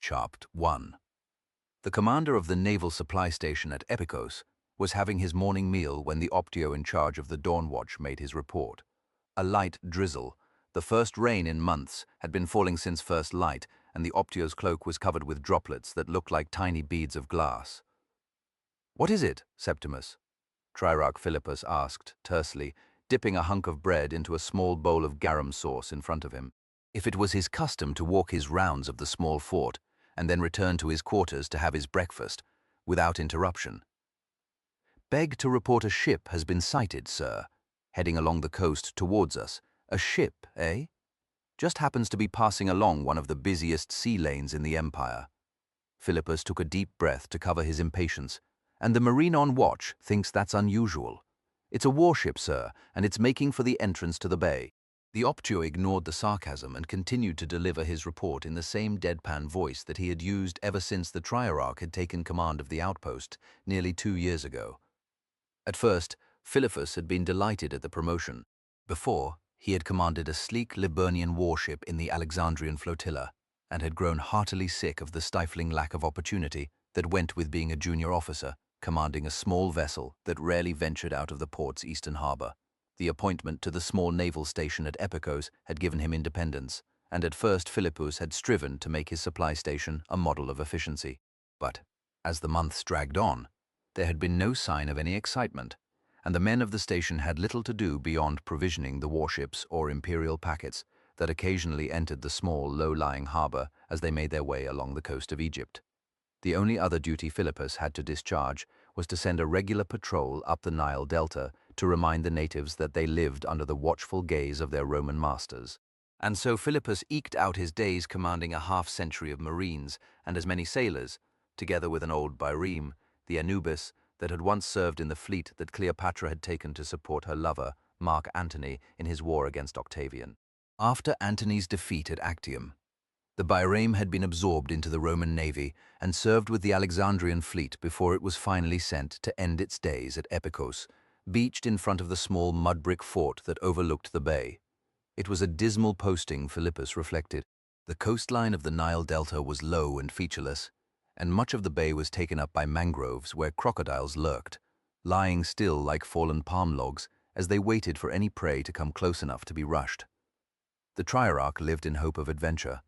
Chapter 1. The commander of the naval supply station at Epikos was having his morning meal when the Optio in charge of the dawn watch made his report. A light drizzle, the first rain in months, had been falling since first light, and the Optio's cloak was covered with droplets that looked like tiny beads of glass. "What is it, Septimus?" Triarch Philippus asked tersely, dipping a hunk of bread into a small bowl of garum sauce in front of him. If it was his custom to walk his rounds of the small fort, and then return to his quarters to have his breakfast, without interruption. "Beg to report a ship has been sighted, sir, heading along the coast towards us. A ship, eh? Just happens to be passing along one of the busiest sea lanes in the Empire." Philippus took a deep breath to cover his impatience. "And the marine on watch thinks that's unusual. It's a warship, sir, and it's making for the entrance to the bay." The Optio ignored the sarcasm and continued to deliver his report in the same deadpan voice that he had used ever since the Triarch had taken command of the outpost nearly 2 years ago. At first, Philippus had been delighted at the promotion. Before, he had commanded a sleek Liburnian warship in the Alexandrian flotilla and had grown heartily sick of the stifling lack of opportunity that went with being a junior officer, commanding a small vessel that rarely ventured out of the port's eastern harbor. The appointment to the small naval station at Epikos had given him independence, and at first Philippus had striven to make his supply station a model of efficiency. But, as the months dragged on, there had been no sign of any excitement, and the men of the station had little to do beyond provisioning the warships or imperial packets that occasionally entered the small, low-lying harbor as they made their way along the coast of Egypt. The only other duty Philippus had to discharge was to send a regular patrol up the Nile Delta to remind the natives that they lived under the watchful gaze of their Roman masters. And so Philippus eked out his days commanding a half-century of marines and as many sailors, together with an old bireme, the Anubis, that had once served in the fleet that Cleopatra had taken to support her lover, Mark Antony, in his war against Octavian. After Antony's defeat at Actium, the bireme had been absorbed into the Roman navy and served with the Alexandrian fleet before it was finally sent to end its days at Epikos, beached in front of the small mud-brick fort that overlooked the bay. It was a dismal posting, Philippus reflected. The coastline of the Nile Delta was low and featureless, and much of the bay was taken up by mangroves where crocodiles lurked, lying still like fallen palm logs as they waited for any prey to come close enough to be rushed. The Triarch lived in hope of adventure.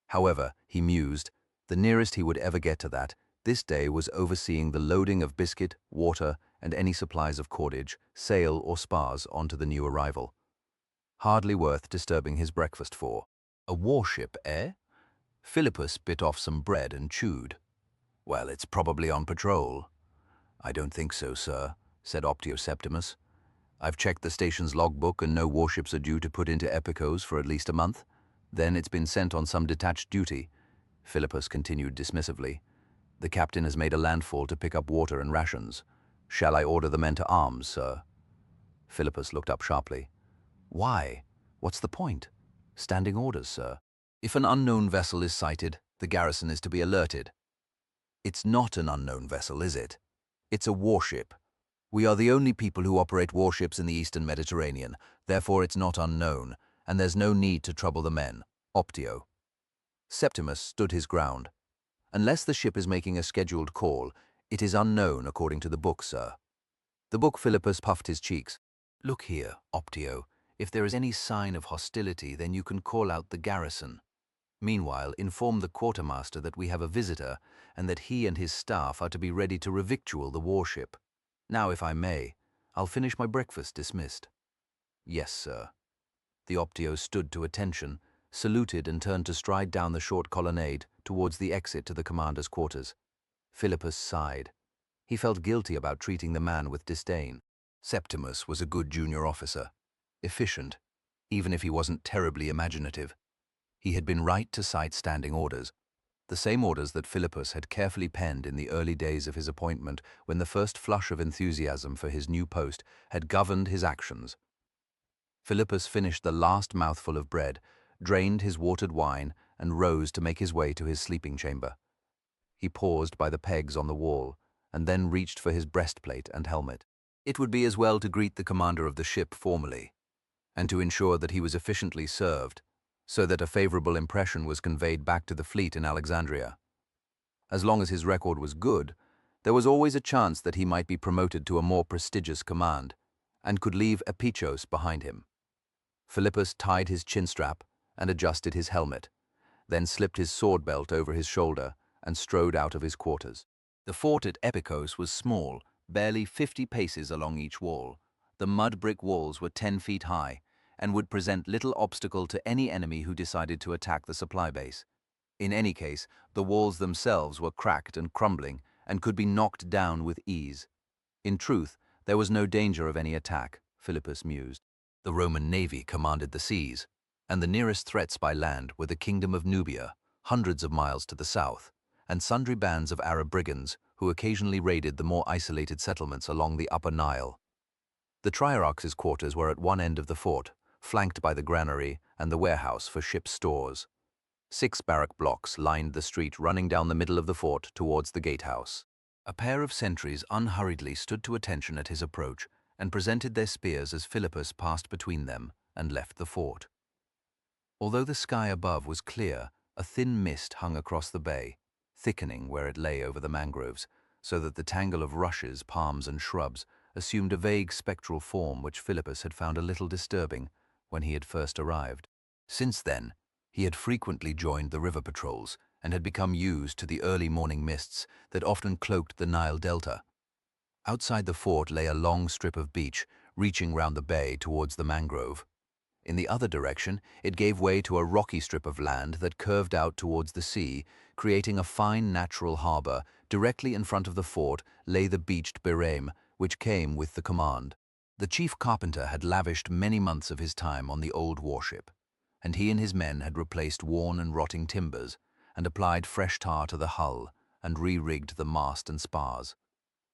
However, he mused, the nearest he would ever get to that, this day was overseeing the loading of biscuit, water, and any supplies of cordage, sail, or spars onto the new arrival. Hardly worth disturbing his breakfast for. A warship, eh? Philippus bit off some bread and chewed. "Well, it's probably on patrol." "I don't think so, sir," said Optio Septimus. "I've checked the station's logbook and no warships are due to put into Epikos for at least a month. Then it's been sent on some detached duty." Philippus continued dismissively. "The captain has made a landfall to pick up water and rations. Shall I order the men to arms, sir?" Philippus looked up sharply. "Why? What's the point?" "Standing orders, sir. If an unknown vessel is sighted, the garrison is to be alerted." "It's not an unknown vessel, is it? It's a warship. We are the only people who operate warships in the Eastern Mediterranean, therefore it's not unknown, and there's no need to trouble the men. Optio." Septimus stood his ground. "Unless the ship is making a scheduled call, it is unknown according to the book, sir." The book Philippus puffed his cheeks. "Look here, Optio, if there is any sign of hostility, then you can call out the garrison. Meanwhile, inform the quartermaster that we have a visitor and that he and his staff are to be ready to revictual the warship. Now, if I may, I'll finish my breakfast. Dismissed." "Yes, sir." The Optio stood to attention, saluted and turned to stride down the short colonnade towards the exit to the commander's quarters. Philippus sighed. He felt guilty about treating the man with disdain. Septimus was a good junior officer, efficient, even if he wasn't terribly imaginative. He had been right to cite standing orders, the same orders that Philippus had carefully penned in the early days of his appointment when the first flush of enthusiasm for his new post had governed his actions. Philippus finished the last mouthful of bread, drained his watered wine, and rose to make his way to his sleeping chamber. He paused by the pegs on the wall, and then reached for his breastplate and helmet. It would be as well to greet the commander of the ship formally, and to ensure that he was efficiently served, so that a favorable impression was conveyed back to the fleet in Alexandria. As long as his record was good, there was always a chance that he might be promoted to a more prestigious command and could leave Epicos behind him. Philippus tied his chin strap and adjusted his helmet, then slipped his sword belt over his shoulder and strode out of his quarters. The fort at Epicos was small, barely 50 paces along each wall. The mud brick walls were 10 feet high and would present little obstacle to any enemy who decided to attack the supply base. In any case, the walls themselves were cracked and crumbling and could be knocked down with ease. In truth, there was no danger of any attack, Philippus mused. The Roman navy commanded the seas, and the nearest threats by land were the kingdom of Nubia, hundreds of miles to the south, and sundry bands of Arab brigands who occasionally raided the more isolated settlements along the upper Nile. The Triarch's quarters were at one end of the fort, flanked by the granary and the warehouse for ship's stores. 6 barrack blocks lined the street running down the middle of the fort towards the gatehouse. A pair of sentries unhurriedly stood to attention at his approach and presented their spears as Philippus passed between them and left the fort. Although the sky above was clear, a thin mist hung across the bay, thickening where it lay over the mangroves, so that the tangle of rushes, palms, and shrubs assumed a vague spectral form which Philippus had found a little disturbing when he had first arrived. Since then, he had frequently joined the river patrols and had become used to the early morning mists that often cloaked the Nile Delta. Outside the fort lay a long strip of beach, reaching round the bay towards the mangrove. In the other direction, it gave way to a rocky strip of land that curved out towards the sea, creating a fine natural harbor. Directly in front of the fort lay the beached Birame, which came with the command. The chief carpenter had lavished many months of his time on the old warship, and he and his men had replaced worn and rotting timbers, and applied fresh tar to the hull, and re-rigged the mast and spars.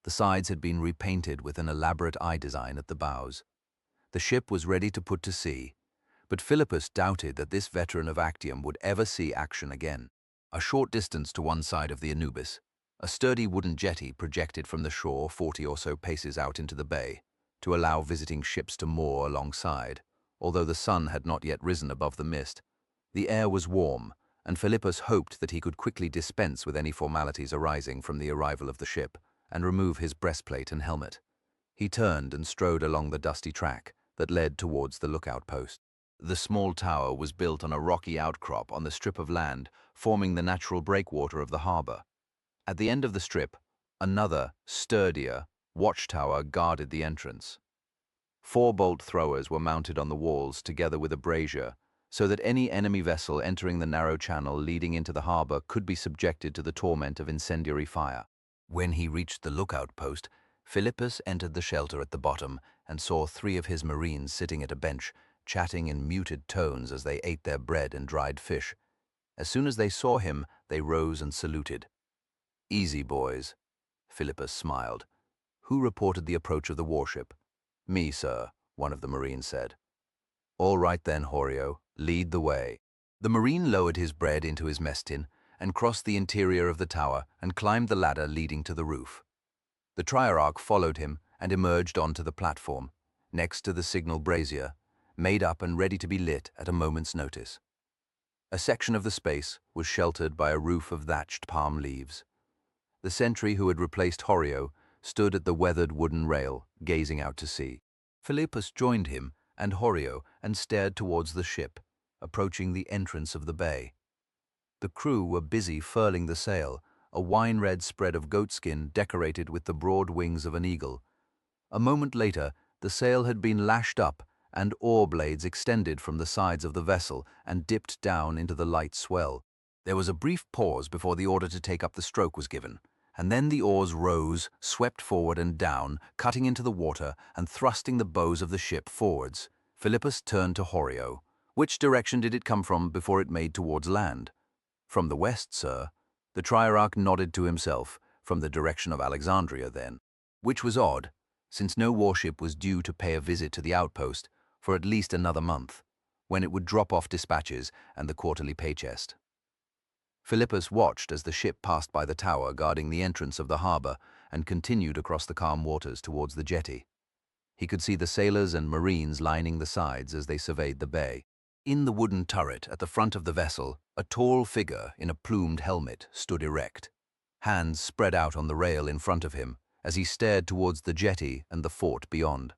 The sides had been repainted with an elaborate eye design at the bows. The ship was ready to put to sea, but Philippus doubted that this veteran of Actium would ever see action again. A short distance to one side of the Anubis, a sturdy wooden jetty projected from the shore 40 or so paces out into the bay, to allow visiting ships to moor alongside. Although the sun had not yet risen above the mist, the air was warm, and Philippus hoped that he could quickly dispense with any formalities arising from the arrival of the ship and remove his breastplate and helmet. He turned and strode along the dusty track that led towards the lookout post. The small tower was built on a rocky outcrop on the strip of land forming the natural breakwater of the harbor. At the end of the strip, another, sturdier, watchtower guarded the entrance. 4 bolt throwers were mounted on the walls together with a brazier, so that any enemy vessel entering the narrow channel leading into the harbor could be subjected to the torment of incendiary fire. When he reached the lookout post, Philippus entered the shelter at the bottom and saw 3 of his marines sitting at a bench, chatting in muted tones as they ate their bread and dried fish. As soon as they saw him, they rose and saluted. "Easy, boys," Philippus smiled. "Who reported the approach of the warship?" "Me, sir," one of the marines said. "All right then, Horio, lead the way." The marine lowered his bread into his mess tin and crossed the interior of the tower and climbed the ladder leading to the roof. The Triarch followed him and emerged onto the platform, next to the signal brazier, made up and ready to be lit at a moment's notice. A section of the space was sheltered by a roof of thatched palm leaves. The sentry who had replaced Horio stood at the weathered wooden rail, gazing out to sea. Philippus joined him and Horio and stared towards the ship, approaching the entrance of the bay. The crew were busy furling the sail, a wine-red spread of goatskin decorated with the broad wings of an eagle. A moment later, the sail had been lashed up and oar blades extended from the sides of the vessel and dipped down into the light swell. There was a brief pause before the order to take up the stroke was given, and then the oars rose, swept forward and down, cutting into the water and thrusting the bows of the ship forwards. Philippus turned to Horio. "Which direction did it come from before it made towards land?" "From the west, sir." The Triarch nodded to himself. "From the direction of Alexandria, then." Which was odd, since no warship was due to pay a visit to the outpost for at least another month, when it would drop off dispatches and the quarterly pay chest. Philippus watched as the ship passed by the tower guarding the entrance of the harbor and continued across the calm waters towards the jetty. He could see the sailors and marines lining the sides as they surveyed the bay. In the wooden turret at the front of the vessel, a tall figure in a plumed helmet stood erect. hands spread out on the rail in front of him, as he stared towards the jetty and the fort beyond.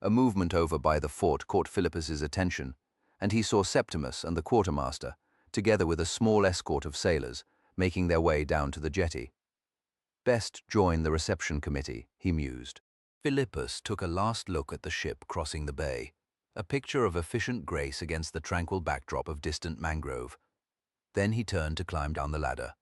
A movement over by the fort caught Philippus's attention, and he saw Septimus and the quartermaster, together with a small escort of sailors, making their way down to the jetty. Best join the reception committee, he mused. Philippus took a last look at the ship crossing the bay, a picture of efficient grace against the tranquil backdrop of distant mangrove. Then he turned to climb down the ladder.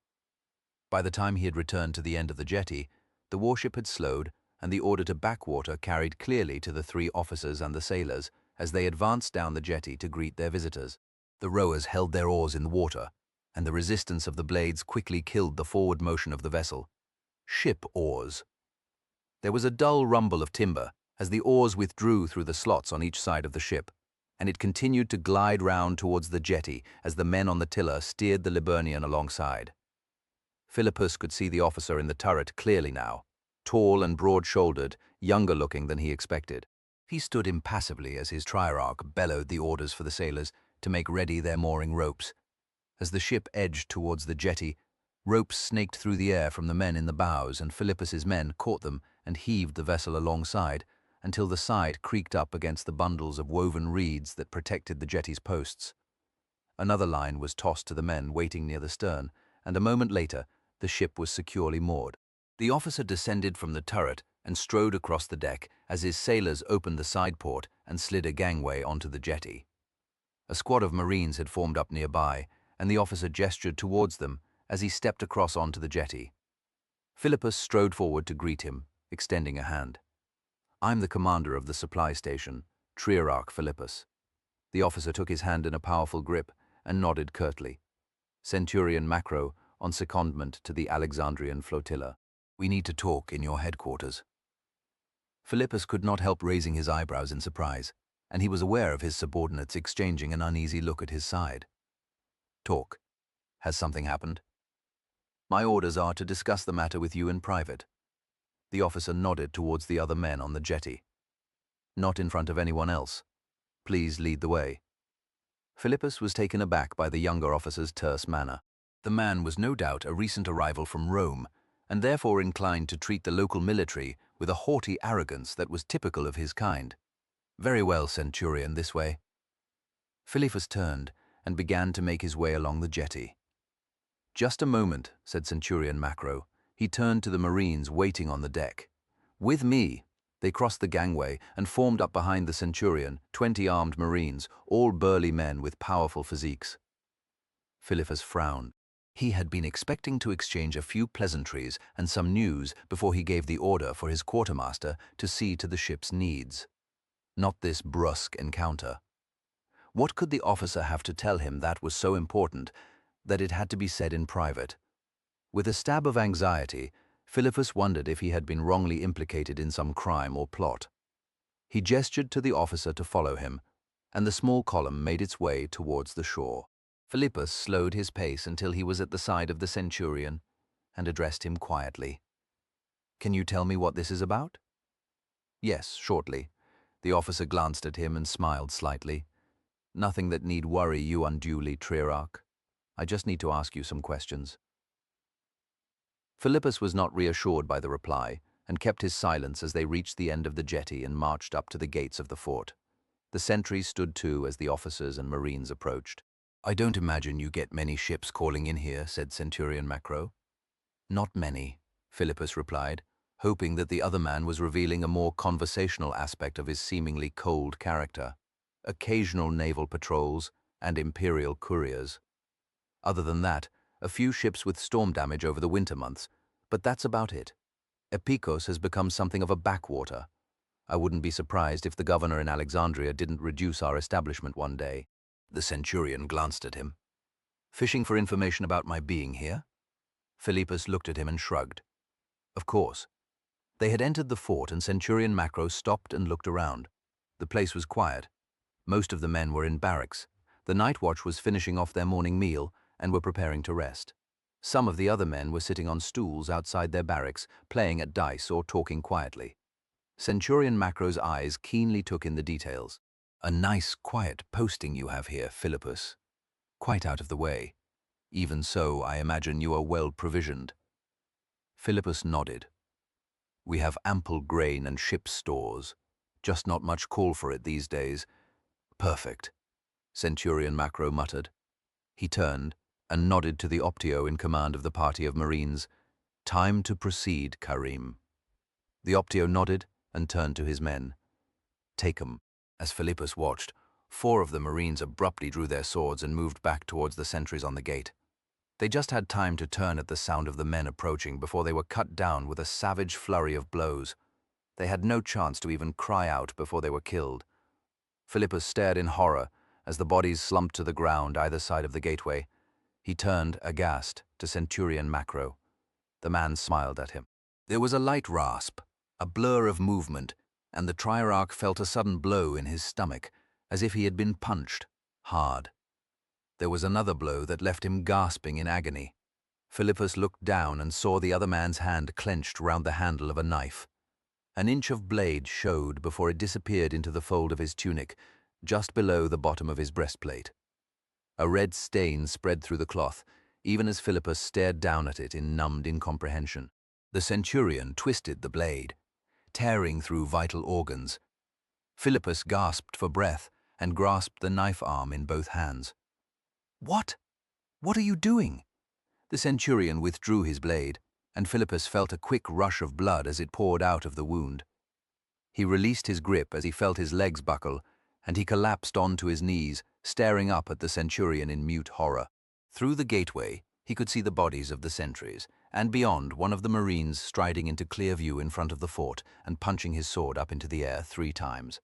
By the time he had returned to the end of the jetty, the warship had slowed, and the order to backwater carried clearly to the 3 officers and the sailors as they advanced down the jetty to greet their visitors. The rowers held their oars in the water, and the resistance of the blades quickly killed the forward motion of the vessel. Ship oars. There was a dull rumble of timber as the oars withdrew through the slots on each side of the ship, and it continued to glide round towards the jetty as the men on the tiller steered the Liburnian alongside. Philippus could see the officer in the turret clearly now, tall and broad-shouldered, younger-looking than he expected. He stood impassively as his triarch bellowed the orders for the sailors to make ready their mooring ropes. As the ship edged towards the jetty, ropes snaked through the air from the men in the bows, and Philippus's men caught them and heaved the vessel alongside until the side creaked up against the bundles of woven reeds that protected the jetty's posts. Another line was tossed to the men waiting near the stern, and a moment later, the ship was securely moored. The officer descended from the turret and strode across the deck as his sailors opened the side port and slid a gangway onto the jetty. A squad of Marines had formed up nearby, and the officer gestured towards them as he stepped across onto the jetty. Philippus strode forward to greet him, extending a hand. "I'm the commander of the supply station, Triarch Philippus." The officer took his hand in a powerful grip and nodded curtly. "Centurion Macro, on secondment to the Alexandrian flotilla. We need to talk in your headquarters." Philippus could not help raising his eyebrows in surprise, and he was aware of his subordinates exchanging an uneasy look at his side. "Talk. Has something happened?" "My orders are to discuss the matter with you in private." The officer nodded towards the other men on the jetty. "Not in front of anyone else. Please lead the way." Philippus was taken aback by the younger officer's terse manner. The man was no doubt a recent arrival from Rome, and therefore inclined to treat the local military with a haughty arrogance that was typical of his kind. "Very well, Centurion, this way." Philippus turned and began to make his way along the jetty. "Just a moment," said Centurion Macro. He turned to the Marines waiting on the deck. "With me." They crossed the gangway and formed up behind the Centurion, 20 armed Marines, all burly men with powerful physiques. Philippus frowned. He had been expecting to exchange a few pleasantries and some news before he gave the order for his quartermaster to see to the ship's needs. Not this brusque encounter. What could the officer have to tell him that was so important that it had to be said in private? With a stab of anxiety, Philippus wondered if he had been wrongly implicated in some crime or plot. He gestured to the officer to follow him, and the small column made its way towards the shore. Philippus slowed his pace until he was at the side of the Centurion and addressed him quietly. "Can you tell me what this is about?" "Yes, shortly." The officer glanced at him and smiled slightly. "Nothing that need worry you unduly, Triarch. I just need to ask you some questions." Philippus was not reassured by the reply and kept his silence as they reached the end of the jetty and marched up to the gates of the fort. The sentries stood too as the officers and Marines approached. "I don't imagine you get many ships calling in here," said Centurion Macro. "Not many," Philippus replied, hoping that the other man was revealing a more conversational aspect of his seemingly cold character. "Occasional naval patrols and imperial couriers. Other than that, a few ships with storm damage over the winter months, but that's about it. Epikos has become something of a backwater. I wouldn't be surprised if the governor in Alexandria didn't reduce our establishment one day." The Centurion glanced at him. "Fishing for information about my being here?" Philippus looked at him and shrugged. "Of course." They had entered the fort and Centurion Macro stopped and looked around. The place was quiet. Most of the men were in barracks. The night watch was finishing off their morning meal and were preparing to rest. Some of the other men were sitting on stools outside their barracks, playing at dice or talking quietly. Centurion Macro's eyes keenly took in the details. "A nice, quiet posting you have here, Philippus. Quite out of the way. Even so, I imagine you are well provisioned." Philippus nodded. We have ample grain and ship's stores. Just not much call for it these days. Perfect, Centurion Macro muttered. He turned and nodded to the Optio in command of the party of Marines. Time to proceed, Karim. The Optio nodded and turned to his men. Take 'em. As Philippus watched, 4 of the Marines abruptly drew their swords and moved back towards the sentries on the gate. They just had time to turn at the sound of the men approaching before they were cut down with a savage flurry of blows. They had no chance to even cry out before they were killed. Philippus stared in horror as the bodies slumped to the ground either side of the gateway. He turned, aghast, to Centurion Macro. The man smiled at him. There was a light rasp, a blur of movement, and the Triarch felt a sudden blow in his stomach, as if he had been punched, hard. There was another blow that left him gasping in agony. Philippus looked down and saw the other man's hand clenched round the handle of a knife. An inch of blade showed before it disappeared into the fold of his tunic, just below the bottom of his breastplate. A red stain spread through the cloth, even as Philippus stared down at it in numbed incomprehension. The centurion twisted the blade, tearing through vital organs. Philippus gasped for breath and grasped the knife arm in both hands. What? What are you doing? The centurion withdrew his blade, and Philippus felt a quick rush of blood as it poured out of the wound. He released his grip as he felt his legs buckle, and he collapsed onto his knees, staring up at the centurion in mute horror. Through the gateway, he could see the bodies of the sentries, and beyond, one of the Marines striding into clear view in front of the fort and punching his sword up into the air 3 times.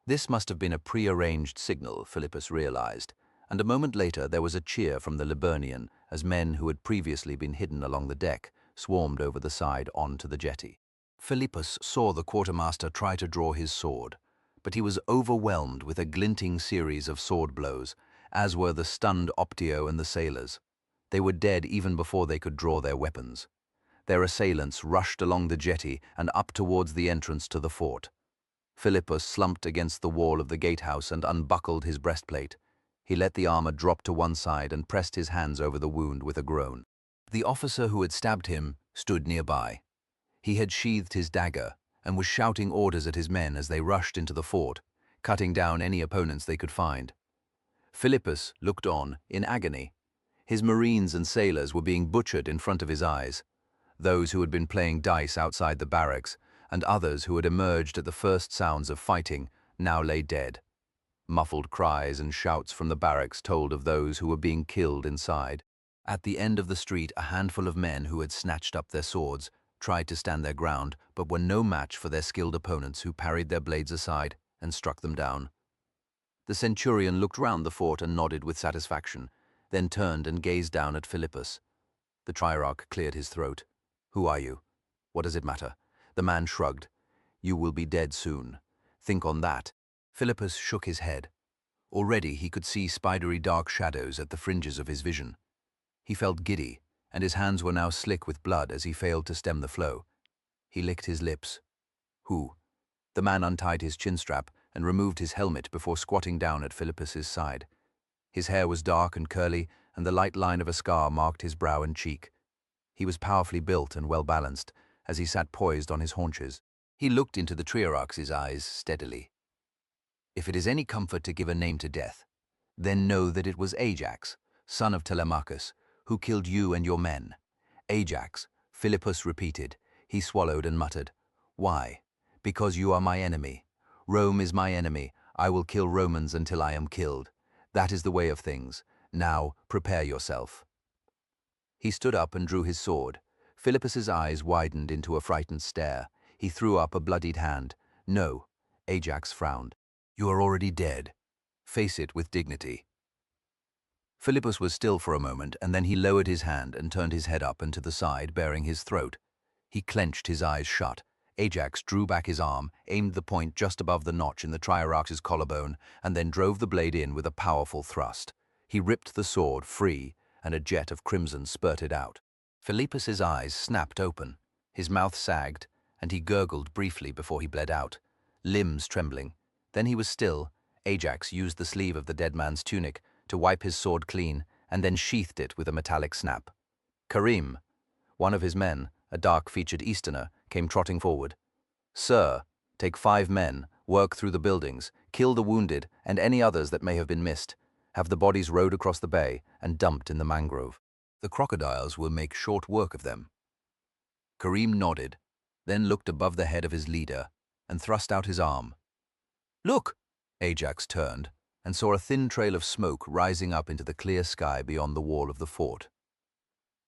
This must have been a pre-arranged signal, Philippus realized, and a moment later there was a cheer from the Liburnian as men who had previously been hidden along the deck swarmed over the side onto the jetty. Philippus saw the quartermaster try to draw his sword, but he was overwhelmed with a glinting series of sword blows, as were the stunned Optio and the sailors. They were dead even before they could draw their weapons. Their assailants rushed along the jetty and up towards the entrance to the fort. Philippus slumped against the wall of the gatehouse and unbuckled his breastplate. He let the armor drop to one side and pressed his hands over the wound with a groan. The officer who had stabbed him stood nearby. He had sheathed his dagger and was shouting orders at his men as they rushed into the fort, cutting down any opponents they could find. Philippus looked on in agony. His Marines and sailors were being butchered in front of his eyes. Those who had been playing dice outside the barracks and others who had emerged at the first sounds of fighting now lay dead. Muffled cries and shouts from the barracks told of those who were being killed inside. At the end of the street, a handful of men who had snatched up their swords tried to stand their ground, but were no match for their skilled opponents who parried their blades aside and struck them down. The centurion looked round the fort and nodded with satisfaction, then turned and gazed down at Philippus. The Triarch cleared his throat. Who are you? What does it matter? The man shrugged. You will be dead soon. Think on that. Philippus shook his head. Already he could see spidery dark shadows at the fringes of his vision. He felt giddy, and his hands were now slick with blood as he failed to stem the flow. He licked his lips. Who? The man untied his chin strap and removed his helmet before squatting down at Philippus's side. His hair was dark and curly, and the light line of a scar marked his brow and cheek. He was powerfully built and well-balanced as he sat poised on his haunches. He looked into the Triarch's eyes steadily. If it is any comfort to give a name to death, then know that it was Ajax, son of Telemachus, who killed you and your men. Ajax, Philippus repeated. He swallowed and muttered, Why? Because you are my enemy. Rome is my enemy. I will kill Romans until I am killed. That is the way of things. Now, prepare yourself. He stood up and drew his sword. Philippus's eyes widened into a frightened stare. He threw up a bloodied hand. No, Ajax frowned. You are already dead. Face it with dignity. Philippus was still for a moment, and then he lowered his hand and turned his head up and to the side, baring his throat. He clenched his eyes shut. Ajax drew back his arm, aimed the point just above the notch in the Triarch's collarbone, and then drove the blade in with a powerful thrust. He ripped the sword free, and a jet of crimson spurted out. Philippus's eyes snapped open. His mouth sagged, and he gurgled briefly before he bled out, limbs trembling. Then he was still. Ajax used the sleeve of the dead man's tunic to wipe his sword clean, and then sheathed it with a metallic snap. Karim, one of his men, a dark-featured Easterner, came trotting forward. "Sir, take 5 men, work through the buildings, kill the wounded and any others that may have been missed. Have the bodies rowed across the bay and dumped in the mangrove. The crocodiles will make short work of them." Karim nodded, then looked above the head of his leader and thrust out his arm. "Look!" Ajax turned and saw a thin trail of smoke rising up into the clear sky beyond the wall of the fort.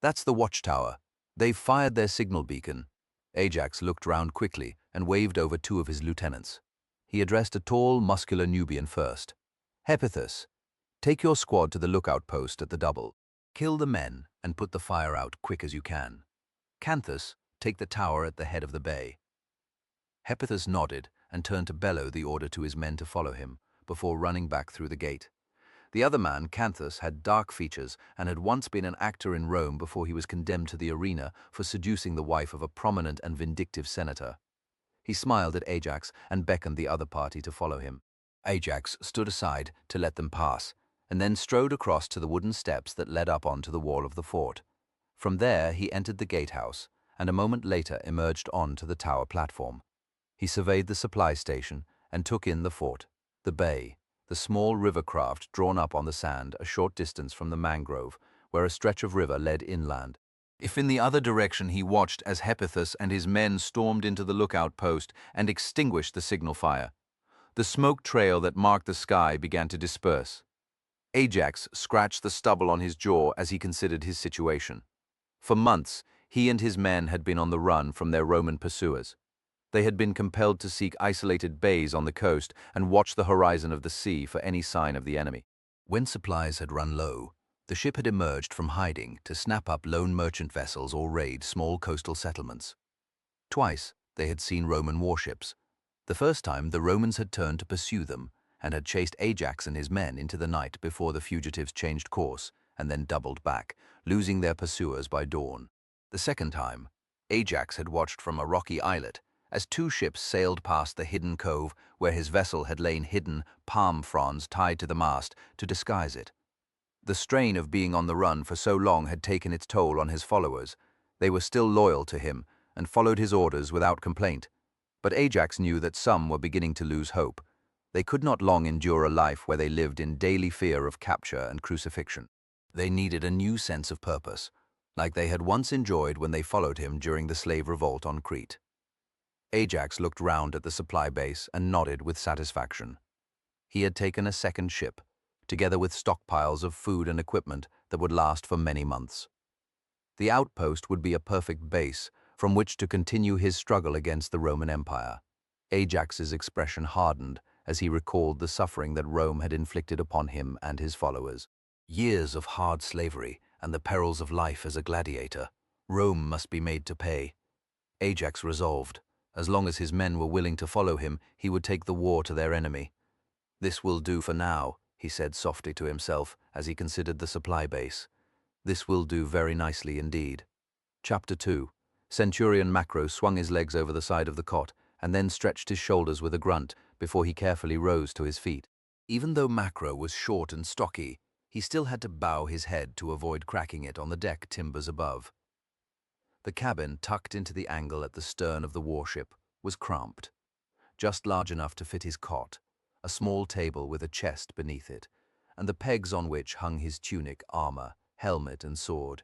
"That's the watchtower. They've fired their signal beacon." Ajax looked round quickly and waved over 2 of his lieutenants. He addressed a tall, muscular Nubian first. "Hephaestus, take your squad to the lookout post at the double. Kill the men and put the fire out quick as you can. Canthus, take the tower at the head of the bay." Hephaestus nodded and turned to bellow the order to his men to follow him, before running back through the gate. The other man, Canthus, had dark features and had once been an actor in Rome before he was condemned to the arena for seducing the wife of a prominent and vindictive senator. He smiled at Ajax and beckoned the other party to follow him. Ajax stood aside to let them pass, and then strode across to the wooden steps that led up onto the wall of the fort. From there he entered the gatehouse, and a moment later emerged onto the tower platform. He surveyed the supply station and took in the fort, the bay, the small river craft drawn up on the sand a short distance from the mangrove, where a stretch of river led inland. If in the other direction he watched as Hephaestus and his men stormed into the lookout post and extinguished the signal fire. The smoke trail that marked the sky began to disperse. Ajax scratched the stubble on his jaw as he considered his situation. For months, he and his men had been on the run from their Roman pursuers. They had been compelled to seek isolated bays on the coast and watch the horizon of the sea for any sign of the enemy. When supplies had run low, the ship had emerged from hiding to snap up lone merchant vessels or raid small coastal settlements. Twice, they had seen Roman warships. The first time, the Romans had turned to pursue them and had chased Ajax and his men into the night before the fugitives changed course and then doubled back, losing their pursuers by dawn. The second time, Ajax had watched from a rocky islet as 2 ships sailed past the hidden cove where his vessel had lain hidden, palm fronds tied to the mast to disguise it. The strain of being on the run for so long had taken its toll on his followers. They were still loyal to him and followed his orders without complaint. But Ajax knew that some were beginning to lose hope. They could not long endure a life where they lived in daily fear of capture and crucifixion. They needed a new sense of purpose, like they had once enjoyed when they followed him during the slave revolt on Crete. Ajax looked round at the supply base and nodded with satisfaction. He had taken a second ship, together with stockpiles of food and equipment that would last for many months. The outpost would be a perfect base from which to continue his struggle against the Roman Empire. Ajax's expression hardened as he recalled the suffering that Rome had inflicted upon him and his followers. Years of hard slavery and the perils of life as a gladiator. Rome must be made to pay. Ajax resolved. As long as his men were willing to follow him, he would take the war to their enemy. "This will do for now," he said softly to himself as he considered the supply base. "This will do very nicely indeed." Chapter 2. Centurion Macro swung his legs over the side of the cot and then stretched his shoulders with a grunt before he carefully rose to his feet. Even though Macro was short and stocky, he still had to bow his head to avoid cracking it on the deck timbers above. The cabin, tucked into the angle at the stern of the warship, was cramped, just large enough to fit his cot, a small table with a chest beneath it, and the pegs on which hung his tunic, armor, helmet, and sword.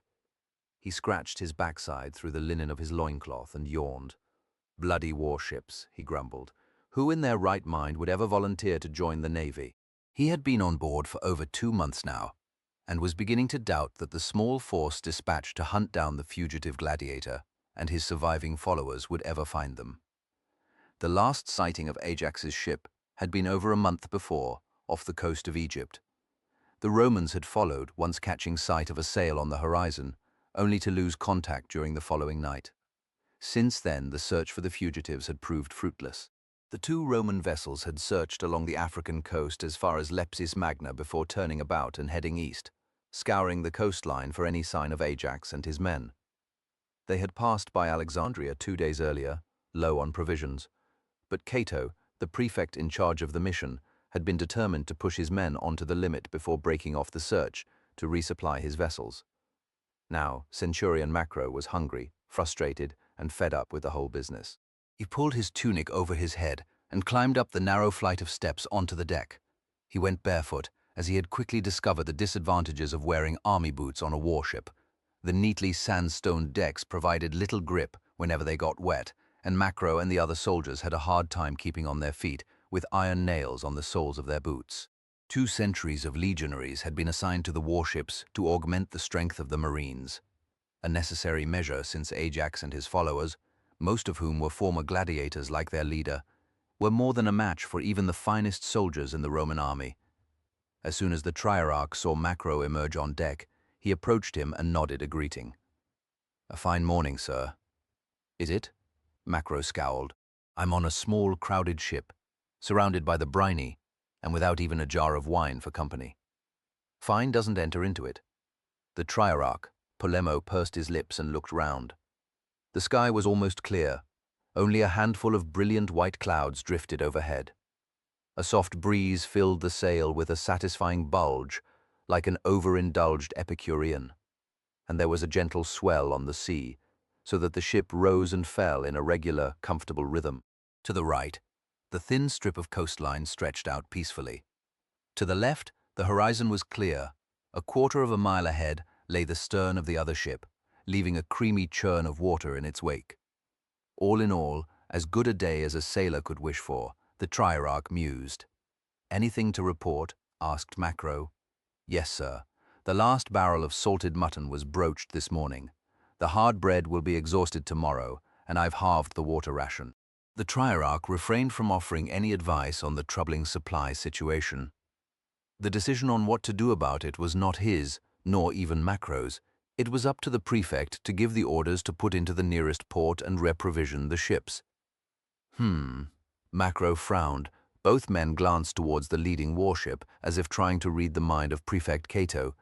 He scratched his backside through the linen of his loincloth and yawned. "Bloody warships," he grumbled. "Who in their right mind would ever volunteer to join the Navy?" He had been on board for over 2 months now, and was beginning to doubt that the small force dispatched to hunt down the fugitive gladiator and his surviving followers would ever find them. The last sighting of Ajax's ship had been over a month before, off the coast of Egypt. The Romans had followed, once catching sight of a sail on the horizon, only to lose contact during the following night. Since then, the search for the fugitives had proved fruitless. The 2 Roman vessels had searched along the African coast as far as Leptis Magna before turning about and heading east, scouring the coastline for any sign of Ajax and his men. They had passed by Alexandria 2 days earlier, low on provisions, but Cato, the prefect in charge of the mission, had been determined to push his men onto the limit before breaking off the search to resupply his vessels. Now, Centurion Macro was hungry, frustrated, and fed up with the whole business. He pulled his tunic over his head and climbed up the narrow flight of steps onto the deck. He went barefoot, as he had quickly discovered the disadvantages of wearing army boots on a warship. The neatly sandstone decks provided little grip whenever they got wet, and Macro and the other soldiers had a hard time keeping on their feet with iron nails on the soles of their boots. 2 centuries of legionaries had been assigned to the warships to augment the strength of the Marines, a necessary measure since Ajax and his followers, most of whom were former gladiators like their leader, were more than a match for even the finest soldiers in the Roman army. As soon as the Triarch saw Macro emerge on deck, he approached him and nodded a greeting. "A fine morning, sir." "Is it?" Macro scowled. "I'm on a small, crowded ship, surrounded by the briny, and without even a jar of wine for company." Fine doesn't enter into it. The Triarch, Polemo, pursed his lips and looked round. The sky was almost clear. Only a handful of brilliant white clouds drifted overhead. A soft breeze filled the sail with a satisfying bulge, like an overindulged Epicurean, and there was a gentle swell on the sea, so that the ship rose and fell in a regular, comfortable rhythm. To the right, the thin strip of coastline stretched out peacefully. To the left, the horizon was clear. A quarter of a mile ahead lay the stern of the other ship, leaving a creamy churn of water in its wake. All in all, as good a day as a sailor could wish for, the Triarch mused. "Anything to report?" asked Macro. "Yes, sir. The last barrel of salted mutton was broached this morning. The hard bread will be exhausted tomorrow, and I've halved the water ration." The Triarch refrained from offering any advice on the troubling supply situation. The decision on what to do about it was not his, nor even Macro's. It was up to the prefect to give the orders to put into the nearest port and reprovision the ships. Macro frowned. Both men glanced towards the leading warship, as if trying to read the mind of Prefect Cato.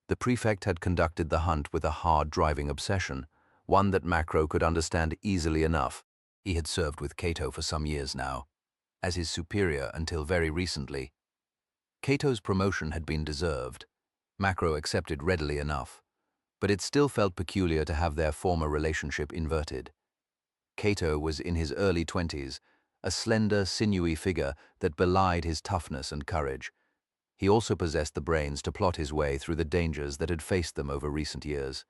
The prefect had conducted the hunt with a hard-driving obsession, one that Macro could understand easily enough. He had served with Cato for some years now, as his superior until very recently. Cato's promotion had been deserved. Macro accepted readily enough, but it still felt peculiar to have their former relationship inverted. Cato was in his early 20s, a slender, sinewy figure that belied his toughness and courage. He also possessed the brains to plot his way through the dangers that had faced them over recent years.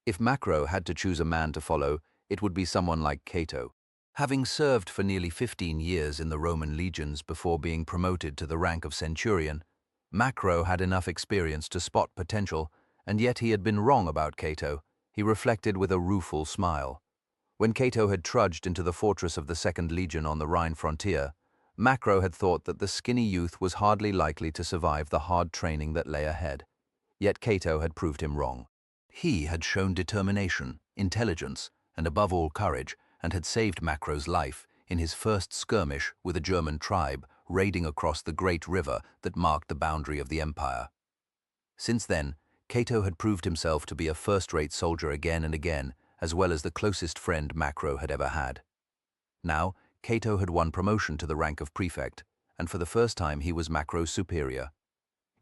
If Macro had to choose a man to follow, it would be someone like Cato. Having served for nearly 15 years in the Roman legions before being promoted to the rank of centurion, Macro had enough experience to spot potential, and yet he had been wrong about Cato, he reflected with a rueful smile. When Cato had trudged into the fortress of the 2nd Legion on the Rhine frontier, Macro had thought that the skinny youth was hardly likely to survive the hard training that lay ahead. Yet Cato had proved him wrong. He had shown determination, intelligence, and above all courage, and had saved Macro's life in his first skirmish with a German tribe raiding across the great river that marked the boundary of the empire. Since then, Cato had proved himself to be a first-rate soldier again and again, as well as the closest friend Macro had ever had. Now, Cato had won promotion to the rank of prefect, and for the first time he was Macro's superior.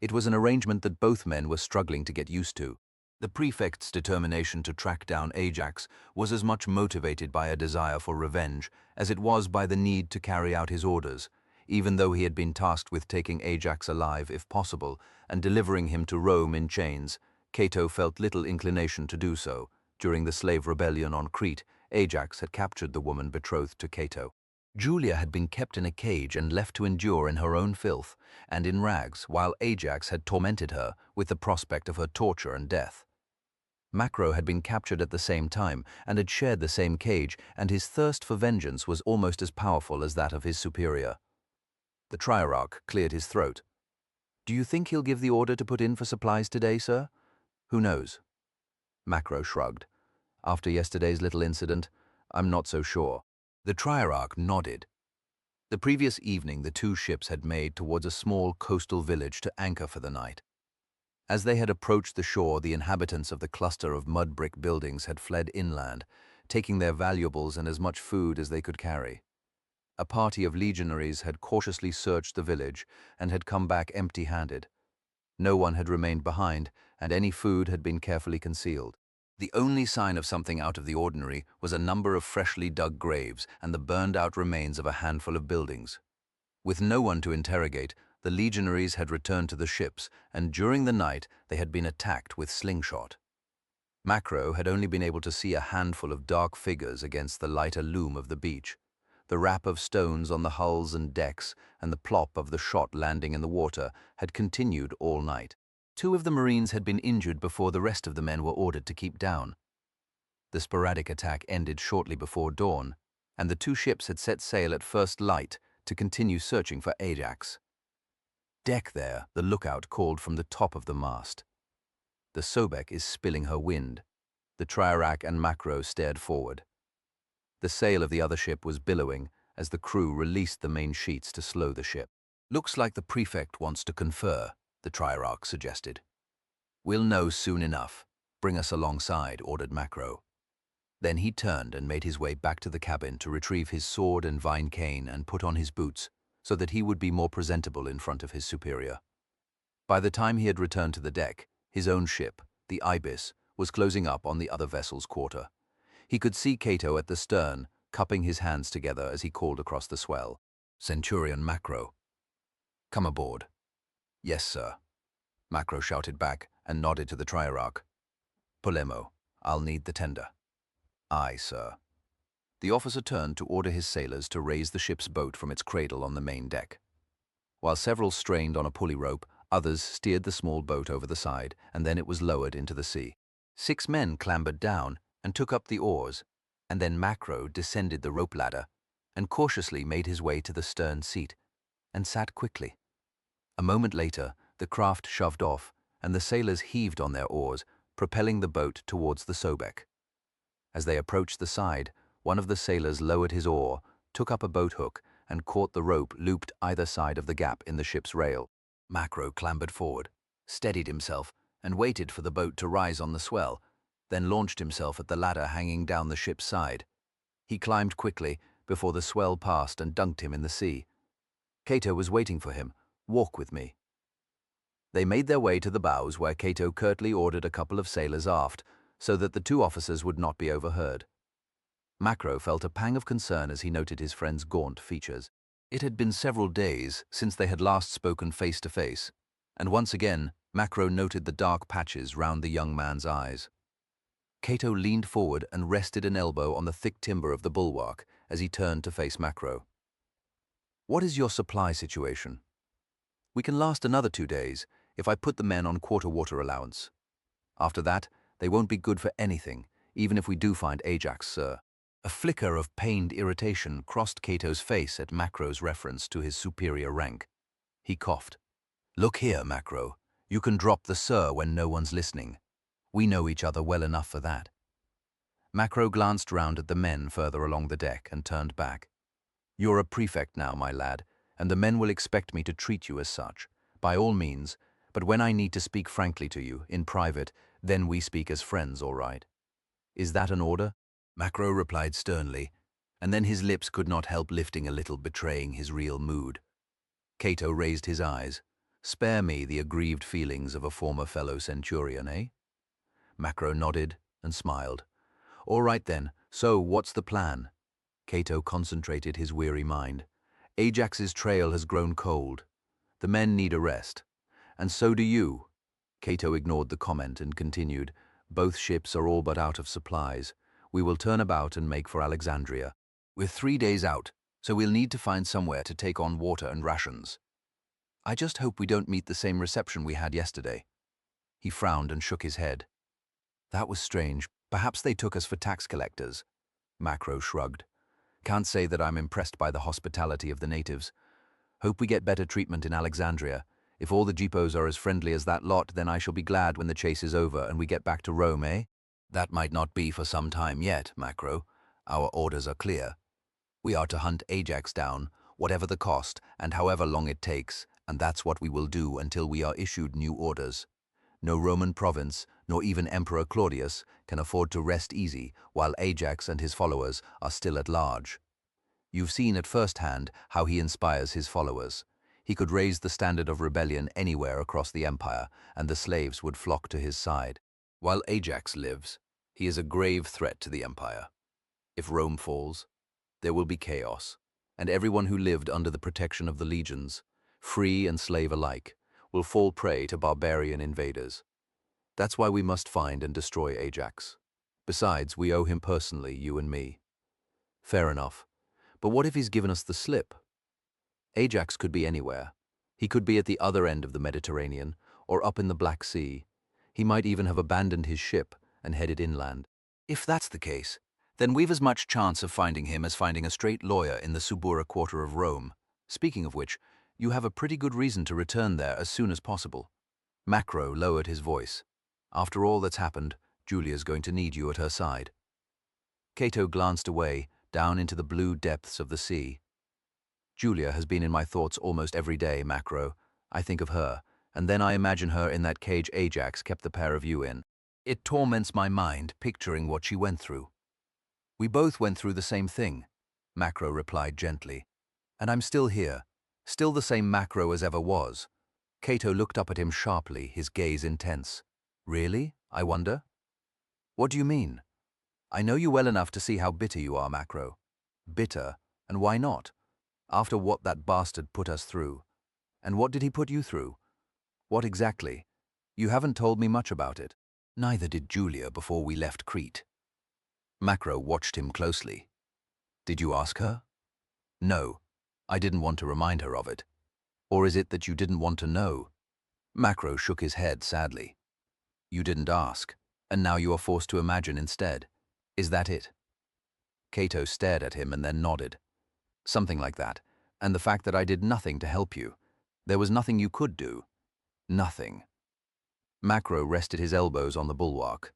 It was an arrangement that both men were struggling to get used to. The prefect's determination to track down Ajax was as much motivated by a desire for revenge as it was by the need to carry out his orders, even though he had been tasked with taking Ajax alive if possible and delivering him to Rome in chains. Cato felt little inclination to do so. During the slave rebellion on Crete, Ajax had captured the woman betrothed to Cato. Julia had been kept in a cage and left to endure in her own filth and in rags, while Ajax had tormented her with the prospect of her torture and death. Macro had been captured at the same time and had shared the same cage, and his thirst for vengeance was almost as powerful as that of his superior. The Triarch cleared his throat. "Do you think he'll give the order to put in for supplies today, sir?" "Who knows?" Macro shrugged. "After yesterday's little incident, I'm not so sure." The Triarch nodded. The previous evening, the 2 ships had made towards a small coastal village to anchor for the night. As they had approached the shore, the inhabitants of the cluster of mud brick buildings had fled inland, taking their valuables and as much food as they could carry. A party of legionaries had cautiously searched the village and had come back empty-handed. No one had remained behind, and any food had been carefully concealed. The only sign of something out of the ordinary was a number of freshly dug graves and the burned-out remains of a handful of buildings. With no one to interrogate, the legionaries had returned to the ships, and during the night they had been attacked with slingshot. Macro had only been able to see a handful of dark figures against the lighter loom of the beach. The rap of stones on the hulls and decks and the plop of the shot landing in the water had continued all night. 2 of the Marines had been injured before the rest of the men were ordered to keep down. The sporadic attack ended shortly before dawn, and the 2 ships had set sail at first light to continue searching for Ajax. "Deck there," the lookout called from the top of the mast. "The Sobek is spilling her wind." The Triarak and Macro stared forward. The sail of the other ship was billowing as the crew released the main sheets to slow the ship. "Looks like the prefect wants to confer," the Triarak suggested. "We'll know soon enough. Bring us alongside," ordered Macro. Then he turned and made his way back to the cabin to retrieve his sword and vine cane and put on his boots so that he would be more presentable in front of his superior. By the time he had returned to the deck, his own ship, the Ibis, was closing up on the other vessel's quarter. He could see Cato at the stern, cupping his hands together as he called across the swell. "Centurion Macro, come aboard." "Yes, sir," Macro shouted back and nodded to the Triarak. "Polemo, I'll need the tender." "Aye, sir." The officer turned to order his sailors to raise the ship's boat from its cradle on the main deck. While several strained on a pulley rope, others steered the small boat over the side, and then it was lowered into the sea. 6 men clambered down and took up the oars, and then Macro descended the rope ladder and cautiously made his way to the stern seat and sat quickly. A moment later, the craft shoved off, and the sailors heaved on their oars, propelling the boat towards the Sobek. As they approached the side, one of the sailors lowered his oar, took up a boat hook, and caught the rope looped either side of the gap in the ship's rail. Macro clambered forward, steadied himself, and waited for the boat to rise on the swell, then launched himself at the ladder hanging down the ship's side. He climbed quickly before the swell passed and dunked him in the sea. Cato was waiting for him. "Walk with me." They made their way to the bows, where Cato curtly ordered a couple of sailors aft, so that the 2 officers would not be overheard. Macro felt a pang of concern as he noted his friend's gaunt features. It had been several days since they had last spoken face to face, and once again Macro noted the dark patches round the young man's eyes. Cato leaned forward and rested an elbow on the thick timber of the bulwark as he turned to face Macro. "What is your supply situation?" "We can last another 2 days if I put the men on quarter water allowance. After that, they won't be good for anything, even if we do find Ajax, sir." A flicker of pained irritation crossed Cato's face at Macro's reference to his superior rank. He coughed. "Look here, Macro, you can drop the sir when no one's listening. We know each other well enough for that." Macro glanced round at the men further along the deck and turned back. "You're a prefect now, my lad, and the men will expect me to treat you as such. By all means, but when I need to speak frankly to you, in private, then we speak as friends, all right. Is that an order?" Macro replied sternly, and then his lips could not help lifting a little, betraying his real mood. Cato raised his eyes. "Spare me the aggrieved feelings of a former fellow centurion, eh?" Macro nodded and smiled. "All right then, so what's the plan?" Cato concentrated his weary mind. "Ajax's trail has grown cold. The men need a rest. And so do you." Cato ignored the comment and continued, "Both ships are all but out of supplies. We will turn about and make for Alexandria. We're 3 days out, so we'll need to find somewhere to take on water and rations. I just hope we don't meet the same reception we had yesterday." He frowned and shook his head. "That was strange. Perhaps they took us for tax collectors." Macro shrugged. "Can't say that I'm impressed by the hospitality of the natives. Hope we get better treatment in Alexandria. If all the Jeepos are as friendly as that lot, then I shall be glad when the chase is over and we get back to Rome, eh?" "That might not be for some time yet, Macro. Our orders are clear. We are to hunt Ajax down, whatever the cost and however long it takes, and that's what we will do until we are issued new orders. No Roman province, nor even Emperor Claudius, can afford to rest easy while Ajax and his followers are still at large. You've seen at first hand how he inspires his followers. He could raise the standard of rebellion anywhere across the empire, and the slaves would flock to his side. While Ajax lives, he is a grave threat to the empire. If Rome falls, there will be chaos, and everyone who lived under the protection of the legions, free and slave alike, will fall prey to barbarian invaders. That's why we must find and destroy Ajax. Besides, we owe him personally, you and me. Fair enough. But what if he's given us the slip? Ajax could be anywhere. He could be at the other end of the Mediterranean, or up in the Black Sea. He might even have abandoned his ship and headed inland. If that's the case, then we've as much chance of finding him as finding a straight lawyer in the Subura quarter of Rome. Speaking of which, you have a pretty good reason to return there as soon as possible. Macro lowered his voice. After all that's happened, Julia's going to need you at her side. Cato glanced away, down into the blue depths of the sea. Julia has been in my thoughts almost every day, Macro. I think of her, and then I imagine her in that cage Ajax kept the pair of you in. It torments my mind, picturing what she went through. We both went through the same thing, Macro replied gently. And I'm still here, still the same Macro as ever was. Cato looked up at him sharply, his gaze intense. Really? I wonder? What do you mean? I know you well enough to see how bitter you are, Macro. Bitter? And why not? After what that bastard put us through. And what did he put you through? What exactly? You haven't told me much about it. Neither did Julia before we left Crete. Macro watched him closely. Did you ask her? No. I didn't want to remind her of it. Or is it that you didn't want to know? Macro shook his head sadly. You didn't ask, and now you are forced to imagine instead. Is that it? Cato stared at him and then nodded. Something like that, and the fact that I did nothing to help you. There was nothing you could do. Nothing. Macro rested his elbows on the bulwark.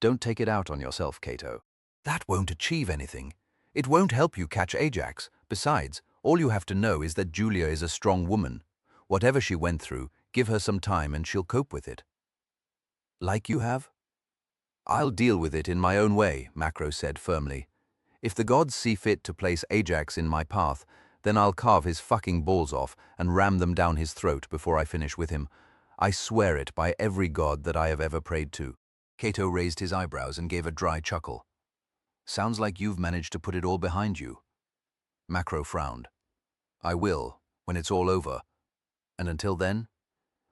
Don't take it out on yourself, Cato. That won't achieve anything. It won't help you catch Ajax. Besides, all you have to know is that Julia is a strong woman. Whatever she went through, give her some time and she'll cope with it. Like you have? I'll deal with it in my own way, Macro said firmly. If the gods see fit to place Ajax in my path, then I'll carve his fucking balls off and ram them down his throat before I finish with him. I swear it by every god that I have ever prayed to. Cato raised his eyebrows and gave a dry chuckle. Sounds like you've managed to put it all behind you. Macro frowned. I will, when it's all over. And until then?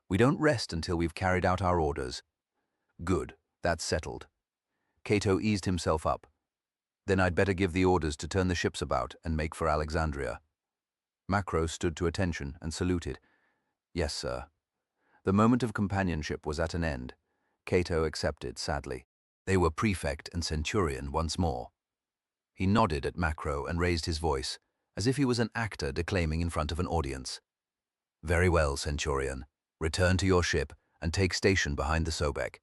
We don't rest until we've carried out our orders. Good, that's settled. Cato eased himself up. Then I'd better give the orders to turn the ships about and make for Alexandria. Macro stood to attention and saluted. Yes, sir. The moment of companionship was at an end. Cato accepted sadly. They were prefect and centurion once more. He nodded at Macro and raised his voice, as if he was an actor declaiming in front of an audience. Very well, centurion. Return to your ship and take station behind the Sobek.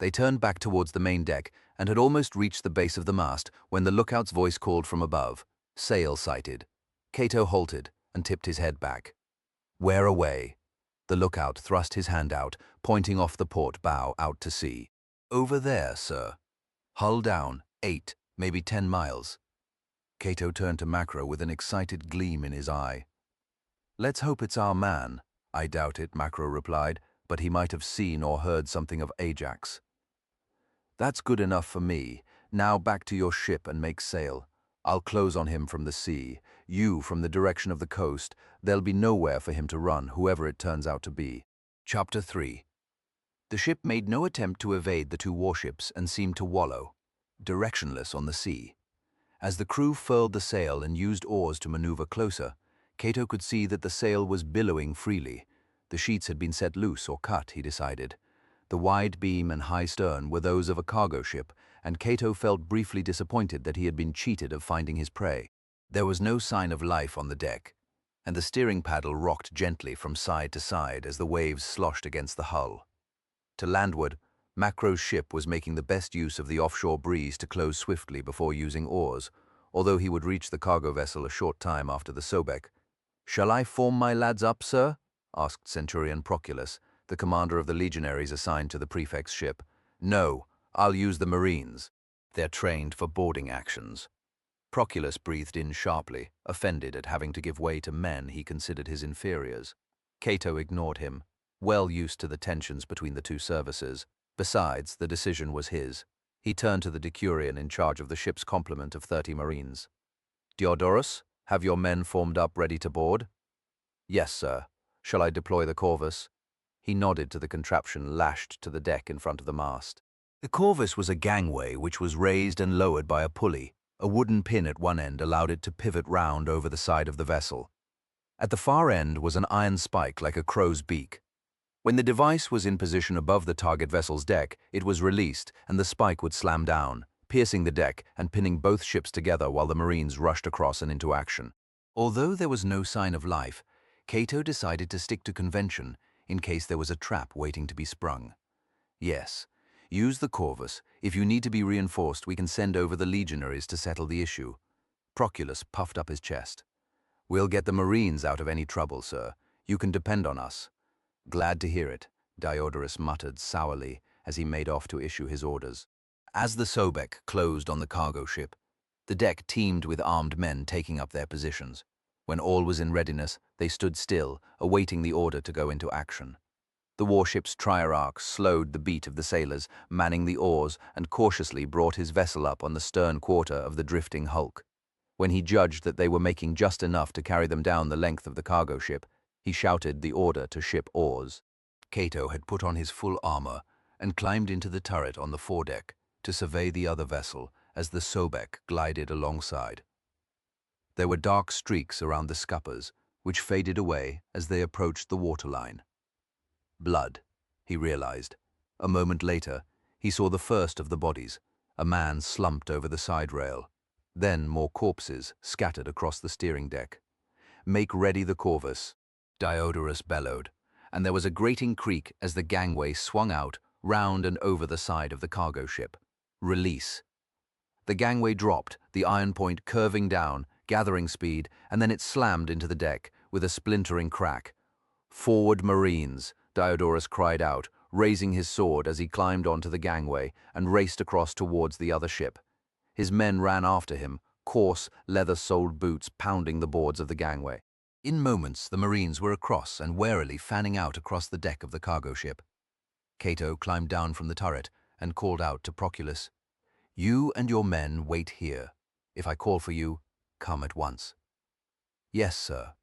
They turned back towards the main deck and had almost reached the base of the mast when the lookout's voice called from above. Sail sighted. Cato halted and tipped his head back. Where away? The lookout thrust his hand out, pointing off the port bow out to sea. Over there, sir. Hull down, 8, maybe 10 miles. Cato turned to Macro with an excited gleam in his eye. Let's hope it's our man. I doubt it, Macro replied, but he might have seen or heard something of Ajax. That's good enough for me. Now back to your ship and make sail. I'll close on him from the sea, you from the direction of the coast. There'll be nowhere for him to run, whoever it turns out to be. Chapter 3. The ship made no attempt to evade the two warships and seemed to wallow, directionless on the sea. As the crew furled the sail and used oars to maneuver closer, Cato could see that the sail was billowing freely. The sheets had been set loose or cut, he decided. The wide beam and high stern were those of a cargo ship, and Cato felt briefly disappointed that he had been cheated of finding his prey. There was no sign of life on the deck, and the steering paddle rocked gently from side to side as the waves sloshed against the hull. To landward, Macro's ship was making the best use of the offshore breeze to close swiftly before using oars, although he would reach the cargo vessel a short time after the Sobek. "Shall I form my lads up, sir?" asked Centurion Proculus, the commander of the legionaries assigned to the prefect's ship. "No, I'll use the Marines. They're trained for boarding actions." Proculus breathed in sharply, offended at having to give way to men he considered his inferiors. Cato ignored him, well used to the tensions between the two services. Besides, the decision was his. He turned to the decurion in charge of the ship's complement of 30 marines. "Diodorus, have your men formed up ready to board?" "Yes, sir. Shall I deploy the corvus?" He nodded to the contraption lashed to the deck in front of the mast. The corvus was a gangway which was raised and lowered by a pulley. A wooden pin at one end allowed it to pivot round over the side of the vessel. At the far end was an iron spike like a crow's beak. When the device was in position above the target vessel's deck, it was released and the spike would slam down, piercing the deck and pinning both ships together while the Marines rushed across and into action. Although there was no sign of life, Cato decided to stick to convention in case there was a trap waiting to be sprung. "Yes, use the corvus. If you need to be reinforced, we can send over the legionaries to settle the issue." Proculus puffed up his chest. "We'll get the Marines out of any trouble, sir. You can depend on us." "Glad to hear it," Diodorus muttered sourly as he made off to issue his orders. As the Sobek closed on the cargo ship, the deck teemed with armed men taking up their positions. When all was in readiness, they stood still, awaiting the order to go into action. The warship's triarch slowed the beat of the sailors, manning the oars, and cautiously brought his vessel up on the stern quarter of the drifting hulk. When he judged that they were making just enough to carry them down the length of the cargo ship, he shouted the order to ship oars. Cato had put on his full armor and climbed into the turret on the foredeck to survey the other vessel as the Sobek glided alongside. There were dark streaks around the scuppers, which faded away as they approached the waterline. Blood, he realized. A moment later, he saw the first of the bodies, a man slumped over the side rail. Then more corpses scattered across the steering deck. "Make ready the corvus," Diodorus bellowed, and there was a grating creak as the gangway swung out, round and over the side of the cargo ship. "Release." The gangway dropped, the iron point curving down, gathering speed, and then it slammed into the deck with a splintering crack. "Forward, Marines," Diodorus cried out, raising his sword as he climbed onto the gangway and raced across towards the other ship. His men ran after him, coarse, leather-soled boots pounding the boards of the gangway. In moments, the Marines were across and warily fanning out across the deck of the cargo ship. Cato climbed down from the turret and called out to Proculus, "You and your men wait here. If I call for you, come at once." "Yes, sir."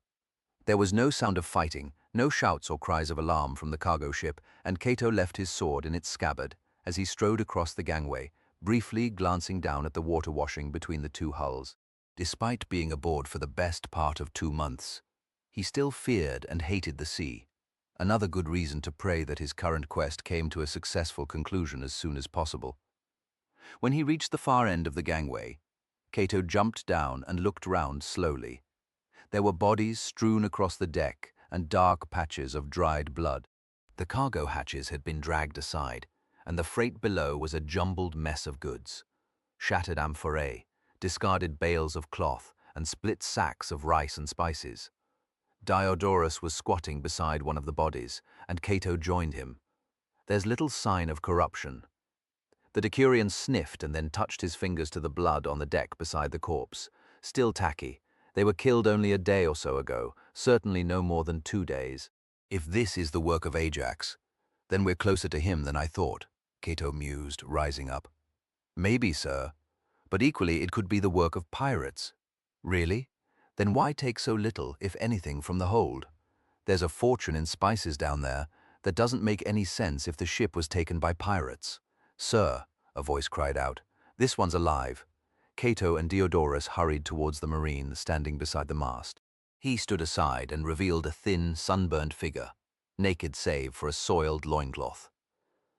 There was no sound of fighting, no shouts or cries of alarm from the cargo ship, and Cato left his sword in its scabbard as he strode across the gangway, briefly glancing down at the water washing between the two hulls. Despite being aboard for the best part of 2 months, he still feared and hated the sea. Another good reason to pray that his current quest came to a successful conclusion as soon as possible. When he reached the far end of the gangway, Cato jumped down and looked round slowly. There were bodies strewn across the deck and dark patches of dried blood. The cargo hatches had been dragged aside, and the freight below was a jumbled mess of goods. Shattered amphorae, discarded bales of cloth, and split sacks of rice and spices. Diodorus was squatting beside one of the bodies, and Cato joined him. "There's little sign of corruption." The decurion sniffed and then touched his fingers to the blood on the deck beside the corpse. "Still tacky. They were killed only a day or so ago, certainly no more than 2 days." "If this is the work of Ajax, then we're closer to him than I thought," Cato mused, rising up. "Maybe, sir, but equally it could be the work of pirates." "Really? Then why take so little, if anything, from the hold? There's a fortune in spices down there that doesn't make any sense if the ship was taken by pirates." "Sir," a voice cried out, "this one's alive." Cato and Diodorus hurried towards the marine standing beside the mast. He stood aside and revealed a thin, sunburned figure, naked save for a soiled loincloth.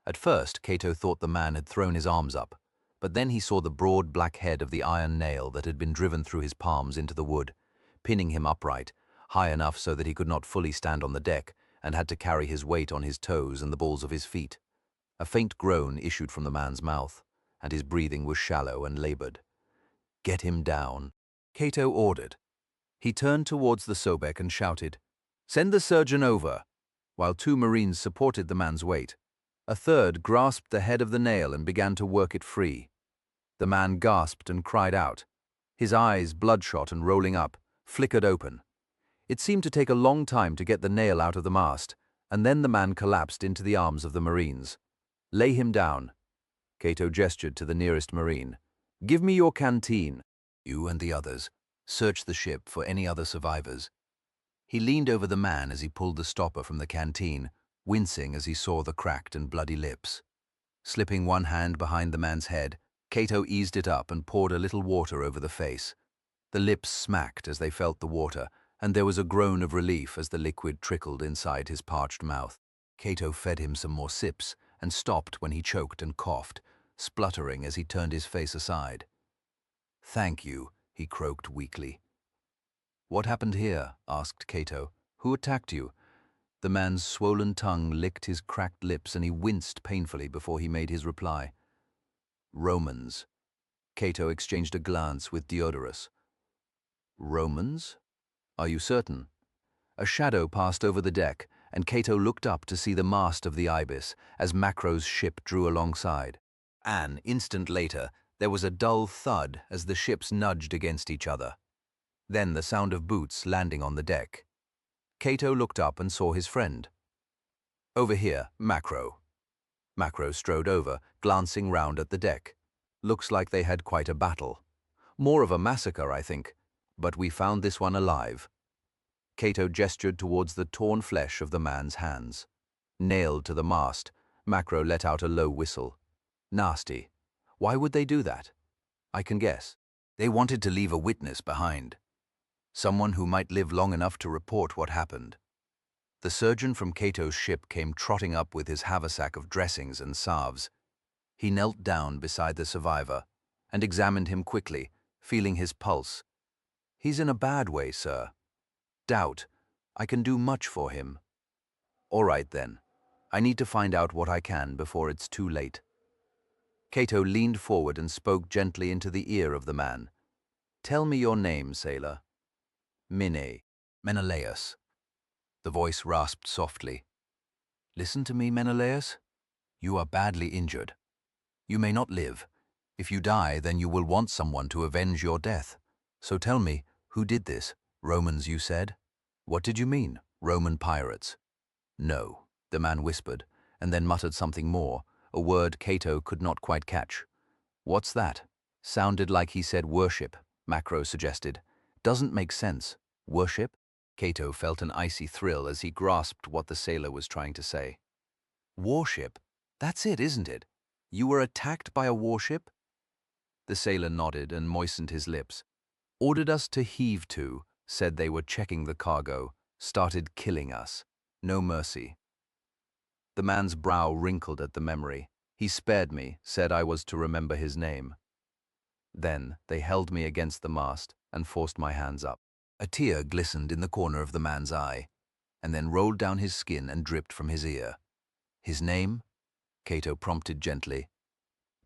At first, Cato thought the man had thrown his arms up, but then he saw the broad black head of the iron nail that had been driven through his palms into the wood, pinning him upright, high enough so that he could not fully stand on the deck and had to carry his weight on his toes and the balls of his feet. A faint groan issued from the man's mouth, and his breathing was shallow and labored. "Get him down," Cato ordered. He turned towards the Sobek and shouted, "Send the surgeon over," while 2 Marines supported the man's weight. A third grasped the head of the nail and began to work it free. The man gasped and cried out. His eyes, bloodshot and rolling up, flickered open. It seemed to take a long time to get the nail out of the mast, and then the man collapsed into the arms of the Marines. "Lay him down." Cato gestured to the nearest Marine. "Give me your canteen. You and the others, search the ship for any other survivors." He leaned over the man as he pulled the stopper from the canteen, wincing as he saw the cracked and bloody lips. Slipping one hand behind the man's head, Cato eased it up and poured a little water over the face. The lips smacked as they felt the water, and there was a groan of relief as the liquid trickled inside his parched mouth. Cato fed him some more sips and stopped when he choked and coughed, spluttering as he turned his face aside. "Thank you," he croaked weakly. "What happened here?" asked Cato. "Who attacked you?" The man's swollen tongue licked his cracked lips and he winced painfully before he made his reply. "Romans." Cato exchanged a glance with Diodorus. "Romans? Are you certain?" A shadow passed over the deck, and Cato looked up to see the mast of the Ibis as Macro's ship drew alongside. An instant later, there was a dull thud as the ships nudged against each other. Then the sound of boots landing on the deck. Cato looked up and saw his friend. "Over here, Macro." Macro strode over, glancing round at the deck. "Looks like they had quite a battle. More of a massacre, I think, but we found this one alive." Cato gestured towards the torn flesh of the man's hands. Nailed to the mast, Macro let out a low whistle. "Nasty. Why would they do that?" "I can guess. They wanted to leave a witness behind. Someone who might live long enough to report what happened." The surgeon from Cato's ship came trotting up with his haversack of dressings and salves. He knelt down beside the survivor and examined him quickly, feeling his pulse. "He's in a bad way, sir. Doubt. I can do much for him." "All right, then. I need to find out what I can before it's too late." Cato leaned forward and spoke gently into the ear of the man. "Tell me your name, sailor." Menelaus." The voice rasped softly. "Listen to me, Menelaus. You are badly injured. You may not live. If you die, then you will want someone to avenge your death. So tell me, who did this? Romans, you said? What did you mean? Roman pirates?" "No," the man whispered, and then muttered something more, a word Cato could not quite catch. "What's that?" "Sounded like he said worship," Macro suggested. "Doesn't make sense. Worship?" Cato felt an icy thrill as he grasped what the sailor was trying to say. "Warship? That's it, isn't it? You were attacked by a warship?" The sailor nodded and moistened his lips. "Ordered us to heave to, said they were checking the cargo, started killing us. No mercy." The man's brow wrinkled at the memory. "He spared me, said I was to remember his name. Then they held me against the mast and forced my hands up." A tear glistened in the corner of the man's eye, and then rolled down his skin and dripped from his ear. "His name?" Cato prompted gently.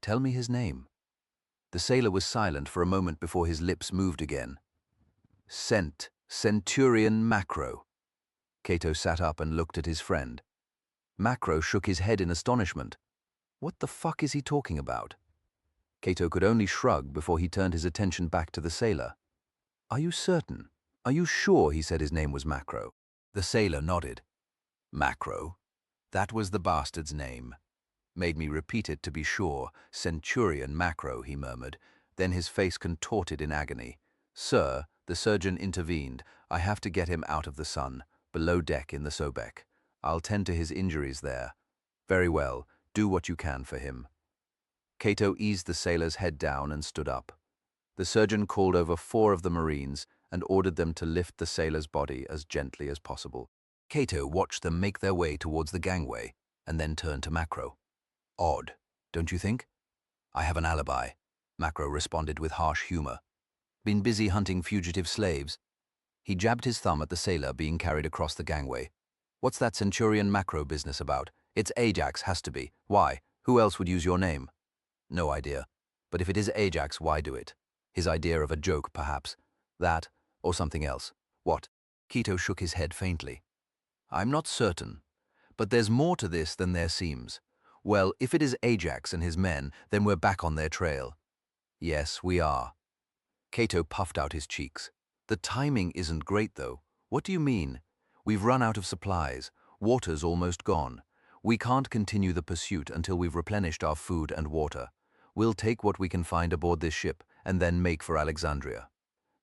"Tell me his name." The sailor was silent for a moment before his lips moved again. Centurion Macro." Cato sat up and looked at his friend. Macro shook his head in astonishment. What the fuck is he talking about? Cato could only shrug before he turned his attention back to the sailor. "Are you certain? Are you sure he said his name was Macro?" The sailor nodded. "Macro? That was the bastard's name. Made me repeat it to be sure. Centurion Macro," he murmured. Then his face contorted in agony. "Sir," the surgeon intervened, "I have to get him out of the sun, below deck in the Sobek. I'll tend to his injuries there." "Very well. Do what you can for him." Cato eased the sailor's head down and stood up. The surgeon called over 4 of the Marines and ordered them to lift the sailor's body as gently as possible. Cato watched them make their way towards the gangway and then turned to Macro. "Odd, don't you think?" "I have an alibi," Macro responded with harsh humor. "Been busy hunting fugitive slaves." He jabbed his thumb at the sailor being carried across the gangway. "What's that Centurion Macro business about? It's Ajax, has to be. Why? Who else would use your name?" "No idea. But if it is Ajax, why do it? His idea of a joke, perhaps. That, or something else." "What?" Cato shook his head faintly. "I'm not certain. But there's more to this than there seems. Well, if it is Ajax and his men, then we're back on their trail." "Yes, we are." Cato puffed out his cheeks. The timing isn't great, though. What do you mean? We've run out of supplies. Water's almost gone. We can't continue the pursuit until we've replenished our food and water. We'll take what we can find aboard this ship and then make for Alexandria.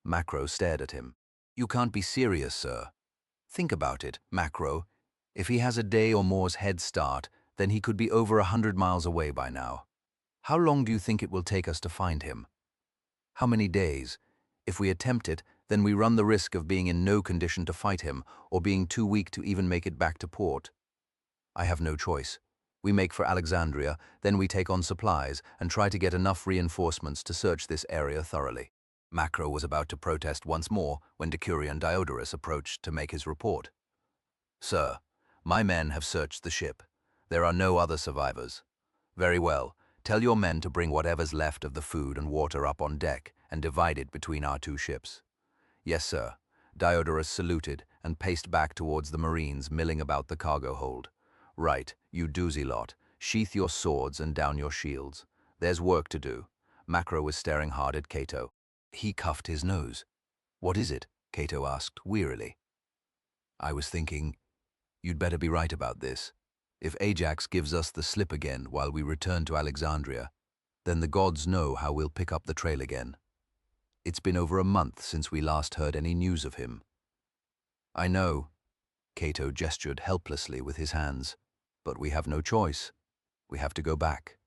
Macro stared at him. You can't be serious, sir. Think about it, Macro. If he has a day or more's head start, then he could be over 100 miles away by now. How long do you think it will take us to find him? How many days? If we attempt it, then we run the risk of being in no condition to fight him or being too weak to even make it back to port. I have no choice. We make for Alexandria, then we take on supplies and try to get enough reinforcements to search this area thoroughly. Macro was about to protest once more when Decurion Diodorus approached to make his report. Sir, my men have searched the ship. There are no other survivors. Very well. Tell your men to bring whatever's left of the food and water up on deck and divide it between our two ships. Yes, sir. Diodorus saluted and paced back towards the Marines milling about the cargo hold. Right, you doozy lot. Sheath your swords and down your shields. There's work to do. Macro was staring hard at Cato. He cuffed his nose. What is it? Cato asked wearily. I was thinking, you'd better be right about this. If Ajax gives us the slip again while we return to Alexandria, then the gods know how we'll pick up the trail again. It's been over a month since we last heard any news of him. I know, Cato gestured helplessly with his hands, but we have no choice. We have to go back.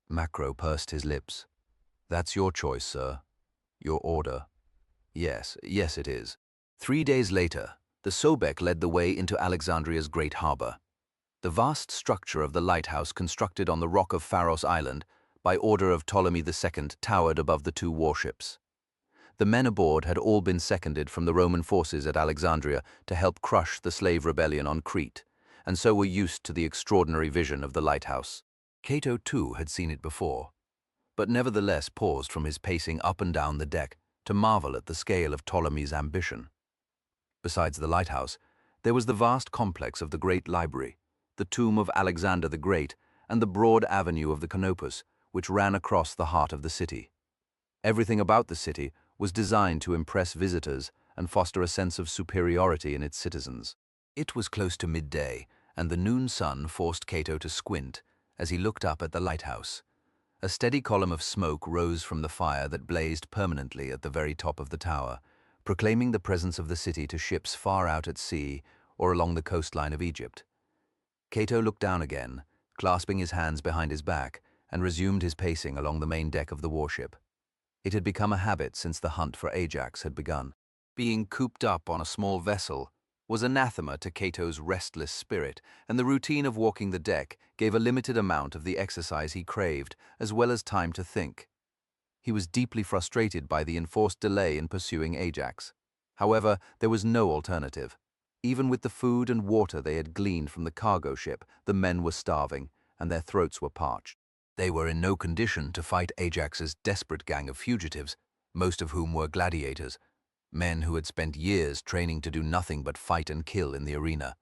Macro pursed his lips. That's your choice, sir. Your order. Yes, it is. 3 days later, the Sobek led the way into Alexandria's great harbor. The vast structure of the lighthouse constructed on the rock of Pharos Island by order of Ptolemy II towered above the two warships. The men aboard had all been seconded from the Roman forces at Alexandria to help crush the slave rebellion on Crete, and so were used to the extraordinary vision of the lighthouse. Cato, too, had seen it before, but nevertheless paused from his pacing up and down the deck to marvel at the scale of Ptolemy's ambition. Besides the lighthouse, there was the vast complex of the Great Library, the tomb of Alexander the Great, and the broad avenue of the Canopus, which ran across the heart of the city. Everything about the city was designed to impress visitors and foster a sense of superiority in its citizens. It was close to midday, and the noon sun forced Cato to squint as he looked up at the lighthouse. A steady column of smoke rose from the fire that blazed permanently at the very top of the tower, proclaiming the presence of the city to ships far out at sea or along the coastline of Egypt. Cato looked down again, clasping his hands behind his back, and resumed his pacing along the main deck of the warship. It had become a habit since the hunt for Ajax had begun. Being cooped up on a small vessel was anathema to Cato's restless spirit, and the routine of walking the deck gave a limited amount of the exercise he craved, as well as time to think. He was deeply frustrated by the enforced delay in pursuing Ajax. However, there was no alternative. Even with the food and water they had gleaned from the cargo ship, the men were starving, and their throats were parched. They were in no condition to fight Ajax's desperate gang of fugitives, most of whom were gladiators, men who had spent years training to do nothing but fight and kill in the arena.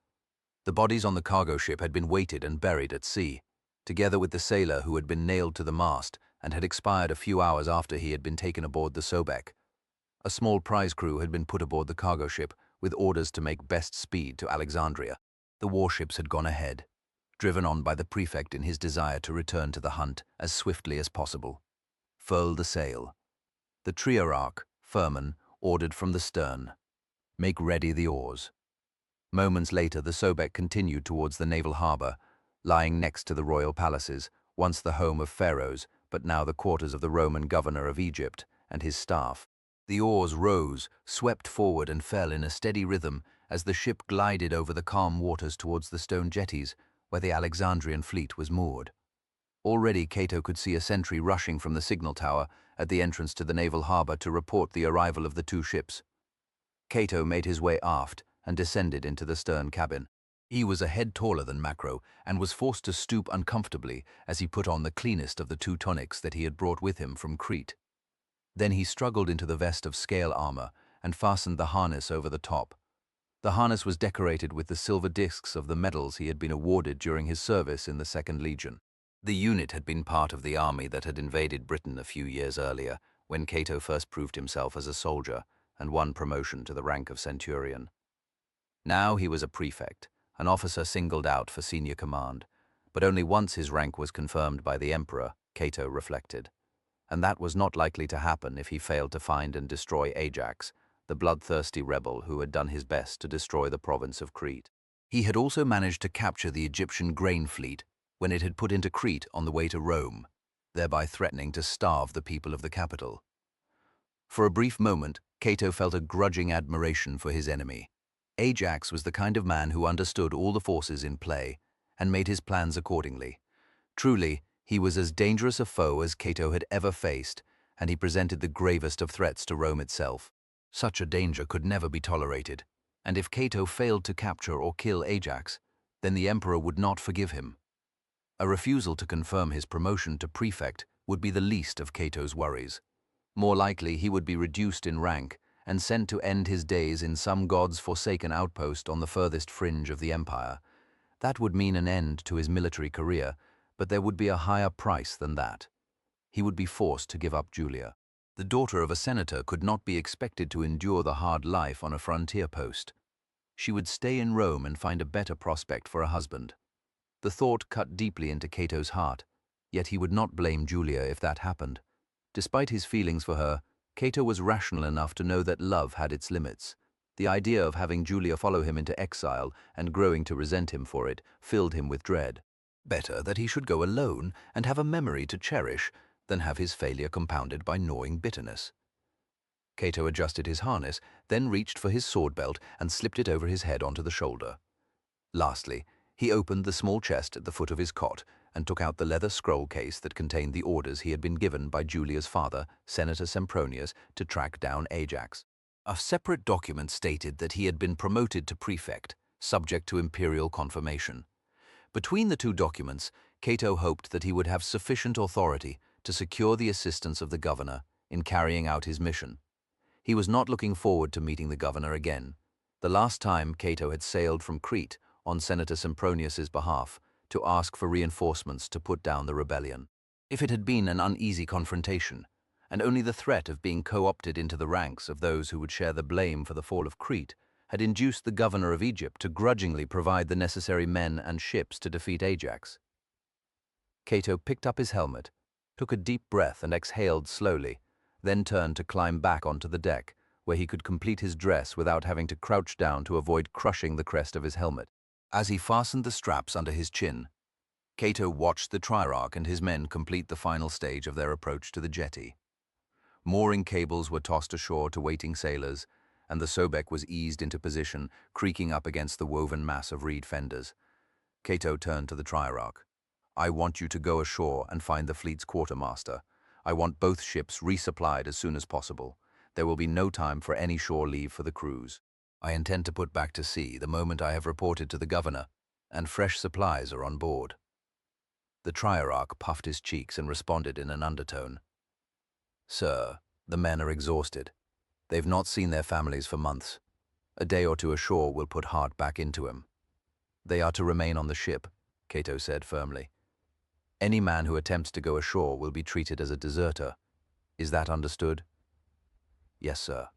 The bodies on the cargo ship had been weighted and buried at sea, together with the sailor who had been nailed to the mast and had expired a few hours after he had been taken aboard the Sobek. A small prize crew had been put aboard the cargo ship with orders to make best speed to Alexandria. The warships had gone ahead, driven on by the prefect in his desire to return to the hunt as swiftly as possible. Furl the sail. The triarch, Firman, ordered from the stern. Make ready the oars. Moments later, the Sobek continued towards the naval harbor, lying next to the royal palaces, once the home of pharaohs, but now the quarters of the Roman governor of Egypt and his staff. The oars rose, swept forward and fell in a steady rhythm as the ship glided over the calm waters towards the stone jetties where the Alexandrian fleet was moored. Already Cato could see a sentry rushing from the signal tower at the entrance to the naval harbor to report the arrival of the two ships. Cato made his way aft and descended into the stern cabin. He was a head taller than Macro and was forced to stoop uncomfortably as he put on the cleanest of the two tunics that he had brought with him from Crete. Then he struggled into the vest of scale armor and fastened the harness over the top. The harness was decorated with the silver discs of the medals he had been awarded during his service in the 2nd Legion. The unit had been part of the army that had invaded Britain a few years earlier, when Cato first proved himself as a soldier and won promotion to the rank of centurion. Now he was a prefect, an officer singled out for senior command, but only once his rank was confirmed by the emperor, Cato reflected. And that was not likely to happen if he failed to find and destroy Ajax, the bloodthirsty rebel who had done his best to destroy the province of Crete. He had also managed to capture the Egyptian grain fleet when it had put into Crete on the way to Rome, thereby threatening to starve the people of the capital. For a brief moment, Cato felt a grudging admiration for his enemy. Ajax was the kind of man who understood all the forces in play and made his plans accordingly. Truly, he was as dangerous a foe as Cato had ever faced, and he presented the gravest of threats to Rome itself. Such a danger could never be tolerated, and if Cato failed to capture or kill Ajax, then the emperor would not forgive him. A refusal to confirm his promotion to prefect would be the least of Cato's worries. More likely, he would be reduced in rank and sent to end his days in some god's forsaken outpost on the furthest fringe of the empire. That would mean an end to his military career, but there would be a higher price than that. He would be forced to give up Julia. The daughter of a senator could not be expected to endure the hard life on a frontier post. She would stay in Rome and find a better prospect for a husband. The thought cut deeply into Cato's heart, yet he would not blame Julia if that happened. Despite his feelings for her, Cato was rational enough to know that love had its limits. The idea of having Julia follow him into exile and growing to resent him for it filled him with dread. Better that he should go alone and have a memory to cherish than have his failure compounded by gnawing bitterness. Cato adjusted his harness, then reached for his sword belt and slipped it over his head onto the shoulder. Lastly, he opened the small chest at the foot of his cot and took out the leather scroll case that contained the orders he had been given by Julia's father, Senator Sempronius, to track down Ajax. A separate document stated that he had been promoted to prefect, subject to imperial confirmation. Between the two documents, Cato hoped that he would have sufficient authority to secure the assistance of the governor in carrying out his mission. He was not looking forward to meeting the governor again. The last time Cato had sailed from Crete on Senator Sempronius's behalf to ask for reinforcements to put down the rebellion. If it had been an uneasy confrontation, and only the threat of being co-opted into the ranks of those who would share the blame for the fall of Crete had induced the governor of Egypt to grudgingly provide the necessary men and ships to defeat Ajax. Cato picked up his helmet, took a deep breath and exhaled slowly, then turned to climb back onto the deck, where he could complete his dress without having to crouch down to avoid crushing the crest of his helmet. As he fastened the straps under his chin, Cato watched the Triarch and his men complete the final stage of their approach to the jetty. Mooring cables were tossed ashore to waiting sailors, and the Sobek was eased into position, creaking up against the woven mass of reed fenders. Cato turned to the Triarch. "I want you to go ashore and find the fleet's quartermaster. I want both ships resupplied as soon as possible. There will be no time for any shore leave for the crews. I intend to put back to sea the moment I have reported to the governor, and fresh supplies are on board." The Triarch puffed his cheeks and responded in an undertone. "Sir, the men are exhausted. They've not seen their families for months. A day or two ashore will put heart back into him." "They are to remain on the ship," Cato said firmly. "Any man who attempts to go ashore will be treated as a deserter. Is that understood?" "Yes, sir."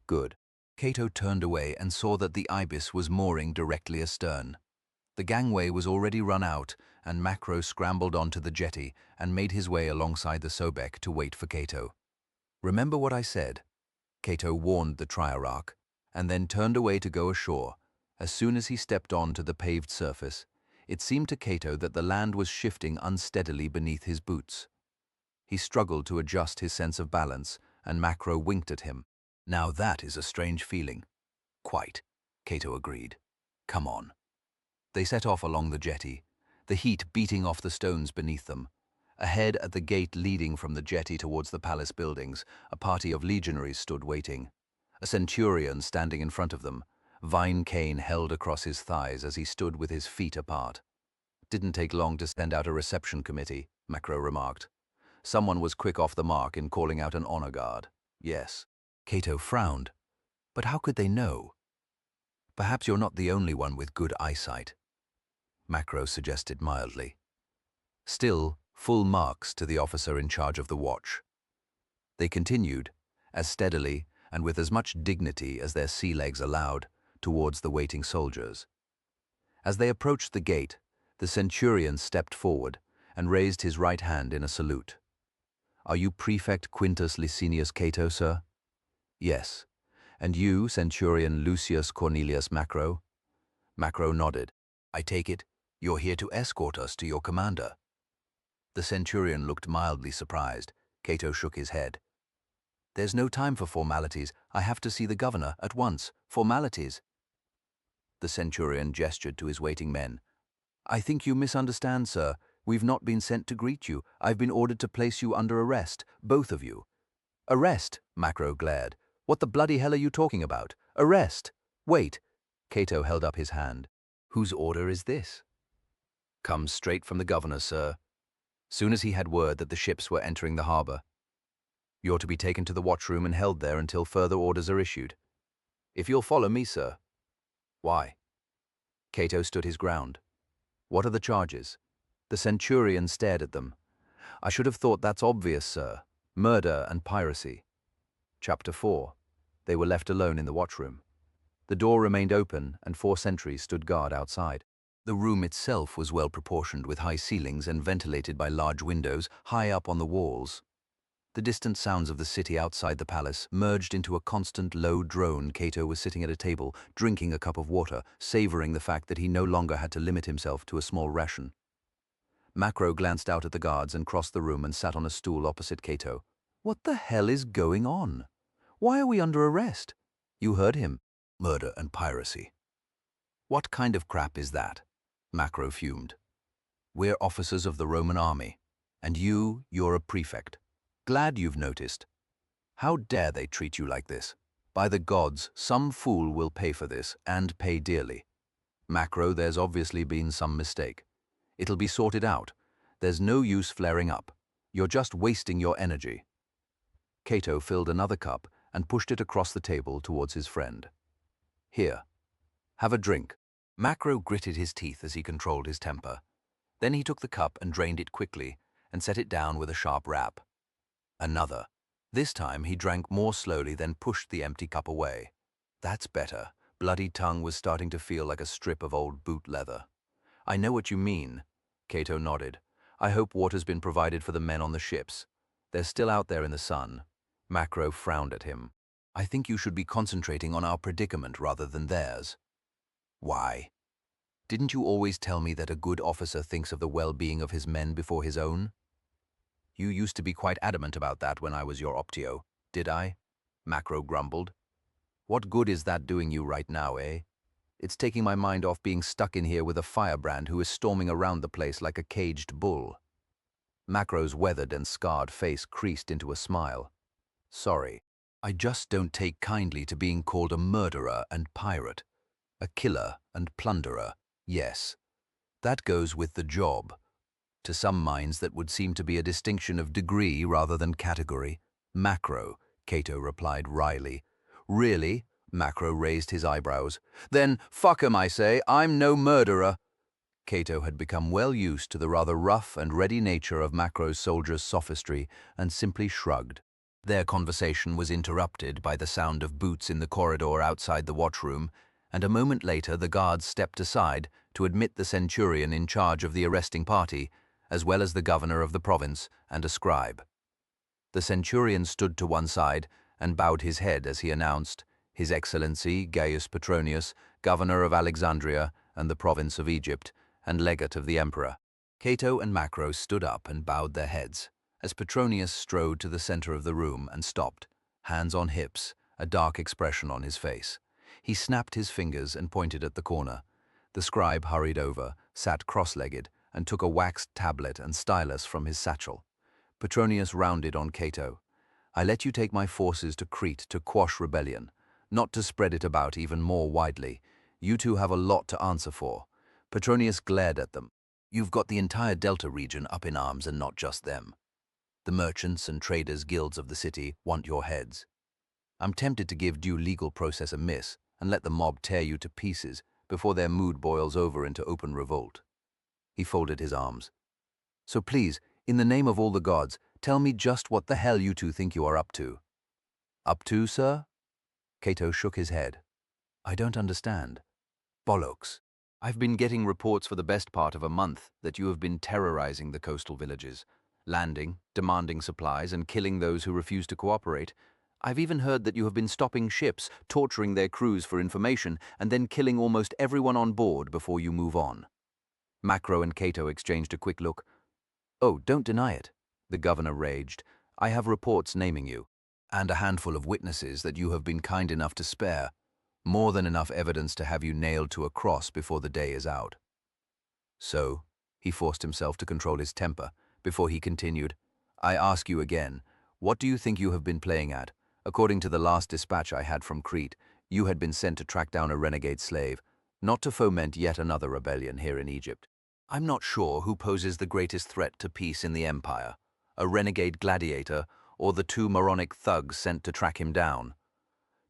"Good." Cato turned away and saw that the Ibis was mooring directly astern. The gangway was already run out, and Macro scrambled onto the jetty and made his way alongside the Sobek to wait for Cato. "Remember what I said," Cato warned the Triarch, and then turned away to go ashore. As soon as he stepped onto the paved surface, it seemed to Cato that the land was shifting unsteadily beneath his boots. He struggled to adjust his sense of balance, and Macro winked at him. "Now that is a strange feeling." "Quite," Cato agreed. "Come on." They set off along the jetty, the heat beating off the stones beneath them. Ahead, at the gate leading from the jetty towards the palace buildings, a party of legionaries stood waiting. A centurion standing in front of them, vine cane held across his thighs as he stood with his feet apart. "Didn't take long to send out a reception committee," Macro remarked. "Someone was quick off the mark in calling out an honor guard." "Yes." Cato frowned. "But how could they know?" "Perhaps you're not the only one with good eyesight," Macro suggested mildly. Still, full marks to the officer in charge of the watch. They continued, as steadily and with as much dignity as their sea legs allowed, towards the waiting soldiers. As they approached the gate, the centurion stepped forward and raised his right hand in a salute. "Are you Prefect Quintus Licinius Cato, sir?" "Yes." "And you, Centurion Lucius Cornelius Macro?" Macro nodded. "I take it, you're here to escort us to your commander." The centurion looked mildly surprised. Cato shook his head. "There's no time for formalities. I have to see the governor at once. Formalities." The centurion gestured to his waiting men. "I think you misunderstand, sir. We've not been sent to greet you. I've been ordered to place you under arrest, both of you." "Arrest?" Macro glared. "What the bloody hell are you talking about? Arrest? Wait." Cato held up his hand. "Whose order is this?" "Comes straight from the governor, sir." Soon as he had word that the ships were entering the harbor. "You're to be taken to the watchroom and held there until further orders are issued." "If you'll follow me, sir." "Why?" Cato stood his ground. "What are the charges?" The centurion stared at them. "I should have thought that's obvious, sir. Murder and piracy." Chapter 4. They were left alone in the watchroom. The door remained open and 4 sentries stood guard outside. The room itself was well proportioned with high ceilings and ventilated by large windows high up on the walls. The distant sounds of the city outside the palace merged into a constant low drone. Cato was sitting at a table, drinking a cup of water, savoring the fact that he no longer had to limit himself to a small ration. Macro glanced out at the guards and crossed the room and sat on a stool opposite Cato. "What the hell is going on? Why are we under arrest?" "You heard him. Murder and piracy." "What kind of crap is that?" Macro fumed. "We're officers of the Roman army, and you're a prefect. Glad you've noticed. How dare they treat you like this? By the gods, some fool will pay for this, and pay dearly. Macro, there's obviously been some mistake. It'll be sorted out. There's no use flaring up. You're just wasting your energy." Cato filled another cup and pushed it across the table towards his friend. "Here, have a drink." Macro gritted his teeth as he controlled his temper. Then he took the cup and drained it quickly and set it down with a sharp rap. Another. This time he drank more slowly, then pushed the empty cup away. "That's better." Bloody tongue was starting to feel like a strip of old boot leather. "I know what you mean." Cato nodded. "I hope water's been provided for the men on the ships. They're still out there in the sun." Macro frowned at him. "I think you should be concentrating on our predicament rather than theirs." "Why? Didn't you always tell me that a good officer thinks of the well-being of his men before his own?" "You used to be quite adamant about that when I was your optio, did I?" Macro grumbled. "What good is that doing you right now, eh? It's taking my mind off being stuck in here with a firebrand who is storming around the place like a caged bull." Macro's weathered and scarred face creased into a smile. "Sorry, I just don't take kindly to being called a murderer and pirate. A killer and plunderer, yes. That goes with the job. To some minds that would seem to be a distinction of degree rather than category." "Macro," Cato replied wryly. "Really?" Macro raised his eyebrows. "Then fuck 'em, I say. I'm no murderer." Cato had become well used to the rather rough and ready nature of Macro's soldier's sophistry and simply shrugged. Their conversation was interrupted by the sound of boots in the corridor outside the watchroom, and a moment later the guards stepped aside to admit the centurion in charge of the arresting party, as well as the governor of the province and a scribe. The centurion stood to one side and bowed his head as he announced, "His Excellency Gaius Petronius, governor of Alexandria and the province of Egypt, and legate of the emperor." Cato and Macro stood up and bowed their heads, as Petronius strode to the center of the room and stopped, hands on hips, a dark expression on his face. He snapped his fingers and pointed at the corner. The scribe hurried over, sat cross-legged, and took a waxed tablet and stylus from his satchel. Petronius rounded on Cato. "I let you take my forces to Crete to quash rebellion, not to spread it about even more widely. You two have a lot to answer for." Petronius glared at them. "You've got the entire Delta region up in arms and not just them. The merchants and traders guilds of the city want your heads. I'm tempted to give due legal process a miss and let the mob tear you to pieces before their mood boils over into open revolt." He folded his arms. "So please, in the name of all the gods, Tell me just what the hell you two think you are up to. Up to, sir? Cato shook his head. I don't understand. Bollocks. I've been getting reports for the best part of a month that you have been terrorizing the coastal villages, landing, demanding supplies, and killing those who refuse to cooperate. I've even heard that you have been stopping ships, torturing their crews for information, and then killing almost everyone on board before you move on. Macro and Cato exchanged a quick look. Oh, don't deny it, the governor raged. I have reports naming you, and a handful of witnesses that you have been kind enough to spare. More than enough evidence to have you nailed to a cross before the day is out. So, he forced himself to control his temper before he continued, I ask you again, what do you think you have been playing at? According to the last dispatch I had from Crete, you had been sent to track down a renegade slave, not to foment yet another rebellion here in Egypt. I'm not sure who poses the greatest threat to peace in the empire, a renegade gladiator or the two moronic thugs sent to track him down.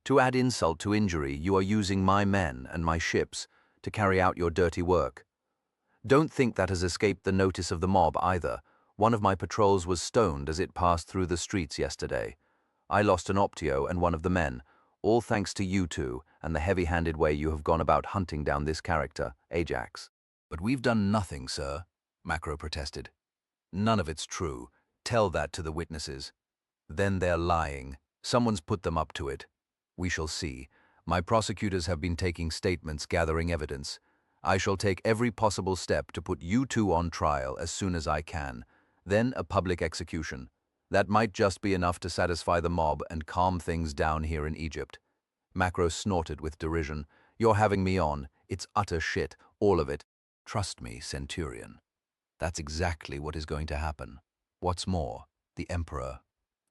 To add insult to injury, you are using my men and my ships to carry out your dirty work. Don't think that has escaped the notice of the mob either. One of my patrols was stoned as it passed through the streets yesterday. I lost an optio and one of the men, all thanks to you two and the heavy-handed way you have gone about hunting down this character, Ajax. But we've done nothing, sir, Macro protested. None of it's true. Tell that to the witnesses. Then they're lying. Someone's put them up to it. We shall see. My prosecutors have been taking statements, gathering evidence. I shall take every possible step to put you two on trial as soon as I can. Then a public execution. That might just be enough to satisfy the mob and calm things down here in Egypt. Macro snorted with derision. You're having me on. It's utter shit, all of it. Trust me, Centurion. That's exactly what is going to happen. What's more, the Emperor,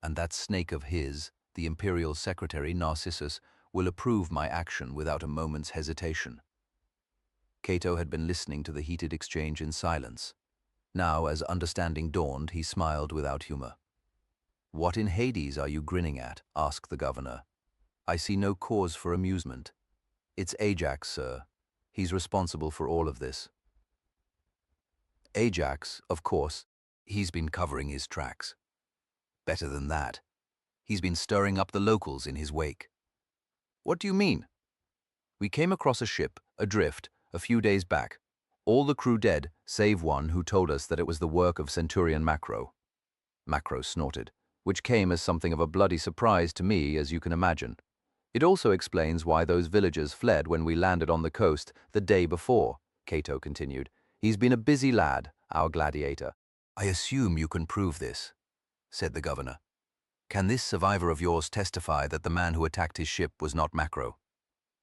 and that snake of his, the Imperial Secretary Narcissus, will approve my action without a moment's hesitation. Cato had been listening to the heated exchange in silence. Now, as understanding dawned, he smiled without humor. What in Hades are you grinning at? Asked the governor. I see no cause for amusement. It's Ajax, sir. He's responsible for all of this. Ajax, of course, he's been covering his tracks. Better than that, he's been stirring up the locals in his wake. What do you mean? We came across a ship, adrift, a few days back. All the crew dead, save one who told us that it was the work of Centurion Macro. Macro snorted, which came as something of a bloody surprise to me, as you can imagine. It also explains why those villagers fled when we landed on the coast the day before, Cato continued. He's been a busy lad, our gladiator. I assume you can prove this, said the governor. Can this survivor of yours testify that the man who attacked his ship was not Macro?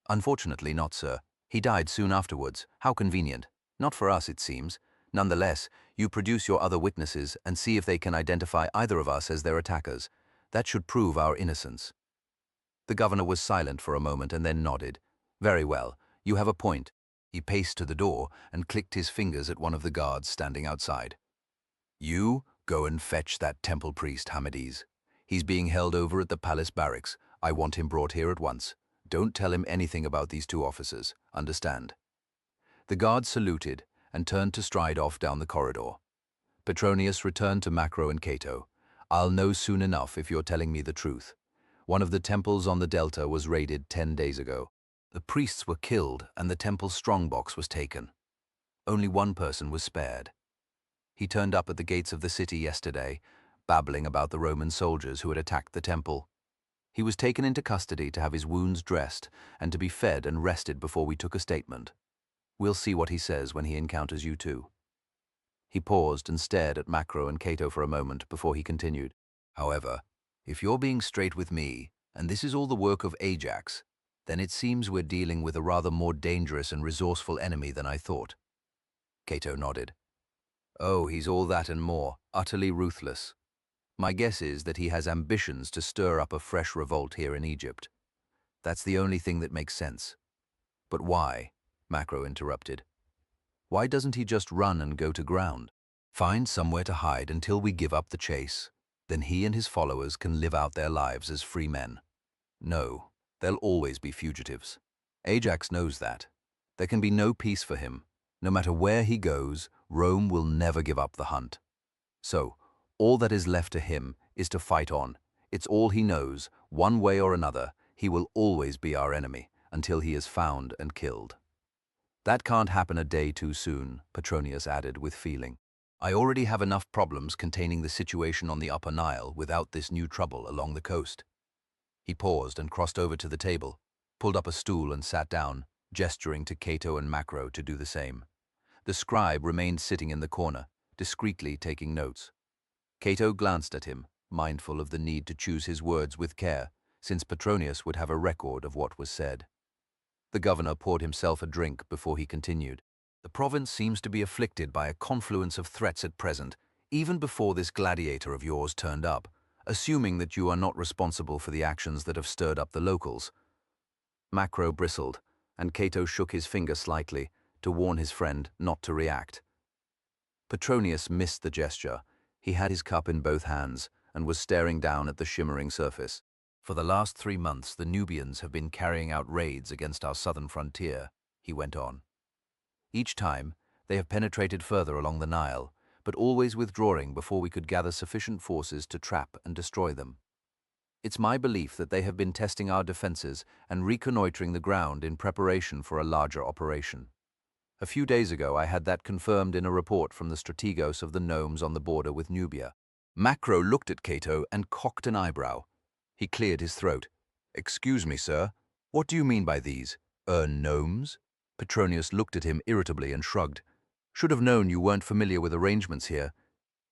Unfortunately not, sir. He died soon afterwards. How convenient. Not for us, it seems. Nonetheless, you produce your other witnesses and see if they can identify either of us as their attackers. That should prove our innocence. The governor was silent for a moment and then nodded. Very well. You have a point. He paced to the door and clicked his fingers at one of the guards standing outside. You go and fetch that temple priest, Hamides. He's being held over at the palace barracks. I want him brought here at once. Don't tell him anything about these two officers. Understand? The guard saluted and turned to stride off down the corridor. Petronius returned to Macro and Cato. I'll know soon enough if you're telling me the truth. One of the temples on the Delta was raided 10 days ago. The priests were killed and the temple's strongbox was taken. Only one person was spared. He turned up at the gates of the city yesterday, babbling about the Roman soldiers who had attacked the temple. He was taken into custody to have his wounds dressed and to be fed and rested before we took a statement. We'll see what he says when he encounters you two. He paused and stared at Macro and Cato for a moment before he continued. However, if you're being straight with me, and this is all the work of Ajax, then it seems we're dealing with a rather more dangerous and resourceful enemy than I thought. Cato nodded. Oh, he's all that and more, utterly ruthless. My guess is that he has ambitions to stir up a fresh revolt here in Egypt. That's the only thing that makes sense. But why? Macro interrupted. Why doesn't he just run and go to ground? Find somewhere to hide until we give up the chase. Then he and his followers can live out their lives as free men. No, they'll always be fugitives. Ajax knows that. There can be no peace for him. No matter where he goes, Rome will never give up the hunt. So, All that is left to him is to fight on. It's all he knows. One way or another, he will always be our enemy until he is found and killed. That can't happen a day too soon, Petronius added with feeling. I already have enough problems containing the situation on the Upper Nile without this new trouble along the coast. He paused and crossed over to the table, pulled up a stool and sat down, gesturing to Cato and Macro to do the same. The scribe remained sitting in the corner, discreetly taking notes. Cato glanced at him, mindful of the need to choose his words with care, since Petronius would have a record of what was said. The governor poured himself a drink before he continued. The province seems to be afflicted by a confluence of threats at present, even before this gladiator of yours turned up, assuming that you are not responsible for the actions that have stirred up the locals. Macro bristled, and Cato shook his finger slightly to warn his friend not to react. Petronius missed the gesture. He had his cup in both hands and was staring down at the shimmering surface. For the last 3 months, the Nubians have been carrying out raids against our southern frontier, he went on. Each time, they have penetrated further along the Nile, but always withdrawing before we could gather sufficient forces to trap and destroy them. It's my belief that they have been testing our defenses and reconnoitering the ground in preparation for a larger operation. A few days ago, I had that confirmed in a report from the strategos of the gnomes on the border with Nubia. Macro looked at Cato and cocked an eyebrow. He cleared his throat. Excuse me, sir. What do you mean by these? Gnomes? Petronius looked at him irritably and shrugged. Should have known you weren't familiar with arrangements here.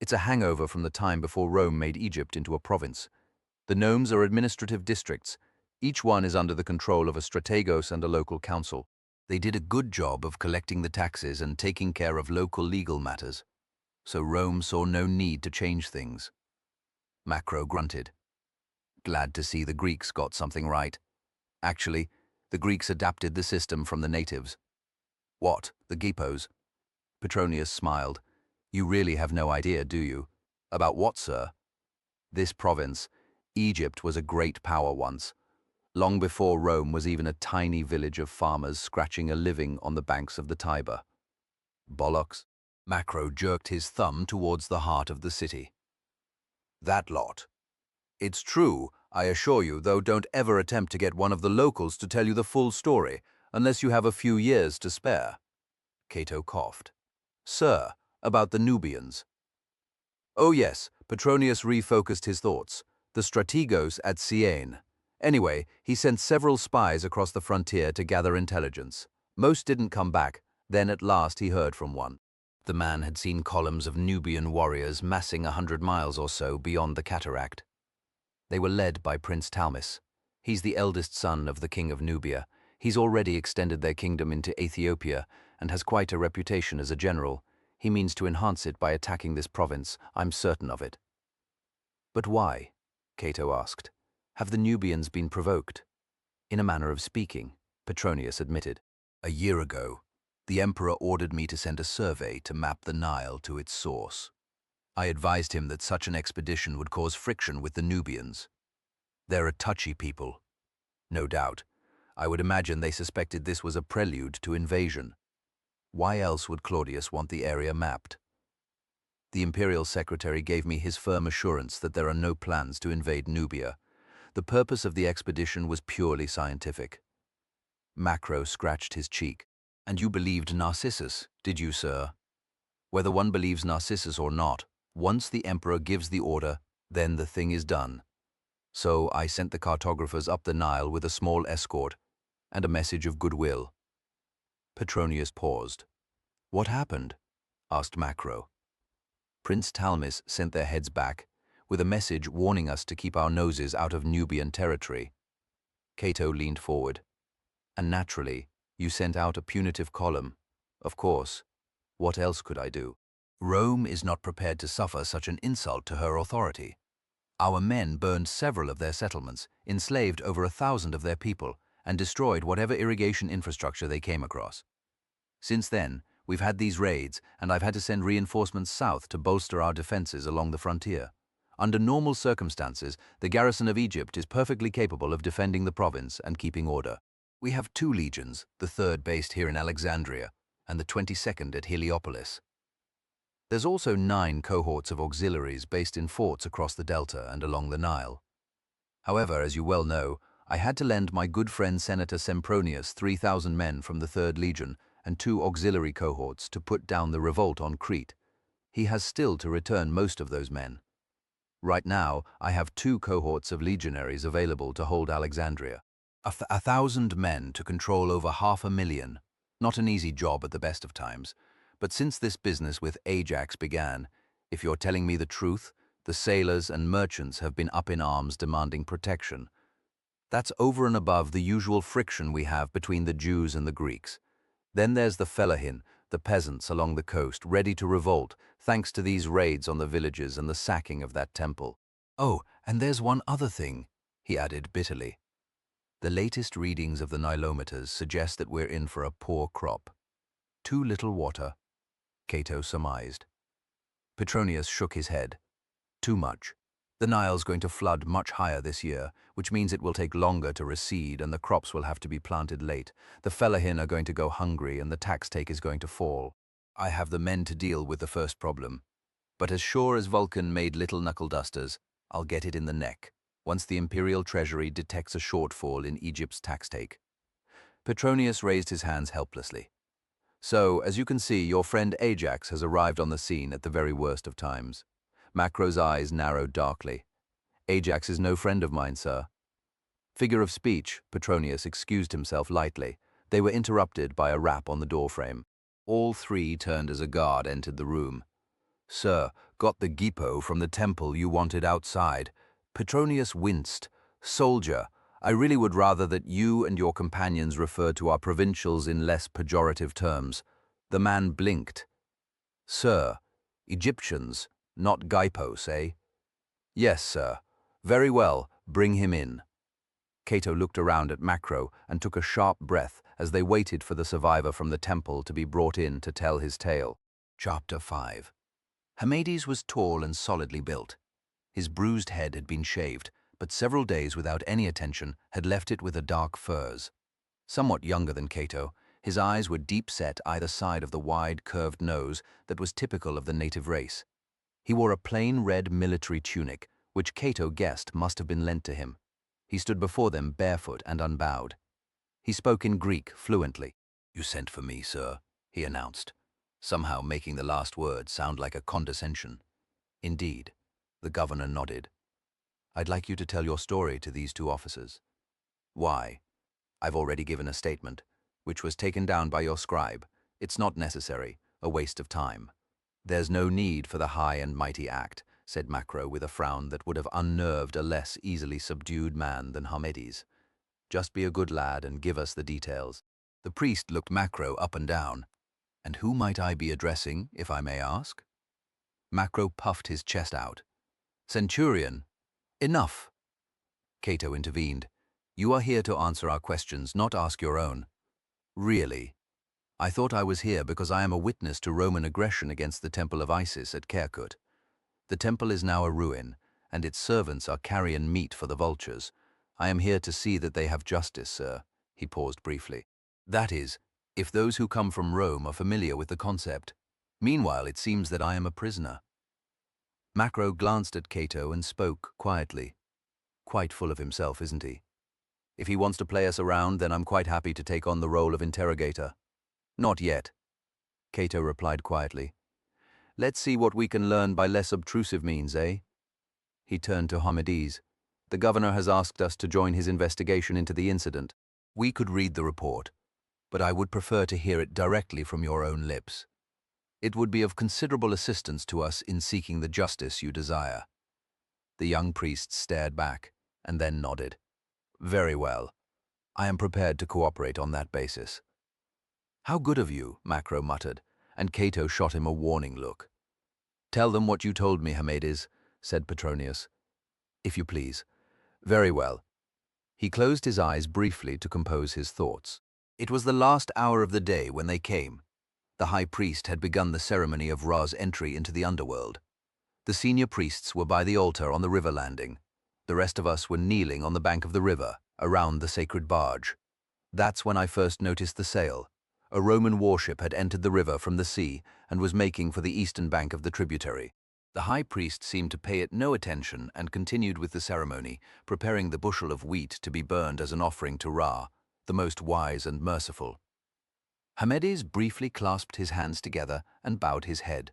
It's a hangover from the time before Rome made Egypt into a province. The gnomes are administrative districts. Each one is under the control of a strategos and a local council. They did a good job of collecting the taxes and taking care of local legal matters. So Rome saw no need to change things. Macro grunted. Glad to see the Greeks got something right. Actually, the Greeks adapted the system from the natives. What, the Gipos? Petronius smiled. You really have no idea, do you? About what, sir? This province, Egypt, was a great power once, long before Rome was even a tiny village of farmers scratching a living on the banks of the Tiber. Bollocks. Macro jerked his thumb towards the heart of the city. That lot. It's true, I assure you, though don't ever attempt to get one of the locals to tell you the full story, unless you have a few years to spare. Cato coughed. Sir, about the Nubians. Oh yes, Petronius refocused his thoughts. The strategos at Syene. Anyway, he sent several spies across the frontier to gather intelligence. Most didn't come back. Then at last he heard from one. The man had seen columns of Nubian warriors massing 100 miles or so beyond the cataract. They were led by Prince Talmis. He's the eldest son of the king of Nubia. He's already extended their kingdom into Ethiopia and has quite a reputation as a general. He means to enhance it by attacking this province, I'm certain of it. But why? Cato asked. Have the Nubians been provoked? In a manner of speaking, Petronius admitted. A year ago, the emperor ordered me to send a survey to map the Nile to its source. I advised him that such an expedition would cause friction with the Nubians. They're a touchy people. No doubt. I would imagine they suspected this was a prelude to invasion. Why else would Claudius want the area mapped? The imperial secretary gave me his firm assurance that there are no plans to invade Nubia. The purpose of the expedition was purely scientific. Macro scratched his cheek. And you believed Narcissus, did you, sir? Whether one believes Narcissus or not, once the emperor gives the order, then the thing is done. So I sent the cartographers up the Nile with a small escort and a message of goodwill. Petronius paused. What happened? Asked Macro. Prince Talmis sent their heads back with a message warning us to keep our noses out of Nubian territory. Cato leaned forward. And naturally, you sent out a punitive column. Of course. What else could I do? Rome is not prepared to suffer such an insult to her authority. Our men burned several of their settlements, enslaved over 1,000 of their people, and destroyed whatever irrigation infrastructure they came across. Since then, we've had these raids, and I've had to send reinforcements south to bolster our defenses along the frontier. Under normal circumstances, the garrison of Egypt is perfectly capable of defending the province and keeping order. We have 2 legions, the 3rd based here in Alexandria, and the 22nd at Heliopolis. There's also 9 cohorts of auxiliaries based in forts across the Delta and along the Nile. However, as you well know, I had to lend my good friend Senator Sempronius 3,000 men from the 3rd Legion and 2 auxiliary cohorts to put down the revolt on Crete. He has still to return most of those men. Right now, I have 2 cohorts of legionaries available to hold Alexandria. 1,000 men to control over 500,000. Not an easy job at the best of times. But since this business with Ajax began, if you're telling me the truth, the sailors and merchants have been up in arms demanding protection. That's over and above the usual friction we have between the Jews and the Greeks. Then there's the fellahin, the peasants along the coast, ready to revolt, thanks to these raids on the villages and the sacking of that temple. Oh, and there's one other thing, he added bitterly. The latest readings of the nilometers suggest that we're in for a poor crop. Too little water, Cato surmised. Petronius shook his head. Too much. The Nile's going to flood much higher this year, which means it will take longer to recede and the crops will have to be planted late. The fellahin are going to go hungry and the tax take is going to fall. I have the men to deal with the first problem. But as sure as Vulcan made little knuckle dusters, I'll get it in the neck, once the imperial treasury detects a shortfall in Egypt's tax take. Petronius raised his hands helplessly. So, as you can see, your friend Ajax has arrived on the scene at the very worst of times. Macro's eyes narrowed darkly. Ajax is no friend of mine, sir. Figure of speech, Petronius excused himself lightly. They were interrupted by a rap on the doorframe. All 3 turned as a guard entered the room. Sir, got the gippo from the temple you wanted outside. Petronius winced. Soldier, I really would rather that you and your companions refer to our provincials in less pejorative terms. The man blinked. Sir, Egyptians, not Gypos, eh? Yes, sir. Very well, bring him in. Cato looked around at Macro and took a sharp breath as they waited for the survivor from the temple to be brought in to tell his tale. Chapter 5. Hamades was tall and solidly built. His bruised head had been shaved, but several days without any attention had left it with a dark furs. Somewhat younger than Cato, his eyes were deep-set either side of the wide, curved nose that was typical of the native race. He wore a plain red military tunic, which Cato guessed must have been lent to him. He stood before them barefoot and unbowed. He spoke in Greek fluently. You sent for me, sir, he announced, somehow making the last word sound like a condescension. Indeed, the governor nodded. I'd like you to tell your story to these 2 officers. Why? I've already given a statement, which was taken down by your scribe. It's not necessary, a waste of time. There's no need for the high and mighty act, said Macro with a frown that would have unnerved a less easily subdued man than Hamades. Just be a good lad and give us the details. The priest looked Macro up and down. And who might I be addressing, if I may ask? Macro puffed his chest out. Centurion, enough. Cato intervened. You are here to answer our questions, not ask your own. Really? I thought I was here because I am a witness to Roman aggression against the temple of Isis at Kirkut. The temple is now a ruin, and its servants are carrion meat for the vultures. I am here to see that they have justice, sir. He paused briefly. That is, if those who come from Rome are familiar with the concept. Meanwhile, it seems that I am a prisoner. Macro glanced at Cato and spoke quietly. Quite full of himself, isn't he? If he wants to play us around, then I'm quite happy to take on the role of interrogator. Not yet, Cato replied quietly. Let's see what we can learn by less obtrusive means, eh? He turned to Hamades. The governor has asked us to join his investigation into the incident. We could read the report, but I would prefer to hear it directly from your own lips. It would be of considerable assistance to us in seeking the justice you desire. The young priest stared back, and then nodded. Very well. I am prepared to cooperate on that basis. How good of you, Macro muttered, and Cato shot him a warning look. Tell them what you told me, Hamades, said Petronius. If you please. Very well. He closed his eyes briefly to compose his thoughts. It was the last hour of the day when they came. The high priest had begun the ceremony of Ra's entry into the underworld. The senior priests were by the altar on the river landing. The rest of us were kneeling on the bank of the river, around the sacred barge. That's when I first noticed the sail. A Roman warship had entered the river from the sea and was making for the eastern bank of the tributary. The high priest seemed to pay it no attention and continued with the ceremony, preparing the bushel of wheat to be burned as an offering to Ra, the most wise and merciful. Hamedes briefly clasped his hands together and bowed his head.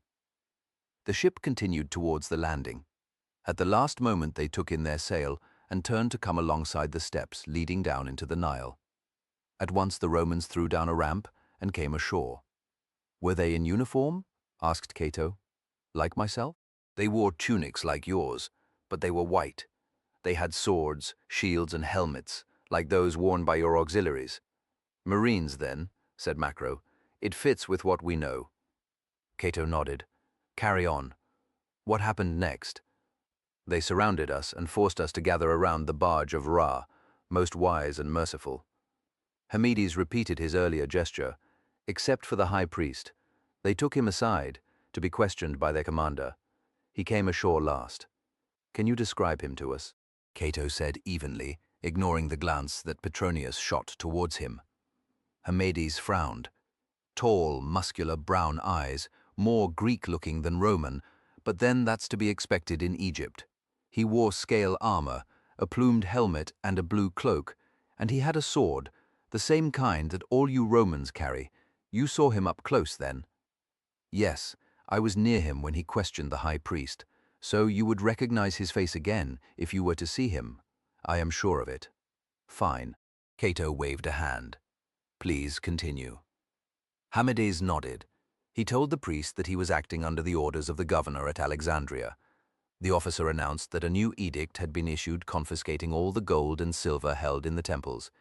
The ship continued towards the landing. At the last moment they took in their sail and turned to come alongside the steps leading down into the Nile. At once the Romans threw down a ramp and came ashore. "Were they in uniform?" asked Cato. "Like myself?" "They wore tunics like yours, but they were white. They had swords, shields, and helmets, like those worn by your auxiliaries." "Marines, then," said Macro. "It fits with what we know." Cato nodded. "Carry on. What happened next?" "They surrounded us and forced us to gather around the barge of Ra, most wise and merciful." Hamedes repeated his earlier gesture, except for the high priest. They took him aside, to be questioned by their commander. He came ashore last. "Can you describe him to us?" Cato said evenly, ignoring the glance that Petronius shot towards him. Hamedes frowned. Tall, muscular brown eyes, more Greek-looking than Roman, but then that's to be expected in Egypt. He wore scale armor, a plumed helmet and a blue cloak, and he had a sword, the same kind that all you Romans carry. You saw him up close then? Yes, I was near him when he questioned the high priest, so you would recognize his face again if you were to see him. I am sure of it. Fine. Cato waved a hand. Please continue. Hamedes nodded. He told the priest that he was acting under the orders of the governor at Alexandria. The officer announced that a new edict had been issued confiscating all the gold and silver held in the temples.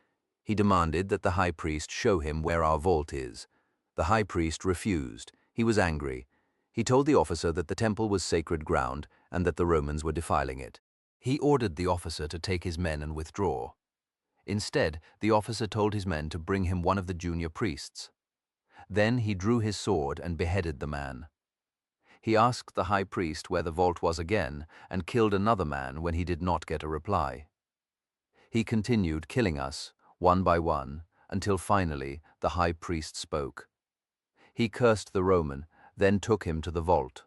He demanded that the high priest show him where our vault is. The high priest refused. He was angry. He told the officer that the temple was sacred ground and that the Romans were defiling it. He ordered the officer to take his men and withdraw. Instead, the officer told his men to bring him one of the junior priests. Then he drew his sword and beheaded the man. He asked the high priest where the vault was again and killed another man when he did not get a reply. He continued killing us, one by one, until finally the high priest spoke. He cursed the Roman, then took him to the vault.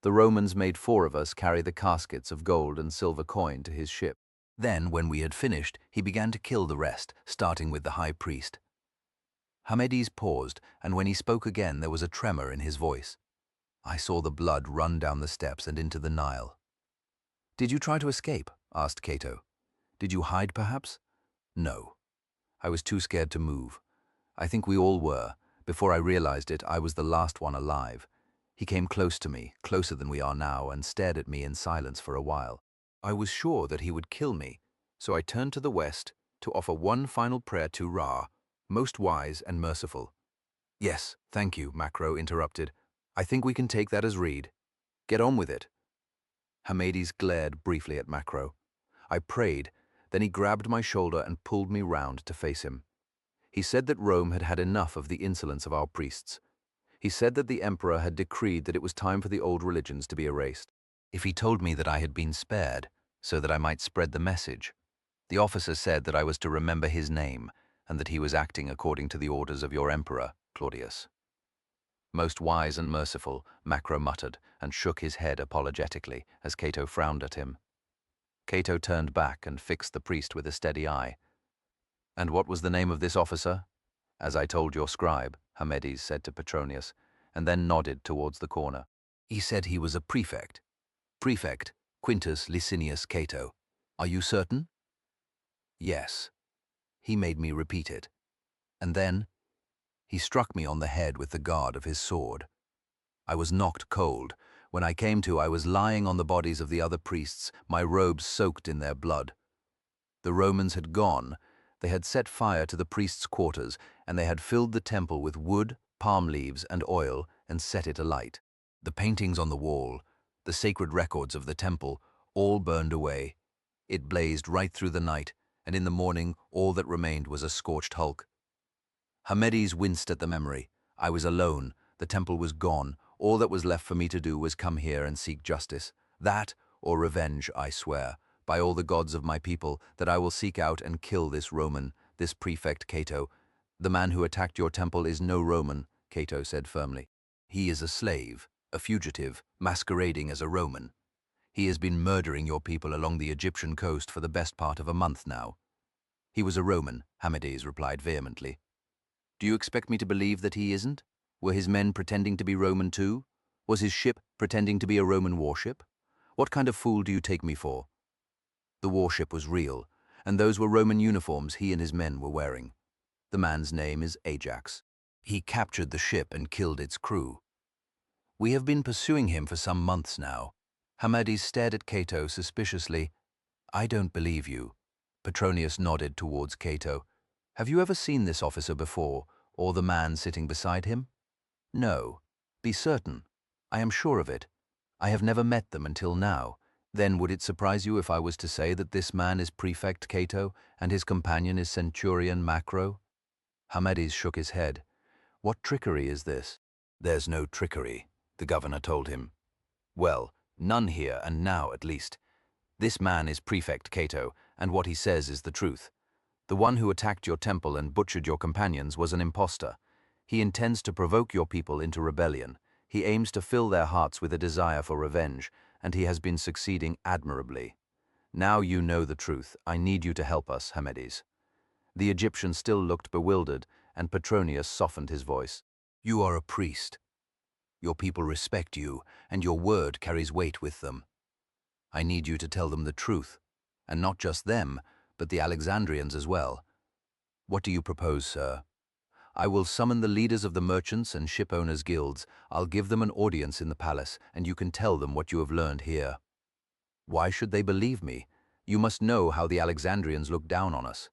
The Romans made 4 of us carry the caskets of gold and silver coin to his ship. Then, when we had finished, he began to kill the rest, starting with the high priest. Hamedes paused, and when he spoke again there was a tremor in his voice. I saw the blood run down the steps and into the Nile. "Did you try to escape?" asked Cato. "Did you hide, perhaps?" "No. I was too scared to move. I think we all were. Before I realized it, I was the last one alive. He came close to me, closer than we are now, and stared at me in silence for a while. I was sure that he would kill me, so I turned to the west to offer one final prayer to Ra, most wise and merciful." "Yes, thank you," Macro interrupted. "I think we can take that as read. Get on with it." Hamedes glared briefly at Macro. I prayed, then he grabbed my shoulder and pulled me round to face him. He said that Rome had had enough of the insolence of our priests. He said that the emperor had decreed that it was time for the old religions to be erased. If he told me that I had been spared, so that I might spread the message. The officer said that I was to remember his name, and that he was acting according to the orders of your emperor, Claudius. "Most wise and merciful," Macro muttered, and shook his head apologetically as Cato frowned at him. Cato turned back and fixed the priest with a steady eye. "And what was the name of this officer?" "As I told your scribe," Hamedes said to Petronius, and then nodded towards the corner. "He said he was a prefect." "Prefect Quintus Licinius Cato. Are you certain?" "Yes." He made me repeat it. And then he struck me on the head with the guard of his sword. I was knocked cold. When I came to, I was lying on the bodies of the other priests, my robes soaked in their blood. The Romans had gone. They had set fire to the priests' quarters, and they had filled the temple with wood, palm leaves, and oil, and set it alight. The paintings on the wall, the sacred records of the temple, all burned away. It blazed right through the night, and in the morning all that remained was a scorched hulk. Hamedes winced at the memory. I was alone. The temple was gone. All that was left for me to do was come here and seek justice. That, or revenge, I swear, by all the gods of my people, that I will seek out and kill this Roman, this prefect Cato. The man who attacked your temple is no Roman, Cato said firmly. He is a slave, a fugitive, masquerading as a Roman. He has been murdering your people along the Egyptian coast for the best part of a month now. He was a Roman, Hamades replied vehemently. Do you expect me to believe that he isn't? Were his men pretending to be Roman too? Was his ship pretending to be a Roman warship? What kind of fool do you take me for? The warship was real, and those were Roman uniforms he and his men were wearing. The man's name is Ajax. He captured the ship and killed its crew. We have been pursuing him for some months now. Hamades stared at Cato suspiciously. I don't believe you. Petronius nodded towards Cato. Have you ever seen this officer before, or the man sitting beside him? No. Be certain. I am sure of it. I have never met them until now. Then would it surprise you if I was to say that this man is Prefect Cato and his companion is Centurion Macro? Hamades shook his head. What trickery is this? There's no trickery, the governor told him. Well, none here and now at least. This man is Prefect Cato, and what he says is the truth. The one who attacked your temple and butchered your companions was an impostor. He intends to provoke your people into rebellion. He aims to fill their hearts with a desire for revenge, and he has been succeeding admirably. Now you know the truth. I need you to help us, Hamades. The Egyptian still looked bewildered, and Petronius softened his voice. You are a priest. Your people respect you, and your word carries weight with them. I need you to tell them the truth, and not just them, but the Alexandrians as well. What do you propose, sir? I will summon the leaders of the merchants and ship owners' guilds. I'll give them an audience in the palace, and you can tell them what you have learned here. Why should they believe me? You must know how the Alexandrians look down on us.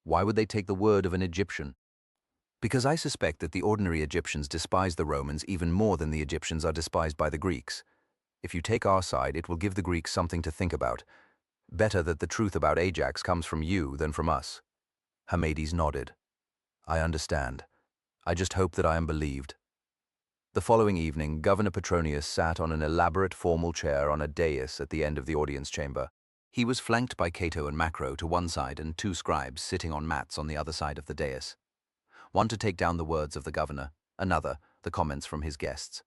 Why would they take the word of an Egyptian? Because I suspect that the ordinary Egyptians despise the Romans even more than the Egyptians are despised by the Greeks. If you take our side, it will give the Greeks something to think about. Better that the truth about Ajax comes from you than from us. Hamades nodded. I understand. I just hope that I am believed. The following evening, Governor Petronius sat on an elaborate formal chair on a dais at the end of the audience chamber. He was flanked by Cato and Macro to one side and two scribes sitting on mats on the other side of the dais. One to take down the words of the governor, another the comments from his guests.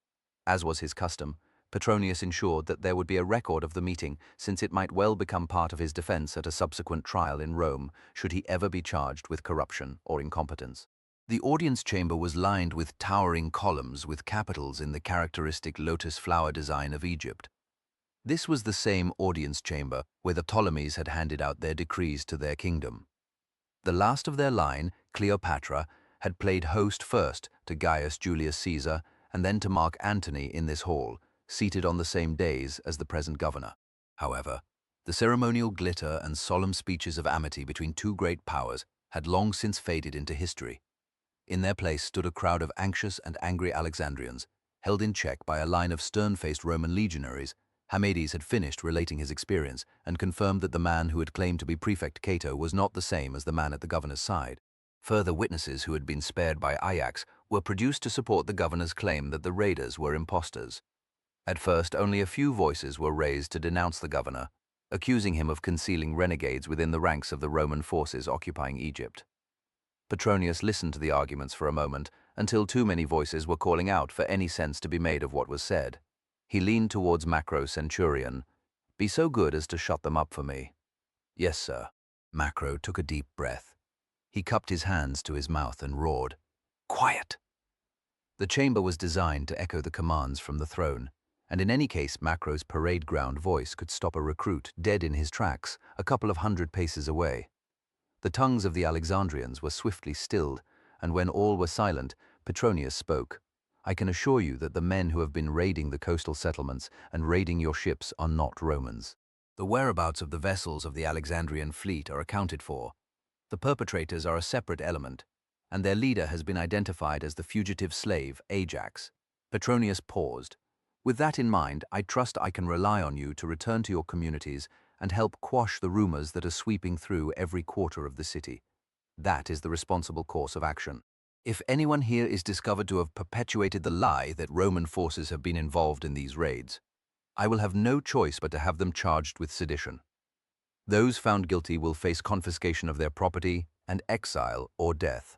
As was his custom, Petronius ensured that there would be a record of the meeting, since it might well become part of his defense at a subsequent trial in Rome, should he ever be charged with corruption or incompetence. The audience chamber was lined with towering columns with capitals in the characteristic lotus flower design of Egypt. This was the same audience chamber where the Ptolemies had handed out their decrees to their kingdom. The last of their line, Cleopatra, had played host first to Gaius Julius Caesar and then to Mark Antony in this hall, seated on the same dais as the present governor. However, the ceremonial glitter and solemn speeches of amity between two great powers had long since faded into history. In their place stood a crowd of anxious and angry Alexandrians, held in check by a line of stern-faced Roman legionaries. Hamades had finished relating his experience and confirmed that the man who had claimed to be Prefect Cato was not the same as the man at the governor's side. Further witnesses who had been spared by Ajax were produced to support the governor's claim that the raiders were impostors. At first, only a few voices were raised to denounce the governor, accusing him of concealing renegades within the ranks of the Roman forces occupying Egypt. Petronius listened to the arguments for a moment, until too many voices were calling out for any sense to be made of what was said. He leaned towards Macro Centurion. Be so good as to shut them up for me. Yes, sir. Macro took a deep breath. He cupped his hands to his mouth and roared, Quiet! The chamber was designed to echo the commands from the throne, and in any case Macro's parade ground voice could stop a recruit dead in his tracks a couple of 100 paces away. The tongues of the Alexandrians were swiftly stilled, and when all were silent, Petronius spoke. I can assure you that the men who have been raiding the coastal settlements and raiding your ships are not Romans. The whereabouts of the vessels of the Alexandrian fleet are accounted for. The perpetrators are a separate element, and their leader has been identified as the fugitive slave Ajax. Petronius paused. With that in mind, I trust I can rely on you to return to your communities and help quash the rumors that are sweeping through every quarter of the city. That is the responsible course of action. If anyone here is discovered to have perpetuated the lie that Roman forces have been involved in these raids, I will have no choice but to have them charged with sedition. Those found guilty will face confiscation of their property and exile or death.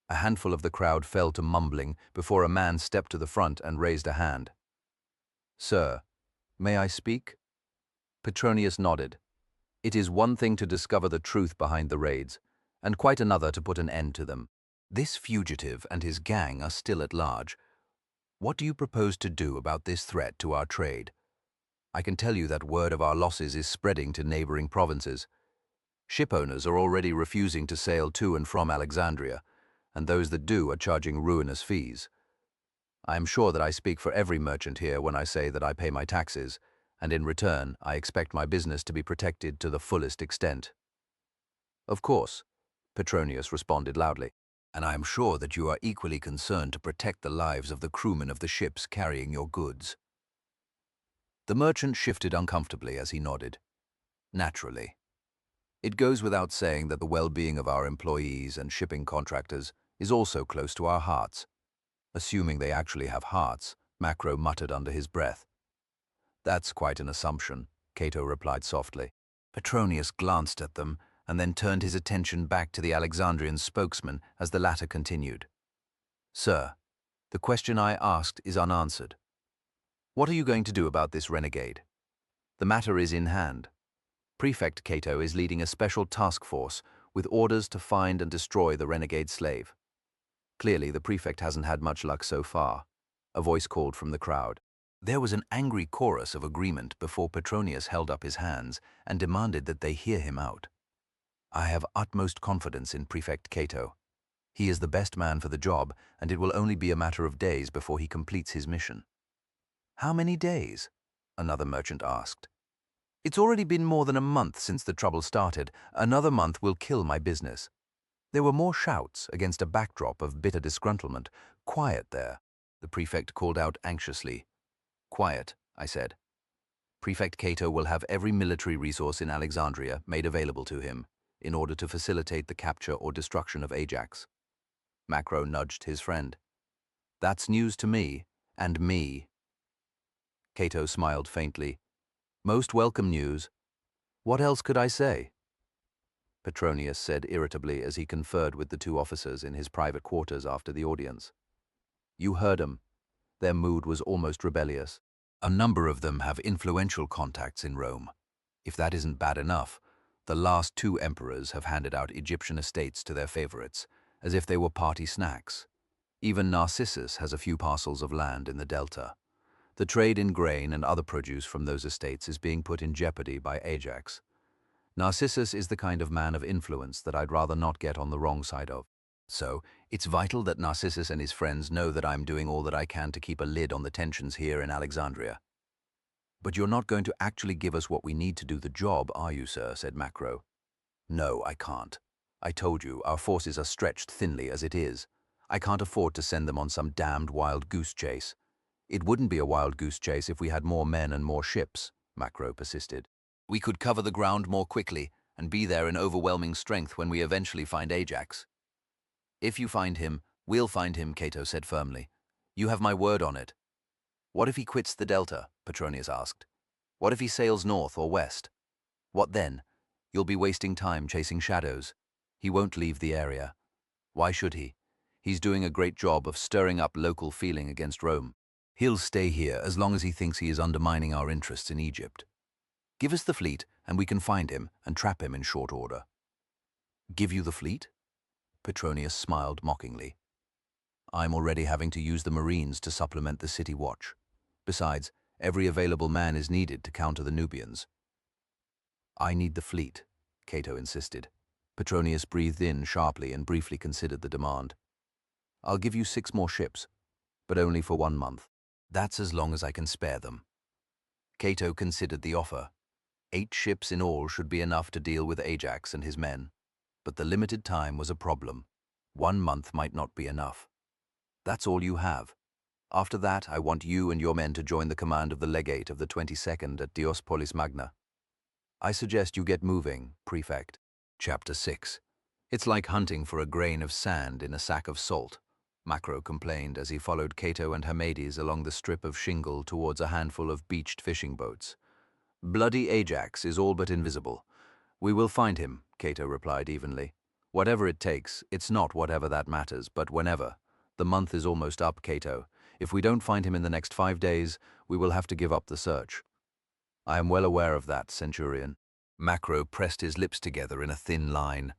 A handful of the crowd fell to mumbling before a man stepped to the front and raised a hand. "Sir, may I speak?" Petronius nodded. It is one thing to discover the truth behind the raids, and quite another to put an end to them. This fugitive and his gang are still at large. What do you propose to do about this threat to our trade? I can tell you that word of our losses is spreading to neighboring provinces. Ship owners are already refusing to sail to and from Alexandria, and those that do are charging ruinous fees. I am sure that I speak for every merchant here when I say that I pay my taxes, and in return I expect my business to be protected to the fullest extent. Of course, Petronius responded loudly, and I am sure that you are equally concerned to protect the lives of the crewmen of the ships carrying your goods. The merchant shifted uncomfortably as he nodded. Naturally. It goes without saying that the well-being of our employees and shipping contractors is also close to our hearts. Assuming they actually have hearts, Macro muttered under his breath. That's quite an assumption, Cato replied softly. Petronius glanced at them and then turned his attention back to the Alexandrian spokesman as the latter continued. Sir, the question I asked is unanswered. What are you going to do about this renegade? The matter is in hand. Prefect Cato is leading a special task force with orders to find and destroy the renegade slave. Clearly, the prefect hasn't had much luck so far. A voice called from the crowd. There was an angry chorus of agreement before Petronius held up his hands and demanded that they hear him out. I have utmost confidence in Prefect Cato. He is the best man for the job, and it will only be a matter of days before he completes his mission. How many days? Another merchant asked. It's already been more than a month since the trouble started. Another month will kill my business. There were more shouts against a backdrop of bitter disgruntlement. Quiet there, the prefect called out anxiously. Quiet, I said. Prefect Cato will have every military resource in Alexandria made available to him in order to facilitate the capture or destruction of Ajax. Macro nudged his friend. That's news to me, and me. Cato smiled faintly. Most welcome news. What else could I say? Petronius said irritably as he conferred with the two officers in his private quarters after the audience. You heard 'em. Their mood was almost rebellious. A number of them have influential contacts in Rome. If that isn't bad enough, the last two emperors have handed out Egyptian estates to their favorites, as if they were party snacks. Even Narcissus has a few parcels of land in the delta. The trade in grain and other produce from those estates is being put in jeopardy by Ajax. Narcissus is the kind of man of influence that I'd rather not get on the wrong side of. So, it's vital that Narcissus and his friends know that I'm doing all that I can to keep a lid on the tensions here in Alexandria. But you're not going to actually give us what we need to do the job, are you, sir? Said Macro. No, I can't. I told you, our forces are stretched thinly as it is. I can't afford to send them on some damned wild goose chase. It wouldn't be a wild goose chase if we had more men and more ships, Macro persisted. We could cover the ground more quickly and be there in overwhelming strength when we eventually find Ajax. If you find him, we'll find him, Cato said firmly. You have my word on it. What if he quits the delta? Petronius asked. What if he sails north or west? What then? You'll be wasting time chasing shadows. He won't leave the area. Why should he? He's doing a great job of stirring up local feeling against Rome. He'll stay here as long as he thinks he is undermining our interests in Egypt. Give us the fleet, and we can find him and trap him in short order. Give you the fleet? Petronius smiled mockingly. I'm already having to use the Marines to supplement the city watch. Besides, every available man is needed to counter the Nubians. I need the fleet, Cato insisted. Petronius breathed in sharply and briefly considered the demand. I'll give you 6 more ships, but only for 1 month. That's as long as I can spare them. Cato considered the offer. 8 ships in all should be enough to deal with Ajax and his men, but the limited time was a problem. 1 month might not be enough. That's all you have. After that, I want you and your men to join the command of the legate of the 22nd at Diospolis Magna. I suggest you get moving, Prefect. Chapter 6. It's like hunting for a grain of sand in a sack of salt, Macro complained as he followed Cato and Hermades along the strip of shingle towards a handful of beached fishing boats. Bloody Ajax is all but invisible. We will find him, Cato replied evenly. Whatever it takes, it's not whatever that matters, but whenever. The month is almost up, Cato. If we don't find him in the next 5 days, we will have to give up the search. I am well aware of that, Centurion. Macro pressed his lips together in a thin line.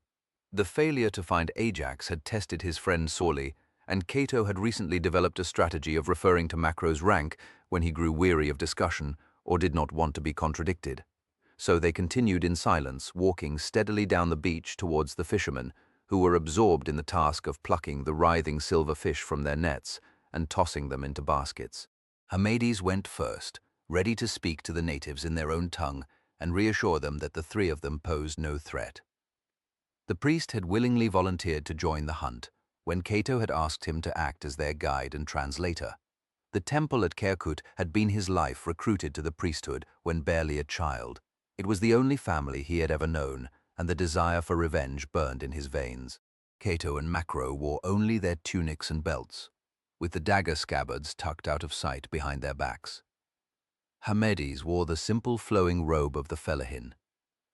The failure to find Ajax had tested his friend sorely, and Cato had recently developed a strategy of referring to Macro's rank when he grew weary of discussion or did not want to be contradicted. So they continued in silence, walking steadily down the beach towards the fishermen, who were absorbed in the task of plucking the writhing silver fish from their nets and tossing them into baskets. Hamades went first, ready to speak to the natives in their own tongue and reassure them that the three of them posed no threat. The priest had willingly volunteered to join the hunt when Cato had asked him to act as their guide and translator. The temple at Kirkut had been his life, recruited to the priesthood when barely a child. It was the only family he had ever known, and the desire for revenge burned in his veins. Cato and Macro wore only their tunics and belts, with the dagger scabbards tucked out of sight behind their backs. Hamades wore the simple flowing robe of the fellahin.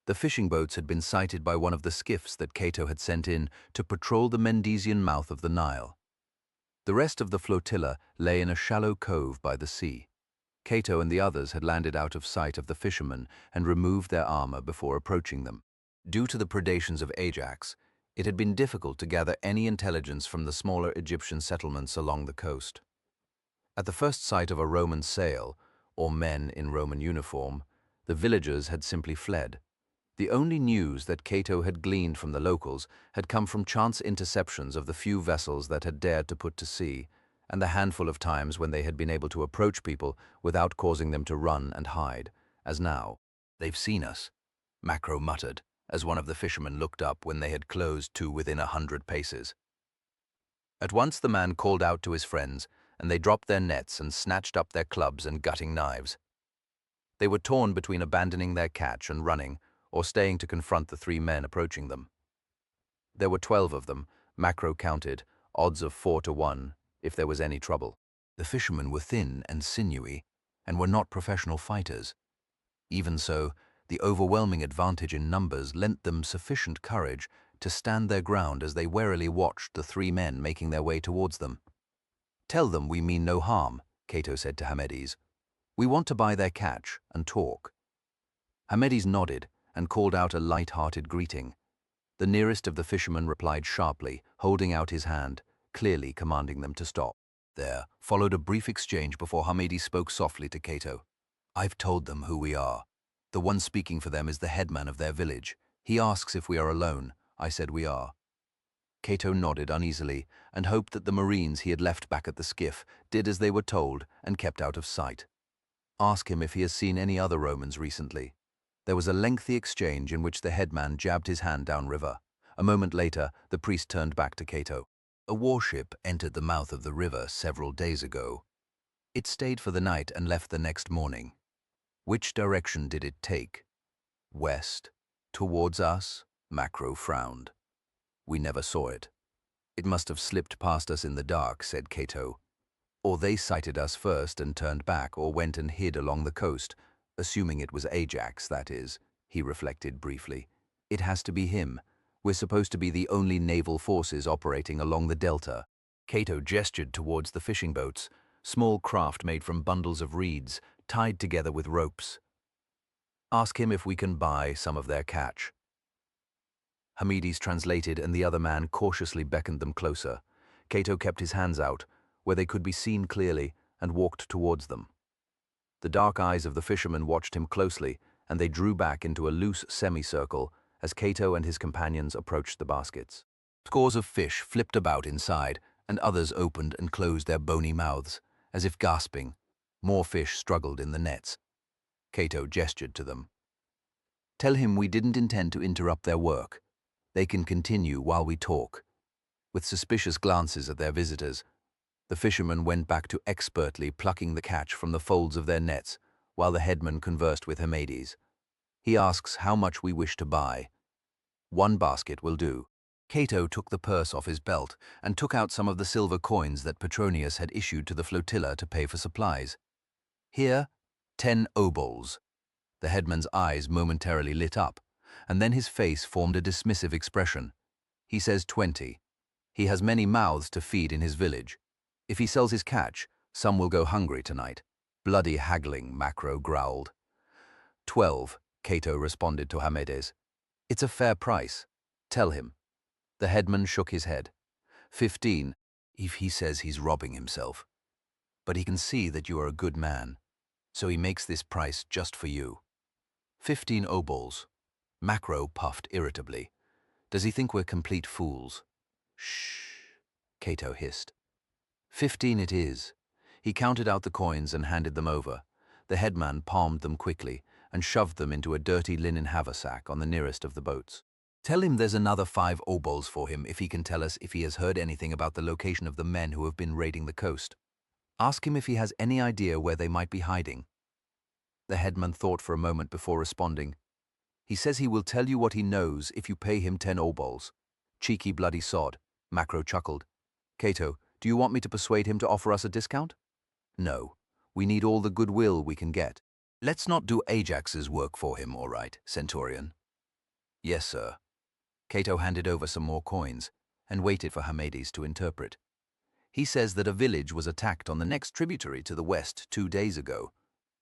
The fishing boats had been sighted by one of the skiffs that Cato had sent in to patrol the Mendesian mouth of the Nile. The rest of the flotilla lay in a shallow cove by the sea. Cato and the others had landed out of sight of the fishermen and removed their armor before approaching them. Due to the predations of Ajax, it had been difficult to gather any intelligence from the smaller Egyptian settlements along the coast. At the first sight of a Roman sail, or men in Roman uniform, the villagers had simply fled. The only news that Cato had gleaned from the locals had come from chance interceptions of the few vessels that had dared to put to sea, and the handful of times when they had been able to approach people without causing them to run and hide, as now. "They've seen us," Macro muttered, as one of the fishermen looked up when they had closed to within 100 paces. At once the man called out to his friends, and they dropped their nets and snatched up their clubs and gutting knives. They were torn between abandoning their catch and running, or staying to confront the three men approaching them. There were 12 of them, Macro counted, odds of 4 to 1, if there was any trouble. The fishermen were thin and sinewy, and were not professional fighters. Even so, the overwhelming advantage in numbers lent them sufficient courage to stand their ground as they warily watched the three men making their way towards them. "Tell them we mean no harm," Cato said to Hamades. "We want to buy their catch and talk." Hamades nodded and called out a light-hearted greeting. The nearest of the fishermen replied sharply, holding out his hand, clearly commanding them to stop. There followed a brief exchange before Hamades spoke softly to Cato. "I've told them who we are. The one speaking for them is the headman of their village. He asks if we are alone. I said we are." Cato nodded uneasily and hoped that the Marines he had left back at the skiff did as they were told and kept out of sight. "Ask him if he has seen any other Romans recently." There was a lengthy exchange in which the headman jabbed his hand downriver. A moment later, the priest turned back to Cato. "A warship entered the mouth of the river several days ago. It stayed for the night and left the next morning. Which direction did it take?" "West. Towards us?" Macro frowned. "We never saw it." "It must have slipped past us in the dark," said Cato. "Or they sighted us first and turned back, or went and hid along the coast. Assuming it was Ajax, that is," he reflected briefly. "It has to be him. We're supposed to be the only naval forces operating along the delta." Cato gestured towards the fishing boats, small craft made from bundles of reeds, tied together with ropes. "Ask him if we can buy some of their catch." Hamades translated, and the other man cautiously beckoned them closer. Cato kept his hands out, where they could be seen clearly, and walked towards them. The dark eyes of the fishermen watched him closely, and they drew back into a loose semicircle as Cato and his companions approached the baskets. Scores of fish flipped about inside, and others opened and closed their bony mouths, as if gasping. More fish struggled in the nets. Cato gestured to them. "Tell him we didn't intend to interrupt their work. They can continue while we talk." With suspicious glances at their visitors, the fishermen went back to expertly plucking the catch from the folds of their nets, while the headman conversed with Hamades. "He asks how much we wish to buy. 1 basket will do." Cato took the purse off his belt and took out some of the silver coins that Petronius had issued to the flotilla to pay for supplies. "Here, 10 obols." The headman's eyes momentarily lit up, and then his face formed a dismissive expression. He says 20. He has many mouths to feed in his village. If he sells his catch, some will go hungry tonight. Bloody haggling, Macro growled. 12, Cato responded to Hamedes. It's a fair price. Tell him. The headman shook his head. 15, if he says he's robbing himself. But he can see that you are a good man, so he makes this price just for you. 15 obols. Macro puffed irritably. Does he think we're complete fools? Shh, Cato hissed. 15 it is. He counted out the coins and handed them over. The headman palmed them quickly and shoved them into a dirty linen haversack on the nearest of the boats. Tell him there's another 5 obols for him if he can tell us if he has heard anything about the location of the men who have been raiding the coast. Ask him if he has any idea where they might be hiding. The headman thought for a moment before responding. He says he will tell you what he knows if you pay him 10 obols. Cheeky bloody sod, Macro chuckled. Cato, do you want me to persuade him to offer us a discount? No, we need all the goodwill we can get. Let's not do Ajax's work for him, all right, Centurion? Yes, sir. Cato handed over some more coins and waited for Hamedes to interpret. He says that a village was attacked on the next tributary to the west 2 days ago.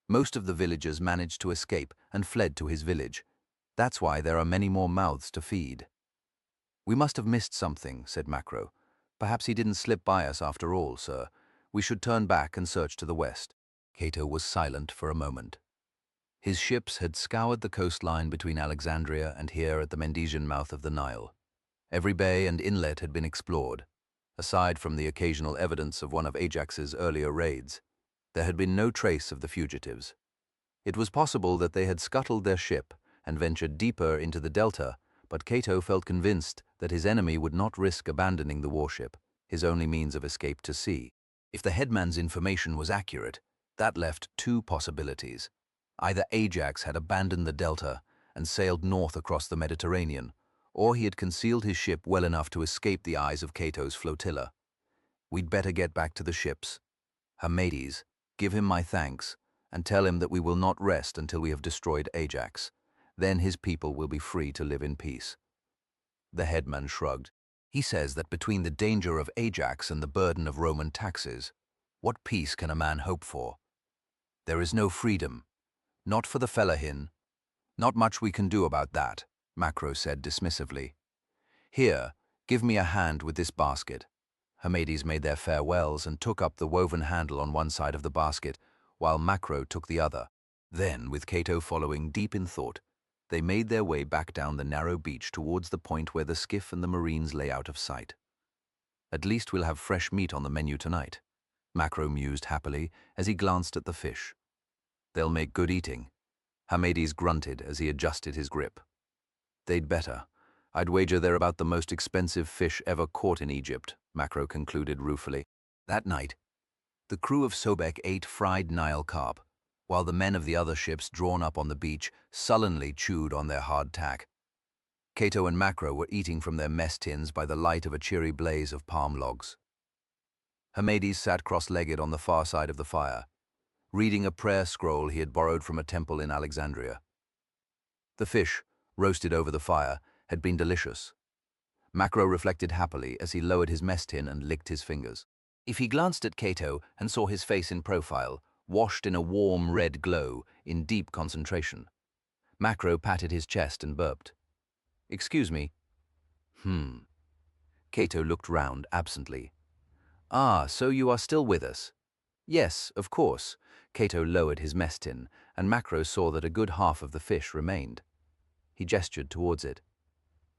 Most of the villagers managed to escape and fled to his village. That's why there are many more mouths to feed. We must have missed something, said Macro. Perhaps he didn't slip by us after all, sir. We should turn back and search to the west. Cato was silent for a moment. His ships had scoured the coastline between Alexandria and here at the Mendesian mouth of the Nile. Every bay and inlet had been explored. Aside from the occasional evidence of one of Ajax's earlier raids, there had been no trace of the fugitives. It was possible that they had scuttled their ship and ventured deeper into the delta, but Cato felt convinced that his enemy would not risk abandoning the warship, his only means of escape to sea. If the headman's information was accurate, that left 2 possibilities. Either Ajax had abandoned the delta and sailed north across the Mediterranean, or he had concealed his ship well enough to escape the eyes of Cato's flotilla. We'd better get back to the ships. Hamedes, give him my thanks, and tell him that we will not rest until we have destroyed Ajax. Then his people will be free to live in peace. The headman shrugged. He says that between the danger of Ajax and the burden of Roman taxes, what peace can a man hope for? There is no freedom. Not for the fellahin. Not much we can do about that, Macro said dismissively. Here, give me a hand with this basket. Hamedes made their farewells and took up the woven handle on one side of the basket, while Macro took the other. Then, with Cato following deep in thought, they made their way back down the narrow beach towards the point where the skiff and the marines lay out of sight. At least we'll have fresh meat on the menu tonight, Macro mused happily as he glanced at the fish. They'll make good eating. Hamedes grunted as he adjusted his grip. They'd better. I'd wager they're about the most expensive fish ever caught in Egypt, Macro concluded ruefully. That night, the crew of Sobek ate fried Nile carp, while the men of the other ships drawn up on the beach sullenly chewed on their hard tack. Cato and Macro were eating from their mess tins by the light of a cheery blaze of palm logs. Hamedes sat cross-legged on the far side of the fire, reading a prayer scroll he had borrowed from a temple in Alexandria. The fish, roasted over the fire, had been delicious. Macro reflected happily as he lowered his mess tin and licked his fingers. If he glanced at Cato and saw his face in profile, washed in a warm red glow, in deep concentration. Macro patted his chest and burped. Excuse me. Cato looked round absently. Ah, so you are still with us? Yes, of course. Cato lowered his mess tin, and Macro saw that a good half of the fish remained. He gestured towards it.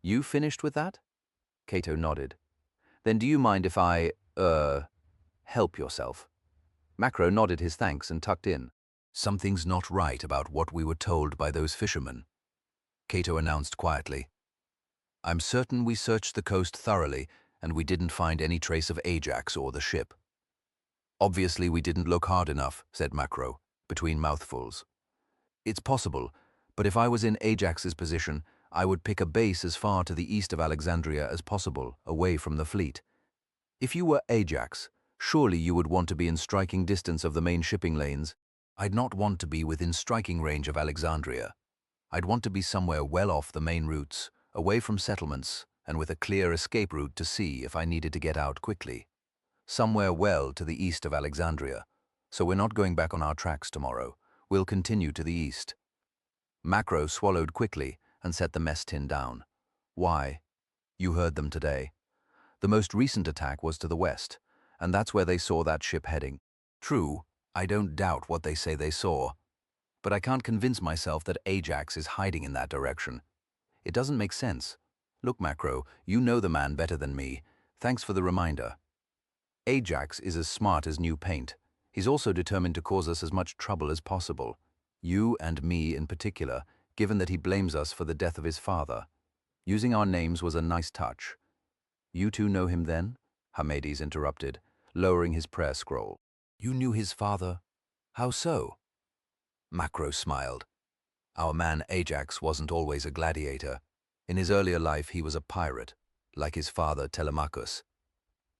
You finished with that? Cato nodded. Then do you mind if I, help yourself? Macro nodded his thanks and tucked in. Something's not right about what we were told by those fishermen, Cato announced quietly. I'm certain we searched the coast thoroughly, and we didn't find any trace of Ajax or the ship. Obviously we didn't look hard enough, said Macro, between mouthfuls. It's possible, but if I was in Ajax's position, I would pick a base as far to the east of Alexandria as possible, away from the fleet. If you were Ajax, surely you would want to be in striking distance of the main shipping lanes. I'd not want to be within striking range of Alexandria. I'd want to be somewhere well off the main routes, away from settlements, and with a clear escape route to see if I needed to get out quickly. Somewhere well to the east of Alexandria, so we're not going back on our tracks tomorrow. We'll continue to the east. Macro swallowed quickly and set the mess tin down. Why? You heard them today. The most recent attack was to the west, and that's where they saw that ship heading. True, I don't doubt what they say they saw, but I can't convince myself that Ajax is hiding in that direction. It doesn't make sense. Look, Macro, you know the man better than me. Thanks for the reminder. Ajax is as smart as new paint. He's also determined to cause us as much trouble as possible. You and me in particular, given that he blames us for the death of his father. Using our names was a nice touch. You two know him then? Hamades interrupted, lowering his prayer scroll. You knew his father? How so? Macro smiled. Our man Ajax wasn't always a gladiator. In his earlier life he was a pirate, like his father Telemachus.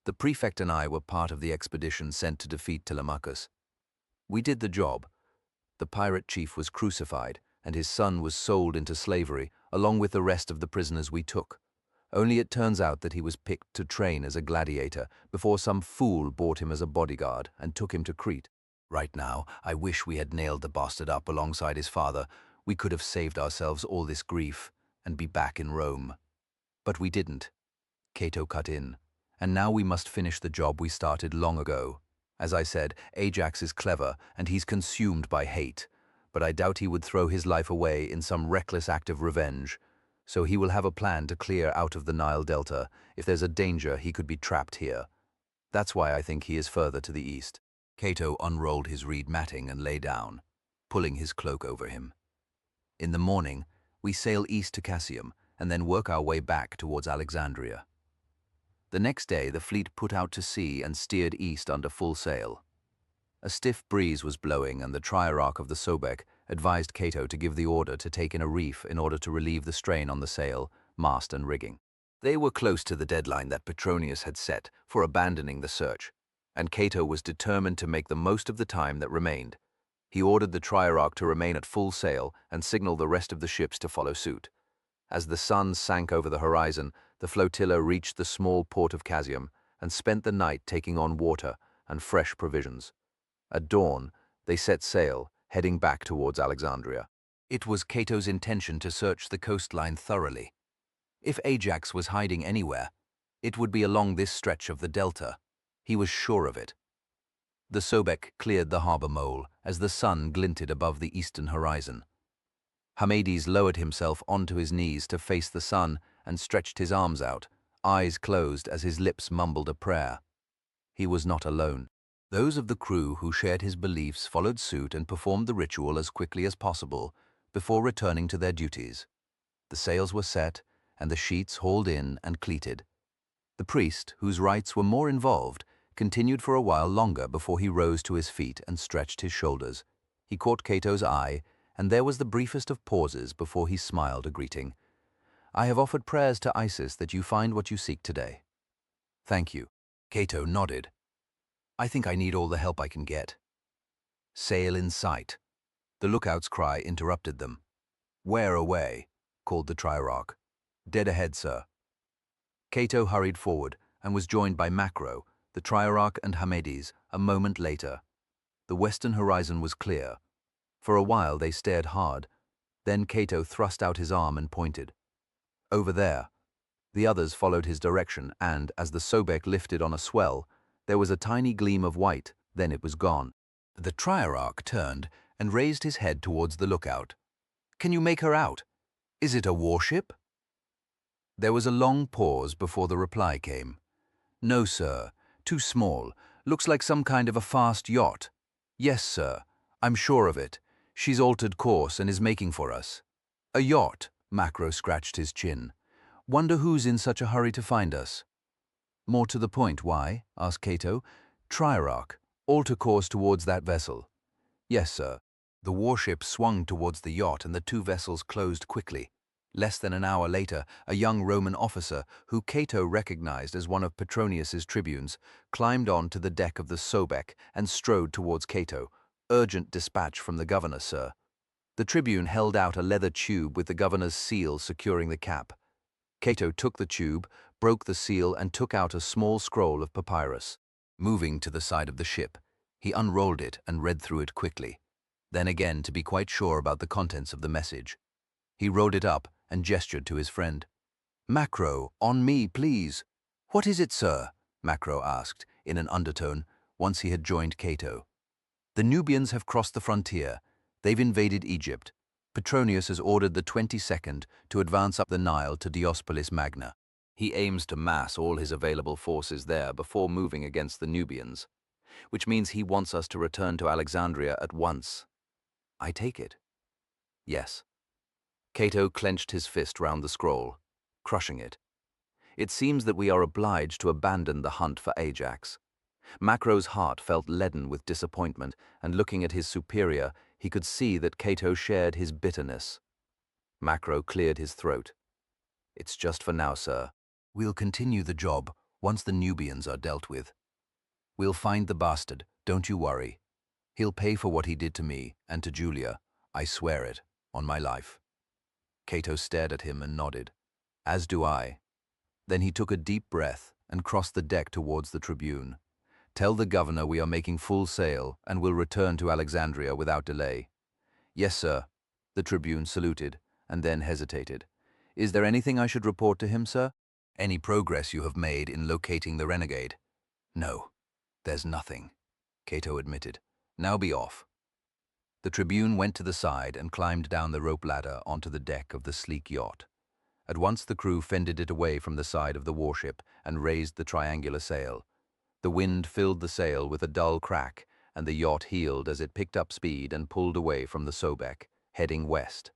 The prefect and I were part of the expedition sent to defeat Telemachus. We did the job. The pirate chief was crucified, and his son was sold into slavery, along with the rest of the prisoners we took. Only it turns out that he was picked to train as a gladiator before some fool bought him as a bodyguard and took him to Crete. Right now, I wish we had nailed the bastard up alongside his father. We could have saved ourselves all this grief and be back in Rome. But we didn't. Cato cut in. And now we must finish the job we started long ago. As I said, Ajax is clever and he's consumed by hate, but I doubt he would throw his life away in some reckless act of revenge. So he will have a plan to clear out of the Nile Delta. If there's a danger, he could be trapped here. That's why I think he is further to the east. Cato unrolled his reed matting and lay down, pulling his cloak over him. In the morning, we sail east to Cassium and then work our way back towards Alexandria. The next day, the fleet put out to sea and steered east under full sail. A stiff breeze was blowing, and the triarch of the Sobek advised Cato to give the order to take in a reef in order to relieve the strain on the sail, mast and rigging. They were close to the deadline that Petronius had set for abandoning the search, and Cato was determined to make the most of the time that remained. He ordered the triarch to remain at full sail and signal the rest of the ships to follow suit. As the sun sank over the horizon, the flotilla reached the small port of Cassium and spent the night taking on water and fresh provisions. At dawn, they set sail, heading back towards Alexandria. It was Cato's intention to search the coastline thoroughly. If Ajax was hiding anywhere, it would be along this stretch of the delta. He was sure of it. The Sobek cleared the harbor mole as the sun glinted above the eastern horizon. Hamades lowered himself onto his knees to face the sun and stretched his arms out, eyes closed as his lips mumbled a prayer. He was not alone. Those of the crew who shared his beliefs followed suit and performed the ritual as quickly as possible before returning to their duties. The sails were set and the sheets hauled in and cleated. The priest, whose rites were more involved, continued for a while longer before he rose to his feet and stretched his shoulders. He caught Cato's eye, and there was the briefest of pauses before he smiled a greeting. I have offered prayers to Isis that you find what you seek today. Thank you. Cato nodded. I think I need all the help I can get. Sail in sight. The lookout's cry interrupted them. Where away? Called the triarch. Dead ahead, sir. Cato hurried forward and was joined by Macro, the triarch and Hamades a moment later. The western horizon was clear. For a while they stared hard. Then Cato thrust out his arm and pointed. Over there. The others followed his direction and, as the Sobek lifted on a swell, there was a tiny gleam of white, then it was gone. The triarch turned and raised his head towards the lookout. Can you make her out? Is it a warship? There was a long pause before the reply came. No, sir. Too small. Looks like some kind of a fast yacht. Yes, sir. I'm sure of it. She's altered course and is making for us. A yacht, Macro scratched his chin. Wonder who's in such a hurry to find us. More to the point, why? Asked Cato. Triarch, alter course towards that vessel. Yes, sir. The warship swung towards the yacht and the two vessels closed quickly. Less than an hour later, a young Roman officer, who Cato recognized as one of Petronius's tribunes, climbed on to the deck of the Sobek and strode towards Cato. Urgent dispatch from the governor, sir. The tribune held out a leather tube with the governor's seal securing the cap. Cato took the tube, broke the seal, and took out a small scroll of papyrus. Moving to the side of the ship, he unrolled it and read through it quickly. Then again, to be quite sure about the contents of the message, he rolled it up and gestured to his friend. "Macro, on me, please." "What is it, sir?" Macro asked, in an undertone, once he had joined Cato. "The Nubians have crossed the frontier. They've invaded Egypt. Petronius has ordered the 22nd to advance up the Nile to Diospolis Magna. He aims to mass all his available forces there before moving against the Nubians, which means he wants us to return to Alexandria at once. I take it." "Yes." Cato clenched his fist round the scroll, crushing it. "It seems that we are obliged to abandon the hunt for Ajax." Macro's heart felt leaden with disappointment, and looking at his superior, he could see that Cato shared his bitterness. Macro cleared his throat. "It's just for now, sir. We'll continue the job once the Nubians are dealt with. We'll find the bastard, don't you worry. He'll pay for what he did to me and to Julia. I swear it, on my life." Cato stared at him and nodded. "As do I." Then he took a deep breath and crossed the deck towards the tribune. "Tell the governor we are making full sail and will return to Alexandria without delay." "Yes, sir." The tribune saluted and then hesitated. "Is there anything I should report to him, sir? Any progress you have made in locating the renegade?" "No, there's nothing," Cato admitted. "Now be off." The tribune went to the side and climbed down the rope ladder onto the deck of the sleek yacht. At once the crew fended it away from the side of the warship and raised the triangular sail. The wind filled the sail with a dull crack, and the yacht heeled as it picked up speed and pulled away from the Sobek, heading west.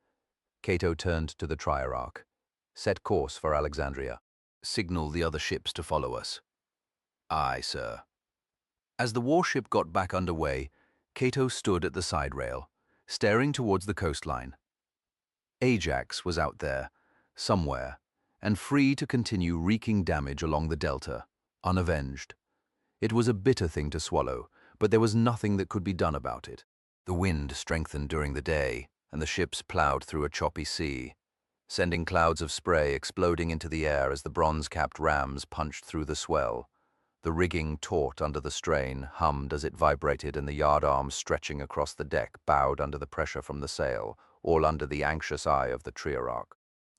Cato turned to the Triarch. "Set course for Alexandria. Signal the other ships to follow us." "Aye, sir." As the warship got back underway, Cato stood at the side rail, staring towards the coastline. Ajax was out there, somewhere, and free to continue wreaking damage along the delta, unavenged. It was a bitter thing to swallow, but there was nothing that could be done about it. The wind strengthened during the day, and the ships ploughed through a choppy sea, sending clouds of spray exploding into the air as the bronze-capped rams punched through the swell. The rigging, taut under the strain, hummed as it vibrated, and the yardarms stretching across the deck bowed under the pressure from the sail, all under the anxious eye of the Triarch.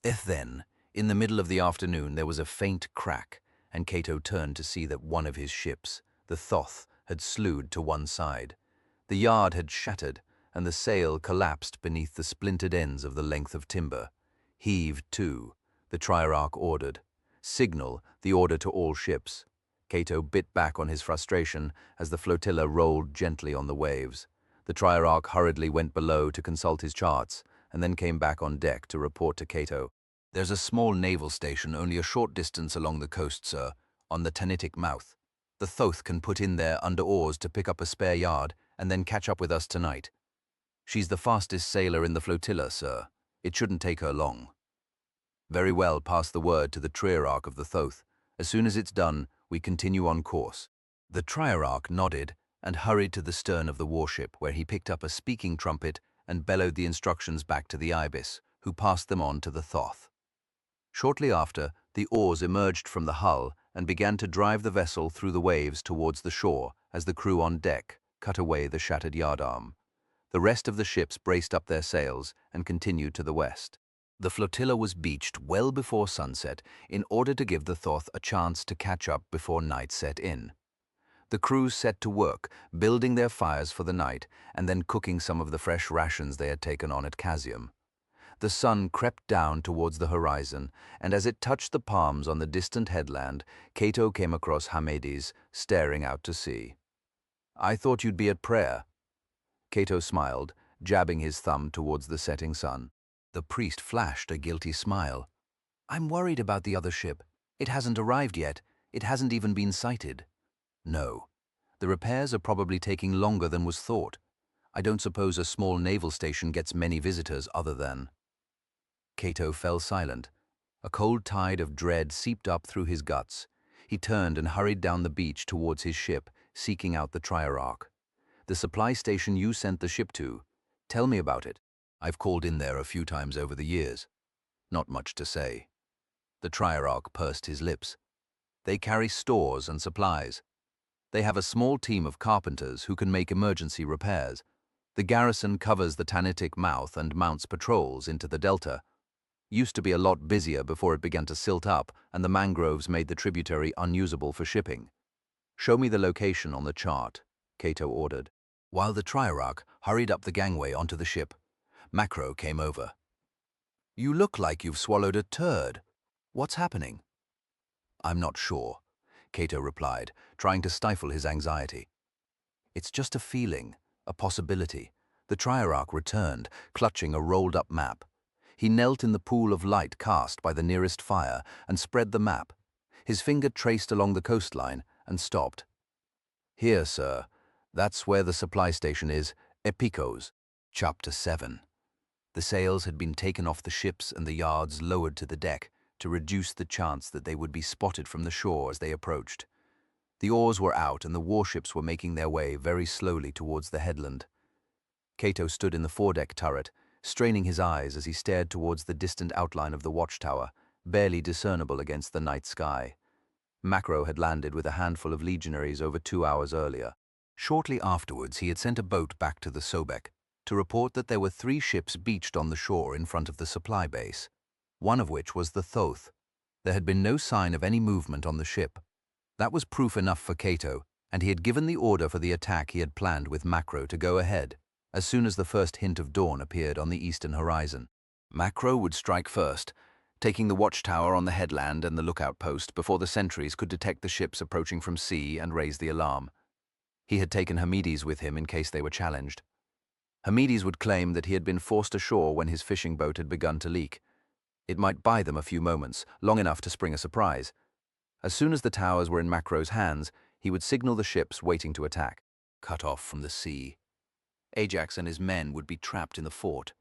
If then, in the middle of the afternoon, there was a faint crack, and Cato turned to see that one of his ships, the Thoth, had slewed to one side. The yard had shattered, and the sail collapsed beneath the splintered ends of the length of timber. "Heave to," the Triarch ordered. "Signal the order to all ships." Cato bit back on his frustration as the flotilla rolled gently on the waves. The Triarch hurriedly went below to consult his charts, and then came back on deck to report to Cato. "There's a small naval station only a short distance along the coast, sir, on the Tanitic mouth. The Thoth can put in there under oars to pick up a spare yard and then catch up with us tonight. She's the fastest sailor in the flotilla, sir. It shouldn't take her long." "Very well, pass the word to the Triarch of the Thoth. As soon as it's done, we continue on course." The Triarch nodded and hurried to the stern of the warship, where he picked up a speaking trumpet and bellowed the instructions back to the Ibis, who passed them on to the Thoth. Shortly after, the oars emerged from the hull and began to drive the vessel through the waves towards the shore as the crew on deck cut away the shattered yardarm. The rest of the ships braced up their sails and continued to the west. The flotilla was beached well before sunset in order to give the Thoth a chance to catch up before night set in. The crews set to work, building their fires for the night and then cooking some of the fresh rations they had taken on at Casium. The sun crept down towards the horizon, and as it touched the palms on the distant headland, Cato came across Hamades, staring out to sea. "I thought you'd be at prayer." Cato smiled, jabbing his thumb towards the setting sun. The priest flashed a guilty smile. "I'm worried about the other ship. It hasn't arrived yet. It hasn't even been sighted." "No. The repairs are probably taking longer than was thought. I don't suppose a small naval station gets many visitors other than—" Cato fell silent. A cold tide of dread seeped up through his guts. He turned and hurried down the beach towards his ship, seeking out the Triarch. "The supply station you sent the ship to. Tell me about it. I've called in there a few times over the years." "Not much to say." The Triarch pursed his lips. They carry stores and supplies. They have a small team of carpenters who can make emergency repairs. The garrison covers the Tanitic mouth and mounts patrols into the delta. Used to be a lot busier before it began to silt up and the mangroves made the tributary unusable for shipping. Show me the location on the chart, Cato ordered. While the Triarch hurried up the gangway onto the ship, Macro came over. You look like you've swallowed a turd. What's happening? I'm not sure, Cato replied, trying to stifle his anxiety. It's just a feeling, a possibility. The Triarch returned, clutching a rolled-up map. He knelt in the pool of light cast by the nearest fire and spread the map. His finger traced along the coastline and stopped. Here, sir. That's where the supply station is, Epikos. Chapter 7. The sails had been taken off the ships and the yards lowered to the deck to reduce the chance that they would be spotted from the shore as they approached. The oars were out and the warships were making their way very slowly towards the headland. Cato stood in the foredeck turret, straining his eyes as he stared towards the distant outline of the watchtower, barely discernible against the night sky. Macro had landed with a handful of legionaries over 2 hours earlier. Shortly afterwards, he had sent a boat back to the Sobek to report that there were 3 ships beached on the shore in front of the supply base, one of which was the Thoth. There had been no sign of any movement on the ship. That was proof enough for Cato, and he had given the order for the attack he had planned with Macro to go ahead, as soon as the first hint of dawn appeared on the eastern horizon. Macro would strike first, taking the watchtower on the headland and the lookout post before the sentries could detect the ships approaching from sea and raise the alarm. He had taken Hamides with him in case they were challenged. Hamides would claim that he had been forced ashore when his fishing boat had begun to leak. It might buy them a few moments, long enough to spring a surprise. As soon as the towers were in Macro's hands, he would signal the ships waiting to attack. Cut off from the sea, Ajax and his men would be trapped in the fort.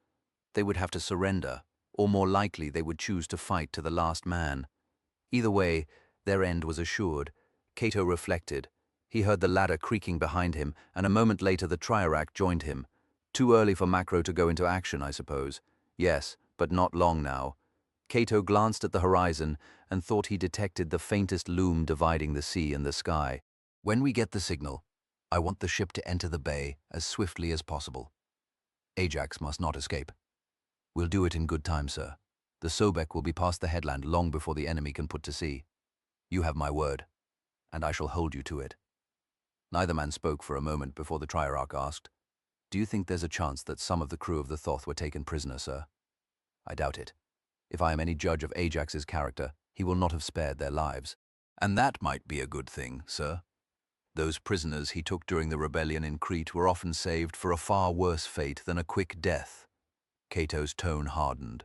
They would have to surrender, or more likely they would choose to fight to the last man. Either way, their end was assured. Cato reflected. He heard the ladder creaking behind him, and a moment later the Triarch joined him. Too early for Macro to go into action, I suppose. Yes, but not long now. Cato glanced at the horizon and thought he detected the faintest loom dividing the sea and the sky. When we get the signal, I want the ship to enter the bay as swiftly as possible. Ajax must not escape. We'll do it in good time, sir. The Sobek will be past the headland long before the enemy can put to sea. You have my word, and I shall hold you to it. Neither man spoke for a moment before the Triarch asked, Do you think there's a chance that some of the crew of the Thoth were taken prisoner, sir? I doubt it. If I am any judge of Ajax's character, he will not have spared their lives. And that might be a good thing, sir. Those prisoners he took during the rebellion in Crete were often saved for a far worse fate than a quick death. Cato's tone hardened.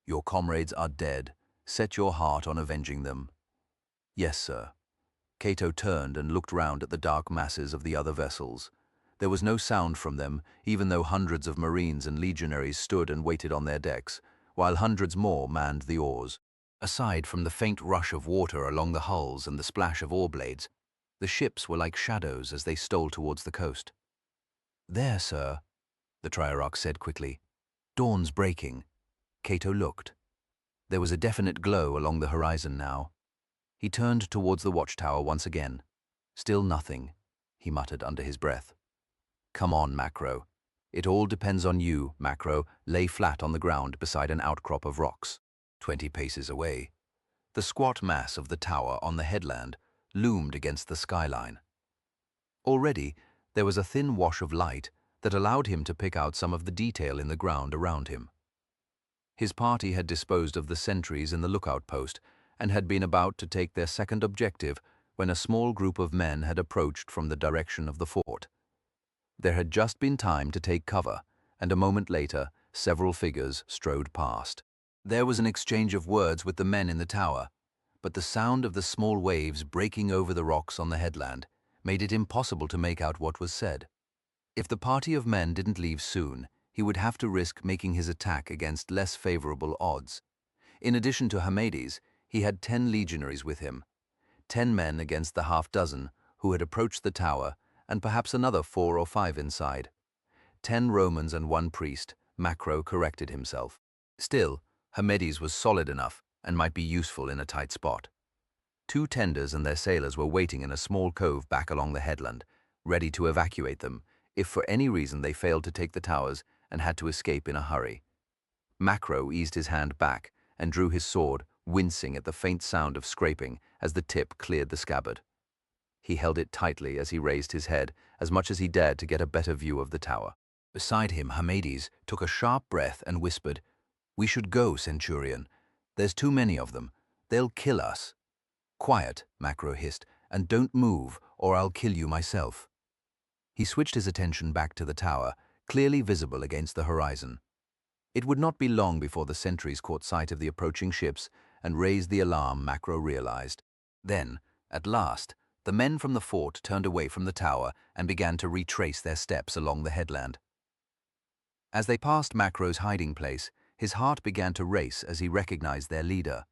Your comrades are dead. Set your heart on avenging them. Yes, sir. Cato turned and looked round at the dark masses of the other vessels. There was no sound from them, even though hundreds of marines and legionaries stood and waited on their decks, while hundreds more manned the oars. Aside from the faint rush of water along the hulls and the splash of oar blades, the ships were like shadows as they stole towards the coast. There, sir, the Triarch said quickly. Dawn's breaking. Cato looked. There was a definite glow along the horizon now. He turned towards the watchtower once again. Still nothing, he muttered under his breath. Come on, Macro. It all depends on you, Macro. Lay flat on the ground beside an outcrop of rocks. 20 paces away, the squat mass of the tower on the headland loomed against the skyline. Already, there was a thin wash of light that allowed him to pick out some of the detail in the ground around him. His party had disposed of the sentries in the lookout post and had been about to take their second objective when a small group of men had approached from the direction of the fort. There had just been time to take cover, and a moment later, several figures strode past. There was an exchange of words with the men in the tower, but the sound of the small waves breaking over the rocks on the headland made it impossible to make out what was said. If the party of men didn't leave soon, he would have to risk making his attack against less favorable odds. In addition to Hamides, he had 10 legionaries with him, 10 men against the half-dozen who had approached the tower, and perhaps another 4 or 5 inside. 10 Romans and 1 priest, Macro corrected himself. Still, Hamides was solid enough. and might be useful in a tight spot. Two tenders and their sailors were waiting in a small cove back along the headland, ready to evacuate them if for any reason they failed to take the towers and had to escape in a hurry. Macro eased his hand back and drew his sword, wincing at the faint sound of scraping as the tip cleared the scabbard. He held it tightly as he raised his head, as much as he dared to get a better view of the tower. Beside him, Hamades took a sharp breath and whispered, "We should go, Centurion. There's too many of them. They'll kill us." "Quiet," Macro hissed, "and don't move, or I'll kill you myself." He switched his attention back to the tower, clearly visible against the horizon. It would not be long before the sentries caught sight of the approaching ships and raised the alarm, Macro realized. Then, at last, the men from the fort turned away from the tower and began to retrace their steps along the headland. As they passed Macro's hiding place, his heart began to race as he recognized their leader.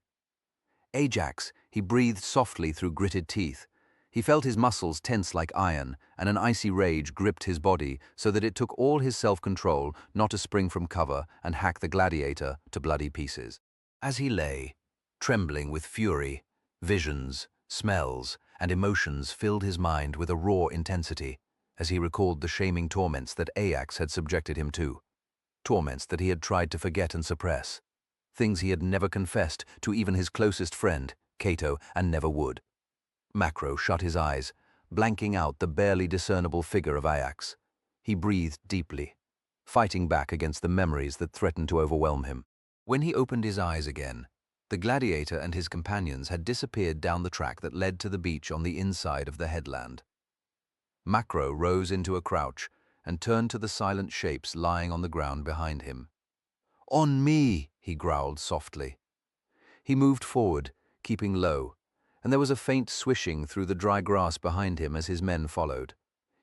"Ajax," he breathed softly through gritted teeth. He felt his muscles tense like iron, and an icy rage gripped his body so that it took all his self-control not to spring from cover and hack the gladiator to bloody pieces. As he lay, trembling with fury, visions, smells, and emotions filled his mind with a raw intensity as he recalled the shaming torments that Ajax had subjected him to. Torments that he had tried to forget and suppress. Things he had never confessed to even his closest friend, Cato, and never would. Macro shut his eyes, blanking out the barely discernible figure of Ajax. He breathed deeply, fighting back against the memories that threatened to overwhelm him. When he opened his eyes again, the gladiator and his companions had disappeared down the track that led to the beach on the inside of the headland. Macro rose into a crouch and turned to the silent shapes lying on the ground behind him. "On me!" he growled softly. He moved forward, keeping low, and there was a faint swishing through the dry grass behind him as his men followed.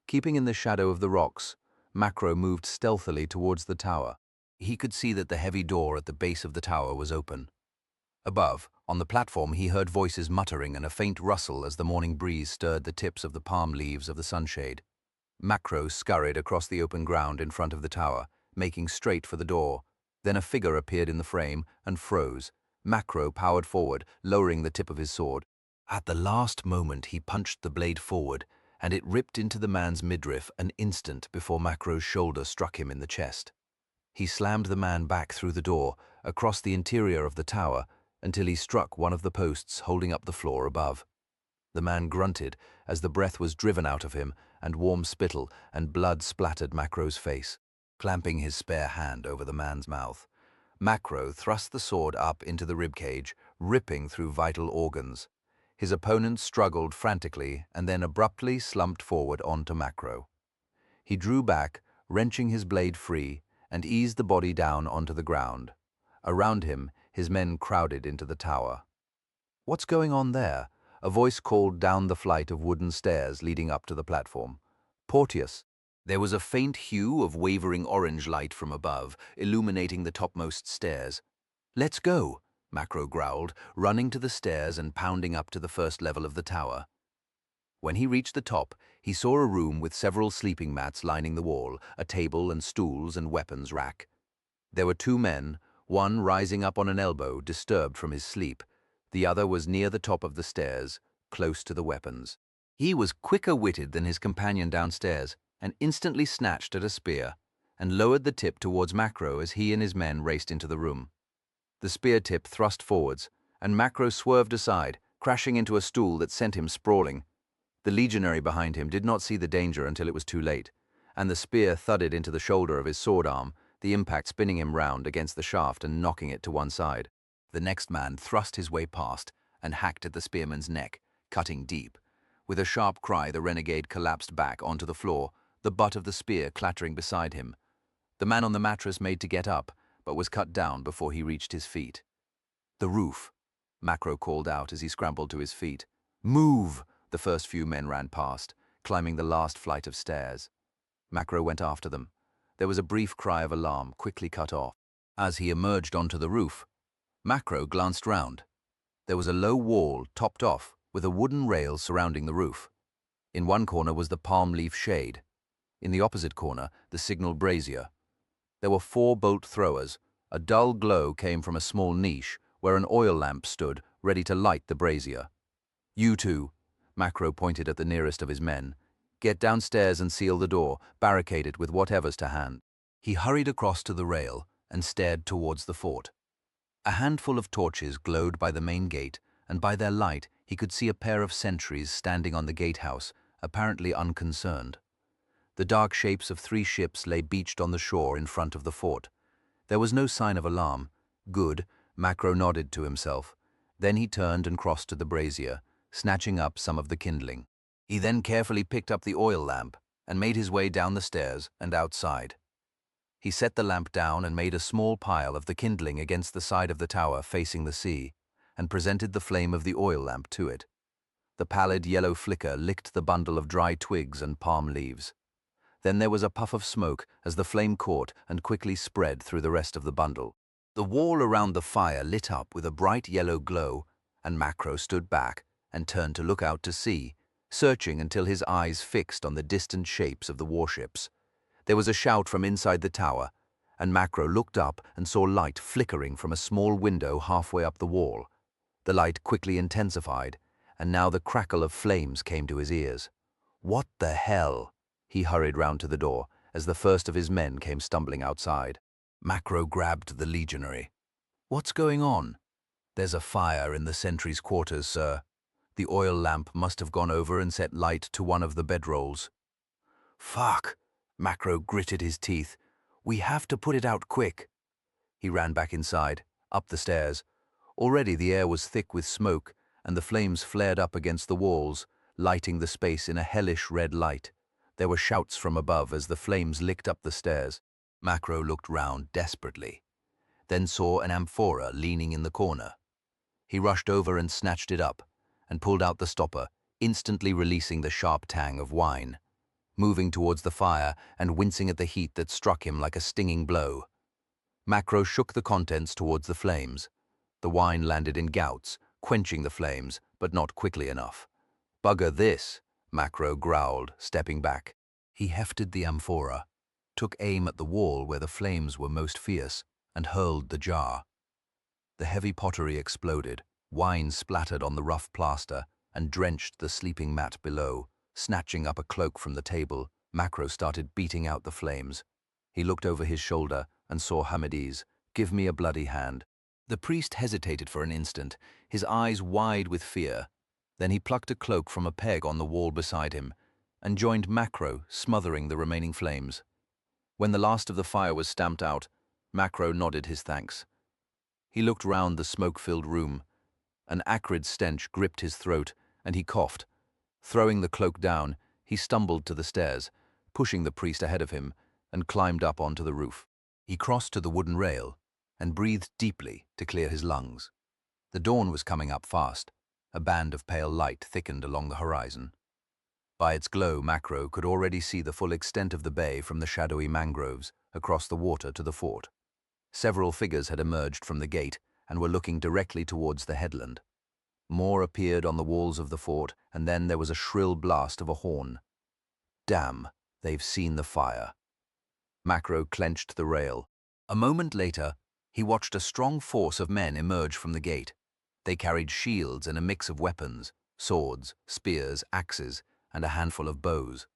Keeping in the shadow of the rocks, Macro moved stealthily towards the tower. He could see that the heavy door at the base of the tower was open. Above, on the platform, he heard voices muttering and a faint rustle as the morning breeze stirred the tips of the palm leaves of the sunshade. Macro scurried across the open ground in front of the tower, making straight for the door. Then a figure appeared in the frame and froze. Macro powered forward, lowering the tip of his sword. At the last moment, he punched the blade forward, and it ripped into the man's midriff an instant before Macro's shoulder struck him in the chest. He slammed the man back through the door, across the interior of the tower, until he struck one of the posts holding up the floor above. The man grunted as the breath was driven out of him, and warm spittle and blood splattered Macro's face. Clamping his spare hand over the man's mouth, Macro thrust the sword up into the ribcage, ripping through vital organs. His opponent struggled frantically and then abruptly slumped forward onto Macro. He drew back, wrenching his blade free, and eased the body down onto the ground. Around him, his men crowded into the tower. "What's going on there?" A voice called down the flight of wooden stairs leading up to the platform. "Porteus." There was a faint hue of wavering orange light from above, illuminating the topmost stairs. "Let's go," Macro growled, running to the stairs and pounding up to the first level of the tower. When he reached the top, he saw a room with several sleeping mats lining the wall, a table and stools and weapons rack. There were two men, one rising up on an elbow, disturbed from his sleep. The other was near the top of the stairs, close to the weapons. He was quicker-witted than his companion downstairs and instantly snatched at a spear and lowered the tip towards Macro as he and his men raced into the room. The spear tip thrust forwards, and Macro swerved aside, crashing into a stool that sent him sprawling. The legionary behind him did not see the danger until it was too late, and the spear thudded into the shoulder of his sword arm, the impact spinning him round against the shaft and knocking it to one side. The next man thrust his way past and hacked at the spearman's neck, cutting deep. With a sharp cry, the renegade collapsed back onto the floor, the butt of the spear clattering beside him. The man on the mattress made to get up, but was cut down before he reached his feet. "The roof," Macro called out as he scrambled to his feet. "Move!" The first few men ran past, climbing the last flight of stairs. Macro went after them. There was a brief cry of alarm, quickly cut off. As he emerged onto the roof, Macro glanced round. There was a low wall topped off with a wooden rail surrounding the roof. In one corner was the palm leaf shade. In the opposite corner, the signal brazier. There were 4 bolt throwers. A dull glow came from a small niche where an oil lamp stood, ready to light the brazier. "You two," Macro pointed at the nearest of his men. "Get downstairs and seal the door, barricade it with whatever's to hand." He hurried across to the rail and stared towards the fort. A handful of torches glowed by the main gate, and by their light he could see a pair of sentries standing on the gatehouse, apparently unconcerned. The dark shapes of 3 ships lay beached on the shore in front of the fort. There was no sign of alarm. Good, Macro nodded to himself. Then he turned and crossed to the brazier, snatching up some of the kindling. He then carefully picked up the oil lamp and made his way down the stairs and outside. He set the lamp down and made a small pile of the kindling against the side of the tower facing the sea, and presented the flame of the oil lamp to it. The pallid yellow flicker licked the bundle of dry twigs and palm leaves. Then there was a puff of smoke as the flame caught and quickly spread through the rest of the bundle. The wall around the fire lit up with a bright yellow glow, and Macro stood back and turned to look out to sea, searching until his eyes fixed on the distant shapes of the warships. There was a shout from inside the tower, and Macro looked up and saw light flickering from a small window halfway up the wall. The light quickly intensified, and now the crackle of flames came to his ears. "What the hell?" He hurried round to the door as the first of his men came stumbling outside. Macro grabbed the legionary. "What's going on?" "There's a fire in the sentry's quarters, sir. The oil lamp must have gone over and set light to one of the bedrolls." "Fuck!" Macro gritted his teeth. "We have to put it out quick." He ran back inside, up the stairs. Already the air was thick with smoke, and the flames flared up against the walls, lighting the space in a hellish red light. There were shouts from above as the flames licked up the stairs. Macro looked round desperately, then saw an amphora leaning in the corner. He rushed over and snatched it up, and pulled out the stopper, instantly releasing the sharp tang of wine. Moving towards the fire and wincing at the heat that struck him like a stinging blow, Macro shook the contents towards the flames. The wine landed in gouts, quenching the flames, but not quickly enough. "Bugger this," Macro growled, stepping back. He hefted the amphora, took aim at the wall where the flames were most fierce, and hurled the jar. The heavy pottery exploded, wine splattered on the rough plaster, and drenched the sleeping mat below. Snatching up a cloak from the table, Macro started beating out the flames. He looked over his shoulder and saw Hamid's. "Give me a bloody hand." The priest hesitated for an instant, his eyes wide with fear. Then he plucked a cloak from a peg on the wall beside him, and joined Macro, smothering the remaining flames. When the last of the fire was stamped out, Macro nodded his thanks. He looked round the smoke-filled room. An acrid stench gripped his throat, and he coughed. Throwing the cloak down, he stumbled to the stairs, pushing the priest ahead of him, and climbed up onto the roof. He crossed to the wooden rail and breathed deeply to clear his lungs. The dawn was coming up fast. A band of pale light thickened along the horizon. By its glow, Macro could already see the full extent of the bay from the shadowy mangroves across the water to the fort. Several figures had emerged from the gate and were looking directly towards the headland. More appeared on the walls of the fort, and then there was a shrill blast of a horn. "Damn, they've seen the fire." Macro clenched the rail. A moment later, he watched a strong force of men emerge from the gate. They carried shields and a mix of weapons, swords, spears, axes, and a handful of bows.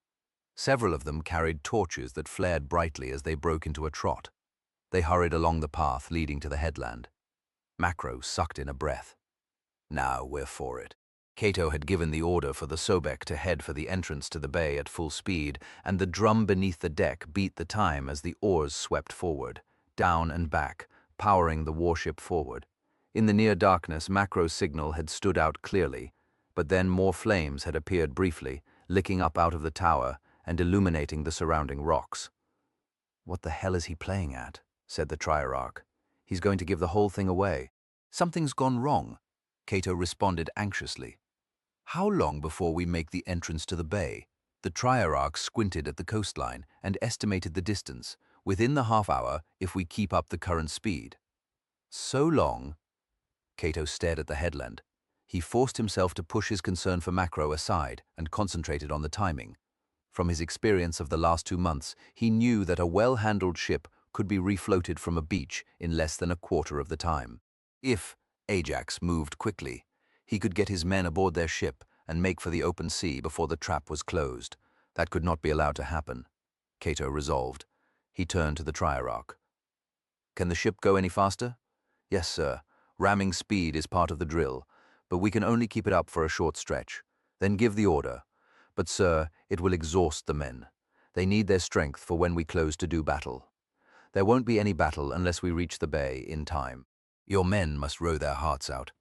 Several of them carried torches that flared brightly as they broke into a trot. They hurried along the path leading to the headland. Macro sucked in a breath. Now we're for it. Cato had given the order for the Sobek to head for the entrance to the bay at full speed, and the drum beneath the deck beat the time as the oars swept forward, down and back, powering the warship forward. In the near darkness, Macro's signal had stood out clearly, but then more flames had appeared briefly, licking up out of the tower and illuminating the surrounding rocks. "What the hell is he playing at?" said the Triarch. "He's going to give the whole thing away." "Something's gone wrong," Cato responded anxiously. "How long before we make the entrance to the bay?" The Triarch squinted at the coastline and estimated the distance, within the half-hour if we keep up the current speed. "So long?" Cato stared at the headland. He forced himself to push his concern for Macro aside and concentrated on the timing. From his experience of the last 2 months, he knew that a well-handled ship could be refloated from a beach in less than a quarter of the time. If Ajax moved quickly. He could get his men aboard their ship and make for the open sea before the trap was closed. That could not be allowed to happen, Cato resolved. He turned to the Triarch. "Can the ship go any faster?" "Yes, sir. Ramming speed is part of the drill, but we can only keep it up for a short stretch. Then give the order. But, sir, it will exhaust the men. They need their strength for when we close to do battle. There won't be any battle unless we reach the bay in time. Your men must row their hearts out.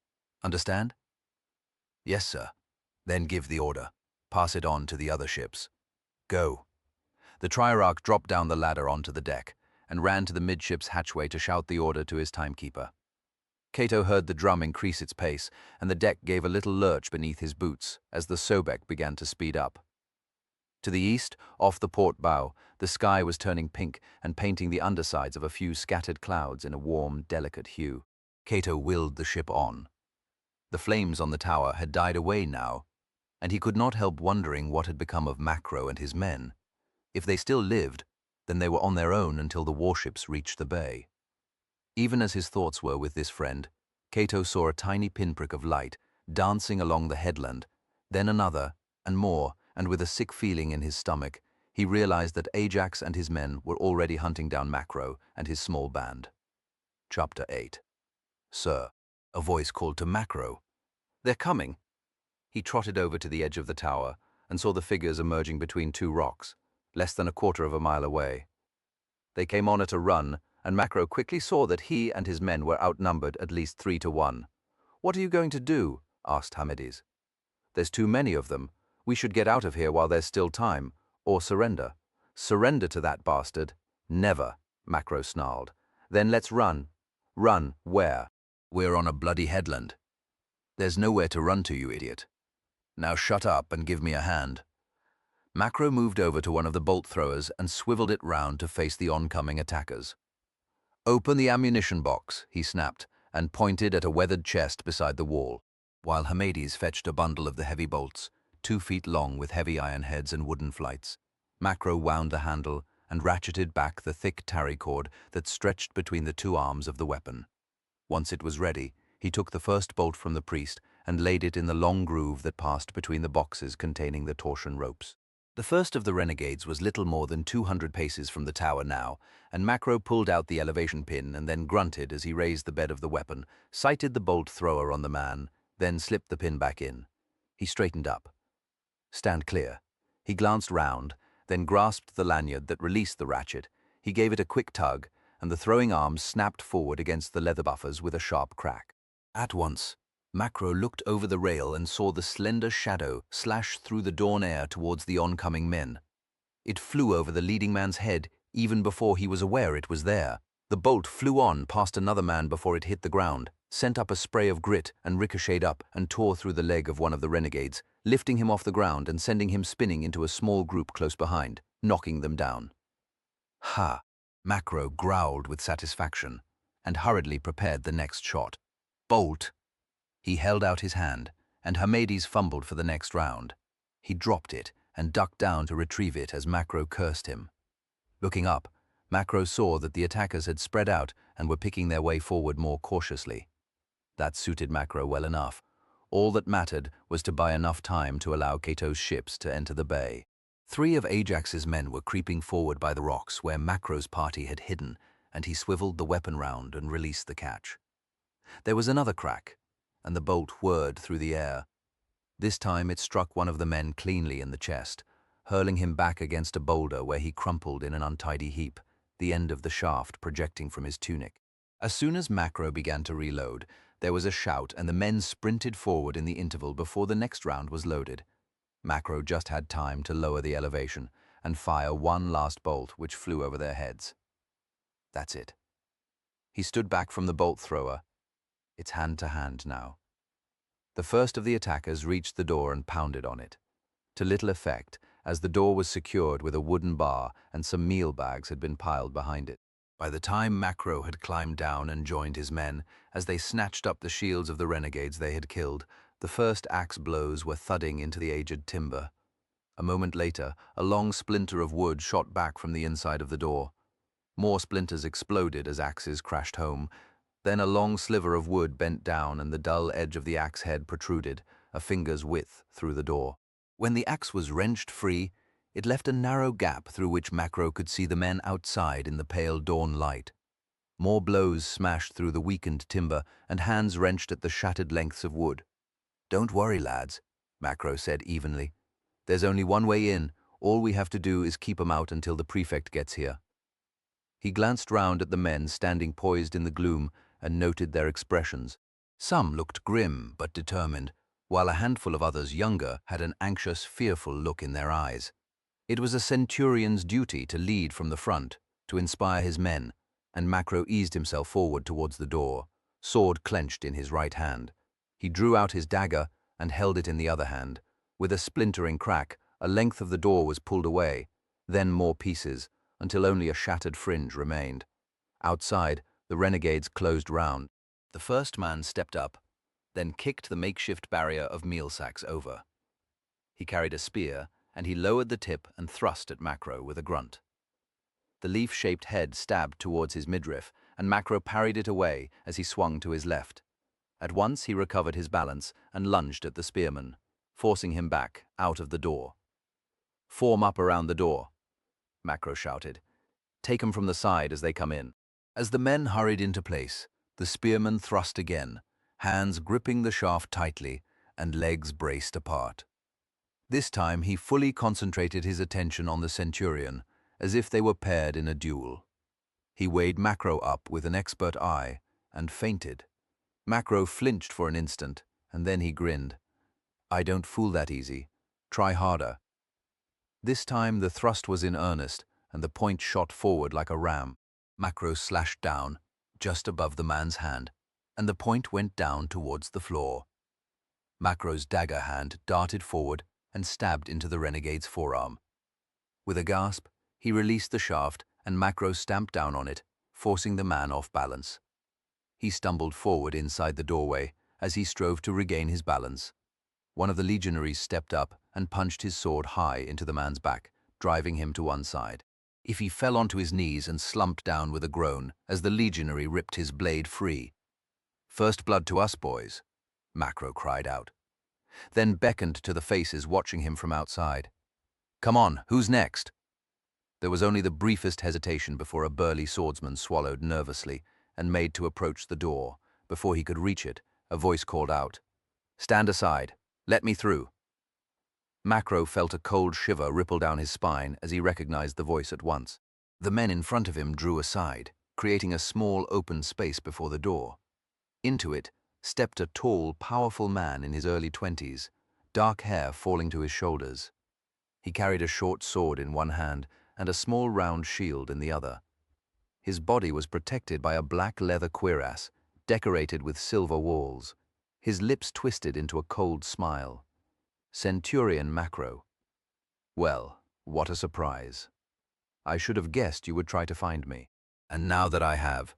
Understand?" "Yes, sir." "Then give the order. Pass it on to the other ships. Go." The Triarch dropped down the ladder onto the deck and ran to the midships hatchway to shout the order to his timekeeper. Cato heard the drum increase its pace, and the deck gave a little lurch beneath his boots as the Sobek began to speed up. To the east, off the port bow, the sky was turning pink and painting the undersides of a few scattered clouds in a warm, delicate hue. Cato willed the ship on. The flames on the tower had died away now, and he could not help wondering what had become of Macro and his men. If they still lived, then they were on their own until the warships reached the bay. Even as his thoughts were with this friend, Cato saw a tiny pinprick of light dancing along the headland, then another, and more, and with a sick feeling in his stomach, he realized that Ajax and his men were already hunting down Macro and his small band. Chapter 8. "Sir," a voice called to Macro. "They're coming." He trotted over to the edge of the tower and saw the figures emerging between two rocks, less than a quarter of a mile away. They came on at a run, and Macro quickly saw that he and his men were outnumbered at least 3-1. "What are you going to do?" asked Hamides. "There's too many of them. We should get out of here while there's still time, or surrender." "Surrender to that bastard? Never," Macro snarled. "Then let's run." "Run where?" "We're on a bloody headland." "There's nowhere to run to, you idiot. Now shut up and give me a hand." Macro moved over to one of the bolt throwers and swiveled it round to face the oncoming attackers. "Open the ammunition box," he snapped, and pointed at a weathered chest beside the wall, while Hamides fetched a bundle of the heavy bolts, 2 feet long with heavy iron heads and wooden flights. Macro wound the handle and ratcheted back the thick tarry cord that stretched between the two arms of the weapon. Once it was ready, he took the first bolt from the priest and laid it in the long groove that passed between the boxes containing the torsion ropes. The first of the renegades was little more than 200 paces from the tower now, and Macro pulled out the elevation pin and then grunted as he raised the bed of the weapon, sighted the bolt thrower on the man, then slipped the pin back in. He straightened up. "Stand clear." He glanced round, then grasped the lanyard that released the ratchet. He gave it a quick tug, and the throwing arms snapped forward against the leather buffers with a sharp crack. At once, Macro looked over the rail and saw the slender shadow slash through the dawn air towards the oncoming men. It flew over the leading man's head even before he was aware it was there. The bolt flew on past another man before it hit the ground, sent up a spray of grit and ricocheted up and tore through the leg of one of the renegades, lifting him off the ground and sending him spinning into a small group close behind, knocking them down. "Ha!" Macro growled with satisfaction and hurriedly prepared the next shot. "Bolt!" He held out his hand, and Hamides fumbled for the next round. He dropped it and ducked down to retrieve it as Macro cursed him. Looking up, Macro saw that the attackers had spread out and were picking their way forward more cautiously. That suited Macro well enough. All that mattered was to buy enough time to allow Cato's ships to enter the bay. 3 of Ajax's men were creeping forward by the rocks where Macro's party had hidden, and he swiveled the weapon round and released the catch. There was another crack, and the bolt whirred through the air. This time it struck one of the men cleanly in the chest, hurling him back against a boulder where he crumpled in an untidy heap, the end of the shaft projecting from his tunic. As soon as Macro began to reload, there was a shout and the men sprinted forward in the interval before the next round was loaded. Macro just had time to lower the elevation and fire one last bolt which flew over their heads. That's it. He stood back from the bolt thrower. It's hand to hand now. The first of the attackers reached the door and pounded on it, to little effect, as the door was secured with a wooden bar and some meal bags had been piled behind it. By the time Macro had climbed down and joined his men, as they snatched up the shields of the renegades they had killed, the first axe blows were thudding into the aged timber. A moment later, a long splinter of wood shot back from the inside of the door. More splinters exploded as axes crashed home, Then a long sliver of wood bent down and the dull edge of the axe head protruded, a finger's width, through the door. When the axe was wrenched free, it left a narrow gap through which Macro could see the men outside in the pale dawn light. More blows smashed through the weakened timber and hands wrenched at the shattered lengths of wood. "Don't worry, lads," Macro said evenly. "There's only one way in. All we have to do is keep 'em out until the prefect gets here." He glanced round at the men standing poised in the gloom and noted their expressions. Some looked grim but determined, while a handful of others younger had an anxious, fearful look in their eyes. It was a centurion's duty to lead from the front, to inspire his men, and Macro eased himself forward towards the door, sword clenched in his right hand. He drew out his dagger and held it in the other hand. With a splintering crack, a length of the door was pulled away, then more pieces, until only a shattered fringe remained. Outside, the renegades closed round. The first man stepped up, then kicked the makeshift barrier of meal sacks over. He carried a spear, and he lowered the tip and thrust at Macro with a grunt. The leaf-shaped head stabbed towards his midriff, and Macro parried it away as he swung to his left. At once he recovered his balance and lunged at the spearman, forcing him back, out of the door. "Form up around the door," Macro shouted. "Take 'em from the side as they come in." As the men hurried into place, the spearman thrust again, hands gripping the shaft tightly and legs braced apart. This time he fully concentrated his attention on the centurion, as if they were paired in a duel. He weighed Macro up with an expert eye and feinted. Macro flinched for an instant, and then he grinned. "I don't fool that easy. Try harder." This time the thrust was in earnest, and the point shot forward like a ram. Macro slashed down, just above the man's hand, and the point went down towards the floor. Macro's dagger hand darted forward and stabbed into the renegade's forearm. With a gasp, he released the shaft, and Macro stamped down on it, forcing the man off balance. He stumbled forward inside the doorway as he strove to regain his balance. One of the legionaries stepped up and punched his sword high into the man's back, driving him to one side. He fell onto his knees and slumped down with a groan as the legionary ripped his blade free. "First blood to us, boys," Macro cried out, then beckoned to the faces watching him from outside. "Come on, who's next?" There was only the briefest hesitation before a burly swordsman swallowed nervously and made to approach the door. Before he could reach it, a voice called out, "Stand aside. Let me through." Macro felt a cold shiver ripple down his spine as he recognized the voice at once. The men in front of him drew aside, creating a small open space before the door. Into it stepped a tall, powerful man in his early 20s, dark hair falling to his shoulders. He carried a short sword in one hand and a small round shield in the other. His body was protected by a black leather cuirass, decorated with silver walls. His lips twisted into a cold smile. Centurion Macro. "Well, what a surprise. I should have guessed you would try to find me. And now that I have,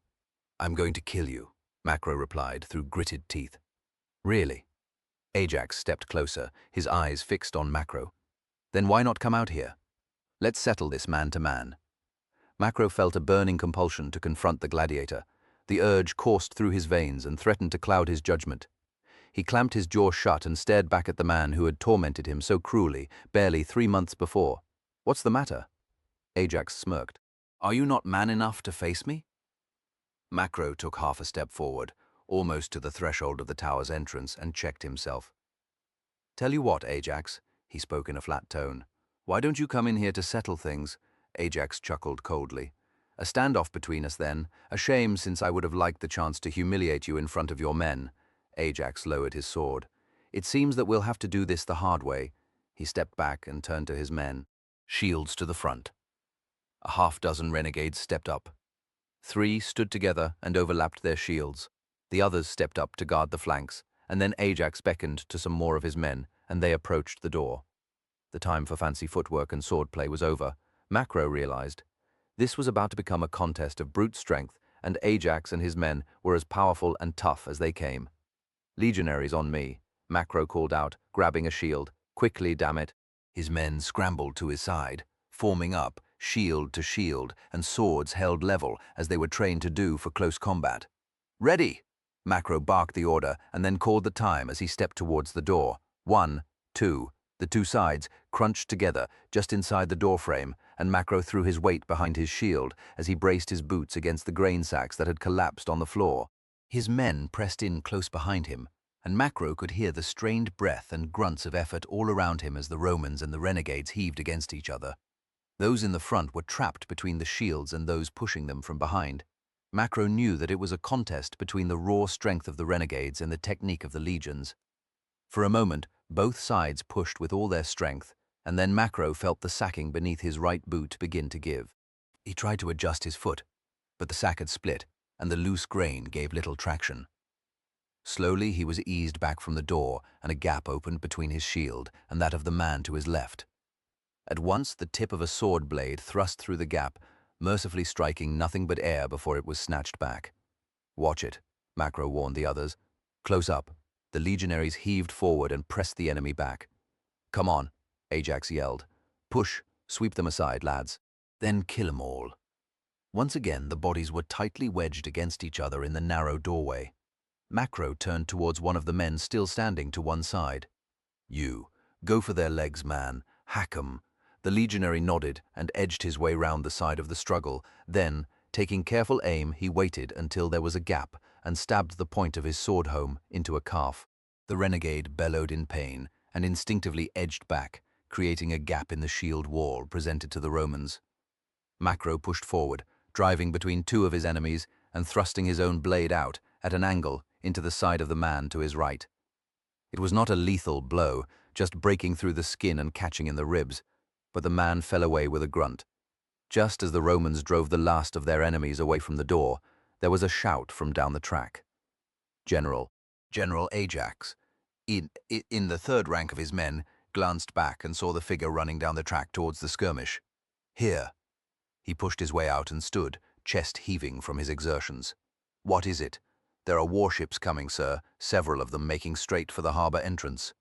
I'm going to kill you," Macro replied through gritted teeth. "Really?" Ajax stepped closer, his eyes fixed on Macro. "Then why not come out here? Let's settle this man to man." Macro felt a burning compulsion to confront the gladiator. The urge coursed through his veins and threatened to cloud his judgment. He clamped his jaw shut and stared back at the man who had tormented him so cruelly barely 3 months before. "What's the matter?" Ajax smirked. "Are you not man enough to face me?" Macro took half a step forward, almost to the threshold of the tower's entrance, and checked himself. "Tell you what, Ajax," he spoke in a flat tone. "Why don't you come in here to settle things?" Ajax chuckled coldly. "A standoff between us then. A shame, since I would have liked the chance to humiliate you in front of your men." Ajax lowered his sword. "It seems that we'll have to do this the hard way." He stepped back and turned to his men. "Shields to the front." A half-dozen renegades stepped up. 3 stood together and overlapped their shields. The others stepped up to guard the flanks, and then Ajax beckoned to some more of his men, and they approached the door. The time for fancy footwork and swordplay was over. Macro realized this was about to become a contest of brute strength, and Ajax and his men were as powerful and tough as they came. "Legionaries on me," Macro called out, grabbing a shield. "Quickly, damn it." His men scrambled to his side, forming up, shield to shield, and swords held level, as they were trained to do for close combat. Ready! Macro barked the order and then called the time as he stepped towards the door. 1, 2. The two sides crunched together just inside the doorframe, and Macro threw his weight behind his shield as he braced his boots against the grain sacks that had collapsed on the floor. His men pressed in close behind him, and Macro could hear the strained breath and grunts of effort all around him as the Romans and the renegades heaved against each other. Those in the front were trapped between the shields and those pushing them from behind. Macro knew that it was a contest between the raw strength of the renegades and the technique of the legions. For a moment, both sides pushed with all their strength, and then Macro felt the sacking beneath his right boot begin to give. He tried to adjust his foot, but the sack had split, and the loose grain gave little traction. Slowly he was eased back from the door, and a gap opened between his shield and that of the man to his left. At once the tip of a sword blade thrust through the gap, mercifully striking nothing but air before it was snatched back. "Watch it," Macro warned the others. Close up, the legionaries heaved forward and pressed the enemy back. "Come on," Ajax yelled. "Push, sweep them aside, lads. Then kill 'em all." Once again the bodies were tightly wedged against each other in the narrow doorway. Macro turned towards one of the men still standing to one side. "You, go for their legs, man. Hack 'em." The legionary nodded and edged his way round the side of the struggle. Then, taking careful aim, he waited until there was a gap and stabbed the point of his sword home into a calf. The renegade bellowed in pain and instinctively edged back, creating a gap in the shield wall presented to the Romans. Macro pushed forward, driving between two of his enemies and thrusting his own blade out at an angle into the side of the man to his right. It was not a lethal blow, just breaking through the skin and catching in the ribs, but the man fell away with a grunt. Just as the Romans drove the last of their enemies away from the door, there was a shout from down the track. General Ajax, in the third rank of his men, glanced back and saw the figure running down the track towards the skirmish. "Here." He pushed his way out and stood, chest heaving from his exertions. "What is it?" "There are warships coming, sir, several of them making straight for the harbor entrance."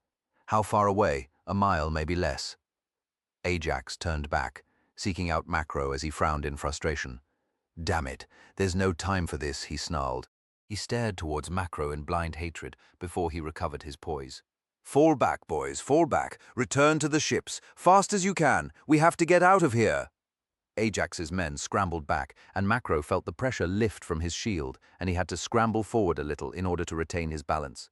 "How far away?" "A mile, maybe less." Ajax turned back, seeking out Macro as he frowned in frustration. "Damn it, there's no time for this," he snarled. He stared towards Macro in blind hatred before he recovered his poise. "Fall back, boys, fall back. Return to the ships. Fast as you can. We have to get out of here." Ajax's men scrambled back, and Macro felt the pressure lift from his shield, and he had to scramble forward a little in order to retain his balance.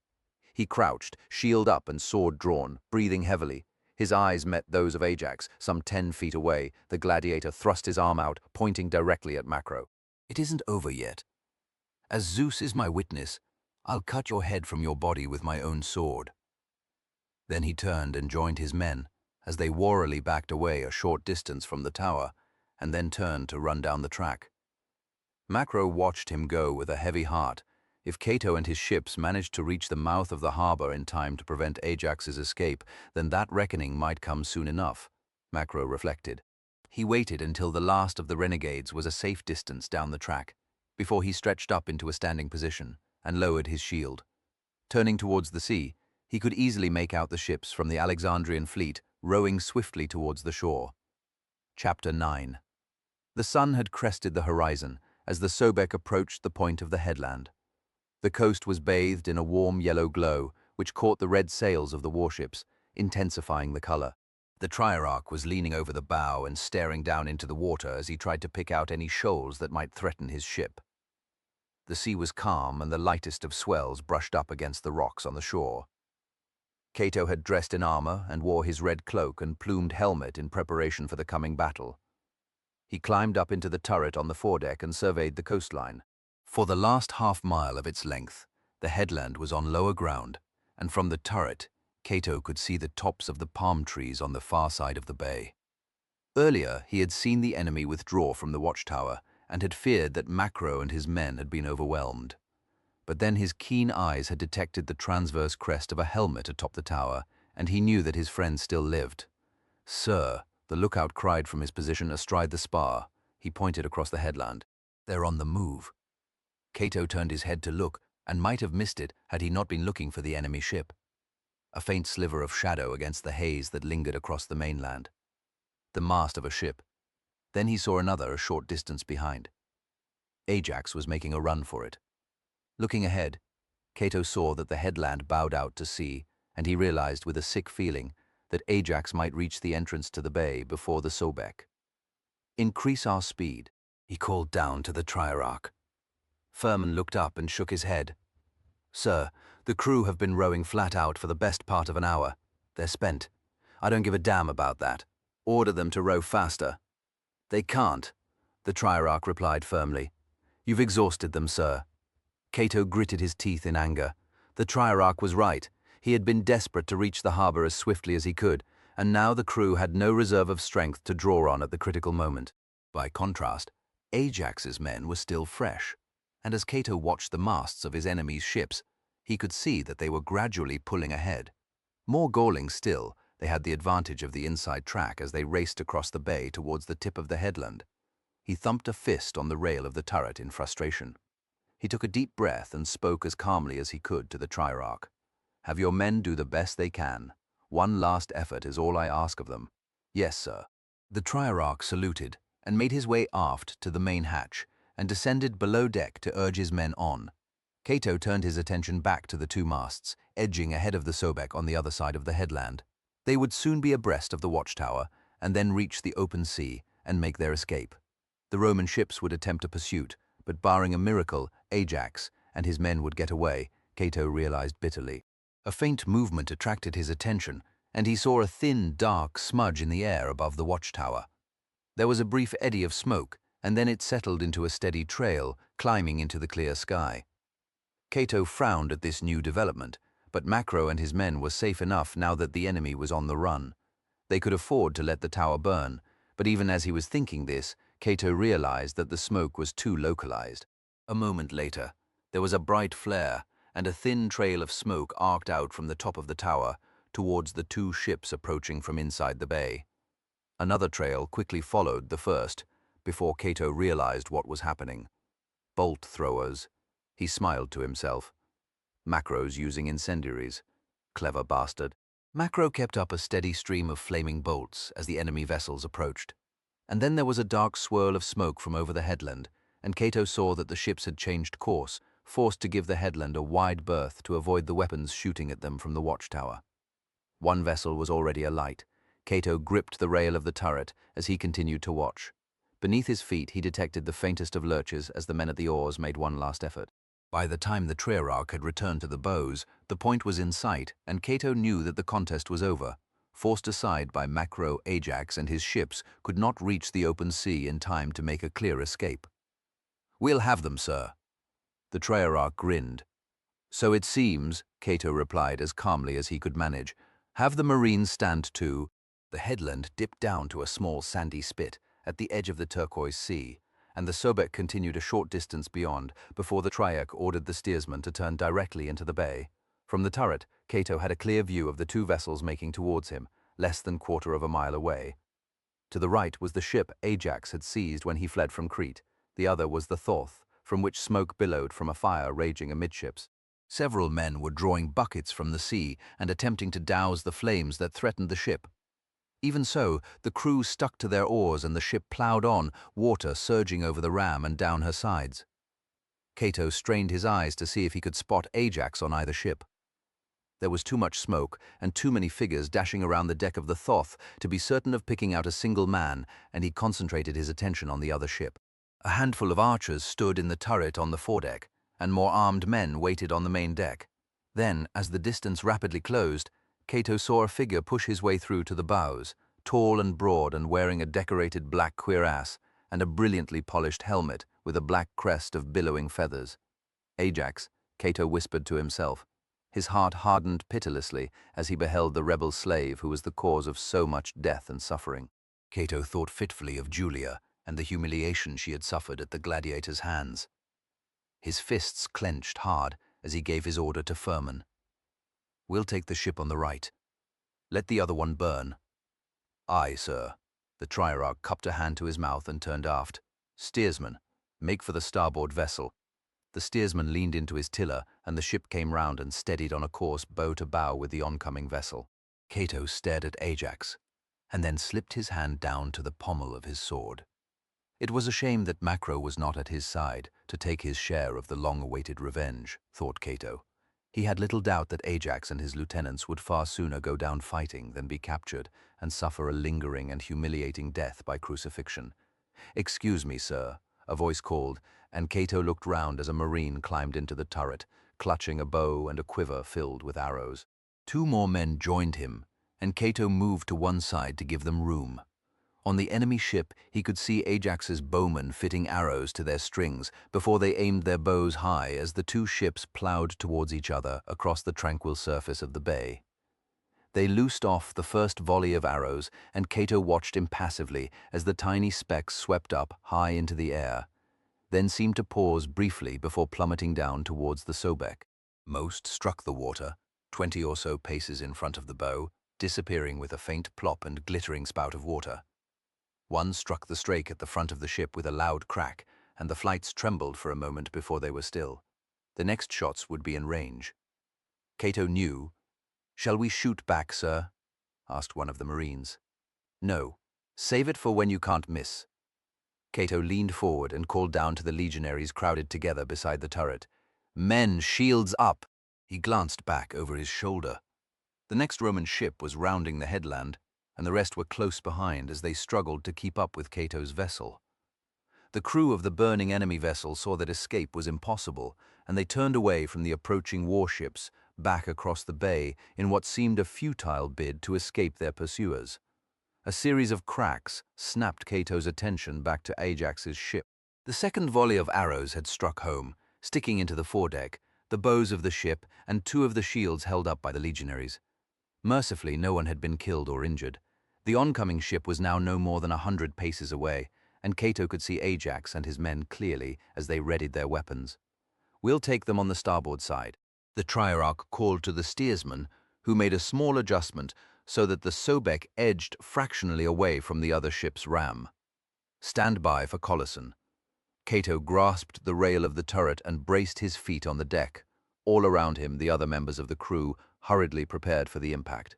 He crouched, shield up and sword drawn, breathing heavily. His eyes met those of Ajax, some 10 feet away. The gladiator thrust his arm out, pointing directly at Macro. "It isn't over yet. As Zeus is my witness, I'll cut your head from your body with my own sword." Then he turned and joined his men, as they warily backed away a short distance from the tower, and then turned to run down the track. Macro watched him go with a heavy heart. If Cato and his ships managed to reach the mouth of the harbor in time to prevent Ajax's escape, then that reckoning might come soon enough, Macro reflected. He waited until the last of the renegades was a safe distance down the track, before he stretched up into a standing position and lowered his shield. Turning towards the sea, he could easily make out the ships from the Alexandrian fleet rowing swiftly towards the shore. Chapter 9. The sun had crested the horizon as the Sobek approached the point of the headland. The coast was bathed in a warm yellow glow, which caught the red sails of the warships, intensifying the color. The Triarch was leaning over the bow and staring down into the water as he tried to pick out any shoals that might threaten his ship. The sea was calm, and the lightest of swells brushed up against the rocks on the shore. Cato had dressed in armor and wore his red cloak and plumed helmet in preparation for the coming battle. He climbed up into the turret on the foredeck and surveyed the coastline. For the last half-mile of its length, the headland was on lower ground, and from the turret, Cato could see the tops of the palm trees on the far side of the bay. Earlier, he had seen the enemy withdraw from the watchtower and had feared that Macro and his men had been overwhelmed. But then his keen eyes had detected the transverse crest of a helmet atop the tower, and he knew that his friend still lived. "Sir," the lookout cried from his position astride the spar. He pointed across the headland. "They're on the move." Cato turned his head to look, and might have missed it had he not been looking for the enemy ship. A faint sliver of shadow against the haze that lingered across the mainland. The mast of a ship. Then he saw another a short distance behind. Ajax was making a run for it. Looking ahead, Cato saw that the headland bowed out to sea, and he realized with a sick feeling that Ajax might reach the entrance to the bay before the Sobek. "Increase our speed," he called down to the Triarch. Furman looked up and shook his head. "Sir, the crew have been rowing flat out for the best part of an hour. They're spent. I don't give a damn about that. Order them to row faster." "They can't," the Triarch replied firmly. "You've exhausted them, sir." Cato gritted his teeth in anger. The Triarch was right. He had been desperate to reach the harbor as swiftly as he could, and now the crew had no reserve of strength to draw on at the critical moment. By contrast, Ajax's men were still fresh, and as Cato watched the masts of his enemy's ships, he could see that they were gradually pulling ahead. More galling still, they had the advantage of the inside track as they raced across the bay towards the tip of the headland. He thumped a fist on the rail of the turret in frustration. He took a deep breath and spoke as calmly as he could to the Triarch. "Have your men do the best they can. One last effort is all I ask of them." "Yes, sir." The Triarch saluted and made his way aft to the main hatch and descended below deck to urge his men on. Cato turned his attention back to the two masts, edging ahead of the Sobek on the other side of the headland. They would soon be abreast of the watchtower and then reach the open sea and make their escape. The Roman ships would attempt a pursuit, but barring a miracle, Ajax and his men would get away, Cato realized bitterly. A faint movement attracted his attention, and he saw a thin, dark smudge in the air above the watchtower. There was a brief eddy of smoke, and then it settled into a steady trail, climbing into the clear sky. Cato frowned at this new development, but Macro and his men were safe enough now that the enemy was on the run. They could afford to let the tower burn, but even as he was thinking this, Cato realized that the smoke was too localized. A moment later, there was a bright flare, and a thin trail of smoke arced out from the top of the tower towards the two ships approaching from inside the bay. Another trail quickly followed the first, before Cato realized what was happening. Bolt throwers. He smiled to himself. Macros using incendiaries. Clever bastard. Macro kept up a steady stream of flaming bolts as the enemy vessels approached. And then there was a dark swirl of smoke from over the headland, and Cato saw that the ships had changed course, forced to give the headland a wide berth to avoid the weapons shooting at them from the watchtower. One vessel was already alight. Cato gripped the rail of the turret as he continued to watch. Beneath his feet he detected the faintest of lurches as the men at the oars made one last effort. By the time the Triarch had returned to the bows, the point was in sight, and Cato knew that the contest was over. Forced aside by Macro, Ajax and his ships, could not reach the open sea in time to make a clear escape. "We'll have them, sir." The Triarch grinned. "So it seems," Cato replied as calmly as he could manage. "Have the Marines stand to." The headland dipped down to a small sandy spit at the edge of the turquoise sea, and the Sobek continued a short distance beyond before the Triarch ordered the steersman to turn directly into the bay. From the turret, Cato had a clear view of the two vessels making towards him, less than quarter of a mile away. To the right was the ship Ajax had seized when he fled from Crete. The other was the Thoth, from which smoke billowed from a fire raging amidships. Several men were drawing buckets from the sea and attempting to douse the flames that threatened the ship. Even so, the crew stuck to their oars and the ship plowed on, water surging over the ram and down her sides. Cato strained his eyes to see if he could spot Ajax on either ship. There was too much smoke and too many figures dashing around the deck of the Thoth to be certain of picking out a single man, and he concentrated his attention on the other ship. A handful of archers stood in the turret on the foredeck, and more armed men waited on the main deck. Then, as the distance rapidly closed, Cato saw a figure push his way through to the bows, tall and broad and wearing a decorated black cuirass and a brilliantly polished helmet with a black crest of billowing feathers. "Ajax," Cato whispered to himself. His heart hardened pitilessly as he beheld the rebel slave who was the cause of so much death and suffering. Cato thought fitfully of Julia and the humiliation she had suffered at the gladiator's hands. His fists clenched hard as he gave his order to Furman. "We'll take the ship on the right. Let the other one burn." "Aye, sir." The Triarch cupped a hand to his mouth and turned aft. "Steersman, make for the starboard vessel." The steersman leaned into his tiller, and the ship came round and steadied on a course bow to bow with the oncoming vessel. Cato stared at Ajax, and then slipped his hand down to the pommel of his sword. It was a shame that Macro was not at his side to take his share of the long-awaited revenge, thought Cato. He had little doubt that Ajax and his lieutenants would far sooner go down fighting than be captured and suffer a lingering and humiliating death by crucifixion. "Excuse me, sir," a voice called, and Cato looked round as a marine climbed into the turret, clutching a bow and a quiver filled with arrows. Two more men joined him, and Cato moved to one side to give them room. On the enemy ship, he could see Ajax's bowmen fitting arrows to their strings before they aimed their bows high as the two ships plowed towards each other across the tranquil surface of the bay. They loosed off the first volley of arrows, and Cato watched impassively as the tiny specks swept up high into the air, then seemed to pause briefly before plummeting down towards the Sobek. Most struck the water, 20 or so paces in front of the bow, disappearing with a faint plop and glittering spout of water. One struck the strake at the front of the ship with a loud crack, and the flights trembled for a moment before they were still. The next shots would be in range. Cato knew. "Shall we shoot back, sir?" asked one of the Marines. "No. Save it for when you can't miss." Cato leaned forward and called down to the legionaries crowded together beside the turret. "Men, shields up!" He glanced back over his shoulder. The next Roman ship was rounding the headland, and the rest were close behind as they struggled to keep up with Cato's vessel. The crew of the burning enemy vessel saw that escape was impossible, and they turned away from the approaching warships back across the bay in what seemed a futile bid to escape their pursuers. A series of cracks snapped Cato's attention back to Ajax's ship. The second volley of arrows had struck home, sticking into the foredeck, the bows of the ship, and two of the shields held up by the legionaries. Mercifully, no one had been killed or injured. The oncoming ship was now no more than 100 paces away, and Cato could see Ajax and his men clearly as they readied their weapons. "We'll take them on the starboard side." The triarch called to the steersman, who made a small adjustment so that the Sobek edged fractionally away from the other ship's ram. "Stand by for Colosson." Cato grasped the rail of the turret and braced his feet on the deck. All around him, the other members of the crew hurriedly prepared for the impact.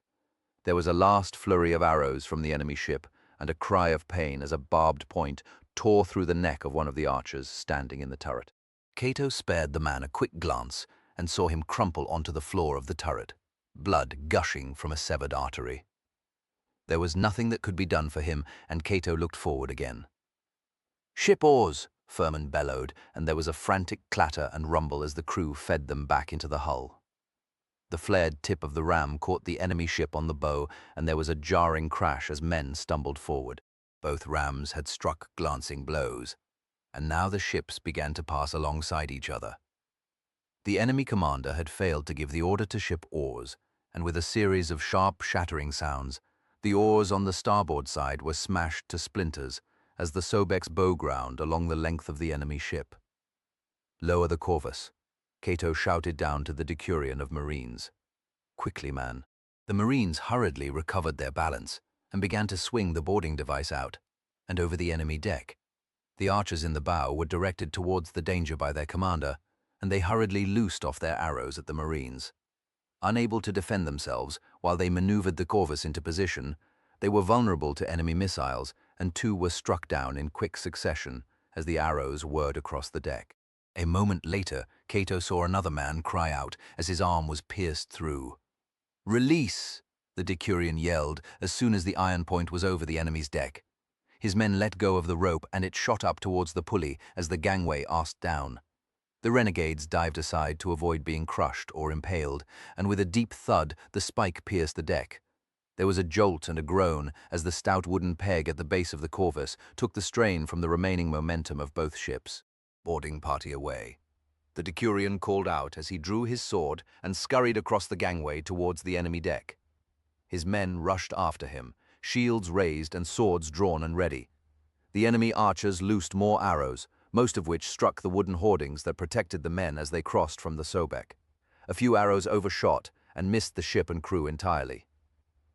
There was a last flurry of arrows from the enemy ship, and a cry of pain as a barbed point tore through the neck of one of the archers standing in the turret. Cato spared the man a quick glance and saw him crumple onto the floor of the turret, blood gushing from a severed artery. There was nothing that could be done for him, and Cato looked forward again. "Ship oars!" Furman bellowed, and there was a frantic clatter and rumble as the crew fed them back into the hull. The flared tip of the ram caught the enemy ship on the bow, and there was a jarring crash as men stumbled forward. Both rams had struck glancing blows, and now the ships began to pass alongside each other. The enemy commander had failed to give the order to ship oars, and with a series of sharp, shattering sounds, the oars on the starboard side were smashed to splinters as the Sobek's bow ground along the length of the enemy ship. "Lower the corvus," Cato shouted down to the decurion of Marines. "Quickly, man." The Marines hurriedly recovered their balance and began to swing the boarding device out and over the enemy deck. The archers in the bow were directed towards the danger by their commander, and they hurriedly loosed off their arrows at the Marines. Unable to defend themselves while they maneuvered the corvus into position, they were vulnerable to enemy missiles, and two were struck down in quick succession as the arrows whirred across the deck. A moment later, Cato saw another man cry out as his arm was pierced through. "Release!" the decurion yelled as soon as the iron point was over the enemy's deck. His men let go of the rope, and it shot up towards the pulley as the gangway asked down. The renegades dived aside to avoid being crushed or impaled, and with a deep thud, the spike pierced the deck. There was a jolt and a groan as the stout wooden peg at the base of the corvus took the strain from the remaining momentum of both ships. "Boarding party away," the decurion called out as he drew his sword and scurried across the gangway towards the enemy deck. His men rushed after him, shields raised and swords drawn and ready. The enemy archers loosed more arrows, most of which struck the wooden hoardings that protected the men as they crossed from the Sobek. A few arrows overshot and missed the ship and crew entirely.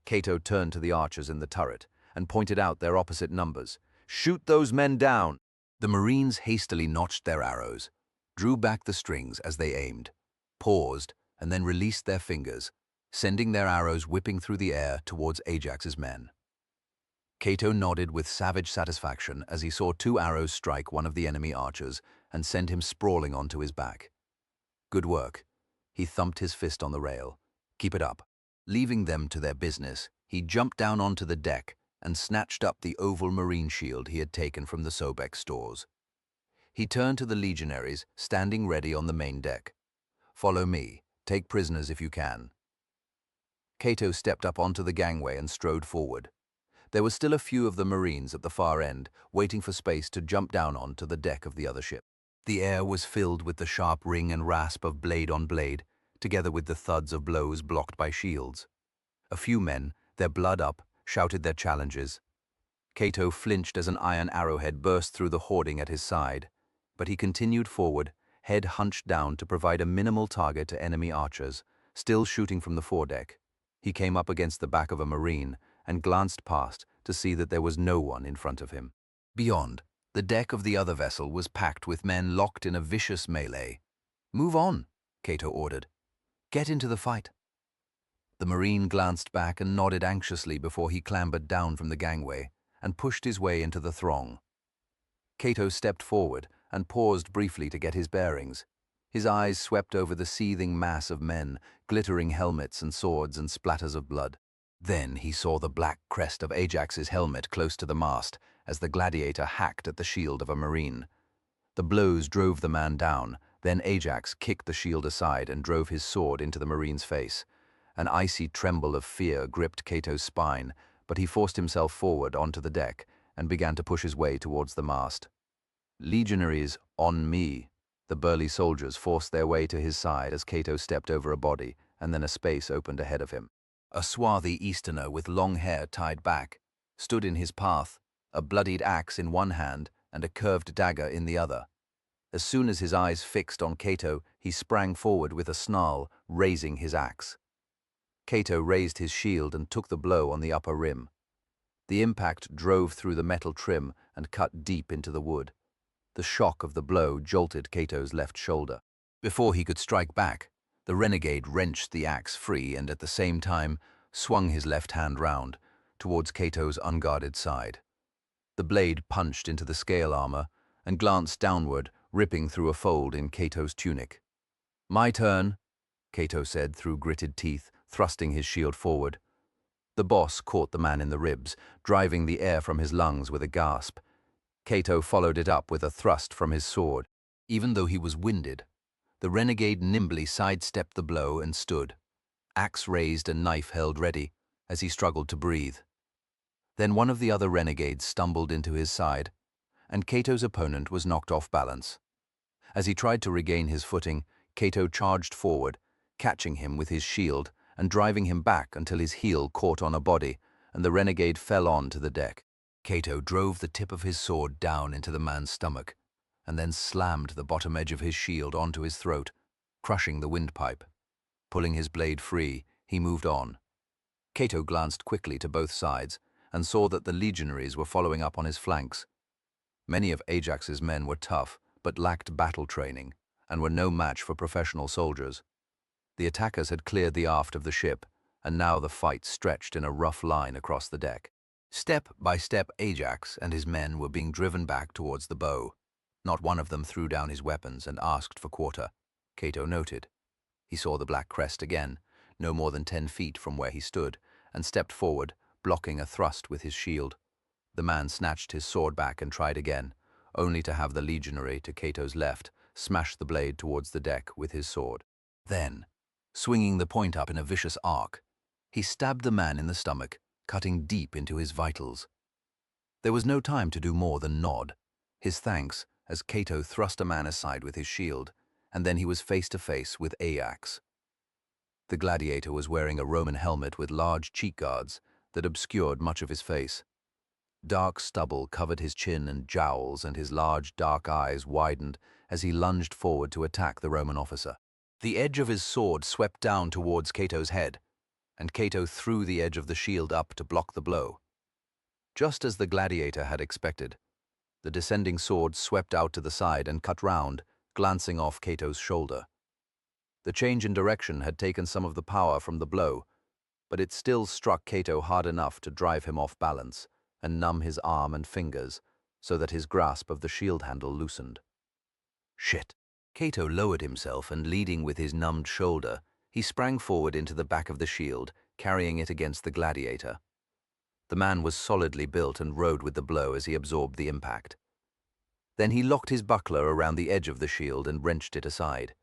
Cato turned to the archers in the turret and pointed out their opposite numbers. "Shoot those men down!" The Marines hastily notched their arrows, drew back the strings as they aimed, paused, and then released their fingers, sending their arrows whipping through the air towards Ajax's men. Cato nodded with savage satisfaction as he saw two arrows strike one of the enemy archers and send him sprawling onto his back. Good work. He thumped his fist on the rail. Keep it up. Leaving them to their business, he jumped down onto the deck and snatched up the oval marine shield he had taken from the Sobek stores. He turned to the legionaries, standing ready on the main deck. Follow me. Take prisoners if you can. Cato stepped up onto the gangway and strode forward. There were still a few of the Marines at the far end, waiting for space to jump down onto the deck of the other ship. The air was filled with the sharp ring and rasp of blade on blade, together with the thuds of blows blocked by shields. A few men, their blood up, shouted their challenges. Cato flinched as an iron arrowhead burst through the hoarding at his side, but he continued forward, head hunched down to provide a minimal target to enemy archers, still shooting from the foredeck. He came up against the back of a Marine and glanced past to see that there was no one in front of him. Beyond, the deck of the other vessel was packed with men locked in a vicious melee. "Move on," Cato ordered. "Get into the fight." The Marine glanced back and nodded anxiously before he clambered down from the gangway and pushed his way into the throng. Cato stepped forward and paused briefly to get his bearings. His eyes swept over the seething mass of men, glittering helmets and swords and splatters of blood. Then he saw the black crest of Ajax's helmet close to the mast as the gladiator hacked at the shield of a Marine. The blows drove the man down, then Ajax kicked the shield aside and drove his sword into the Marine's face. An icy tremble of fear gripped Cato's spine, but he forced himself forward onto the deck and began to push his way towards the mast. "Legionaries, on me!" The burly soldiers forced their way to his side as Cato stepped over a body, and then a space opened ahead of him. A swarthy Easterner with long hair tied back stood in his path, a bloodied axe in one hand and a curved dagger in the other. As soon as his eyes fixed on Cato, he sprang forward with a snarl, raising his axe. Cato raised his shield and took the blow on the upper rim. The impact drove through the metal trim and cut deep into the wood. The shock of the blow jolted Cato's left shoulder. Before he could strike back, the renegade wrenched the axe free and at the same time swung his left hand round, towards Cato's unguarded side. The blade punched into the scale armor and glanced downward, ripping through a fold in Cato's tunic. "My turn," Cato said through gritted teeth, thrusting his shield forward. The boss caught the man in the ribs, driving the air from his lungs with a gasp. Cato followed it up with a thrust from his sword. Even though he was winded, the renegade nimbly sidestepped the blow and stood, axe raised and knife held ready, as he struggled to breathe. Then one of the other renegades stumbled into his side, and Cato's opponent was knocked off balance. As he tried to regain his footing, Cato charged forward, catching him with his shield and driving him back until his heel caught on a body, and the renegade fell on to the deck. Cato drove the tip of his sword down into the man's stomach, and then slammed the bottom edge of his shield onto his throat, crushing the windpipe. Pulling his blade free, he moved on. Cato glanced quickly to both sides and saw that the legionaries were following up on his flanks. Many of Ajax's men were tough, but lacked battle training, and were no match for professional soldiers. The attackers had cleared the aft of the ship, and now the fight stretched in a rough line across the deck. Step by step, Ajax and his men were being driven back towards the bow. Not one of them threw down his weapons and asked for quarter, Cato noted. He saw the black crest again, no more than 10 feet from where he stood, and stepped forward, blocking a thrust with his shield. The man snatched his sword back and tried again, only to have the legionary to Cato's left smash the blade towards the deck with his sword. Then, swinging the point up in a vicious arc, he stabbed the man in the stomach, cutting deep into his vitals. There was no time to do more than nod his thanks as Cato thrust a man aside with his shield, and then he was face to face with Ajax. The gladiator was wearing a Roman helmet with large cheek guards that obscured much of his face. Dark stubble covered his chin and jowls, and his large dark eyes widened as he lunged forward to attack the Roman officer. The edge of his sword swept down towards Cato's head, and Cato threw the edge of the shield up to block the blow. Just as the gladiator had expected, the descending sword swept out to the side and cut round, glancing off Cato's shoulder. The change in direction had taken some of the power from the blow, but it still struck Cato hard enough to drive him off balance. and numb his arm and fingers so that his grasp of the shield handle loosened. Shit! Cato lowered himself and, leading with his numbed shoulder, he sprang forward into the back of the shield, carrying it against the gladiator. The man was solidly built and rode with the blow as he absorbed the impact. Then he locked his buckler around the edge of the shield and wrenched it aside.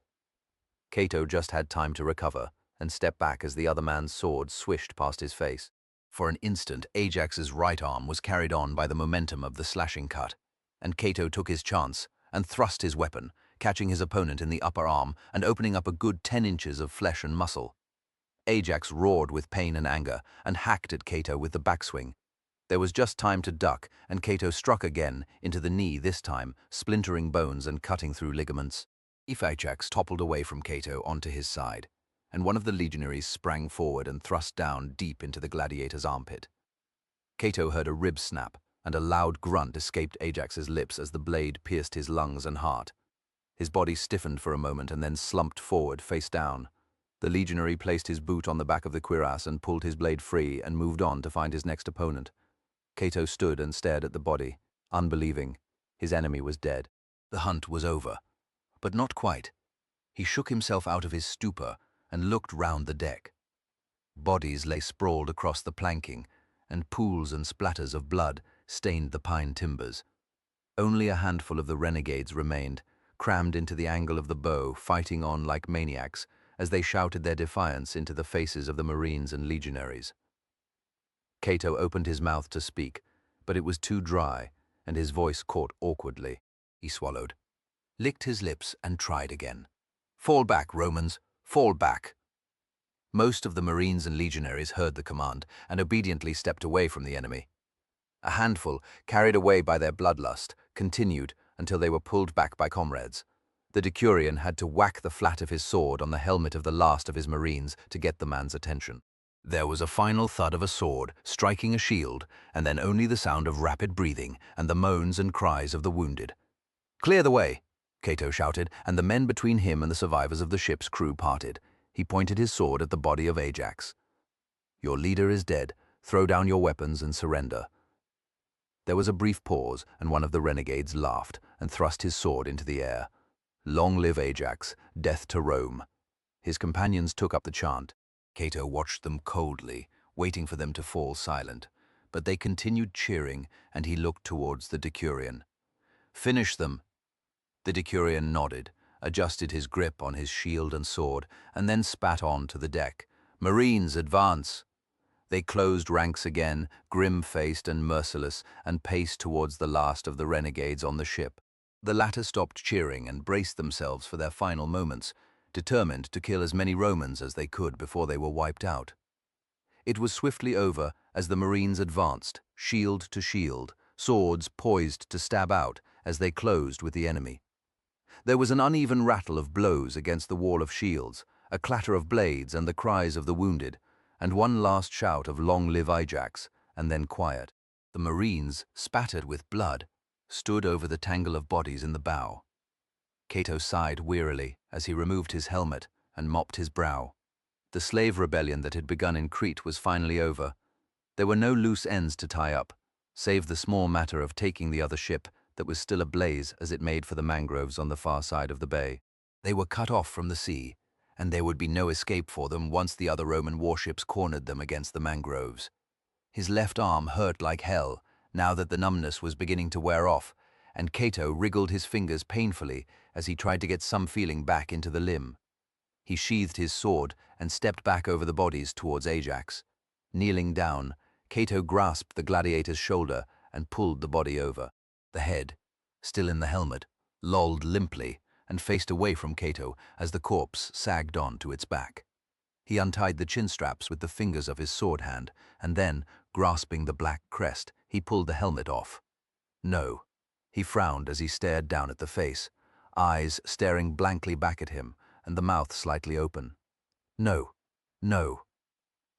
Cato just had time to recover and step back as the other man's sword swished past his face. For an instant, Ajax's right arm was carried on by the momentum of the slashing cut, and Cato took his chance and thrust his weapon, catching his opponent in the upper arm and opening up a good 10 inches of flesh and muscle. Ajax roared with pain and anger and hacked at Cato with the backswing. There was just time to duck, and Cato struck again, into the knee this time, splintering bones and cutting through ligaments. Ajax toppled away from Cato onto his side, and one of the legionaries sprang forward and thrust down deep into the gladiator's armpit. Cato heard a rib snap, and a loud grunt escaped Ajax's lips as the blade pierced his lungs and heart. His body stiffened for a moment and then slumped forward, face down. The legionary placed his boot on the back of the cuirass and pulled his blade free and moved on to find his next opponent. Cato stood and stared at the body, unbelieving. His enemy was dead. The hunt was over, but not quite. He shook himself out of his stupor and looked round the deck. Bodies lay sprawled across the planking, and pools and splatters of blood stained the pine timbers. Only a handful of the renegades remained, crammed into the angle of the bow, fighting on like maniacs as they shouted their defiance into the faces of the Marines and legionaries. Cato opened his mouth to speak, but it was too dry, and his voice caught awkwardly. He swallowed, licked his lips, and tried again. "Fall back, Romans, fall back." Most of the Marines and legionaries heard the command and obediently stepped away from the enemy. A handful, carried away by their bloodlust, continued until they were pulled back by comrades. The decurion had to whack the flat of his sword on the helmet of the last of his Marines to get the man's attention. There was a final thud of a sword striking a shield, and then only the sound of rapid breathing and the moans and cries of the wounded. "Clear the way," Cato shouted, and the men between him and the survivors of the ship's crew parted. He pointed his sword at the body of Ajax. "Your leader is dead. Throw down your weapons and surrender." There was a brief pause, and one of the renegades laughed and thrust his sword into the air. "Long live Ajax, death to Rome." His companions took up the chant. Cato watched them coldly, waiting for them to fall silent, but they continued cheering, and he looked towards the decurion. "Finish them." The decurion nodded, adjusted his grip on his shield and sword, and then spat on to the deck. "Marines, advance!" They closed ranks again, grim-faced and merciless, and paced towards the last of the renegades on the ship. The latter stopped cheering and braced themselves for their final moments, determined to kill as many Romans as they could before they were wiped out. It was swiftly over as the Marines advanced, shield to shield, swords poised to stab out as they closed with the enemy. There was an uneven rattle of blows against the wall of shields, a clatter of blades and the cries of the wounded, and one last shout of "Long live Ajax," and then quiet. The Marines, spattered with blood, stood over the tangle of bodies in the bow. Cato sighed wearily as he removed his helmet and mopped his brow. The slave rebellion that had begun in Crete was finally over. There were no loose ends to tie up, save the small matter of taking the other ship that was still ablaze as it made for the mangroves on the far side of the bay. They were cut off from the sea, and there would be no escape for them once the other Roman warships cornered them against the mangroves. His left arm hurt like hell, now that the numbness was beginning to wear off, and Cato wriggled his fingers painfully as he tried to get some feeling back into the limb. He sheathed his sword and stepped back over the bodies towards Ajax. Kneeling down, Cato grasped the gladiator's shoulder and pulled the body over. The head, still in the helmet, lolled limply and faced away from Cato as the corpse sagged on to its back. He untied the chin straps with the fingers of his sword hand, and then, grasping the black crest, he pulled the helmet off. "No." He frowned as he stared down at the face, eyes staring blankly back at him and the mouth slightly open. "No, no."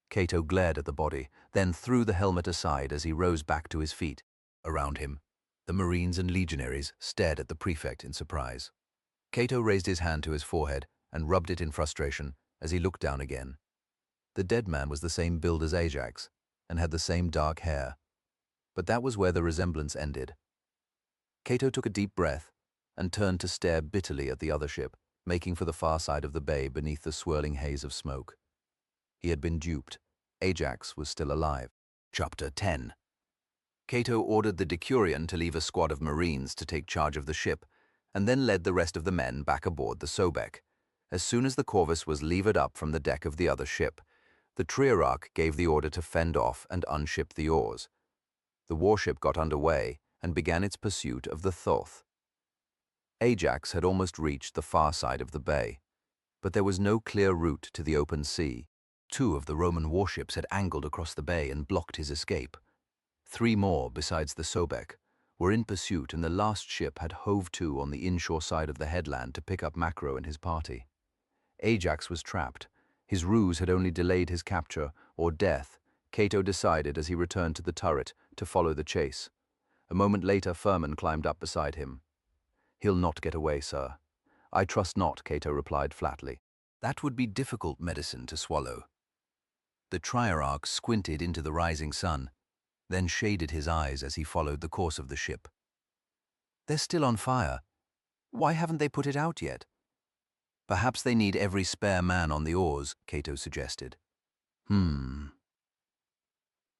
Cato glared at the body, then threw the helmet aside as he rose back to his feet. Around him, the Marines and legionaries stared at the prefect in surprise. Cato raised his hand to his forehead and rubbed it in frustration as he looked down again. The dead man was the same build as Ajax and had the same dark hair. But that was where the resemblance ended. Cato took a deep breath and turned to stare bitterly at the other ship, making for the far side of the bay beneath the swirling haze of smoke. He had been duped. Ajax was still alive. Chapter 10. Cato ordered the Decurion to leave a squad of Marines to take charge of the ship, and then led the rest of the men back aboard the Sobek. As soon as the Corvus was levered up from the deck of the other ship, the Triarch gave the order to fend off and unship the oars. The warship got underway and began its pursuit of the Thoth. Ajax had almost reached the far side of the bay, but there was no clear route to the open sea. 2 of the Roman warships had angled across the bay and blocked his escape. 3 more, besides the Sobek, were in pursuit, and the last ship had hove to on the inshore side of the headland to pick up Macro and his party. Ajax was trapped. His ruse had only delayed his capture or death, Cato decided as he returned to the turret to follow the chase. A moment later, Furman climbed up beside him. "He'll not get away, sir." "I trust not," Cato replied flatly. "That would be difficult medicine to swallow." The Triarch squinted into the rising sun, then shaded his eyes as he followed the course of the ship. "They're still on fire. Why haven't they put it out yet?" "Perhaps they need every spare man on the oars," Cato suggested.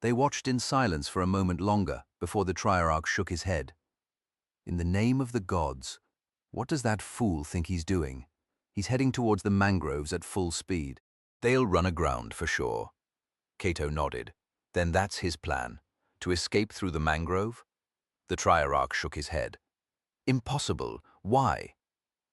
They watched in silence for a moment longer before the Triarch shook his head. "In the name of the gods, what does that fool think he's doing? He's heading towards the mangroves at full speed." "They'll run aground for sure." Cato nodded. "Then that's his plan, to escape through the mangrove?" The Triarch shook his head. "Impossible. Why?"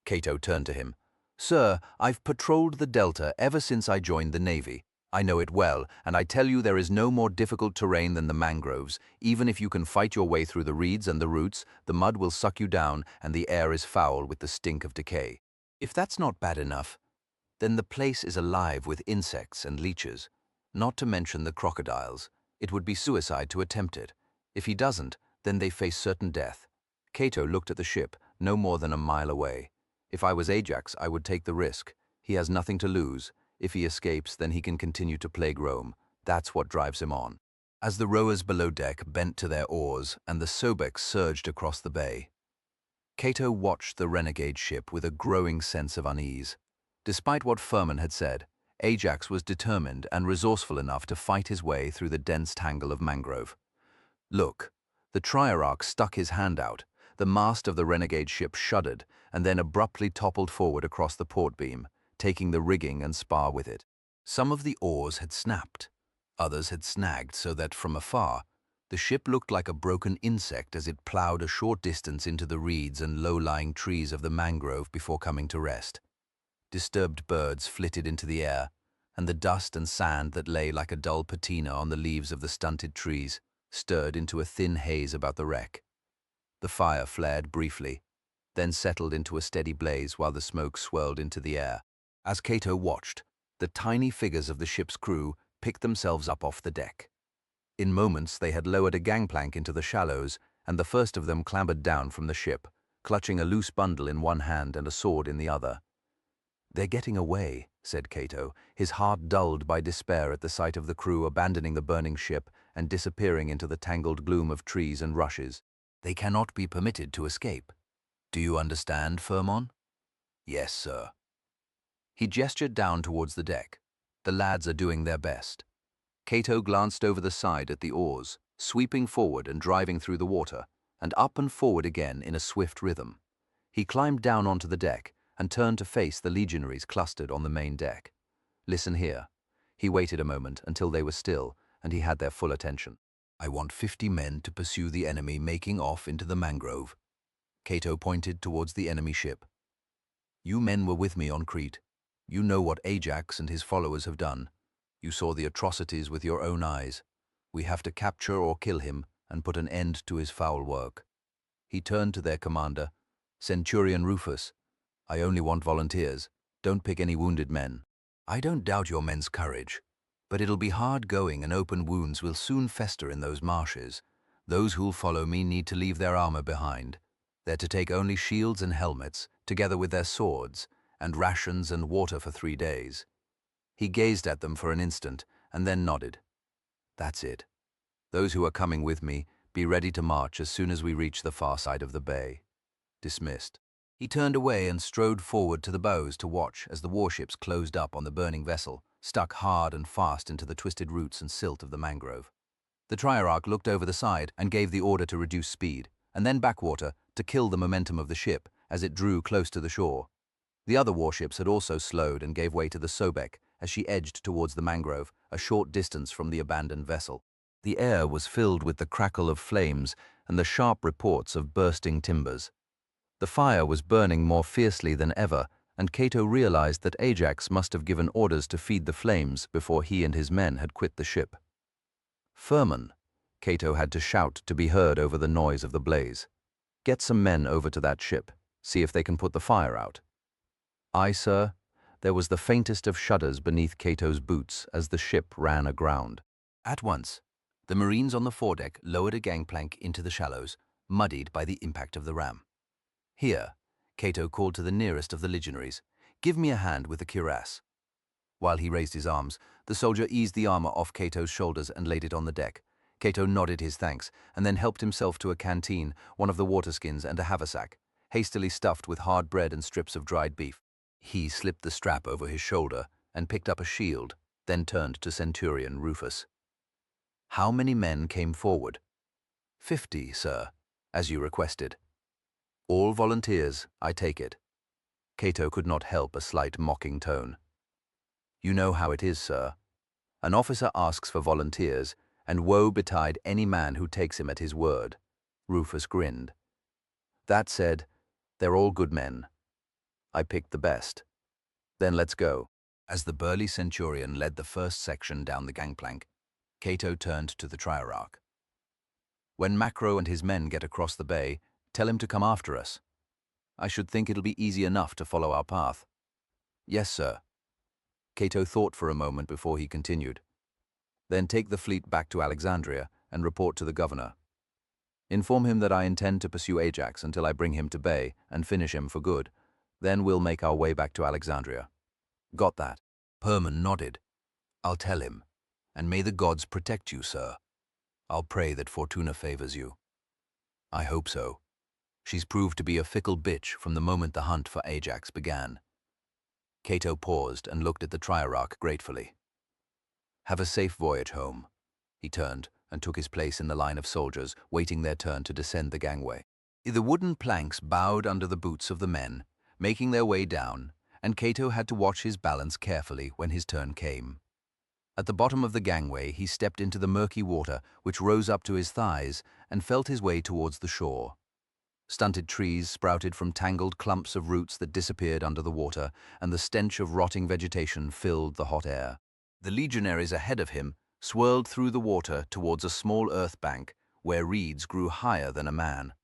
Cato turned to him. "Sir, I've patrolled the Delta ever since I joined the Navy. I know it well, and I tell you there is no more difficult terrain than the mangroves. Even if you can fight your way through the reeds and the roots, the mud will suck you down and the air is foul with the stink of decay. If that's not bad enough, then the place is alive with insects and leeches, not to mention the crocodiles. It would be suicide to attempt it. If he doesn't, then they face certain death." Cato looked at the ship, no more than a mile away. "If I was Ajax, I would take the risk. He has nothing to lose. If he escapes, then he can continue to plague Rome. That's what drives him on." As the rowers below deck bent to their oars and the Sobek surged across the bay, Cato watched the renegade ship with a growing sense of unease. Despite what Furman had said, Ajax was determined and resourceful enough to fight his way through the dense tangle of mangrove. "Look." The Triarch stuck his hand out. The mast of the renegade ship shuddered and then abruptly toppled forward across the port beam, taking the rigging and spar with it. Some of the oars had snapped. Others had snagged so that, from afar, the ship looked like a broken insect as it plowed a short distance into the reeds and low-lying trees of the mangrove before coming to rest. Disturbed birds flitted into the air, and the dust and sand that lay like a dull patina on the leaves of the stunted trees stirred into a thin haze about the wreck. The fire flared briefly, then settled into a steady blaze while the smoke swirled into the air. As Cato watched, the tiny figures of the ship's crew picked themselves up off the deck. In moments they had lowered a gangplank into the shallows, and the first of them clambered down from the ship, clutching a loose bundle in one hand and a sword in the other. "They're getting away," said Cato, his heart dulled by despair at the sight of the crew abandoning the burning ship and disappearing into the tangled gloom of trees and rushes. "They cannot be permitted to escape. Do you understand, Furman?" "Yes, sir." He gestured down towards the deck. "The lads are doing their best." Cato glanced over the side at the oars, sweeping forward and driving through the water, and up and forward again in a swift rhythm. He climbed down onto the deck and turned to face the legionaries clustered on the main deck. "Listen here." He waited a moment until they were still, and he had their full attention. "I want 50 men to pursue the enemy making off into the mangrove." Cato pointed towards the enemy ship. "You men were with me on Crete. You know what Ajax and his followers have done. You saw the atrocities with your own eyes. We have to capture or kill him and put an end to his foul work." He turned to their commander, Centurion Rufus. "I only want volunteers. Don't pick any wounded men." "I don't doubt your men's courage, but it'll be hard going and open wounds will soon fester in those marshes. Those who'll follow me need to leave their armor behind. They're to take only shields and helmets, together with their swords, and rations and water for 3 days. He gazed at them for an instant and then nodded. "That's it. Those who are coming with me Be ready to march as soon as we reach the far side of the bay. Dismissed. He turned away and strode forward to the bows to watch as the warships closed up on the burning vessel, stuck hard and fast into the twisted roots and silt of the mangrove. The Triarch looked over the side and gave the order to reduce speed, and then backwater to kill the momentum of the ship as it drew close to the shore. The other warships had also slowed and gave way to the Sobek as she edged towards the mangrove, a short distance from the abandoned vessel. The air was filled with the crackle of flames and the sharp reports of bursting timbers. The fire was burning more fiercely than ever, and Cato realized that Ajax must have given orders to feed the flames before he and his men had quit the ship. "Furman," Cato had to shout to be heard over the noise of the blaze. "Get some men over to that ship. See if they can put the fire out." "Aye, sir." There was the faintest of shudders beneath Cato's boots as the ship ran aground. At once, the Marines on the foredeck lowered a gangplank into the shallows, muddied by the impact of the ram. "Here," Cato called to the nearest of the legionaries, "give me a hand with the cuirass." While he raised his arms, the soldier eased the armor off Cato's shoulders and laid it on the deck. Cato nodded his thanks and then helped himself to a canteen, one of the waterskins, and a haversack, hastily stuffed with hard bread and strips of dried beef. He slipped the strap over his shoulder and picked up a shield, then turned to Centurion Rufus. "How many men came forward?" "50, sir, as you requested." "All volunteers, I take it." Cato could not help a slight mocking tone. "You know how it is, sir. An officer asks for volunteers, and woe betide any man who takes him at his word." Rufus grinned. "That said, they're all good men. I picked the best. Then let's go." As the burly centurion led the first section down the gangplank, Cato turned to the Triarch. "When Macro and his men get across the bay, tell him to come after us. I should think it'll be easy enough to follow our path." "Yes, sir." Cato thought for a moment before he continued. "Then take the fleet back to Alexandria and report to the governor. Inform him that I intend to pursue Ajax until I bring him to bay and finish him for good. Then we'll make our way back to Alexandria." "Got that?" Herman nodded. "I'll tell him. And may the gods protect you, sir. I'll pray that Fortuna favors you." "I hope so. She's proved to be a fickle bitch from the moment the hunt for Ajax began." Cato paused and looked at the Triarch gratefully. "Have a safe voyage home." He turned and took his place in the line of soldiers, waiting their turn to descend the gangway. The wooden planks bowed under the boots of the men, making their way down, and Cato had to watch his balance carefully when his turn came. At the bottom of the gangway, he stepped into the murky water, which rose up to his thighs, and felt his way towards the shore. Stunted trees sprouted from tangled clumps of roots that disappeared under the water, and the stench of rotting vegetation filled the hot air. The legionaries ahead of him swirled through the water towards a small earth bank where reeds grew higher than a man.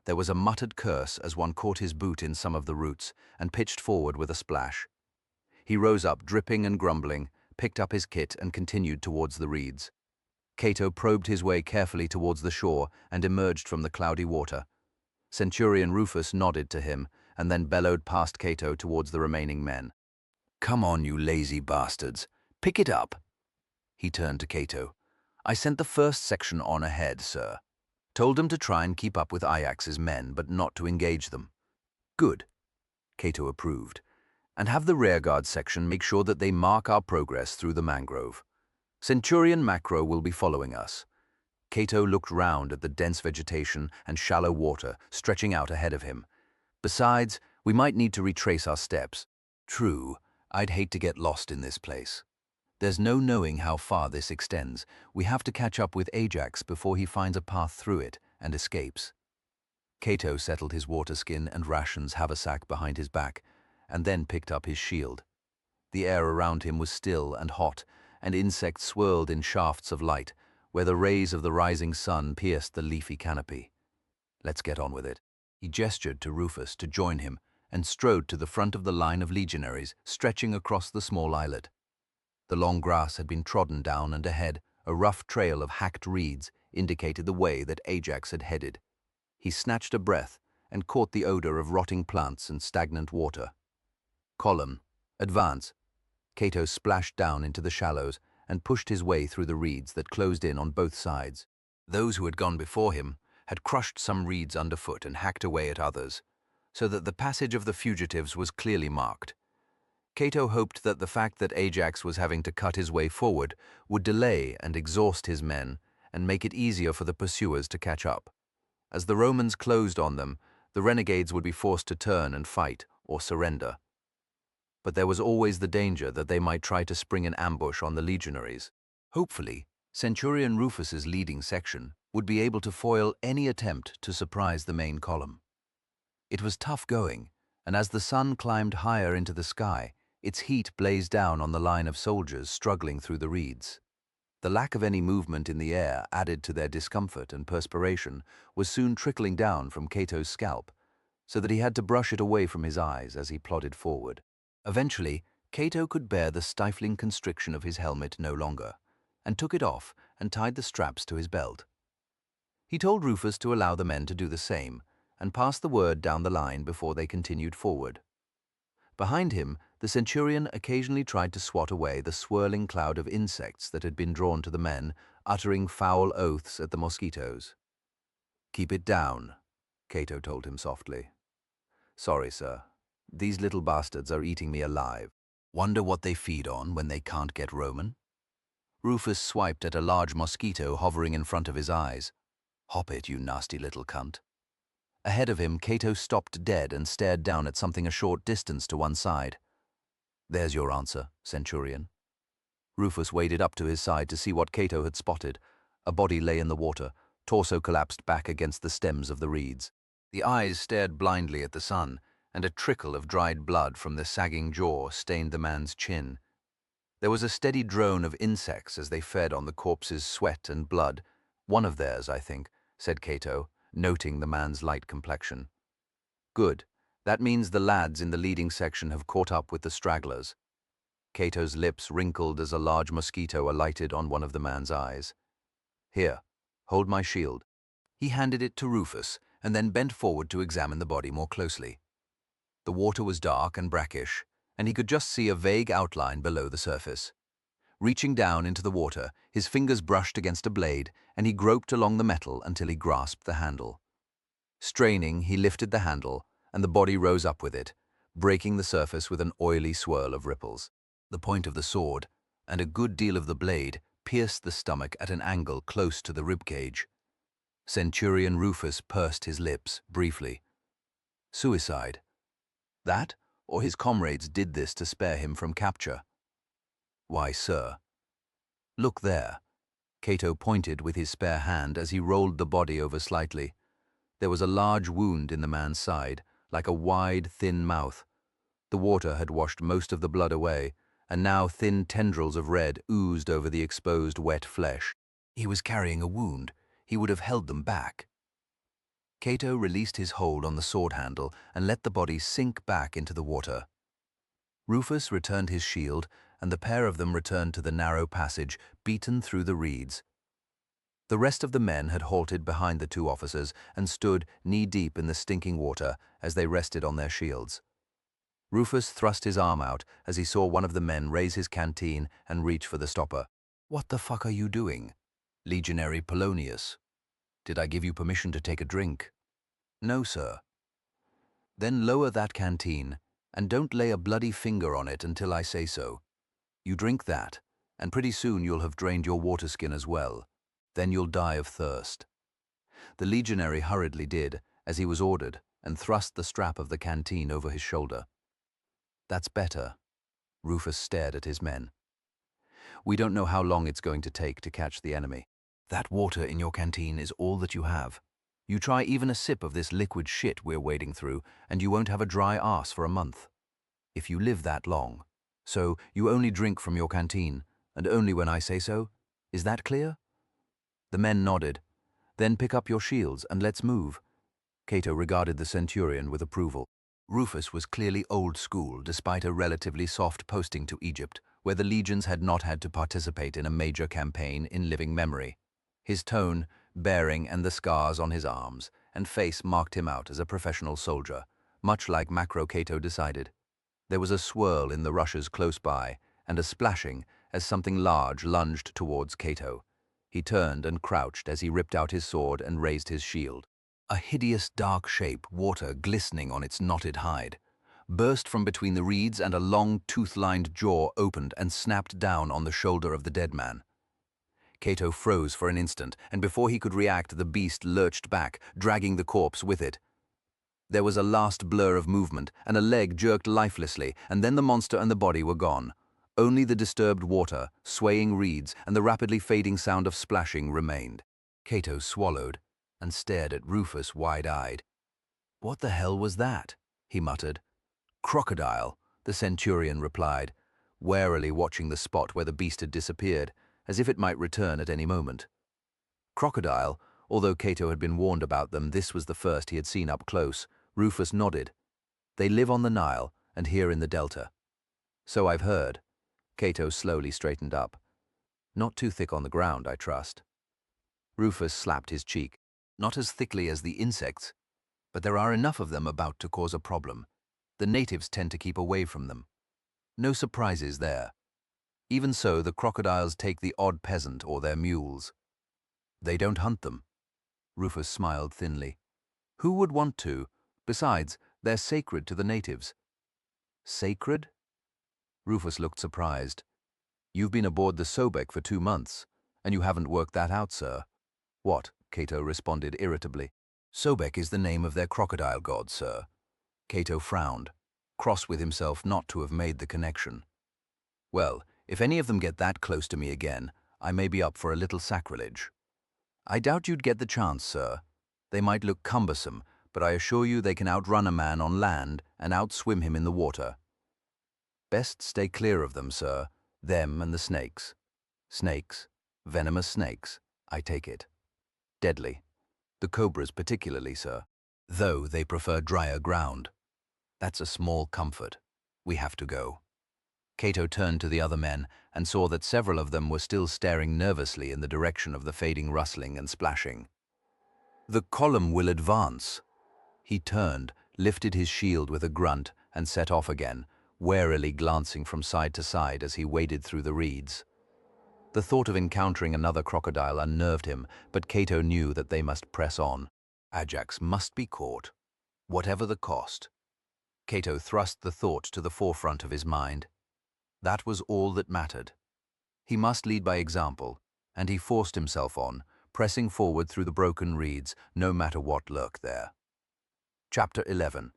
There was a muttered curse as one caught his boot in some of the roots and pitched forward with a splash. He rose up, dripping and grumbling, picked up his kit and continued towards the reeds. Cato probed his way carefully towards the shore and emerged from the cloudy water. Centurion Rufus nodded to him and then bellowed past Cato towards the remaining men. "Come on, you lazy bastards. Pick it up." He turned to Cato. "I sent the first section on ahead, sir. Told them to try and keep up with Ajax's men, but not to engage them." "Good," Cato approved. "And have the rearguard section make sure that they mark our progress through the mangrove. Centurion Macro will be following us." Cato looked round at the dense vegetation and shallow water stretching out ahead of him. "Besides, we might need to retrace our steps." "True, I'd hate to get lost in this place. There's no knowing how far this extends. We have to catch up with Ajax before he finds a path through it and escapes." Cato settled his waterskin and rations haversack behind his back, and then picked up his shield. The air around him was still and hot, and insects swirled in shafts of light, where the rays of the rising sun pierced the leafy canopy. "Let's get on with it." He gestured to Rufus to join him and strode to the front of the line of legionaries stretching across the small islet. The long grass had been trodden down, and ahead, a rough trail of hacked reeds indicated the way that Ajax had headed. He snatched a breath and caught the odor of rotting plants and stagnant water. "Column, advance." Cato splashed down into the shallows and pushed his way through the reeds that closed in on both sides. Those who had gone before him had crushed some reeds underfoot and hacked away at others, so that the passage of the fugitives was clearly marked. Cato hoped that the fact that Ajax was having to cut his way forward would delay and exhaust his men and make it easier for the pursuers to catch up. As the Romans closed on them, the renegades would be forced to turn and fight or surrender. But there was always the danger that they might try to spring an ambush on the legionaries. Hopefully, Centurion Rufus's leading section would be able to foil any attempt to surprise the main column. It was tough going, and as the sun climbed higher into the sky, its heat blazed down on the line of soldiers struggling through the reeds. The lack of any movement in the air added to their discomfort, and perspiration was soon trickling down from Cato's scalp, so that he had to brush it away from his eyes as he plodded forward. Eventually, Cato could bear the stifling constriction of his helmet no longer, and took it off and tied the straps to his belt. He told Rufus to allow the men to do the same, and passed the word down the line before they continued forward. Behind him, the centurion occasionally tried to swat away the swirling cloud of insects that had been drawn to the men, uttering foul oaths at the mosquitoes. "Keep it down," Cato told him softly. "Sorry, sir. These little bastards are eating me alive. Wonder what they feed on when they can't get Roman?" Rufus swiped at a large mosquito hovering in front of his eyes. "Hop it, you nasty little cunt." Ahead of him, Cato stopped dead and stared down at something a short distance to one side. "There's your answer, Centurion." Rufus waded up to his side to see what Cato had spotted. A body lay in the water, torso collapsed back against the stems of the reeds. The eyes stared blindly at the sun, and a trickle of dried blood from the sagging jaw stained the man's chin. There was a steady drone of insects as they fed on the corpse's sweat and blood. "One of theirs, I think," said Cato, noting the man's light complexion. "Good. That means the lads in the leading section have caught up with the stragglers." Cato's lips wrinkled as a large mosquito alighted on one of the man's eyes. "Here, hold my shield." He handed it to Rufus and then bent forward to examine the body more closely. The water was dark and brackish, and he could just see a vague outline below the surface. Reaching down into the water, his fingers brushed against a blade, and he groped along the metal until he grasped the handle. Straining, he lifted the handle, and the body rose up with it, breaking the surface with an oily swirl of ripples. The point of the sword, and a good deal of the blade, pierced the stomach at an angle close to the ribcage. Centurion Rufus pursed his lips briefly. Suicide. That, or his comrades did this to spare him from capture. "Why, sir." "Look there." Cato pointed with his spare hand as he rolled the body over slightly. There was a large wound in the man's side, like a wide, thin mouth. The water had washed most of the blood away, and now thin tendrils of red oozed over the exposed, wet flesh. He was carrying a wound. He would have held them back. Cato released his hold on the sword handle and let the body sink back into the water. Rufus returned his shield, and the pair of them returned to the narrow passage, beaten through the reeds. The rest of the men had halted behind the two officers and stood knee-deep in the stinking water as they rested on their shields. Rufus thrust his arm out as he saw one of the men raise his canteen and reach for the stopper. "What the fuck are you doing, Legionary Polonius? Did I give you permission to take a drink?" "No, sir." "Then lower that canteen, and don't lay a bloody finger on it until I say so. You drink that, and pretty soon you'll have drained your water skin as well. Then you'll die of thirst." The legionary hurriedly did, as he was ordered, and thrust the strap of the canteen over his shoulder. "That's better." Rufus stared at his men. "We don't know how long it's going to take to catch the enemy. That water in your canteen is all that you have. You try even a sip of this liquid shit we're wading through, and you won't have a dry arse for a month. If you live that long. So you only drink from your canteen, and only when I say so. Is that clear?" The men nodded. "Then pick up your shields and let's move." Cato regarded the centurion with approval. Rufus was clearly old school despite a relatively soft posting to Egypt, where the legions had not had to participate in a major campaign in living memory. His tone, bearing, and the scars on his arms and face marked him out as a professional soldier, much like Macro Cato decided. There was a swirl in the rushes close by, and a splashing as something large lunged towards Cato. He turned and crouched as he ripped out his sword and raised his shield. A hideous dark shape, water glistening on its knotted hide, burst from between the reeds, and a long tooth-lined jaw opened and snapped down on the shoulder of the dead man. Cato froze for an instant, and before he could react, the beast lurched back, dragging the corpse with it. There was a last blur of movement, and a leg jerked lifelessly, and then the monster and the body were gone. Only the disturbed water, swaying reeds, and the rapidly fading sound of splashing remained. Cato swallowed and stared at Rufus wide-eyed. "What the hell was that?" he muttered. "Crocodile," the centurion replied, warily watching the spot where the beast had disappeared, as if it might return at any moment. Crocodile, although Cato had been warned about them, this was the first he had seen up close. Rufus nodded. "They live on the Nile, and here in the Delta." "So I've heard." Cato slowly straightened up. "Not too thick on the ground, I trust." Rufus slapped his cheek. "Not as thickly as the insects, but there are enough of them about to cause a problem. The natives tend to keep away from them. No surprises there. Even so, the crocodiles take the odd peasant or their mules. They don't hunt them." Rufus smiled thinly. "Who would want to? Besides, they're sacred to the natives." "Sacred?" Rufus looked surprised. "You've been aboard the Sobek for 2 months, and you haven't worked that out, sir." "What?" Cato responded irritably. "Sobek is the name of their crocodile god, sir." Cato frowned, cross with himself not to have made the connection. "Well, if any of them get that close to me again, I may be up for a little sacrilege." "I doubt you'd get the chance, sir. They might look cumbersome, but I assure you they can outrun a man on land and outswim him in the water." "Best stay clear of them, sir. Them and the snakes." "Snakes? Venomous snakes, I take it. Deadly. The cobras particularly, sir. Though they prefer drier ground." "That's a small comfort. We have to go." Cato turned to the other men and saw that several of them were still staring nervously in the direction of the fading rustling and splashing. "The column will advance." He turned, lifted his shield with a grunt, and set off again, warily glancing from side to side as he waded through the reeds. The thought of encountering another crocodile unnerved him, but Cato knew that they must press on. Ajax must be caught, whatever the cost. Cato thrust the thought to the forefront of his mind. That was all that mattered. He must lead by example, and he forced himself on, pressing forward through the broken reeds, no matter what lurked there. Chapter 11.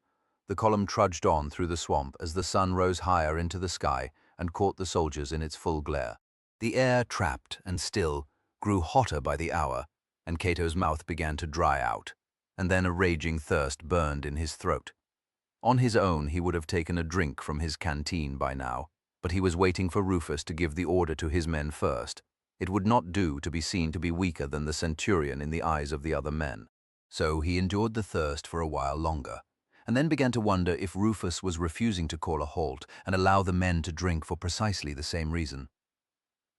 The column trudged on through the swamp as the sun rose higher into the sky and caught the soldiers in its full glare. The air, trapped and still, grew hotter by the hour, and Cato's mouth began to dry out, and then a raging thirst burned in his throat. On his own, he would have taken a drink from his canteen by now, but he was waiting for Rufus to give the order to his men first. It would not do to be seen to be weaker than the centurion in the eyes of the other men. So he endured the thirst for a while longer, and then began to wonder if Rufus was refusing to call a halt and allow the men to drink for precisely the same reason.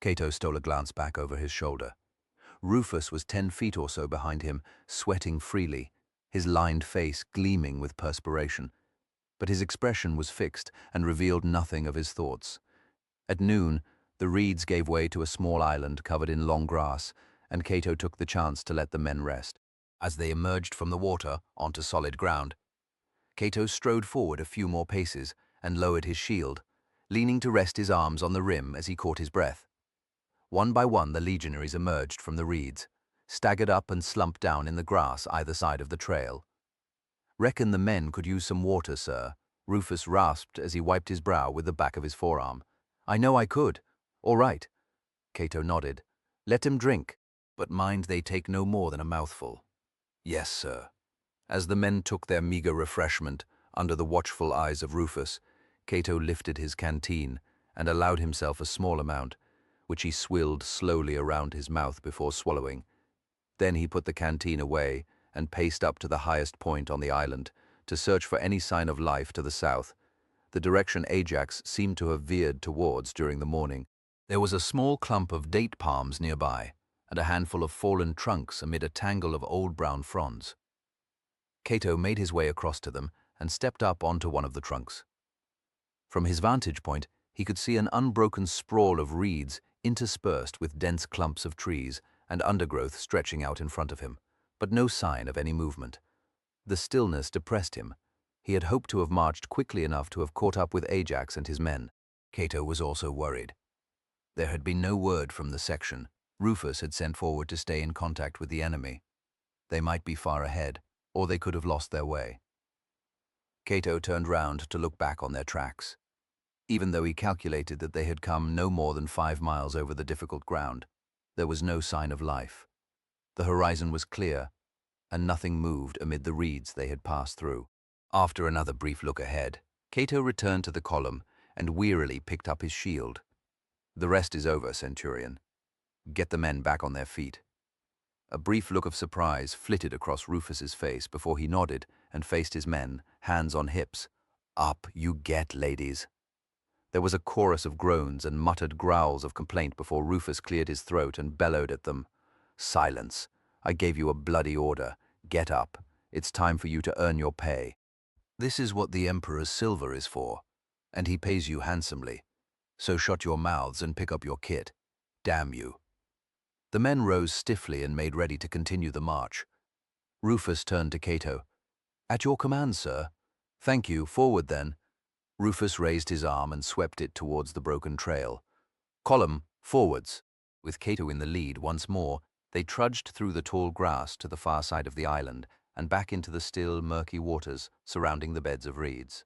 Cato stole a glance back over his shoulder. Rufus was 10 feet or so behind him, sweating freely, his lined face gleaming with perspiration. But his expression was fixed and revealed nothing of his thoughts. At noon, the reeds gave way to a small island covered in long grass, and Cato took the chance to let the men rest. As they emerged from the water onto solid ground, Cato strode forward a few more paces and lowered his shield, leaning to rest his arms on the rim as he caught his breath. One by one, the legionaries emerged from the reeds, staggered up and slumped down in the grass either side of the trail. "Reckon the men could use some water, sir," Rufus rasped as he wiped his brow with the back of his forearm. "I know I could." "All right." Cato nodded. "Let him drink, but mind they take no more than a mouthful." "Yes, sir." As the men took their meager refreshment under the watchful eyes of Rufus, Cato lifted his canteen and allowed himself a small amount, which he swilled slowly around his mouth before swallowing. Then he put the canteen away and paced up to the highest point on the island to search for any sign of life to the south, the direction Ajax seemed to have veered towards during the morning. There was a small clump of date palms nearby, and a handful of fallen trunks amid a tangle of old brown fronds. Cato made his way across to them and stepped up onto one of the trunks. From his vantage point, he could see an unbroken sprawl of reeds interspersed with dense clumps of trees and undergrowth stretching out in front of him, but no sign of any movement. The stillness depressed him. He had hoped to have marched quickly enough to have caught up with Ajax and his men. Cato was also worried. There had been no word from the section. Rufus had sent forward to stay in contact with the enemy. They might be far ahead, or they could have lost their way. Cato turned round to look back on their tracks. Even though he calculated that they had come no more than 5 miles over the difficult ground, there was no sign of life. The horizon was clear, and nothing moved amid the reeds they had passed through. After another brief look ahead, Cato returned to the column and wearily picked up his shield. "The rest is over, Centurion. Get the men back on their feet." A brief look of surprise flitted across Rufus's face before he nodded and faced his men, hands on hips. "Up you get, ladies." There was a chorus of groans and muttered growls of complaint before Rufus cleared his throat and bellowed at them. "Silence. I gave you a bloody order. Get up. It's time for you to earn your pay. This is what the Emperor's silver is for, and he pays you handsomely. So shut your mouths and pick up your kit. Damn you." The men rose stiffly and made ready to continue the march. Rufus turned to Cato. "At your command, sir." "Thank you. Forward, then." Rufus raised his arm and swept it towards the broken trail. "Column, forwards." With Cato in the lead once more, they trudged through the tall grass to the far side of the island and back into the still, murky waters surrounding the beds of reeds.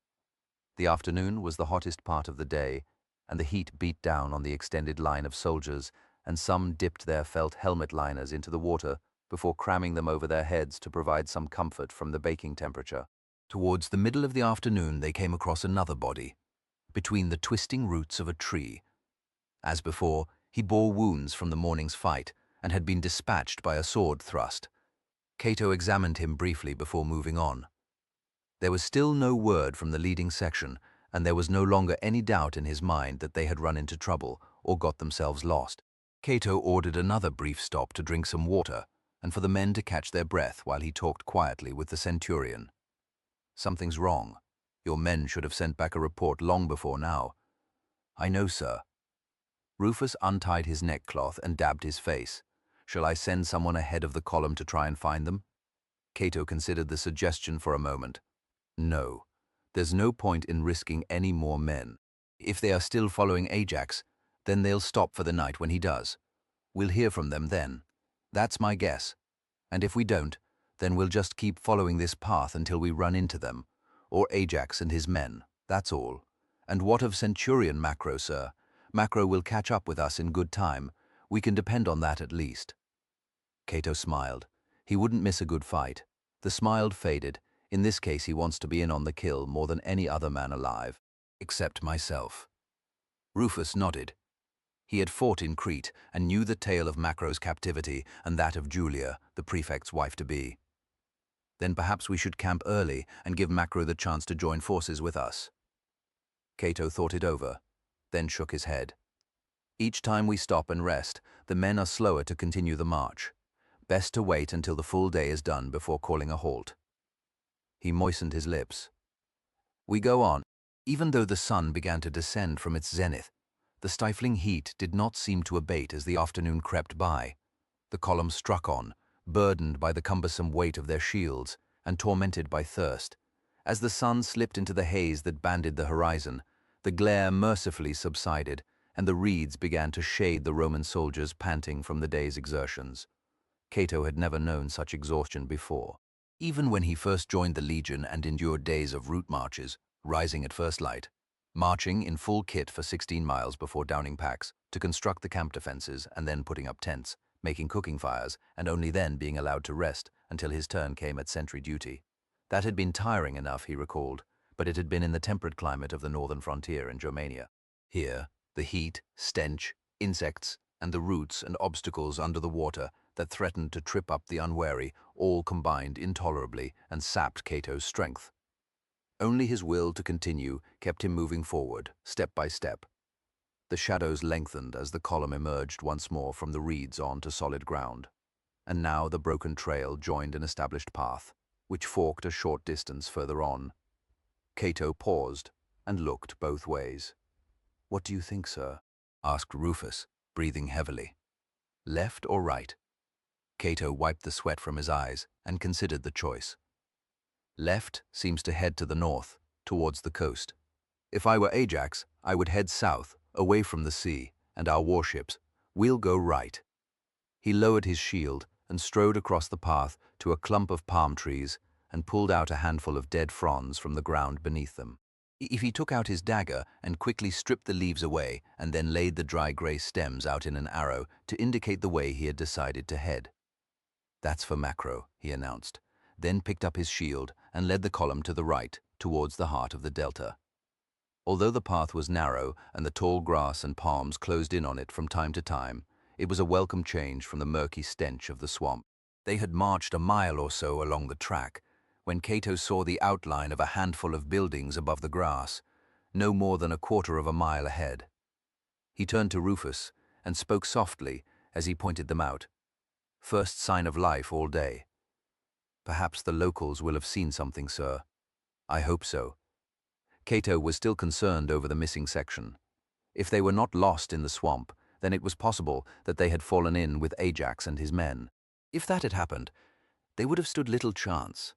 The afternoon was the hottest part of the day, and the heat beat down on the extended line of soldiers, and some dipped their felt helmet liners into the water before cramming them over their heads to provide some comfort from the baking temperature. Towards the middle of the afternoon they came across another body, between the twisting roots of a tree. As before, he bore wounds from the morning's fight and had been dispatched by a sword thrust. Cato examined him briefly before moving on. There was still no word from the leading section, and there was no longer any doubt in his mind that they had run into trouble or got themselves lost. Cato ordered another brief stop to drink some water and for the men to catch their breath while he talked quietly with the centurion. "Something's wrong. Your men should have sent back a report long before now." "I know, sir." Rufus untied his neckcloth and dabbed his face. "Shall I send someone ahead of the column to try and find them?" Cato considered the suggestion for a moment. "No. There's no point in risking any more men. If they are still following Ajax, then they'll stop for the night when he does. We'll hear from them then. That's my guess. And if we don't, then we'll just keep following this path until we run into them, or Ajax and his men, that's all. And what of Centurion Macro, sir? Macro will catch up with us in good time. We can depend on that at least." Cato smiled. He wouldn't miss a good fight. The smile faded. In this case he wants to be in on the kill more than any other man alive. "Except myself." Rufus nodded. He had fought in Crete and knew the tale of Macro's captivity and that of Julia, the prefect's wife-to-be. "Then perhaps we should camp early and give Macro the chance to join forces with us." Cato thought it over, then shook his head. "Each time we stop and rest, the men are slower to continue the march. Best to wait until the full day is done before calling a halt." He moistened his lips. We go on. Even though the sun began to descend from its zenith, the stifling heat did not seem to abate as the afternoon crept by. The column struck on, burdened by the cumbersome weight of their shields and tormented by thirst. As the sun slipped into the haze that banded the horizon, the glare mercifully subsided, and the reeds began to shade the Roman soldiers panting from the day's exertions. Cato had never known such exhaustion before. Even when he first joined the Legion and endured days of route marches, rising at first light, marching in full kit for 16 miles before downing packs to construct the camp defenses and then putting up tents, making cooking fires, and only then being allowed to rest until his turn came at sentry duty. That had been tiring enough, he recalled, but it had been in the temperate climate of the northern frontier in Germania. Here, the heat, stench, insects, and the roots and obstacles under the water that threatened to trip up the unwary all combined intolerably and sapped Cato's strength. Only his will to continue kept him moving forward, step by step. The shadows lengthened as the column emerged once more from the reeds onto solid ground. And now the broken trail joined an established path, which forked a short distance further on. Cato paused and looked both ways. "What do you think, sir?" asked Rufus, breathing heavily. "Left or right?" Cato wiped the sweat from his eyes and considered the choice. Left seems to head to the north, towards the coast. If I were Ajax, I would head south, away from the sea and our warships. We'll go right. He lowered his shield and strode across the path to a clump of palm trees and pulled out a handful of dead fronds from the ground beneath them. If he took out his dagger and quickly stripped the leaves away and then laid the dry grey stems out in an arrow to indicate the way he had decided to head. "That's for Macro," he announced, then picked up his shield and led the column to the right, towards the heart of the delta. Although the path was narrow and the tall grass and palms closed in on it from time to time, it was a welcome change from the murky stench of the swamp. They had marched a mile or so along the track when Cato saw the outline of a handful of buildings above the grass, no more than a quarter of a mile ahead. He turned to Rufus and spoke softly as he pointed them out. "First sign of life all day. Perhaps the locals will have seen something, sir." "I hope so." Cato was still concerned over the missing section. If they were not lost in the swamp, then it was possible that they had fallen in with Ajax and his men. If that had happened, they would have stood little chance.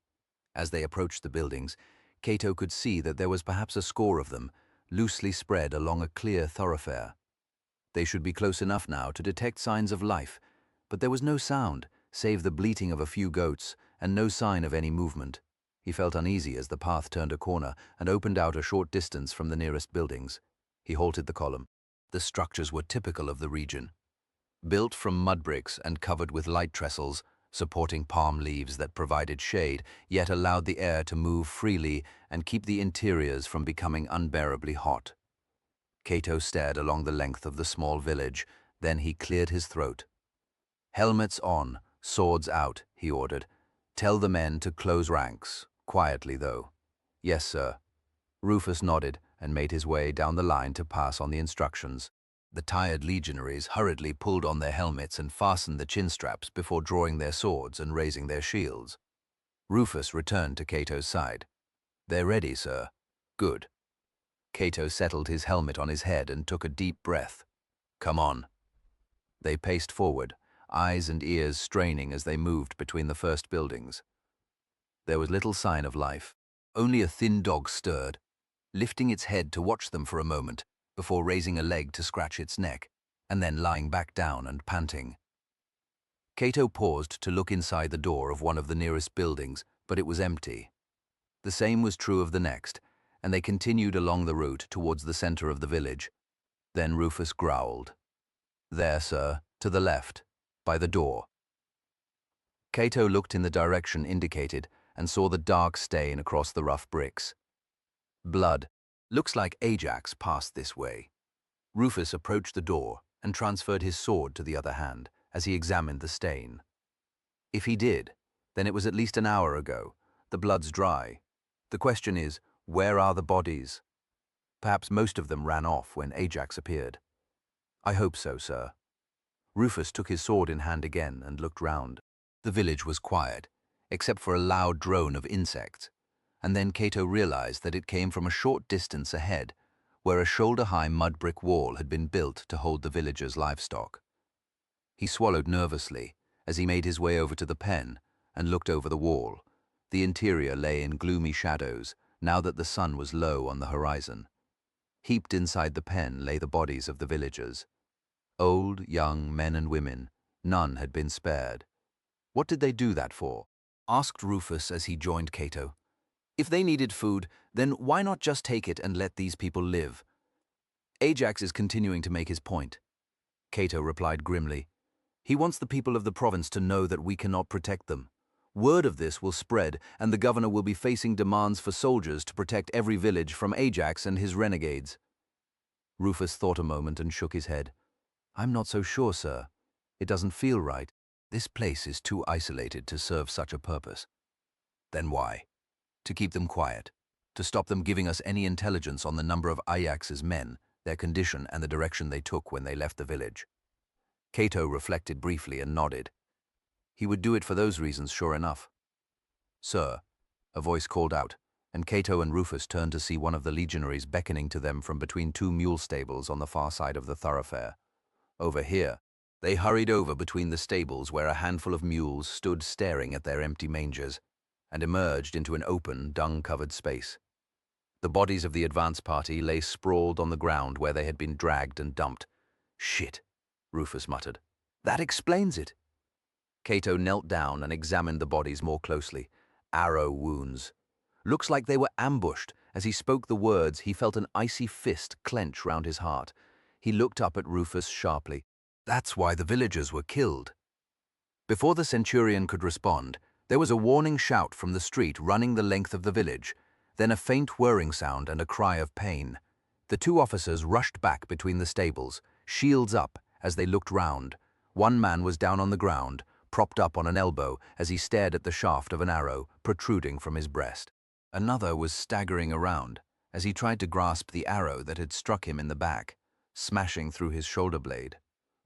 As they approached the buildings, Cato could see that there was perhaps a score of them, loosely spread along a clear thoroughfare. They should be close enough now to detect signs of life, but there was no sound, save the bleating of a few goats, and no sign of any movement. He felt uneasy as the path turned a corner and opened out a short distance from the nearest buildings. He halted the column. The structures were typical of the region. Built from mud bricks and covered with light trestles, supporting palm leaves that provided shade, yet allowed the air to move freely and keep the interiors from becoming unbearably hot. Cato stared along the length of the small village, then he cleared his throat. "Helmets on, swords out," he ordered. "Tell the men to close ranks, quietly though." "Yes, sir." Rufus nodded and made his way down the line to pass on the instructions. The tired legionaries hurriedly pulled on their helmets and fastened the chin straps before drawing their swords and raising their shields. Rufus returned to Cato's side. "They're ready, sir." "Good." Cato settled his helmet on his head and took a deep breath. "Come on." They paced forward, eyes and ears straining as they moved between the first buildings. There was little sign of life. Only a thin dog stirred, lifting its head to watch them for a moment, before raising a leg to scratch its neck, and then lying back down and panting. Cato paused to look inside the door of one of the nearest buildings, but it was empty. The same was true of the next, and they continued along the route towards the center of the village. Then Rufus growled. "There, sir, to the left, by the door." Cato looked in the direction indicated and saw the dark stain across the rough bricks. "Blood. Looks like Ajax passed this way." Rufus approached the door and transferred his sword to the other hand as he examined the stain. If he did, then it was at least an hour ago. The blood's dry. The question is, where are the bodies? Perhaps most of them ran off when Ajax appeared. "I hope so, sir." Rufus took his sword in hand again and looked round. The village was quiet, except for a loud drone of insects. And then Cato realized that it came from a short distance ahead, where a shoulder-high mud brick wall had been built to hold the villagers' livestock. He swallowed nervously as he made his way over to the pen and looked over the wall. The interior lay in gloomy shadows, now that the sun was low on the horizon. Heaped inside the pen lay the bodies of the villagers. Old, young, men and women, none had been spared. "What did they do that for?" asked Rufus as he joined Cato. "If they needed food, then why not just take it and let these people live?" "Ajax is continuing to make his point," Cato replied grimly. "He wants the people of the province to know that we cannot protect them. Word of this will spread, and the governor will be facing demands for soldiers to protect every village from Ajax and his renegades." Rufus thought a moment and shook his head. "I'm not so sure, sir. It doesn't feel right. This place is too isolated to serve such a purpose." "Then why?" "To keep them quiet. To stop them giving us any intelligence on the number of Ajax's men, their condition, and the direction they took when they left the village." Cato reflected briefly and nodded. He would do it for those reasons, sure enough. "Sir," a voice called out, and Cato and Rufus turned to see one of the legionaries beckoning to them from between two mule stables on the far side of the thoroughfare. "Over here." They hurried over between the stables where a handful of mules stood staring at their empty mangers, and emerged into an open, dung-covered space. The bodies of the advance party lay sprawled on the ground where they had been dragged and dumped. "Shit," Rufus muttered. "That explains it." Cato knelt down and examined the bodies more closely. Arrow wounds. "Looks like they were ambushed." As he spoke the words, he felt an icy fist clench round his heart. He looked up at Rufus sharply. "That's why the villagers were killed." Before the centurion could respond, there was a warning shout from the street running the length of the village, then a faint whirring sound and a cry of pain. The two officers rushed back between the stables, shields up, as they looked round. One man was down on the ground, propped up on an elbow as he stared at the shaft of an arrow protruding from his breast. Another was staggering around as he tried to grasp the arrow that had struck him in the back, smashing through his shoulder blade.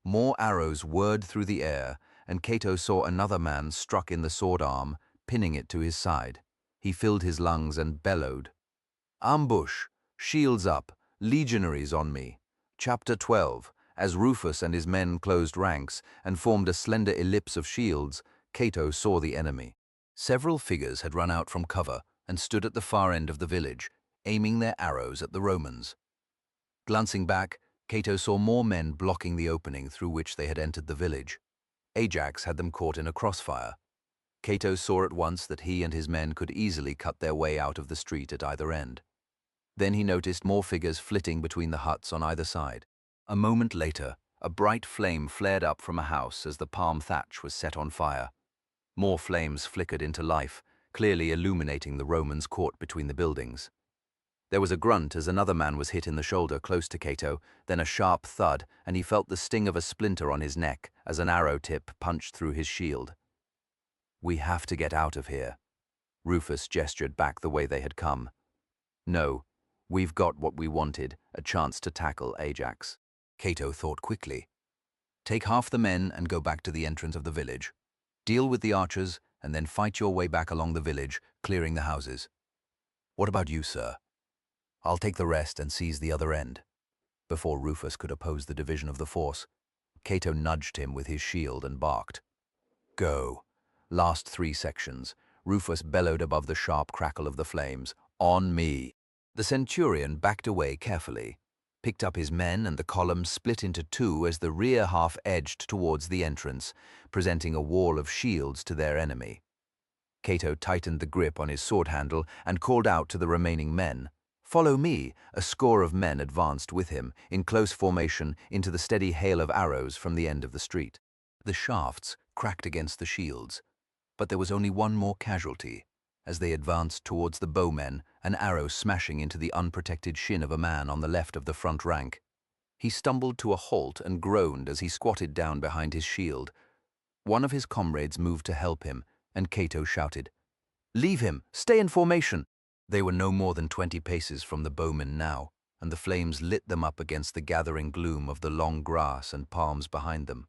More arrows whirred through the air, and Cato saw another man struck in the sword arm, pinning it to his side. He filled his lungs and bellowed, "Ambush! Shields up! Legionaries on me!" Chapter 12. As Rufus and his men closed ranks and formed a slender ellipse of shields, Cato saw the enemy. Several figures had run out from cover and stood at the far end of the village, aiming their arrows at the Romans. Glancing back, Cato saw more men blocking the opening through which they had entered the village. Ajax had them caught in a crossfire. Cato saw at once that he and his men could easily cut their way out of the street at either end. Then he noticed more figures flitting between the huts on either side. A moment later, a bright flame flared up from a house as the palm thatch was set on fire. More flames flickered into life, clearly illuminating the Romans caught between the buildings. There was a grunt as another man was hit in the shoulder close to Cato, then a sharp thud, and he felt the sting of a splinter on his neck as an arrow tip punched through his shield. "We have to get out of here." Rufus gestured back the way they had come. "No, we've got what we wanted, a chance to tackle Ajax." Cato thought quickly. "Take half the men and go back to the entrance of the village. Deal with the archers and then fight your way back along the village, clearing the houses." "What about you, sir?" "I'll take the rest and seize the other end." Before Rufus could oppose the division of the force, Cato nudged him with his shield and barked, "Go." Last 3 sections. Rufus bellowed above the sharp crackle of the flames, "On me." The centurion backed away carefully, picked up his men, and the column split into 2 as the rear half edged towards the entrance, presenting a wall of shields to their enemy. Cato tightened the grip on his sword handle and called out to the remaining men, "Follow me." A score of men advanced with him, in close formation, into the steady hail of arrows from the end of the street. The shafts cracked against the shields, but there was only one more casualty. As they advanced towards the bowmen, an arrow smashing into the unprotected shin of a man on the left of the front rank. He stumbled to a halt and groaned as he squatted down behind his shield. One of his comrades moved to help him, and Cato shouted, "Leave him! Stay in formation!" They were no more than 20 paces from the bowmen now, and the flames lit them up against the gathering gloom of the long grass and palms behind them.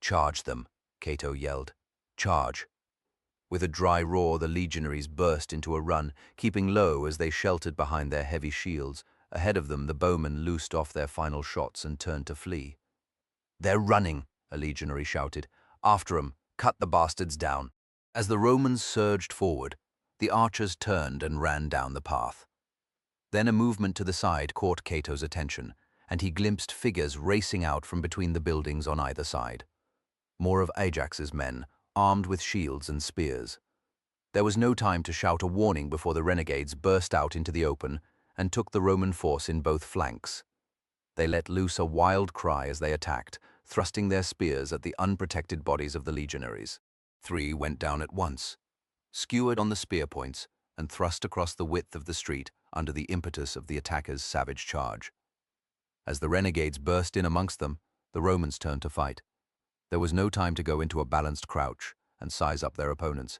"Charge them!" Cato yelled. "Charge!" With a dry roar, the legionaries burst into a run, keeping low as they sheltered behind their heavy shields. Ahead of them, the bowmen loosed off their final shots and turned to flee. "They're running!" a legionary shouted. "After 'em! Cut the bastards down!" As the Romans surged forward, the archers turned and ran down the path. Then a movement to the side caught Cato's attention, and he glimpsed figures racing out from between the buildings on either side. More of Ajax's men, armed with shields and spears. There was no time to shout a warning before the renegades burst out into the open and took the Roman force in both flanks. They let loose a wild cry as they attacked, thrusting their spears at the unprotected bodies of the legionaries. 3 went down at once, skewered on the spear points, and thrust across the width of the street under the impetus of the attackers' savage charge. As the renegades burst in amongst them, the Romans turned to fight. There was no time to go into a balanced crouch and size up their opponents.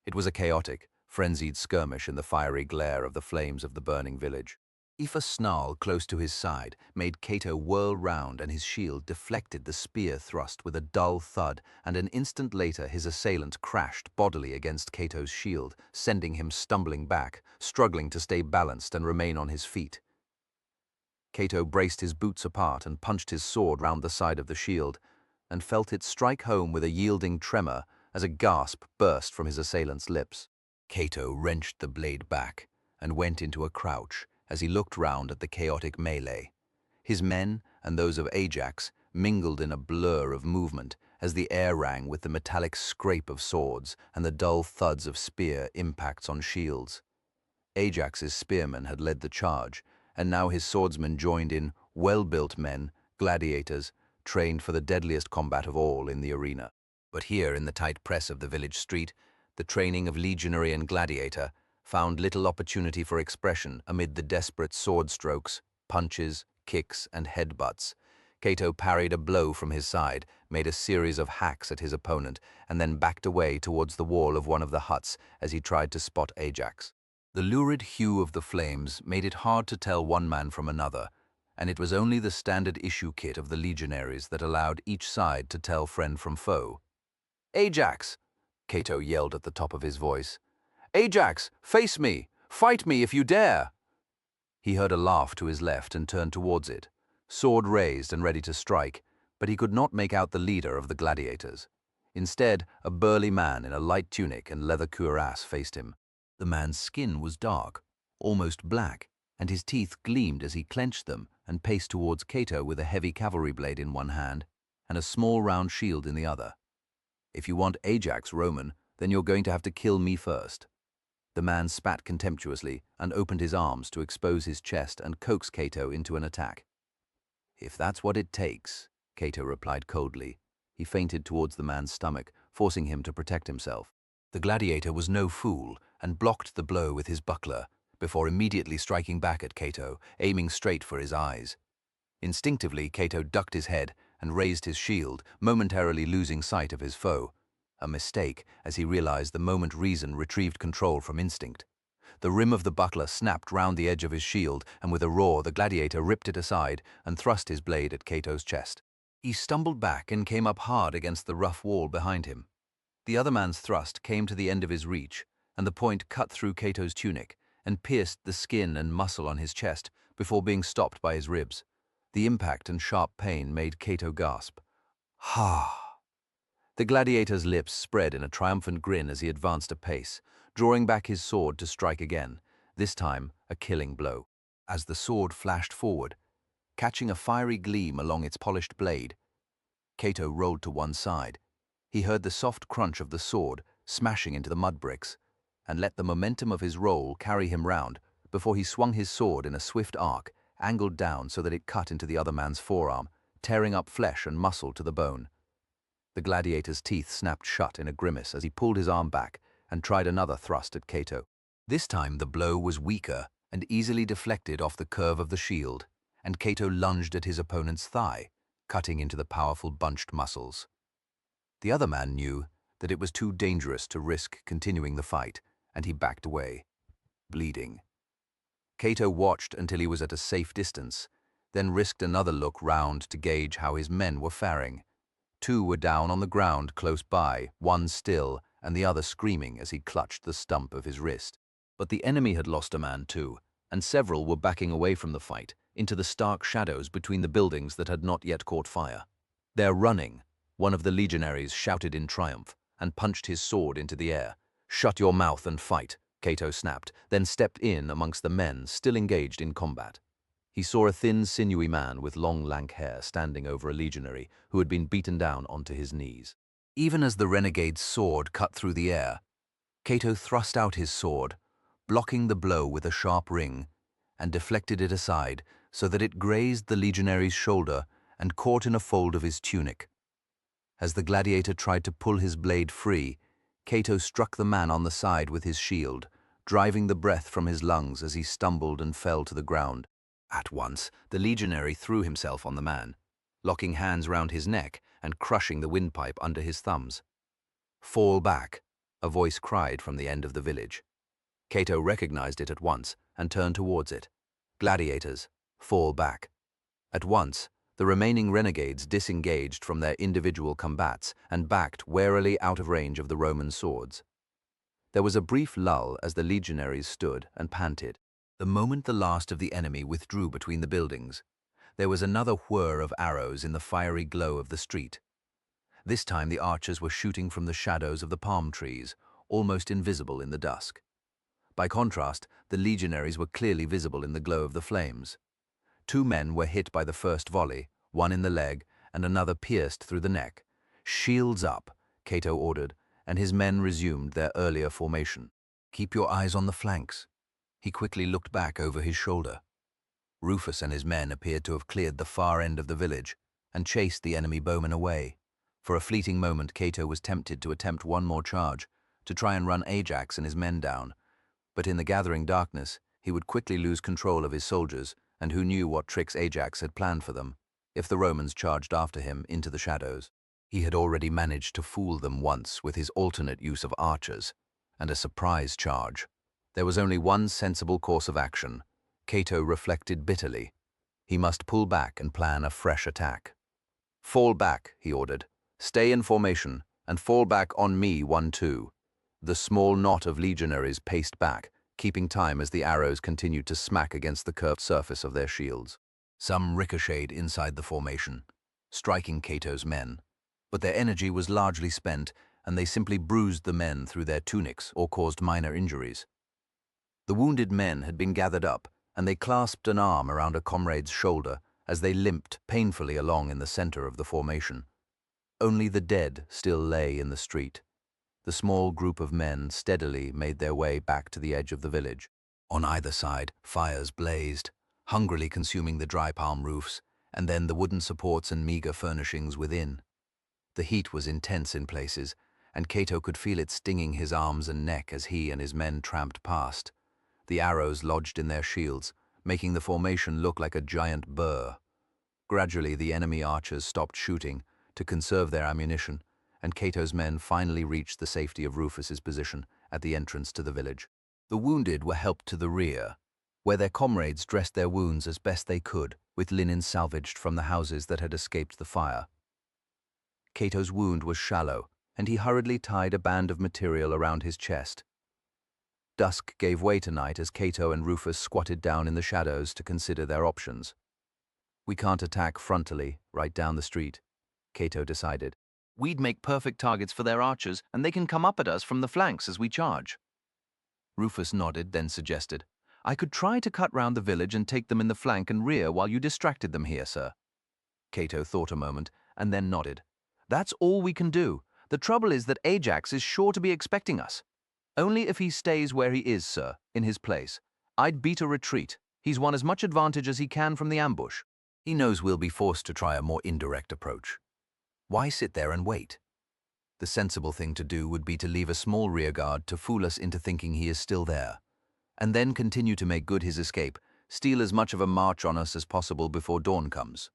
It was a chaotic, frenzied skirmish in the fiery glare of the flames of the burning village. If a snarl close to his side made Cato whirl round, and his shield deflected the spear thrust with a dull thud, and an instant later his assailant crashed bodily against Cato's shield, sending him stumbling back, struggling to stay balanced and remain on his feet. Cato braced his boots apart and punched his sword round the side of the shield. and felt it strike home with a yielding tremor as a gasp burst from his assailant's lips. Cato wrenched the blade back and went into a crouch as he looked round at the chaotic melee. His men and those of Ajax mingled in a blur of movement as the air rang with the metallic scrape of swords and the dull thuds of spear impacts on shields. Ajax's spearmen had led the charge, and now his swordsmen joined in, well-built men, gladiators, trained for the deadliest combat of all in the arena. But here, in the tight press of the village street, the training of legionary and gladiator found little opportunity for expression amid the desperate sword strokes, punches, kicks, and headbutts. Cato parried a blow from his side, made a series of hacks at his opponent, and then backed away towards the wall of one of the huts as he tried to spot Ajax. The lurid hue of the flames made it hard to tell one man from another, and it was only the standard issue kit of the legionaries that allowed each side to tell friend from foe. "Ajax!" Cato yelled at the top of his voice. "Ajax, face me! Fight me if you dare!" He heard a laugh to his left and turned towards it, sword raised and ready to strike, but he could not make out the leader of the gladiators. Instead, a burly man in a light tunic and leather cuirass faced him. The man's skin was dark, almost black, and his teeth gleamed as he clenched them and paced towards Cato with a heavy cavalry blade in one hand and a small round shield in the other. "If you want Ajax, Roman, then you're going to have to kill me first." The man spat contemptuously and opened his arms to expose his chest and coax Cato into an attack. "If that's what it takes," Cato replied coldly. He feinted towards the man's stomach, forcing him to protect himself. The gladiator was no fool and blocked the blow with his buckler, before immediately striking back at Cato, aiming straight for his eyes. Instinctively, Cato ducked his head and raised his shield, momentarily losing sight of his foe. A mistake, as he realized the moment reason retrieved control from instinct. The rim of the buckler snapped round the edge of his shield, and with a roar the gladiator ripped it aside and thrust his blade at Cato's chest. He stumbled back and came up hard against the rough wall behind him. The other man's thrust came to the end of his reach, and the point cut through Cato's tunic and pierced the skin and muscle on his chest before being stopped by his ribs. The impact and sharp pain made Cato gasp. "Ha!" The gladiator's lips spread in a triumphant grin as he advanced a pace, drawing back his sword to strike again, this time a killing blow. As the sword flashed forward, catching a fiery gleam along its polished blade, Cato rolled to one side. He heard the soft crunch of the sword smashing into the mud bricks, and let the momentum of his roll carry him round before he swung his sword in a swift arc, angled down so that it cut into the other man's forearm, tearing up flesh and muscle to the bone. The gladiator's teeth snapped shut in a grimace as he pulled his arm back and tried another thrust at Cato. This time the blow was weaker and easily deflected off the curve of the shield, and Cato lunged at his opponent's thigh, cutting into the powerful bunched muscles. The other man knew that it was too dangerous to risk continuing the fight, and he backed away, bleeding. Cato watched until he was at a safe distance, then risked another look round to gauge how his men were faring. Two were down on the ground close by, one still, and the other screaming as he clutched the stump of his wrist. But the enemy had lost a man too, and several were backing away from the fight, into the stark shadows between the buildings that had not yet caught fire. "They're running," one of the legionaries shouted in triumph, and punched his sword into the air. "Shut your mouth and fight," Cato snapped, then stepped in amongst the men still engaged in combat. He saw a thin, sinewy man with long, lank hair standing over a legionary who had been beaten down onto his knees. Even as the renegade's sword cut through the air, Cato thrust out his sword, blocking the blow with a sharp ring, and deflected it aside so that it grazed the legionary's shoulder and caught in a fold of his tunic. As the gladiator tried to pull his blade free, Cato struck the man on the side with his shield, driving the breath from his lungs as he stumbled and fell to the ground. At once, the legionary threw himself on the man, locking hands round his neck and crushing the windpipe under his thumbs. "Fall back," a voice cried from the end of the village. Cato recognized it at once and turned towards it. "Gladiators, fall back." At once, the remaining renegades disengaged from their individual combats and backed warily out of range of the Roman swords. There was a brief lull as the legionaries stood and panted. The moment the last of the enemy withdrew between the buildings, there was another whir of arrows in the fiery glow of the street. This time the archers were shooting from the shadows of the palm trees, almost invisible in the dusk. By contrast, the legionaries were clearly visible in the glow of the flames. 2 men were hit by the first volley, one in the leg and another pierced through the neck. "Shields up," Cato ordered, and his men resumed their earlier formation. "Keep your eyes on the flanks." He quickly looked back over his shoulder. Rufus and his men appeared to have cleared the far end of the village and chased the enemy bowmen away. For a fleeting moment, Cato was tempted to attempt one more charge, to try and run Ajax and his men down. But in the gathering darkness, he would quickly lose control of his soldiers, and who knew what tricks Ajax had planned for them, if the Romans charged after him into the shadows. He had already managed to fool them once with his alternate use of archers, and a surprise charge. There was only one sensible course of action. Cato reflected bitterly. He must pull back and plan a fresh attack. "Fall back," he ordered. "Stay in formation, and fall back on me 1-2. The small knot of legionaries paced back, keeping time as the arrows continued to smack against the curved surface of their shields. Some ricocheted inside the formation, striking Cato's men, but their energy was largely spent, and they simply bruised the men through their tunics or caused minor injuries. The wounded men had been gathered up, and they clasped an arm around a comrade's shoulder as they limped painfully along in the center of the formation. Only the dead still lay in the street. The small group of men steadily made their way back to the edge of the village. On either side, fires blazed, hungrily consuming the dry palm roofs, and then the wooden supports and meager furnishings within. The heat was intense in places, and Cato could feel it stinging his arms and neck as he and his men tramped past. The arrows lodged in their shields, making the formation look like a giant burr. Gradually, the enemy archers stopped shooting to conserve their ammunition, and Cato's men finally reached the safety of Rufus's position at the entrance to the village. The wounded were helped to the rear, where their comrades dressed their wounds as best they could with linen salvaged from the houses that had escaped the fire. Cato's wound was shallow, and he hurriedly tied a band of material around his chest. Dusk gave way tonight as Cato and Rufus squatted down in the shadows to consider their options. "We can't attack frontally, right down the street," Cato decided. "We'd make perfect targets for their archers, and they can come up at us from the flanks as we charge." Rufus nodded, then suggested, "I could try to cut round the village and take them in the flank and rear while you distracted them here, sir." Cato thought a moment, and then nodded. "That's all we can do. The trouble is that Ajax is sure to be expecting us. Only if he stays where he is, sir, in his place. I'd beat a retreat. He's won as much advantage as he can from the ambush. He knows we'll be forced to try a more indirect approach. Why sit there and wait? The sensible thing to do would be to leave a small rearguard to fool us into thinking he is still there, and then continue to make good his escape, steal as much of a march on us as possible before dawn comes.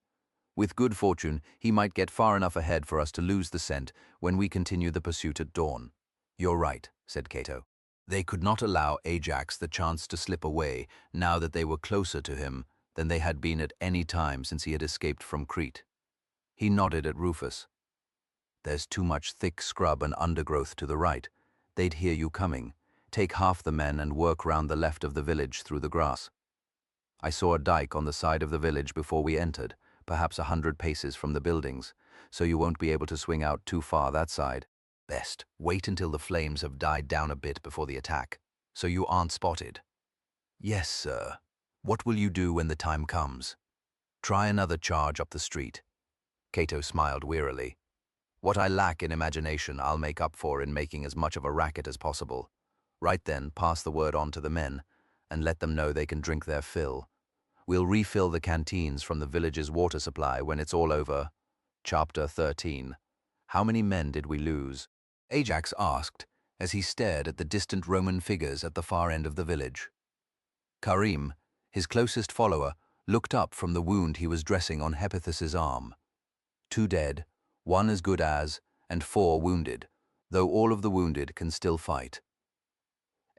With good fortune, he might get far enough ahead for us to lose the scent when we continue the pursuit at dawn." "You're right," said Cato. They could not allow Ajax the chance to slip away now that they were closer to him than they had been at any time since he had escaped from Crete. He nodded at Rufus. "There's too much thick scrub and undergrowth to the right. They'd hear you coming. Take half the men and work round the left of the village through the grass. I saw a dike on the side of the village before we entered, perhaps 100 paces from the buildings, so you won't be able to swing out too far that side. Best wait until the flames have died down a bit before the attack, so you aren't spotted." "Yes, sir. What will you do when the time comes?" "Try another charge up the street." Cato smiled wearily. "What I lack in imagination I'll make up for in making as much of a racket as possible. Right then, pass the word on to the men, and let them know they can drink their fill. We'll refill the canteens from the village's water supply when it's all over." Chapter 13. How many men did we lose? Ajax asked as he stared at the distant Roman figures at the far end of the village. Karim, his closest follower, looked up from the wound he was dressing on Hephaestus's arm. 2 dead, 1 as good as, and 4 wounded, though all of the wounded can still fight.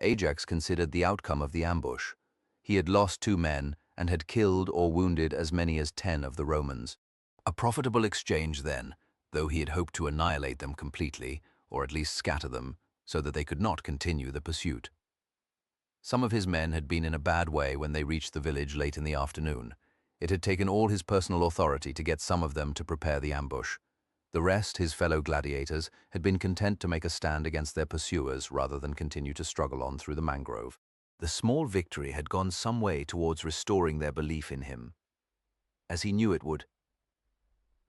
Ajax considered the outcome of the ambush. He had lost 2 men and had killed or wounded as many as 10 of the Romans. A profitable exchange then, though he had hoped to annihilate them completely, or at least scatter them, so that they could not continue the pursuit. Some of his men had been in a bad way when they reached the village late in the afternoon. It had taken all his personal authority to get some of them to prepare the ambush. The rest, his fellow gladiators, had been content to make a stand against their pursuers rather than continue to struggle on through the mangrove. The small victory had gone some way towards restoring their belief in him, as he knew it would.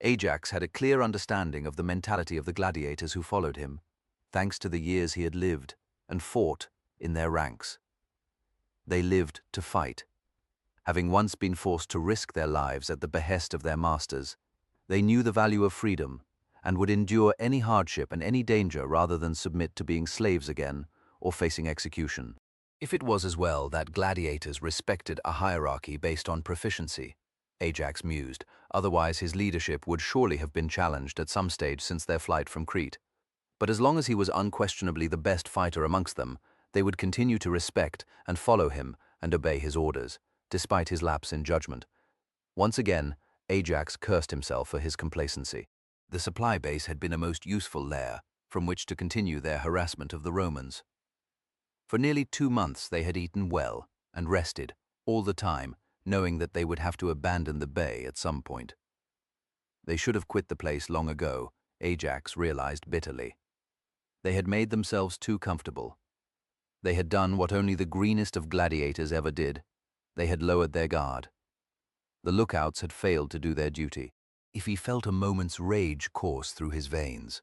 Ajax had a clear understanding of the mentality of the gladiators who followed him, thanks to the years he had lived and fought in their ranks. They lived to fight. Having once been forced to risk their lives at the behest of their masters, they knew the value of freedom and would endure any hardship and any danger rather than submit to being slaves again or facing execution. If it was as well that gladiators respected a hierarchy based on proficiency, Ajax mused, otherwise his leadership would surely have been challenged at some stage since their flight from Crete. But as long as he was unquestionably the best fighter amongst them, they would continue to respect and follow him and obey his orders, despite his lapse in judgment. Once again, Ajax cursed himself for his complacency. The supply base had been a most useful lair from which to continue their harassment of the Romans. For nearly 2 months they had eaten well and rested, all the time, knowing that they would have to abandon the bay at some point. They should have quit the place long ago, Ajax realized bitterly. They had made themselves too comfortable. They had done what only the greenest of gladiators ever did. They had lowered their guard. The lookouts had failed to do their duty. If he felt a moment's rage course through his veins,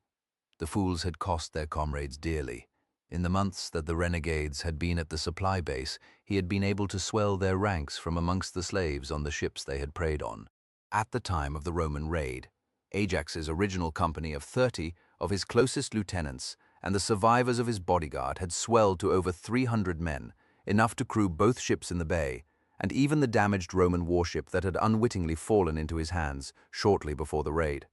the fools had cost their comrades dearly. In the months that the renegades had been at the supply base, he had been able to swell their ranks from amongst the slaves on the ships they had preyed on. At the time of the Roman raid, Ajax's original company of 30 of his closest lieutenants and the survivors of his bodyguard had swelled to over 300 men, enough to crew both ships in the bay, and even the damaged Roman warship that had unwittingly fallen into his hands shortly before the raid.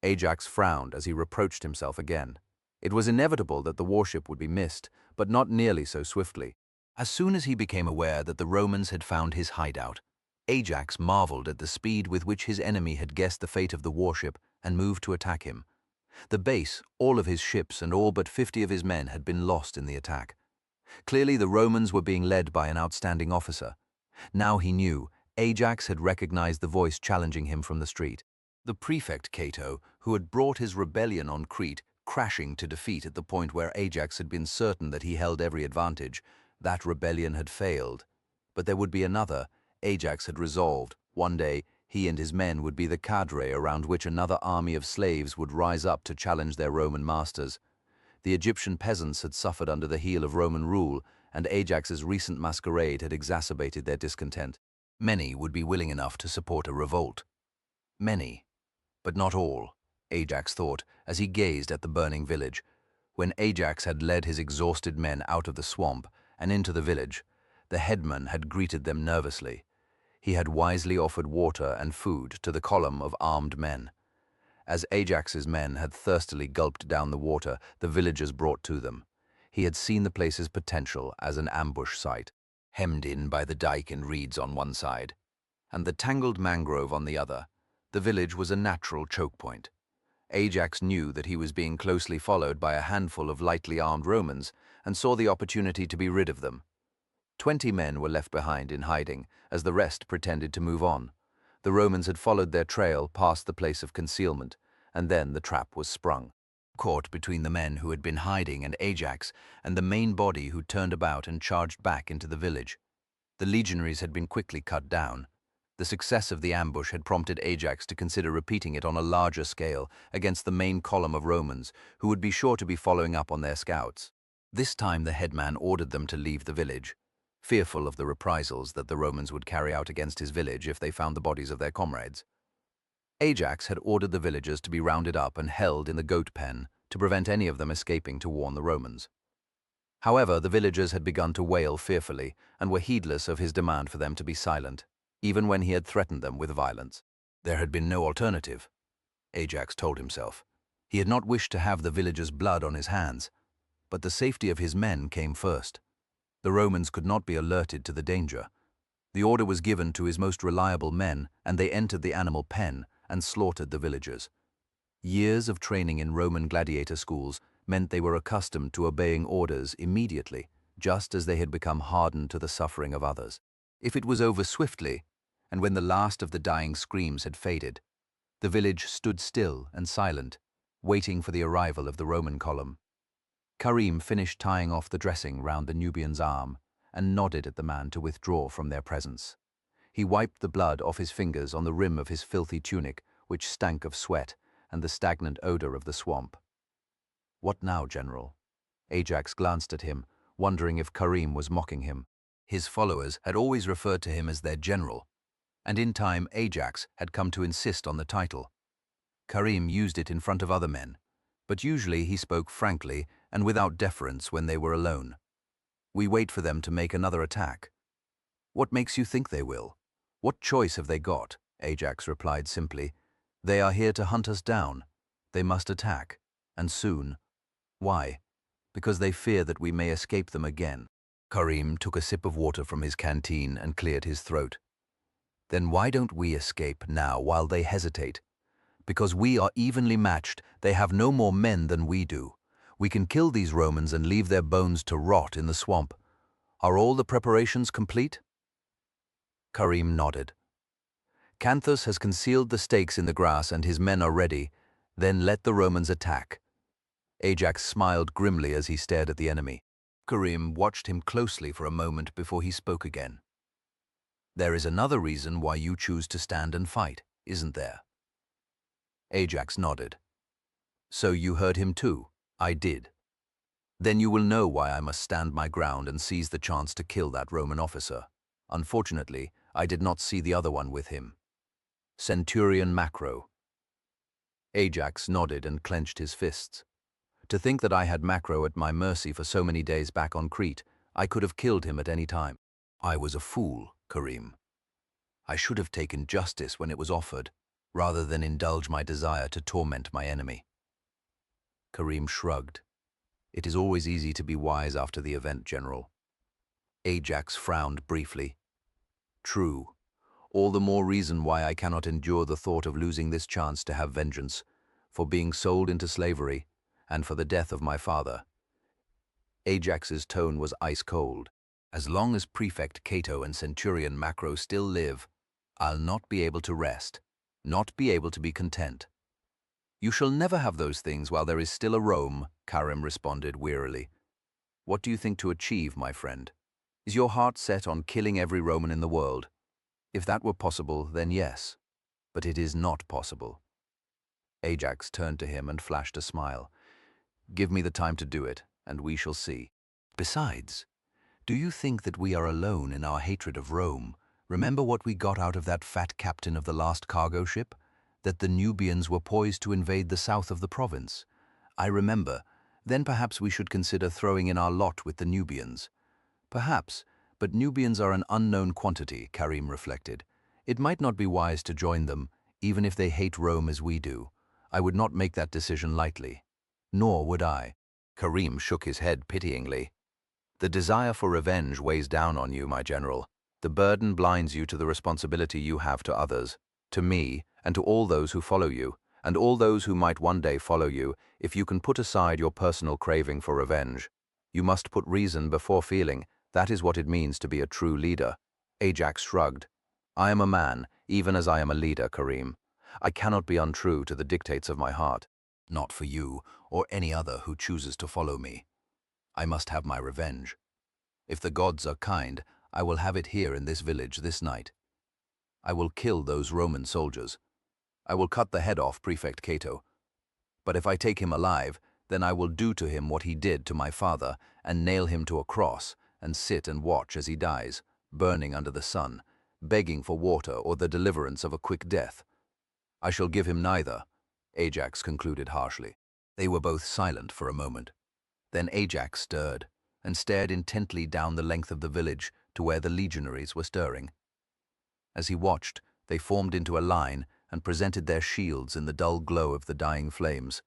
Ajax frowned as he reproached himself again. It was inevitable that the warship would be missed, but not nearly so swiftly. As soon as he became aware that the Romans had found his hideout, Ajax marveled at the speed with which his enemy had guessed the fate of the warship and moved to attack him. The base, all of his ships and all but 50 of his men had been lost in the attack. Clearly the Romans were being led by an outstanding officer. Now he knew, Ajax had recognized the voice challenging him from the street. The prefect Cato, who had brought his rebellion on Crete crashing to defeat at the point where Ajax had been certain that he held every advantage, that rebellion had failed. But there would be another. Ajax had resolved, one day, he and his men would be the cadre around which another army of slaves would rise up to challenge their Roman masters. The Egyptian peasants had suffered under the heel of Roman rule, and Ajax's recent masquerade had exacerbated their discontent. Many would be willing enough to support a revolt. Many, but not all, Ajax thought as he gazed at the burning village. When Ajax had led his exhausted men out of the swamp and into the village, the headman had greeted them nervously. He had wisely offered water and food to the column of armed men. As Ajax's men had thirstily gulped down the water the villagers brought to them, he had seen the place's potential as an ambush site, hemmed in by the dike and reeds on one side, and the tangled mangrove on the other. The village was a natural choke point. Ajax knew that he was being closely followed by a handful of lightly armed Romans and saw the opportunity to be rid of them. 20 men were left behind in hiding, as the rest pretended to move on. The Romans had followed their trail past the place of concealment, and then the trap was sprung. Caught between the men who had been hiding and Ajax, and the main body who turned about and charged back into the village. The legionaries had been quickly cut down. The success of the ambush had prompted Ajax to consider repeating it on a larger scale against the main column of Romans, who would be sure to be following up on their scouts. This time the headman ordered them to leave the village, fearful of the reprisals that the Romans would carry out against his village if they found the bodies of their comrades. Ajax had ordered the villagers to be rounded up and held in the goat pen to prevent any of them escaping to warn the Romans. However, the villagers had begun to wail fearfully and were heedless of his demand for them to be silent, even when he had threatened them with violence. There had been no alternative, Ajax told himself. He had not wished to have the villagers' blood on his hands, but the safety of his men came first. The Romans could not be alerted to the danger. The order was given to his most reliable men, and they entered the animal pen and slaughtered the villagers. Years of training in Roman gladiator schools meant they were accustomed to obeying orders immediately, just as they had become hardened to the suffering of others. If it was over swiftly, and when the last of the dying screams had faded, The village stood still and silent, waiting for the arrival of the Roman column. Karim finished tying off the dressing round the Nubian's arm and nodded at the man to withdraw from their presence. He wiped the blood off his fingers on the rim of his filthy tunic, which stank of sweat and the stagnant odor of the swamp. "What now, General?" Ajax glanced at him, wondering if Karim was mocking him. His followers had always referred to him as their general, and in time Ajax had come to insist on the title. Karim used it in front of other men, but usually he spoke frankly and without deference when they were alone. "We wait for them to make another attack." "What makes you think they will? What choice have they got?" Ajax replied simply. "They are here to hunt us down. They must attack, and soon." "Why?" "Because they fear that we may escape them again." Karim took a sip of water from his canteen and cleared his throat. "Then why don't we escape now while they hesitate? Because we are evenly matched. They have no more men than we do. We can kill these Romans and leave their bones to rot in the swamp. Are all the preparations complete?" Karim nodded. "Canthus has concealed the stakes in the grass and his men are ready. Then let the Romans attack." Ajax smiled grimly as he stared at the enemy. Karim watched him closely for a moment before he spoke again. "There is another reason why you choose to stand and fight, isn't there?" Ajax nodded. "So you heard him too?" "I did." "Then you will know why I must stand my ground and seize the chance to kill that Roman officer. Unfortunately, I did not see the other one with him. Centurion Macro." Ajax nodded and clenched his fists. "To think that I had Macro at my mercy for so many days back on Crete. I could have killed him at any time. I was a fool, Karim. I should have taken justice when it was offered, rather than indulge my desire to torment my enemy." Karim shrugged. "It is always easy to be wise after the event, General." Ajax frowned briefly. "True. All the more reason why I cannot endure the thought of losing this chance to have vengeance, for being sold into slavery, and for the death of my father." Ajax's tone was ice cold. "As long as Prefect Cato and Centurion Macro still live, I'll not be able to rest, not be able to be content." "You shall never have those things while there is still a Rome," Karim responded wearily. "What do you think to achieve, my friend? Is your heart set on killing every Roman in the world? If that were possible, then yes. But it is not possible." Ajax turned to him and flashed a smile. "Give me the time to do it, and we shall see. Besides, do you think that we are alone in our hatred of Rome? Remember what we got out of that fat captain of the last cargo ship? That the Nubians were poised to invade the south of the province. I remember. Then perhaps we should consider throwing in our lot with the Nubians." "Perhaps, but Nubians are an unknown quantity," Karim reflected. "It might not be wise to join them, even if they hate Rome as we do. I would not make that decision lightly." "Nor would I." Karim shook his head pityingly. "The desire for revenge weighs down on you, my general. The burden blinds you to the responsibility you have to others, to me, and to all those who follow you, and all those who might one day follow you, if you can put aside your personal craving for revenge. You must put reason before feeling. That is what it means to be a true leader." Ajax shrugged. "I am a man, even as I am a leader, Karim. I cannot be untrue to the dictates of my heart. Not for you, or any other who chooses to follow me. I must have my revenge. If the gods are kind, I will have it here in this village this night. I will kill those Roman soldiers. I will cut the head off Prefect Cato. But if I take him alive, then I will do to him what he did to my father, and nail him to a cross, and sit and watch as he dies, burning under the sun, begging for water or the deliverance of a quick death. I shall give him neither," Ajax concluded harshly. They were both silent for a moment. Then Ajax stirred, and stared intently down the length of the village to where the legionaries were stirring. As he watched, they formed into a line and presented their shields in the dull glow of the dying flames.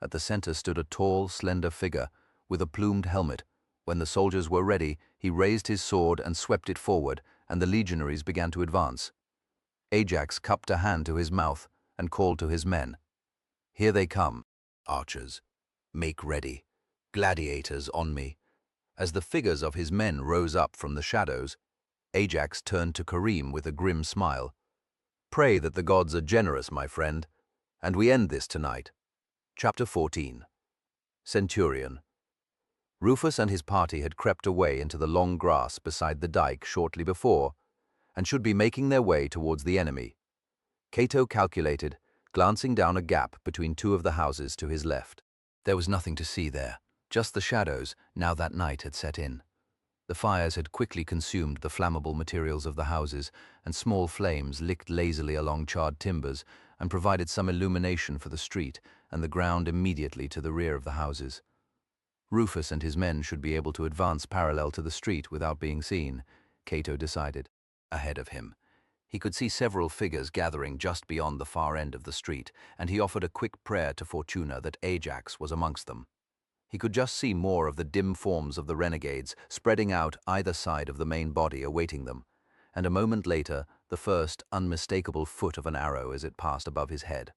At the center stood a tall, slender figure with a plumed helmet. When the soldiers were ready, he raised his sword and swept it forward, and the legionaries began to advance. Ajax cupped a hand to his mouth and called to his men. "Here they come, archers. Make ready. Gladiators on me." As the figures of his men rose up from the shadows, Ajax turned to Karim with a grim smile. Pray that the gods are generous, my friend, and we end this tonight. Chapter 14. Centurion. Rufus and his party had crept away into the long grass beside the dike shortly before, and should be making their way towards the enemy. Cato calculated, glancing down a gap between two of the houses to his left. There was nothing to see there, just the shadows, now that night had set in. The fires had quickly consumed the flammable materials of the houses, and small flames licked lazily along charred timbers and provided some illumination for the street and the ground immediately to the rear of the houses. Rufus and his men should be able to advance parallel to the street without being seen, Cato decided. Ahead of him, he could see several figures gathering just beyond the far end of the street, and he offered a quick prayer to Fortuna that Ajax was amongst them. He could just see more of the dim forms of the renegades spreading out either side of the main body awaiting them, and a moment later the first unmistakable foot of an arrow as it passed above his head.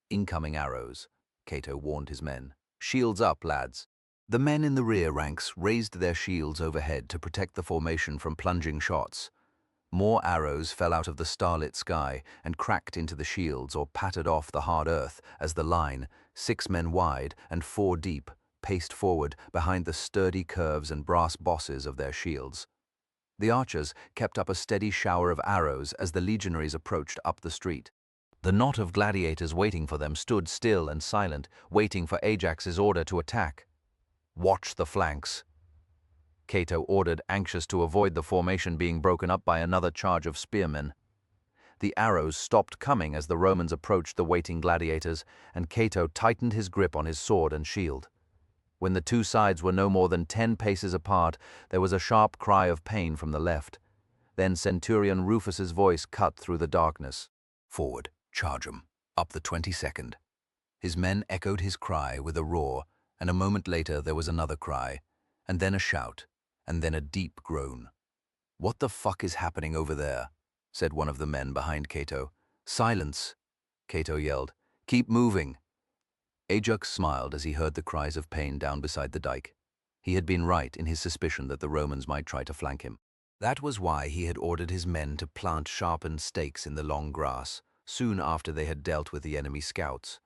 Incoming arrows, Cato warned his men. Shields up, lads. The men in the rear ranks raised their shields overhead to protect the formation from plunging shots. More arrows fell out of the starlit sky and cracked into the shields or pattered off the hard earth as the line, 6 men wide and 4 deep, paced forward behind the sturdy curves and brass bosses of their shields. The archers kept up a steady shower of arrows as the legionaries approached up the street. The knot of gladiators waiting for them stood still and silent, waiting for Ajax's order to attack. "Watch the flanks," Cato ordered, anxious to avoid the formation being broken up by another charge of spearmen. The arrows stopped coming as the Romans approached the waiting gladiators, and Cato tightened his grip on his sword and shield. When the two sides were no more than 10 paces apart, there was a sharp cry of pain from the left. Then Centurion Rufus's voice cut through the darkness. "Forward, charge 'em, up the 22nd. His men echoed his cry with a roar, and a moment later there was another cry, and then a shout, and then a deep groan. "What the fuck is happening over there?" said one of the men behind Cato. "Silence," Cato yelled. "Keep moving." Ajax smiled as he heard the cries of pain down beside the dike. He had been right in his suspicion that the Romans might try to flank him. That was why he had ordered his men to plant sharpened stakes in the long grass, soon after they had dealt with the enemy scouts.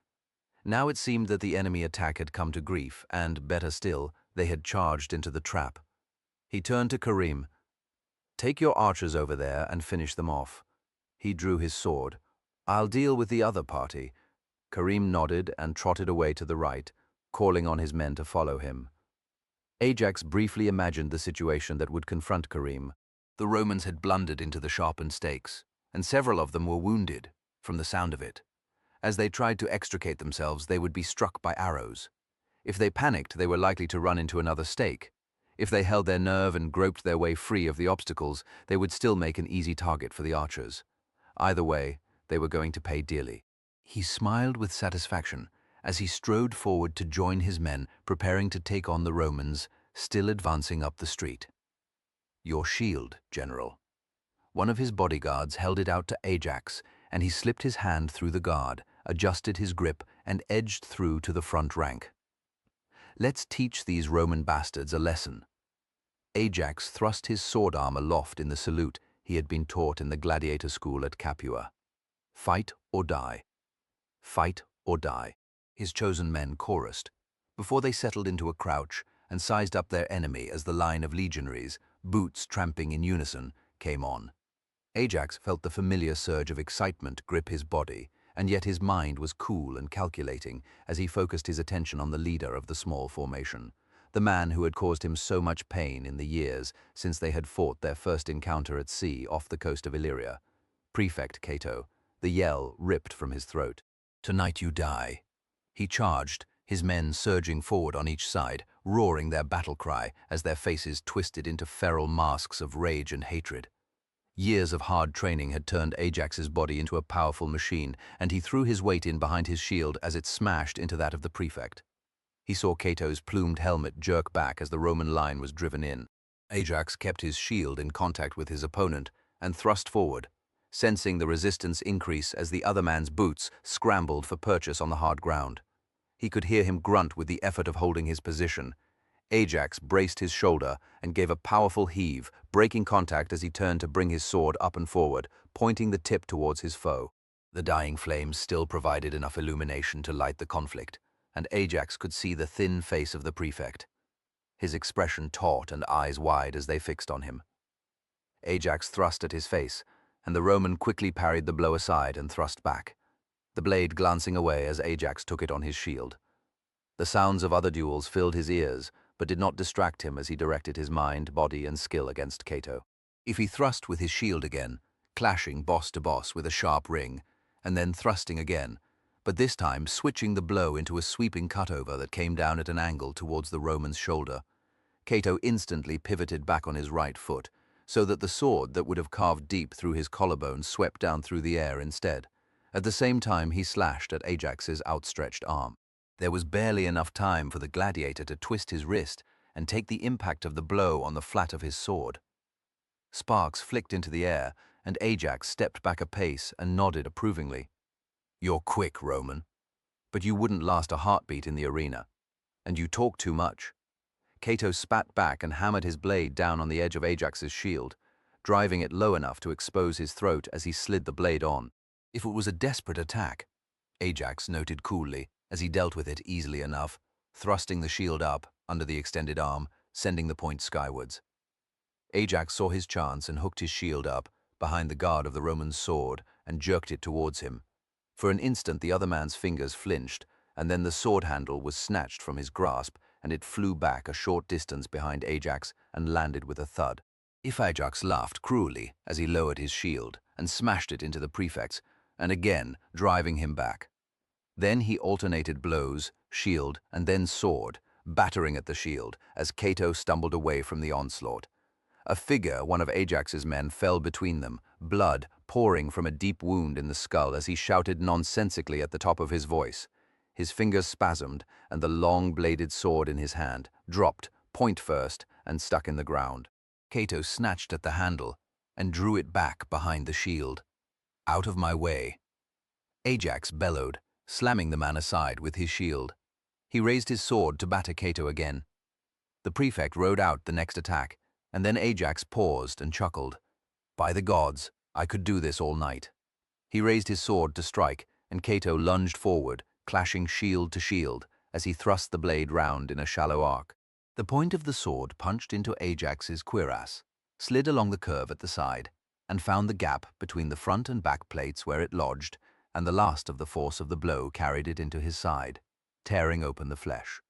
Now it seemed that the enemy attack had come to grief, and, better still, they had charged into the trap. He turned to Karim. "Take your archers over there and finish them off." He drew his sword. "I'll deal with the other party." Karim nodded and trotted away to the right, calling on his men to follow him. Ajax briefly imagined the situation that would confront Karim. The Romans had blundered into the sharpened stakes, and several of them were wounded, from the sound of it. As they tried to extricate themselves, they would be struck by arrows. If they panicked, they were likely to run into another stake. If they held their nerve and groped their way free of the obstacles, they would still make an easy target for the archers. Either way, they were going to pay dearly. He smiled with satisfaction as he strode forward to join his men, preparing to take on the Romans, still advancing up the street. "Your shield, General." One of his bodyguards held it out to Ajax, and he slipped his hand through the guard, adjusted his grip, and edged through to the front rank. "Let's teach these Roman bastards a lesson." Ajax thrust his sword arm aloft in the salute he had been taught in the gladiator school at Capua. "Fight or die. Fight or die," his chosen men chorused, before they settled into a crouch and sized up their enemy as the line of legionaries, boots tramping in unison, came on. Ajax felt the familiar surge of excitement grip his body, and yet his mind was cool and calculating as he focused his attention on the leader of the small formation, the man who had caused him so much pain in the years since they had fought their first encounter at sea off the coast of Illyria. Prefect Cato, the yell ripped from his throat. "Tonight you die." He charged, his men surging forward on each side, roaring their battle cry as their faces twisted into feral masks of rage and hatred. Years of hard training had turned Ajax's body into a powerful machine, and he threw his weight in behind his shield as it smashed into that of the prefect. He saw Cato's plumed helmet jerk back as the Roman line was driven in. Ajax kept his shield in contact with his opponent and thrust forward, sensing the resistance increase as the other man's boots scrambled for purchase on the hard ground. He could hear him grunt with the effort of holding his position. Ajax braced his shoulder and gave a powerful heave, breaking contact as he turned to bring his sword up and forward, pointing the tip towards his foe. The dying flames still provided enough illumination to light the conflict, and Ajax could see the thin face of the prefect, his expression taut and eyes wide as they fixed on him. Ajax thrust at his face, and the Roman quickly parried the blow aside and thrust back, the blade glancing away as Ajax took it on his shield. The sounds of other duels filled his ears, but did not distract him as he directed his mind, body, and skill against Cato. If he thrust with his shield again, clashing boss to boss with a sharp ring, and then thrusting again, but this time switching the blow into a sweeping cutover that came down at an angle towards the Roman's shoulder, Cato instantly pivoted back on his right foot, so that the sword that would have carved deep through his collarbone swept down through the air instead. At the same time, he slashed at Ajax's outstretched arm. There was barely enough time for the gladiator to twist his wrist and take the impact of the blow on the flat of his sword. Sparks flicked into the air, and Ajax stepped back a pace and nodded approvingly. "You're quick, Roman, but you wouldn't last a heartbeat in the arena. And you talk too much." Cato spat back and hammered his blade down on the edge of Ajax's shield, driving it low enough to expose his throat as he slid the blade on. If it was a desperate attack, Ajax noted coolly as he dealt with it easily enough, thrusting the shield up under the extended arm, sending the point skywards. Ajax saw his chance and hooked his shield up behind the guard of the Roman's sword and jerked it towards him. For an instant the other man's fingers flinched, and then the sword handle was snatched from his grasp and it flew back a short distance behind Ajax and landed with a thud. Ajax laughed cruelly as he lowered his shield and smashed it into the prefect's, and again driving him back. Then he alternated blows, shield, and then sword, battering at the shield as Cato stumbled away from the onslaught. A figure, one of Ajax's men, fell between them, blood pouring from a deep wound in the skull as he shouted nonsensically at the top of his voice. His fingers spasmed, and the long-bladed sword in his hand dropped, point first, and stuck in the ground. Cato snatched at the handle and drew it back behind the shield. "Out of my way!" Ajax bellowed, slamming the man aside with his shield. He raised his sword to batter Cato again. The prefect rode out the next attack, and then Ajax paused and chuckled. "By the gods, I could do this all night." He raised his sword to strike, and Cato lunged forward, clashing shield to shield, as he thrust the blade round in a shallow arc. The point of the sword punched into Ajax's cuirass, slid along the curve at the side, and found the gap between the front and back plates where it lodged, and the last of the force of the blow carried it into his side, tearing open the flesh.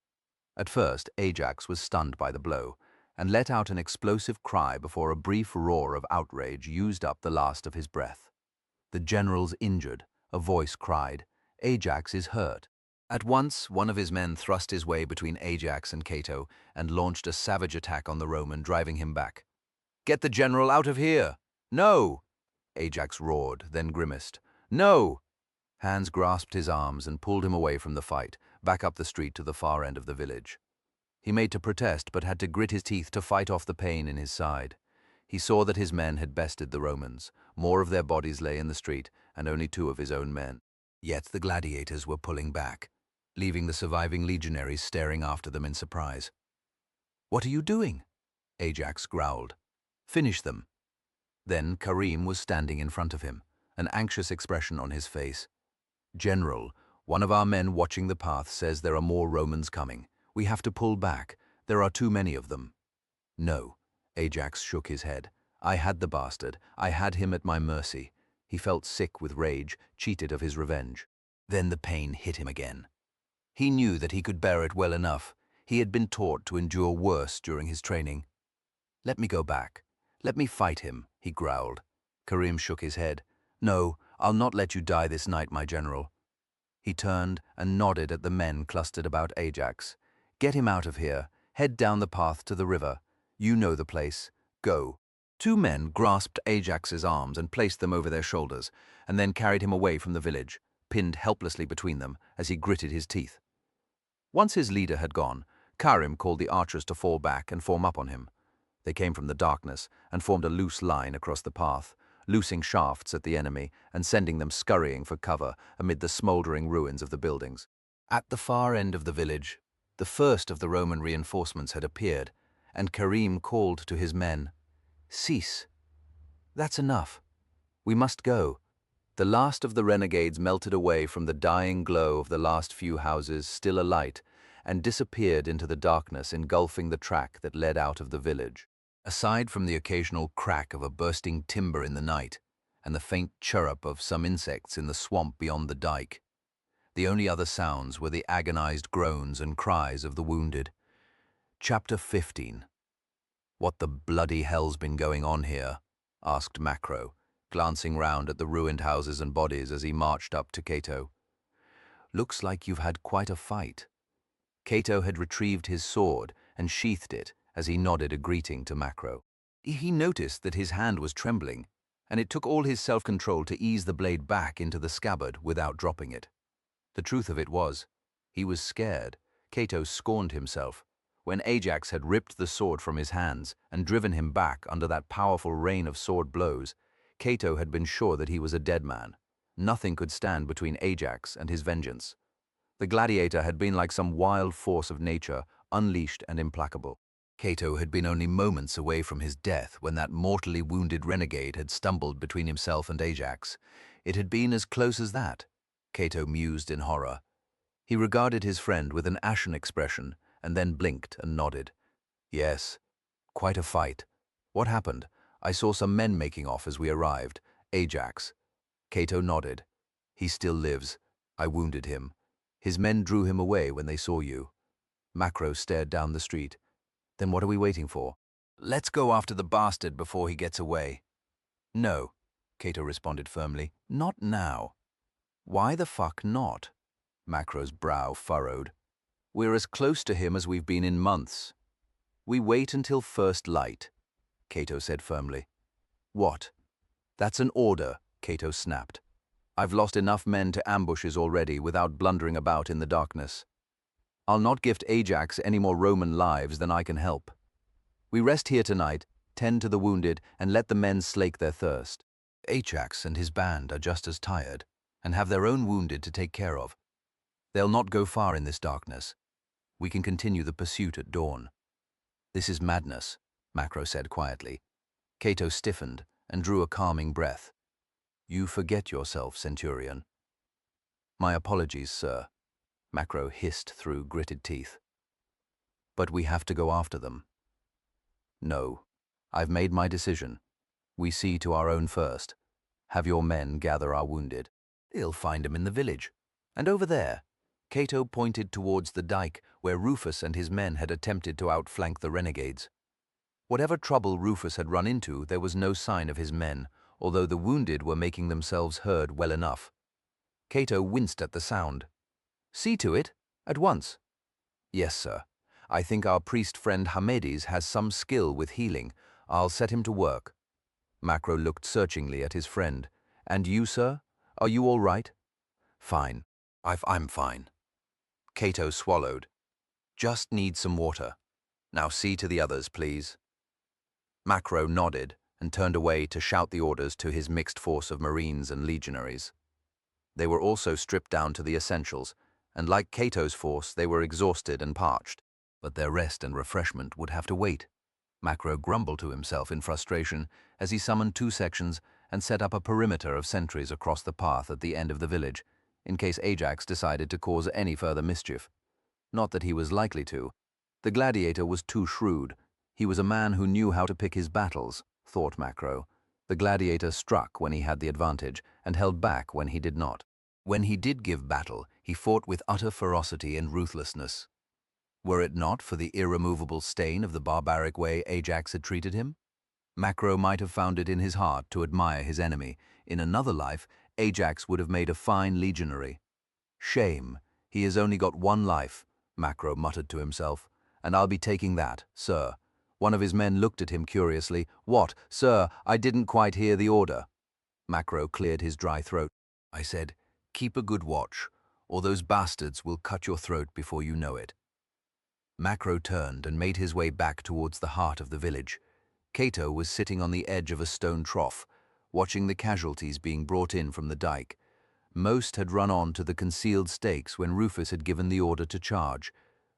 At first, Ajax was stunned by the blow, and let out an explosive cry before a brief roar of outrage used up the last of his breath. "The general's injured," a voice cried. "Ajax is hurt." At once, one of his men thrust his way between Ajax and Cato and launched a savage attack on the Roman, driving him back. "Get the general out of here!" "No!" Ajax roared, then grimaced. "No!" Hands grasped his arms and pulled him away from the fight, back up the street to the far end of the village. He made to protest, but had to grit his teeth to fight off the pain in his side. He saw that his men had bested the Romans. More of their bodies lay in the street, and only 2 of his own men. Yet the gladiators were pulling back, leaving the surviving legionaries staring after them in surprise. "What are you doing?" Ajax growled. "Finish them." Then Karim was standing in front of him, an anxious expression on his face. "General, one of our men watching the path says there are more Romans coming. We have to pull back. There are too many of them." "No." Ajax shook his head. "I had the bastard. I had him at my mercy." He felt sick with rage, cheated of his revenge. Then the pain hit him again. He knew that he could bear it well enough. He had been taught to endure worse during his training. "Let me go back. Let me fight him," he growled. Karim shook his head. "No, I'll not let you die this night, my general." He turned and nodded at the men clustered about Ajax. "Get him out of here. Head down the path to the river. You know the place. Go." 2 men grasped Ajax's arms and placed them over their shoulders, and then carried him away from the village, pinned helplessly between them as he gritted his teeth. Once his leader had gone, Karim called the archers to fall back and form up on him. They came from the darkness and formed a loose line across the path, loosing shafts at the enemy and sending them scurrying for cover amid the smoldering ruins of the buildings. At the far end of the village, The first of the Roman reinforcements had appeared, and Karim called to his men, "Cease! That's enough. We must go." The last of the renegades melted away from the dying glow of the last few houses still alight and disappeared into the darkness engulfing the track that led out of the village. Aside from the occasional crack of a bursting timber in the night and the faint chirrup of some insects in the swamp beyond the dike, the only other sounds were the agonized groans and cries of the wounded. Chapter 15. "What the bloody hell's been going on here?" asked Macro, glancing round at the ruined houses and bodies as he marched up to Cato. "Looks like you've had quite a fight." Cato had retrieved his sword and sheathed it as he nodded a greeting to Macro. He noticed that his hand was trembling, and it took all his self-control to ease the blade back into the scabbard without dropping it. The truth of it was, he was scared. Cato scorned himself. When Ajax had ripped the sword from his hands and driven him back under that powerful rain of sword blows, Cato had been sure that he was a dead man. Nothing could stand between Ajax and his vengeance. The gladiator had been like some wild force of nature, unleashed and implacable. Cato had been only moments away from his death when that mortally wounded renegade had stumbled between himself and Ajax. It had been as close as that, Cato mused in horror. He regarded his friend with an ashen expression and then blinked and nodded. "Yes, quite a fight. What happened? I saw some men making off as we arrived. Ajax." Cato nodded. "He still lives. I wounded him. His men drew him away when they saw you." Macro stared down the street. "Then what are we waiting for?" "Let's go after the bastard before he gets away." "No," Cato responded firmly. "Not now." "Why the fuck not?" Macro's brow furrowed. "We're as close to him as we've been in months." "We wait until first light," Cato said firmly. "What?" "That's an order," Cato snapped. "I've lost enough men to ambushes already without blundering about in the darkness. I'll not gift Ajax any more Roman lives than I can help. We rest here tonight, tend to the wounded, and let the men slake their thirst. Ajax and his band are just as tired, and have their own wounded to take care of. They'll not go far in this darkness. We can continue the pursuit at dawn." "This is madness," Macro said quietly. Cato stiffened and drew a calming breath. "You forget yourself, Centurion." "My apologies, sir," Macro hissed through gritted teeth. "But we have to go after them." "No, I've made my decision. We see to our own first. Have your men gather our wounded. They'll find 'em in the village. And over there," Cato pointed towards the dike where Rufus and his men had attempted to outflank the renegades. Whatever trouble Rufus had run into, there was no sign of his men, although the wounded were making themselves heard well enough. Cato winced at the sound. "See to it? At once?" "Yes, sir. I think our priest friend Hamedes has some skill with healing. I'll set him to work." Macro looked searchingly at his friend. "And you, sir? Are you all right?" "Fine. I'm fine." Cato swallowed. "Just need some water. Now see to the others, please." Macro nodded and turned away to shout the orders to his mixed force of Marines and legionaries. They were also stripped down to the essentials, and like Cato's force, they were exhausted and parched. But their rest and refreshment would have to wait. Macro grumbled to himself in frustration as he summoned 2 sections and set up a perimeter of sentries across the path at the end of the village, in case Ajax decided to cause any further mischief. Not that he was likely to. The gladiator was too shrewd. He was a man who knew how to pick his battles, thought Macro. The gladiator struck when he had the advantage and held back when he did not. When he did give battle, he fought with utter ferocity and ruthlessness. Were it not for the irremovable stain of the barbaric way Ajax had treated him? Macro might have found it in his heart to admire his enemy. In another life, Ajax would have made a fine legionary. "Shame, he has only got one life," Macro muttered to himself, "and I'll be taking that, sir." One of his men looked at him curiously. "What, sir? I didn't quite hear the order." Macro cleared his dry throat. "I said, keep a good watch, or those bastards will cut your throat before you know it." Macro turned and made his way back towards the heart of the village. Cato was sitting on the edge of a stone trough, watching the casualties being brought in from the dike. Most had run on to the concealed stakes when Rufus had given the order to charge.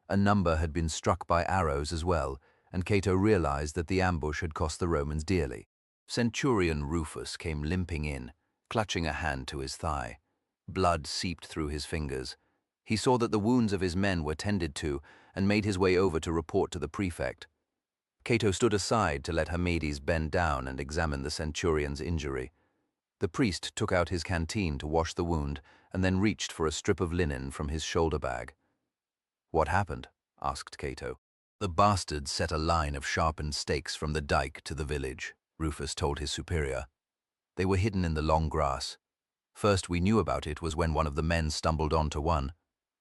A number had been struck by arrows as well, and Cato realized that the ambush had cost the Romans dearly. Centurion Rufus came limping in, clutching a hand to his thigh. Blood seeped through his fingers. He saw that the wounds of his men were tended to and made his way over to report to the prefect. Cato stood aside to let Hermedes bend down and examine the centurion's injury. The priest took out his canteen to wash the wound and then reached for a strip of linen from his shoulder bag. "What happened?" asked Cato. "The bastards set a line of sharpened stakes from the dike to the village," Rufus told his superior. "They were hidden in the long grass. First we knew about it was when one of the men stumbled onto one.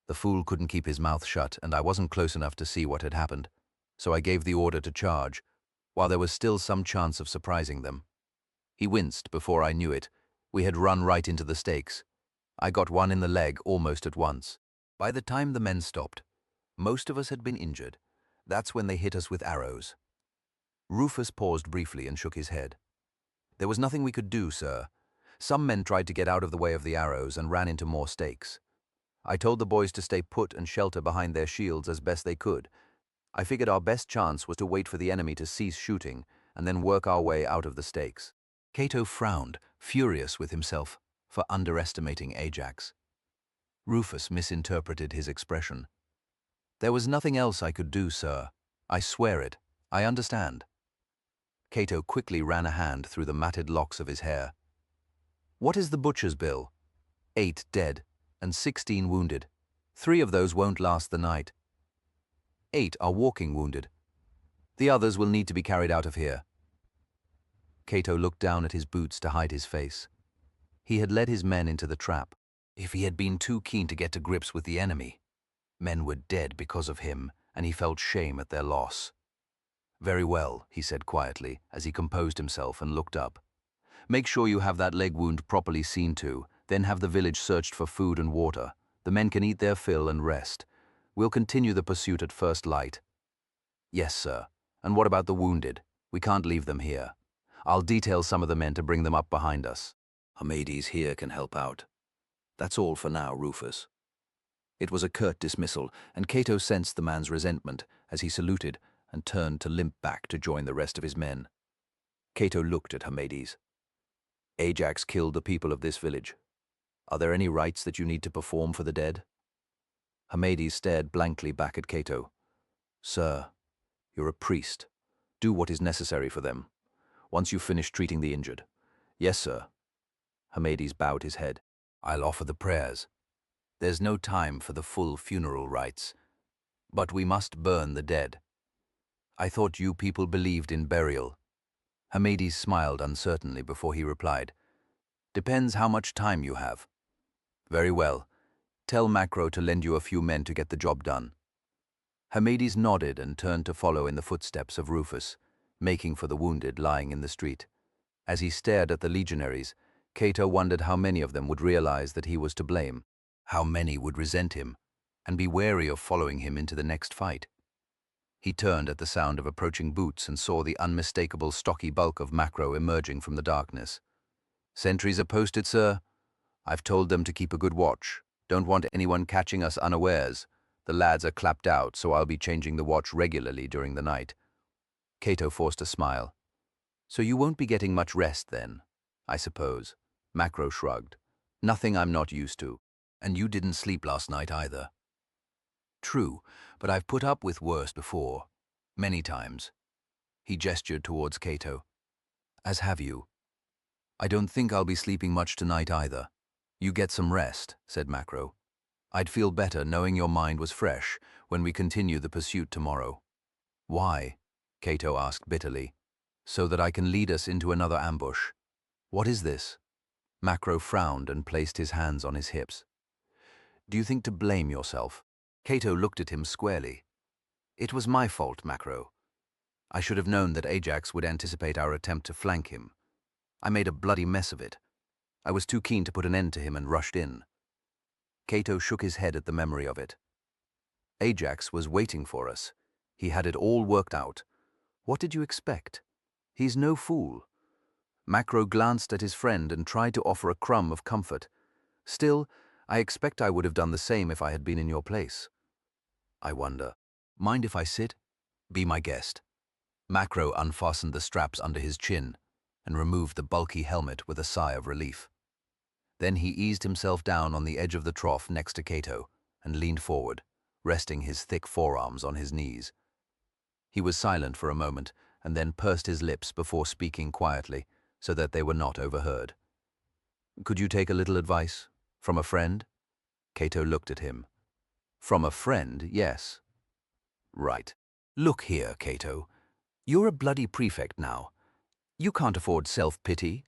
The fool couldn't keep his mouth shut, and I wasn't close enough to see what had happened, so I gave the order to charge, while there was still some chance of surprising them. He winced before I knew it. We had run right into the stakes. I got one in the leg almost at once. By the time the men stopped, most of us had been injured. That's when they hit us with arrows." Rufus paused briefly and shook his head. "There was nothing we could do, sir. Some men tried to get out of the way of the arrows and ran into more stakes. I told the boys to stay put and shelter behind their shields as best they could. I figured our best chance was to wait for the enemy to cease shooting and then work our way out of the stakes." Cato frowned, furious with himself for underestimating Ajax. Rufus misinterpreted his expression. "There was nothing else I could do, sir. I swear it. I understand." Cato quickly ran a hand through the matted locks of his hair. "What is the butcher's bill?" 8 dead and 16 wounded. 3 of those won't last the night. 8 are walking wounded. The others will need to be carried out of here." Cato looked down at his boots to hide his face. He had led his men into the trap. If he had been too keen to get to grips with the enemy, men were dead because of him, and he felt shame at their loss. "Very well," he said quietly as he composed himself and looked up. "Make sure you have that leg wound properly seen to, then have the village searched for food and water. The men can eat their fill and rest. We'll continue the pursuit at first light." "Yes, sir. And what about the wounded? We can't leave them here. I'll detail some of the men to bring them up behind us. Hermedes here can help out. That's all for now, Rufus." It was a curt dismissal, and Cato sensed the man's resentment as he saluted and turned to limp back to join the rest of his men. Cato looked at Hermedes. "Ajax killed the people of this village. Are there any rites that you need to perform for the dead?" Hermedes stared blankly back at Cato. "Sir, you're a priest. Do what is necessary for them. Once you've finished treating the injured." "Yes, sir." Hermedes bowed his head. "I'll offer the prayers. There's no time for the full funeral rites. But we must burn the dead. I thought you people believed in burial." Hermedes smiled uncertainly before he replied, "Depends how much time you have." "Very well. Tell Macro to lend you a few men to get the job done." Hermedes nodded and turned to follow in the footsteps of Rufus, making for the wounded lying in the street. As he stared at the legionaries, Cato wondered how many of them would realize that he was to blame, how many would resent him, and be wary of following him into the next fight. He turned at the sound of approaching boots and saw the unmistakable stocky bulk of Macro emerging from the darkness. "Sentries are posted, sir. I've told them to keep a good watch. Don't want anyone catching us unawares. The lads are clapped out, so I'll be changing the watch regularly during the night." Cato forced a smile. "So you won't be getting much rest then, I suppose?" Macro shrugged. "Nothing I'm not used to. And you didn't sleep last night either." "True, but I've put up with worse before. Many times." He gestured towards Cato. "As have you. I don't think I'll be sleeping much tonight either." "You get some rest," said Macro. "I'd feel better knowing your mind was fresh when we continue the pursuit tomorrow." "Why?" Cato asked bitterly. "So that I can lead us into another ambush." "What is this?" Macro frowned and placed his hands on his hips. "Do you think to blame yourself?" Cato looked at him squarely. "It was my fault, Macro. I should have known that Ajax would anticipate our attempt to flank him. I made a bloody mess of it. I was too keen to put an end to him and rushed in." Cato shook his head at the memory of it. "Ajax was waiting for us. He had it all worked out. What did you expect? He's no fool." Macro glanced at his friend and tried to offer a crumb of comfort. "Still, I expect I would have done the same if I had been in your place." I wonder. Mind if I sit? Be my guest. Macro unfastened the straps under his chin and removed the bulky helmet with a sigh of relief. Then he eased himself down on the edge of the trough next to Cato and leaned forward, resting his thick forearms on his knees. He was silent for a moment and then pursed his lips before speaking quietly so that they were not overheard. Could you take a little advice? From a friend? Cato looked at him. From a friend, yes. Right. Look here, Cato. You're a bloody prefect now. You can't afford self-pity.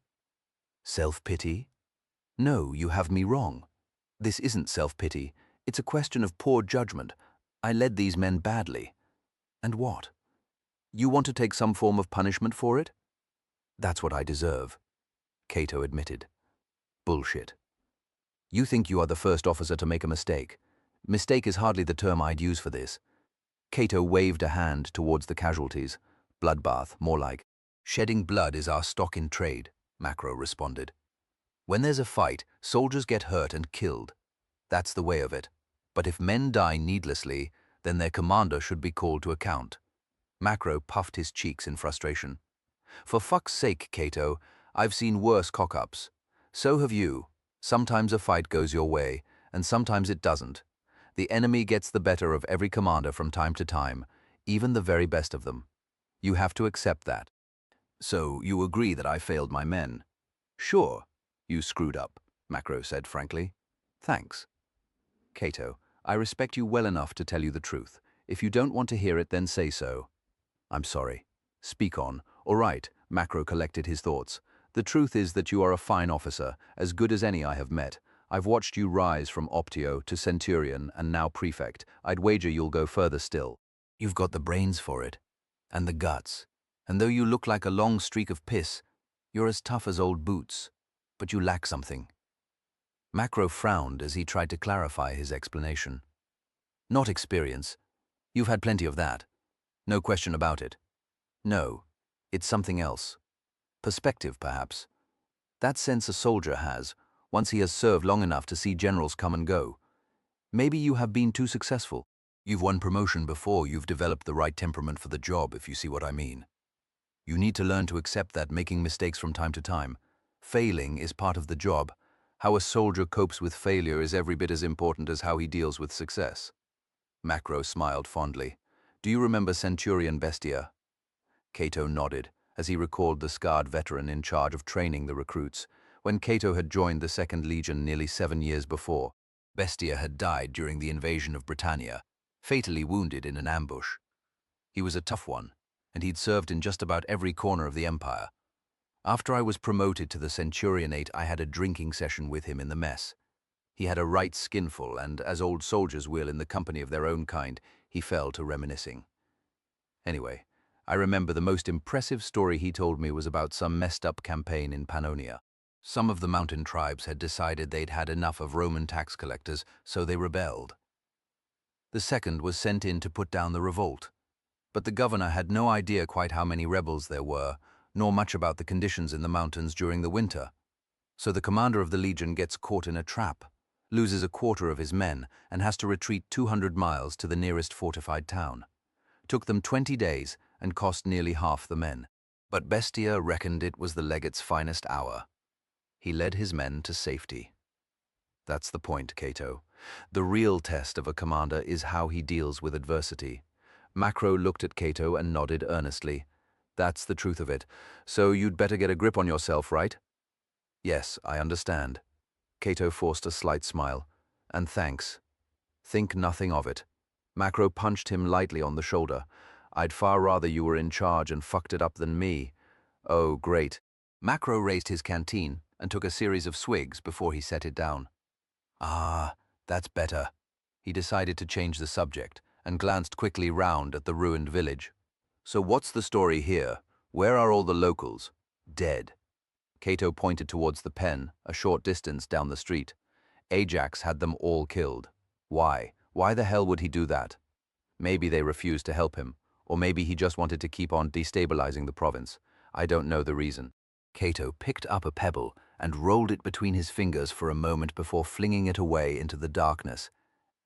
Self-pity? No, you have me wrong. This isn't self-pity. It's a question of poor judgment. I led these men badly. And what? You want to take some form of punishment for it? That's what I deserve, Cato admitted. Bullshit. You think you are the first officer to make a mistake. Mistake is hardly the term I'd use for this. Cato waved a hand towards the casualties. Bloodbath, more like. Shedding blood is our stock in trade, Macro responded. When there's a fight, soldiers get hurt and killed. That's the way of it. But if men die needlessly, then their commander should be called to account. Macro puffed his cheeks in frustration. For fuck's sake, Cato, I've seen worse cock-ups. So have you. Sometimes a fight goes your way, and sometimes it doesn't. The enemy gets the better of every commander from time to time, even the very best of them. You have to accept that. So you agree that I failed my men? Sure. You screwed up, Macro said frankly. Thanks. Cato, I respect you well enough to tell you the truth. If you don't want to hear it, then say so. I'm sorry. Speak on. All right, Macro collected his thoughts. The truth is that you are a fine officer, as good as any I have met. I've watched you rise from Optio to Centurion and now Prefect. I'd wager you'll go further still. You've got the brains for it. And the guts. And though you look like a long streak of piss, you're as tough as old boots. But you lack something. Macro frowned as he tried to clarify his explanation. Not experience. You've had plenty of that. No question about it. No, it's something else. Perspective, perhaps. That sense a soldier has, once he has served long enough to see generals come and go. Maybe you have been too successful. You've won promotion before you've developed the right temperament for the job, if you see what I mean. You need to learn to accept that making mistakes from time to time. Failing is part of the job. How a soldier copes with failure is every bit as important as how he deals with success. Macro smiled fondly. Do you remember Centurion Bestia? Cato nodded, as he recalled the scarred veteran in charge of training the recruits. When Cato had joined the 2nd Legion nearly 7 years before, Bestia had died during the invasion of Britannia, fatally wounded in an ambush. He was a tough one, and he'd served in just about every corner of the empire. After I was promoted to the Centurionate, I had a drinking session with him in the mess. He had a right skinful, and as old soldiers will in the company of their own kind, he fell to reminiscing. Anyway, I remember the most impressive story he told me was about some messed-up campaign in Pannonia. Some of the mountain tribes had decided they'd had enough of Roman tax collectors, so they rebelled. The second was sent in to put down the revolt. But the governor had no idea quite how many rebels there were, nor much about the conditions in the mountains during the winter. So the commander of the legion gets caught in a trap, loses a quarter of his men, and has to retreat 200 miles to the nearest fortified town. Took them 20 days and cost nearly half the men. But Bestia reckoned it was the legate's finest hour. He led his men to safety. That's the point, Cato. The real test of a commander is how he deals with adversity. Macro looked at Cato and nodded earnestly. That's the truth of it. So you'd better get a grip on yourself, right? Yes, I understand. Cato forced a slight smile. And thanks. Think nothing of it. Macro punched him lightly on the shoulder. I'd far rather you were in charge and fucked it up than me. Oh, great. Macro raised his canteen and took a series of swigs before he set it down. Ah, that's better. He decided to change the subject and glanced quickly round at the ruined village. So what's the story here? Where are all the locals? Dead. Cato pointed towards the pen, a short distance down the street. Ajax had them all killed. Why? Why the hell would he do that? Maybe they refused to help him, or maybe he just wanted to keep on destabilizing the province. I don't know the reason. Cato picked up a pebble and rolled it between his fingers for a moment before flinging it away into the darkness.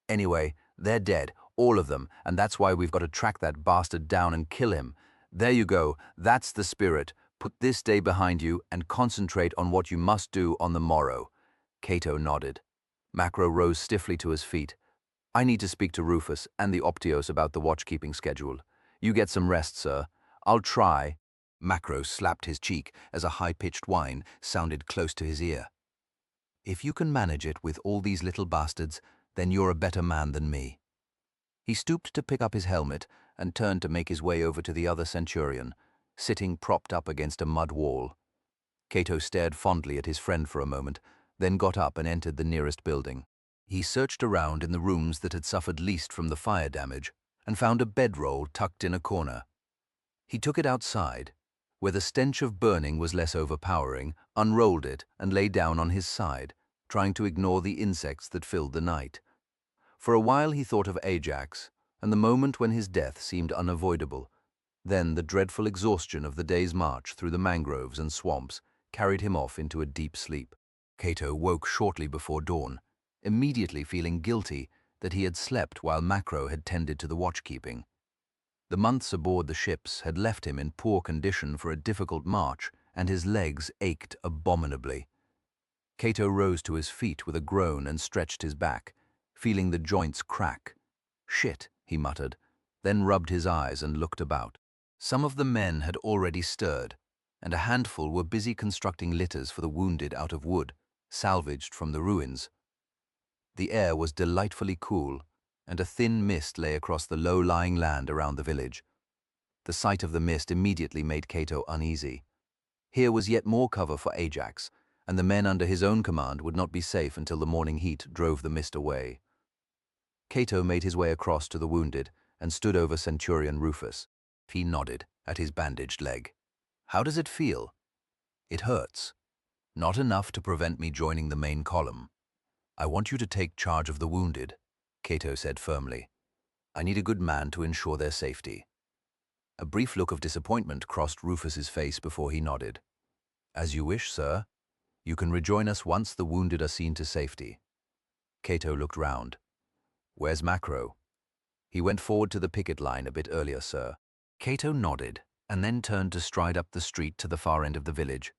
Anyway, they're dead, All of them, and that's why we've got to track that bastard down and kill him. There you go, that's the spirit. Put this day behind you and concentrate on what you must do on the morrow." Cato nodded. Macro rose stiffly to his feet. "I need to speak to Rufus and the Optios about the watchkeeping schedule. You get some rest, sir. I'll try." Macro slapped his cheek as a high-pitched whine sounded close to his ear. "If you can manage it with all these little bastards, then you're a better man than me." He stooped to pick up his helmet and turned to make his way over to the other centurion, sitting propped up against a mud wall. Cato stared fondly at his friend for a moment, then got up and entered the nearest building. He searched around in the rooms that had suffered least from the fire damage and found a bedroll tucked in a corner. He took it outside, where the stench of burning was less overpowering, unrolled it and lay down on his side, trying to ignore the insects that filled the night. For a while he thought of Ajax, and the moment when his death seemed unavoidable. Then the dreadful exhaustion of the day's march through the mangroves and swamps carried him off into a deep sleep. Cato woke shortly before dawn, immediately feeling guilty that he had slept while Macro had tended to the watchkeeping. The months aboard the ships had left him in poor condition for a difficult march, and his legs ached abominably. Cato rose to his feet with a groan and stretched his back, feeling the joints crack. "Shit," he muttered, then rubbed his eyes and looked about. Some of the men had already stirred, and a handful were busy constructing litters for the wounded out of wood, salvaged from the ruins. The air was delightfully cool, and a thin mist lay across the low-lying land around the village. The sight of the mist immediately made Cato uneasy. Here was yet more cover for Ajax, and the men under his own command would not be safe until the morning heat drove the mist away. Cato made his way across to the wounded and stood over Centurion Rufus. He nodded at his bandaged leg. "How does it feel?" "It hurts. Not enough to prevent me joining the main column." "I want you to take charge of the wounded," Cato said firmly. "I need a good man to ensure their safety." A brief look of disappointment crossed Rufus's face before he nodded. "As you wish, sir. You can rejoin us once the wounded are seen to safety." Cato looked round. "Where's Macro?" "He went forward to the picket line a bit earlier, sir." Cato nodded, and then turned to stride up the street to the far end of the village.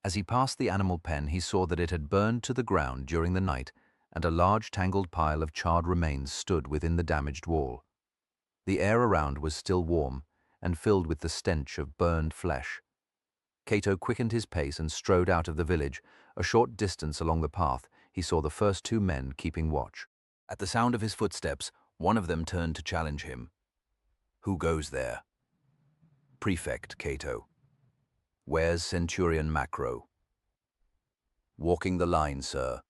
As he passed the animal pen, he saw that it had burned to the ground during the night, and a large tangled pile of charred remains stood within the damaged wall. The air around was still warm, and filled with the stench of burned flesh. Cato quickened his pace and strode out of the village. A short distance along the path, he saw the first two men keeping watch. At the sound of his footsteps, one of them turned to challenge him. "Who goes there?" "Prefect Cato." "Where's Centurion Macro?" "Walking the line, sir.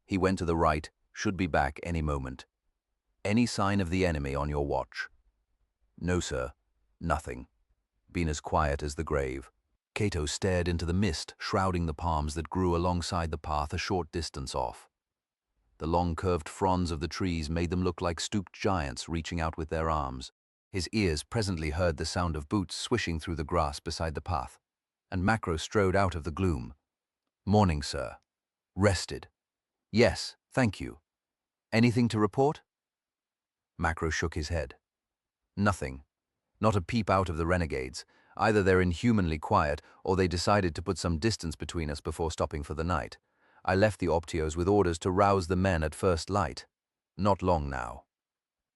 He went to the right, should be back any moment." "Any sign of the enemy on your watch?" "No, sir. Nothing. Been as quiet as the grave." Cato stared into the mist, shrouding the palms that grew alongside the path a short distance off. The long curved fronds of the trees made them look like stooped giants reaching out with their arms. His ears presently heard the sound of boots swishing through the grass beside the path, and Macro strode out of the gloom. "Morning, sir. Rested?" "Yes, thank you. Anything to report?" Macro shook his head. "Nothing. Not a peep out of the renegades. Either they're inhumanly quiet, or they decided to put some distance between us before stopping for the night. I left the Optios with orders to rouse the men at first light. Not long now."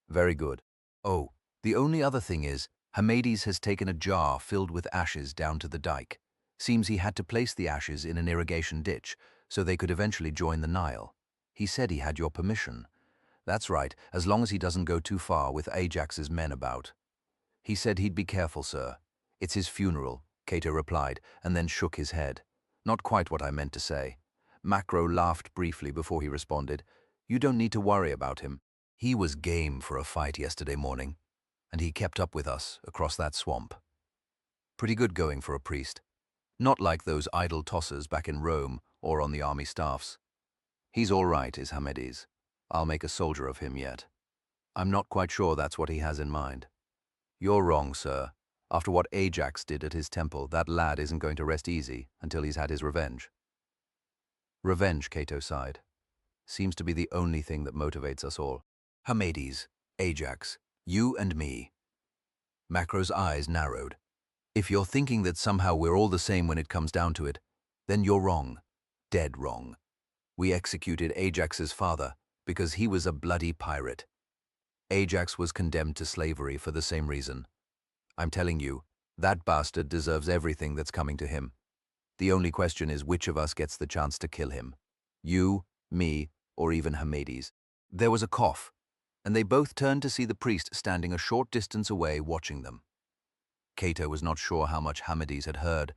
"Very good. Oh, the only other thing is, Hamades has taken a jar filled with ashes down to the dike. Seems he had to place the ashes in an irrigation ditch, so they could eventually join the Nile. He said he had your permission." "That's right, as long as he doesn't go too far with Ajax's men about." "He said he'd be careful, sir. It's his funeral," Cato replied, and then shook his head. "Not quite what I meant to say." Macro laughed briefly before he responded. "You don't need to worry about him. He was game for a fight yesterday morning, and he kept up with us across that swamp. Pretty good going for a priest. Not like those idle tossers back in Rome or on the army staffs. He's all right, is Hamades. I'll make a soldier of him yet. I'm not quite sure that's what he has in mind." "You're wrong, sir. After what Ajax did at his temple, that lad isn't going to rest easy until he's had his revenge." "Revenge," Cato sighed. "Seems to be the only thing that motivates us all." "Hamades, Ajax, you and me. Macro's eyes narrowed. If you're thinking that somehow we're all the same when it comes down to it, then you're wrong. Dead wrong. We executed Ajax's father because he was a bloody pirate. Ajax was condemned to slavery for the same reason. I'm telling you, that bastard deserves everything that's coming to him. The only question is which of us gets the chance to kill him. You, me, or even Hamades. There was a cough, and they both turned to see the priest standing a short distance away watching them. Cato was not sure how much Hamades had heard,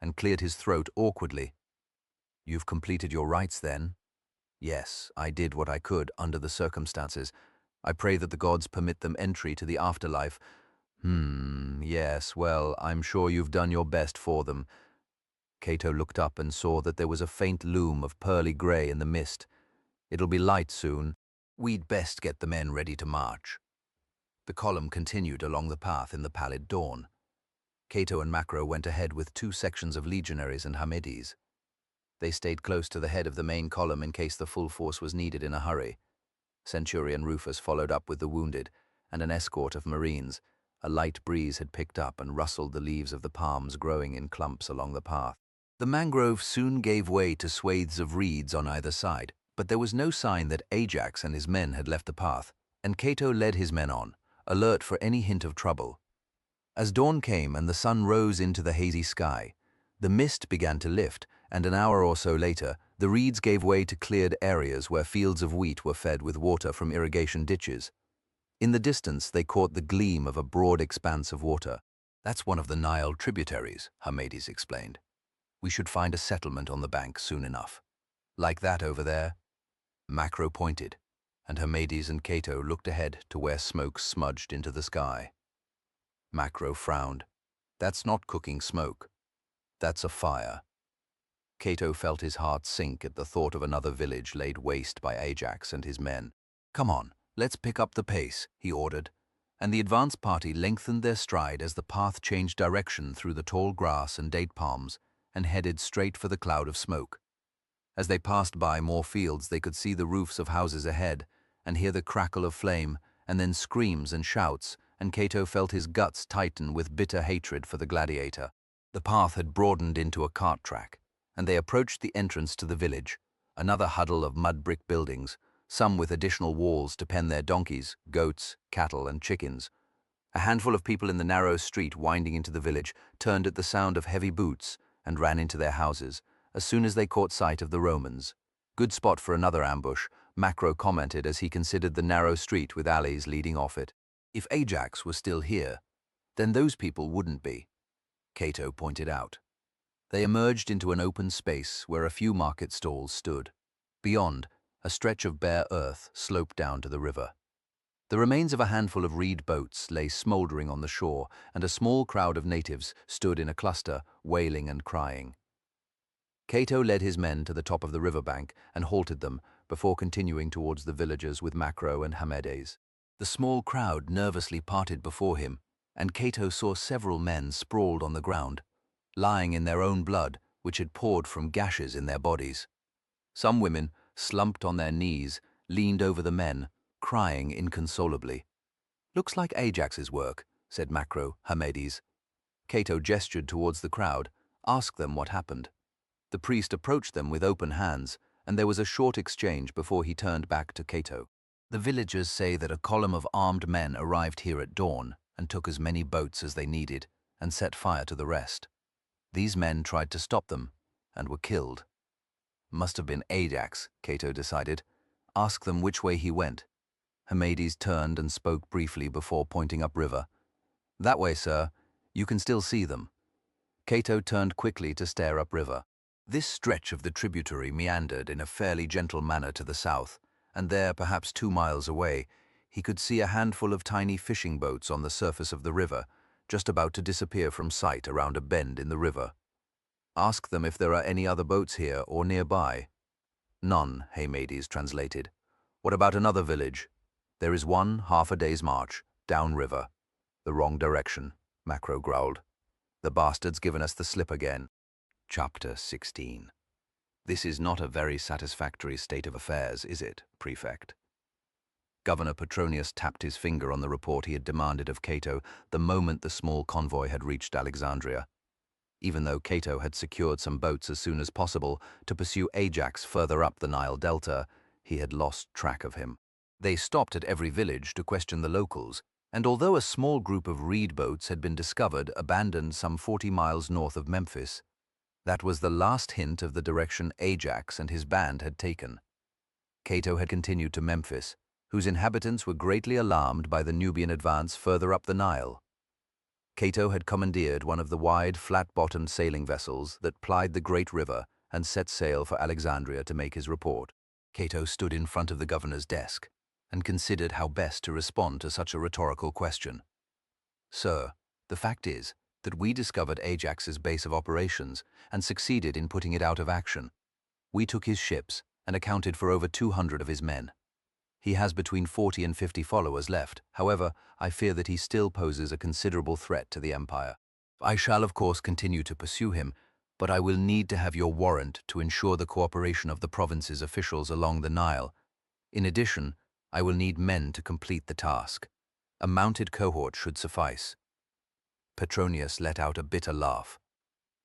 and cleared his throat awkwardly. You've completed your rites then? Yes, I did what I could under the circumstances. I pray that the gods permit them entry to the afterlife. Yes, well, I'm sure you've done your best for them. Cato looked up and saw that there was a faint loom of pearly grey in the mist. It'll be light soon. We'd best get the men ready to march. The column continued along the path in the pallid dawn. Cato and Macro went ahead with 2 sections of legionaries and Hamades. They stayed close to the head of the main column in case the full force was needed in a hurry. Centurion Rufus followed up with the wounded and an escort of marines. A light breeze had picked up and rustled the leaves of the palms growing in clumps along the path. The mangrove soon gave way to swathes of reeds on either side, but there was no sign that Ajax and his men had left the path, and Cato led his men on, alert for any hint of trouble. As dawn came and the sun rose into the hazy sky, the mist began to lift, and an hour or so later, the reeds gave way to cleared areas where fields of wheat were fed with water from irrigation ditches. In the distance, they caught the gleam of a broad expanse of water. That's one of the Nile tributaries, Hamades explained. We should find a settlement on the bank soon enough. Like that over there? Macro pointed, and Hamades and Cato looked ahead to where smoke smudged into the sky. Macro frowned. That's not cooking smoke. That's a fire. Cato felt his heart sink at the thought of another village laid waste by Ajax and his men. Come on, let's pick up the pace, he ordered, and the advance party lengthened their stride as the path changed direction through the tall grass and date palms and headed straight for the cloud of smoke. As they passed by more fields, they could see the roofs of houses ahead and hear the crackle of flame and then screams and shouts, and Cato felt his guts tighten with bitter hatred for the gladiator. The path had broadened into a cart track, and they approached the entrance to the village, another huddle of mud brick buildings, some with additional walls to pen their donkeys, goats, cattle, and chickens. A handful of people in the narrow street winding into the village turned at the sound of heavy boots and ran into their houses as soon as they caught sight of the Romans. Good spot for another ambush, Macro commented as he considered the narrow street with alleys leading off it. If Ajax was still here, then those people wouldn't be, Cato pointed out. They emerged into an open space where a few market stalls stood. Beyond, a stretch of bare earth sloped down to the river. The remains of a handful of reed boats lay smouldering on the shore, and a small crowd of natives stood in a cluster, wailing and crying. Cato led his men to the top of the riverbank and halted them before continuing towards the villagers with Macro and Hamades. The small crowd nervously parted before him, and Cato saw several men sprawled on the ground, lying in their own blood, which had poured from gashes in their bodies. Some women, slumped on their knees, leaned over the men, crying inconsolably. Looks like Ajax's work, said Macro, Hamades. Cato gestured towards the crowd, asked them what happened. The priest approached them with open hands, and there was a short exchange before he turned back to Cato. The villagers say that a column of armed men arrived here at dawn and took as many boats as they needed and set fire to the rest. These men tried to stop them and were killed. Must have been Ajax, Cato decided. Ask them which way he went. Hamades turned and spoke briefly before pointing upriver. That way, sir. You can still see them. Cato turned quickly to stare upriver. This stretch of the tributary meandered in a fairly gentle manner to the south, and there, perhaps 2 miles away, he could see a handful of tiny fishing boats on the surface of the river, just about to disappear from sight around a bend in the river. Ask them if there are any other boats here or nearby. None, Hamades translated. What about another village? There is one, half a day's march, downriver. The wrong direction, Macro growled. The bastard's given us the slip again. Chapter 16. This is not a very satisfactory state of affairs, is it, Prefect? Governor Petronius tapped his finger on the report he had demanded of Cato the moment the small convoy had reached Alexandria. Even though Cato had secured some boats as soon as possible to pursue Ajax further up the Nile Delta, he had lost track of him. They stopped at every village to question the locals, and although a small group of reed boats had been discovered abandoned some 40 miles north of Memphis, that was the last hint of the direction Ajax and his band had taken. Cato had continued to Memphis, whose inhabitants were greatly alarmed by the Nubian advance further up the Nile. Cato had commandeered one of the wide, flat-bottomed sailing vessels that plied the great river and set sail for Alexandria to make his report. Cato stood in front of the governor's desk and considered how best to respond to such a rhetorical question. "Sir, the fact is that we discovered Ajax's base of operations and succeeded in putting it out of action. We took his ships and accounted for over 200 of his men. He has between 40 and 50 followers left. However, I fear that he still poses a considerable threat to the empire. I shall, of course, continue to pursue him, but I will need to have your warrant to ensure the cooperation of the province's officials along the Nile. In addition, I will need men to complete the task. A mounted cohort should suffice." Petronius let out a bitter laugh.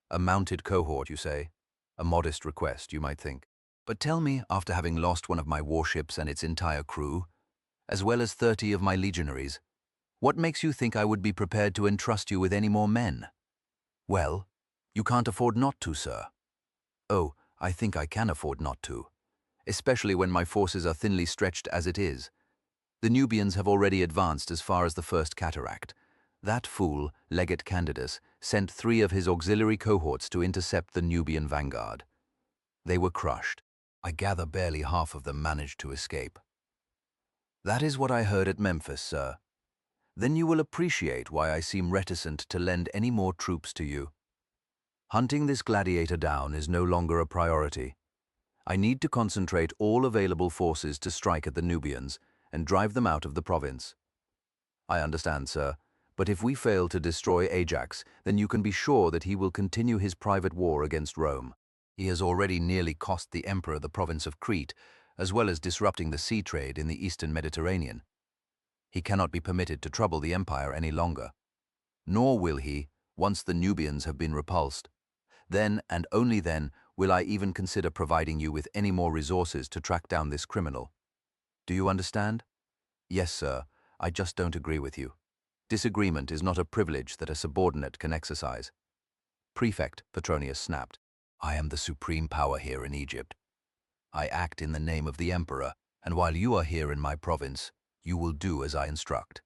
"A mounted cohort, you say? A modest request, you might think. But tell me, after having lost one of my warships and its entire crew, as well as 30 of my legionaries, what makes you think I would be prepared to entrust you with any more men?" "Well, you can't afford not to, sir." "Oh, I think I can afford not to, especially when my forces are thinly stretched as it is. The Nubians have already advanced as far as the first cataract. That fool, Legate Candidus, sent 3 of his auxiliary cohorts to intercept the Nubian vanguard. They were crushed. I gather barely half of them managed to escape." "That is what I heard at Memphis, sir. Then you will appreciate why I seem reticent to lend any more troops to you. Hunting this gladiator down is no longer a priority. I need to concentrate all available forces to strike at the Nubians and drive them out of the province." "I understand, sir, but if we fail to destroy Ajax, then you can be sure that he will continue his private war against Rome. He has already nearly cost the emperor the province of Crete, as well as disrupting the sea trade in the eastern Mediterranean. He cannot be permitted to trouble the empire any longer. Nor will he, once the Nubians have been repulsed. Then, and only then, will I even consider providing you with any more resources to track down this criminal. Do you understand?" "Yes, sir. I just don't agree with you. Disagreement is not a privilege that a subordinate can exercise." "Prefect," Petronius snapped, "I am the supreme power here in Egypt. I act in the name of the emperor, and while you are here in my province, you will do as I instruct.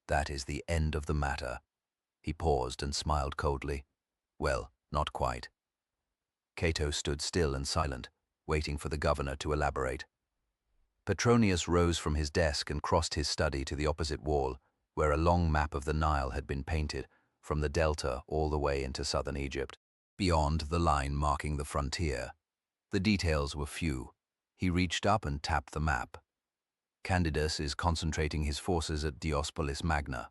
That is the end of the matter." He paused and smiled coldly. "Well, not quite." Cato stood still and silent, waiting for the governor to elaborate. Petronius rose from his desk and crossed his study to the opposite wall, where a long map of the Nile had been painted, from the delta all the way into southern Egypt. Beyond the line marking the frontier, the details were few. He reached up and tapped the map. "Candidus is concentrating his forces at Diospolis Magna.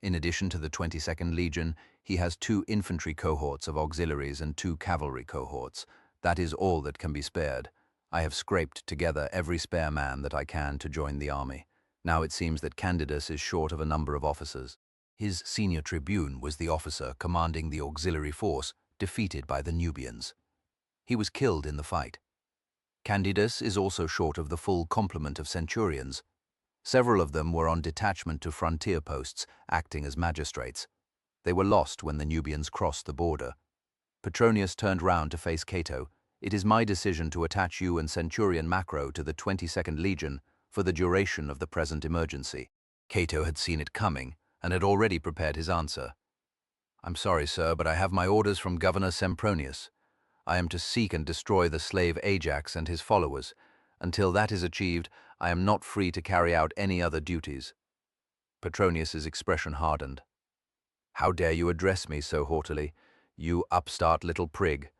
In addition to the 22nd Legion, he has 2 infantry cohorts of auxiliaries and 2 cavalry cohorts. That is all that can be spared. I have scraped together every spare man that I can to join the army. Now it seems that Candidus is short of a number of officers. His senior tribune was the officer commanding the auxiliary force defeated by the Nubians. He was killed in the fight. Candidus is also short of the full complement of centurions. Several of them were on detachment to frontier posts, acting as magistrates. They were lost when the Nubians crossed the border." Petronius turned round to face Cato. "It is my decision to attach you and Centurion Macro to the 22nd Legion for the duration of the present emergency." Cato had seen it coming and had already prepared his answer. "I'm sorry, sir, but I have my orders from Governor Sempronius. I am to seek and destroy the slave Ajax and his followers. Until that is achieved, I am not free to carry out any other duties." Petronius's expression hardened. "How dare you address me so haughtily? You upstart little prig.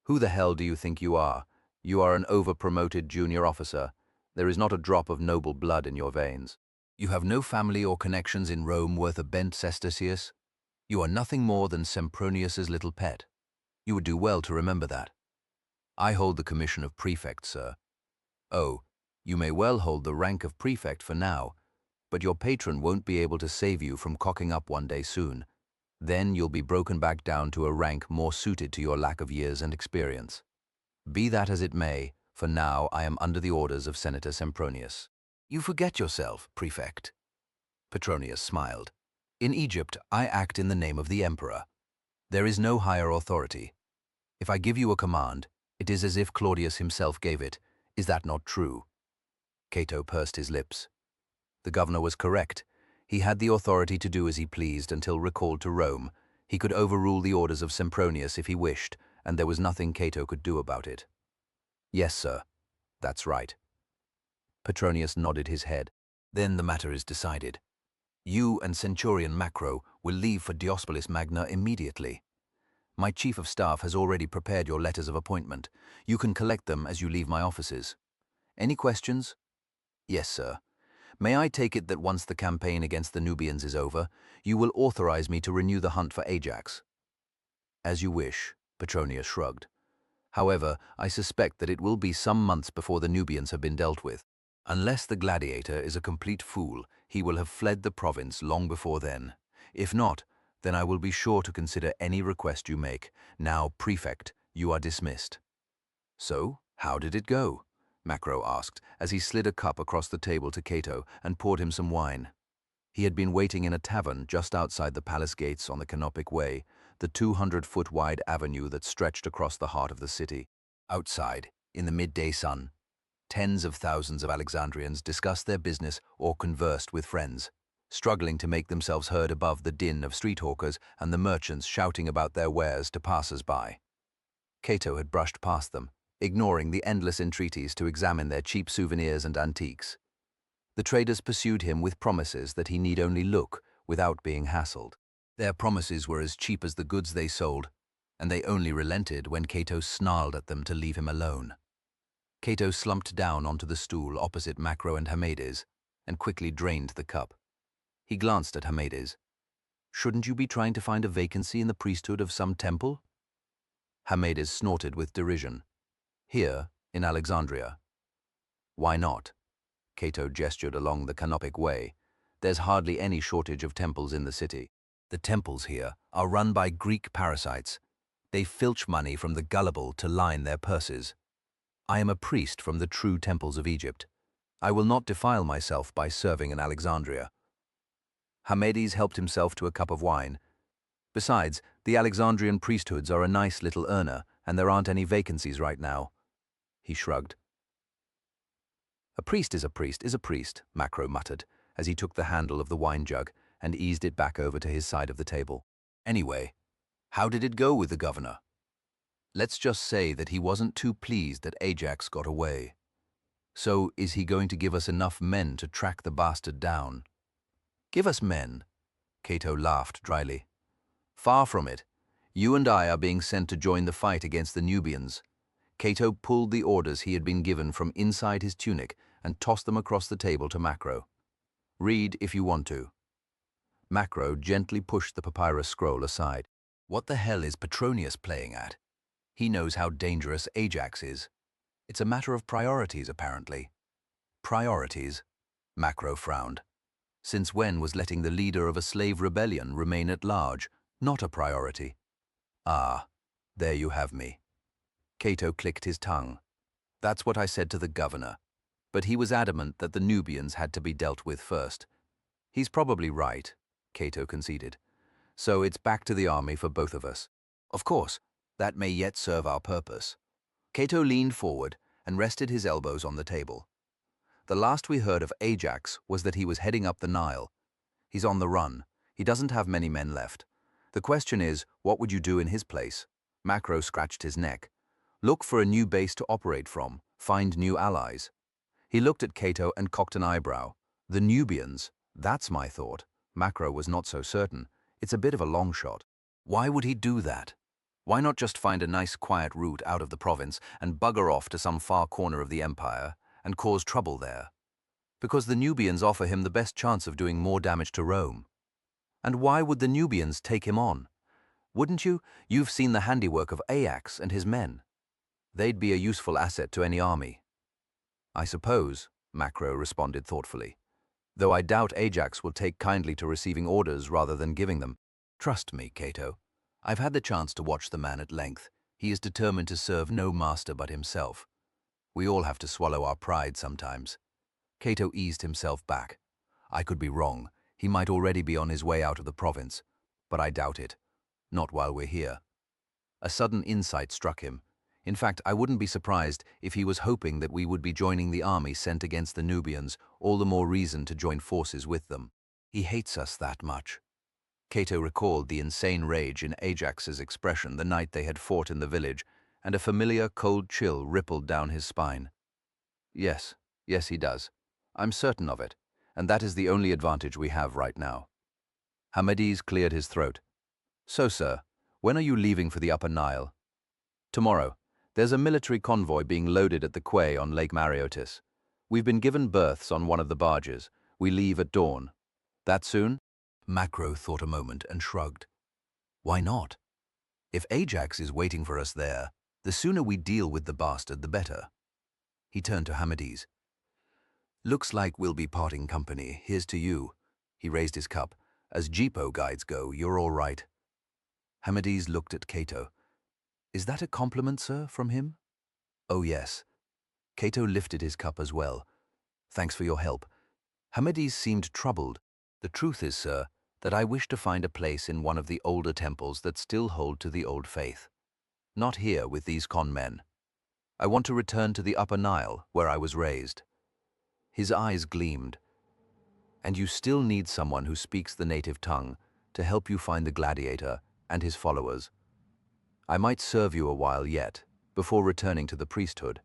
Who the hell do you think you are? You are an over-promoted junior officer. There is not a drop of noble blood in your veins. You have no family or connections in Rome worth a bent sestertius. You are nothing more than Sempronius's little pet. You would do well to remember that. I hold the commission of prefect, sir." "Oh, You may well hold the rank of prefect for now, but your patron won't be able to save you from cocking up one day soon. Then you'll be broken back down to a rank more suited to your lack of years and experience. Be that as it may, for now I am under the orders of Senator Sempronius. You forget yourself, prefect. Petronius smiled. In Egypt, I act in the name of the emperor. There is no higher authority. If I give you a command, it is as if Claudius himself gave it. Is that not true? Cato pursed his lips. The governor was correct. He had the authority to do as he pleased until recalled to Rome. He could overrule the orders of Sempronius if he wished, and there was nothing Cato could do about it. Yes, sir. That's right. Petronius nodded his head. Then the matter is decided. You and Centurion Macro will leave for Diospolis Magna immediately. My chief of staff has already prepared your letters of appointment. You can collect them as you leave my offices. Any questions? Yes, sir. May I take it that once the campaign against the Nubians is over, you will authorize me to renew the hunt for Ajax? As you wish, Petronius shrugged. However, I suspect that it will be some months before the Nubians have been dealt with. Unless the gladiator is a complete fool, he will have fled the province long before then. If not, then I will be sure to consider any request you make. Now, prefect, you are dismissed. So, how did it go? Macro asked, as he slid a cup across the table to Cato and poured him some wine. He had been waiting in a tavern just outside the palace gates on the Canopic Way, the 200-foot-wide avenue that stretched across the heart of the city. Outside, in the midday sun, tens of thousands of Alexandrians discussed their business or conversed with friends, struggling to make themselves heard above the din of street hawkers and the merchants shouting about their wares to passers-by. Cato had brushed past them, ignoring the endless entreaties to examine their cheap souvenirs and antiques. The traders pursued him with promises that he need only look without being hassled. Their promises were as cheap as the goods they sold, and they only relented when Cato snarled at them to leave him alone. Cato slumped down onto the stool opposite Macro and Hamades and quickly drained the cup. He glanced at Hamades. Shouldn't you be trying to find a vacancy in the priesthood of some temple? Hamades snorted with derision. Here, in Alexandria. Why not? Cato gestured along the Canopic Way. There's hardly any shortage of temples in the city. The temples here are run by Greek parasites. They filch money from the gullible to line their purses. I am a priest from the true temples of Egypt. I will not defile myself by serving in Alexandria. Hamades helped himself to a cup of wine. Besides, the Alexandrian priesthoods are a nice little earner, and there aren't any vacancies right now. He shrugged. A priest, Macro muttered, as he took the handle of the wine jug and eased it back over to his side of the table. Anyway, how did it go with the governor? Let's just say that he wasn't too pleased that Ajax got away. So is he going to give us enough men to track the bastard down? Give us men? Cato laughed dryly. Far from it. You and I are being sent to join the fight against the Nubians. Cato pulled the orders he had been given from inside his tunic and tossed them across the table to Macro. Read if you want to. Macro gently pushed the papyrus scroll aside. What the hell is Petronius playing at? He knows how dangerous Ajax is. It's a matter of priorities, apparently. Priorities? Macro frowned. Since when was letting the leader of a slave rebellion remain at large not a priority? Ah, there you have me. Cato clicked his tongue. That's what I said to the governor. But he was adamant that the Nubians had to be dealt with first. He's probably right, Cato conceded. So it's back to the army for both of us. Of course, that may yet serve our purpose. Cato leaned forward and rested his elbows on the table. The last we heard of Ajax was that he was heading up the Nile. He's on the run. He doesn't have many men left. The question is, what would you do in his place? Macro scratched his neck. Look for a new base to operate from. Find new allies. He looked at Cato and cocked an eyebrow. The Nubians? That's my thought. Macro was not so certain. It's a bit of a long shot. Why would he do that? Why not just find a nice quiet route out of the province and bugger off to some far corner of the empire and cause trouble there? Because the Nubians offer him the best chance of doing more damage to Rome. And why would the Nubians take him on? Wouldn't you? You've seen the handiwork of Ajax and his men. They'd be a useful asset to any army. I suppose, Macro responded thoughtfully. Though I doubt Ajax will take kindly to receiving orders rather than giving them. Trust me, Cato. I've had the chance to watch the man at length. He is determined to serve no master but himself. We all have to swallow our pride sometimes. Cato eased himself back. I could be wrong. He might already be on his way out of the province. But I doubt it. Not while we're here. A sudden insight struck him. In fact, I wouldn't be surprised if he was hoping that we would be joining the army sent against the Nubians, all the more reason to join forces with them. He hates us that much. Cato recalled the insane rage in Ajax's expression the night they had fought in the village, and a familiar cold chill rippled down his spine. Yes, yes he does. I'm certain of it, and that is the only advantage we have right now. Hamades cleared his throat. So, sir, when are you leaving for the Upper Nile? Tomorrow. There's a military convoy being loaded at the quay on Lake Mareotis. We've been given berths on one of the barges. We leave at dawn. That soon? Macro thought a moment and shrugged. Why not? If Ajax is waiting for us there, the sooner we deal with the bastard, the better. He turned to Hamades. Looks like we'll be parting company. Here's to you. He raised his cup. As Jeepo guides go, you're all right. Hamades looked at Cato. Is that a compliment, sir, from him? Oh, yes. Cato lifted his cup as well. Thanks for your help. Hamades seemed troubled. The truth is, sir, that I wish to find a place in one of the older temples that still hold to the old faith. Not here with these con men. I want to return to the Upper Nile, where I was raised. His eyes gleamed. And you still need someone who speaks the native tongue to help you find the gladiator and his followers. I might serve you a while yet, before returning to the priesthood.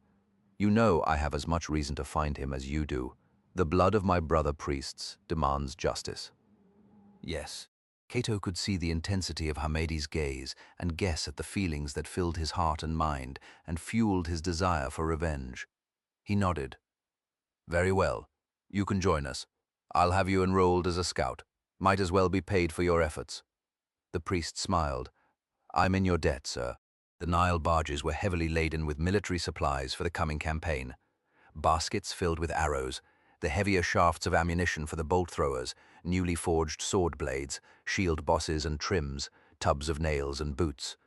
You know I have as much reason to find him as you do. The blood of my brother priests demands justice. Yes. Cato could see the intensity of Hamades' gaze and guess at the feelings that filled his heart and mind and fueled his desire for revenge. He nodded. Very well. You can join us. I'll have you enrolled as a scout. Might as well be paid for your efforts. The priest smiled. I'm in your debt, sir. The Nile barges were heavily laden with military supplies for the coming campaign. Baskets filled with arrows, the heavier shafts of ammunition for the bolt throwers, newly forged sword blades, shield bosses and trims, tubs of nails and boots.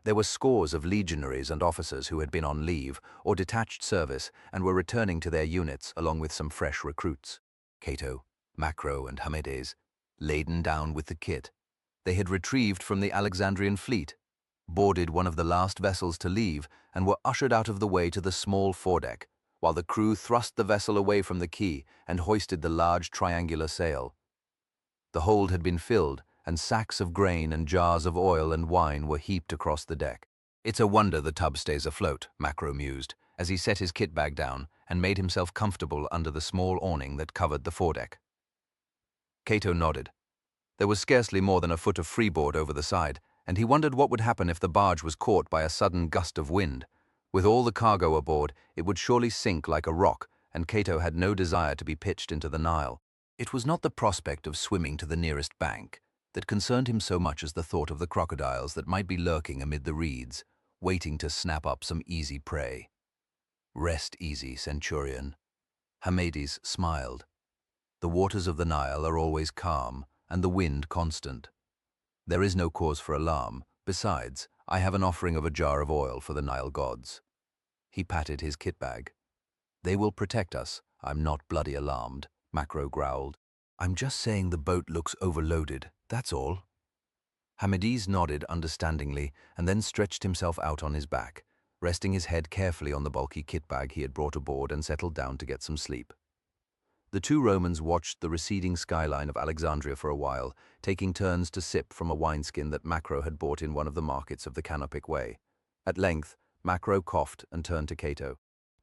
There were scores of legionaries and officers who had been on leave or detached service and were returning to their units along with some fresh recruits. Cato, Macro, and Hamades, laden down with the kit. They had retrieved from the Alexandrian fleet, boarded one of the last vessels to leave, and were ushered out of the way to the small foredeck, while the crew thrust the vessel away from the quay and hoisted the large triangular sail. The hold had been filled, and sacks of grain and jars of oil and wine were heaped across the deck. It's a wonder the tub stays afloat, Macro mused, as he set his kit bag down and made himself comfortable under the small awning that covered the foredeck. Cato nodded. There was scarcely more than a foot of freeboard over the side, and he wondered what would happen if the barge was caught by a sudden gust of wind. With all the cargo aboard, it would surely sink like a rock, and Cato had no desire to be pitched into the Nile. It was not the prospect of swimming to the nearest bank that concerned him so much as the thought of the crocodiles that might be lurking amid the reeds, waiting to snap up some easy prey. Rest easy, Centurion. Hamades smiled. The waters of the Nile are always calm, and the wind constant. There is no cause for alarm. Besides, I have an offering of a jar of oil for the Nile gods. He patted his kit bag. They will protect us. I'm not bloody alarmed, Macro growled. I'm just saying the boat looks overloaded, that's all. Hamades nodded understandingly and then stretched himself out on his back, resting his head carefully on the bulky kit bag he had brought aboard and settled down to get some sleep. The two Romans watched the receding skyline of Alexandria for a while, taking turns to sip from a wineskin that Macro had bought in one of the markets of the Canopic Way. At length, Macro coughed and turned to Cato.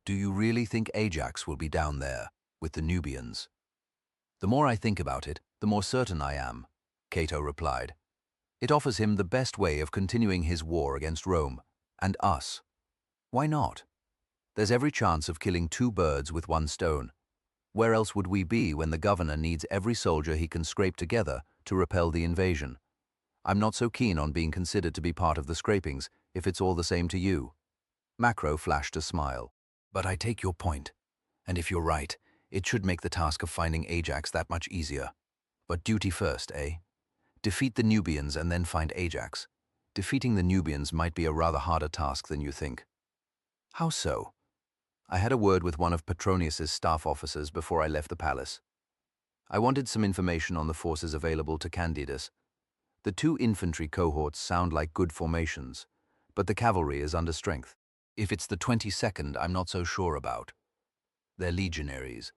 Do you really think Ajax will be down there, with the Nubians? The more I think about it, the more certain I am, Cato replied. It offers him the best way of continuing his war against Rome, and us. Why not? There's every chance of killing two birds with one stone. Where else would we be when the governor needs every soldier he can scrape together to repel the invasion? I'm not so keen on being considered to be part of the scrapings, if it's all the same to you. Macro flashed a smile. But I take your point. And if you're right, It should make the task of finding Ajax that much easier. But duty first, eh? Defeat the Nubians and then find Ajax. Defeating the Nubians might be a rather harder task than you think. How so? I had a word with one of Petronius's staff officers before I left the palace. I wanted some information on the forces available to Candidus. The two infantry cohorts sound like good formations, but the cavalry is under strength. If it's the 22nd, I'm not so sure about. They're legionaries.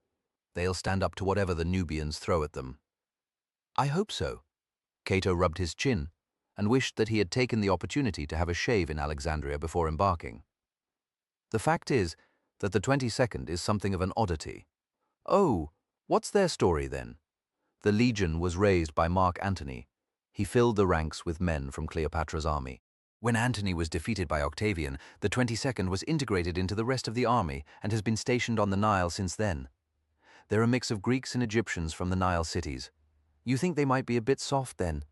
They'll stand up to whatever the Nubians throw at them. I hope so. Cato rubbed his chin and wished that he had taken the opportunity to have a shave in Alexandria before embarking. The fact is that the 22nd is something of an oddity. Oh, what's their story then? The legion was raised by Mark Antony. He filled the ranks with men from Cleopatra's army. When Antony was defeated by Octavian, the 22nd was integrated into the rest of the army and has been stationed on the Nile since then. They're a mix of Greeks and Egyptians from the Nile cities. You think they might be a bit soft then?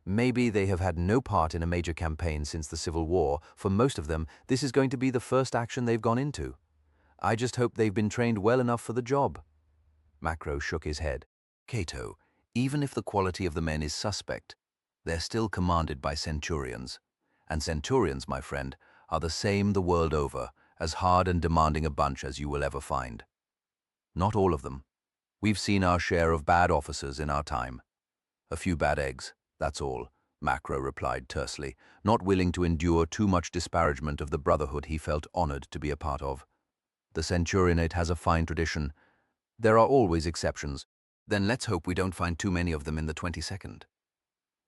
Maybe they have had no part in a major campaign since the Civil War. For most of them, this is going to be the first action they've gone into. I just hope they've been trained well enough for the job. Macro shook his head. Cato, even if the quality of the men is suspect, they're still commanded by centurions. And centurions, my friend, are the same the world over, as hard and demanding a bunch as you will ever find. Not all of them. We've seen our share of bad officers in our time. A few bad eggs, that's all, Macro replied tersely, not willing to endure too much disparagement of the brotherhood he felt honored to be a part of. The centurionate has a fine tradition. There are always exceptions. Then let's hope we don't find too many of them in the 22nd.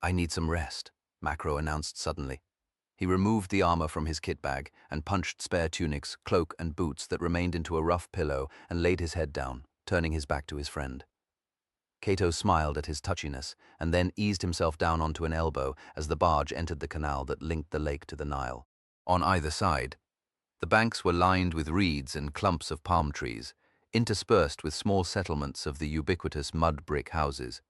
I need some rest, Macro announced suddenly. He removed the armor from his kit bag and punched spare tunics, cloak, and boots that remained into a rough pillow and laid his head down, turning his back to his friend. Cato smiled at his touchiness and then eased himself down onto an elbow as the barge entered the canal that linked the lake to the Nile. On either side, the banks were lined with reeds and clumps of palm trees, interspersed with small settlements of the ubiquitous mud brick houses.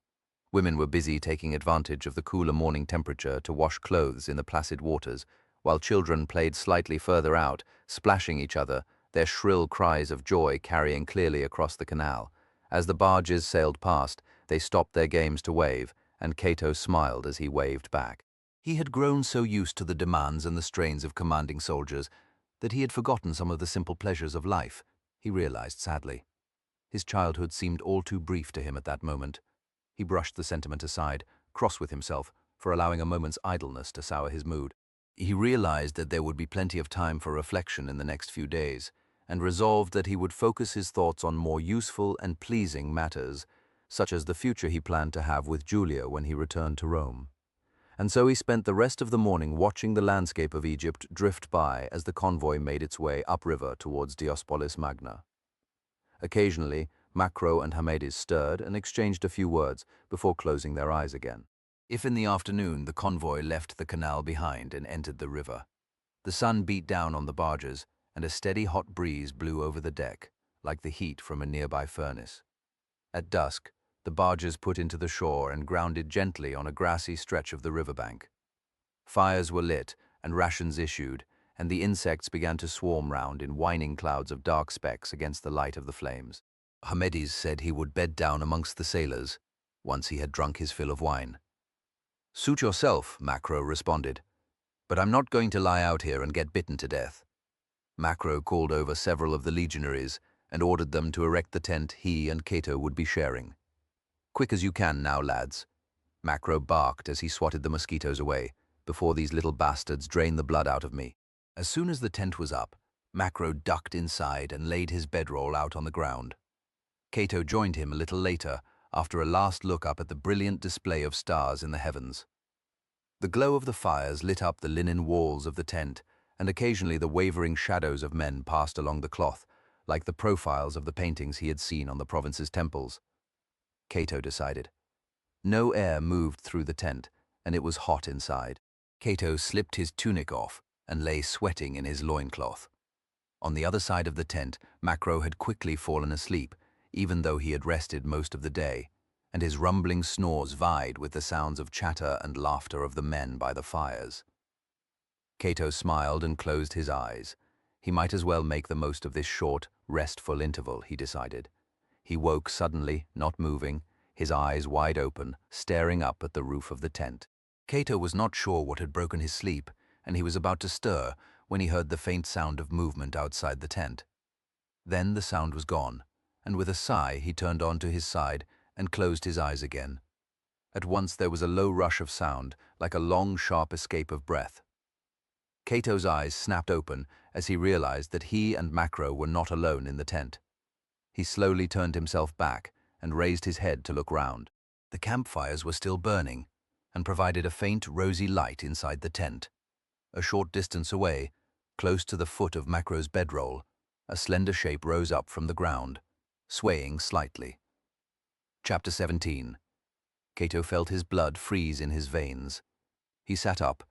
Women were busy taking advantage of the cooler morning temperature to wash clothes in the placid waters, while children played slightly further out, splashing each other, their shrill cries of joy carrying clearly across the canal. As the barges sailed past, they stopped their games to wave, and Cato smiled as he waved back. He had grown so used to the demands and the strains of commanding soldiers that he had forgotten some of the simple pleasures of life, he realized sadly. His childhood seemed all too brief to him at that moment. He brushed the sentiment aside, cross with himself for allowing a moment's idleness to sour his mood. He realized that there would be plenty of time for reflection in the next few days, and resolved that he would focus his thoughts on more useful and pleasing matters, such as the future he planned to have with Julia when he returned to Rome. And so he spent the rest of the morning watching the landscape of Egypt drift by as the convoy made its way upriver towards Diospolis Magna. Occasionally, Macro and Hamedis stirred and exchanged a few words before closing their eyes again. If in the afternoon the convoy left the canal behind and entered the river, the sun beat down on the barges and a steady hot breeze blew over the deck, like the heat from a nearby furnace. At dusk, the barges put into the shore and grounded gently on a grassy stretch of the riverbank. Fires were lit and rations issued, and the insects began to swarm round in whining clouds of dark specks against the light of the flames. Hamedis said he would bed down amongst the sailors, once he had drunk his fill of wine. "Suit yourself," Macro responded, "but I'm not going to lie out here and get bitten to death." Macro called over several of the legionaries and ordered them to erect the tent he and Cato would be sharing. "Quick as you can now, lads." Macro barked as he swatted the mosquitoes away, before these little bastards drain the blood out of me. As soon as the tent was up, Macro ducked inside and laid his bedroll out on the ground. Cato joined him a little later, after a last look up at the brilliant display of stars in the heavens. The glow of the fires lit up the linen walls of the tent, and occasionally the wavering shadows of men passed along the cloth, like the profiles of the paintings he had seen on the province's temples. Cato decided. No air moved through the tent, and it was hot inside. Cato slipped his tunic off and lay sweating in his loincloth. On the other side of the tent, Macro had quickly fallen asleep, even though he had rested most of the day, and his rumbling snores vied with the sounds of chatter and laughter of the men by the fires. Cato smiled and closed his eyes. He might as well make the most of this short, restful interval, he decided. He woke suddenly, not moving, his eyes wide open, staring up at the roof of the tent. Cato was not sure what had broken his sleep, and he was about to stir when he heard the faint sound of movement outside the tent. Then the sound was gone, and with a sigh he turned onto his side and closed his eyes again. At once there was a low rush of sound, like a long, sharp escape of breath. Cato's eyes snapped open as he realized that he and Macro were not alone in the tent. He slowly turned himself back and raised his head to look round. The campfires were still burning and provided a faint, rosy light inside the tent. A short distance away, close to the foot of Macro's bedroll, a slender shape rose up from the ground, swaying slightly. Chapter 17. Cato felt his blood freeze in his veins. He sat up,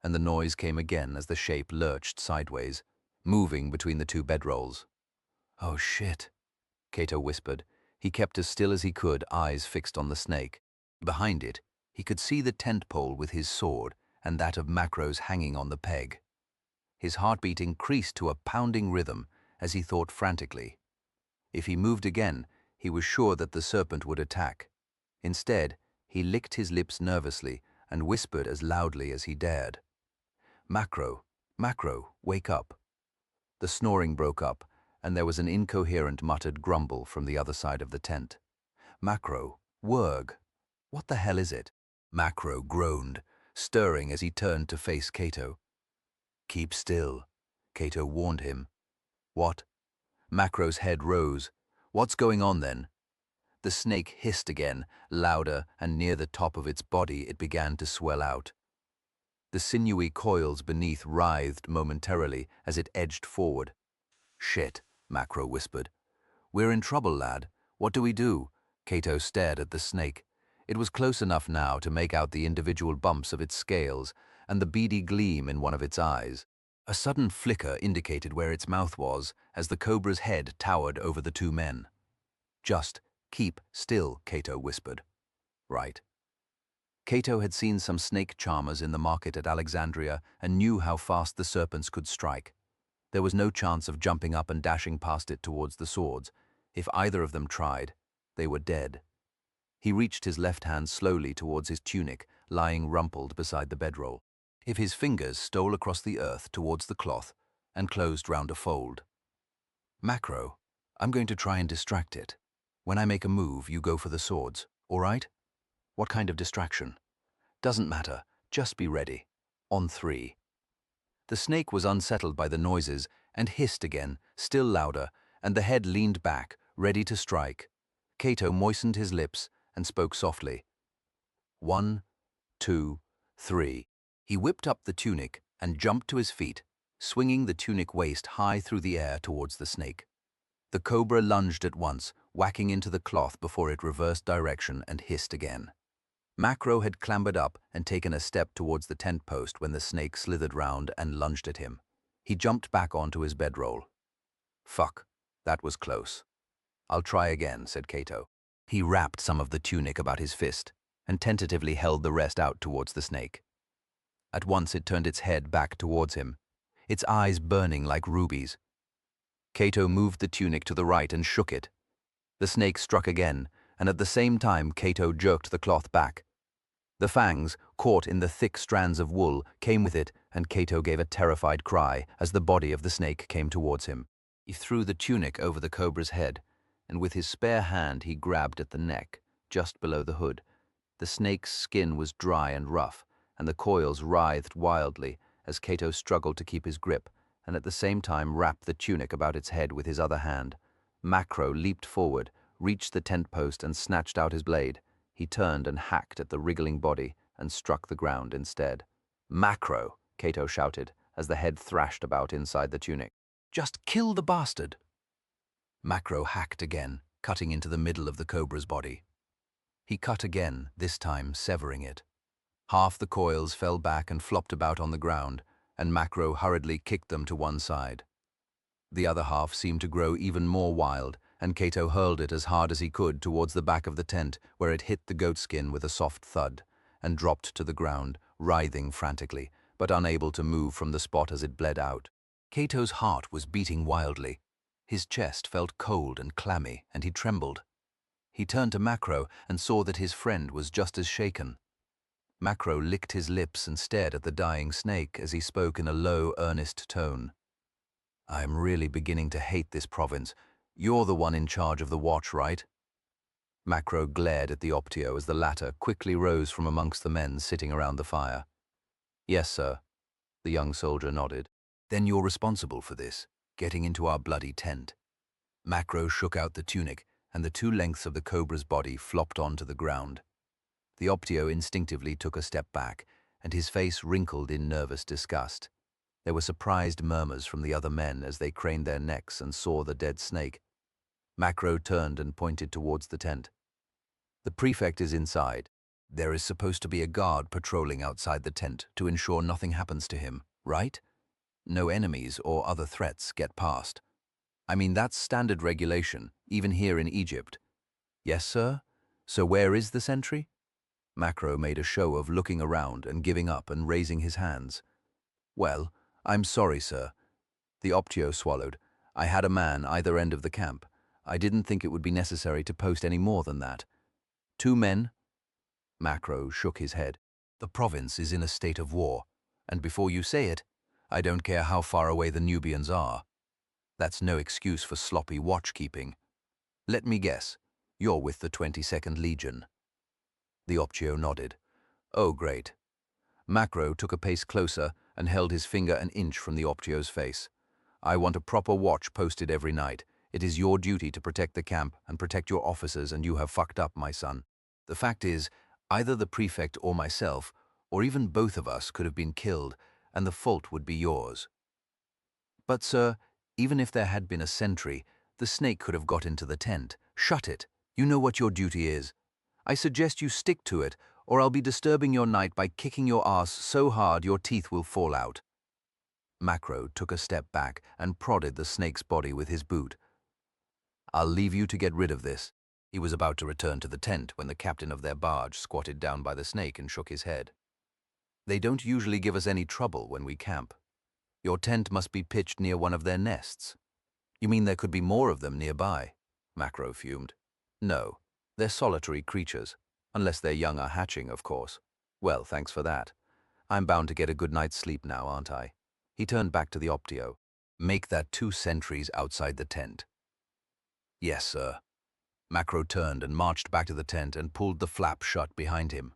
and the noise came again as the shape lurched sideways, moving between the two bedrolls. "Oh shit," Cato whispered. He kept as still as he could, eyes fixed on the snake. Behind it, he could see the tent pole with his sword and that of Macro's hanging on the peg. His heartbeat increased to a pounding rhythm as he thought frantically. If he moved again, he was sure that the serpent would attack. Instead, he licked his lips nervously and whispered as loudly as he dared. "Macro, Macro, wake up." The snoring broke up, and there was an incoherent muttered grumble from the other side of the tent. "Macro, Wurg, what the hell is it?" Macro groaned, stirring as he turned to face Cato. "Keep still," Cato warned him. "What?" Macro's head rose. "What's going on then?" The snake hissed again, louder, and near the top of its body it began to swell out. The sinewy coils beneath writhed momentarily as it edged forward. "Shit," Macro whispered. "We're in trouble, lad. What do we do?" Cato stared at the snake. It was close enough now to make out the individual bumps of its scales and the beady gleam in one of its eyes. A sudden flicker indicated where its mouth was as the cobra's head towered over the two men. "Just keep still," Cato whispered. "Right." Cato had seen some snake charmers in the market at Alexandria and knew how fast the serpents could strike. There was no chance of jumping up and dashing past it towards the swords. If either of them tried, they were dead. He reached his left hand slowly towards his tunic, lying rumpled beside the bedroll. If his fingers stole across the earth towards the cloth and closed round a fold. "Macro, I'm going to try and distract it. When I make a move, you go for the swords, all right?" "What kind of distraction?" "Doesn't matter. Just be ready. On 3. The snake was unsettled by the noises and hissed again, still louder, and the head leaned back, ready to strike. Cato moistened his lips and spoke softly. 1, 2, 3. He whipped up the tunic and jumped to his feet, swinging the tunic waist high through the air towards the snake. The cobra lunged at once, whacking into the cloth before it reversed direction and hissed again. Macro had clambered up and taken a step towards the tent post when the snake slithered round and lunged at him. He jumped back onto his bedroll. "Fuck, that was close." "I'll try again," said Cato. He wrapped some of the tunic about his fist and tentatively held the rest out towards the snake. At once it turned its head back towards him, its eyes burning like rubies. Cato moved the tunic to the right and shook it. The snake struck again, and at the same time Cato jerked the cloth back. The fangs, caught in the thick strands of wool, came with it, and Cato gave a terrified cry as the body of the snake came towards him. He threw the tunic over the cobra's head, and with his spare hand he grabbed at the neck, just below the hood. The snake's skin was dry and rough, and the coils writhed wildly as Cato struggled to keep his grip, and at the same time wrapped the tunic about its head with his other hand. Macro leaped forward, reached the tent post and snatched out his blade. He turned and hacked at the wriggling body and struck the ground instead. "Macro!" Cato shouted as the head thrashed about inside the tunic. "Just kill the bastard!" Macro hacked again, cutting into the middle of the cobra's body. He cut again, this time severing it. Half the coils fell back and flopped about on the ground, and Macro hurriedly kicked them to one side. The other half seemed to grow even more wild, and Cato hurled it as hard as he could towards the back of the tent, where it hit the goatskin with a soft thud, and dropped to the ground, writhing frantically, but unable to move from the spot as it bled out. Cato's heart was beating wildly. His chest felt cold and clammy, and he trembled. He turned to Macro and saw that his friend was just as shaken. Macro licked his lips and stared at the dying snake as he spoke in a low, earnest tone. "I am really beginning to hate this province. You're the one in charge of the watch, right?" Macro glared at the Optio as the latter quickly rose from amongst the men sitting around the fire. "Yes, sir," the young soldier nodded. "Then you're responsible for this, getting into our bloody tent." Macro shook out the tunic, and the two lengths of the cobra's body flopped onto the ground. The Optio instinctively took a step back, and his face wrinkled in nervous disgust. There were surprised murmurs from the other men as they craned their necks and saw the dead snake. Macro turned and pointed towards the tent. "The prefect is inside. There is supposed to be a guard patrolling outside the tent to ensure nothing happens to him, right? No enemies or other threats get past. I mean, that's standard regulation, even here in Egypt." "Yes, sir? So where is the sentry?" Macro made a show of looking around and giving up and raising his hands. "Well, I'm sorry, sir." The Optio swallowed. "I had a man either end of the camp. I didn't think it would be necessary to post any more than that." "2 men?" Macro shook his head. "The province is in a state of war, and before you say it, I don't care how far away the Nubians are. That's no excuse for sloppy watchkeeping. Let me guess, you're with the 22nd Legion." The Optio nodded. "Oh, great." Macro took a pace closer and held his finger an inch from the Optio's face. "I want a proper watch posted every night. It is your duty to protect the camp and protect your officers, and you have fucked up, my son. The fact is, either the prefect or myself, or even both of us, could have been killed, and the fault would be yours." "But, sir, even if there had been a sentry, the snake could have got into the tent. Shut it. You know what your duty is. I suggest you stick to it, or I'll be disturbing your night by kicking your ass so hard your teeth will fall out." Macro took a step back and prodded the snake's body with his boot. "I'll leave you to get rid of this." He was about to return to the tent when the captain of their barge squatted down by the snake and shook his head. "They don't usually give us any trouble when we camp. Your tent must be pitched near one of their nests." "You mean there could be more of them nearby?" Macro fumed. "No, they're solitary creatures, unless their young are hatching, of course." "Well, thanks for that. I'm bound to get a good night's sleep now, aren't I?" He turned back to the Optio. "Make that 2 sentries outside the tent." "Yes, sir." Macro turned and marched back to the tent and pulled the flap shut behind him.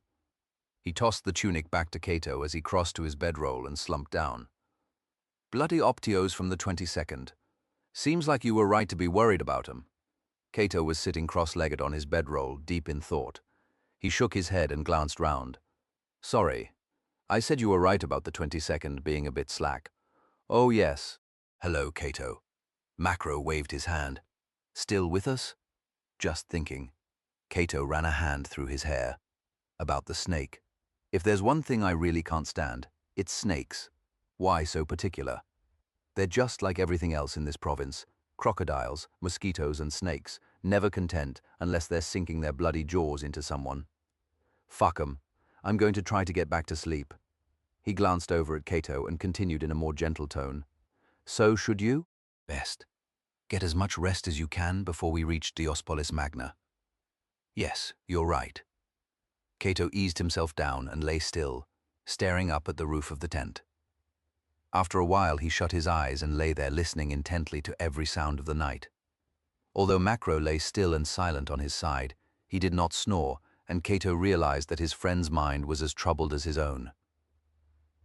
He tossed the tunic back to Cato as he crossed to his bedroll and slumped down. "Bloody Optios from the 22nd. Seems like you were right to be worried about 'em." Cato was sitting cross-legged on his bedroll, deep in thought. He shook his head and glanced round. "Sorry. I said you were right about the 22nd being a bit slack." "Oh, yes." "Hello, Cato." Macro waved his hand. "Still with us?" "Just thinking." Cato ran a hand through his hair. "About the snake. If there's one thing I really can't stand, it's snakes. Why so particular? They're just like everything else in this province. Crocodiles, mosquitoes, and snakes, never content unless they're sinking their bloody jaws into someone. Fuck 'em. I'm going to try to get back to sleep." He glanced over at Cato and continued in a more gentle tone. "So should you? Best. Get as much rest as you can before we reach Diospolis Magna." "Yes, you're right." Cato eased himself down and lay still, staring up at the roof of the tent. After a while he shut his eyes and lay there listening intently to every sound of the night. Although Macro lay still and silent on his side, he did not snore, and Cato realized that his friend's mind was as troubled as his own.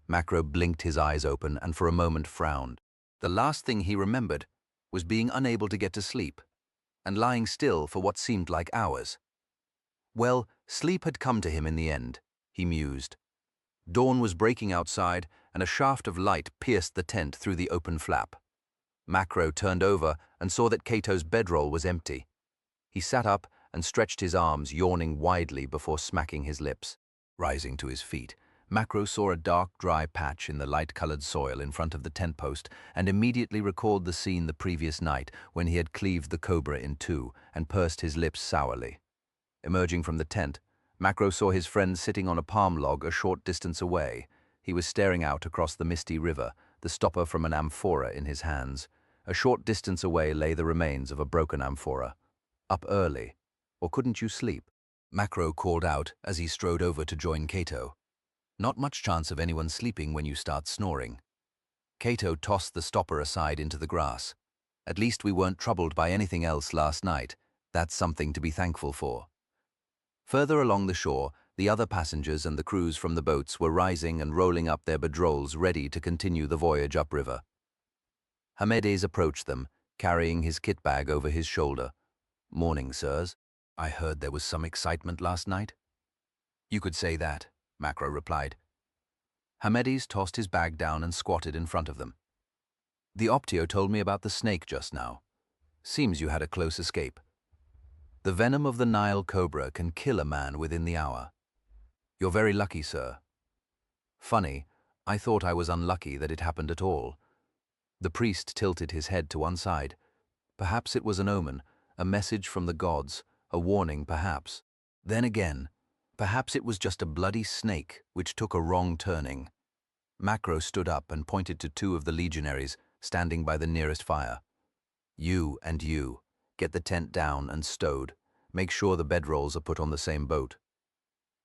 Macro blinked his eyes open and for a moment frowned. The last thing he remembered was being unable to get to sleep, and lying still for what seemed like hours. Well, sleep had come to him in the end, he mused. Dawn was breaking outside, and a shaft of light pierced the tent through the open flap. Macro turned over and saw that Cato's bedroll was empty. He sat up and stretched his arms, yawning widely before smacking his lips. Rising to his feet, Macro saw a dark, dry patch in the light-colored soil in front of the tent post and immediately recalled the scene the previous night when he had cleaved the cobra in 2 and pursed his lips sourly. Emerging from the tent, Macro saw his friend sitting on a palm log a short distance away. He was staring out across the misty river, the stopper from an amphora in his hands. A short distance away lay the remains of a broken amphora. Up early, or couldn't you sleep? Macro called out as he strode over to join Cato. Not much chance of anyone sleeping when you start snoring. Cato tossed the stopper aside into the grass. At least we weren't troubled by anything else last night. That's something to be thankful for. Further along the shore, the other passengers and the crews from the boats were rising and rolling up their bedrolls ready to continue the voyage upriver. Hamedes approached them, carrying his kit bag over his shoulder. "Morning, sirs. I heard there was some excitement last night." "You could say that," Macro replied. Hamedes tossed his bag down and squatted in front of them. "The Optio told me about the snake just now. Seems you had a close escape. The venom of the Nile cobra can kill a man within the hour. You're very lucky, sir." "Funny, I thought I was unlucky that it happened at all." The priest tilted his head to one side. Perhaps it was an omen, a message from the gods, a warning perhaps. Then again, perhaps it was just a bloody snake which took a wrong turning. Macro stood up and pointed to two of the legionaries standing by the nearest fire. "You and you, get the tent down and stowed. Make sure the bedrolls are put on the same boat."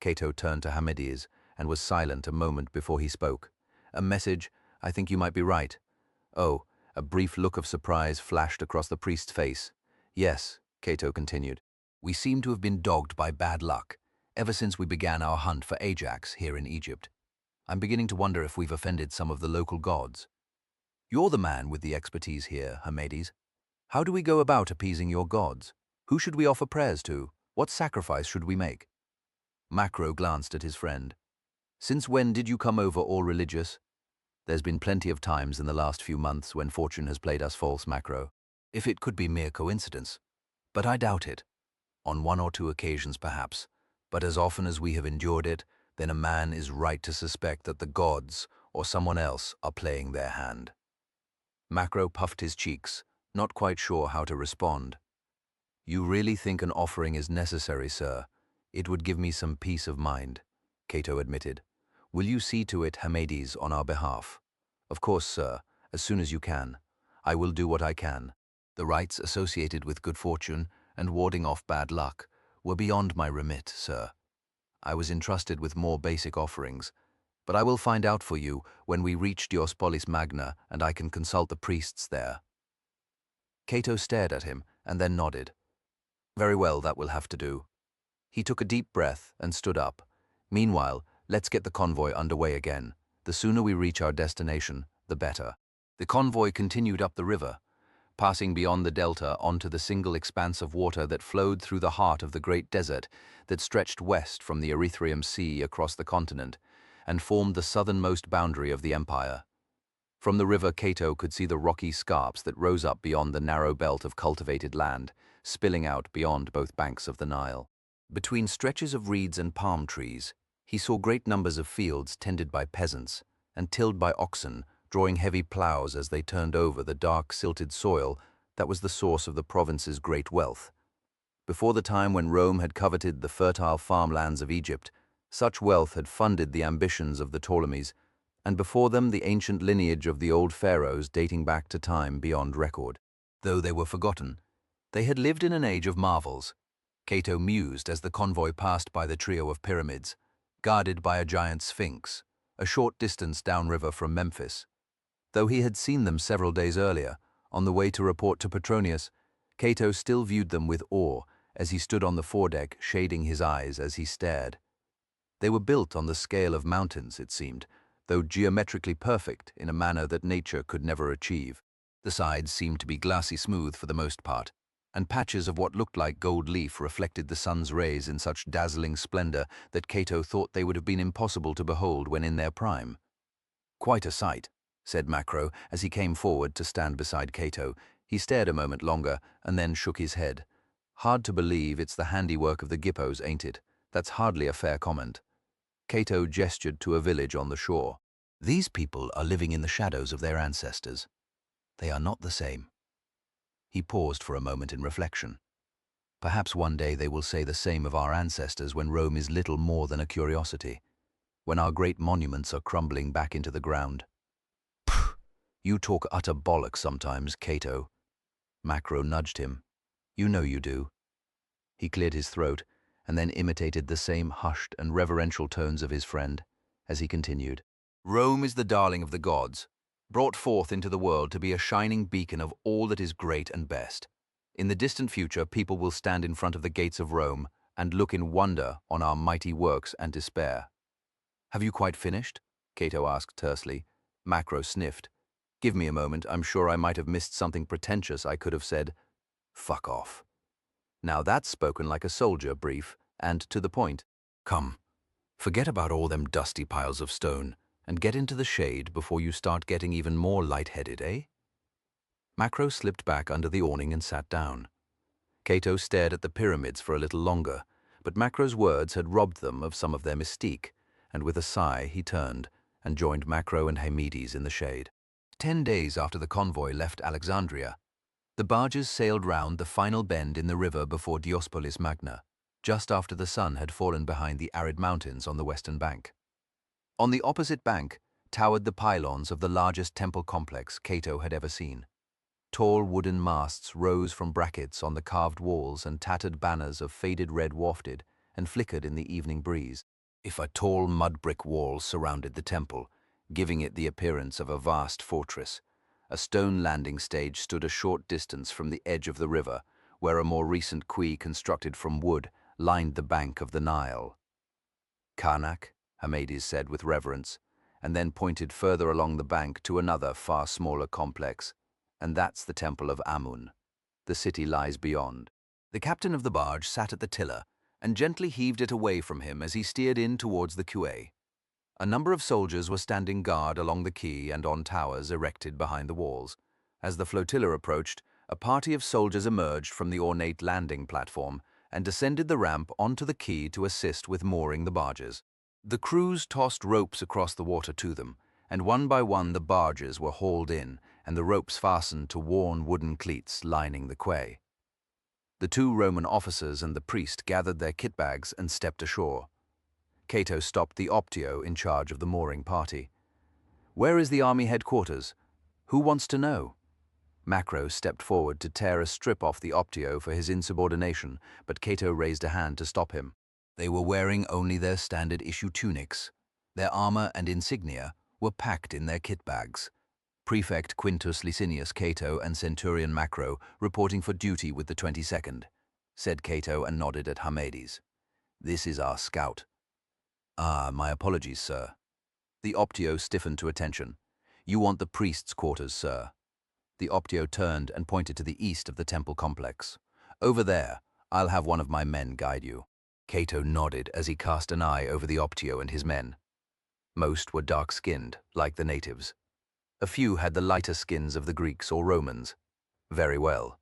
Cato turned to Hamedes and was silent a moment before he spoke. "A message, I think you might be right." "Oh," a brief look of surprise flashed across the priest's face. "Yes," Cato continued. "We seem to have been dogged by bad luck ever since we began our hunt for Ajax here in Egypt. I'm beginning to wonder if we've offended some of the local gods." "You're the man with the expertise here, Hamedes. How do we go about appeasing your gods? Who should we offer prayers to? What sacrifice should we make?" Macro glanced at his friend. "Since when did you come over all religious?" "There's been plenty of times in the last few months when fortune has played us false, Macro. If it could be mere coincidence. But I doubt it. On one or two occasions, perhaps. But as often as we have endured it, then a man is right to suspect that the gods or someone else are playing their hand." Macro puffed his cheeks, not quite sure how to respond. "You really think an offering is necessary, sir? It would give me some peace of mind," Cato admitted. "Will you see to it, Hamedes, on our behalf?" "Of course, sir, as soon as you can. I will do what I can. The rites associated with good fortune and warding off bad luck were beyond my remit, sir. I was entrusted with more basic offerings, but I will find out for you when we reach Diospolis Magna and I can consult the priests there." Cato stared at him and then nodded. "Very well, that will have to do." He took a deep breath and stood up. "Meanwhile, let's get the convoy underway again. The sooner we reach our destination, the better." The convoy continued up the river, passing beyond the delta onto the single expanse of water that flowed through the heart of the great desert that stretched west from the Erythraean Sea across the continent and formed the southernmost boundary of the empire. From the river, Cato could see the rocky scarps that rose up beyond the narrow belt of cultivated land, spilling out beyond both banks of the Nile. Between stretches of reeds and palm trees, he saw great numbers of fields tended by peasants and tilled by oxen, drawing heavy plows as they turned over the dark, silted soil that was the source of the province's great wealth. Before the time when Rome had coveted the fertile farmlands of Egypt, such wealth had funded the ambitions of the Ptolemies, and before them the ancient lineage of the old pharaohs dating back to time beyond record. Though they were forgotten, they had lived in an age of marvels. Cato mused as the convoy passed by the trio of pyramids, guarded by a giant sphinx, a short distance downriver from Memphis. Though he had seen them several days earlier, on the way to report to Petronius, Cato still viewed them with awe as he stood on the foredeck, shading his eyes as he stared. They were built on the scale of mountains, it seemed, though geometrically perfect in a manner that nature could never achieve. The sides seemed to be glassy smooth for the most part, and patches of what looked like gold leaf reflected the sun's rays in such dazzling splendor that Cato thought they would have been impossible to behold when in their prime. "Quite a sight," said Macro as he came forward to stand beside Cato. He stared a moment longer and then shook his head. "Hard to believe it's the handiwork of the Gippos, ain't it? That's hardly a fair comment." Cato gestured to a village on the shore. "These people are living in the shadows of their ancestors. They are not the same." He paused for a moment in reflection. "Perhaps one day they will say the same of our ancestors when Rome is little more than a curiosity, when our great monuments are crumbling back into the ground." "Pfft," You talk utter bollocks sometimes, Cato. Macro nudged him. You know you do. He cleared his throat and then imitated the same hushed and reverential tones of his friend as he continued. Rome is the darling of the gods, brought forth into the world to be a shining beacon of all that is great and best. In the distant future, people will stand in front of the gates of Rome and look in wonder on our mighty works and despair. Have you quite finished? Cato asked tersely. Macro sniffed. Give me a moment, I'm sure I might have missed something pretentious. I could have said, fuck off. Now that's spoken like a soldier, brief and to the point. Come, forget about all them dusty piles of stone and get into the shade before you start getting even more lightheaded, eh? Macro slipped back under the awning and sat down. Cato stared at the pyramids for a little longer, but Macro's words had robbed them of some of their mystique, and with a sigh he turned and joined Macro and Haemedes in the shade. 10 days after the convoy left Alexandria, the barges sailed round the final bend in the river before Diospolis Magna, just after the sun had fallen behind the arid mountains on the western bank. On the opposite bank towered the pylons of the largest temple complex Cato had ever seen. Tall wooden masts rose from brackets on the carved walls, and tattered banners of faded red wafted and flickered in the evening breeze. A tall mud brick wall surrounded the temple, giving it the appearance of a vast fortress. A stone landing stage stood a short distance from the edge of the river, where a more recent quay constructed from wood lined the bank of the Nile. Karnak, Haemedes said with reverence, and then pointed further along the bank to another far smaller complex. And that's the Temple of Amun. The city lies beyond. The captain of the barge sat at the tiller and gently heaved it away from him as he steered in towards the quay. A number of soldiers were standing guard along the quay and on towers erected behind the walls. As the flotilla approached, a party of soldiers emerged from the ornate landing platform and descended the ramp onto the quay to assist with mooring the barges. The crews tossed ropes across the water to them, and one by one the barges were hauled in and the ropes fastened to worn wooden cleats lining the quay. The 2 Roman officers and the priest gathered their kit bags and stepped ashore. Cato stopped the optio in charge of the mooring party. Where is the army headquarters? Who wants to know? Macro stepped forward to tear a strip off the optio for his insubordination, but Cato raised a hand to stop him. They were wearing only their standard-issue tunics. Their armor and insignia were packed in their kit bags. Prefect Quintus Licinius Cato and Centurion Macro reporting for duty with the 22nd, said Cato and nodded at Haemedes. This is our scout. Ah, my apologies, sir. The optio stiffened to attention. You want the priest's quarters, sir. The optio turned and pointed to the east of the temple complex. Over there, I'll have one of my men guide you. Cato nodded as he cast an eye over the optio and his men. Most were dark-skinned, like the natives. A few had the lighter skins of the Greeks or Romans. Very well.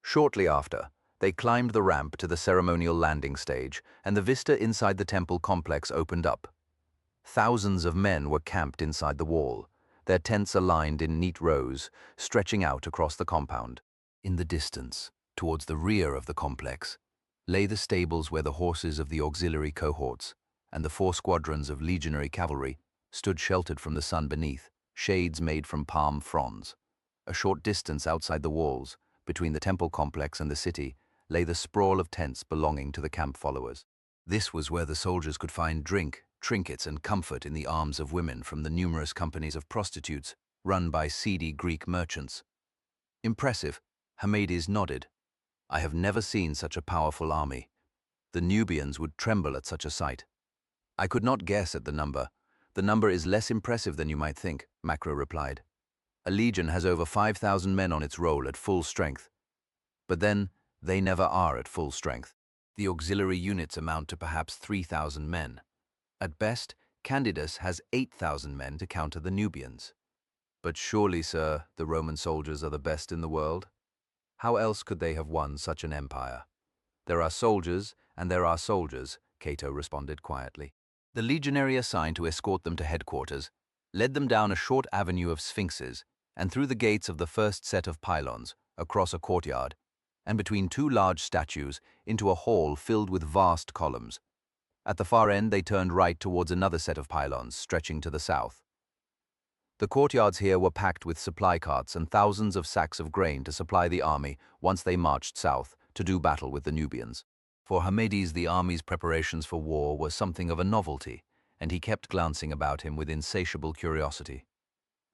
Shortly after, they climbed the ramp to the ceremonial landing stage, and the vista inside the temple complex opened up. Thousands of men were camped inside the wall, their tents aligned in neat rows, stretching out across the compound. In the distance, towards the rear of the complex, lay the stables where the horses of the auxiliary cohorts and the 4 squadrons of legionary cavalry stood sheltered from the sun beneath, shades made from palm fronds. A short distance outside the walls, between the temple complex and the city, lay the sprawl of tents belonging to the camp followers. This was where the soldiers could find drink, trinkets, and comfort in the arms of women from the numerous companies of prostitutes run by seedy Greek merchants. Impressive, Haemedes nodded. I have never seen such a powerful army. The Nubians would tremble at such a sight. I could not guess at the number. The number is less impressive than you might think, Macro replied. A legion has over 5,000 men on its roll at full strength. But then, they never are at full strength. The auxiliary units amount to perhaps 3,000 men. At best, Candidus has 8,000 men to counter the Nubians. But surely, sir, the Roman soldiers are the best in the world. How else could they have won such an empire? There are soldiers, and there are soldiers, Cato responded quietly. The legionary assigned to escort them to headquarters led them down a short avenue of sphinxes and through the gates of the first set of pylons, across a courtyard, and between 2 large statues into a hall filled with vast columns. At the far end, they turned right towards another set of pylons stretching to the south. The courtyards here were packed with supply carts and thousands of sacks of grain to supply the army once they marched south to do battle with the Nubians. For Hamedis, the army's preparations for war were something of a novelty, and he kept glancing about him with insatiable curiosity.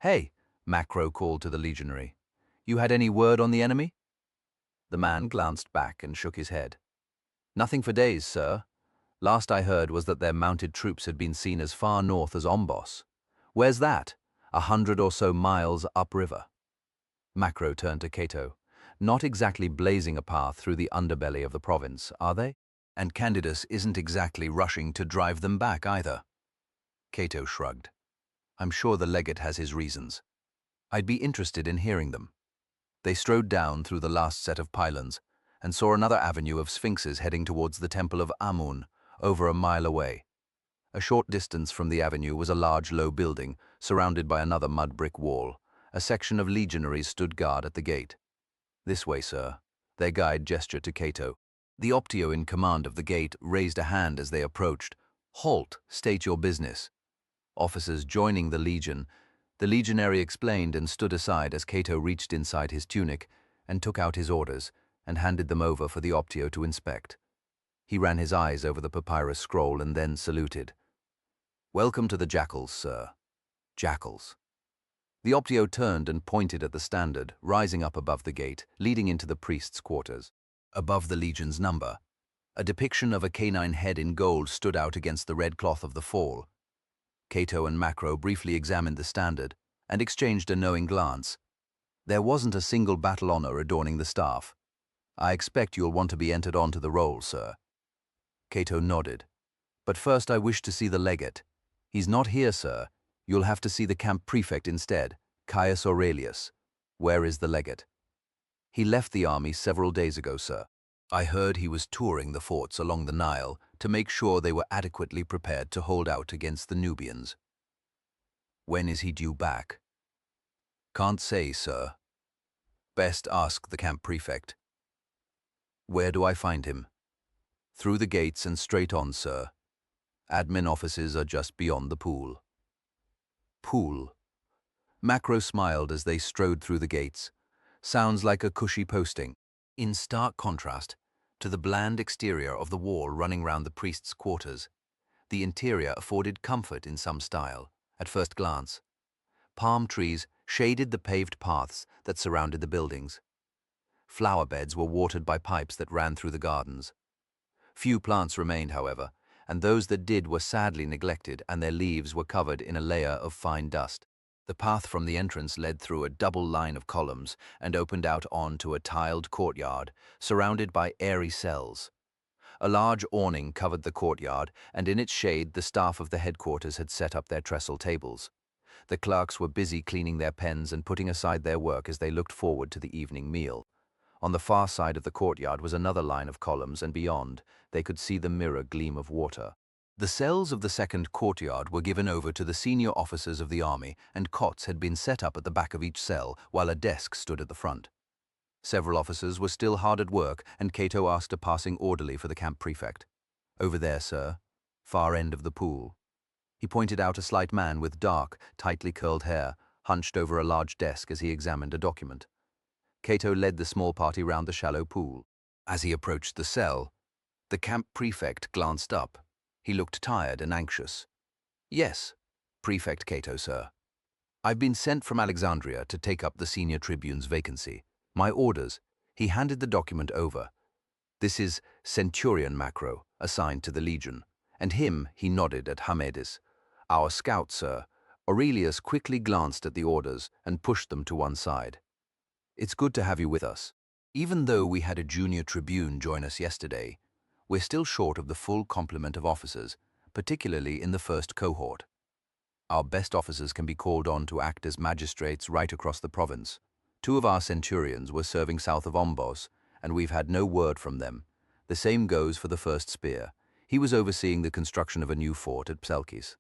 "Hey," Macro called to the legionary. "You had any word on the enemy?" The man glanced back and shook his head. "Nothing for days, sir. Last I heard was that their mounted troops had been seen as far north as Ombos. Where's that? 100 or so miles upriver." Macro turned to Cato. "Not exactly blazing a path through the underbelly of the province, are they? And Candidus isn't exactly rushing to drive them back either." Cato shrugged. "I'm sure the legate has his reasons. I'd be interested in hearing them." They strode down through the last set of pylons and saw another avenue of sphinxes heading towards the temple of Amun, over a mile away. A short distance from the avenue was a large, low building, surrounded by another mud brick wall. A section of legionaries stood guard at the gate. "This way, sir." Their guide gestured to Cato. The Optio in command of the gate raised a hand as they approached. "Halt, state your business." Officers joining the legionary explained and stood aside as Cato reached inside his tunic and took out his orders and handed them over for the Optio to inspect. He ran his eyes over the papyrus scroll and then saluted. "Welcome to the Jackals, sir." Jackals. The Optio turned and pointed at the standard, rising up above the gate, leading into the priest's quarters. Above the legion's number, a depiction of a canine head in gold stood out against the red cloth of the fall. Cato and Macro briefly examined the standard and exchanged a knowing glance. There wasn't a single battle honor adorning the staff. "I expect you'll want to be entered onto the roll, sir." Cato nodded. "But first I wish to see the legate." "He's not here, sir. You'll have to see the camp prefect instead, Caius Aurelius." "Where is the legate?" "He left the army several days ago, sir. I heard he was touring the forts along the Nile to make sure they were adequately prepared to hold out against the Nubians." "When is he due back?" "Can't say, sir. Best ask the camp prefect." "Where do I find him?" "Through the gates and straight on, sir. Admin offices are just beyond the pool." Pool. Macro smiled as they strode through the gates. Sounds like a cushy posting, in stark contrast to the bland exterior of the wall running round the priest's quarters. The interior afforded comfort in some style, at first glance. Palm trees shaded the paved paths that surrounded the buildings. Flower beds were watered by pipes that ran through the gardens. Few plants remained, however, and those that did were sadly neglected, and their leaves were covered in a layer of fine dust. The path from the entrance led through a double line of columns and opened out onto a tiled courtyard, surrounded by airy cells. A large awning covered the courtyard, and in its shade the staff of the headquarters had set up their trestle tables. The clerks were busy cleaning their pens and putting aside their work as they looked forward to the evening meal. On the far side of the courtyard was another line of columns, and beyond, they could see the mirror gleam of water. The cells of the second courtyard were given over to the senior officers of the army, and cots had been set up at the back of each cell, while a desk stood at the front. Several officers were still hard at work, and Cato asked a passing orderly for the camp prefect. "Over there, sir. Far end of the pool." He pointed out a slight man with dark, tightly curled hair, hunched over a large desk as he examined a document. Cato led the small party round the shallow pool. As he approached the cell, the camp prefect glanced up. He looked tired and anxious. "Yes, Prefect Cato, sir. I've been sent from Alexandria to take up the senior tribune's vacancy. My orders." He handed the document over. "This is Centurion Macro, assigned to the legion." And him, he nodded at Hamedis. "Our scout, sir." Aurelius quickly glanced at the orders and pushed them to one side. "It's good to have you with us. Even though we had a junior tribune join us yesterday, we're still short of the full complement of officers, particularly in the first cohort. Our best officers can be called on to act as magistrates right across the province. 2 of our centurions were serving south of Ombos, and we've had no word from them. The same goes for the first spear. He was overseeing the construction of a new fort at Pselkis.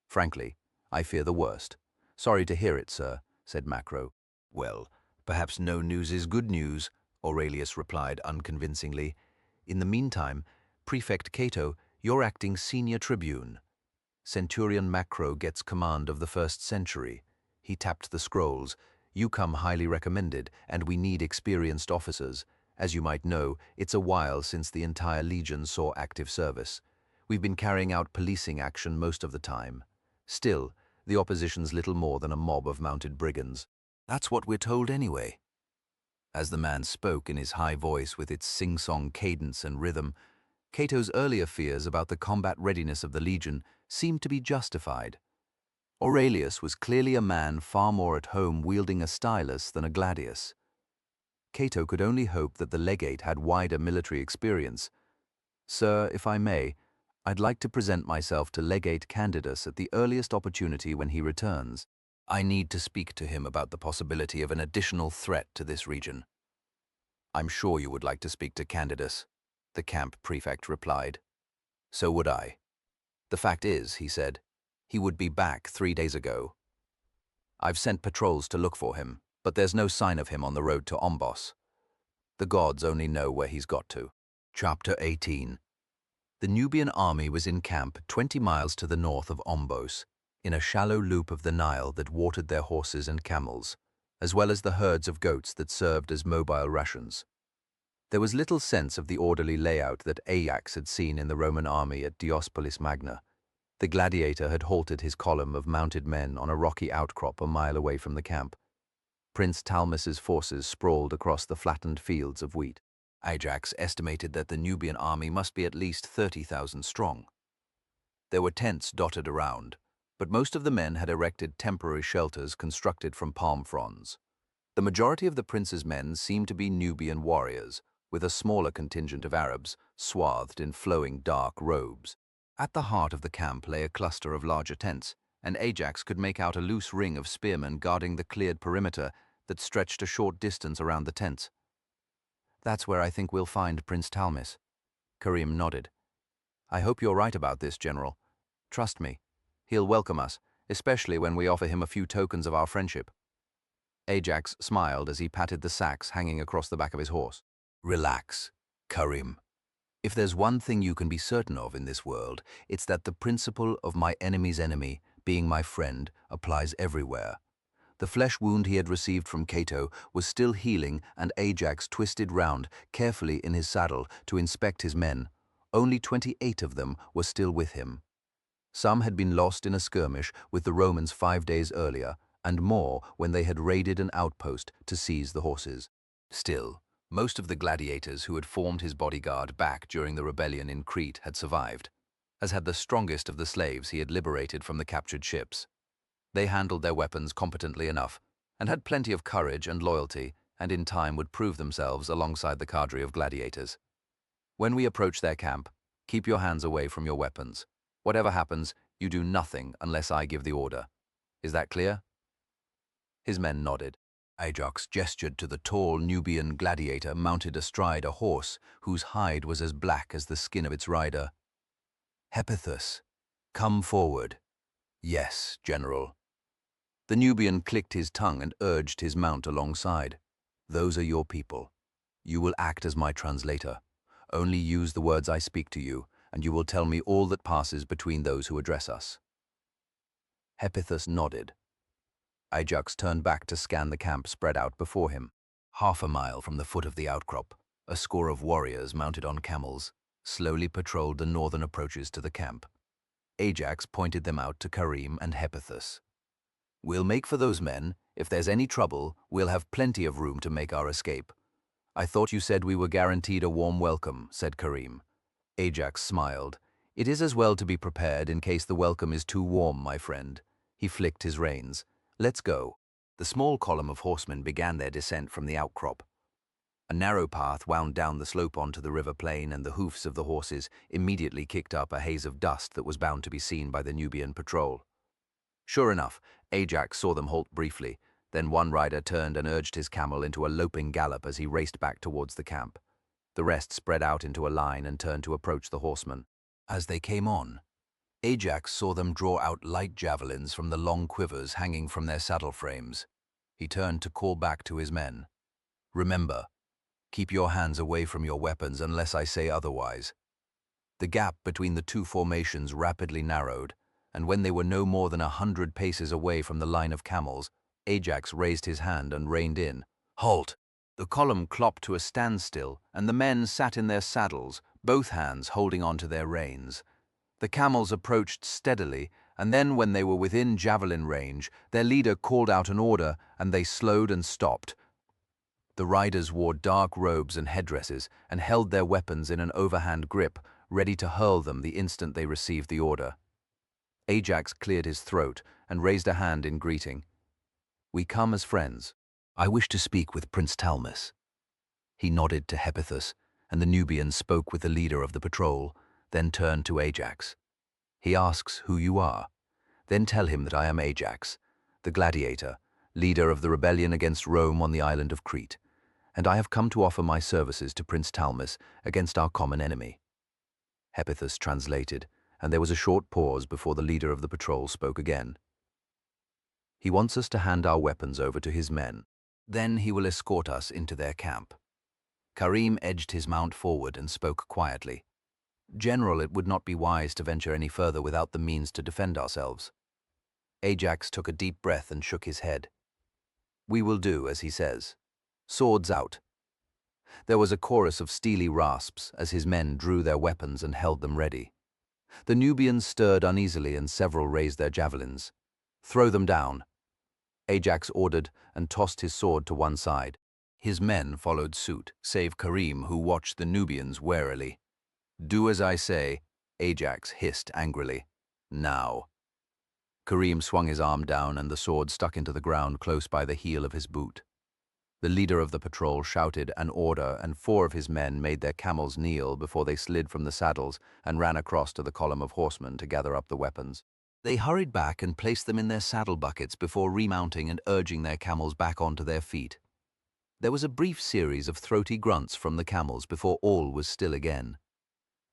Frankly, I fear the worst." "Sorry to hear it, sir," said Macro. "Well, perhaps no news is good news," Aurelius replied unconvincingly. "In the meantime, Prefect Cato, you're acting senior tribune. Centurion Macro gets command of the first century. He tapped the scrolls. "You come highly recommended, and we need experienced officers. As you might know, it's a while since the entire Legion saw active service. We've been carrying out policing action most of the time. Still, the opposition's little more than a mob of mounted brigands. That's what we're told anyway." As the man spoke in his high voice with its sing-song cadence and rhythm, Cato's earlier fears about the combat readiness of the Legion seemed to be justified. Aurelius was clearly a man far more at home wielding a stylus than a gladius. Cato could only hope that the legate had wider military experience. "Sir, if I may, I'd like to present myself to Legate Candidus at the earliest opportunity when he returns. I need to speak to him about the possibility of an additional threat to this region." "I'm sure you would like to speak to Candidus," the camp prefect replied. "So would I. The fact is," he said, "he would be back 3 days ago. I've sent patrols to look for him, but there's no sign of him on the road to Ombos. The gods only know where he's got to." Chapter 18. The Nubian army was in camp 20 miles to the north of Ombos, in a shallow loop of the Nile that watered their horses and camels, as well as the herds of goats that served as mobile rations. There was little sense of the orderly layout that Ajax had seen in the Roman army at Diospolis Magna. The gladiator had halted his column of mounted men on a rocky outcrop a mile away from the camp. Prince Talmas's forces sprawled across the flattened fields of wheat. Ajax estimated that the Nubian army must be at least 30,000 strong. There were tents dotted around, but most of the men had erected temporary shelters constructed from palm fronds. The majority of the prince's men seemed to be Nubian warriors, with a smaller contingent of Arabs, swathed in flowing dark robes. At the heart of the camp lay a cluster of larger tents, and Ajax could make out a loose ring of spearmen guarding the cleared perimeter that stretched a short distance around the tents. "That's where I think we'll find Prince Talmis." Karim nodded. "I hope you're right about this, General. Trust me, he'll welcome us, especially when we offer him a few tokens of our friendship." Ajax smiled as he patted the sacks hanging across the back of his horse. "Relax, Karim. If there's one thing you can be certain of in this world, it's that the principle of my enemy's enemy being my friend applies everywhere." The flesh wound he had received from Cato was still healing, and Ajax twisted round carefully in his saddle to inspect his men. Only 28 of them were still with him. Some had been lost in a skirmish with the Romans 5 days earlier, and more when they had raided an outpost to seize the horses. Still, most of the gladiators who had formed his bodyguard back during the rebellion in Crete had survived, as had the strongest of the slaves he had liberated from the captured ships. They handled their weapons competently enough, and had plenty of courage and loyalty, and in time would prove themselves alongside the cadre of gladiators. When we approach their camp, keep your hands away from your weapons. Whatever happens, you do nothing unless I give the order. Is that clear?" His men nodded. Ajax gestured to the tall Nubian gladiator mounted astride a horse whose hide was as black as the skin of its rider. "Hephaestus, come forward." "Yes, General." The Nubian clicked his tongue and urged his mount alongside. "Those are your people. You will act as my translator. Only use the words I speak to you, and you will tell me all that passes between those who address us." Hephaestus nodded. Ajax turned back to scan the camp spread out before him. Half a mile from the foot of the outcrop, a score of warriors mounted on camels slowly patrolled the northern approaches to the camp. Ajax pointed them out to Karim and Hephaestus. "We'll make for those men. If there's any trouble, we'll have plenty of room to make our escape." "I thought you said we were guaranteed a warm welcome," said Karim. Ajax smiled. "It is as well to be prepared in case the welcome is too warm, my friend." He flicked his reins. "Let's go." The small column of horsemen began their descent from the outcrop. A narrow path wound down the slope onto the river plain, and the hoofs of the horses immediately kicked up a haze of dust that was bound to be seen by the Nubian patrol. Sure enough, Ajax saw them halt briefly. Then one rider turned and urged his camel into a loping gallop as he raced back towards the camp. The rest spread out into a line and turned to approach the horsemen. As they came on, Ajax saw them draw out light javelins from the long quivers hanging from their saddle frames. He turned to call back to his men. "Remember, keep your hands away from your weapons unless I say otherwise." The gap between the two formations rapidly narrowed, and when they were no more than 100 paces away from the line of camels, Ajax raised his hand and reined in. "Halt!" The column clopped to a standstill, and the men sat in their saddles, both hands holding onto their reins. The camels approached steadily, and then when they were within javelin range, their leader called out an order, and they slowed and stopped. The riders wore dark robes and headdresses and held their weapons in an overhand grip, ready to hurl them the instant they received the order. Ajax cleared his throat and raised a hand in greeting. "We come as friends. I wish to speak with Prince Talmus." He nodded to Hephaestus, and the Nubian spoke with the leader of the patrol, then turned to Ajax. "He asks who you are. Then tell him that I am Ajax, the gladiator, leader of the rebellion against Rome on the island of Crete, and I have come to offer my services to Prince Talmus against our common enemy." Hephaestus translated, and there was a short pause before the leader of the patrol spoke again. "He wants us to hand our weapons over to his men. Then he will escort us into their camp." Karim edged his mount forward and spoke quietly. "General, it would not be wise to venture any further without the means to defend ourselves." Ajax took a deep breath and shook his head. "We will do as he says. Swords out." There was a chorus of steely rasps as his men drew their weapons and held them ready. The Nubians stirred uneasily and several raised their javelins. "Throw them down," Ajax ordered and tossed his sword to one side. His men followed suit, save Karim, who watched the Nubians warily. "Do as I say," Ajax hissed angrily. "Now." Karim swung his arm down and the sword stuck into the ground close by the heel of his boot. The leader of the patrol shouted an order, and 4 of his men made their camels kneel before they slid from the saddles and ran across to the column of horsemen to gather up the weapons. They hurried back and placed them in their saddle buckets before remounting and urging their camels back onto their feet. There was a brief series of throaty grunts from the camels before all was still again.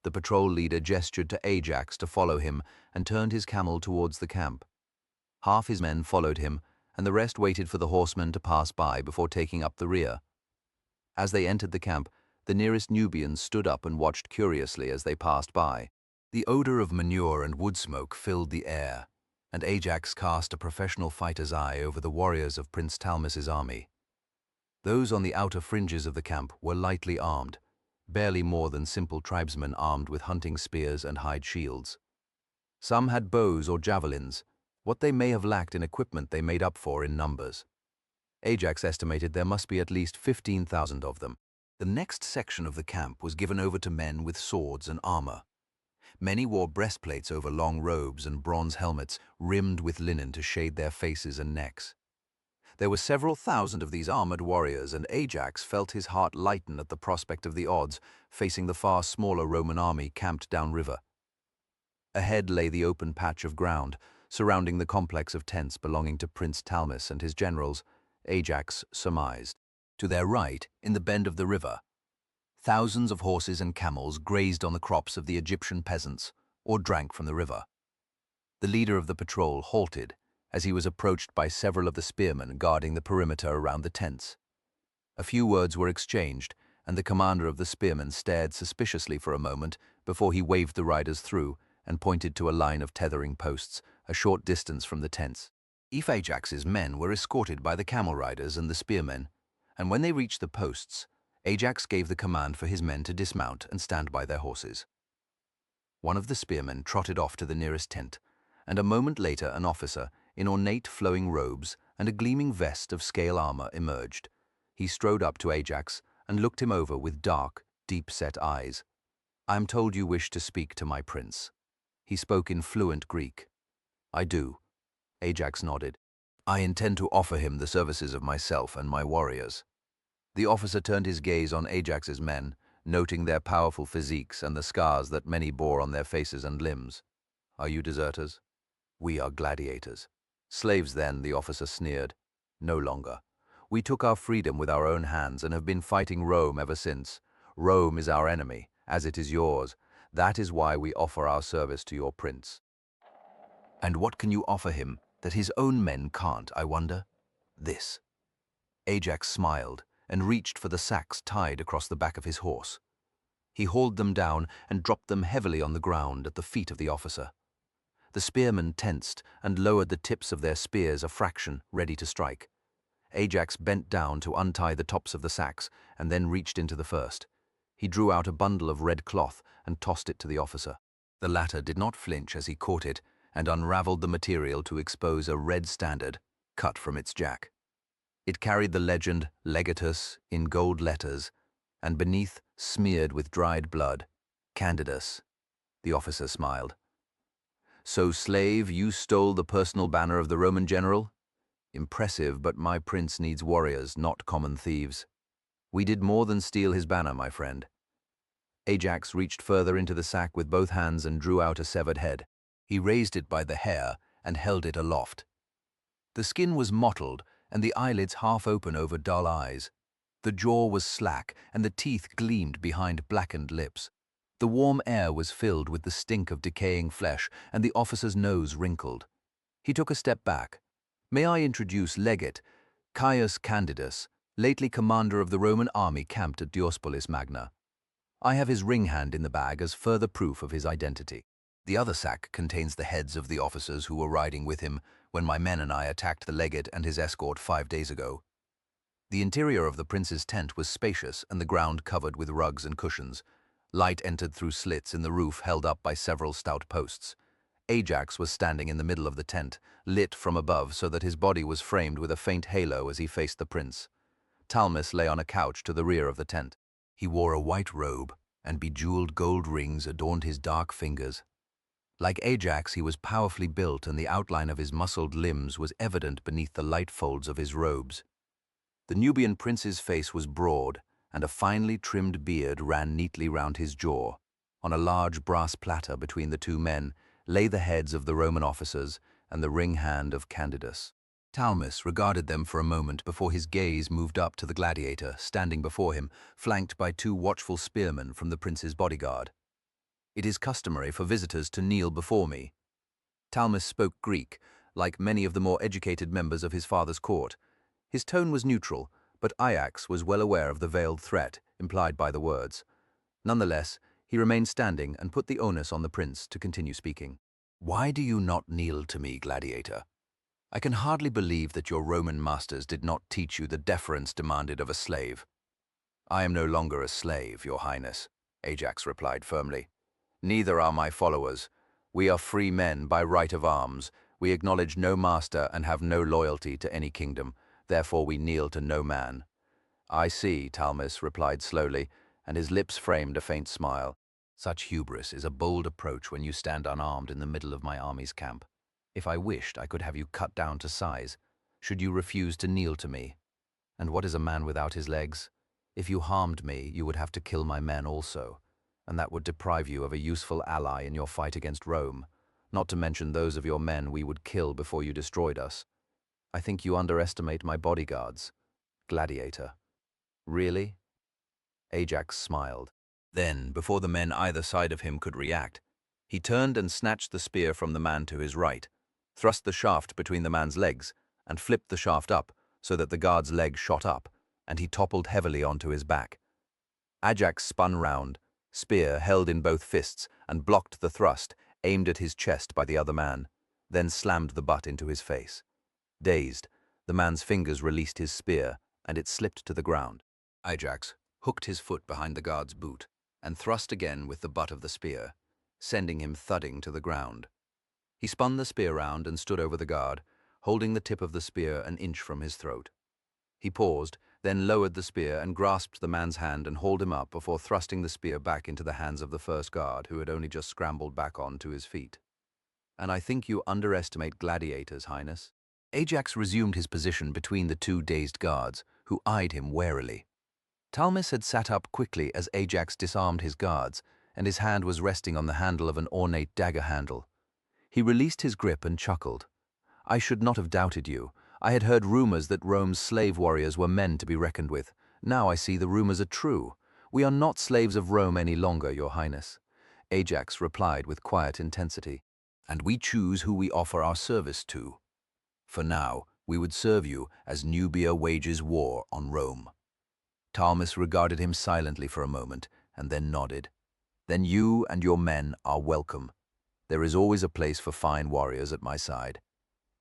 The patrol leader gestured to Ajax to follow him and turned his camel towards the camp. Half his men followed him, and the rest waited for the horsemen to pass by before taking up the rear. As they entered the camp, the nearest Nubians stood up and watched curiously as they passed by. The odor of manure and wood smoke filled the air, and Ajax cast a professional fighter's eye over the warriors of Prince Talmus's army. Those on the outer fringes of the camp were lightly armed, barely more than simple tribesmen armed with hunting spears and hide shields. Some had bows or javelins. What they may have lacked in equipment they made up for in numbers. Ajax estimated there must be at least 15,000 of them. The next section of the camp was given over to men with swords and armor. Many wore breastplates over long robes and bronze helmets rimmed with linen to shade their faces and necks. There were several thousand of these armored warriors, and Ajax felt his heart lighten at the prospect of the odds facing the far smaller Roman army camped downriver. Ahead lay the open patch of ground surrounding the complex of tents belonging to Prince Talmus and his generals, Ajax surmised. To their right, in the bend of the river, thousands of horses and camels grazed on the crops of the Egyptian peasants or drank from the river. The leader of the patrol halted as he was approached by several of the spearmen guarding the perimeter around the tents. A few words were exchanged, and the commander of the spearmen stared suspiciously for a moment before he waved the riders through and pointed to a line of tethering posts a short distance from the tents. Ajax's men were escorted by the camel riders and the spearmen, and when they reached the posts, Ajax gave the command for his men to dismount and stand by their horses. One of the spearmen trotted off to the nearest tent, and a moment later an officer, in ornate flowing robes and a gleaming vest of scale armor, emerged. He strode up to Ajax and looked him over with dark, deep-set eyes. "I am told you wish to speak to my prince." He spoke in fluent Greek. "I do." Ajax nodded. "I intend to offer him the services of myself and my warriors." The officer turned his gaze on Ajax's men, noting their powerful physiques and the scars that many bore on their faces and limbs. "Are you deserters?" "We are gladiators." "Slaves then," the officer sneered. "No longer. We took our freedom with our own hands and have been fighting Rome ever since. Rome is our enemy, as it is yours. That is why we offer our service to your prince." "And what can you offer him that his own men can't, I wonder?" "This." Ajax smiled and reached for the sacks tied across the back of his horse. He hauled them down and dropped them heavily on the ground at the feet of the officer. The spearmen tensed and lowered the tips of their spears a fraction, ready to strike. Ajax bent down to untie the tops of the sacks and then reached into the first. He drew out a bundle of red cloth and tossed it to the officer. The latter did not flinch as he caught it and unraveled the material to expose a red standard cut from its jack. It carried the legend Legatus in gold letters, and beneath, smeared with dried blood, Candidus. The officer smiled. "So, slave, you stole the personal banner of the Roman general? Impressive, but my prince needs warriors, not common thieves. We did more than steal his banner, my friend." Ajax reached further into the sack with both hands and drew out a severed head. He raised it by the hair and held it aloft. The skin was mottled, and the eyelids half open over dull eyes. The jaw was slack, and the teeth gleamed behind blackened lips. The warm air was filled with the stink of decaying flesh, and the officer's nose wrinkled. He took a step back. "May I introduce Legate Caius Candidus, lately commander of the Roman army camped at Diospolis Magna. I have his ring hand in the bag as further proof of his identity. The other sack contains the heads of the officers who were riding with him when my men and I attacked the legate and his escort 5 days ago." The interior of the prince's tent was spacious and the ground covered with rugs and cushions. Light entered through slits in the roof held up by several stout posts. Ajax was standing in the middle of the tent, lit from above so that his body was framed with a faint halo as he faced the prince. Talmus lay on a couch to the rear of the tent. He wore a white robe, and bejeweled gold rings adorned his dark fingers. Like Ajax, he was powerfully built, and the outline of his muscled limbs was evident beneath the light folds of his robes. The Nubian prince's face was broad, and a finely trimmed beard ran neatly round his jaw. On a large brass platter between the two men lay the heads of the Roman officers and the ring hand of Candidus. Talmus regarded them for a moment before his gaze moved up to the gladiator standing before him, flanked by 2 watchful spearmen from the prince's bodyguard. "It is customary for visitors to kneel before me." Talmus spoke Greek, like many of the more educated members of his father's court. His tone was neutral, but Ajax was well aware of the veiled threat implied by the words. Nonetheless, he remained standing and put the onus on the prince to continue speaking. "Why do you not kneel to me, gladiator? I can hardly believe that your Roman masters did not teach you the deference demanded of a slave." "I am no longer a slave, your highness," Ajax replied firmly. "Neither are my followers. We are free men by right of arms. We acknowledge no master and have no loyalty to any kingdom. Therefore we kneel to no man." "I see," Talmus replied slowly, and his lips framed a faint smile. "Such hubris is a bold approach when you stand unarmed in the middle of my army's camp. If I wished, I could have you cut down to size. Should you refuse to kneel to me? And what is a man without his legs? If you harmed me, you would have to kill my men also, and that would deprive you of a useful ally in your fight against Rome, not to mention those of your men we would kill before you destroyed us. I think you underestimate my bodyguards, gladiator." "Really?" Ajax smiled. Then, before the men either side of him could react, he turned and snatched the spear from the man to his right, thrust the shaft between the man's legs, and flipped the shaft up so that the guard's leg shot up, and he toppled heavily onto his back. Ajax spun round, spear held in both fists, and blocked the thrust, aimed at his chest by the other man, then slammed the butt into his face. Dazed, the man's fingers released his spear, and it slipped to the ground. Ajax hooked his foot behind the guard's boot and thrust again with the butt of the spear, sending him thudding to the ground. He spun the spear round and stood over the guard, holding the tip of the spear an inch from his throat. He paused, then lowered the spear and grasped the man's hand and hauled him up before thrusting the spear back into the hands of the first guard, who had only just scrambled back on to his feet. "And I think you underestimate gladiators, Highness." Ajax resumed his position between the 2 dazed guards, who eyed him warily. Talmus had sat up quickly as Ajax disarmed his guards, and his hand was resting on the handle of an ornate dagger handle. He released his grip and chuckled. "I should not have doubted you. I had heard rumors that Rome's slave warriors were men to be reckoned with. Now I see the rumors are true. We are not slaves of Rome any longer, your highness," Ajax replied with quiet intensity. "And we choose who we offer our service to. For now, we would serve you as Nubia wages war on Rome." Talmus regarded him silently for a moment and then nodded. "Then you and your men are welcome." There is always a place for fine warriors at my side.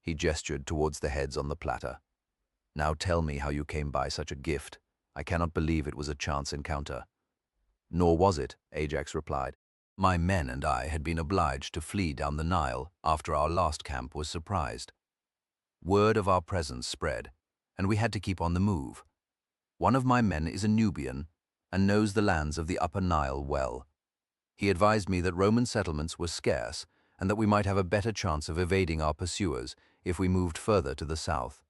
He gestured towards the heads on the platter. Now tell me how you came by such a gift. I cannot believe it was a chance encounter. Nor was it, Ajax replied. My men and I had been obliged to flee down the Nile after our last camp was surprised. Word of our presence spread, and we had to keep on the move. One of my men is a Nubian and knows the lands of the Upper Nile well. He advised me that Roman settlements were scarce and that we might have a better chance of evading our pursuers if we moved further to the south.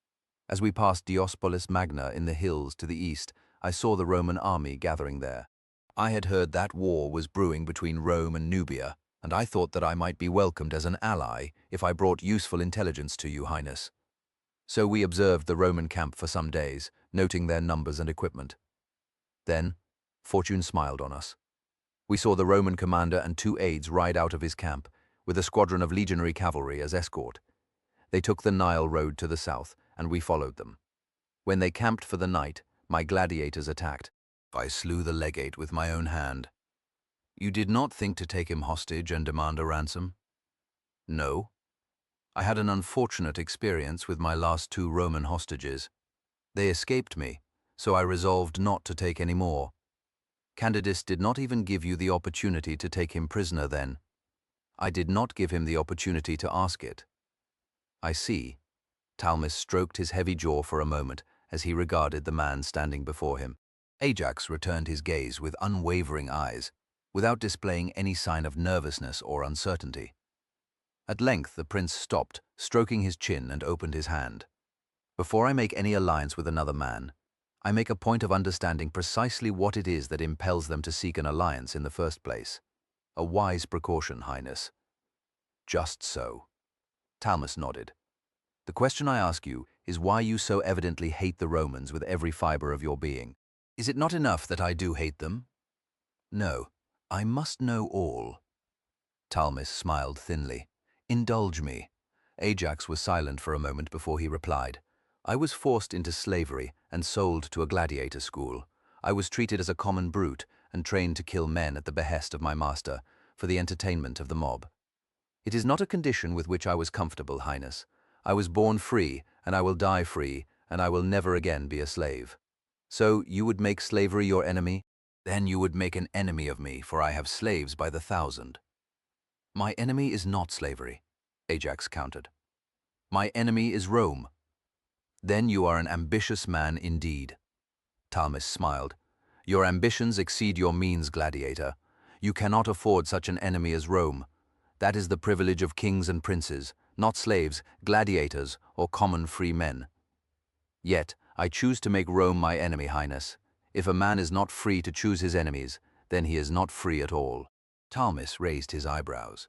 As we passed Diospolis Magna in the hills to the east, I saw the Roman army gathering there. I had heard that war was brewing between Rome and Nubia, and I thought that I might be welcomed as an ally if I brought useful intelligence to you, Highness. So we observed the Roman camp for some days, noting their numbers and equipment. Then, fortune smiled on us. We saw the Roman commander and 2 aides ride out of his camp, with a squadron of legionary cavalry as escort. They took the Nile road to the south, and we followed them. When they camped for the night, my gladiators attacked. I slew the legate with my own hand. You did not think to take him hostage and demand a ransom? No. I had an unfortunate experience with my last 2 Roman hostages. They escaped me, so I resolved not to take any more. Candidus did not even give you the opportunity to take him prisoner then. I did not give him the opportunity to ask it. I see. Talmus stroked his heavy jaw for a moment as he regarded the man standing before him. Ajax returned his gaze with unwavering eyes, without displaying any sign of nervousness or uncertainty. At length the prince stopped, stroking his chin, and opened his hand. Before I make any alliance with another man, I make a point of understanding precisely what it is that impels them to seek an alliance in the first place. A wise precaution, Highness. Just so. Talmus nodded. The question I ask you is why you so evidently hate the Romans with every fiber of your being. Is it not enough that I do hate them? No, I must know all. Talmus smiled thinly. Indulge me. Ajax was silent for a moment before he replied. I was forced into slavery and sold to a gladiator school. I was treated as a common brute and trained to kill men at the behest of my master for the entertainment of the mob. It is not a condition with which I was comfortable, Highness. I was born free, and I will die free, and I will never again be a slave. So you would make slavery your enemy? Then you would make an enemy of me, for I have slaves by the 1,000. My enemy is not slavery, Ajax countered. My enemy is Rome. Then you are an ambitious man indeed. Talmus smiled. Your ambitions exceed your means, gladiator. You cannot afford such an enemy as Rome. That is the privilege of kings and princes, not slaves, gladiators, or common free men. Yet, I choose to make Rome my enemy, Highness. If a man is not free to choose his enemies, then he is not free at all. Talmus raised his eyebrows.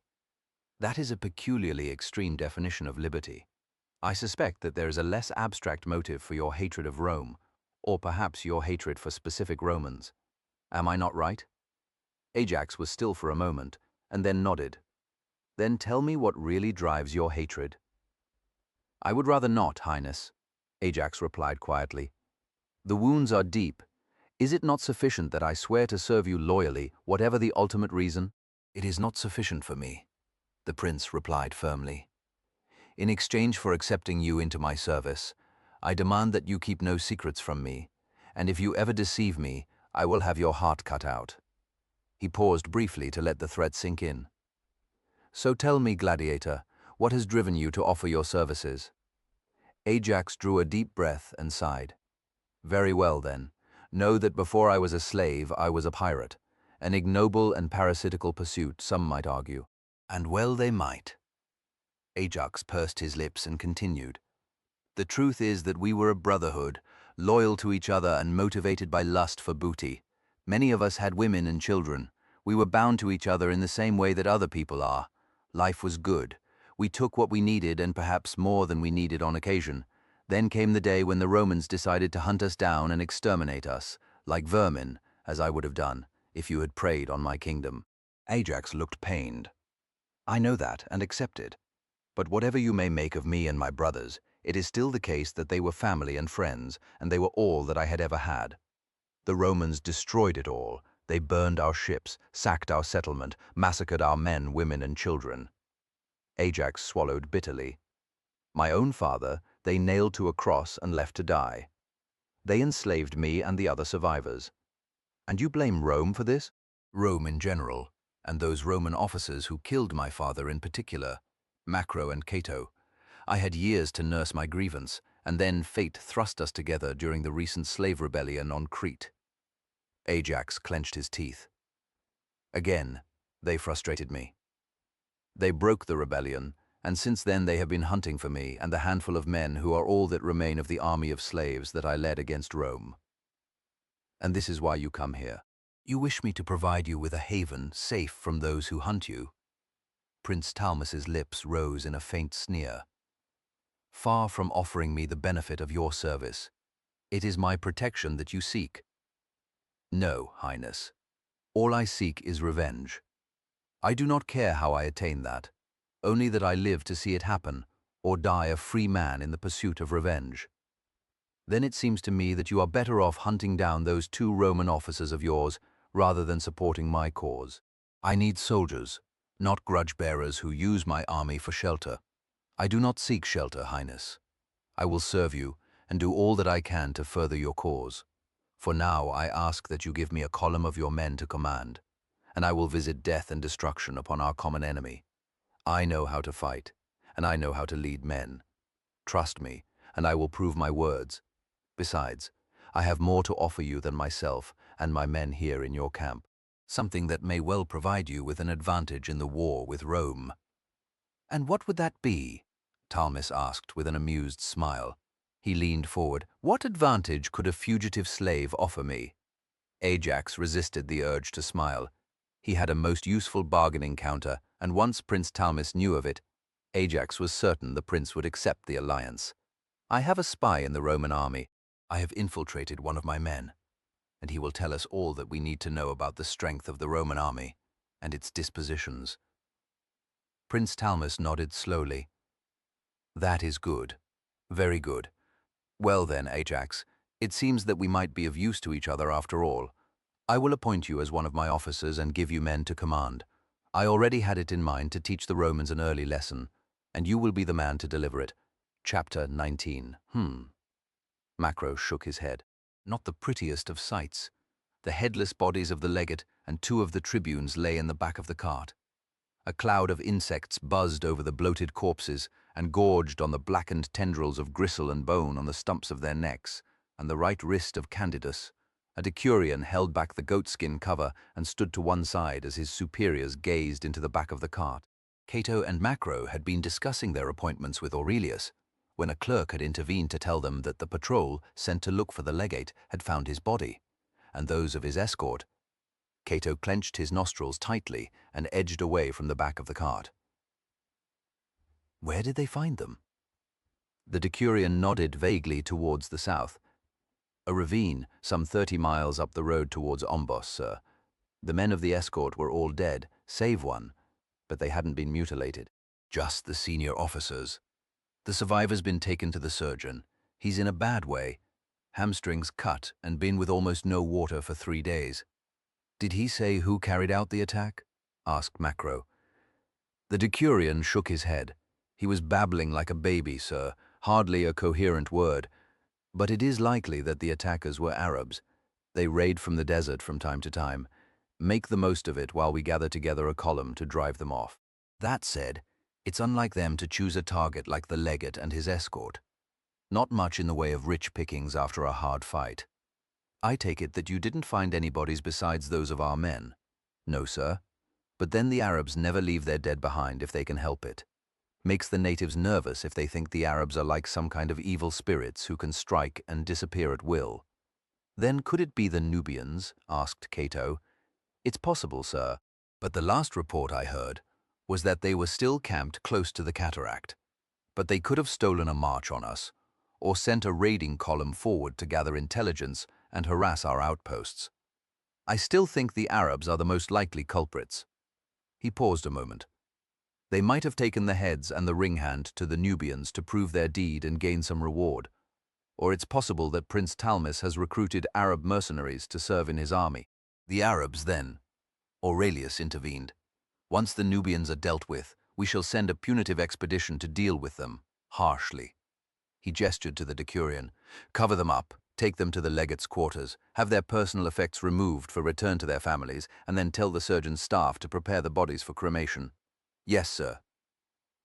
That is a peculiarly extreme definition of liberty. I suspect that there is a less abstract motive for your hatred of Rome, or perhaps your hatred for specific Romans. Am I not right? Ajax was still for a moment, and then nodded. Then tell me what really drives your hatred. I would rather not, Highness, Ajax replied quietly. The wounds are deep. Is it not sufficient that I swear to serve you loyally, whatever the ultimate reason? It is not sufficient for me, the prince replied firmly. In exchange for accepting you into my service, I demand that you keep no secrets from me, and if you ever deceive me, I will have your heart cut out. He paused briefly to let the threat sink in. So tell me, gladiator, what has driven you to offer your services? Ajax drew a deep breath and sighed. Very well, then. Know that before I was a slave, I was a pirate. An ignoble and parasitical pursuit, some might argue. And well they might. Ajax pursed his lips and continued. The truth is that we were a brotherhood, loyal to each other and motivated by lust for booty. Many of us had women and children. We were bound to each other in the same way that other people are. Life was good. We took what we needed and perhaps more than we needed on occasion. Then came the day when the Romans decided to hunt us down and exterminate us, like vermin, as I would have done, if you had preyed on my kingdom. Ajax looked pained. I know that and accept it. But whatever you may make of me and my brothers, it is still the case that they were family and friends, and they were all that I had ever had. The Romans destroyed it all. They burned our ships, sacked our settlement, massacred our men, women, and children. Ajax swallowed bitterly. My own father they nailed to a cross and left to die. They enslaved me and the other survivors. And you blame Rome for this? Rome in general, and those Roman officers who killed my father in particular, Macro and Cato. I had years to nurse my grievance, and then fate thrust us together during the recent slave rebellion on Crete. Ajax clenched his teeth. Again, they frustrated me. They broke the rebellion, and since then they have been hunting for me and the handful of men who are all that remain of the army of slaves that I led against Rome. And this is why you come here. You wish me to provide you with a haven safe from those who hunt you. Prince Talmas's lips rose in a faint sneer. Far from offering me the benefit of your service, it is my protection that you seek. No, Highness. All I seek is revenge. I do not care how I attain that, only that I live to see it happen, or die a free man in the pursuit of revenge. Then it seems to me that you are better off hunting down those 2 Roman officers of yours rather than supporting my cause. I need soldiers, not grudge-bearers who use my army for shelter. I do not seek shelter, Highness. I will serve you and do all that I can to further your cause. For now I ask that you give me a column of your men to command, and I will visit death and destruction upon our common enemy. I know how to fight, and I know how to lead men. Trust me, and I will prove my words. Besides, I have more to offer you than myself and my men here in your camp, something that may well provide you with an advantage in the war with Rome. And what would that be? Talmas asked with an amused smile. He leaned forward. What advantage could a fugitive slave offer me? Ajax resisted the urge to smile. He had a most useful bargaining counter, and once Prince Talmas knew of it, Ajax was certain the prince would accept the alliance. I have a spy in the Roman army. I have infiltrated one of my men, and he will tell us all that we need to know about the strength of the Roman army and its dispositions. Prince Talmas nodded slowly. That is good. Very good. Well then, Ajax, it seems that we might be of use to each other after all. I will appoint you as one of my officers and give you men to command. I already had it in mind to teach the Romans an early lesson, and you will be the man to deliver it. Chapter 19. Macro shook his head. Not the prettiest of sights. The headless bodies of the legate and 2 of the tribunes lay in the back of the cart. A cloud of insects buzzed over the bloated corpses and gorged on the blackened tendrils of gristle and bone on the stumps of their necks and the right wrist of Candidus. A decurion held back the goatskin cover and stood to one side as his superiors gazed into the back of the cart. Cato and Macro had been discussing their appointments with Aurelius, when a clerk had intervened to tell them that the patrol sent to look for the legate had found his body, and those of his escort. Cato clenched his nostrils tightly and edged away from the back of the cart. Where did they find them? The decurion nodded vaguely towards the south. A ravine, some 30 miles up the road towards Ombos, sir. The men of the escort were all dead, save one, but they hadn't been mutilated. Just the senior officers. The survivor's been taken to the surgeon. He's in a bad way. Hamstrings cut and been with almost no water for 3 days. Did he say who carried out the attack? Asked Macro. The decurion shook his head. He was babbling like a baby, sir, hardly a coherent word. But it is likely that the attackers were Arabs. They raid from the desert from time to time. Make the most of it while we gather together a column to drive them off. That said, it's unlike them to choose a target like the legate and his escort. Not much in the way of rich pickings after a hard fight. I take it that you didn't find any bodies besides those of our men. No, sir. But then the Arabs never leave their dead behind if they can help it. Makes the natives nervous if they think the Arabs are like some kind of evil spirits who can strike and disappear at will. Then could it be the Nubians? Asked Cato. It's possible, sir. But the last report I heard was that they were still camped close to the cataract. But they could have stolen a march on us, or sent a raiding column forward to gather intelligence and harass our outposts. I still think the Arabs are the most likely culprits. He paused a moment. They might have taken the heads and the ring hand to the Nubians to prove their deed and gain some reward. Or it's possible that Prince Talmas has recruited Arab mercenaries to serve in his army. The Arabs then. Aurelius intervened. Once the Nubians are dealt with, We shall send a punitive expedition to deal with them, harshly. He gestured to the decurion. Cover them up, take them to the legate's quarters, have their personal effects removed for return to their families, and then tell the surgeon's staff to prepare the bodies for cremation. Yes, sir.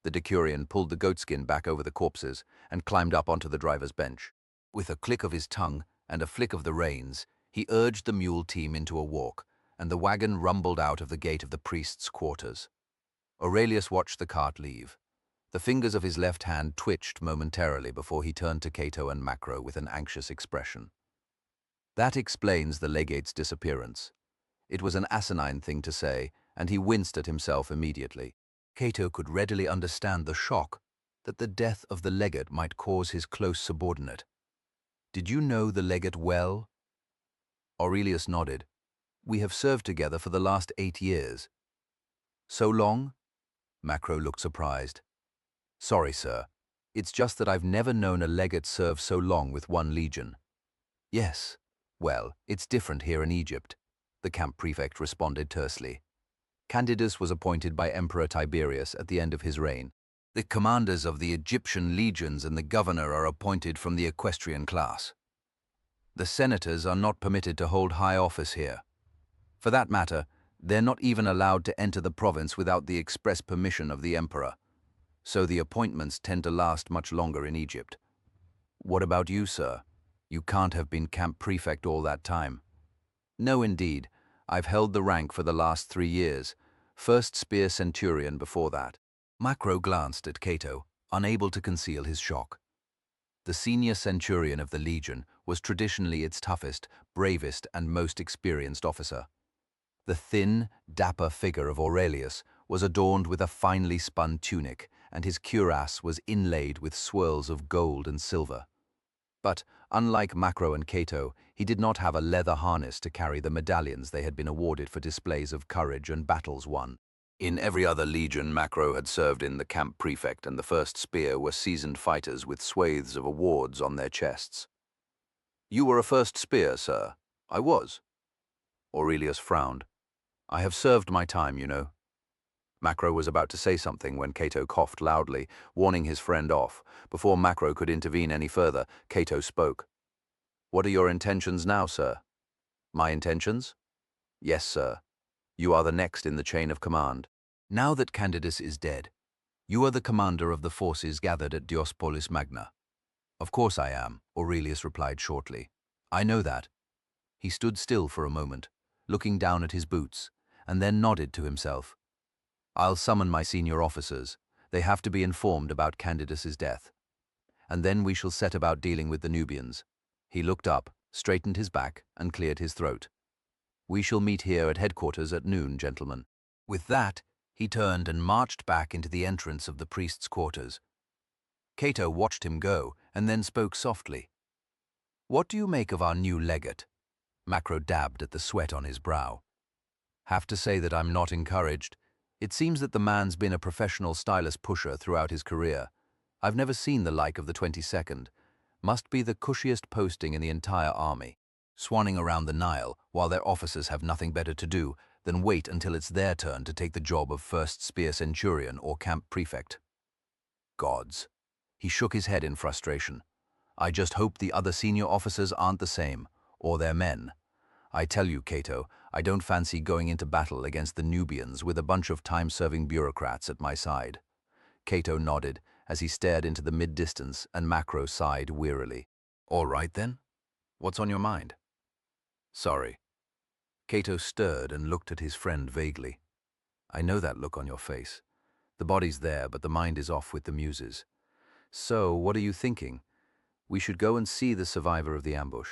The decurion pulled the goatskin back over the corpses and climbed up onto the driver's bench. With a click of his tongue and a flick of the reins, he urged the mule team into a walk, and the wagon rumbled out of the gate of the priest's quarters. Aurelius watched the cart leave. The fingers of his left hand twitched momentarily before he turned to Cato and Macro with an anxious expression. That explains the legate's disappearance. It was an asinine thing to say, and he winced at himself immediately. Cato could readily understand the shock that the death of the legate might cause his close subordinate. Did you know the legate well? Aurelius nodded. We have served together for the last 8 years. So long? Macro looked surprised. Sorry, sir. It's just that I've never known a legate serve so long with one legion. Yes. Well, it's different here in Egypt, the camp prefect responded tersely. Candidus was appointed by Emperor Tiberius at the end of his reign. The commanders of the Egyptian legions and the governor are appointed from the equestrian class. The senators are not permitted to hold high office here. For that matter, they're not even allowed to enter the province without the express permission of the emperor. So the appointments tend to last much longer in Egypt. What about you, sir? You can't have been camp prefect all that time. No, indeed. I've held the rank for the last 3 years, first spear centurion before that. Macro glanced at Cato, unable to conceal his shock. The senior centurion of the legion was traditionally its toughest, bravest, and most experienced officer. The thin, dapper figure of Aurelius was adorned with a finely spun tunic, and his cuirass was inlaid with swirls of gold and silver. But, unlike Macro and Cato, he did not have a leather harness to carry the medallions they had been awarded for displays of courage and battles won. In every other legion Macro had served in, the camp prefect and the first spear were seasoned fighters with swathes of awards on their chests. You were a first spear, sir. I was. Aurelius frowned. I have served my time, you know. Macro was about to say something when Cato coughed loudly, warning his friend off. Before Macro could intervene any further, Cato spoke. What are your intentions now, sir? My intentions? Yes, sir. You are the next in the chain of command. Now that Candidus is dead, you are the commander of the forces gathered at Diospolis Magna. Of course I am, Aurelius replied shortly. I know that. He stood still for a moment, looking down at his boots, and then nodded to himself. I'll summon my senior officers. They have to be informed about Candidus's death. And then we shall set about dealing with the Nubians. He looked up, straightened his back, and cleared his throat. We shall meet here at headquarters at noon, gentlemen. With that, he turned and marched back into the entrance of the priest's quarters. Cato watched him go, and then spoke softly. What do you make of our new legate? Macro dabbed at the sweat on his brow. Have to say that I'm not encouraged. It seems that the man's been a professional stylus pusher throughout his career. I've never seen the like of the 22nd. Must be the cushiest posting in the entire army. Swanning around the Nile while their officers have nothing better to do than wait until it's their turn to take the job of first spear centurion or camp prefect. Gods. He shook his head in frustration. I just hope the other senior officers aren't the same, or their men. I tell you, Cato, I don't fancy going into battle against the Nubians with a bunch of time-serving bureaucrats at my side. Cato nodded as he stared into the mid-distance, and Macro sighed wearily. All right then. What's on your mind? Sorry. Cato stirred and looked at his friend vaguely. I know that look on your face. The body's there, but the mind is off with the muses. So, what are you thinking? We should go and see the survivor of the ambush.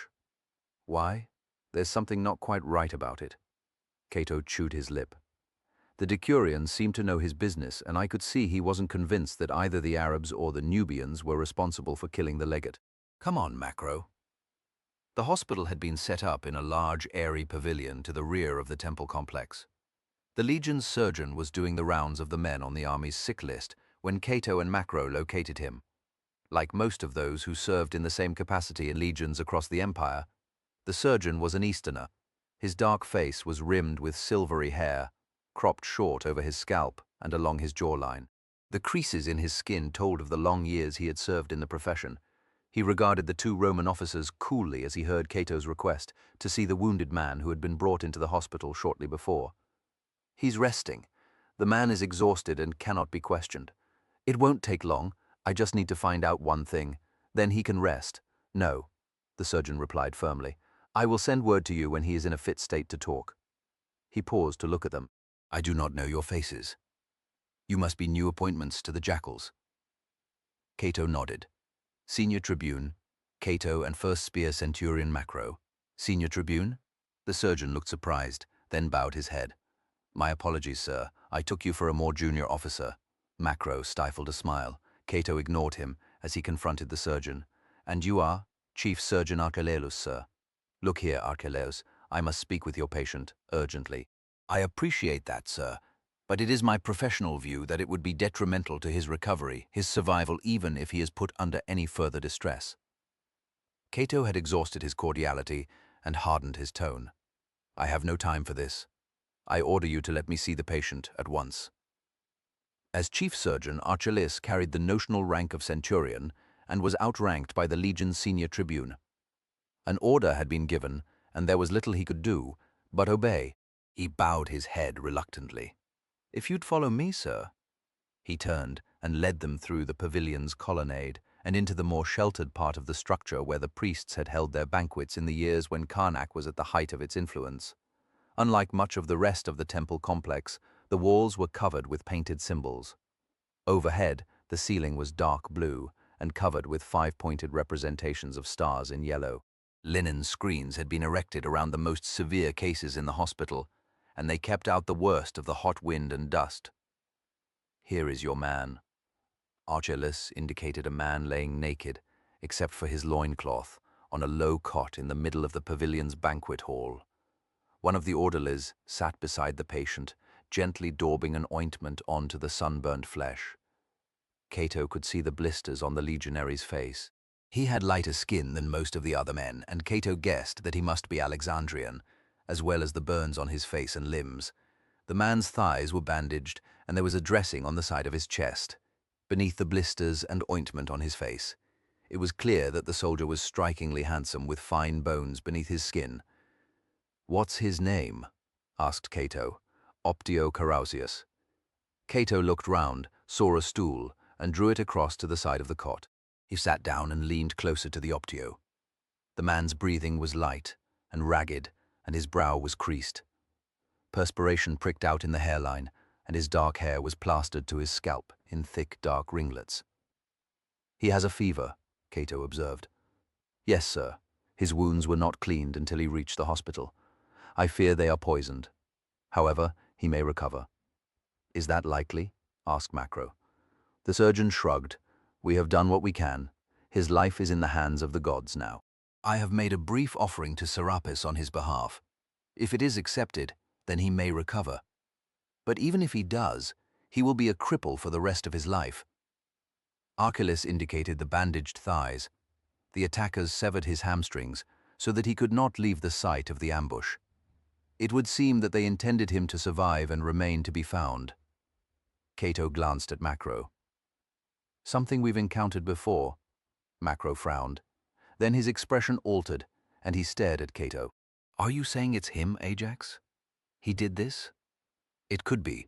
Why? There's something not quite right about it. Cato chewed his lip. The decurion seemed to know his business, and I could see he wasn't convinced that either the Arabs or the Nubians were responsible for killing the legate. Come on, Macro. The hospital had been set up in a large, airy pavilion to the rear of the temple complex. The legion's surgeon was doing the rounds of the men on the army's sick list when Cato and Macro located him. Like most of those who served in the same capacity in legions across the empire, the surgeon was an Easterner. His dark face was rimmed with silvery hair, cropped short over his scalp and along his jawline. The creases in his skin told of the long years he had served in the profession. He regarded the two Roman officers coolly as he heard Cato's request to see the wounded man who had been brought into the hospital shortly before. "He's resting. The man is exhausted and cannot be questioned. It won't take long. I just need to find out one thing. Then he can rest." "No," the surgeon replied firmly. "I will send word to you when he is in a fit state to talk." He paused to look at them. "I do not know your faces. You must be new appointments to the Jackals." Cato nodded. "Senior Tribune, Cato and First Spear Centurion Macro." "Senior Tribune?" The surgeon looked surprised, then bowed his head. "My apologies, sir. I took you for a more junior officer." Macro stifled a smile. Cato ignored him as he confronted the surgeon. "And you are?" "Chief Surgeon Archelaus, sir." "Look here, Archelaus. I must speak with your patient, urgently." "I appreciate that, sir. But it is my professional view that it would be detrimental to his recovery, his survival, even if he is put under any further distress." Cato had exhausted his cordiality and hardened his tone. "I have no time for this. I order you to let me see the patient at once." As chief surgeon, Archelaus carried the notional rank of centurion and was outranked by the legion's senior tribune. An order had been given, and there was little he could do but obey. He bowed his head reluctantly. "If you'd follow me, sir." He turned and led them through the pavilion's colonnade and into the more sheltered part of the structure where the priests had held their banquets in the years when Karnak was at the height of its influence. Unlike much of the rest of the temple complex, the walls were covered with painted symbols. Overhead, the ceiling was dark blue and covered with five-pointed representations of stars in yellow. Linen screens had been erected around the most severe cases in the hospital, and they kept out the worst of the hot wind and dust. "Here is your man." Archelaus indicated a man laying naked, except for his loincloth, on a low cot in the middle of the pavilion's banquet hall. One of the orderlies sat beside the patient, gently daubing an ointment onto the sunburnt flesh. Cato could see the blisters on the legionary's face. He had lighter skin than most of the other men, and Cato guessed that he must be Alexandrian, as well as the burns on his face and limbs. The man's thighs were bandaged, and there was a dressing on the side of his chest, beneath the blisters and ointment on his face. It was clear that the soldier was strikingly handsome, with fine bones beneath his skin. "What's his name?" asked Cato. "Optio Carausius." Cato looked round, saw a stool, and drew it across to the side of the cot. He sat down and leaned closer to the Optio. The man's breathing was light and ragged, and his brow was creased. Perspiration pricked out in the hairline, and his dark hair was plastered to his scalp in thick, dark ringlets. "He has a fever," Cato observed. "Yes, sir. His wounds were not cleaned until he reached the hospital. I fear they are poisoned. However, he may recover." "Is that likely?" asked Macro. The surgeon shrugged. "We have done what we can. His life is in the hands of the gods now. I have made a brief offering to Serapis on his behalf. If it is accepted, then he may recover. But even if he does, he will be a cripple for the rest of his life." Archelaus indicated the bandaged thighs. The attackers severed his hamstrings so that he could not leave the site of the ambush. It would seem that they intended him to survive and remain to be found. Cato glanced at Macro. "Something we've encountered before." Macro frowned. Then his expression altered, and he stared at Cato. "Are you saying it's him, Ajax? He did this?" "It could be.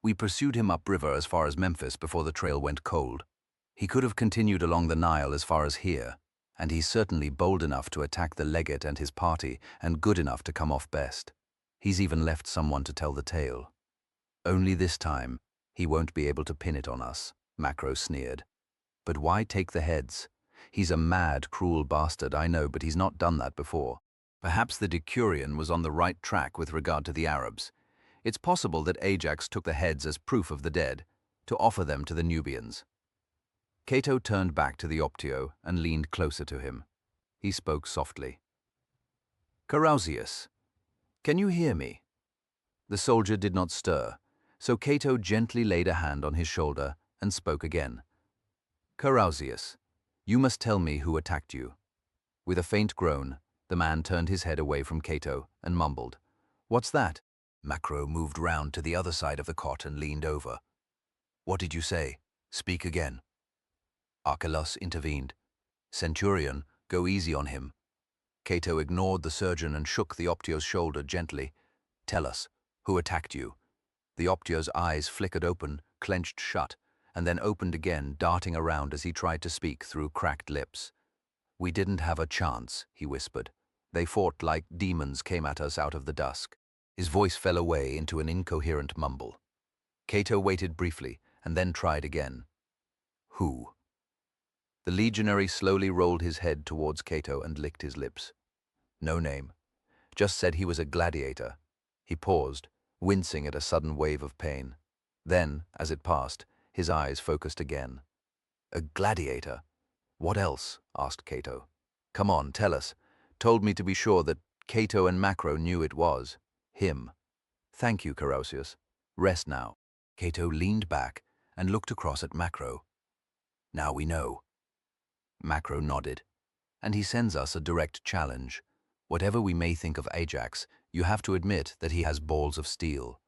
We pursued him upriver as far as Memphis before the trail went cold. He could have continued along the Nile as far as here, and he's certainly bold enough to attack the legate and his party, and good enough to come off best. He's even left someone to tell the tale. Only this time, he won't be able to pin it on us," Macro sneered. "But why take the heads? He's a mad, cruel bastard, I know, but he's not done that before." Perhaps the Decurion was on the right track with regard to the Arabs. It's possible that Ajax took the heads as proof of the dead, to offer them to the Nubians. Cato turned back to the Optio and leaned closer to him. He spoke softly. "Carausius, can you hear me?" The soldier did not stir, so Cato gently laid a hand on his shoulder and spoke again. "Carausius, you must tell me who attacked you." With a faint groan, the man turned his head away from Cato and mumbled, "What's that?" Macro moved round to the other side of the cot and leaned over. What did you say? Speak again. Archelaus intervened. Centurion, go easy on him. Cato ignored the surgeon and shook the Optio's shoulder gently. Tell us, who attacked you? The Optio's eyes flickered open, clenched shut, and then opened again, darting around as he tried to speak through cracked lips. We didn't have a chance, he whispered. They fought like demons came at us out of the dusk. His voice fell away into an incoherent mumble. Cato waited briefly, and then tried again. Who? The legionary slowly rolled his head towards Cato and licked his lips. No name. Just said he was a gladiator. He paused, wincing at a sudden wave of pain. Then, as it passed, his eyes focused again. A gladiator? What else? Asked Cato. Come on, tell us. Told me to be sure that Cato and Macro knew it was him. Thank you, Carausius. Rest now. Cato leaned back and looked across at Macro. Now we know. Macro nodded. And he sends us a direct challenge. Whatever we may think of Ajax, you have to admit that he has balls of steel.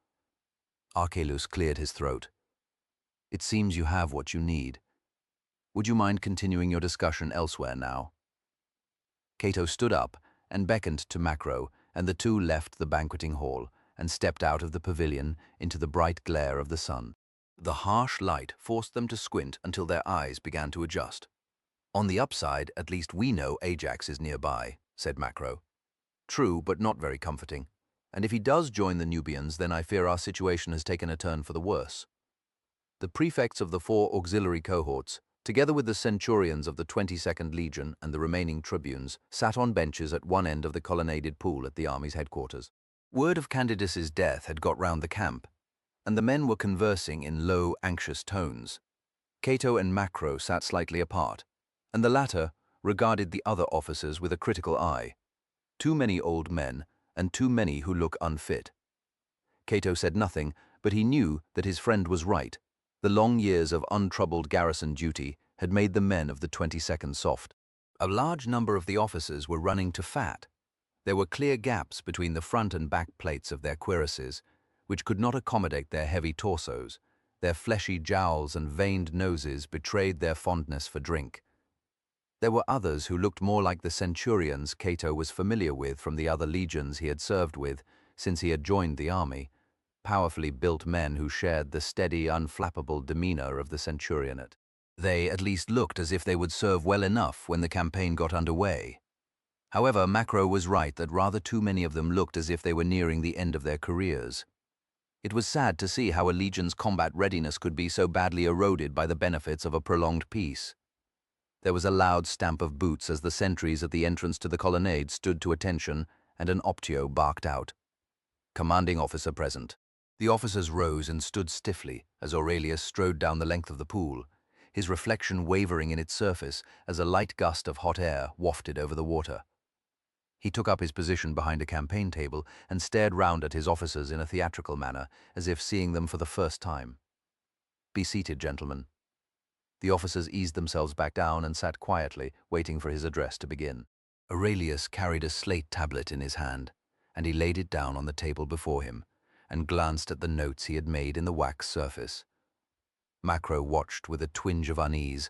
Archelaus cleared his throat. It seems you have what you need. Would you mind continuing your discussion elsewhere now? Cato stood up and beckoned to Macro, and the two left the banqueting hall and stepped out of the pavilion into the bright glare of the sun. The harsh light forced them to squint until their eyes began to adjust. On the upside, at least we know Ajax is nearby, said Macro. True, but not very comforting. And if he does join the Nubians, then I fear our situation has taken a turn for the worse. The prefects of the 4 auxiliary cohorts, together with the centurions of the 22nd Legion and the remaining tribunes, sat on benches at one end of the colonnaded pool at the army's headquarters. Word of Candidus's death had got round the camp, and the men were conversing in low, anxious tones. Cato and Macro sat slightly apart, and the latter regarded the other officers with a critical eye. Too many old men, and too many who look unfit. Cato said nothing, but he knew that his friend was right. The long years of untroubled garrison duty had made the men of the 22nd soft. A large number of the officers were running to fat. There were clear gaps between the front and back plates of their cuirasses, which could not accommodate their heavy torsos. Their fleshy jowls and veined noses betrayed their fondness for drink. There were others who looked more like the centurions Cato was familiar with from the other legions he had served with since he had joined the army, powerfully built men who shared the steady, unflappable demeanor of the centurionate. They at least looked as if they would serve well enough when the campaign got underway. However, Macro was right that rather too many of them looked as if they were nearing the end of their careers. It was sad to see how a legion's combat readiness could be so badly eroded by the benefits of a prolonged peace. There was a loud stamp of boots as the sentries at the entrance to the colonnade stood to attention, and an Optio barked out. Commanding officer present. The officers rose and stood stiffly as Aurelius strode down the length of the pool, his reflection wavering in its surface as a light gust of hot air wafted over the water. He took up his position behind a campaign table and stared round at his officers in a theatrical manner, as if seeing them for the first time. Be seated, gentlemen. The officers eased themselves back down and sat quietly, waiting for his address to begin. Aurelius carried a slate tablet in his hand, and he laid it down on the table before him, and glanced at the notes he had made in the wax surface. Macro watched with a twinge of unease.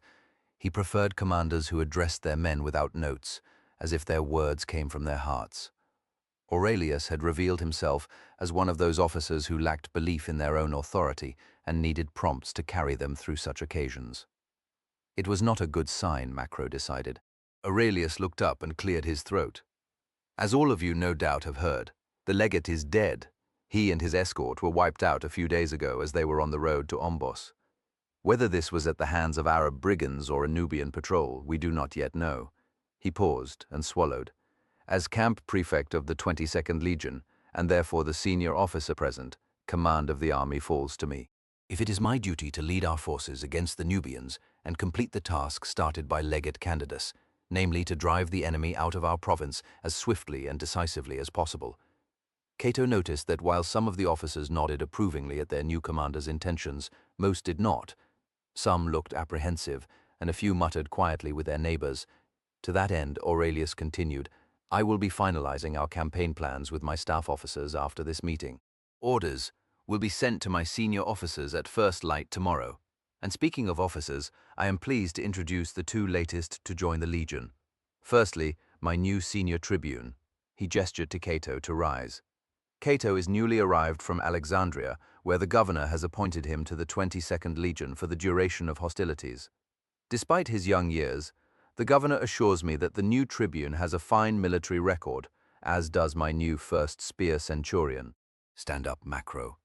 He preferred commanders who addressed their men without notes, as if their words came from their hearts. Aurelius had revealed himself as one of those officers who lacked belief in their own authority and needed prompts to carry them through such occasions. It was not a good sign, Macro decided. Aurelius looked up and cleared his throat. As all of you no doubt have heard, the legate is dead. He and his escort were wiped out a few days ago as they were on the road to Ombos. Whether this was at the hands of Arab brigands or a Nubian patrol, we do not yet know. He paused and swallowed. As camp prefect of the 22nd Legion, and therefore the senior officer present, command of the army falls to me. If it is my duty to lead our forces against the Nubians and complete the task started by Legate Candidus, namely to drive the enemy out of our province as swiftly and decisively as possible. Cato noticed that while some of the officers nodded approvingly at their new commander's intentions, most did not. Some looked apprehensive, and a few muttered quietly with their neighbors. To that end, Aurelius continued, I will be finalizing our campaign plans with my staff officers after this meeting. Orders. will be sent to my senior officers at first light tomorrow. And speaking of officers, I am pleased to introduce the two latest to join the Legion. Firstly, my new senior tribune. He gestured to Cato to rise. Cato is newly arrived from Alexandria, where the governor has appointed him to the 22nd Legion for the duration of hostilities. Despite his young years, the governor assures me that the new tribune has a fine military record, as does my new first spear centurion. Stand up, Macro.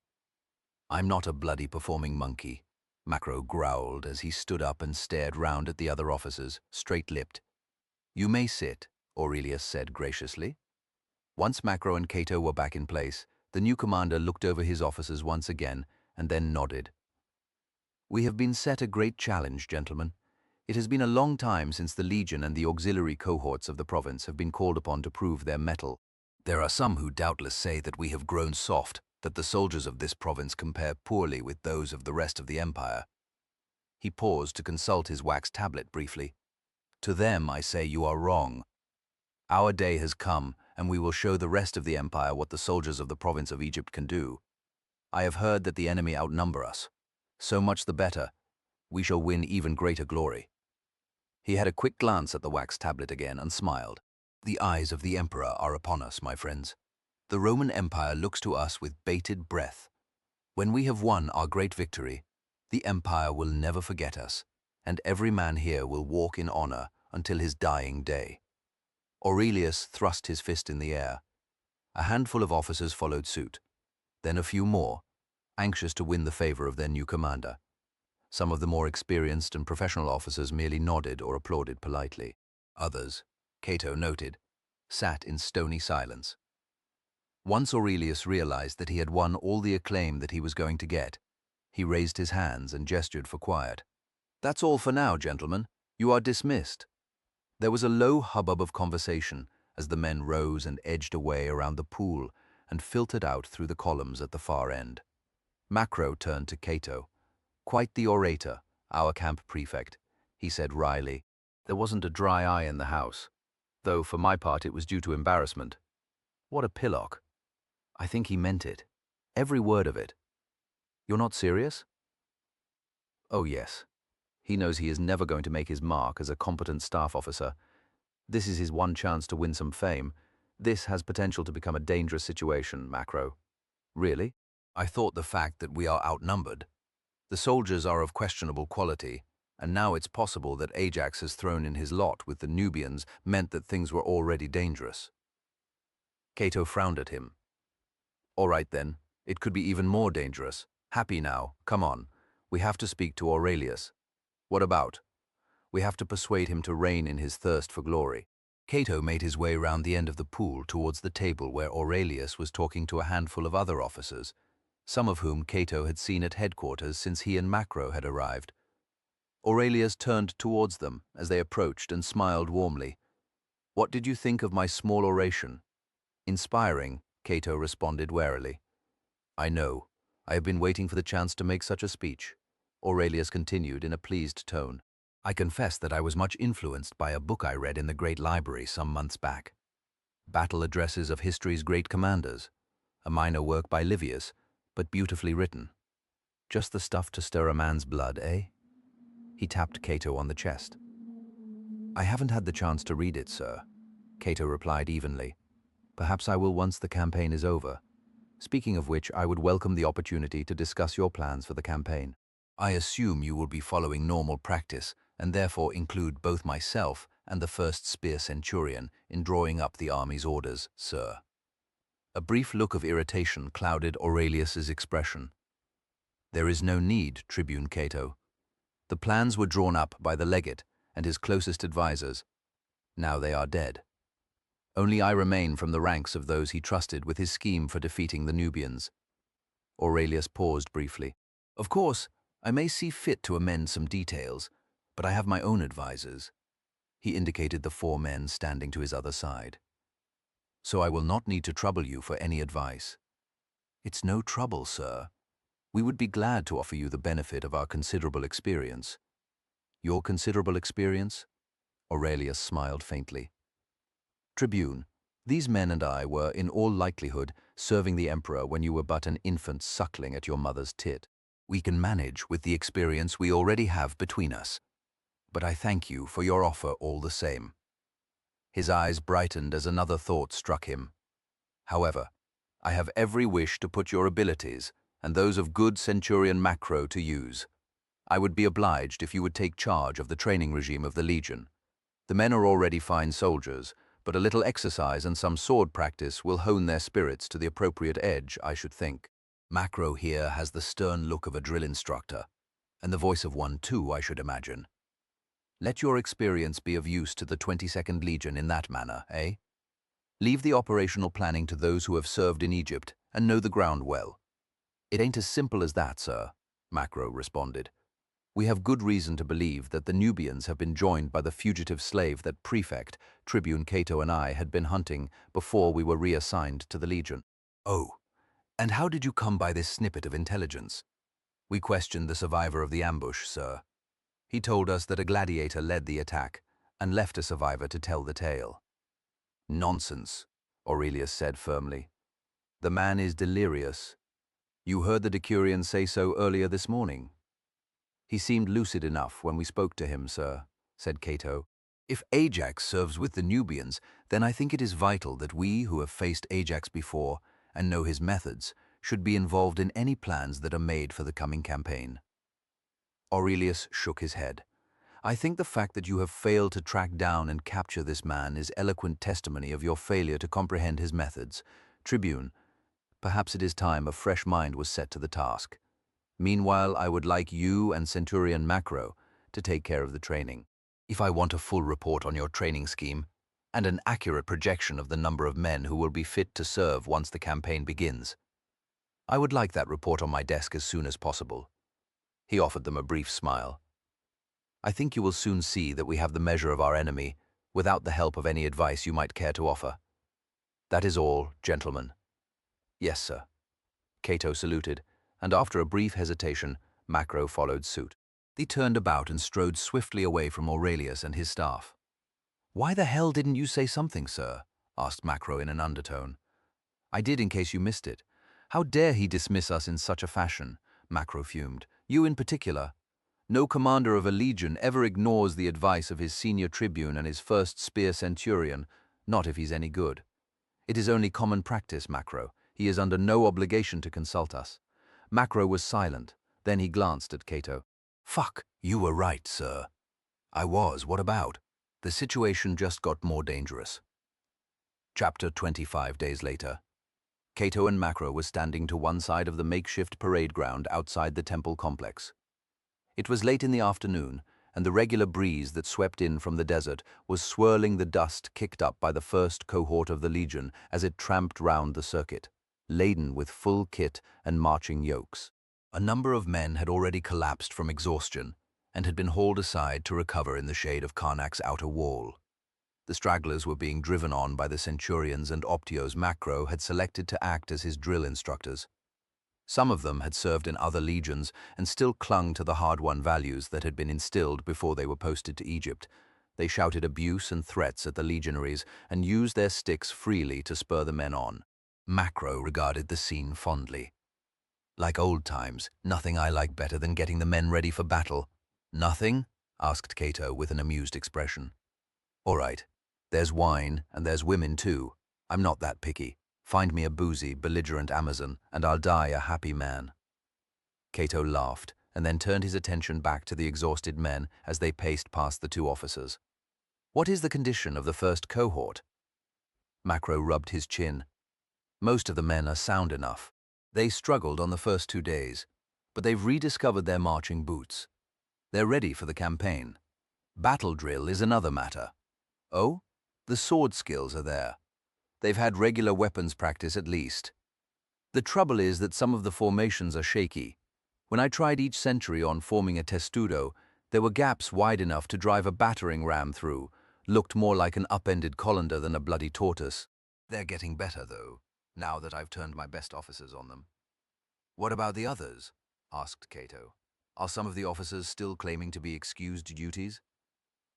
I'm not a bloody performing monkey, Macro growled as he stood up and stared round at the other officers, straight-lipped. You may sit, Aurelius said graciously. Once Macro and Cato were back in place, the new commander looked over his officers once again and then nodded. We have been set a great challenge, gentlemen. It has been a long time since the Legion and the auxiliary cohorts of the province have been called upon to prove their mettle. There are some who doubtless say that we have grown soft, that the soldiers of this province compare poorly with those of the rest of the empire. He paused to consult his wax tablet briefly. To them I say you are wrong. Our day has come, and we will show the rest of the empire what the soldiers of the province of Egypt can do. I have heard that the enemy outnumber us. So much the better. We shall win even greater glory. He had a quick glance at the wax tablet again and smiled. The eyes of the emperor are upon us, my friends. The Roman Empire looks to us with bated breath. When we have won our great victory, the empire will never forget us, and every man here will walk in honor until his dying day. Aurelius thrust his fist in the air. A handful of officers followed suit, then a few more, anxious to win the favor of their new commander. Some of the more experienced and professional officers merely nodded or applauded politely. Others, Cato noted, sat in stony silence. Once Aurelius realized that he had won all the acclaim that he was going to get, he raised his hands and gestured for quiet. That's all for now, gentlemen. You are dismissed. There was a low hubbub of conversation as the men rose and edged away around the pool and filtered out through the columns at the far end. Macro turned to Cato. Quite the orator, our camp prefect, he said wryly. There wasn't a dry eye in the house, though for my part it was due to embarrassment. What a pillock. I think he meant it. Every word of it. You're not serious? Oh yes. He knows he is never going to make his mark as a competent staff officer. This is his one chance to win some fame. This has potential to become a dangerous situation, Macro. Really? I thought the fact that we are outnumbered. The soldiers are of questionable quality, and now it's possible that Ajax has thrown in his lot with the Nubians meant that things were already dangerous. Cato frowned at him. All right then, it could be even more dangerous. Happy now, come on. We have to speak to Aurelius. What about? We have to persuade him to rein in his thirst for glory. Cato made his way round the end of the pool towards the table where Aurelius was talking to a handful of other officers, some of whom Cato had seen at headquarters since he and Macro had arrived. Aurelius turned towards them as they approached and smiled warmly. What did you think of my small oration? Inspiring, Cato responded warily. I know. I have been waiting for the chance to make such a speech, Aurelius continued in a pleased tone. I confess that I was much influenced by a book I read in the Great Library some months back. Battle Addresses of History's Great Commanders, a minor work by Livius, but beautifully written. Just the stuff to stir a man's blood, eh? He tapped Cato on the chest. I haven't had the chance to read it, sir, Cato replied evenly. Perhaps I will once the campaign is over. Speaking of which, I would welcome the opportunity to discuss your plans for the campaign. I assume you will be following normal practice and therefore include both myself and the first spear centurion in drawing up the army's orders, sir. A brief look of irritation clouded Aurelius's expression. There is no need, Tribune Cato. The plans were drawn up by the legate and his closest advisers. Now they are dead. Only I remain from the ranks of those he trusted with his scheme for defeating the Nubians. Aurelius paused briefly. Of course, I may see fit to amend some details, but I have my own advisers. He indicated the four men standing to his other side. So I will not need to trouble you for any advice. It's no trouble, sir. We would be glad to offer you the benefit of our considerable experience. Your considerable experience? Aurelius smiled faintly. Tribune, These men and I were, in all likelihood, serving the Emperor when you were but an infant suckling at your mother's tit. We can manage with the experience we already have between us. But I thank you for your offer all the same." His eyes brightened as another thought struck him. "However, I have every wish to put your abilities, and those of good Centurion Macro, to use. I would be obliged if you would take charge of the training regime of the Legion. The men are already fine soldiers, but a little exercise and some sword practice will hone their spirits to the appropriate edge, I should think." Macro here has the stern look of a drill instructor, and the voice of one too, I should imagine. Let your experience be of use to the 22nd Legion in that manner, eh? Leave the operational planning to those who have served in Egypt and know the ground well. "It ain't as simple as that, sir," Macro responded. "We have good reason to believe that the Nubians have been joined by the fugitive slave that Prefect, Tribune Cato and I had been hunting before we were reassigned to the Legion." "Oh, and how did you come by this snippet of intelligence?" "We questioned the survivor of the ambush, sir. He told us that a gladiator led the attack and left a survivor to tell the tale." "Nonsense," Aurelius said firmly. "The man is delirious. You heard the Decurion say so earlier this morning." "He seemed lucid enough when we spoke to him, sir," said Cato. "If Ajax serves with the Nubians, then I think it is vital that we who have faced Ajax before and know his methods should be involved in any plans that are made for the coming campaign." Aurelius shook his head. "I think the fact that you have failed to track down and capture this man is eloquent testimony of your failure to comprehend his methods. Tribune, perhaps it is time a fresh mind was set to the task. Meanwhile, I would like you and Centurion Macro to take care of the training. If I want a full report on your training scheme and an accurate projection of the number of men who will be fit to serve once the campaign begins, I would like that report on my desk as soon as possible." He offered them a brief smile. "I think you will soon see that we have the measure of our enemy without the help of any advice you might care to offer. That is all, gentlemen." "Yes, sir." Cato saluted, and after a brief hesitation, Macro followed suit. He turned about and strode swiftly away from Aurelius and his staff. "Why the hell didn't you say something, sir?" asked Macro in an undertone. "I did in case you missed it. How dare he dismiss us in such a fashion?" Macro fumed. "You in particular. No commander of a legion ever ignores the advice of his senior tribune and his first spear centurion, not if he's any good. It is only common practice, Macro. He is under no obligation to consult us." Macro was silent. Then he glanced at Cato. "Fuck, you were right, sir." "I was. What about?" "The situation just got more dangerous." Chapter 25 days later. Cato and Macro were standing to one side of the makeshift parade ground outside the temple complex. It was late in the afternoon, and the regular breeze that swept in from the desert was swirling the dust kicked up by the first cohort of the Legion as it tramped round the circuit, laden with full kit and marching yokes. A number of men had already collapsed from exhaustion and had been hauled aside to recover in the shade of Karnak's outer wall. The stragglers were being driven on by the Centurions, and Optios Macro had selected to act as his drill instructors. Some of them had served in other legions and still clung to the hard-won values that had been instilled before they were posted to Egypt. They shouted abuse and threats at the legionaries and used their sticks freely to spur the men on. Macro regarded the scene fondly. "Like old times, nothing I like better than getting the men ready for battle." "Nothing?" asked Cato with an amused expression. "All right. There's wine, and there's women too. I'm not that picky. Find me a boozy, belligerent Amazon, and I'll die a happy man." Cato laughed, and then turned his attention back to the exhausted men as they paced past the two officers. "What is the condition of the first cohort?" Macro rubbed his chin. "Most of the men are sound enough. They struggled on the first 2 days, but they've rediscovered their marching boots. They're ready for the campaign. Battle drill is another matter." "Oh? The sword skills are there. They've had regular weapons practice at least. The trouble is that some of the formations are shaky. When I tried each sentry on forming a testudo, there were gaps wide enough to drive a battering ram through. Looked more like an upended colander than a bloody tortoise. They're getting better, though, now that I've turned my best officers on them." "What about the others?" asked Cato. "Are some of the officers still claiming to be excused duties?"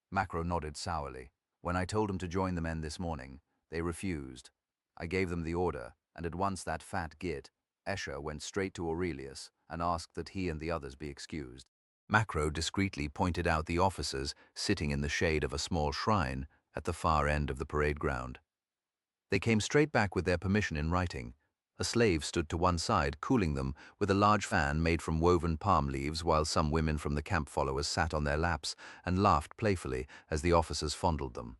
Macro nodded sourly. "When I told him to join the men this morning, They refused. I gave them the order, and at once that fat git, Escher, went straight to Aurelius and asked that he and the others be excused. Macro discreetly pointed out the officers sitting in the shade of a small shrine at the far end of the parade ground. They came straight back with their permission in writing. A slave stood to one side, cooling them with a large fan made from woven palm leaves, while some women from the camp followers sat on their laps and laughed playfully as the officers fondled them.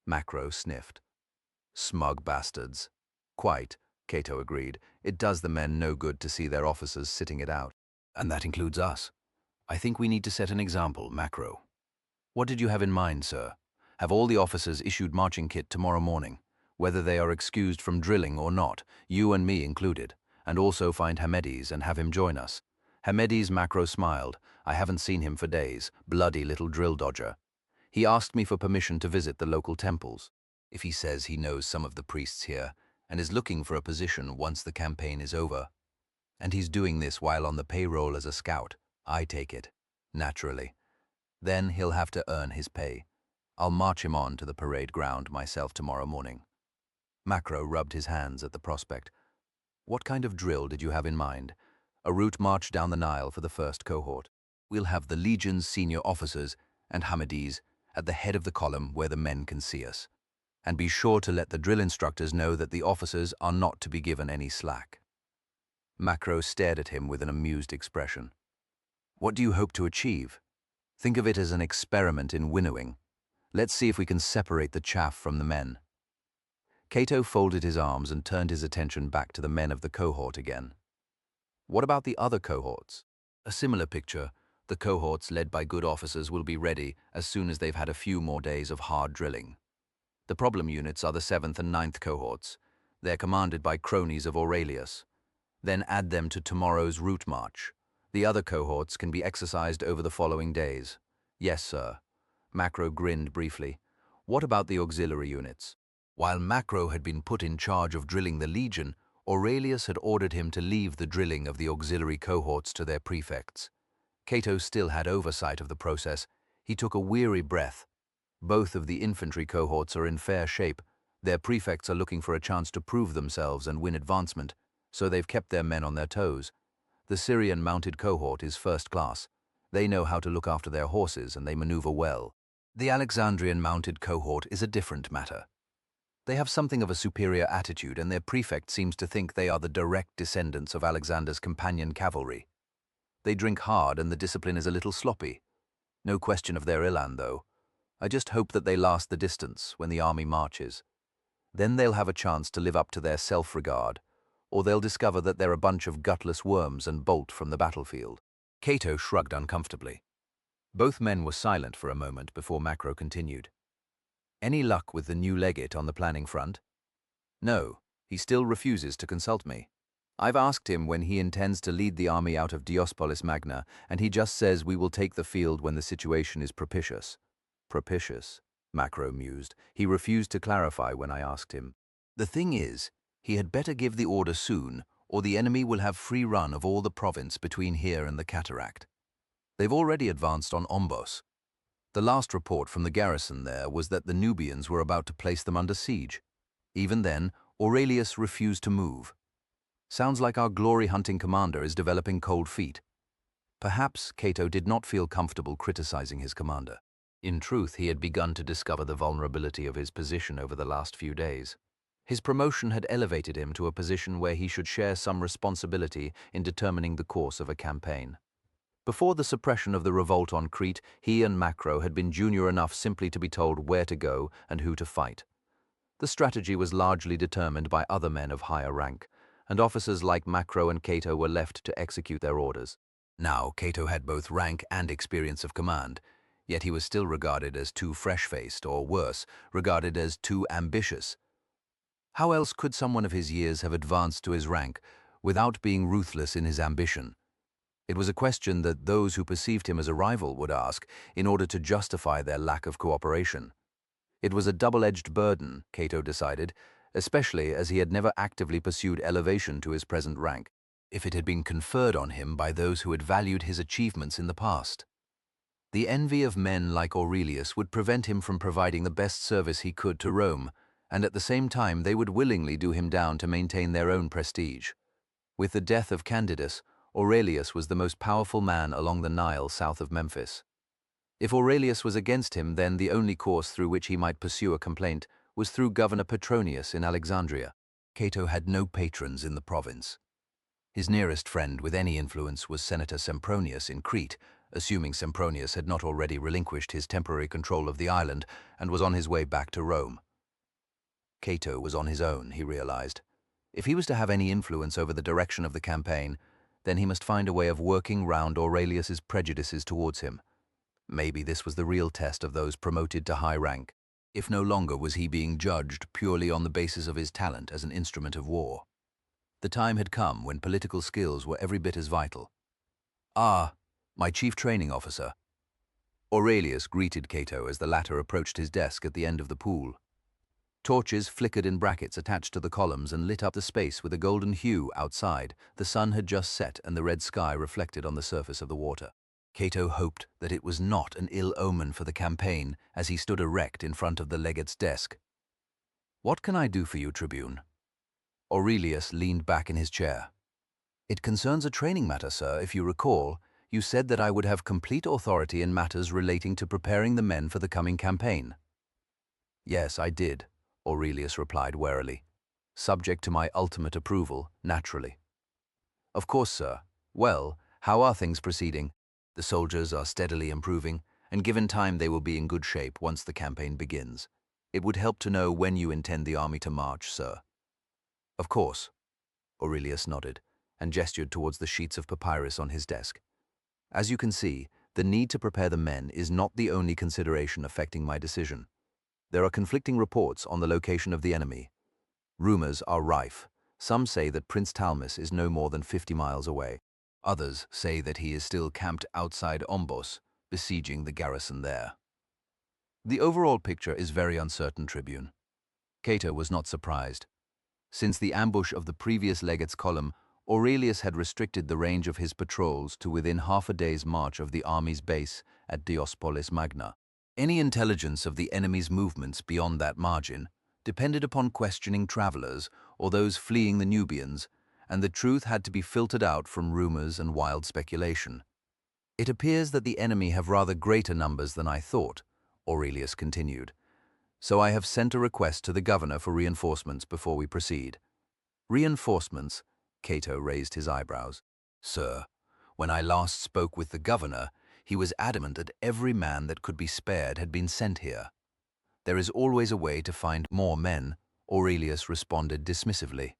Macro sniffed. Smug bastards. Quite, Cato agreed. It does the men no good to see their officers sitting it out. And that includes us. I think we need to set an example, Macro. What did you have in mind, sir? Have all the officers issued marching kit tomorrow morning, whether they are excused from drilling or not, you and me included, and also find Hamedes and have him join us. Hamedes, Macro smiled. I haven't seen him for days, bloody little drill dodger. He asked me for permission to visit the local temples. If he says he knows some of the priests here and is looking for a position once the campaign is over, and he's doing this while on the payroll as a scout, I take it, naturally. Then he'll have to earn his pay. I'll march him on to the parade ground myself tomorrow morning. Macro rubbed his hands at the prospect. What kind of drill did you have in mind? A route march down the Nile for the first cohort. We'll have the Legion's senior officers and Hamedes at the head of the column where the men can see us. And be sure to let the drill instructors know that the officers are not to be given any slack. Macro stared at him with an amused expression. What do you hope to achieve? Think of it as an experiment in winnowing. Let's see if we can separate the chaff from the men. Cato folded his arms and turned his attention back to the men of the cohort again. What about the other cohorts? A similar picture. The cohorts led by good officers will be ready as soon as they've had a few more days of hard drilling. The problem units are the 7th and 9th cohorts. They're commanded by cronies of Aurelius. Then add them to tomorrow's route march. The other cohorts can be exercised over the following days. Yes, sir. Macro grinned briefly. What about the auxiliary units? While Macro had been put in charge of drilling the Legion, Aurelius had ordered him to leave the drilling of the auxiliary cohorts to their prefects. Cato still had oversight of the process. He took a weary breath. Both of the infantry cohorts are in fair shape. Their prefects are looking for a chance to prove themselves and win advancement, so they've kept their men on their toes. The Syrian mounted cohort is first class. They know how to look after their horses and they maneuver well. The Alexandrian mounted cohort is a different matter. They have something of a superior attitude, and their prefect seems to think they are the direct descendants of Alexander's companion cavalry. They drink hard and the discipline is a little sloppy. No question of their elan, though. I just hope that they last the distance when the army marches. Then they'll have a chance to live up to their self-regard, or they'll discover that they're a bunch of gutless worms and bolt from the battlefield. Cato shrugged uncomfortably. Both men were silent for a moment before Macro continued. Any luck with the new legate on the planning front? No, he still refuses to consult me. I've asked him when he intends to lead the army out of Diospolis Magna, and he just says we will take the field when the situation is propitious. Propitious, Macro mused. He refused to clarify when I asked him. The thing is, he had better give the order soon, or the enemy will have free run of all the province between here and the cataract. They've already advanced on Ombos. The last report from the garrison there was that the Nubians were about to place them under siege. Even then, Aurelius refused to move. Sounds like our glory-hunting commander is developing cold feet. Perhaps Cato did not feel comfortable criticizing his commander. In truth, he had begun to discover the vulnerability of his position over the last few days. His promotion had elevated him to a position where he should share some responsibility in determining the course of a campaign. Before the suppression of the revolt on Crete, he and Macro had been junior enough simply to be told where to go and who to fight. The strategy was largely determined by other men of higher rank, and officers like Macro and Cato were left to execute their orders. Now, Cato had both rank and experience of command, yet he was still regarded as too fresh-faced, or worse, regarded as too ambitious. How else could someone of his years have advanced to his rank without being ruthless in his ambition? It was a question that those who perceived him as a rival would ask in order to justify their lack of cooperation. It was a double-edged burden, Cato decided, especially as he had never actively pursued elevation to his present rank, if it had been conferred on him by those who had valued his achievements in the past. The envy of men like Aurelius would prevent him from providing the best service he could to Rome, and at the same time they would willingly do him down to maintain their own prestige. With the death of Candidus, Aurelius was the most powerful man along the Nile south of Memphis. If Aurelius was against him, then the only course through which he might pursue a complaint was through Governor Petronius in Alexandria. Cato had no patrons in the province. His nearest friend with any influence was Senator Sempronius in Crete, assuming Sempronius had not already relinquished his temporary control of the island and was on his way back to Rome. Cato was on his own, he realized. If he was to have any influence over the direction of the campaign, then he must find a way of working round Aurelius's prejudices towards him. Maybe this was the real test of those promoted to high rank, if no longer was he being judged purely on the basis of his talent as an instrument of war. The time had come when political skills were every bit as vital. "Ah, my chief training officer." Aurelius greeted Cato as the latter approached his desk at the end of the pool. Torches flickered in brackets attached to the columns and lit up the space with a golden hue outside. The sun had just set and the red sky reflected on the surface of the water. Cato hoped that it was not an ill omen for the campaign as he stood erect in front of the legate's desk. "What can I do for you, Tribune?" Aurelius leaned back in his chair. "It concerns a training matter, sir. If you recall, you said that I would have complete authority in matters relating to preparing the men for the coming campaign." "Yes, I did," Aurelius replied warily. "Subject to my ultimate approval, naturally." "Of course, sir. Well, how are things proceeding?" "The soldiers are steadily improving, and given time they will be in good shape once the campaign begins. It would help to know when you intend the army to march, sir." "Of course." Aurelius nodded and gestured towards the sheets of papyrus on his desk. "As you can see, the need to prepare the men is not the only consideration affecting my decision. There are conflicting reports on the location of the enemy. Rumors are rife. Some say that Prince Talmus is no more than 50 miles away. Others say that he is still camped outside Ombos, besieging the garrison there. The overall picture is very uncertain, Tribune." Cato was not surprised. Since the ambush of the previous legate's column, Aurelius had restricted the range of his patrols to within half a day's march of the army's base at Diospolis Magna. Any intelligence of the enemy's movements beyond that margin depended upon questioning travelers or those fleeing the Nubians, and the truth had to be filtered out from rumors and wild speculation. "It appears that the enemy have rather greater numbers than I thought," Aurelius continued. "So I have sent a request to the governor for reinforcements before we proceed." "Reinforcements?" Cato raised his eyebrows. "Sir, when I last spoke with the governor, he was adamant that every man that could be spared had been sent here." "There is always a way to find more men," Aurelius responded dismissively.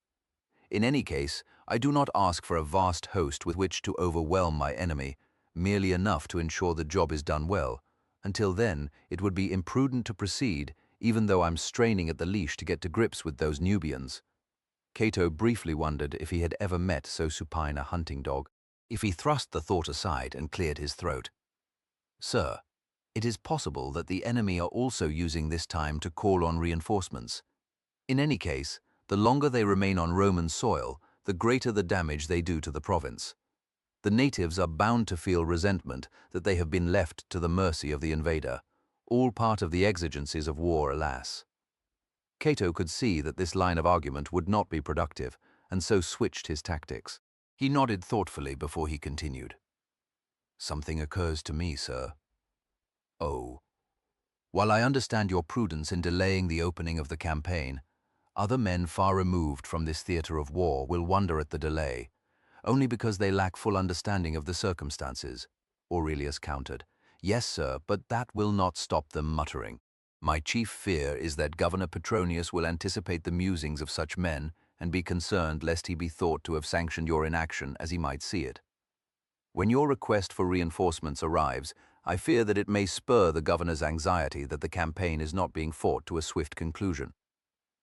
"In any case, I do not ask for a vast host with which to overwhelm my enemy, merely enough to ensure the job is done well. Until then, it would be imprudent to proceed, even though I'm straining at the leash to get to grips with those Nubians." Cato briefly wondered if he had ever met so supine a hunting dog. If he thrust the thought aside and cleared his throat. "Sir, it is possible that the enemy are also using this time to call on reinforcements. In any case, the longer they remain on Roman soil, the greater the damage they do to the province. The natives are bound to feel resentment that they have been left to the mercy of the invader, all part of the exigencies of war, alas." Cato could see that this line of argument would not be productive, and so switched his tactics. He nodded thoughtfully before he continued. "Something occurs to me, sir." "Oh. While I understand your prudence in delaying the opening of the campaign, other men far removed from this theater of war will wonder at the delay, only because they lack full understanding of the circumstances," Aurelius countered. "Yes, sir, but that will not stop them muttering. My chief fear is that Governor Petronius will anticipate the musings of such men and be concerned lest he be thought to have sanctioned your inaction as he might see it. When your request for reinforcements arrives, I fear that it may spur the governor's anxiety that the campaign is not being fought to a swift conclusion.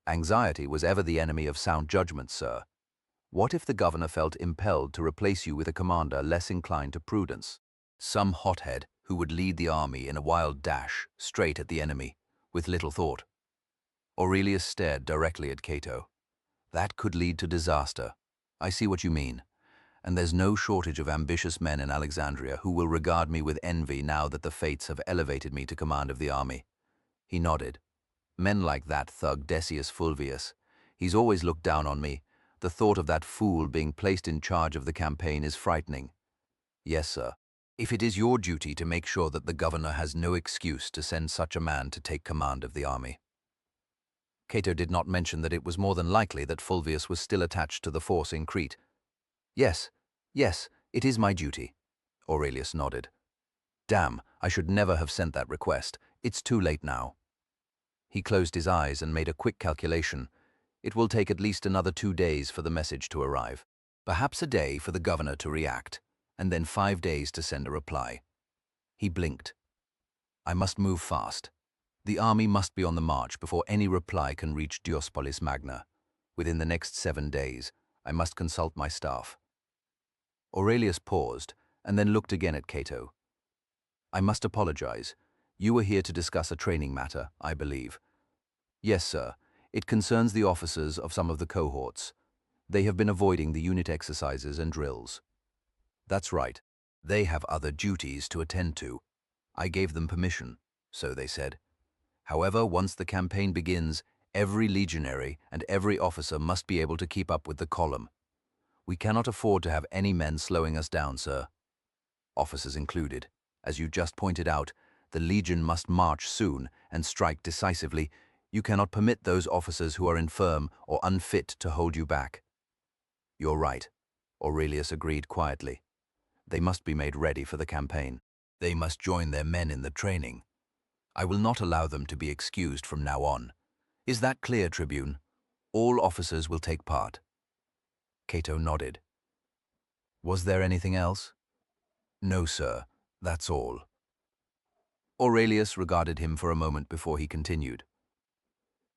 Anxiety was ever the enemy of sound judgment, sir. What if the governor felt impelled to replace you with a commander less inclined to prudence? Some hothead who would lead the army in a wild dash straight at the enemy, with little thought." Aurelius stared directly at Cato. "That could lead to disaster. I see what you mean. And there's no shortage of ambitious men in Alexandria who will regard me with envy now that the fates have elevated me to command of the army." He nodded. Men like that thug Decius Fulvius. He's always looked down on me. The thought of that fool being placed in charge of the campaign is frightening. Yes, sir. If it is your duty to make sure that the governor has no excuse to send such a man to take command of the army. Cato did not mention that it was more than likely that Fulvius was still attached to the force in Crete. Yes, it is my duty. Aurelius nodded. Damn, I should never have sent that request. It's too late now. He closed his eyes and made a quick calculation. It will take at least another 2 days for the message to arrive. Perhaps a day for the governor to react, and then 5 days to send a reply. He blinked. I must move fast. The army must be on the march before any reply can reach Diospolis Magna. Within the next 7 days, I must consult my staff. Aurelius paused, and then looked again at Cato. I must apologize. You were here to discuss a training matter, I believe. Yes, sir. It concerns the officers of some of the cohorts. They have been avoiding the unit exercises and drills. That's right. They have other duties to attend to. I gave them permission, so they said. However, once the campaign begins, every legionary and every officer must be able to keep up with the column. We cannot afford to have any men slowing us down, sir. Officers included. As you just pointed out, the legion must march soon and strike decisively. You cannot permit those officers who are infirm or unfit to hold you back. You're right, Aurelius agreed quietly. They must be made ready for the campaign. They must join their men in the training. I will not allow them to be excused from now on. Is that clear, Tribune? All officers will take part. Cato nodded. Was there anything else? No, sir. That's all. Aurelius regarded him for a moment before he continued.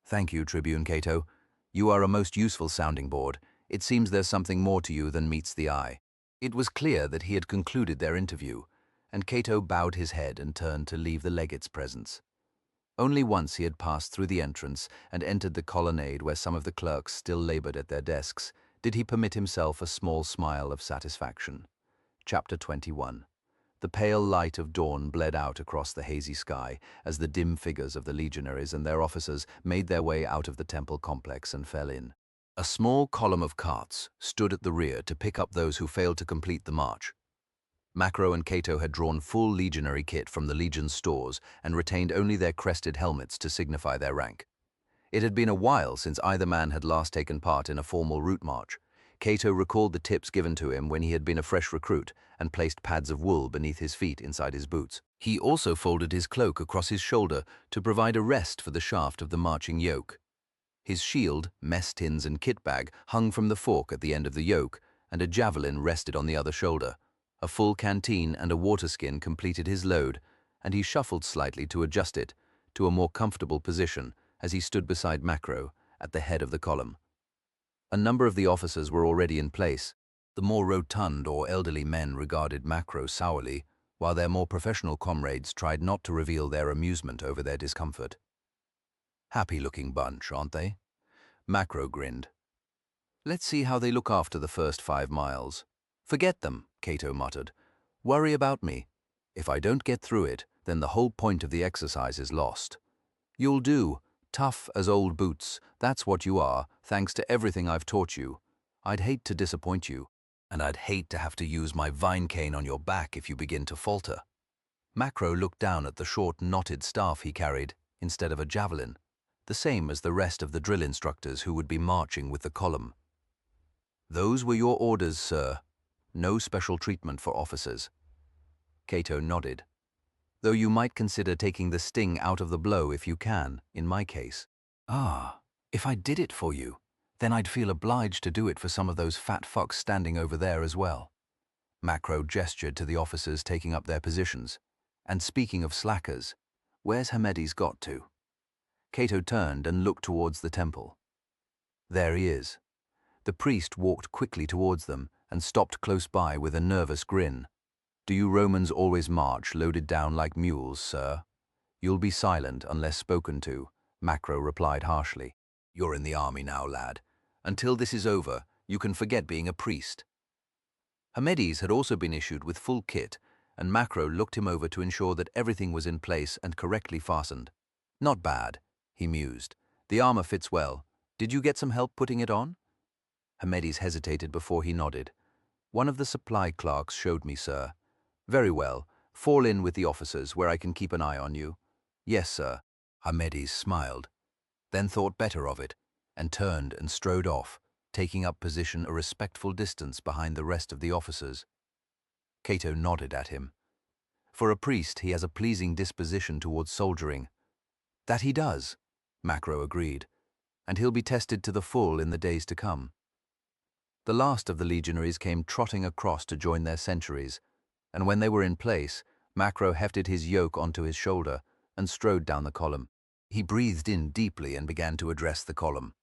Thank you, Tribune Cato. You are a most useful sounding board. It seems there's something more to you than meets the eye. It was clear that he had concluded their interview, and Cato bowed his head and turned to leave the legate's presence. Only once he had passed through the entrance and entered the colonnade where some of the clerks still labored at their desks, did he permit himself a small smile of satisfaction. Chapter 21. The pale light of dawn bled out across the hazy sky as the dim figures of the legionaries and their officers made their way out of the temple complex and fell in. A small column of carts stood at the rear to pick up those who failed to complete the march. Macro and Cato had drawn full legionary kit from the legion's stores and retained only their crested helmets to signify their rank. It had been a while since either man had last taken part in a formal route march. Cato recalled the tips given to him when he had been a fresh recruit and placed pads of wool beneath his feet inside his boots. He also folded his cloak across his shoulder to provide a rest for the shaft of the marching yoke. His shield, mess tins and kit bag hung from the fork at the end of the yoke, and a javelin rested on the other shoulder. A full canteen and a water skin completed his load, and he shuffled slightly to adjust it to a more comfortable position as he stood beside Macro at the head of the column. A number of the officers were already in place. The more rotund or elderly men regarded Macro sourly, while their more professional comrades tried not to reveal their amusement over their discomfort. Happy-looking bunch, aren't they? Macro grinned. Let's see how they look after the first 5 miles. Forget them, Cato muttered. Worry about me. If I don't get through it, then the whole point of the exercise is lost. You'll do. Tough as old boots, that's what you are, thanks to everything I've taught you. I'd hate to disappoint you, and I'd hate to have to use my vine cane on your back if you begin to falter. Macro looked down at the short, knotted staff he carried, instead of a javelin, the same as the rest of the drill instructors who would be marching with the column. Those were your orders, sir. No special treatment for officers. Cato nodded. Though you might consider taking the sting out of the blow if you can, in my case. Ah, if I did it for you, then I'd feel obliged to do it for some of those fat fucks standing over there as well. Macro gestured to the officers taking up their positions. And speaking of slackers, where's Hermedes got to? Cato turned and looked towards the temple. There he is. The priest walked quickly towards them and stopped close by with a nervous grin. Do you Romans always march loaded down like mules, sir? You'll be silent unless spoken to, Macro replied harshly. You're in the army now, lad. Until this is over, you can forget being a priest. Hermedes had also been issued with full kit, and Macro looked him over to ensure that everything was in place and correctly fastened. Not bad. he mused. The armor fits well. Did you get some help putting it on? Hamedis hesitated before he nodded. One of the supply clerks showed me, sir. Very well. Fall in with the officers where I can keep an eye on you. Yes, sir. Hamedis smiled, then thought better of it, and turned and strode off, taking up position a respectful distance behind the rest of the officers. Cato nodded at him. For a priest, he has a pleasing disposition towards soldiering. That he does, Macro agreed, and he'll be tested to the full in the days to come. The last of the legionaries came trotting across to join their centuries, and when they were in place, Macro hefted his yoke onto his shoulder and strode down the column. He breathed in deeply and began to address the column.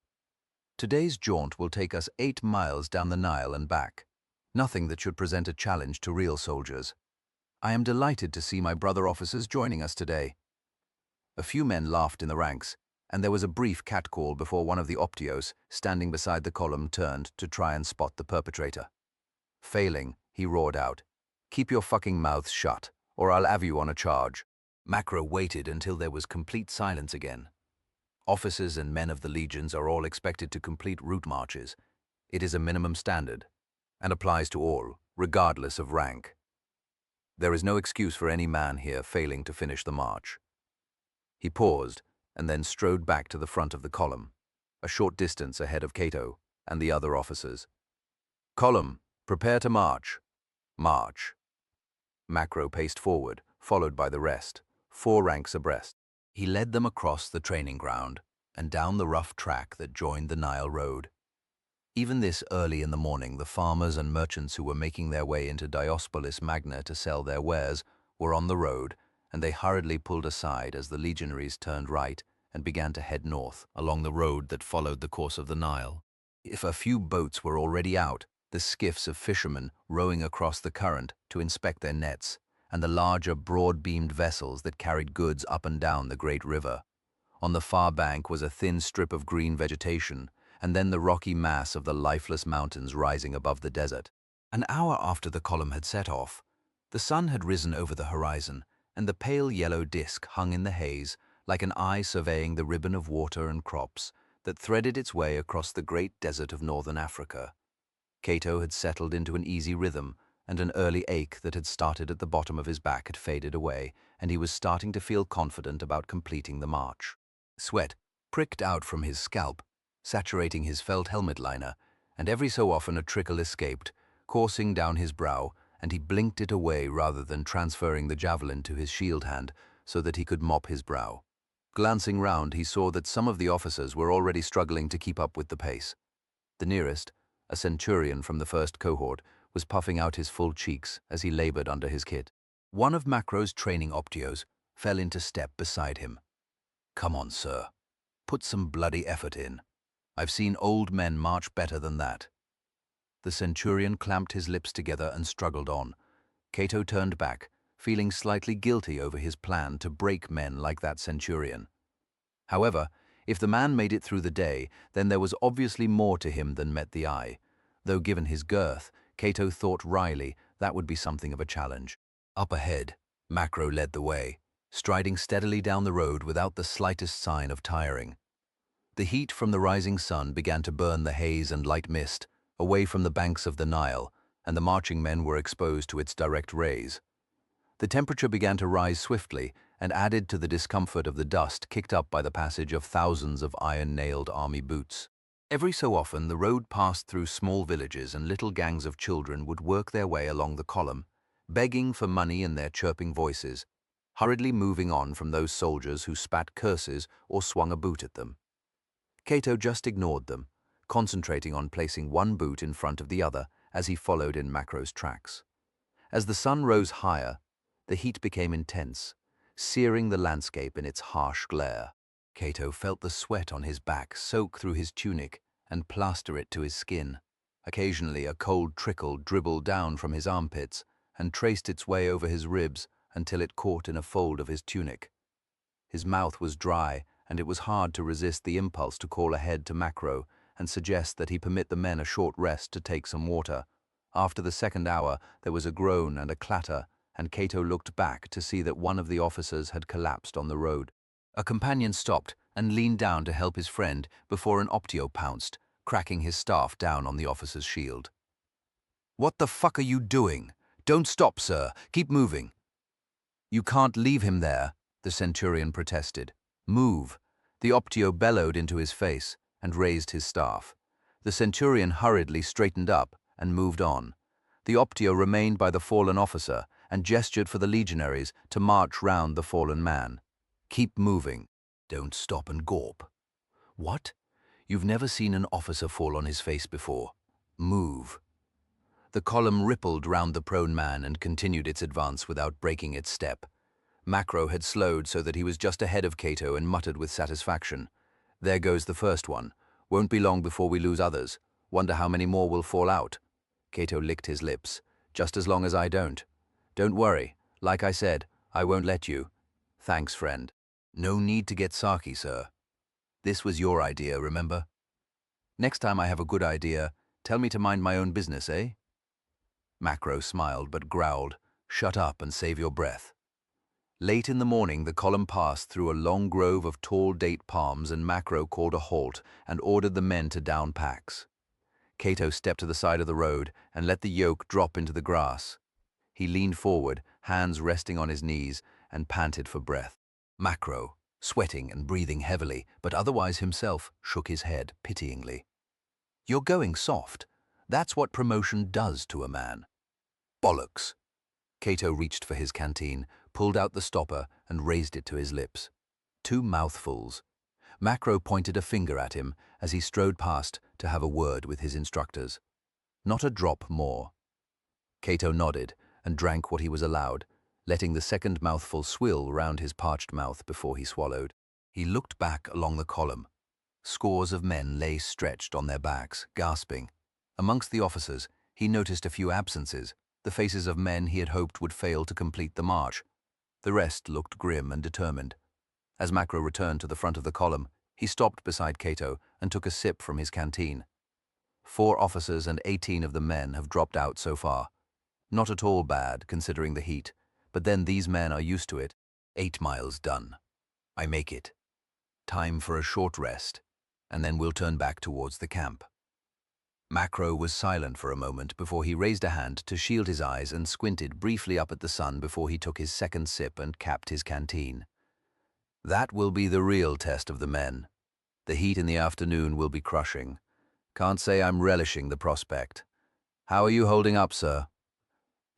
Today's jaunt will take us 8 miles down the Nile and back. Nothing that should present a challenge to real soldiers. I am delighted to see my brother officers joining us today. A few men laughed in the ranks, and there was a brief catcall before one of the optios, standing beside the column, turned to try and spot the perpetrator. Failing, he roared out, "Keep your fucking mouths shut, or I'll have you on a charge." Macro waited until there was complete silence again. Officers and men of the legions are all expected to complete route marches. It is a minimum standard, and applies to all, regardless of rank. There is no excuse for any man here failing to finish the march. He paused, and then strode back to the front of the column, a short distance ahead of Cato and the other officers. "Column, prepare to march. March." Macro paced forward, followed by the rest, 4 ranks abreast. He led them across the training ground and down the rough track that joined the Nile Road. Even this early in the morning, the farmers and merchants who were making their way into Diospolis Magna to sell their wares were on the road, and they hurriedly pulled aside as the legionaries turned right and began to head north along the road that followed the course of the Nile. If a few boats were already out, the skiffs of fishermen rowing across the current to inspect their nets, and the larger broad-beamed vessels that carried goods up and down the great river. On the far bank was a thin strip of green vegetation, and then the rocky mass of the lifeless mountains rising above the desert. An hour after the column had set off, the sun had risen over the horizon, and the pale yellow disk hung in the haze like an eye surveying the ribbon of water and crops that threaded its way across the great desert of northern Africa. Cato had settled into an easy rhythm, and an early ache that had started at the bottom of his back had faded away, and he was starting to feel confident about completing the march. Sweat pricked out from his scalp, saturating his felt helmet liner, and every so often a trickle escaped, coursing down his brow, and he blinked it away rather than transferring the javelin to his shield hand so that he could mop his brow. Glancing round, he saw that some of the officers were already struggling to keep up with the pace. The nearest, a centurion from the first cohort, was puffing out his full cheeks as he labored under his kit. One of Macro's training optios fell into step beside him. "Come on, sir. Put some bloody effort in. I've seen old men march better than that." The centurion clamped his lips together and struggled on. Cato turned back, feeling slightly guilty over his plan to break men like that centurion. However, if the man made it through the day, then there was obviously more to him than met the eye, though given his girth, Cato thought wryly that would be something of a challenge. Up ahead, Macro led the way, striding steadily down the road without the slightest sign of tiring. The heat from the rising sun began to burn the haze and light mist away from the banks of the Nile, and the marching men were exposed to its direct rays. The temperature began to rise swiftly and added to the discomfort of the dust kicked up by the passage of thousands of iron-nailed army boots. Every so often, the road passed through small villages, and little gangs of children would work their way along the column, begging for money in their chirping voices, hurriedly moving on from those soldiers who spat curses or swung a boot at them. Cato just ignored them, concentrating on placing one boot in front of the other as he followed in Macro's tracks. As the sun rose higher, the heat became intense, searing the landscape in its harsh glare. Cato felt the sweat on his back soak through his tunic and plaster it to his skin. Occasionally, a cold trickle dribbled down from his armpits and traced its way over his ribs until it caught in a fold of his tunic. His mouth was dry, and it was hard to resist the impulse to call ahead to Macro and suggest that he permit the men a short rest to take some water. After the second hour, there was a groan and a clatter, and Cato looked back to see that one of the officers had collapsed on the road. A companion stopped, and leaned down to help his friend before an Optio pounced, cracking his staff down on the officer's shield. "What the fuck are you doing? Don't stop, sir. Keep moving." "You can't leave him there," the Centurion protested. "Move." The Optio bellowed into his face and raised his staff. The Centurion hurriedly straightened up and moved on. The Optio remained by the fallen officer and gestured for the legionaries to march round the fallen man. "Keep moving. Don't stop and gawp." "What? You've never seen an officer fall on his face before. Move." The column rippled round the prone man and continued its advance without breaking its step. Macro had slowed so that he was just ahead of Cato and muttered with satisfaction, "There goes the first one. Won't be long before we lose others. Wonder how many more will fall out." Cato licked his lips. "Just as long as I don't. Don't worry. Like I said, I won't let you." "Thanks, friend." "No need to get sarky, sir. This was your idea, remember? Next time I have a good idea, tell me to mind my own business, eh?" Macro smiled but growled, "Shut up and save your breath." Late in the morning, the column passed through a long grove of tall date palms, and Macro called a halt and ordered the men to down packs. Cato stepped to the side of the road and let the yoke drop into the grass. He leaned forward, hands resting on his knees, and panted for breath. Macro, sweating and breathing heavily, but otherwise himself, shook his head pityingly. "You're going soft. That's what promotion does to a man." "Bollocks." Cato reached for his canteen, pulled out the stopper, and raised it to his lips. 2 mouthfuls. Macro pointed a finger at him as he strode past to have a word with his instructors. "Not a drop more." Cato nodded and drank what he was allowed, letting the second mouthful swill round his parched mouth before he swallowed. He looked back along the column. Scores of men lay stretched on their backs, gasping. Amongst the officers, he noticed a few absences, the faces of men he had hoped would fail to complete the march. The rest looked grim and determined. As Macro returned to the front of the column, he stopped beside Cato and took a sip from his canteen. 4 officers and 18 of the men have dropped out so far. Not at all bad, considering the heat, but then these men are used to it. 8 miles done. I make it. Time for a short rest, and then we'll turn back towards the camp. Macro was silent for a moment before he raised a hand to shield his eyes and squinted briefly up at the sun before he took his second sip and capped his canteen. "That will be the real test of the men. The heat in the afternoon will be crushing. Can't say I'm relishing the prospect. How are you holding up, sir?"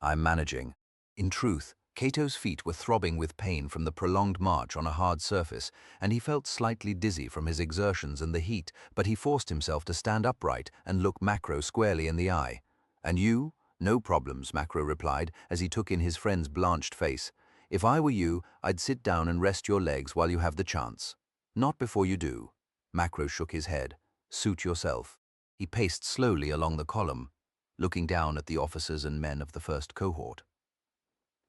"I'm managing." In truth, Cato's feet were throbbing with pain from the prolonged march on a hard surface, and he felt slightly dizzy from his exertions and the heat, but he forced himself to stand upright and look Macro squarely in the eye. "And you?" "No problems," Macro replied as he took in his friend's blanched face. "If I were you, I'd sit down and rest your legs while you have the chance." "Not before you do." Macro shook his head. "Suit yourself." He paced slowly along the column, looking down at the officers and men of the first cohort.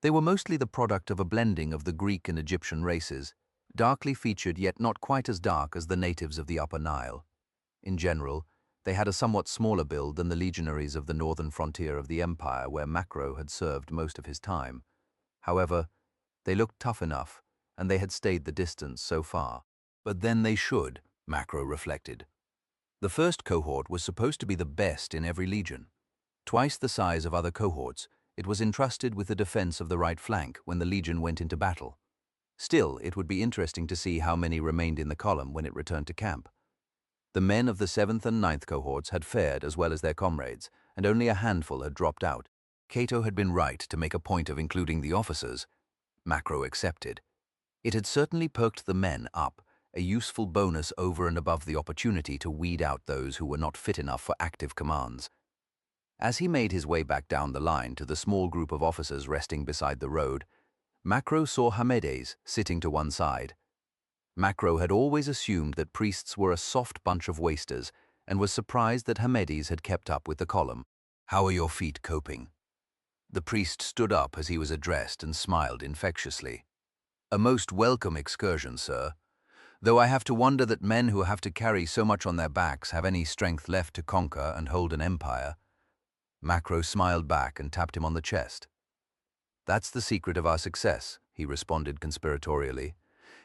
They were mostly the product of a blending of the Greek and Egyptian races, darkly featured yet not quite as dark as the natives of the Upper Nile. In general, they had a somewhat smaller build than the legionaries of the northern frontier of the empire where Macro had served most of his time. However, they looked tough enough, and they had stayed the distance so far. But then they should, Macro reflected. The first cohort was supposed to be the best in every legion. Twice the size of other cohorts, it was entrusted with the defense of the right flank when the legion went into battle. Still, it would be interesting to see how many remained in the column when it returned to camp. The men of the 7th and 9th cohorts had fared as well as their comrades, and only a handful had dropped out. Cato had been right to make a point of including the officers. Macro accepted. It had certainly perked the men up, a useful bonus over and above the opportunity to weed out those who were not fit enough for active commands. As he made his way back down the line to the small group of officers resting beside the road, Macro saw Hamedes sitting to one side. Macro had always assumed that priests were a soft bunch of wasters and was surprised that Hamedes had kept up with the column. "How are your feet coping?" The priest stood up as he was addressed and smiled infectiously. "A most welcome excursion, sir. Though I have to wonder that men who have to carry so much on their backs have any strength left to conquer and hold an empire." Macro smiled back and tapped him on the chest. "That's the secret of our success," he responded conspiratorially.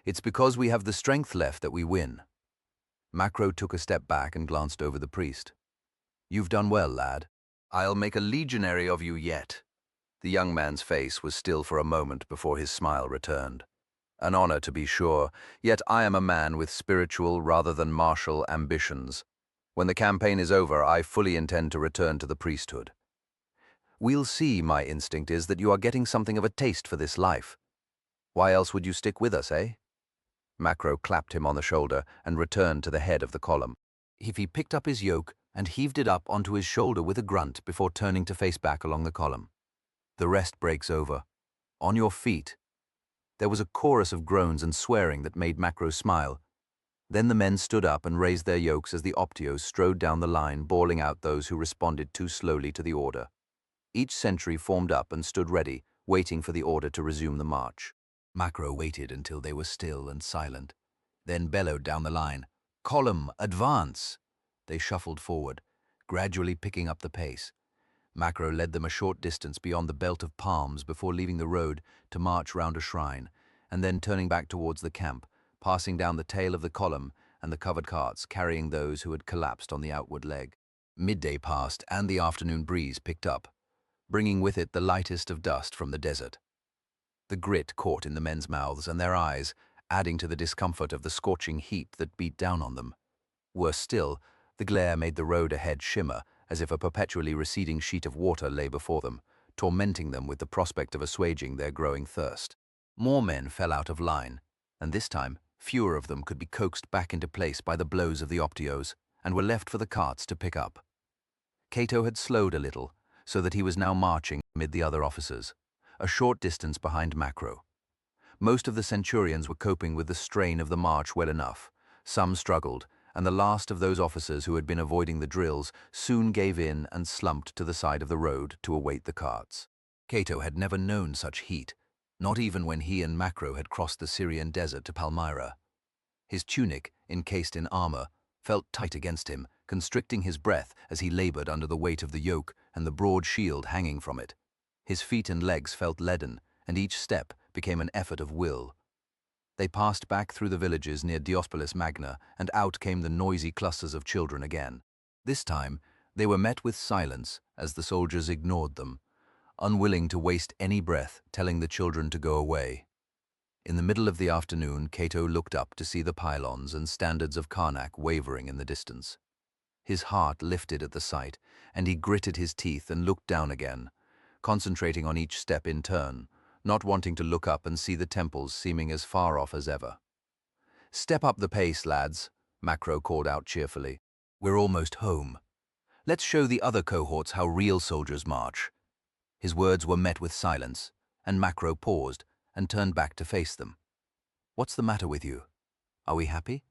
It's because we have the strength left that we win. Macro took a step back and glanced over the priest. You've done well, lad. I'll make a legionary of you yet. The young man's face was still for a moment before his smile returned. An honor, to be sure, yet I am a man with spiritual rather than martial ambitions. When the campaign is over, I fully intend to return to the priesthood. We'll see, my instinct is that you are getting something of a taste for this life. Why else would you stick with us, eh? Macro clapped him on the shoulder and returned to the head of the column. He picked up his yoke and heaved it up onto his shoulder with a grunt before turning to face back along the column. The rest breaks over. On your feet. There was a chorus of groans and swearing that made Macro smile. Then the men stood up and raised their yokes as the Optios strode down the line, bawling out those who responded too slowly to the order. Each sentry formed up and stood ready, waiting for the order to resume the march. Macro waited until they were still and silent, then bellowed down the line, "Column, advance!" They shuffled forward, gradually picking up the pace. Macro led them a short distance beyond the belt of palms before leaving the road to march round a shrine, and then turning back towards the camp, passing down the tail of the column and the covered carts carrying those who had collapsed on the outward leg. Midday passed and the afternoon breeze picked up, bringing with it the lightest of dust from the desert. The grit caught in the men's mouths and their eyes, adding to the discomfort of the scorching heat that beat down on them. Worse still, the glare made the road ahead shimmer, as if a perpetually receding sheet of water lay before them, tormenting them with the prospect of assuaging their growing thirst. More men fell out of line, and this time fewer of them could be coaxed back into place by the blows of the Optios, and were left for the carts to pick up. Cato had slowed a little, so that he was now marching amid the other officers, a short distance behind Macro. Most of the centurions were coping with the strain of the march well enough. Some struggled, and the last of those officers who had been avoiding the drills soon gave in and slumped to the side of the road to await the carts. Cato had never known such heat, not even when he and Macro had crossed the Syrian desert to Palmyra. His tunic, encased in armor, felt tight against him, constricting his breath as he labored under the weight of the yoke and the broad shield hanging from it. His feet and legs felt leaden, and each step became an effort of will. They passed back through the villages near Diospolis Magna, and out came the noisy clusters of children again. This time, they were met with silence as the soldiers ignored them, unwilling to waste any breath telling the children to go away. In the middle of the afternoon, Cato looked up to see the pylons and standards of Karnak wavering in the distance. His heart lifted at the sight, and he gritted his teeth and looked down again, concentrating on each step in turn, not wanting to look up and see the temples seeming as far off as ever. "Step up the pace, lads," Macro called out cheerfully. "We're almost home. Let's show the other cohorts how real soldiers march." His words were met with silence, and Macro paused and turned back to face them. "What's the matter with you? Are we happy?"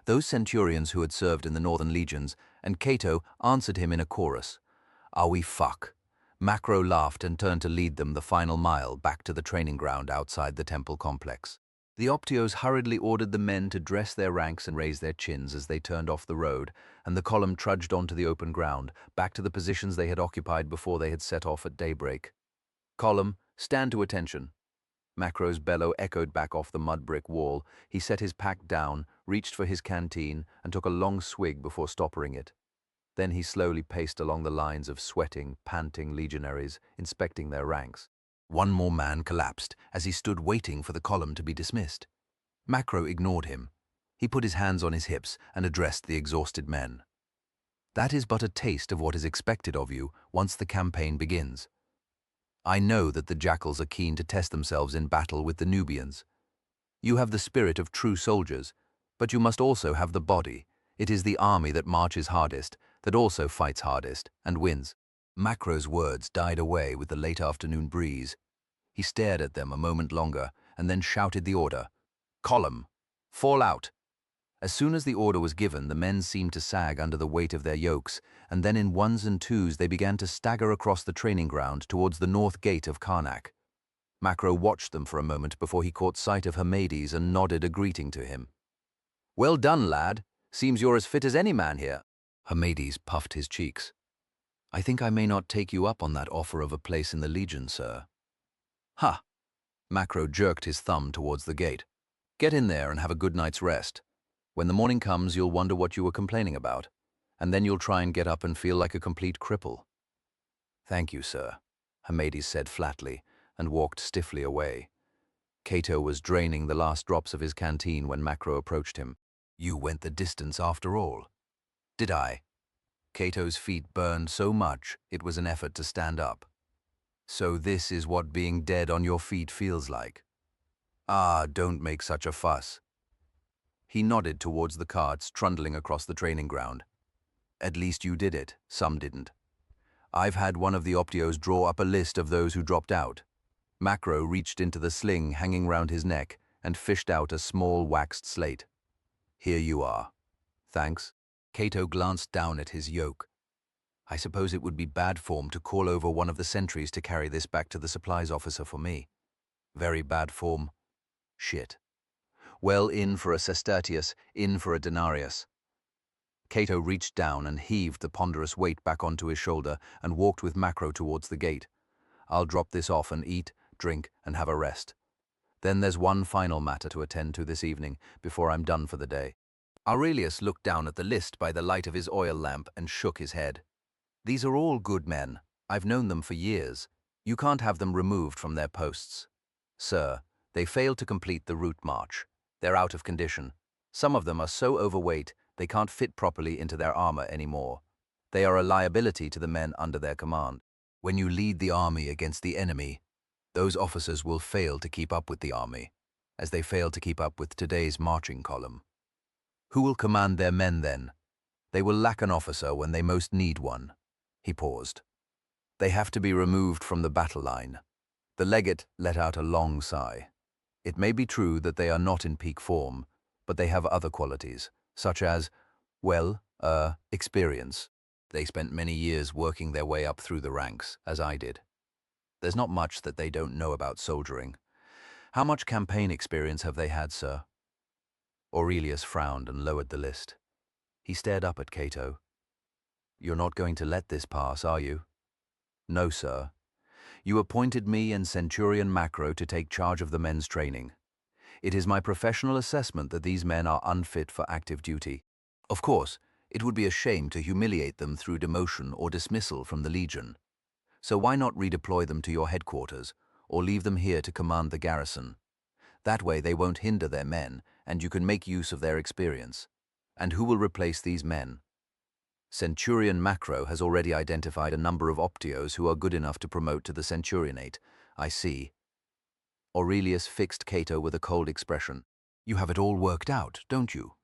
Those centurions who had served in the northern legions, and Cato answered him in a chorus. "Are we fuck?" Macro laughed and turned to lead them the final mile back to the training ground outside the temple complex. The Optios hurriedly ordered the men to dress their ranks and raise their chins as they turned off the road, and the column trudged onto the open ground, back to the positions they had occupied before they had set off at daybreak. "Column, stand to attention." Macro's bellow echoed back off the mud brick wall. He set his pack down, reached for his canteen, and took a long swig before stoppering it. Then he slowly paced along the lines of sweating, panting legionaries, inspecting their ranks. One more man collapsed as he stood waiting for the column to be dismissed. Macro ignored him. He put his hands on his hips and addressed the exhausted men. "That is but a taste of what is expected of you once the campaign begins. I know that the jackals are keen to test themselves in battle with the Nubians. You have the spirit of true soldiers, but you must also have the body. It is the army that marches hardest, that also fights hardest, and wins." Macro's words died away with the late afternoon breeze. He stared at them a moment longer, and then shouted the order, "Column, fall out!" As soon as the order was given, the men seemed to sag under the weight of their yokes, and then in ones and twos they began to stagger across the training ground towards the north gate of Karnak. Macro watched them for a moment before he caught sight of Hermades and nodded a greeting to him. "Well done, lad. Seems you're as fit as any man here." Hermades puffed his cheeks. "I think I may not take you up on that offer of a place in the Legion, sir." "Ha!" Macro jerked his thumb towards the gate. Get in there and have a good night's rest. When the morning comes, you'll wonder what you were complaining about, and then you'll try and get up and feel like a complete cripple." "Thank you, sir," Hamades said flatly, and walked stiffly away. Cato was draining the last drops of his canteen when Macro approached him. "You went the distance after all." "Did I?" Cato's feet burned so much it was an effort to stand up. "So this is what being dead on your feet feels like. Ah, don't make such a fuss." He nodded towards the carts trundling across the training ground. "At least you did it, some didn't. I've had one of the Optios draw up a list of those who dropped out." Macro reached into the sling hanging round his neck and fished out a small waxed slate. "Here you are." "Thanks." Cato glanced down at his yoke. "I suppose it would be bad form to call over one of the sentries to carry this back to the supplies officer for me." "Very bad form." "Shit. Well, in for a sestertius, in for a denarius." Cato reached down and heaved the ponderous weight back onto his shoulder and walked with Macro towards the gate. "I'll drop this off and eat, drink, and have a rest. Then there's one final matter to attend to this evening before I'm done for the day." Aurelius looked down at the list by the light of his oil lamp and shook his head. "These are all good men. I've known them for years. You can't have them removed from their posts. Sir, they failed to complete the route march. They're out of condition. Some of them are so overweight they can't fit properly into their armor anymore. They are a liability to the men under their command. When you lead the army against the enemy, those officers will fail to keep up with the army, as they failed to keep up with today's marching column. Who will command their men then? They will lack an officer when they most need one." He paused. "They have to be removed from the battle line." The legate let out a long sigh. "It may be true that they are not in peak form, but they have other qualities, such as, well, experience. They spent many years working their way up through the ranks, as I did. There's not much that they don't know about soldiering. How much campaign experience have they had, sir?" Aurelius frowned and lowered the list. He stared up at Cato. "You're not going to let this pass, are you?" "No, sir. You appointed me and Centurion Macro to take charge of the men's training. It is my professional assessment that these men are unfit for active duty. Of course, it would be a shame to humiliate them through demotion or dismissal from the Legion. So why not redeploy them to your headquarters, or leave them here to command the garrison? That way they won't hinder their men, and you can make use of their experience. And who will replace these men?" "Centurion Macro has already identified a number of Optios who are good enough to promote to the Centurionate." "I see." Aurelius fixed Cato with a cold expression. "You have it all worked out, don't you?"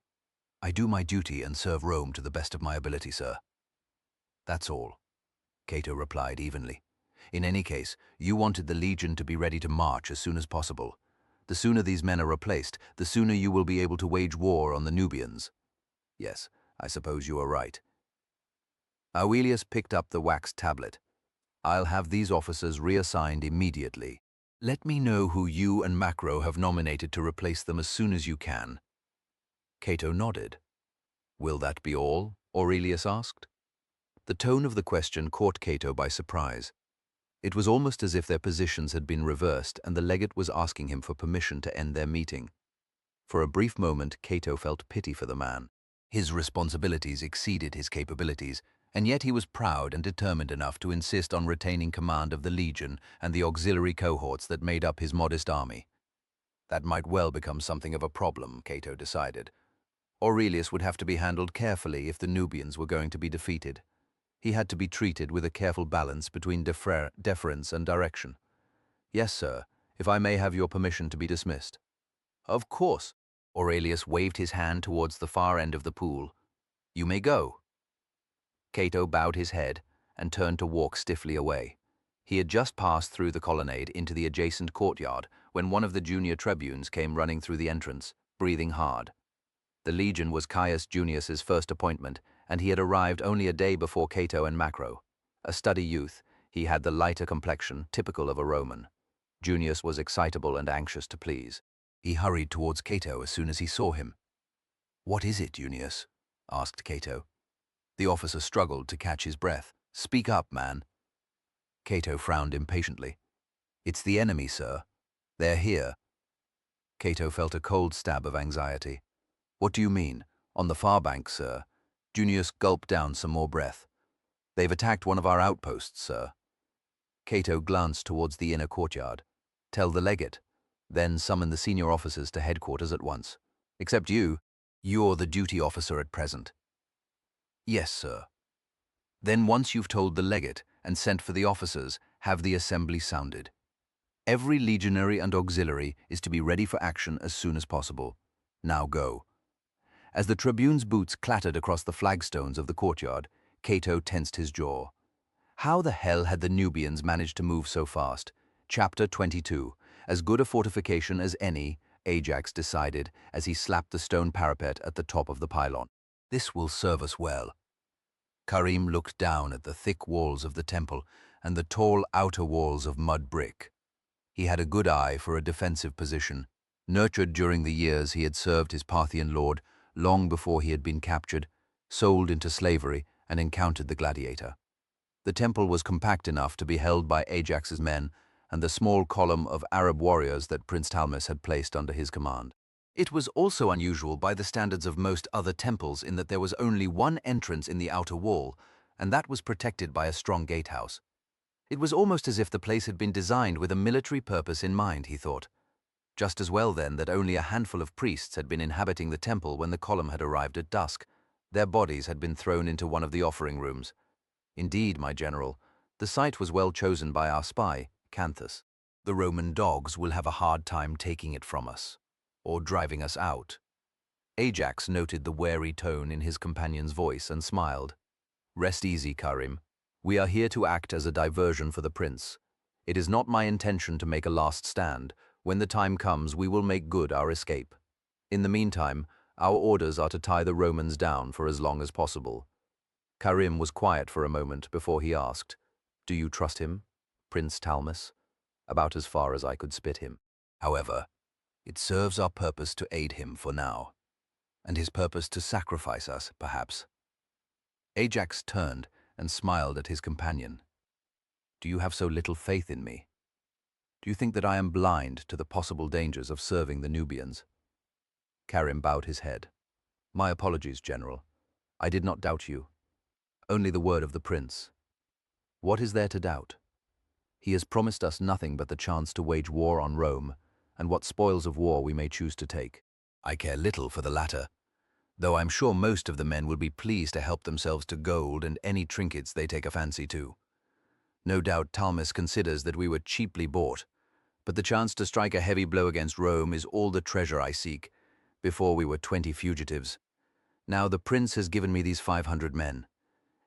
"I do my duty and serve Rome to the best of my ability, sir." "That's all," Cato replied evenly. "In any case, you wanted the Legion to be ready to march as soon as possible. The sooner these men are replaced, the sooner you will be able to wage war on the Nubians." "Yes, I suppose you are right." Aurelius picked up the wax tablet. "I'll have these officers reassigned immediately. Let me know who you and Macro have nominated to replace them as soon as you can." Cato nodded. "Will that be all?" Aurelius asked. The tone of the question caught Cato by surprise. It was almost as if their positions had been reversed and the legate was asking him for permission to end their meeting. For a brief moment, Cato felt pity for the man. His responsibilities exceeded his capabilities, and yet he was proud and determined enough to insist on retaining command of the Legion and the auxiliary cohorts that made up his modest army. That might well become something of a problem, Cato decided. Aurelius would have to be handled carefully if the Nubians were going to be defeated. He had to be treated with a careful balance between deference and direction. "Yes, sir, if I may have your permission to be dismissed." "Of course." Aurelius waved his hand towards the far end of the pool. "You may go." Cato bowed his head and turned to walk stiffly away. He had just passed through the colonnade into the adjacent courtyard when one of the junior tribunes came running through the entrance, breathing hard. The Legion was Caius Junius's first appointment, and he had arrived only a day before Cato and Macro. A stubby youth, he had the lighter complexion typical of a Roman. Junius was excitable and anxious to please. He hurried towards Cato as soon as he saw him. "What is it, Junius?" asked Cato. The officer struggled to catch his breath. "Speak up, man." Cato frowned impatiently. "It's the enemy, sir. They're here." Cato felt a cold stab of anxiety. What do you mean? On the far bank, sir. Junius gulped down some more breath. They've attacked one of our outposts, sir. Cato glanced towards the inner courtyard. Tell the legate. Then summon the senior officers to headquarters at once. Except you. You're the duty officer at present. Yes, sir. Then once you've told the legate and sent for the officers, have the assembly sounded. Every legionary and auxiliary is to be ready for action as soon as possible. Now go. As the tribune's boots clattered across the flagstones of the courtyard, Cato tensed his jaw. How the hell had the Nubians managed to move so fast? Chapter 22. As good a fortification as any, Ajax decided as he slapped the stone parapet at the top of the pylon. This will serve us well. Karim looked down at the thick walls of the temple and the tall outer walls of mud brick. He had a good eye for a defensive position, nurtured during the years he had served his Parthian lord, long before he had been captured, sold into slavery, and encountered the gladiator. The temple was compact enough to be held by Ajax's men and the small column of Arab warriors that Prince Talmus had placed under his command. It was also unusual by the standards of most other temples in that there was only one entrance in the outer wall, and that was protected by a strong gatehouse. It was almost as if the place had been designed with a military purpose in mind, he thought. Just as well, then, that only a handful of priests had been inhabiting the temple when the column had arrived at dusk. Their bodies had been thrown into one of the offering rooms. Indeed, my general, the site was well chosen by our spy, Canthus. The Roman dogs will have a hard time taking it from us, or driving us out. Ajax noted the wary tone in his companion's voice and smiled. Rest easy, Karim. We are here to act as a diversion for the prince. It is not my intention to make a last stand. When the time comes, we will make good our escape. In the meantime, our orders are to tie the Romans down for as long as possible. Karim was quiet for a moment before he asked, Do you trust him, Prince Talmus? About as far as I could spit him. However, it serves our purpose to aid him for now, and his purpose to sacrifice us, perhaps. Ajax turned and smiled at his companion. Do you have so little faith in me? Do you think that I am blind to the possible dangers of serving the Nubians? Karim bowed his head. My apologies, General. I did not doubt you. Only the word of the prince. What is there to doubt? He has promised us nothing but the chance to wage war on Rome, and what spoils of war we may choose to take. I care little for the latter, though I'm sure most of the men will be pleased to help themselves to gold and any trinkets they take a fancy to. No doubt Talmus considers that we were cheaply bought, but the chance to strike a heavy blow against Rome is all the treasure I seek. Before we were 20 fugitives. Now the prince has given me these 500 men.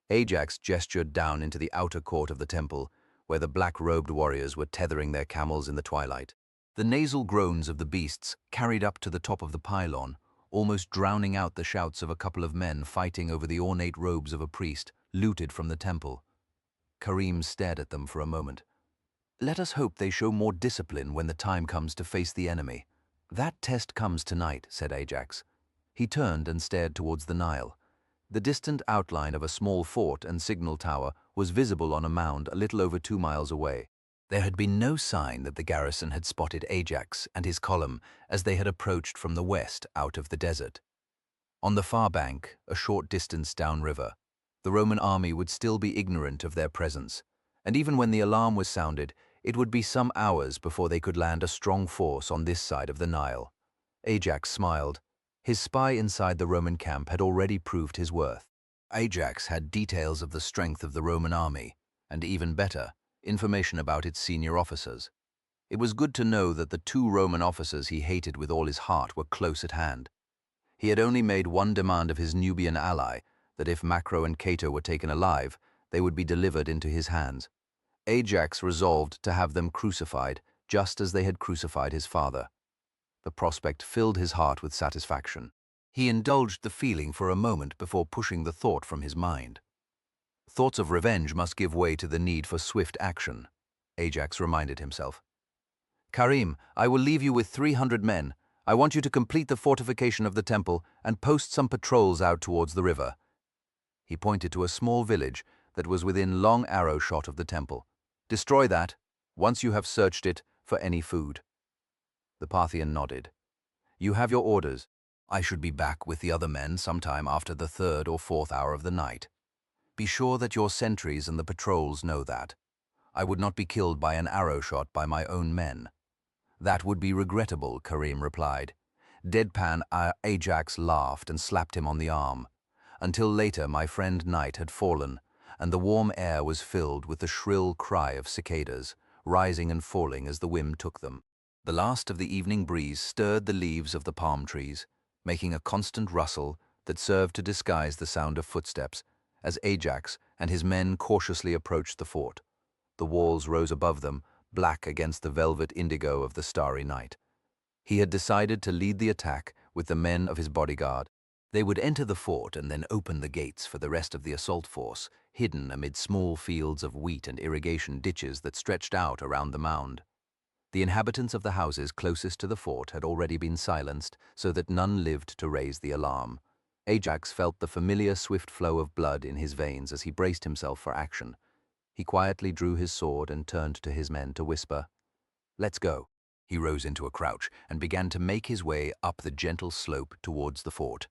Ajax gestured down into the outer court of the temple, where the black-robed warriors were tethering their camels in the twilight. The nasal groans of the beasts carried up to the top of the pylon, almost drowning out the shouts of a couple of men fighting over the ornate robes of a priest, looted from the temple. Karim stared at them for a moment. Let us hope they show more discipline when the time comes to face the enemy. That test comes tonight, said Ajax. He turned and stared towards the Nile. The distant outline of a small fort and signal tower was visible on a mound a little over 2 miles away. There had been no sign that the garrison had spotted Ajax and his column as they had approached from the west out of the desert. On the far bank, a short distance downriver, the Roman army would still be ignorant of their presence, and even when the alarm was sounded, it would be some hours before they could land a strong force on this side of the Nile. Ajax smiled. His spy inside the Roman camp had already proved his worth. Ajax had details of the strength of the Roman army, and even better, information about its senior officers. It was good to know that the 2 Roman officers he hated with all his heart were close at hand. He had only made one demand of his Nubian ally, that if Macro and Cato were taken alive, they would be delivered into his hands. Ajax resolved to have them crucified, just as they had crucified his father. The prospect filled his heart with satisfaction. He indulged the feeling for a moment before pushing the thought from his mind. Thoughts of revenge must give way to the need for swift action, Ajax reminded himself. Karim, I will leave you with 300 men. I want you to complete the fortification of the temple and post some patrols out towards the river. He pointed to a small village that was within long arrow shot of the temple. Destroy that, once you have searched it, for any food. The Parthian nodded. You have your orders. I should be back with the other men sometime after the 3rd or 4th hour of the night. Be sure that your sentries and the patrols know that. I would not be killed by an arrow shot by my own men." "That would be regrettable," Karim replied. Deadpan Ajax laughed and slapped him on the arm. Until later, my friend night had fallen, and the warm air was filled with the shrill cry of cicadas, rising and falling as the wind took them. The last of the evening breeze stirred the leaves of the palm trees, making a constant rustle that served to disguise the sound of footsteps as Ajax and his men cautiously approached the fort. The walls rose above them, black against the velvet indigo of the starry night. He had decided to lead the attack with the men of his bodyguard. They would enter the fort and then open the gates for the rest of the assault force, hidden amid small fields of wheat and irrigation ditches that stretched out around the mound. The inhabitants of the houses closest to the fort had already been silenced, so that none lived to raise the alarm. Ajax felt the familiar swift flow of blood in his veins as he braced himself for action. He quietly drew his sword and turned to his men to whisper, "Let's go." He rose into a crouch and began to make his way up the gentle slope towards the fort.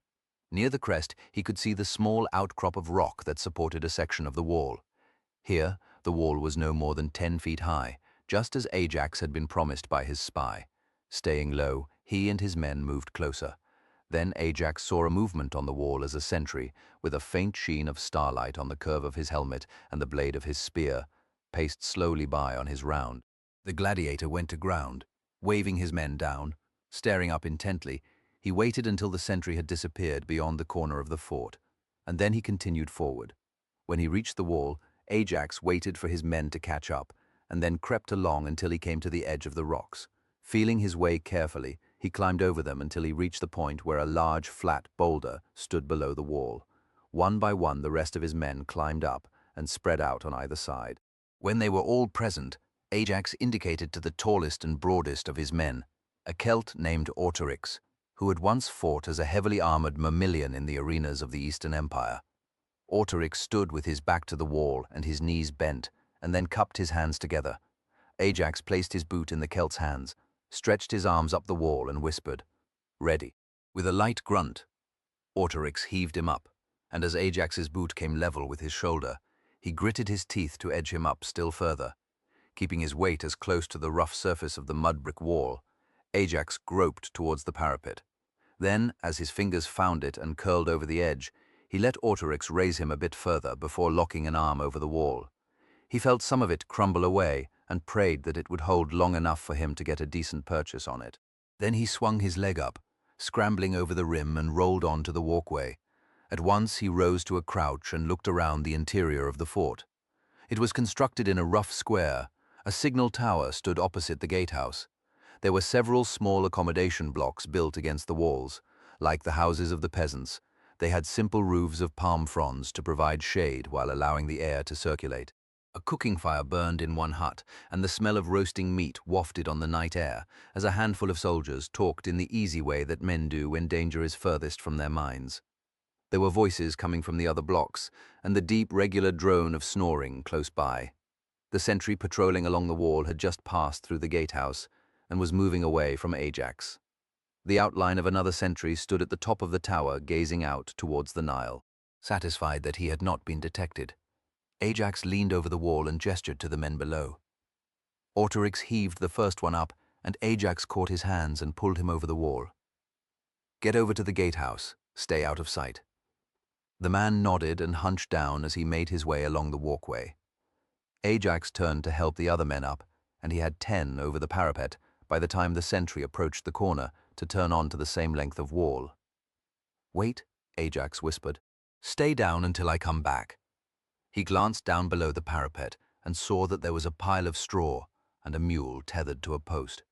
Near the crest, he could see the small outcrop of rock that supported a section of the wall. Here, the wall was no more than 10 feet high, just as Ajax had been promised by his spy. Staying low, he and his men moved closer. Then Ajax saw a movement on the wall as a sentry, with a faint sheen of starlight on the curve of his helmet and the blade of his spear, paced slowly by on his round. The gladiator went to ground, waving his men down. Staring up intently, he waited until the sentry had disappeared beyond the corner of the fort, and then he continued forward. When he reached the wall, Ajax waited for his men to catch up, and then crept along until he came to the edge of the rocks. Feeling his way carefully, he climbed over them until he reached the point where a large, flat boulder stood below the wall. One by one, the rest of his men climbed up and spread out on either side. When they were all present, Ajax indicated to the tallest and broadest of his men, a Celt named Autorix, who had once fought as a heavily armored Mammalian in the arenas of the Eastern Empire. Autorix stood with his back to the wall and his knees bent, and then cupped his hands together. Ajax placed his boot in the Celt's hands, stretched his arms up the wall and whispered, "Ready." With a light grunt, Autorix heaved him up, and as Ajax's boot came level with his shoulder, he gritted his teeth to edge him up still further. Keeping his weight as close to the rough surface of the mud-brick wall, Ajax groped towards the parapet. Then, as his fingers found it and curled over the edge, he let Autorix raise him a bit further before locking an arm over the wall. He felt some of it crumble away and prayed that it would hold long enough for him to get a decent purchase on it. Then he swung his leg up, scrambling over the rim, and rolled on to the walkway. At once he rose to a crouch and looked around the interior of the fort. It was constructed in a rough square. A signal tower stood opposite the gatehouse. There were several small accommodation blocks built against the walls. Like the houses of the peasants, they had simple roofs of palm fronds to provide shade while allowing the air to circulate. A cooking fire burned in one hut, and the smell of roasting meat wafted on the night air as a handful of soldiers talked in the easy way that men do when danger is furthest from their minds. There were voices coming from the other blocks, and the deep, regular drone of snoring close by. The sentry patrolling along the wall had just passed through the gatehouse and was moving away from Ajax. The outline of another sentry stood at the top of the tower, gazing out towards the Nile. Satisfied that he had not been detected, Ajax leaned over the wall and gestured to the men below. Autorix heaved the first one up, and Ajax caught his hands and pulled him over the wall. "Get over to the gatehouse. Stay out of sight." The man nodded and hunched down as he made his way along the walkway. Ajax turned to help the other men up, and he had 10 over the parapet by the time the sentry approached the corner to turn on to the same length of wall. "Wait," Ajax whispered. "Stay down until I come back." He glanced down below the parapet and saw that there was a pile of straw and a mule tethered to a post.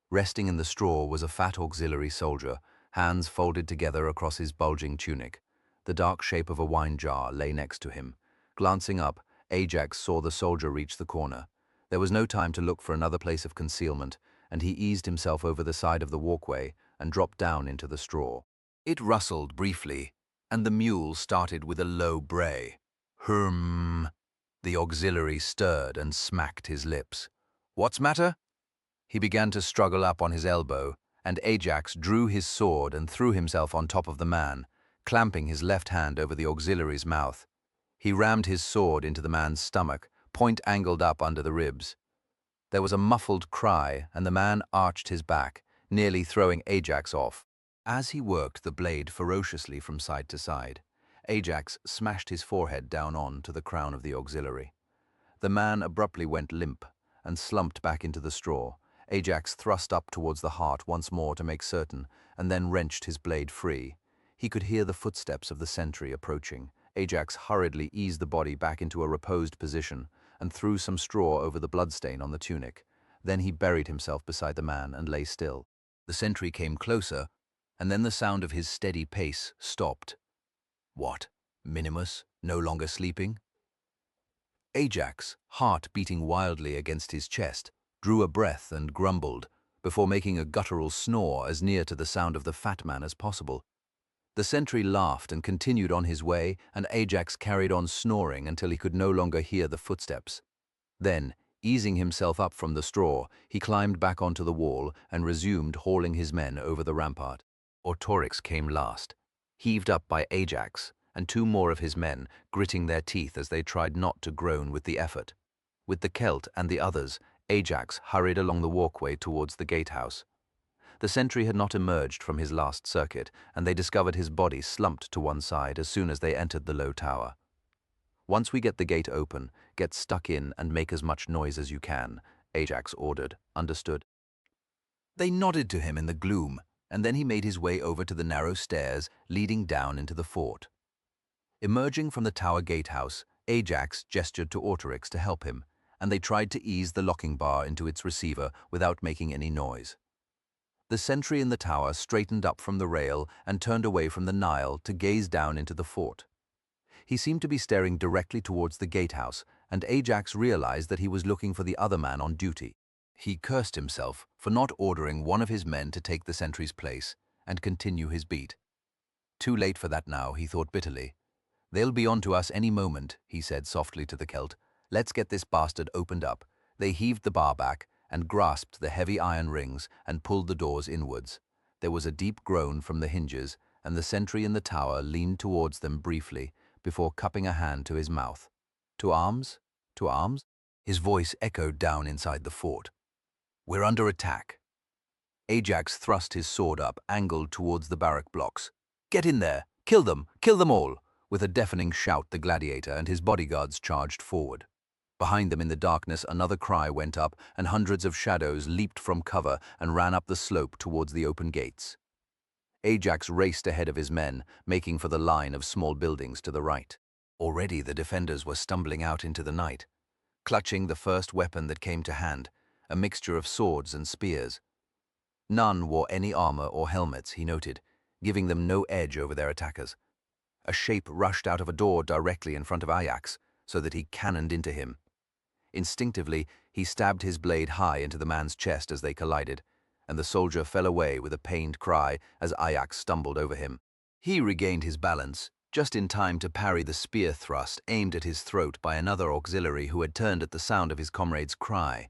Resting in the straw was a fat auxiliary soldier, hands folded together across his bulging tunic. The dark shape of a wine jar lay next to him. Glancing up, Ajax saw the soldier reach the corner. There was no time to look for another place of concealment, and he eased himself over the side of the walkway and dropped down into the straw. It rustled briefly, and the mule started with a low bray. "Hmm." The auxiliary stirred and smacked his lips. "What's matter?" He began to struggle up on his elbow, and Ajax drew his sword and threw himself on top of the man, clamping his left hand over the auxiliary's mouth. He rammed his sword into the man's stomach, point angled up under the ribs. There was a muffled cry, and the man arched his back, nearly throwing Ajax off. As he worked the blade ferociously from side to side, Ajax smashed his forehead down on to the crown of the auxiliary. The man abruptly went limp and slumped back into the straw. Ajax thrust up towards the heart once more to make certain, and then wrenched his blade free. He could hear the footsteps of the sentry approaching. Ajax hurriedly eased the body back into a reposed position and threw some straw over the bloodstain on the tunic. Then he buried himself beside the man and lay still. The sentry came closer, and then the sound of his steady pace stopped. What? Minimus, no longer sleeping? Ajax, heart beating wildly against his chest, drew a breath and grumbled, before making a guttural snore as near to the sound of the fat man as possible. The sentry laughed and continued on his way, and Ajax carried on snoring until he could no longer hear the footsteps. Then, easing himself up from the straw, he climbed back onto the wall and resumed hauling his men over the rampart. Autorix came last, heaved up by Ajax, and two more of his men, gritting their teeth as they tried not to groan with the effort. With the Celt and the others, Ajax hurried along the walkway towards the gatehouse. The sentry had not emerged from his last circuit, and they discovered his body slumped to one side as soon as they entered the low tower. "Once we get the gate open, get stuck in and make as much noise as you can," Ajax ordered. "Understood?" They nodded to him in the gloom, and then he made his way over to the narrow stairs leading down into the fort. Emerging from the tower gatehouse, Ajax gestured to Autorix to help him, and they tried to ease the locking bar into its receiver without making any noise. The sentry in the tower straightened up from the rail and turned away from the Nile to gaze down into the fort. He seemed to be staring directly towards the gatehouse, and Ajax realized that he was looking for the other man on duty. He cursed himself for not ordering one of his men to take the sentry's place and continue his beat. Too late for that now, he thought bitterly. "They'll be on to us any moment," he said softly to the Celt. "Let's get this bastard opened up." They heaved the bar back and grasped the heavy iron rings and pulled the doors inwards. There was a deep groan from the hinges, and the sentry in the tower leaned towards them briefly before cupping a hand to his mouth. "To arms? To arms?" His voice echoed down inside the fort. "We're under attack." Ajax thrust his sword up, angled towards the barrack blocks. "Get in there! Kill them! Kill them all!" With a deafening shout, the gladiator and his bodyguards charged forward. Behind them in the darkness, another cry went up, and hundreds of shadows leaped from cover and ran up the slope towards the open gates. Ajax raced ahead of his men, making for the line of small buildings to the right. Already the defenders were stumbling out into the night, clutching the first weapon that came to hand, a mixture of swords and spears. None wore any armor or helmets, he noted, giving them no edge over their attackers. A shape rushed out of a door directly in front of Ajax, so that he cannoned into him. Instinctively, he stabbed his blade high into the man's chest as they collided, and the soldier fell away with a pained cry as Ajax stumbled over him. He regained his balance, just in time to parry the spear thrust aimed at his throat by another auxiliary who had turned at the sound of his comrade's cry.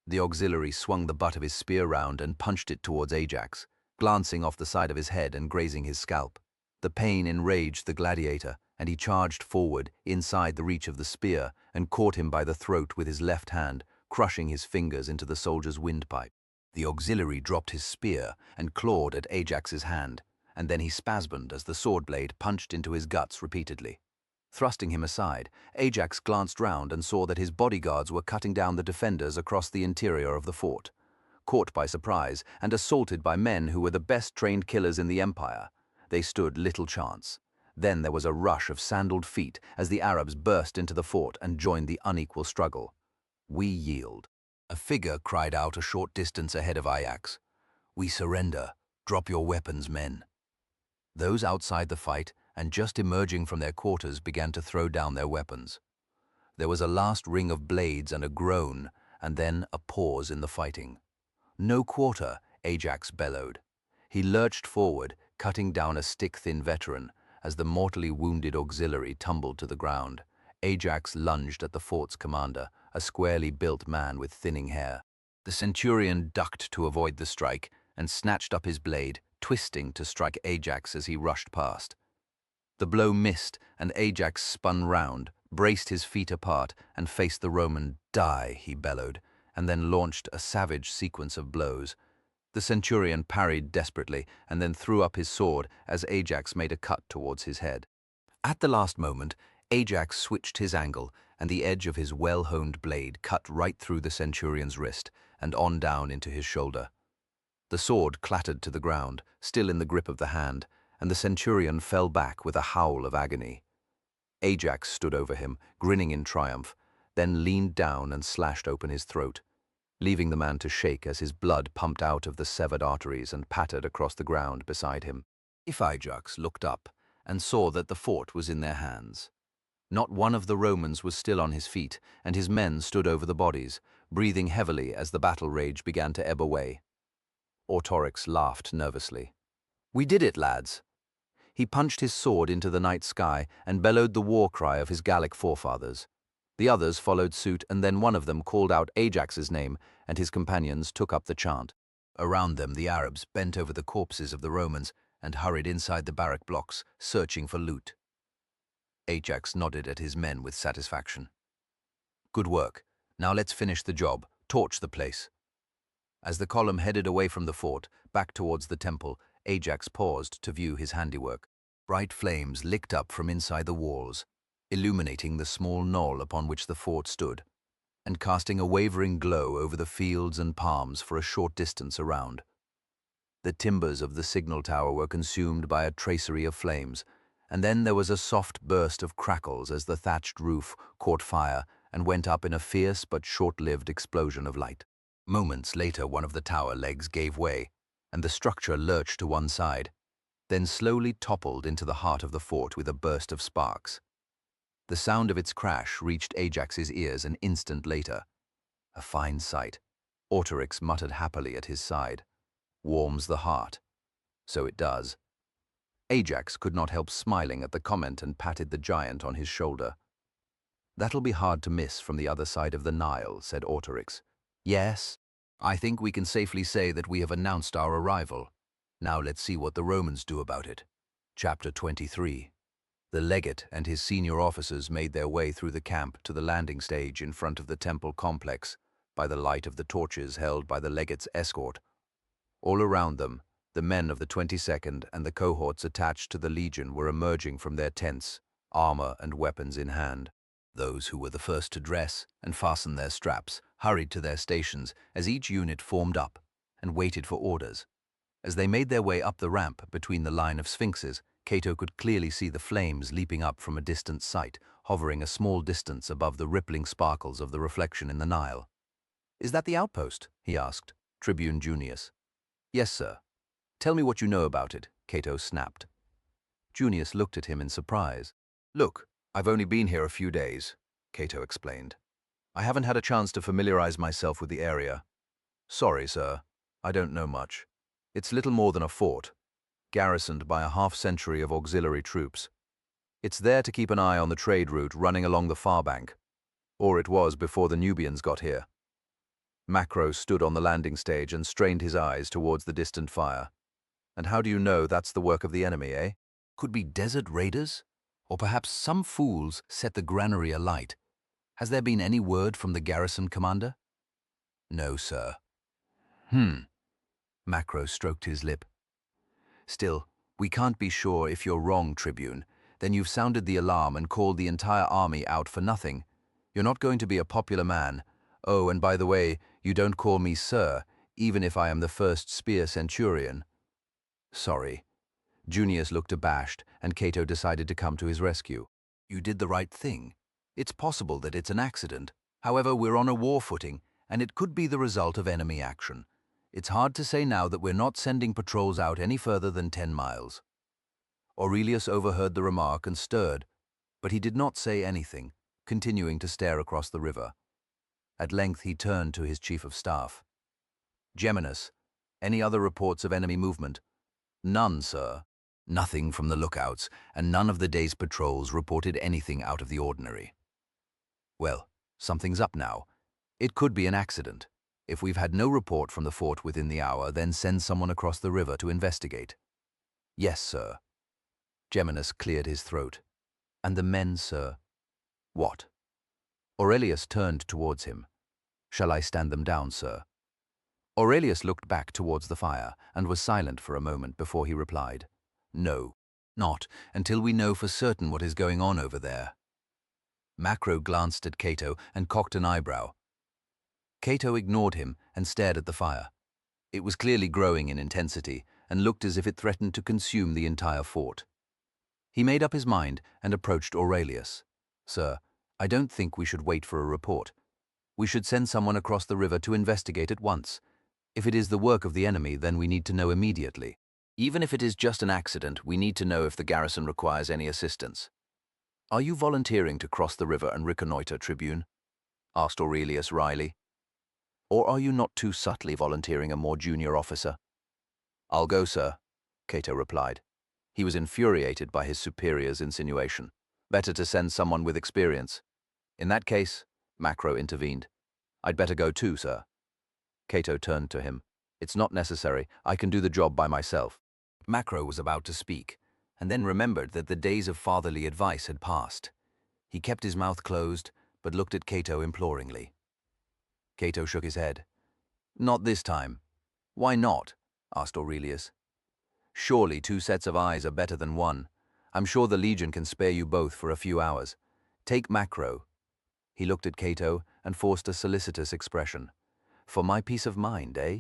The auxiliary swung the butt of his spear round and punched it towards Ajax, glancing off the side of his head and grazing his scalp. The pain enraged the gladiator, and he charged forward, inside the reach of the spear, and caught him by the throat with his left hand, crushing his fingers into the soldier's windpipe. The auxiliary dropped his spear and clawed at Ajax's hand, and then he spasmed as the sword blade punched into his guts repeatedly. Thrusting him aside, Ajax glanced round and saw that his bodyguards were cutting down the defenders across the interior of the fort. Caught by surprise and assaulted by men who were the best trained killers in the empire, they stood little chance. Then there was a rush of sandaled feet as the Arabs burst into the fort and joined the unequal struggle. "We yield." A figure cried out a short distance ahead of Ajax. "We surrender. Drop your weapons, men." Those outside the fight and just emerging from their quarters began to throw down their weapons. There was a last ring of blades and a groan, and then a pause in the fighting. "No quarter," Ajax bellowed. He lurched forward, cutting down a stick-thin veteran, as the mortally wounded auxiliary tumbled to the ground. Ajax lunged at the fort's commander, a squarely built man with thinning hair. The centurion ducked to avoid the strike and snatched up his blade, twisting to strike Ajax as he rushed past. The blow missed, and Ajax spun round, braced his feet apart, and faced the Roman. "Die," he bellowed, and then launched a savage sequence of blows. The centurion parried desperately, and then threw up his sword as Ajax made a cut towards his head. At the last moment, Ajax switched his angle, and the edge of his well-honed blade cut right through the centurion's wrist and on down into his shoulder. The sword clattered to the ground, still in the grip of the hand, and the centurion fell back with a howl of agony. Ajax stood over him, grinning in triumph, then leaned down and slashed open his throat, leaving the man to shake as his blood pumped out of the severed arteries and pattered across the ground beside him. If Ajax looked up and saw that the fort was in their hands. Not one of the Romans was still on his feet, and his men stood over the bodies, breathing heavily as the battle rage began to ebb away. Autorix laughed nervously. "We did it, lads." He punched his sword into the night sky and bellowed the war cry of his Gallic forefathers. The others followed suit, and then one of them called out Ajax's name, and his companions took up the chant. Around them, the Arabs bent over the corpses of the Romans and hurried inside the barrack blocks, searching for loot. Ajax nodded at his men with satisfaction. "Good work. Now let's finish the job, torch the place." As the column headed away from the fort, back towards the temple, Ajax paused to view his handiwork. Bright flames licked up from inside the walls, illuminating the small knoll upon which the fort stood, and casting a wavering glow over the fields and palms for a short distance around. The timbers of the signal tower were consumed by a tracery of flames, and then there was a soft burst of crackles as the thatched roof caught fire and went up in a fierce but short-lived explosion of light. Moments later, one of the tower legs gave way, and the structure lurched to one side, then slowly toppled into the heart of the fort with a burst of sparks. The sound of its crash reached Ajax's ears an instant later. "A fine sight," Autorix muttered happily at his side. "Warms the heart." So it does. Ajax could not help smiling at the comment and patted the giant on his shoulder. "That'll be hard to miss from the other side of the Nile," said Autorix. "Yes, I think we can safely say that we have announced our arrival. Now let's see what the Romans do about it." Chapter 23. The legate and his senior officers made their way through the camp to the landing stage in front of the temple complex by the light of the torches held by the legate's escort. All around them, the men of the 22nd and the cohorts attached to the legion were emerging from their tents, armor and weapons in hand. Those who were the first to dress and fasten their straps hurried to their stations as each unit formed up and waited for orders. As they made their way up the ramp between the line of sphinxes, Cato could clearly see the flames leaping up from a distant site, hovering a small distance above the rippling sparkles of the reflection in the Nile. "Is that the outpost?" he asked, Tribune Junius. "Yes, sir." "Tell me what you know about it," Cato snapped. Junius looked at him in surprise. "Look, I've only been here a few days," Cato explained. "I haven't had a chance to familiarize myself with the area. Sorry, sir, I don't know much. It's little more than a fort, garrisoned by a half-century of auxiliary troops. It's there to keep an eye on the trade route running along the far bank, or it was before the Nubians got here." Macro stood on the landing stage and strained his eyes towards the distant fire. "And how do you know that's the work of the enemy, eh? Could be desert raiders? Or perhaps some fools set the granary alight. Has there been any word from the garrison commander?" "No, sir." Macro stroked his lip. "Still, we can't be sure if you're wrong, Tribune. Then you've sounded the alarm and called the entire army out for nothing. You're not going to be a popular man. Oh, and by the way, you don't call me sir, even if I am the first spear centurion." "Sorry." Junius looked abashed, and Cato decided to come to his rescue. "You did the right thing. It's possible that it's an accident. However, we're on a war footing, and it could be the result of enemy action. It's hard to say now that we're not sending patrols out any further than 10 miles. Aurelius overheard the remark and stirred, but he did not say anything, continuing to stare across the river. At length he turned to his chief of staff. "Geminus, any other reports of enemy movement?" "None, sir." Nothing from the lookouts, and none of the day's patrols reported anything out of the ordinary. "Well, something's up now. It could be an accident. If we've had no report from the fort within the hour, then send someone across the river to investigate. Yes, sir. Geminus cleared his throat. And the men, sir? What? Aurelius turned towards him. Shall I stand them down, sir? Aurelius looked back towards the fire and was silent for a moment before he replied. No, not until we know for certain what is going on over there. Macro glanced at Cato and cocked an eyebrow. Cato ignored him and stared at the fire. It was clearly growing in intensity and looked as if it threatened to consume the entire fort. He made up his mind and approached Aurelius. Sir, I don't think we should wait for a report. We should send someone across the river to investigate at once. If it is the work of the enemy, then we need to know immediately. Even if it is just an accident, we need to know if the garrison requires any assistance. Are you volunteering to cross the river and reconnoiter, Tribune? Asked Aurelius wryly. Or are you not too subtly volunteering a more junior officer? I'll go, sir, Cato replied. He was infuriated by his superior's insinuation. Better to send someone with experience. In that case, Macro intervened. I'd better go too, sir. Cato turned to him. It's not necessary. I can do the job by myself. Macro was about to speak, and then remembered that the days of fatherly advice had passed. He kept his mouth closed, but looked at Cato imploringly. Cato shook his head. Not this time. Why not? Asked Aurelius. Surely 2 sets of eyes are better than 1. I'm sure the Legion can spare you both for a few hours. Take Macro. He looked at Cato and forced a solicitous expression. For my peace of mind, eh?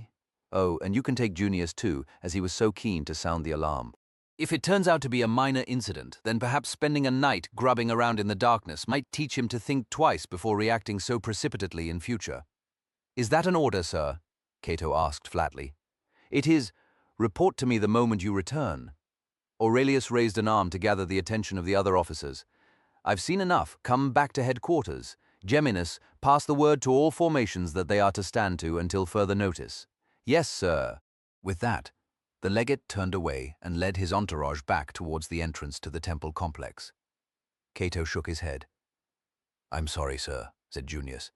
Oh, and you can take Junius too, as he was so keen to sound the alarm. If it turns out to be a minor incident, then perhaps spending a night grubbing around in the darkness might teach him to think twice before reacting so precipitately in future. Is that an order, sir? Cato asked flatly. It is. Report to me the moment you return. Aurelius raised an arm to gather the attention of the other officers. I've seen enough. Come back to headquarters. Geminus, pass the word to all formations that they are to stand to until further notice. Yes, sir. With that, the legate turned away and led his entourage back towards the entrance to the temple complex. Cato shook his head. I'm sorry, sir, said Junius.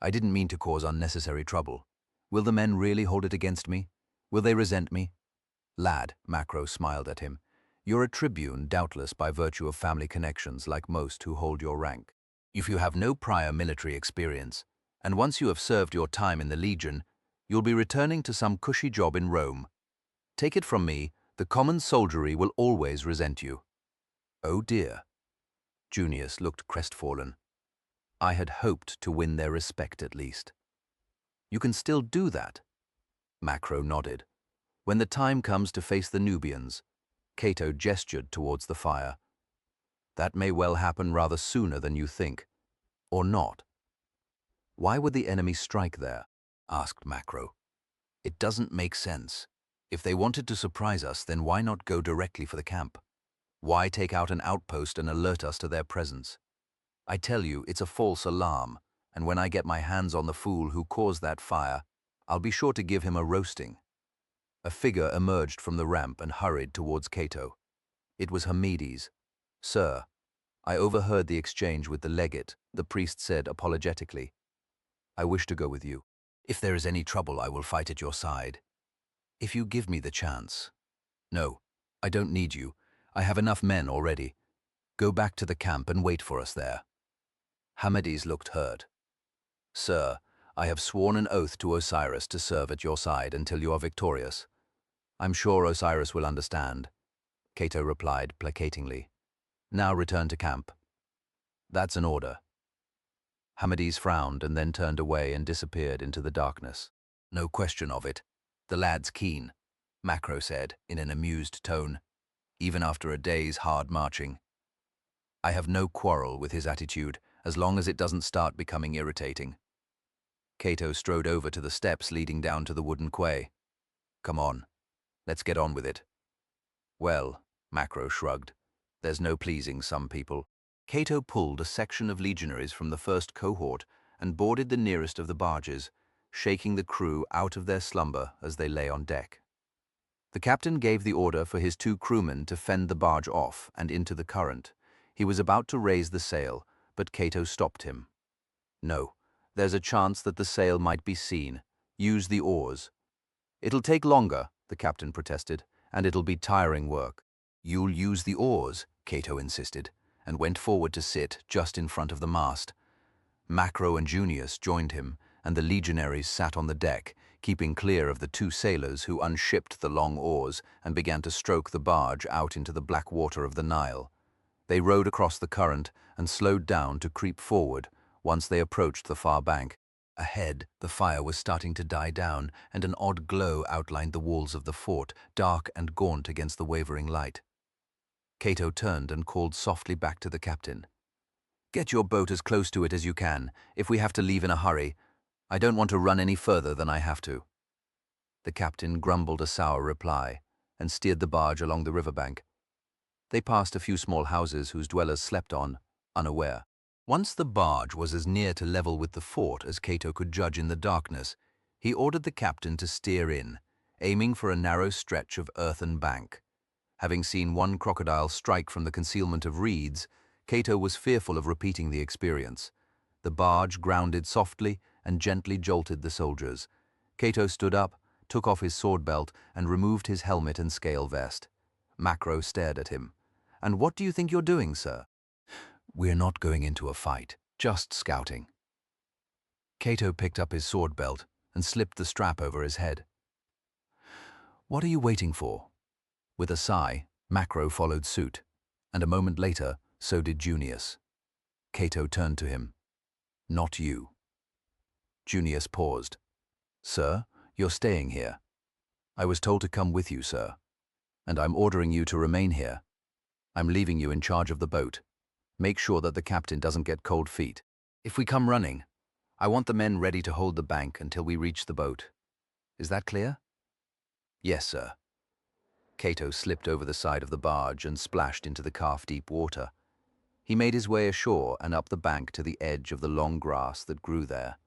I didn't mean to cause unnecessary trouble. Will the men really hold it against me? Will they resent me? Lad, Macro smiled at him. You're a tribune, doubtless by virtue of family connections like most who hold your rank. If you have no prior military experience, and once you have served your time in the Legion, you'll be returning to some cushy job in Rome. Take it from me, the common soldiery will always resent you. Oh dear. Junius looked crestfallen. I had hoped to win their respect at least. You can still do that. Macro nodded. When the time comes to face the Nubians, Cato gestured towards the fire. That may well happen rather sooner than you think. Or not. Why would the enemy strike there? Asked Macro. It doesn't make sense. If they wanted to surprise us, then why not go directly for the camp? Why take out an outpost and alert us to their presence? I tell you, it's a false alarm, and when I get my hands on the fool who caused that fire, I'll be sure to give him a roasting. A figure emerged from the ramp and hurried towards Cato. It was Hamides. Sir, I overheard the exchange with the legate, the priest said apologetically. I wish to go with you. If there is any trouble, I will fight at your side. If you give me the chance. No, I don't need you. I have enough men already. Go back to the camp and wait for us there. Hamides looked hurt. Sir, I have sworn an oath to Osiris to serve at your side until you are victorious. I'm sure Osiris will understand, Cato replied placatingly. Now return to camp. That's an order. Hamides frowned and then turned away and disappeared into the darkness. No question of it. The lad's keen, Macro said in an amused tone, even after a day's hard marching. I have no quarrel with his attitude, as long as it doesn't start becoming irritating. Cato strode over to the steps leading down to the wooden quay. Come on, let's get on with it. Well, Macro shrugged, there's no pleasing some people. Cato pulled a section of legionaries from the first cohort and boarded the nearest of the barges, shaking the crew out of their slumber as they lay on deck. The captain gave the order for his 2 crewmen to fend the barge off and into the current. He was about to raise the sail, but Cato stopped him. No, there's a chance that the sail might be seen. Use the oars. It'll take longer, the captain protested, and it'll be tiring work. You'll use the oars, Cato insisted, and went forward to sit just in front of the mast. Macro and Junius joined him, and the legionaries sat on the deck, keeping clear of the two sailors who unshipped the long oars and began to stroke the barge out into the black water of the Nile. They rowed across the current and slowed down to creep forward once they approached the far bank. Ahead, the fire was starting to die down, and an odd glow outlined the walls of the fort, dark and gaunt against the wavering light. Cato turned and called softly back to the captain. "Get your boat as close to it as you can, if we have to leave in a hurry. I don't want to run any further than I have to." The captain grumbled a sour reply and steered the barge along the riverbank. They passed a few small houses whose dwellers slept on, unaware. Once the barge was as near to level with the fort as Cato could judge in the darkness, he ordered the captain to steer in, aiming for a narrow stretch of earthen bank. Having seen one crocodile strike from the concealment of reeds, Cato was fearful of repeating the experience. The barge grounded softly and gently jolted the soldiers. Cato stood up, took off his sword belt, and removed his helmet and scale vest. Macro stared at him. "And what do you think you're doing, sir?" "We're not going into a fight, just scouting." Cato picked up his sword belt and slipped the strap over his head. "What are you waiting for?" With a sigh, Macro followed suit, and a moment later, so did Junius. Cato turned to him. "Not you." Junius paused. "Sir, you're staying here." "I was told to come with you, sir. And I'm ordering you to remain here. I'm leaving you in charge of the boat. Make sure that the captain doesn't get cold feet. If we come running, I want the men ready to hold the bank until we reach the boat. Is that clear?" "Yes, sir." Cato slipped over the side of the barge and splashed into the calf-deep water. He made his way ashore and up the bank to the edge of the long grass that grew there.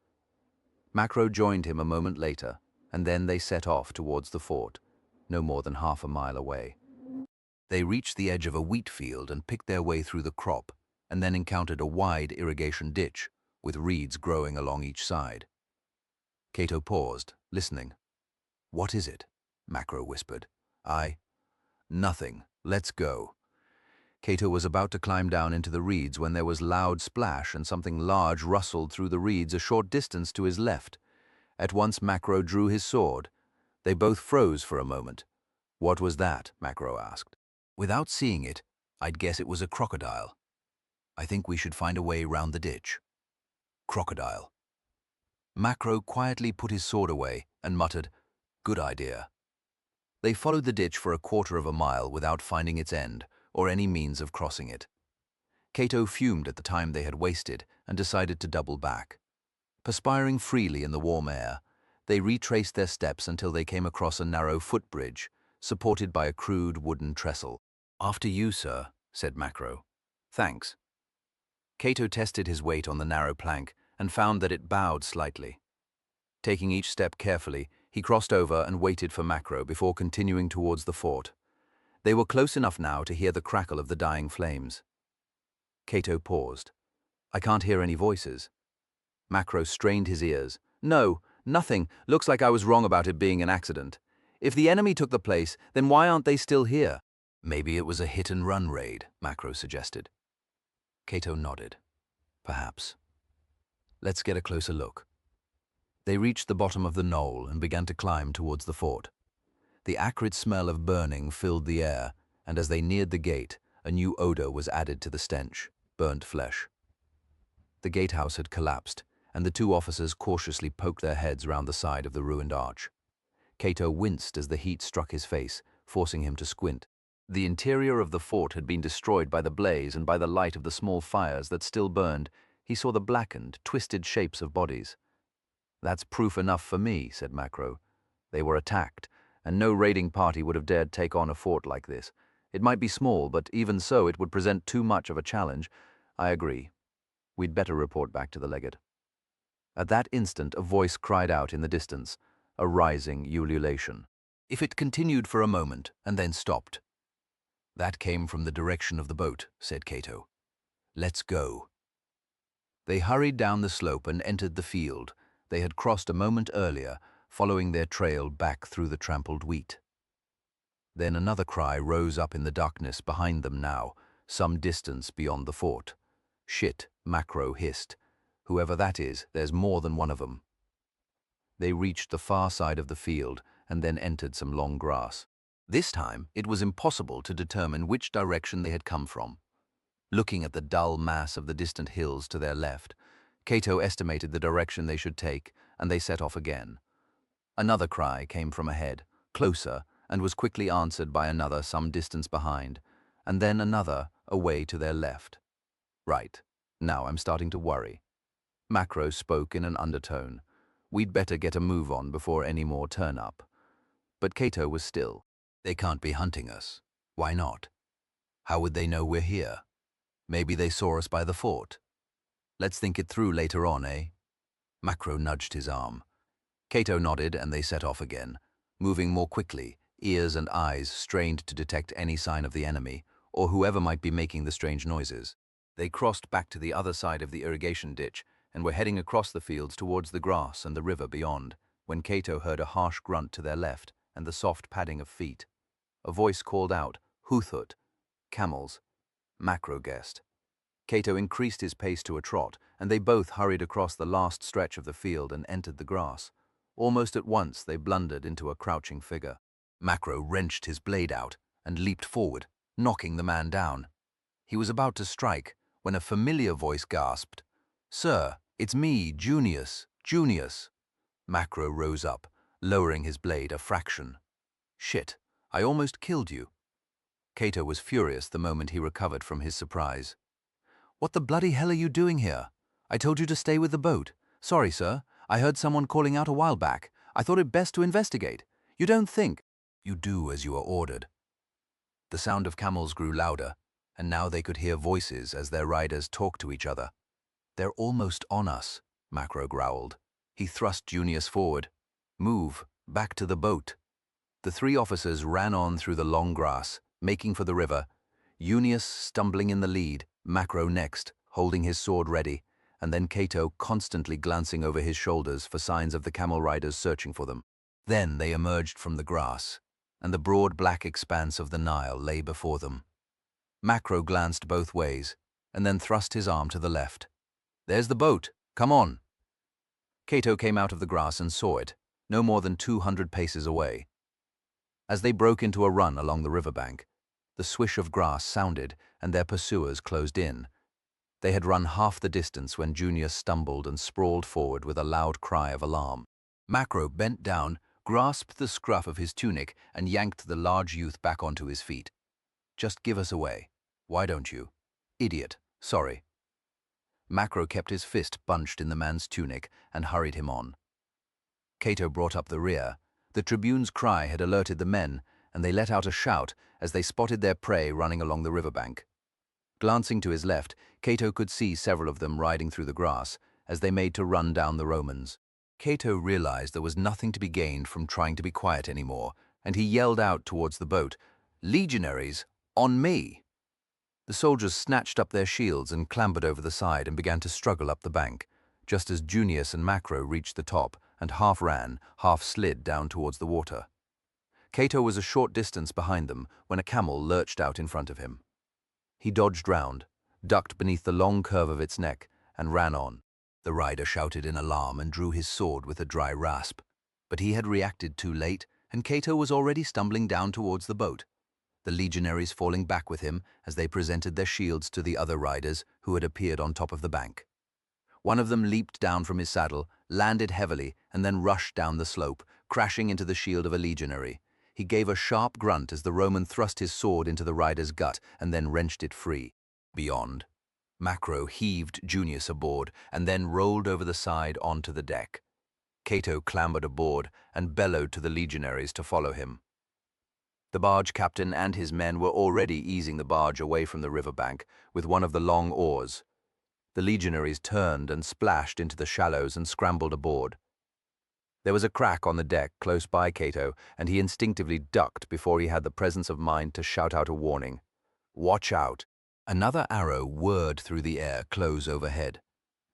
Macro joined him a moment later, and then they set off towards the fort, no more than half a mile away. They reached the edge of a wheat field and picked their way through the crop, and then encountered a wide irrigation ditch, with reeds growing along each side. Cato paused, listening. "What is it?" Macro whispered. "Nothing. Let's go." Cato was about to climb down into the reeds when there was loud splash and something large rustled through the reeds a short distance to his left. At once Macro drew his sword. They both froze for a moment. "What was that?" Macro asked. "Without seeing it, I'd guess it was a crocodile. I think we should find a way round the ditch." "Crocodile." Macro quietly put his sword away and muttered, "Good idea." They followed the ditch for a quarter of a mile without finding its end or any means of crossing it. Cato fumed at the time they had wasted and decided to double back. Perspiring freely in the warm air, they retraced their steps until they came across a narrow footbridge, supported by a crude wooden trestle. "After you, sir," said Macro. "Thanks." Cato tested his weight on the narrow plank and found that it bowed slightly. Taking each step carefully, he crossed over and waited for Macro before continuing towards the fort. They were close enough now to hear the crackle of the dying flames. Cato paused. "I can't hear any voices." Macro strained his ears. "No, nothing. Looks like I was wrong about it being an accident. If the enemy took the place, then why aren't they still here?" "Maybe it was a hit-and-run raid," Macro suggested. Cato nodded. "Perhaps. Let's get a closer look." They reached the bottom of the knoll and began to climb towards the fort. The acrid smell of burning filled the air, and as they neared the gate, a new odor was added to the stench: burnt flesh. The gatehouse had collapsed, and the two officers cautiously poked their heads round the side of the ruined arch. Cato winced as the heat struck his face, forcing him to squint. The interior of the fort had been destroyed by the blaze, and by the light of the small fires that still burned, he saw the blackened, twisted shapes of bodies. "That's proof enough for me," said Macro. "They were attacked, and no raiding party would have dared take on a fort like this. It might be small, but even so it would present too much of a challenge." "I agree. We'd better report back to the legate." At that instant a voice cried out in the distance, a rising ululation. If it continued for a moment and then stopped. "That came from the direction of the boat," said Cato. "Let's go." They hurried down the slope and entered the field they had crossed a moment earlier, following their trail back through the trampled wheat. Then another cry rose up in the darkness behind them now, some distance beyond the fort. "Shit," Macro hissed. "Whoever that is, there's more than one of them." They reached the far side of the field and then entered some long grass. This time, it was impossible to determine which direction they had come from. Looking at the dull mass of the distant hills to their left, Cato estimated the direction they should take, and they set off again. Another cry came from ahead, closer, and was quickly answered by another some distance behind, and then another away to their left. "Right, now I'm starting to worry." Macro spoke in an undertone. "We'd better get a move on before any more turn up." But Cato was still. "They can't be hunting us. Why not? How would they know we're here? Maybe they saw us by the fort. Let's think it through later on, eh?" Macro nudged his arm. Cato nodded and they set off again, moving more quickly, ears and eyes strained to detect any sign of the enemy, or whoever might be making the strange noises. They crossed back to the other side of the irrigation ditch and were heading across the fields towards the grass and the river beyond, when Cato heard a harsh grunt to their left and the soft padding of feet. A voice called out, "Huthut," camels. Macro guessed. Cato increased his pace to a trot, and they both hurried across the last stretch of the field and entered the grass. Almost at once they blundered into a crouching figure. Macro wrenched his blade out and leaped forward, knocking the man down. He was about to strike when a familiar voice gasped, "Sir, it's me, Junius, Junius." Macro rose up, lowering his blade a fraction. "Shit, I almost killed you." Cato was furious the moment he recovered from his surprise. "What the bloody hell are you doing here? I told you to stay with the boat. Sorry, sir. I heard someone calling out a while back. I thought it best to investigate. You don't think—" "You do as you are ordered." The sound of camels grew louder, and now they could hear voices as their riders talked to each other. "They're almost on us," Macro growled. He thrust Junius forward. "Move, back to the boat." The three officers ran on through the long grass, making for the river, Junius stumbling in the lead, Macro next, holding his sword ready, and then Cato constantly glancing over his shoulders for signs of the camel riders searching for them. Then they emerged from the grass, and the broad black expanse of the Nile lay before them. Macro glanced both ways, and then thrust his arm to the left. "There's the boat. Come on." Cato came out of the grass and saw it, no more than 200 paces away. As they broke into a run along the riverbank, the swish of grass sounded and their pursuers closed in. They had run half the distance when Junius stumbled and sprawled forward with a loud cry of alarm. Macro bent down, grasped the scruff of his tunic, and yanked the large youth back onto his feet. "Just give us away. Why don't you?" "Idiot. Sorry." Macro kept his fist bunched in the man's tunic and hurried him on. Cato brought up the rear. The tribune's cry had alerted the men, and they let out a shout as they spotted their prey running along the riverbank. Glancing to his left, Cato could see several of them riding through the grass as they made to run down the Romans. Cato realized there was nothing to be gained from trying to be quiet anymore, and he yelled out towards the boat, "Legionaries, on me!" The soldiers snatched up their shields and clambered over the side and began to struggle up the bank, just as Junius and Macro reached the top and half ran, half slid down towards the water. Cato was a short distance behind them when a camel lurched out in front of him. He dodged round, ducked beneath the long curve of its neck, and ran on. The rider shouted in alarm and drew his sword with a dry rasp. But he had reacted too late, and Cato was already stumbling down towards the boat, the legionaries falling back with him as they presented their shields to the other riders who had appeared on top of the bank. One of them leaped down from his saddle, landed heavily, and then rushed down the slope, crashing into the shield of a legionary. He gave a sharp grunt as the Roman thrust his sword into the rider's gut and then wrenched it free. Beyond, Macro heaved Junius aboard and then rolled over the side onto the deck. Cato clambered aboard and bellowed to the legionaries to follow him. The barge captain and his men were already easing the barge away from the riverbank with one of the long oars. The legionaries turned and splashed into the shallows and scrambled aboard. There was a crack on the deck close by Cato, and he instinctively ducked before he had the presence of mind to shout out a warning. "Watch out!" Another arrow whirred through the air close overhead.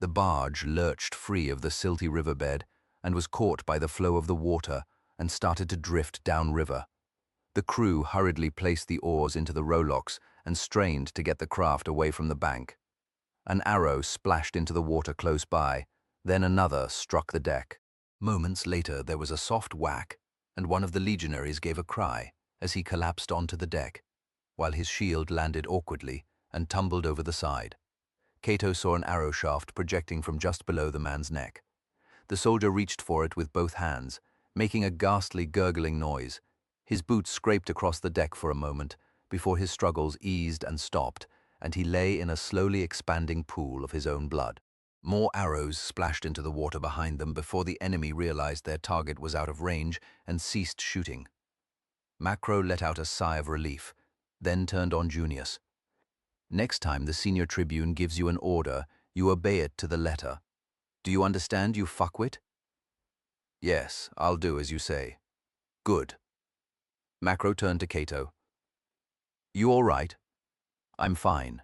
The barge lurched free of the silty riverbed, and was caught by the flow of the water and started to drift downriver. The crew hurriedly placed the oars into the rowlocks and strained to get the craft away from the bank. An arrow splashed into the water close by, then another struck the deck. Moments later there was a soft whack, and one of the legionaries gave a cry as he collapsed onto the deck, while his shield landed awkwardly and tumbled over the side. Cato saw an arrow shaft projecting from just below the man's neck. The soldier reached for it with both hands, making a ghastly gurgling noise. His boots scraped across the deck for a moment, before his struggles eased and stopped, and he lay in a slowly expanding pool of his own blood. More arrows splashed into the water behind them before the enemy realized their target was out of range and ceased shooting. Macro let out a sigh of relief, then turned on Junius. Next time the senior tribune gives you an order, you obey it to the letter. Do you understand, you fuckwit? Yes, I'll do as you say. Good. Macro turned to Cato. You all right? I'm fine.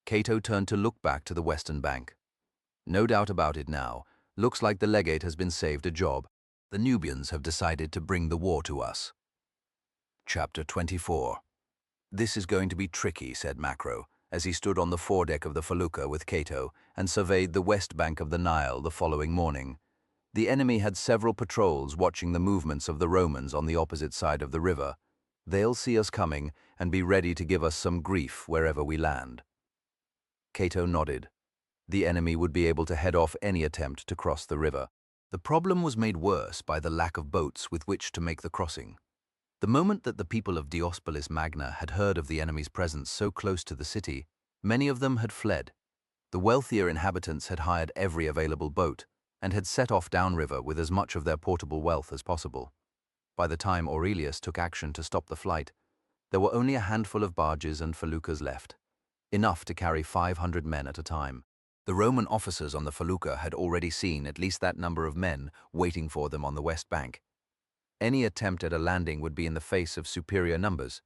Cato turned to look back to the western bank. No doubt about it now. Looks like the legate has been saved a job. The Nubians have decided to bring the war to us. Chapter 24. This is going to be tricky, said Macro, as he stood on the foredeck of the felucca with Cato and surveyed the west bank of the Nile the following morning. The enemy had several patrols watching the movements of the Romans on the opposite side of the river. They'll see us coming and be ready to give us some grief wherever we land. Cato nodded. The enemy would be able to head off any attempt to cross the river. The problem was made worse by the lack of boats with which to make the crossing. The moment that the people of Diospolis Magna had heard of the enemy's presence so close to the city, many of them had fled. The wealthier inhabitants had hired every available boat and had set off downriver with as much of their portable wealth as possible. By the time Aurelius took action to stop the flight, there were only a handful of barges and feluccas left, enough to carry 500 men at a time. The Roman officers on the felucca had already seen at least that number of men waiting for them on the west bank. Any attempt at a landing would be in the face of superior numbers.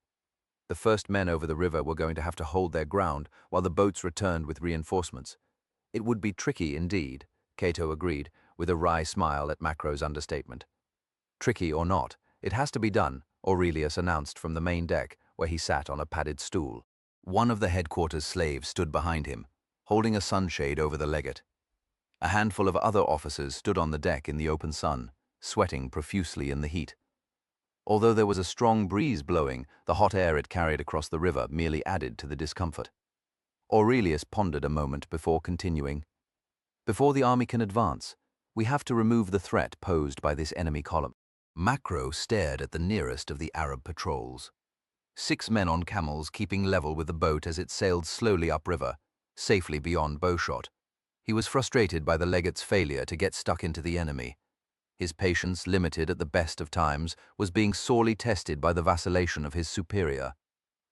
The first men over the river were going to have to hold their ground while the boats returned with reinforcements. It would be tricky indeed, Cato agreed, with a wry smile at Macro's understatement. Tricky or not, it has to be done, Aurelius announced from the main deck, where he sat on a padded stool. One of the headquarters slaves stood behind him, holding a sunshade over the legate. A handful of other officers stood on the deck in the open sun, sweating profusely in the heat. Although there was a strong breeze blowing, the hot air it carried across the river merely added to the discomfort. Aurelius pondered a moment before continuing. Before the army can advance, we have to remove the threat posed by this enemy column. Macro stared at the nearest of the Arab patrols. 6 men on camels keeping level with the boat as it sailed slowly upriver, safely beyond bowshot. He was frustrated by the legate's failure to get stuck into the enemy. His patience, limited at the best of times, was being sorely tested by the vacillation of his superior.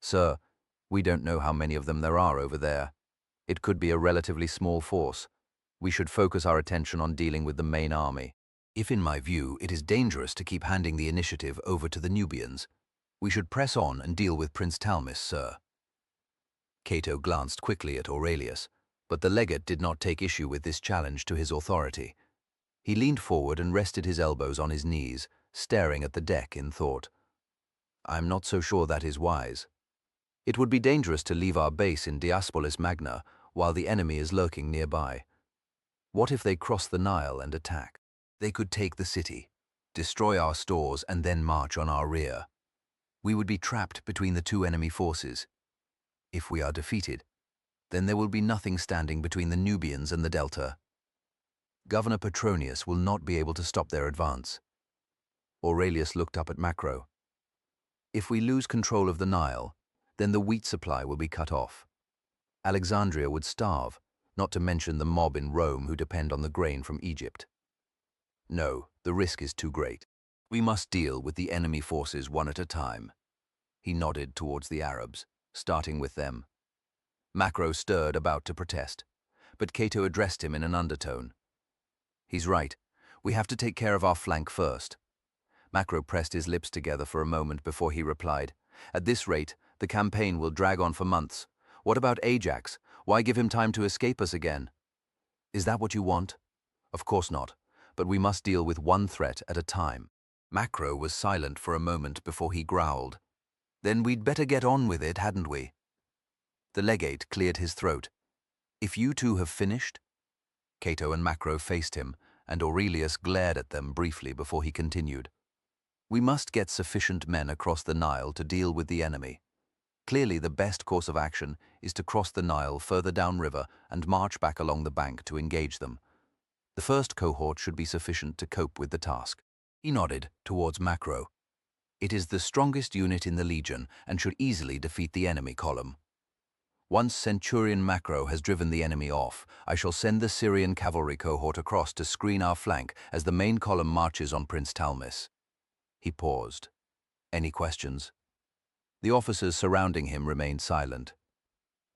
Sir, we don't know how many of them there are over there. It could be a relatively small force. We should focus our attention on dealing with the main army. If in my view it is dangerous to keep handing the initiative over to the Nubians, we should press on and deal with Prince Talmis, sir. Cato glanced quickly at Aurelius, but the legate did not take issue with this challenge to his authority. He leaned forward and rested his elbows on his knees, staring at the deck in thought. I'm not so sure that is wise. It would be dangerous to leave our base in Diospolis Magna while the enemy is lurking nearby. What if they cross the Nile and attack? They could take the city, destroy our stores, and then march on our rear. We would be trapped between the two enemy forces. If we are defeated, then there will be nothing standing between the Nubians and the Delta. Governor Petronius will not be able to stop their advance. Aurelius looked up at Macro. If we lose control of the Nile, then the wheat supply will be cut off. Alexandria would starve, not to mention the mob in Rome who depend on the grain from Egypt. No, the risk is too great. We must deal with the enemy forces one at a time. He nodded towards the Arabs, starting with them. Macro stirred, about to protest, but Cato addressed him in an undertone. He's right. We have to take care of our flank first. Macro pressed his lips together for a moment before he replied. At this rate, the campaign will drag on for months. What about Ajax? Why give him time to escape us again? Is that what you want? Of course not. but we must deal with one threat at a time. Macro was silent for a moment before he growled. Then we'd better get on with it, hadn't we? The legate cleared his throat. If you two have finished? Cato and Macro faced him, and Aurelius glared at them briefly before he continued. We must get sufficient men across the Nile to deal with the enemy. Clearly, the best course of action is to cross the Nile further downriver and march back along the bank to engage them. The first cohort should be sufficient to cope with the task. He nodded towards Macro. It is the strongest unit in the legion and should easily defeat the enemy column. Once Centurion Macro has driven the enemy off, I shall send the Syrian cavalry cohort across to screen our flank as the main column marches on Prince Talmis. He paused. Any questions? The officers surrounding him remained silent.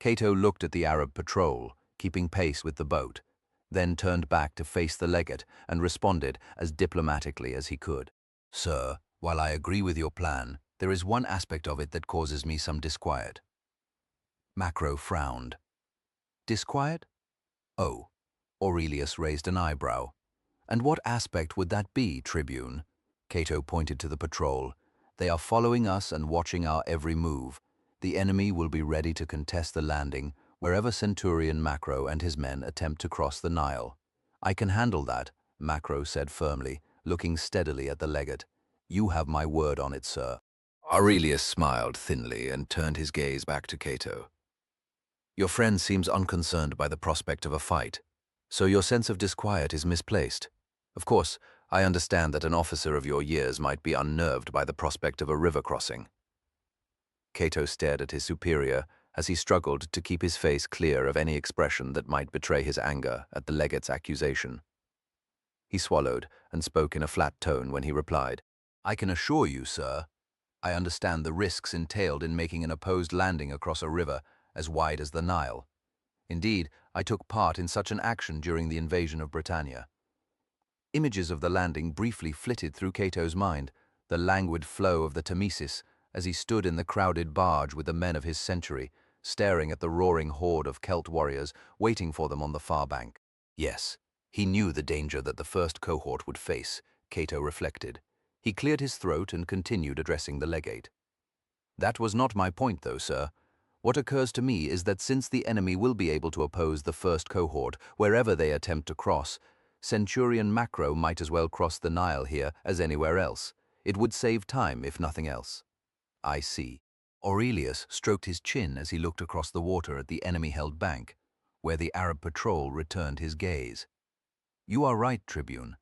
Cato looked at the Arab patrol, keeping pace with the boat, then turned back to face the legate and responded as diplomatically as he could. Sir, while I agree with your plan, there is one aspect of it that causes me some disquiet. Macro frowned. Disquiet? Oh. Aurelius raised an eyebrow. And what aspect would that be, Tribune? Cato pointed to the patrol. They are following us and watching our every move. The enemy will be ready to contest the landing wherever Centurion Macro and his men attempt to cross the Nile. I can handle that, Macro said firmly, looking steadily at the legate. You have my word on it, sir. Aurelius smiled thinly and turned his gaze back to Cato. Your friend seems unconcerned by the prospect of a fight, so your sense of disquiet is misplaced. Of course, I understand that an officer of your years might be unnerved by the prospect of a river crossing. Cato stared at his superior as he struggled to keep his face clear of any expression that might betray his anger at the legate's accusation. He swallowed and spoke in a flat tone when he replied, I can assure you, sir, I understand the risks entailed in making an opposed landing across a river as wide as the Nile. Indeed, I took part in such an action during the invasion of Britannia. Images of the landing briefly flitted through Cato's mind, the languid flow of the Thamesis as he stood in the crowded barge with the men of his century, staring at the roaring horde of Celt warriors waiting for them on the far bank. Yes, he knew the danger that the first cohort would face, Cato reflected. He cleared his throat and continued addressing the legate. That was not my point, though, sir. What occurs to me is that since the enemy will be able to oppose the first cohort wherever they attempt to cross, Centurion Macro might as well cross the Nile here as anywhere else. It would save time, if nothing else. I see. Aurelius stroked his chin as he looked across the water at the enemy-held bank, where the Arab patrol returned his gaze. You are right, Tribune.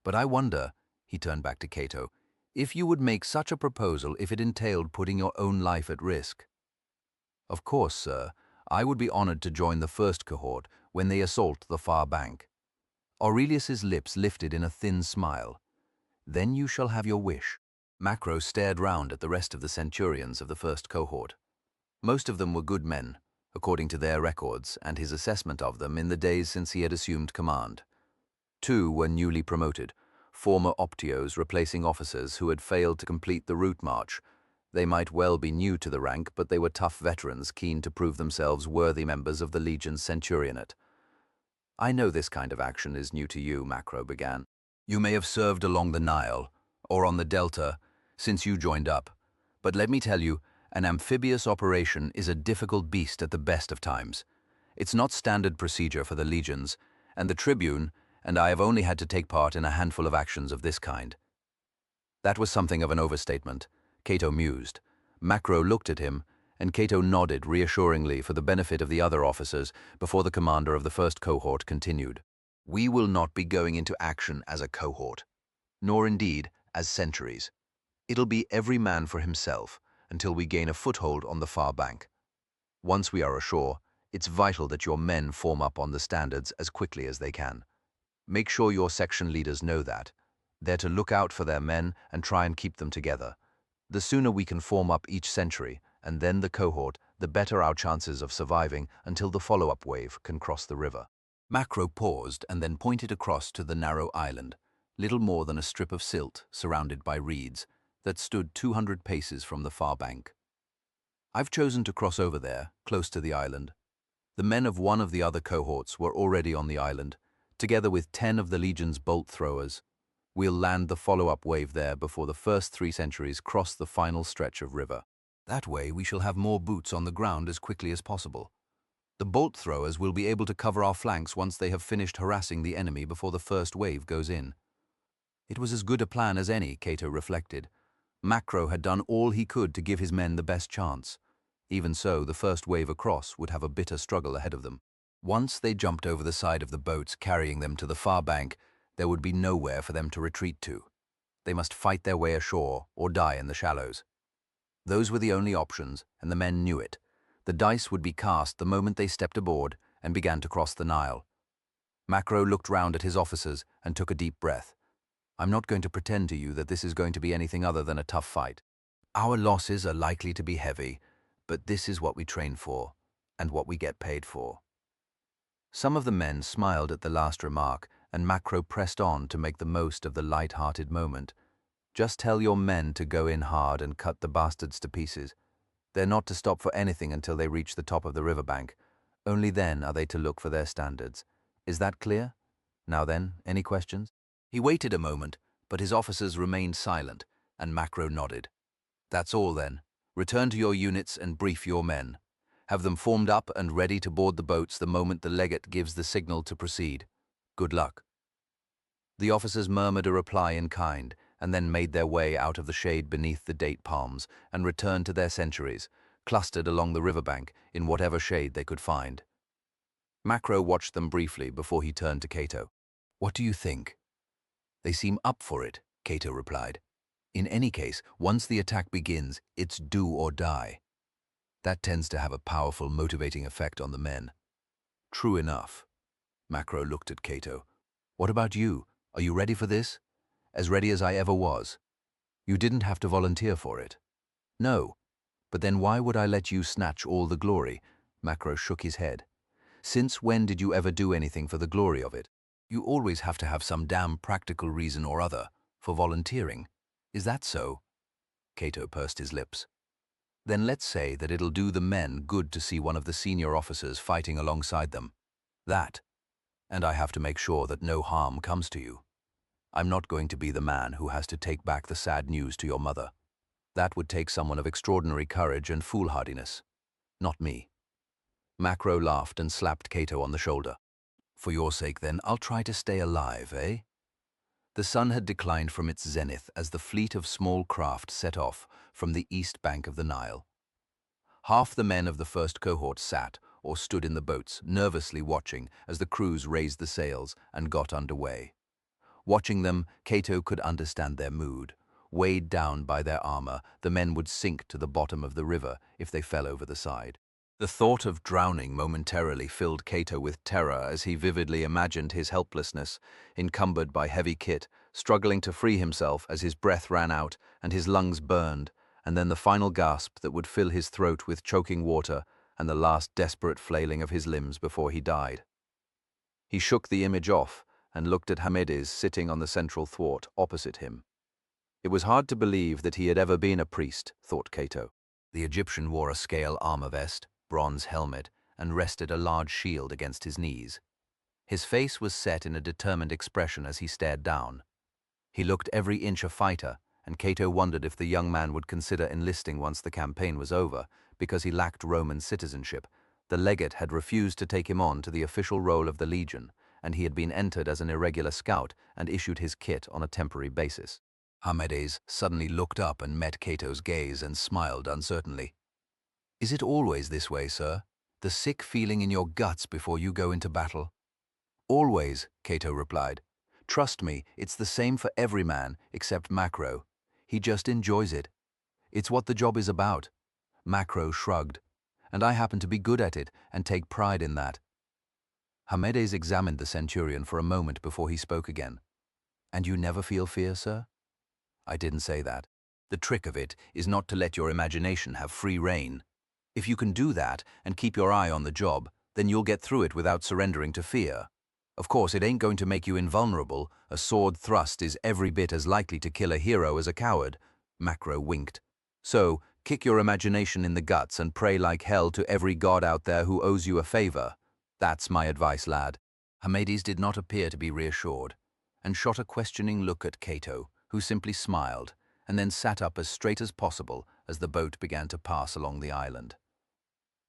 But I wonder, he turned back to Cato, if you would make such a proposal if it entailed putting your own life at risk. Of course, sir, I would be honored to join the first cohort when they assault the far bank. Aurelius's lips lifted in a thin smile. Then you shall have your wish. Macro stared round at the rest of the centurions of the first cohort. Most of them were good men, according to their records and his assessment of them in the days since he had assumed command. 2 were newly promoted, former optios replacing officers who had failed to complete the route march. They might well be new to the rank, but they were tough veterans keen to prove themselves worthy members of the Legion's centurionate. I know this kind of action is new to you, Macro began. You may have served along the Nile, or on the Delta, since you joined up. But let me tell you, an amphibious operation is a difficult beast at the best of times. It's not standard procedure for the legions, and the Tribune and I have only had to take part in a handful of actions of this kind. That was something of an overstatement, Cato mused. Macro looked at him, and Cato nodded reassuringly for the benefit of the other officers before the commander of the first cohort continued. We will not be going into action as a cohort, nor indeed as centuries. It'll be every man for himself until we gain a foothold on the far bank. Once we are ashore, it's vital that your men form up on the standards as quickly as they can. Make sure your section leaders know that. They're to look out for their men and try and keep them together. The sooner we can form up each century, and then the cohort, the better our chances of surviving until the follow-up wave can cross the river. Macro paused and then pointed across to the narrow island, little more than a strip of silt surrounded by reeds, that stood 200 paces from the far bank. I've chosen to cross over there, close to the island. The men of one of the other cohorts were already on the island, together with 10 of the Legion's bolt throwers. We'll land the follow-up wave there before the first 3 sentries cross the final stretch of river. That way we shall have more boots on the ground as quickly as possible. The bolt throwers will be able to cover our flanks once they have finished harassing the enemy before the first wave goes in. It was as good a plan as any, Cato reflected. Macro had done all he could to give his men the best chance. Even so, the first wave across would have a bitter struggle ahead of them. Once they jumped over the side of the boats carrying them to the far bank, there would be nowhere for them to retreat to. They must fight their way ashore or die in the shallows. Those were the only options, and the men knew it. The dice would be cast the moment they stepped aboard and began to cross the Nile. Macro looked round at his officers and took a deep breath. I'm not going to pretend to you that this is going to be anything other than a tough fight. Our losses are likely to be heavy, but this is what we train for, and what we get paid for. Some of the men smiled at the last remark, and Macro pressed on to make the most of the light-hearted moment. Just tell your men to go in hard and cut the bastards to pieces. They're not to stop for anything until they reach the top of the riverbank. Only then are they to look for their standards. Is that clear? Now then, any questions? He waited a moment, but his officers remained silent, and Macro nodded. That's all then. Return to your units and brief your men. Have them formed up and ready to board the boats the moment the legate gives the signal to proceed. Good luck. The officers murmured a reply in kind, and then made their way out of the shade beneath the date palms and returned to their sentries, clustered along the riverbank in whatever shade they could find. Macro watched them briefly before he turned to Cato. What do you think? They seem up for it, Cato replied. In any case, once the attack begins, it's do or die. That tends to have a powerful motivating effect on the men. True enough. Macro looked at Cato. What about you? Are you ready for this? As ready as I ever was. You didn't have to volunteer for it. No. But then why would I let you snatch all the glory? Macro shook his head. Since when did you ever do anything for the glory of it? You always have to have some damn practical reason or other for volunteering. Is that so? Cato pursed his lips. Then let's say that it'll do the men good to see one of the senior officers fighting alongside them. That. And I have to make sure that no harm comes to you. I'm not going to be the man who has to take back the sad news to your mother. That would take someone of extraordinary courage and foolhardiness. Not me. Macro laughed and slapped Cato on the shoulder. For your sake, then, I'll try to stay alive, eh? The sun had declined from its zenith as the fleet of small craft set off from the east bank of the Nile. Half the men of the first cohort sat or stood in the boats, nervously watching as the crews raised the sails and got underway. Watching them, Cato could understand their mood. Weighed down by their armor, the men would sink to the bottom of the river if they fell over the side. The thought of drowning momentarily filled Cato with terror as he vividly imagined his helplessness, encumbered by heavy kit, struggling to free himself as his breath ran out and his lungs burned, and then the final gasp that would fill his throat with choking water and the last desperate flailing of his limbs before he died. He shook the image off and looked at Hamedes sitting on the central thwart opposite him. It was hard to believe that he had ever been a priest, thought Cato. The Egyptian wore a scale armor vest, bronze helmet, and rested a large shield against his knees. His face was set in a determined expression as he stared down. He looked every inch a fighter, and Cato wondered if the young man would consider enlisting once the campaign was over, because he lacked Roman citizenship. The legate had refused to take him on to the official role of the legion, and he had been entered as an irregular scout and issued his kit on a temporary basis. Hamedes suddenly looked up and met Cato's gaze and smiled uncertainly. Is it always this way, sir? The sick feeling in your guts before you go into battle? Always, Cato replied. Trust me, it's the same for every man, except Macro. He just enjoys it. It's what the job is about. Macro shrugged. And I happen to be good at it and take pride in that. Hamedes examined the centurion for a moment before he spoke again. And you never feel fear, sir? I didn't say that. The trick of it is not to let your imagination have free rein. If you can do that and keep your eye on the job, then you'll get through it without surrendering to fear. Of course, it ain't going to make you invulnerable. A sword thrust is every bit as likely to kill a hero as a coward. Macro winked. So, kick your imagination in the guts and pray like hell to every god out there who owes you a favor. That's my advice, lad. Hamades did not appear to be reassured, and shot a questioning look at Cato, who simply smiled, and then sat up as straight as possible as the boat began to pass along the island.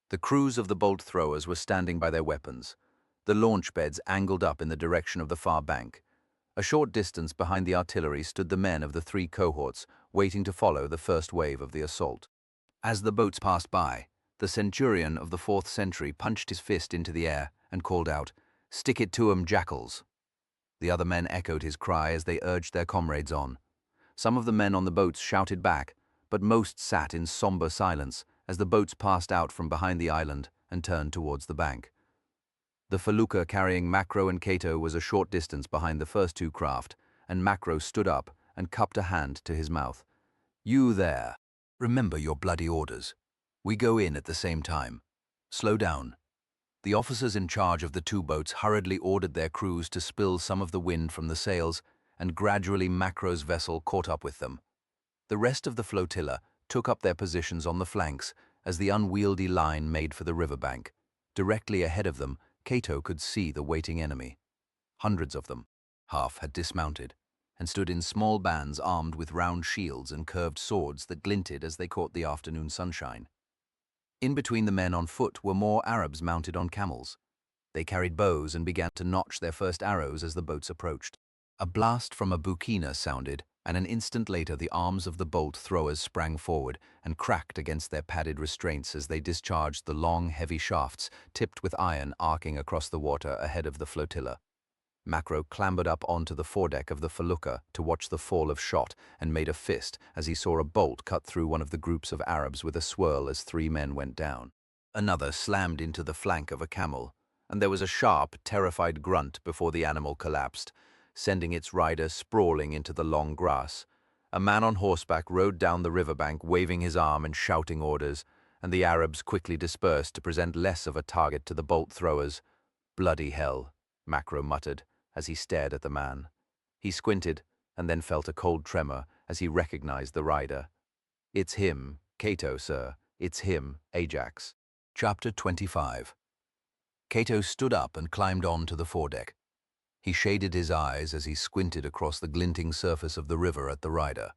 The crews of the bolt throwers were standing by their weapons, the launch beds angled up in the direction of the far bank. A short distance behind the artillery stood the men of the three cohorts, waiting to follow the first wave of the assault. As the boats passed by, the centurion of the 4th century punched his fist into the air and called out, "Stick it to 'em, jackals!" The other men echoed his cry as they urged their comrades on. Some of the men on the boats shouted back, but most sat in somber silence as the boats passed out from behind the island and turned towards the bank. The felucca carrying Macro and Cato was a short distance behind the first two craft, and Macro stood up and cupped a hand to his mouth. "You there, remember your bloody orders. We go in at the same time. Slow down." The officers in charge of the two boats hurriedly ordered their crews to spill some of the wind from the sails, and gradually Macro's vessel caught up with them. The rest of the flotilla took up their positions on the flanks as the unwieldy line made for the riverbank. Directly ahead of them, Cato could see the waiting enemy. Hundreds of them. Half had dismounted and stood in small bands armed with round shields and curved swords that glinted as they caught the afternoon sunshine. In between the men on foot were more Arabs mounted on camels. They carried bows and began to notch their first arrows as the boats approached. A blast from a bukina sounded, and an instant later the arms of the bolt throwers sprang forward and cracked against their padded restraints as they discharged the long, heavy shafts tipped with iron arcing across the water ahead of the flotilla. Macro clambered up onto the foredeck of the felucca to watch the fall of shot and made a fist as he saw a bolt cut through one of the groups of Arabs with a swirl as three men went down. Another slammed into the flank of a camel, and there was a sharp, terrified grunt before the animal collapsed, sending its rider sprawling into the long grass. A man on horseback rode down the riverbank waving his arm and shouting orders, and the Arabs quickly dispersed to present less of a target to the bolt throwers. "Bloody hell," Macro muttered as he stared at the man. He squinted and then felt a cold tremor as he recognized the rider. "It's him, Cato, sir. It's him, Ajax." Chapter 25. Cato stood up and climbed on to the foredeck. He shaded his eyes as he squinted across the glinting surface of the river at the rider.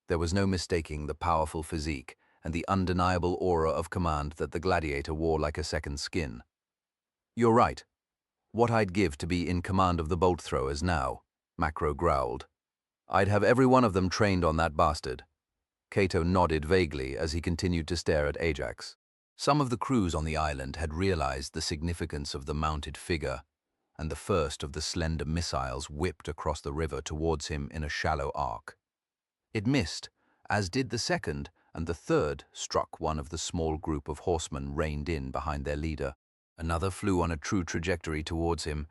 There was no mistaking the powerful physique and the undeniable aura of command that the gladiator wore like a second skin. "You're right. What I'd give to be in command of the bolt throwers now," Macro growled. "I'd have every one of them trained on that bastard." Cato nodded vaguely as he continued to stare at Ajax. Some of the crews on the island had realized the significance of the mounted figure, and the first of the slender missiles whipped across the river towards him in a shallow arc. It missed, as did the second, and the third struck one of the small group of horsemen reined in behind their leader. Another flew on a true trajectory towards him,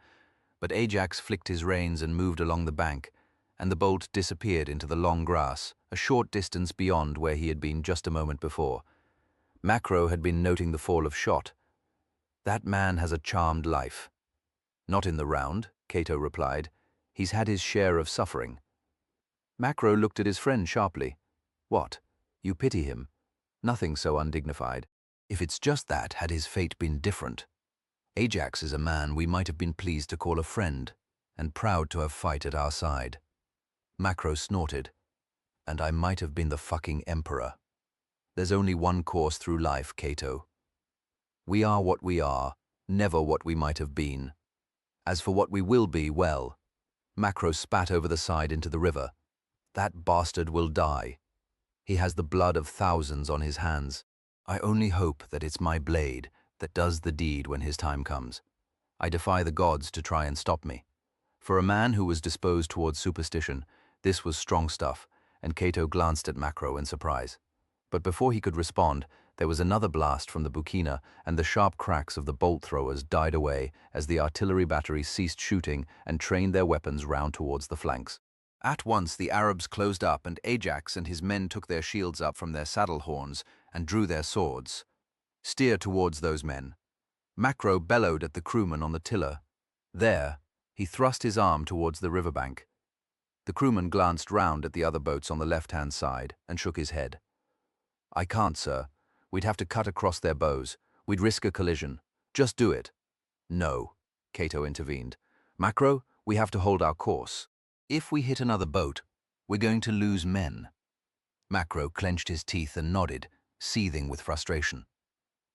but Ajax flicked his reins and moved along the bank, and the bolt disappeared into the long grass, a short distance beyond where he had been just a moment before. Macro had been noting the fall of shot. "That man has a charmed life." "Not in the round," Cato replied. "He's had his share of suffering." Macro looked at his friend sharply. "What? You pity him? Nothing so undignified. If it's just that, had his fate been different? Ajax is a man we might have been pleased to call a friend, and proud to have fight at our side." Macro snorted. "And I might have been the fucking emperor. There's only one course through life, Cato. We are what we are, never what we might have been. As for what we will be, well..." Macro spat over the side into the river. "That bastard will die. He has the blood of thousands on his hands. I only hope that it's my blade that does the deed when his time comes. I defy the gods to try and stop me." For a man who was disposed towards superstition, this was strong stuff, and Cato glanced at Macro in surprise. But before he could respond, there was another blast from the bukina, and the sharp cracks of the bolt throwers died away as the artillery battery ceased shooting and trained their weapons round towards the flanks. At once the Arabs closed up, and Ajax and his men took their shields up from their saddle horns and drew their swords. "Steer towards those men." Macro bellowed at the crewman on the tiller. There, he thrust his arm towards the riverbank. The crewman glanced round at the other boats on the left-hand side and shook his head. "I can't, sir. We'd have to cut across their bows. We'd risk a collision. Just do it." "No." Cato intervened. Macro, we have to hold our course. If we hit another boat, we're going to lose men. Macro clenched his teeth and nodded, seething with frustration.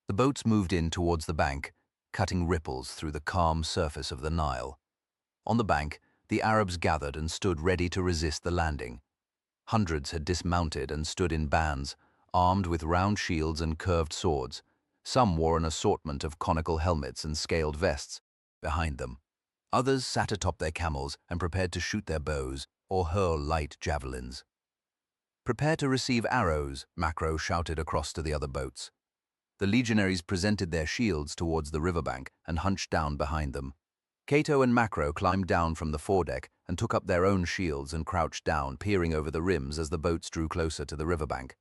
The boats moved in towards the bank, cutting ripples through the calm surface of the Nile. On the bank, the Arabs gathered and stood ready to resist the landing. Hundreds had dismounted and stood in bands, armed with round shields and curved swords. Some wore an assortment of conical helmets and scaled vests behind them. Others sat atop their camels and prepared to shoot their bows or hurl light javelins. "Prepare to receive arrows," Macro shouted across to the other boats. The legionaries presented their shields towards the riverbank and hunched down behind them. Cato and Macro climbed down from the foredeck and took up their own shields and crouched down, peering over the rims as the boats drew closer to the riverbank.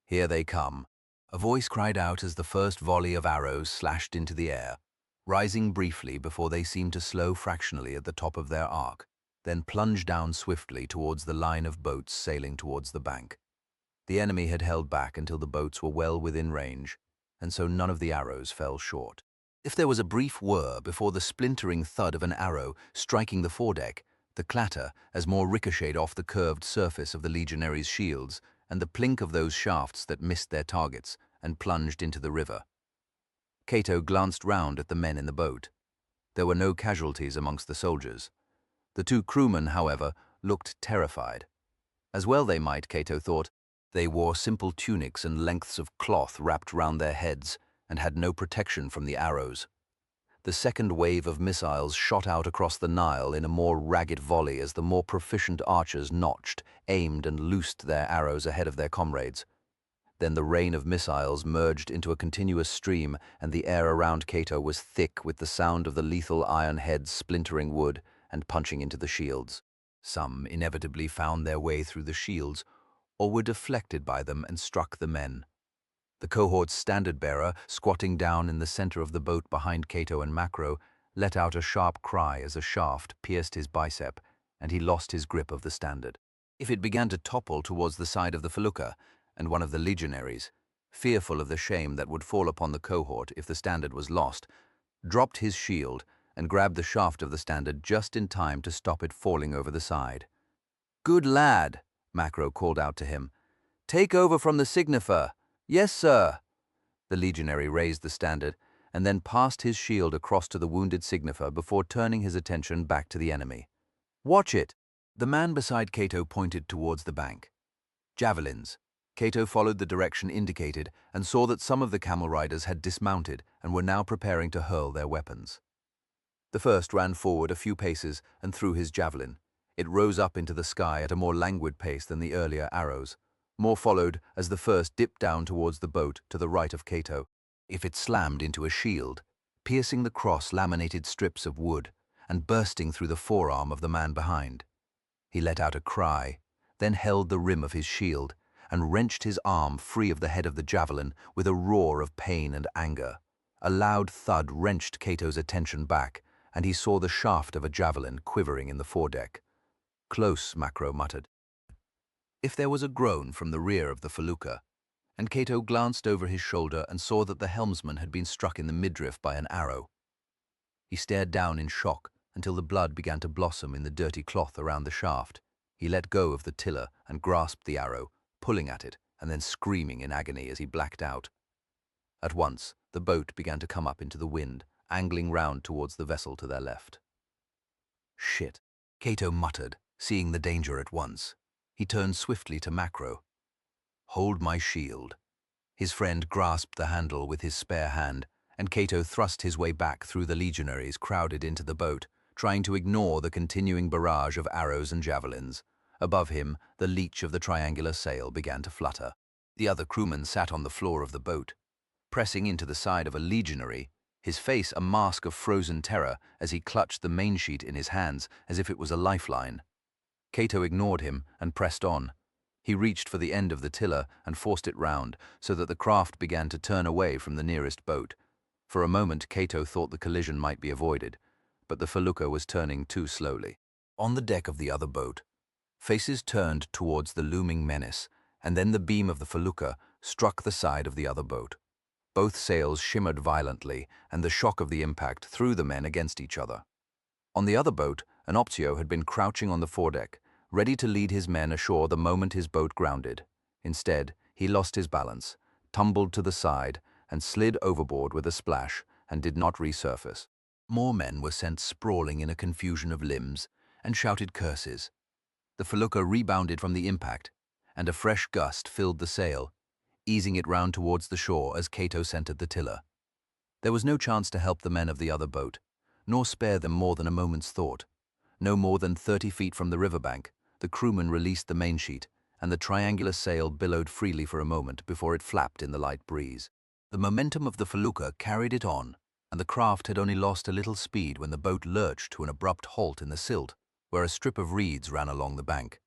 "Here they come," a voice cried out as the first volley of arrows slashed into the air, rising briefly before they seemed to slow fractionally at the top of their arc, then plunged down swiftly towards the line of boats sailing towards the bank. The enemy had held back until the boats were well within range, and so none of the arrows fell short. If there was a brief whir before the splintering thud of an arrow striking the foredeck, the clatter as more ricocheted off the curved surface of the legionaries' shields, and the plink of those shafts that missed their targets and plunged into the river. Cato glanced round at the men in the boat. There were no casualties amongst the soldiers. The two crewmen, however, looked terrified. As well they might, Cato thought. They wore simple tunics and lengths of cloth wrapped round their heads, and had no protection from the arrows. The second wave of missiles shot out across the Nile in a more ragged volley as the more proficient archers notched, aimed and loosed their arrows ahead of their comrades. Then the rain of missiles merged into a continuous stream, and the air around Cato was thick with the sound of the lethal iron heads splintering wood and punching into the shields. Some inevitably found their way through the shields, or were deflected by them and struck the men. The cohort's standard-bearer, squatting down in the center of the boat behind Cato and Macro, let out a sharp cry as a shaft pierced his bicep, and he lost his grip of the standard. If it began to topple towards the side of the felucca, and one of the legionaries, fearful of the shame that would fall upon the cohort if the standard was lost, dropped his shield and grabbed the shaft of the standard just in time to stop it falling over the side. "Good lad," Macro called out to him. "Take over from the signifer." "Yes, sir." The legionary raised the standard and then passed his shield across to the wounded signifer before turning his attention back to the enemy. "Watch it." The man beside Cato pointed towards the bank. "Javelins." Cato followed the direction indicated and saw that some of the camel riders had dismounted and were now preparing to hurl their weapons. The first ran forward a few paces and threw his javelin. It rose up into the sky at a more languid pace than the earlier arrows. More followed as the first dipped down towards the boat to the right of Cato. If it slammed into a shield, piercing the cross-laminated strips of wood and bursting through the forearm of the man behind. He let out a cry, then held the rim of his shield and wrenched his arm free of the head of the javelin with a roar of pain and anger. A loud thud wrenched Cato's attention back, and he saw the shaft of a javelin quivering in the foredeck. "Close," Macro muttered. If there was a groan from the rear of the felucca, and Cato glanced over his shoulder and saw that the helmsman had been struck in the midriff by an arrow. He stared down in shock until the blood began to blossom in the dirty cloth around the shaft. He let go of the tiller and grasped the arrow, pulling at it and then screaming in agony as he blacked out. At once, the boat began to come up into the wind, angling round towards the vessel to their left. "Shit," Cato muttered, seeing the danger at once. He turned swiftly to Macro. "Hold my shield." His friend grasped the handle with his spare hand, and Cato thrust his way back through the legionaries crowded into the boat, trying to ignore the continuing barrage of arrows and javelins. Above him, the leech of the triangular sail began to flutter. The other crewman sat on the floor of the boat, pressing into the side of a legionary, his face a mask of frozen terror as he clutched the mainsheet in his hands as if it was a lifeline. Cato ignored him and pressed on. He reached for the end of the tiller and forced it round so that the craft began to turn away from the nearest boat. For a moment, Cato thought the collision might be avoided, but the felucca was turning too slowly. On the deck of the other boat, faces turned towards the looming menace, and then the beam of the felucca struck the side of the other boat. Both sails shimmered violently, and the shock of the impact threw the men against each other. On the other boat, an optio had been crouching on the foredeck, ready to lead his men ashore the moment his boat grounded. Instead, he lost his balance, tumbled to the side, and slid overboard with a splash, and did not resurface. More men were sent sprawling in a confusion of limbs and shouted curses. The felucca rebounded from the impact, and a fresh gust filled the sail, easing it round towards the shore as Cato centered the tiller. There was no chance to help the men of the other boat, nor spare them more than a moment's thought. No more than 30 feet from the riverbank, the crewman released the mainsheet, and the triangular sail billowed freely for a moment before it flapped in the light breeze. The momentum of the felucca carried it on, and the craft had only lost a little speed when the boat lurched to an abrupt halt in the silt, where a strip of reeds ran along the bank.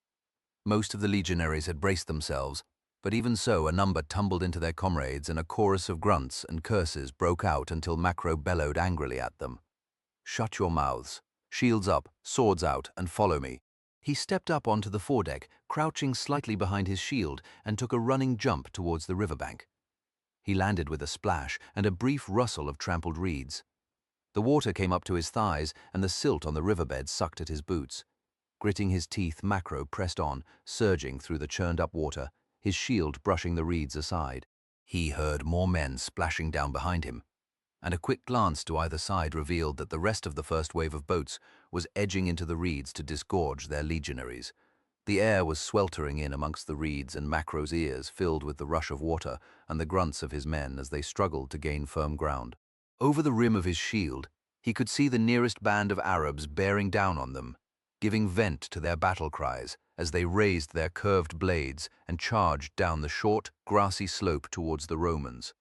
Most of the legionaries had braced themselves, but even so a number tumbled into their comrades, and a chorus of grunts and curses broke out until Macro bellowed angrily at them. "Shut your mouths, shields up, swords out, and follow me." He stepped up onto the foredeck, crouching slightly behind his shield, and took a running jump towards the riverbank. He landed with a splash and a brief rustle of trampled reeds. The water came up to his thighs, and the silt on the riverbed sucked at his boots. Gritting his teeth, Macro pressed on, surging through the churned-up water, his shield brushing the reeds aside. He heard more men splashing down behind him, and a quick glance to either side revealed that the rest of the first wave of boats was edging into the reeds to disgorge their legionaries. The air was sweltering in amongst the reeds, and Macro's ears filled with the rush of water and the grunts of his men as they struggled to gain firm ground. Over the rim of his shield, he could see the nearest band of Arabs bearing down on them, giving vent to their battle cries as they raised their curved blades and charged down the short, grassy slope towards the Romans.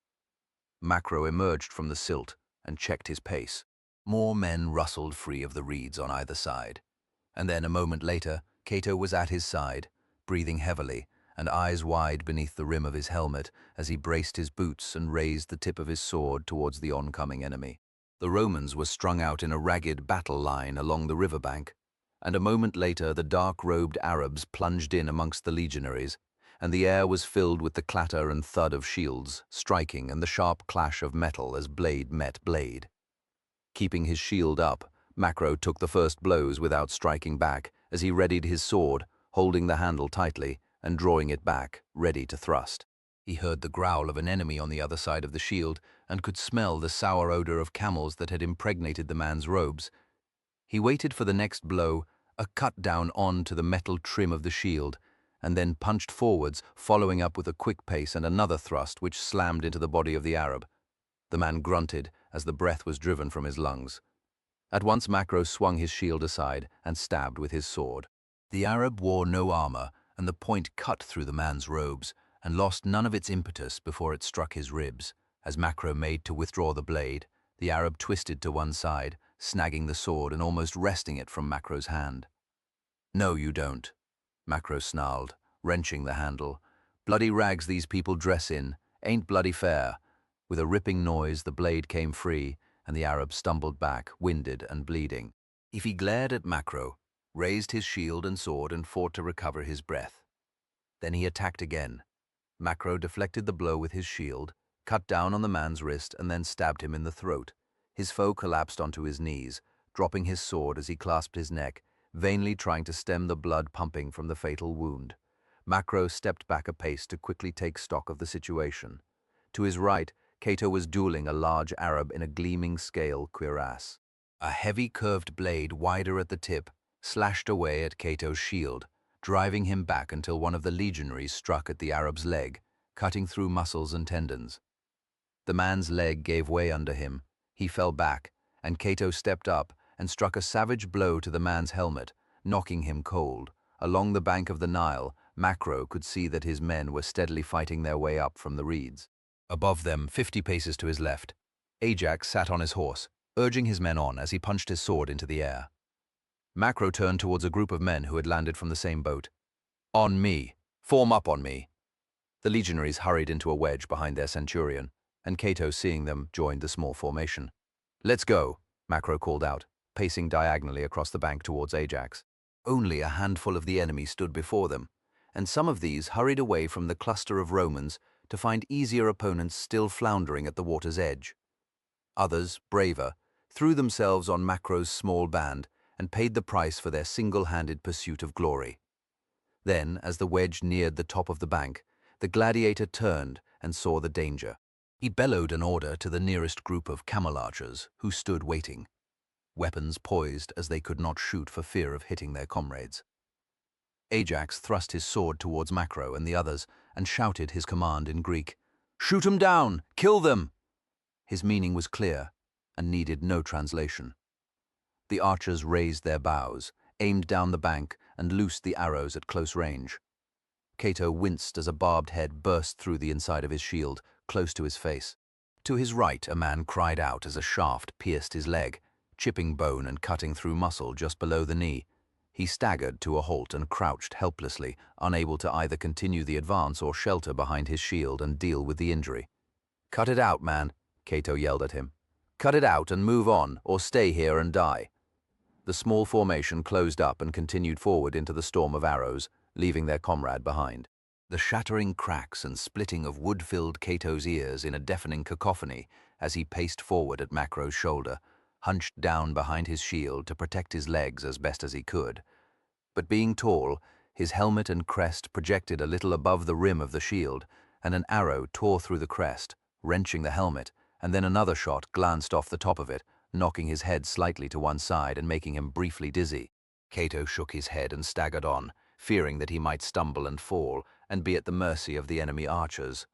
Macro emerged from the silt and checked his pace. More men rustled free of the reeds on either side, and then a moment later, Cato was at his side, breathing heavily and eyes wide beneath the rim of his helmet as he braced his boots and raised the tip of his sword towards the oncoming enemy. The Romans were strung out in a ragged battle line along the riverbank, and a moment later the dark-robed Arabs plunged in amongst the legionaries, and the air was filled with the clatter and thud of shields striking and the sharp clash of metal as blade met blade. Keeping his shield up, Macro took the first blows without striking back as he readied his sword, holding the handle tightly and drawing it back, ready to thrust. He heard the growl of an enemy on the other side of the shield and could smell the sour odor of camels that had impregnated the man's robes. He waited for the next blow, a cut down on to the metal trim of the shield, and then punched forwards, following up with a quick pace and another thrust which slammed into the body of the Arab. The man grunted as the breath was driven from his lungs. At once Macro swung his shield aside and stabbed with his sword. The Arab wore no armor, and the point cut through the man's robes and lost none of its impetus before it struck his ribs. As Macro made to withdraw the blade, the Arab twisted to one side, snagging the sword and almost wresting it from Macro's hand. "No, you don't," Macro snarled, wrenching the handle. "Bloody rags these people dress in, ain't bloody fair." With a ripping noise, the blade came free, and the Arab stumbled back, winded and bleeding. He glared at Macro, raised his shield and sword, and fought to recover his breath. Then he attacked again. Macro deflected the blow with his shield, cut down on the man's wrist, and then stabbed him in the throat. His foe collapsed onto his knees, dropping his sword as he clasped his neck, vainly trying to stem the blood pumping from the fatal wound. Macro stepped back a pace to quickly take stock of the situation. To his right, Cato was dueling a large Arab in a gleaming scale cuirass. A heavy curved blade, wider at the tip, slashed away at Cato's shield, driving him back until one of the legionaries struck at the Arab's leg, cutting through muscles and tendons. The man's leg gave way under him. He fell back, and Cato stepped up and struck a savage blow to the man's helmet, knocking him cold. Along the bank of the Nile, Macro could see that his men were steadily fighting their way up from the reeds. Above them, 50 paces to his left, Ajax sat on his horse, urging his men on as he punched his sword into the air. Macro turned towards a group of men who had landed from the same boat. "On me! Form up on me!" The legionaries hurried into a wedge behind their centurion, and Cato, seeing them, joined the small formation. "Let's go," Macro called out, pacing diagonally across the bank towards Ajax. Only a handful of the enemy stood before them, and some of these hurried away from the cluster of Romans to find easier opponents still floundering at the water's edge. Others, braver, threw themselves on Macro's small band and paid the price for their single-handed pursuit of glory. Then, as the wedge neared the top of the bank, the gladiator turned and saw the danger. He bellowed an order to the nearest group of camel archers who stood waiting, weapons poised as they could not shoot for fear of hitting their comrades. Ajax thrust his sword towards Macro and the others and shouted his command in Greek, "Shoot 'em down! Kill them!" His meaning was clear and needed no translation. The archers raised their bows, aimed down the bank, and loosed the arrows at close range. Cato winced as a barbed head burst through the inside of his shield, close to his face. To his right, a man cried out as a shaft pierced his leg, chipping bone and cutting through muscle just below the knee. He staggered to a halt and crouched helplessly, unable to either continue the advance or shelter behind his shield and deal with the injury. "Cut it out, man," Cato yelled at him. "Cut it out and move on, or stay here and die." The small formation closed up and continued forward into the storm of arrows, leaving their comrade behind. The shattering cracks and splitting of wood filled Cato's ears in a deafening cacophony as he paced forward at Macro's shoulder, hunched down behind his shield to protect his legs as best as he could. But being tall, his helmet and crest projected a little above the rim of the shield, and an arrow tore through the crest, wrenching the helmet, and then another shot glanced off the top of it, knocking his head slightly to one side and making him briefly dizzy. Cato shook his head and staggered on, fearing that he might stumble and fall and be at the mercy of the enemy archers.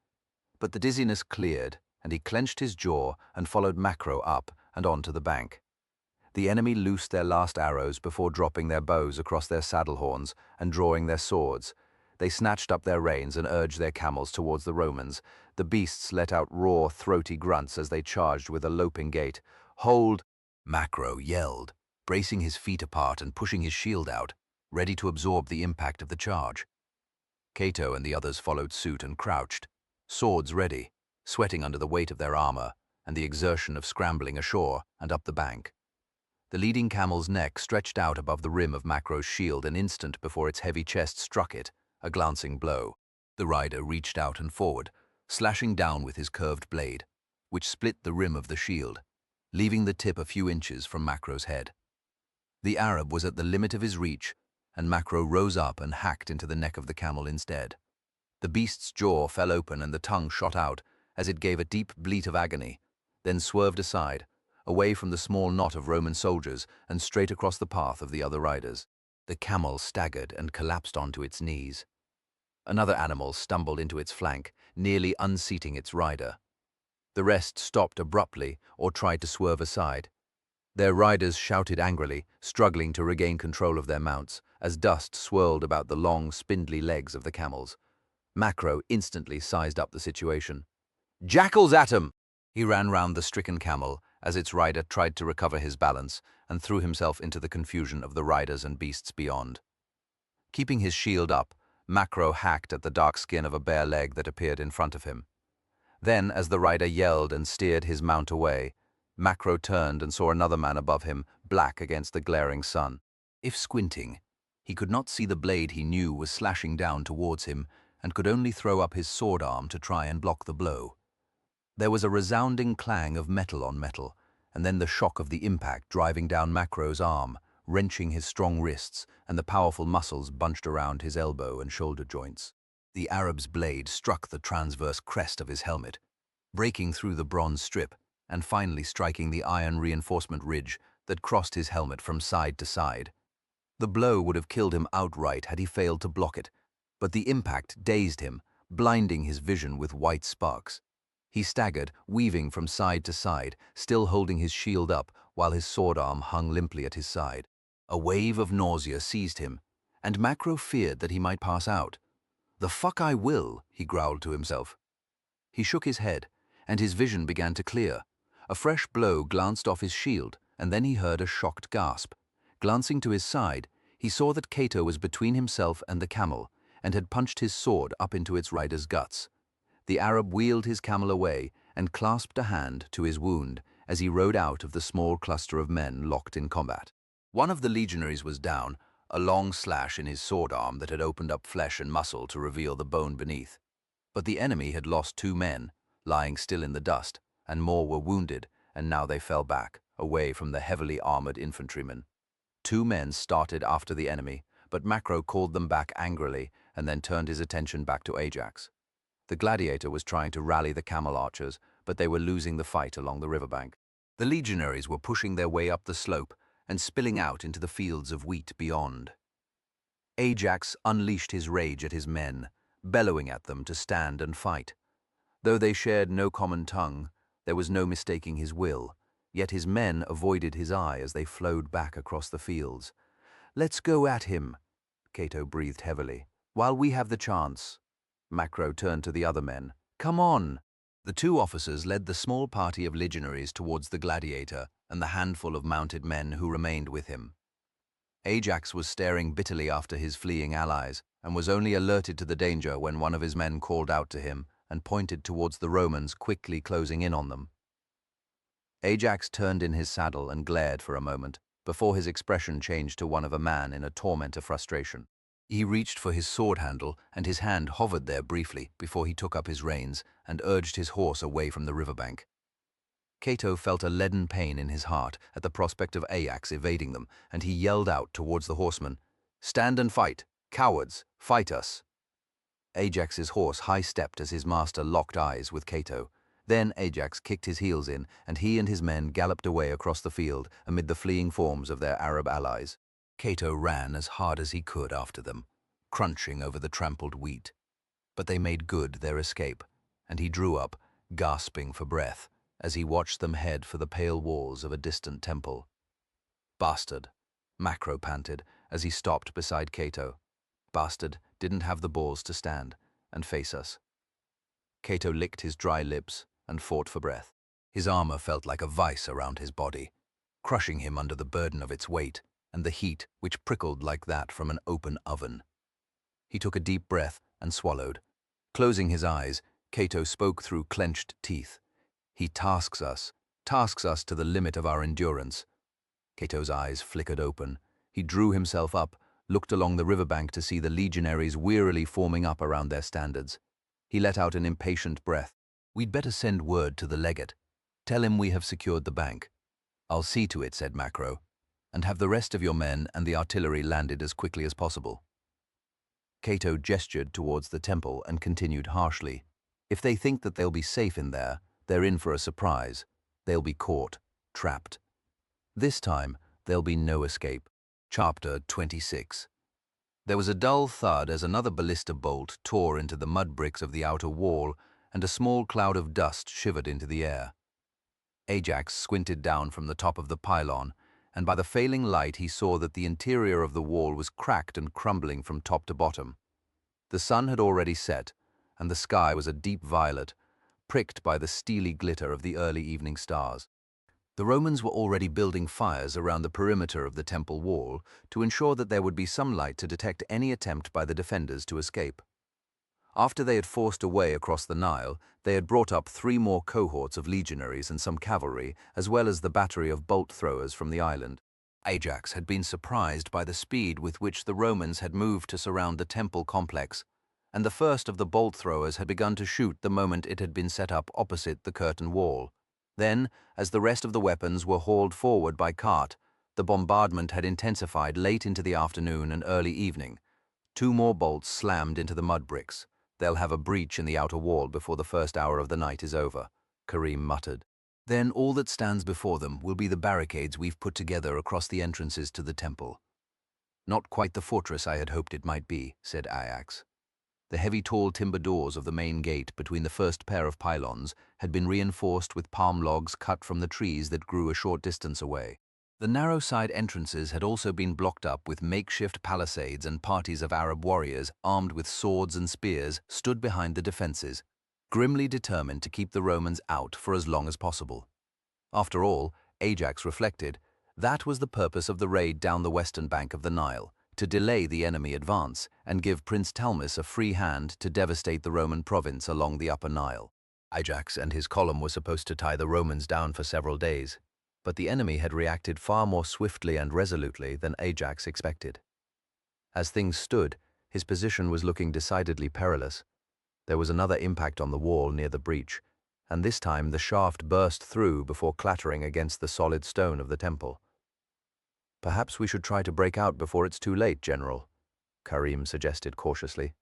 But the dizziness cleared, and he clenched his jaw and followed Macro up and onto the bank. The enemy loosed their last arrows before dropping their bows across their saddle horns and drawing their swords. They snatched up their reins and urged their camels towards the Romans. The beasts let out raw, throaty grunts as they charged with a loping gait. "Hold!" Macro yelled, bracing his feet apart and pushing his shield out, ready to absorb the impact of the charge. Cato and the others followed suit and crouched, swords ready, sweating under the weight of their armor and the exertion of scrambling ashore and up the bank. The leading camel's neck stretched out above the rim of Macro's shield an instant before its heavy chest struck it, a glancing blow. The rider reached out and forward, slashing down with his curved blade, which split the rim of the shield, leaving the tip a few inches from Macro's head. The Arab was at the limit of his reach, and Macro rose up and hacked into the neck of the camel instead. The beast's jaw fell open and the tongue shot out as it gave a deep bleat of agony, then swerved aside, away from the small knot of Roman soldiers and straight across the path of the other riders. The camel staggered and collapsed onto its knees. Another animal stumbled into its flank, nearly unseating its rider. The rest stopped abruptly or tried to swerve aside. Their riders shouted angrily, struggling to regain control of their mounts, as dust swirled about the long, spindly legs of the camels. Macro instantly sized up the situation. "Jackals at 'em!" He ran round the stricken camel as its rider tried to recover his balance and threw himself into the confusion of the riders and beasts beyond. Keeping his shield up, Macro hacked at the dark skin of a bare leg that appeared in front of him. Then, as the rider yelled and steered his mount away, Macro turned and saw another man above him, black against the glaring sun. If squinting, he could not see the blade he knew was slashing down towards him and could only throw up his sword arm to try and block the blow. There was a resounding clang of metal on metal, and then the shock of the impact driving down Macro's arm, wrenching his strong wrists and the powerful muscles bunched around his elbow and shoulder joints. The Arab's blade struck the transverse crest of his helmet, breaking through the bronze strip and finally striking the iron reinforcement ridge that crossed his helmet from side to side. The blow would have killed him outright had he failed to block it, but the impact dazed him, blinding his vision with white sparks. He staggered, weaving from side to side, still holding his shield up while his sword arm hung limply at his side. A wave of nausea seized him, and Macro feared that he might pass out. "The fuck I will," he growled to himself. He shook his head, and his vision began to clear. A fresh blow glanced off his shield, and then he heard a shocked gasp. Glancing to his side, he saw that Cato was between himself and the camel, and had punched his sword up into its rider's guts. The Arab wheeled his camel away and clasped a hand to his wound as he rode out of the small cluster of men locked in combat. One of the legionaries was down, a long slash in his sword arm that had opened up flesh and muscle to reveal the bone beneath. But the enemy had lost 2 men, lying still in the dust, and more were wounded, and now they fell back, away from the heavily armored infantrymen. 2 men started after the enemy, but Macro called them back angrily and then turned his attention back to Ajax. The gladiator was trying to rally the camel archers, but they were losing the fight along the riverbank. The legionaries were pushing their way up the slope and spilling out into the fields of wheat beyond. Ajax unleashed his rage at his men, bellowing at them to stand and fight. Though they shared no common tongue, there was no mistaking his will, yet his men avoided his eye as they flowed back across the fields. "Let's go at him," Cato breathed heavily, "while we have the chance." Macro turned to the other men. "Come on!" The 2 officers led the small party of legionaries towards the gladiator and the handful of mounted men who remained with him. Ajax was staring bitterly after his fleeing allies, and was only alerted to the danger when one of his men called out to him and pointed towards the Romans quickly closing in on them. Ajax turned in his saddle and glared for a moment, before his expression changed to one of a man in a torment of frustration. He reached for his sword handle, and his hand hovered there briefly before he took up his reins and urged his horse away from the riverbank. Cato felt a leaden pain in his heart at the prospect of Ajax evading them, and he yelled out towards the horsemen, "Stand and fight! Cowards, fight us!" Ajax's horse high-stepped as his master locked eyes with Cato. Then Ajax kicked his heels in, and he and his men galloped away across the field amid the fleeing forms of their Arab allies. Cato ran as hard as he could after them, crunching over the trampled wheat. But they made good their escape, and he drew up, gasping for breath, as he watched them head for the pale walls of a distant temple. "Bastard," Macro panted as he stopped beside Cato. "Bastard didn't have the balls to stand and face us." Cato licked his dry lips and fought for breath. His armor felt like a vice around his body, crushing him under the burden of its weight and the heat which prickled like that from an open oven. He took a deep breath and swallowed. Closing his eyes, Cato spoke through clenched teeth. "He tasks us to the limit of our endurance." Cato's eyes flickered open. He drew himself up, looked along the riverbank to see the legionaries wearily forming up around their standards. He let out an impatient breath. "We'd better send word to the legate. Tell him we have secured the bank." "I'll see to it," said Macro, "and have the rest of your men and the artillery landed as quickly as possible." Cato gestured towards the temple and continued harshly, "If they think that they'll be safe in there, they're in for a surprise. They'll be caught, trapped. This time, there'll be no escape." Chapter 26. There was a dull thud as another ballista bolt tore into the mud bricks of the outer wall, and a small cloud of dust shivered into the air. Ajax squinted down from the top of the pylon, and by the failing light he saw that the interior of the wall was cracked and crumbling from top to bottom. The sun had already set, and the sky was a deep violet, pricked by the steely glitter of the early evening stars. The Romans were already building fires around the perimeter of the temple wall to ensure that there would be some light to detect any attempt by the defenders to escape. After they had forced a way across the Nile, they had brought up 3 more cohorts of legionaries and some cavalry, as well as the battery of bolt throwers from the island. Ajax had been surprised by the speed with which the Romans had moved to surround the temple complex, and the first of the bolt throwers had begun to shoot the moment it had been set up opposite the curtain wall. Then, as the rest of the weapons were hauled forward by cart, the bombardment had intensified late into the afternoon and early evening. 2 more bolts slammed into the mud bricks. "They'll have a breach in the outer wall before the first hour of the night is over," Karim muttered. "Then all that stands before them will be the barricades we've put together across the entrances to the temple." "Not quite the fortress I had hoped it might be," said Ajax. The heavy tall timber doors of the main gate between the first pair of pylons had been reinforced with palm logs cut from the trees that grew a short distance away. The narrow side entrances had also been blocked up with makeshift palisades, and parties of Arab warriors, armed with swords and spears, stood behind the defenses, grimly determined to keep the Romans out for as long as possible. After all, Ajax reflected, that was the purpose of the raid down the western bank of the Nile, to delay the enemy advance and give Prince Talmis a free hand to devastate the Roman province along the upper Nile. Ajax and his column were supposed to tie the Romans down for several days, but the enemy had reacted far more swiftly and resolutely than Ajax expected. As things stood, his position was looking decidedly perilous. There was another impact on the wall near the breach, and this time the shaft burst through before clattering against the solid stone of the temple. "Perhaps we should try to break out before it's too late, General," Karim suggested cautiously.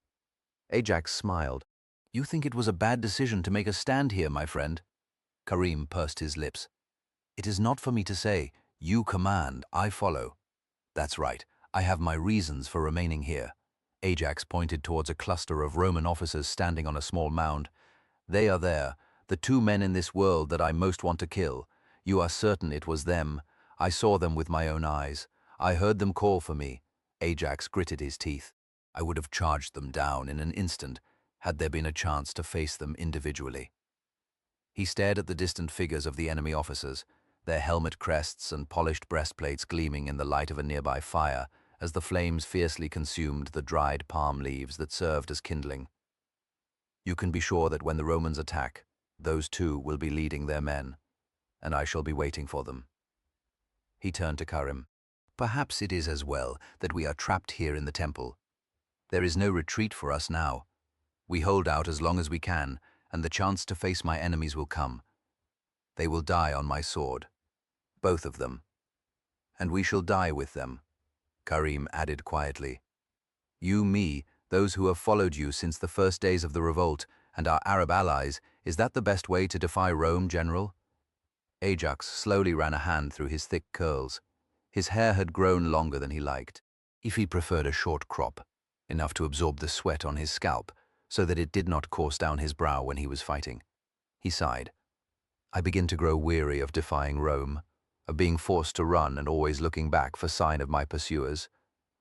Ajax smiled. "You think it was a bad decision to make a stand here, my friend?" Karim pursed his lips. "It is not for me to say. You command, I follow." "That's right. I have my reasons for remaining here." Ajax pointed towards a cluster of Roman officers standing on a small mound. "They are there, the two men in this world that I most want to kill. You are certain it was them? I saw them with my own eyes. I heard them call for me." Ajax gritted his teeth. "I would have charged them down in an instant, had there been a chance to face them individually." He stared at the distant figures of the enemy officers, their helmet crests and polished breastplates gleaming in the light of a nearby fire as the flames fiercely consumed the dried palm leaves that served as kindling. "You can be sure that when the Romans attack, those two will be leading their men, and I shall be waiting for them." He turned to Karim. "Perhaps it is as well that we are trapped here in the temple. There is no retreat for us now. We hold out as long as we can, and the chance to face my enemies will come. They will die on my sword, both of them, and we shall die with them," Karim added quietly. "You, me, those who have followed you since the first days of the revolt, and our Arab allies, is that the best way to defy Rome, General?" Ajax slowly ran a hand through his thick curls. His hair had grown longer than he liked. If he preferred a short crop, enough to absorb the sweat on his scalp, so that it did not course down his brow when he was fighting. He sighed. "I begin to grow weary of defying Rome, of being forced to run and always looking back for sign of my pursuers.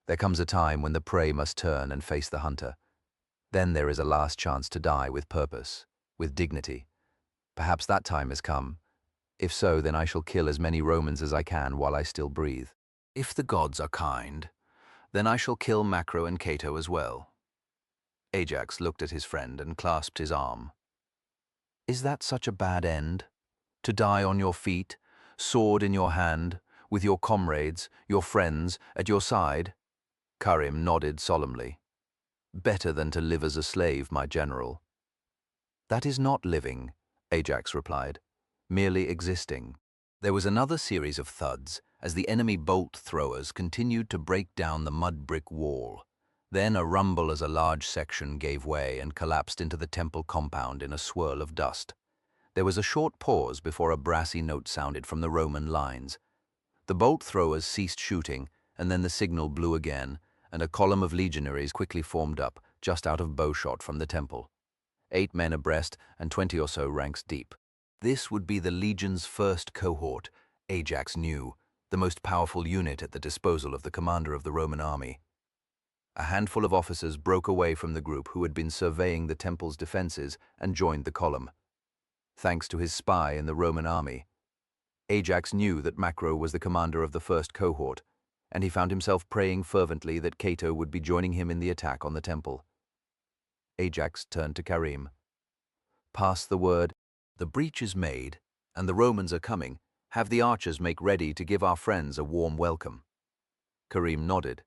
There comes a time when the prey must turn and face the hunter. Then there is a last chance to die with purpose, with dignity. Perhaps that time has come. If so, then I shall kill as many Romans as I can while I still breathe. If the gods are kind, then I shall kill Macro and Cato as well." Ajax looked at his friend and clasped his arm. "Is that such a bad end? To die on your feet, sword in your hand, with your comrades, your friends, at your side?" Karim nodded solemnly. "Better than to live as a slave, my general." "That is not living," Ajax replied, "merely existing." There was another series of thuds as the enemy bolt throwers continued to break down the mud brick wall. Then a rumble as a large section gave way and collapsed into the temple compound in a swirl of dust. There was a short pause before a brassy note sounded from the Roman lines. The bolt throwers ceased shooting, and then the signal blew again, and a column of legionaries quickly formed up, just out of bowshot from the temple. 8 men abreast and 20 or so ranks deep. This would be the legion's first cohort, Ajax knew, the most powerful unit at the disposal of the commander of the Roman army. A handful of officers broke away from the group who had been surveying the temple's defenses and joined the column. Thanks to his spy in the Roman army, Ajax knew that Macro was the commander of the first cohort, and he found himself praying fervently that Cato would be joining him in the attack on the temple. Ajax turned to Karim. "Pass the word. The breach is made, and the Romans are coming. Have the archers make ready to give our friends a warm welcome." Karim nodded.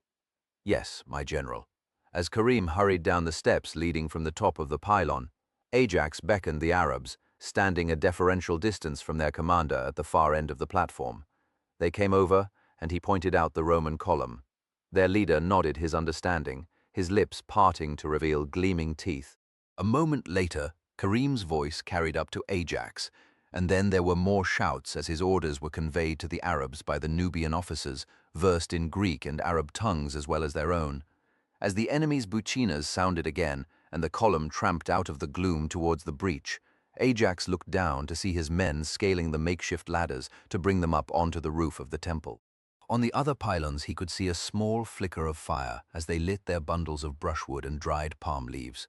"Yes, my general." As Karim hurried down the steps leading from the top of the pylon, Ajax beckoned the Arabs, standing a deferential distance from their commander at the far end of the platform. They came over, and he pointed out the Roman column. Their leader nodded his understanding, his lips parting to reveal gleaming teeth. A moment later, Karim's voice carried up to Ajax, and then there were more shouts as his orders were conveyed to the Arabs by the Nubian officers, versed in Greek and Arab tongues as well as their own. As the enemy's buccinas sounded again, and the column tramped out of the gloom towards the breach, Ajax looked down to see his men scaling the makeshift ladders to bring them up onto the roof of the temple. On the other pylons he could see a small flicker of fire as they lit their bundles of brushwood and dried palm leaves.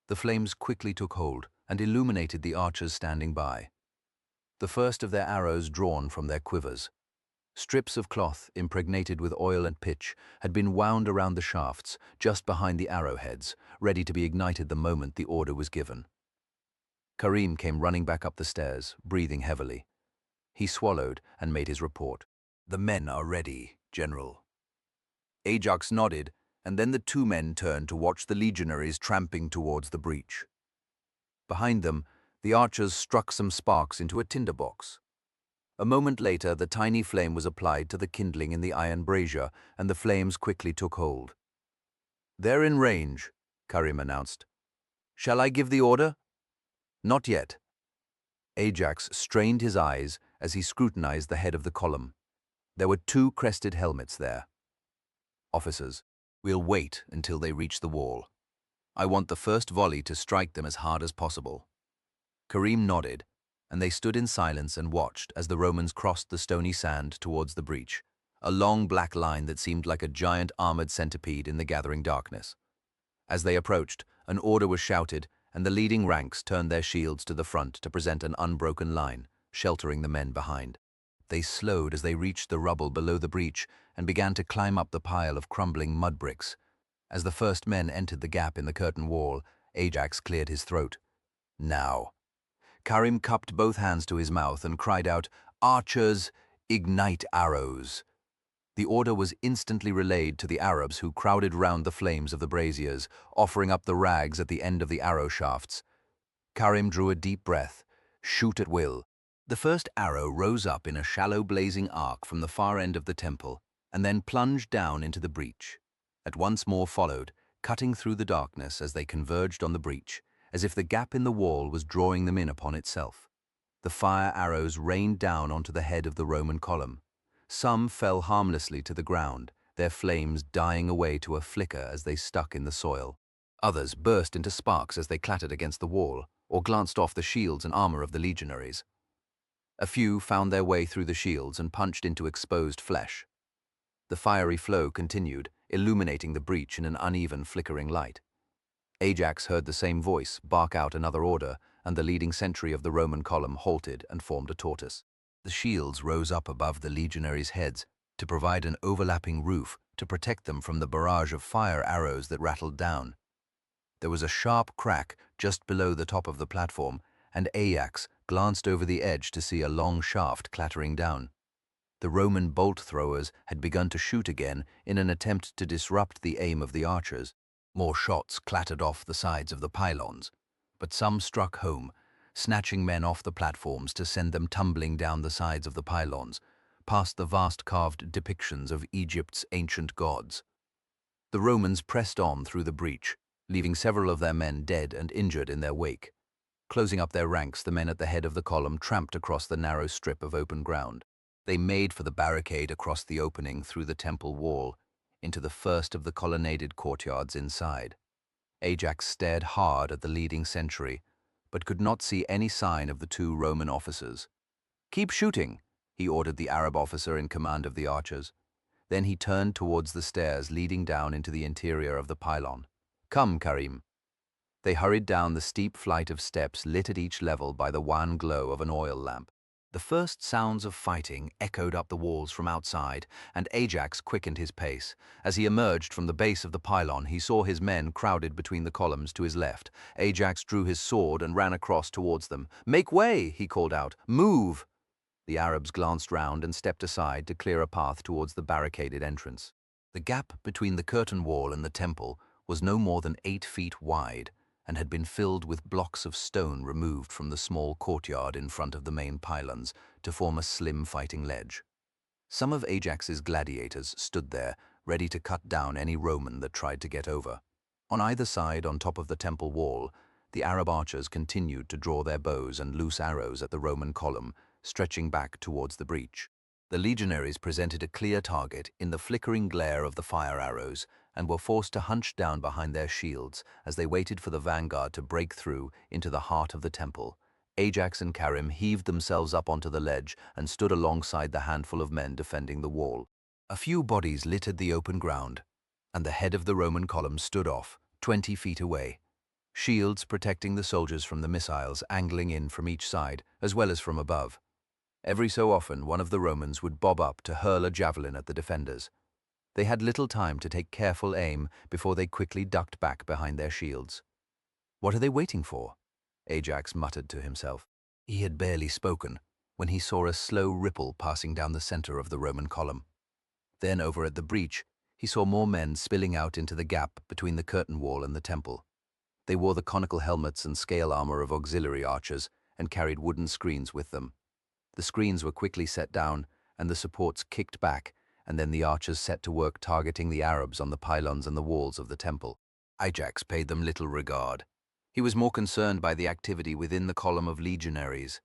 The flames quickly took hold and illuminated the archers standing by. The first of their arrows drawn from their quivers. Strips of cloth, impregnated with oil and pitch, had been wound around the shafts, just behind the arrowheads, ready to be ignited the moment the order was given. Karim came running back up the stairs, breathing heavily. He swallowed and made his report. "The men are ready, General." Ajax nodded, and then the 2 men turned to watch the legionaries tramping towards the breach. Behind them, the archers struck some sparks into a tinderbox. A moment later, the tiny flame was applied to the kindling in the iron brazier, and the flames quickly took hold. "They're in range," Karim announced. "Shall I give the order?" "Not yet." Ajax strained his eyes as he scrutinized the head of the column. There were 2 crested helmets there. "Officers, we'll wait until they reach the wall. I want the first volley to strike them as hard as possible." Karim nodded, and they stood in silence and watched as the Romans crossed the stony sand towards the breach, a long black line that seemed like a giant armored centipede in the gathering darkness. As they approached, an order was shouted, and the leading ranks turned their shields to the front to present an unbroken line, sheltering the men behind. They slowed as they reached the rubble below the breach and began to climb up the pile of crumbling mud bricks. As the first men entered the gap in the curtain wall, Ajax cleared his throat. "Now." Karim cupped both hands to his mouth and cried out, "Archers, ignite arrows." The order was instantly relayed to the Arabs, who crowded round the flames of the braziers, offering up the rags at the end of the arrow shafts. Karim drew a deep breath. Shoot at will. The first arrow rose up in a shallow blazing arc from the far end of the temple, and then plunged down into the breach. At once more followed, cutting through the darkness as they converged on the breach, as if the gap in the wall was drawing them in upon itself. The fire arrows rained down onto the head of the Roman column. Some fell harmlessly to the ground, their flames dying away to a flicker as they stuck in the soil. Others burst into sparks as they clattered against the wall, or glanced off the shields and armor of the legionaries. A few found their way through the shields and punched into exposed flesh. The fiery flow continued, illuminating the breach in an uneven, flickering light. Ajax heard the same voice bark out another order, and the leading sentry of the Roman column halted and formed a tortoise. The shields rose up above the legionaries' heads to provide an overlapping roof to protect them from the barrage of fire arrows that rattled down. There was a sharp crack just below the top of the platform, and Ajax glanced over the edge to see a long shaft clattering down. The Roman bolt throwers had begun to shoot again in an attempt to disrupt the aim of the archers. More shots clattered off the sides of the pylons, but some struck home, snatching men off the platforms to send them tumbling down the sides of the pylons, past the vast carved depictions of Egypt's ancient gods. The Romans pressed on through the breach, leaving several of their men dead and injured in their wake. Closing up their ranks, the men at the head of the column tramped across the narrow strip of open ground. They made for the barricade across the opening through the temple wall, into the first of the colonnaded courtyards inside. Ajax stared hard at the leading sentry, but could not see any sign of the 2 Roman officers. "Keep shooting," he ordered the Arab officer in command of the archers. Then he turned towards the stairs leading down into the interior of the pylon. "Come, Karim." They hurried down the steep flight of steps lit at each level by the wan glow of an oil lamp. The first sounds of fighting echoed up the walls from outside, and Ajax quickened his pace. As he emerged from the base of the pylon, he saw his men crowded between the columns to his left. Ajax drew his sword and ran across towards them. "Make way!" he called out. "Move!" The Arabs glanced round and stepped aside to clear a path towards the barricaded entrance. The gap between the curtain wall and the temple was no more than 8 feet wide, and had been filled with blocks of stone removed from the small courtyard in front of the main pylons to form a slim fighting ledge. Some of Ajax's gladiators stood there, ready to cut down any Roman that tried to get over. On either side, on top of the temple wall, the Arab archers continued to draw their bows and loose arrows at the Roman column, stretching back towards the breach. The legionaries presented a clear target in the flickering glare of the fire arrows, and were forced to hunch down behind their shields as they waited for the vanguard to break through into the heart of the temple. Ajax and Karim heaved themselves up onto the ledge and stood alongside the handful of men defending the wall. A few bodies littered the open ground, and the head of the Roman column stood off, 20 feet away. Shields protecting the soldiers from the missiles angling in from each side, as well as from above. Every so often, one of the Romans would bob up to hurl a javelin at the defenders. They had little time to take careful aim before they quickly ducked back behind their shields. "What are they waiting for?" Ajax muttered to himself. He had barely spoken when he saw a slow ripple passing down the center of the Roman column. Then over at the breach, he saw more men spilling out into the gap between the curtain wall and the temple. They wore the conical helmets and scale armor of auxiliary archers and carried wooden screens with them. The screens were quickly set down, and the supports kicked back, and then the archers set to work targeting the Arabs on the pylons and the walls of the temple. Ajax paid them little regard. He was more concerned by the activity within the column of legionaries.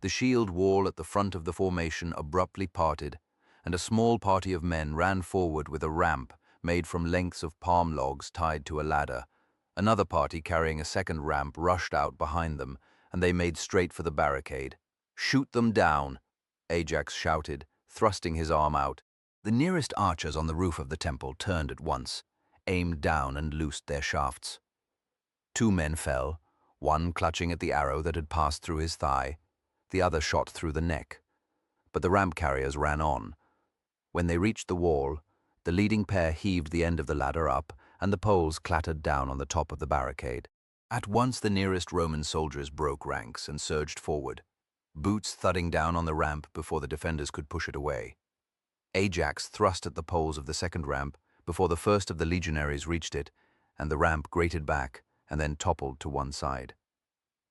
The shield wall at the front of the formation abruptly parted, and a small party of men ran forward with a ramp made from lengths of palm logs tied to a ladder. Another party carrying a second ramp rushed out behind them, and they made straight for the barricade. "Shoot them down," Ajax shouted, thrusting his arm out. The nearest archers on the roof of the temple turned at once, aimed down and loosed their shafts. 2 men fell, one clutching at the arrow that had passed through his thigh, the other shot through the neck. But the ramp carriers ran on. When they reached the wall, the leading pair heaved the end of the ladder up, and the poles clattered down on the top of the barricade. At once the nearest Roman soldiers broke ranks and surged forward, boots thudding down on the ramp before the defenders could push it away. Ajax thrust at the poles of the second ramp before the first of the legionaries reached it, and the ramp grated back and then toppled to one side.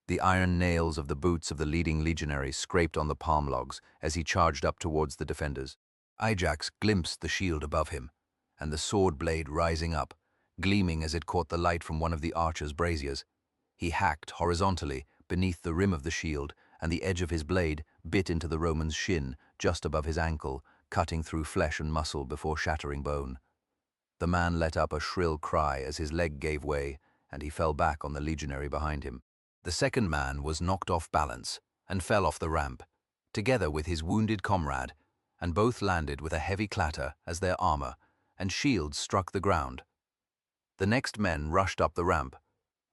The iron nails of the boots of the leading legionary scraped on the palm logs as he charged up towards the defenders. Ajax glimpsed the shield above him, and the sword blade rising up, gleaming as it caught the light from one of the archer's braziers. He hacked horizontally beneath the rim of the shield, and the edge of his blade bit into the Roman's shin just above his ankle, cutting through flesh and muscle before shattering bone. The man let up a shrill cry as his leg gave way, and he fell back on the legionary behind him. The second man was knocked off balance and fell off the ramp, together with his wounded comrade, and both landed with a heavy clatter as their armor and shields struck the ground. The next men rushed up the ramp.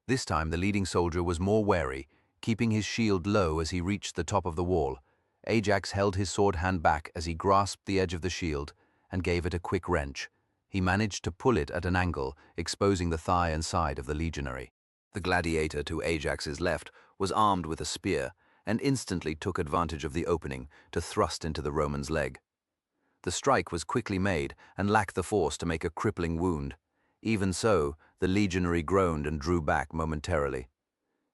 This time the leading soldier was more wary, keeping his shield low as he reached the top of the wall. Ajax held his sword hand back as he grasped the edge of the shield and gave it a quick wrench. He managed to pull it at an angle, exposing the thigh and side of the legionary. The gladiator to Ajax's left was armed with a spear and instantly took advantage of the opening to thrust into the Roman's leg. The strike was quickly made and lacked the force to make a crippling wound. Even so, the legionary groaned and drew back momentarily.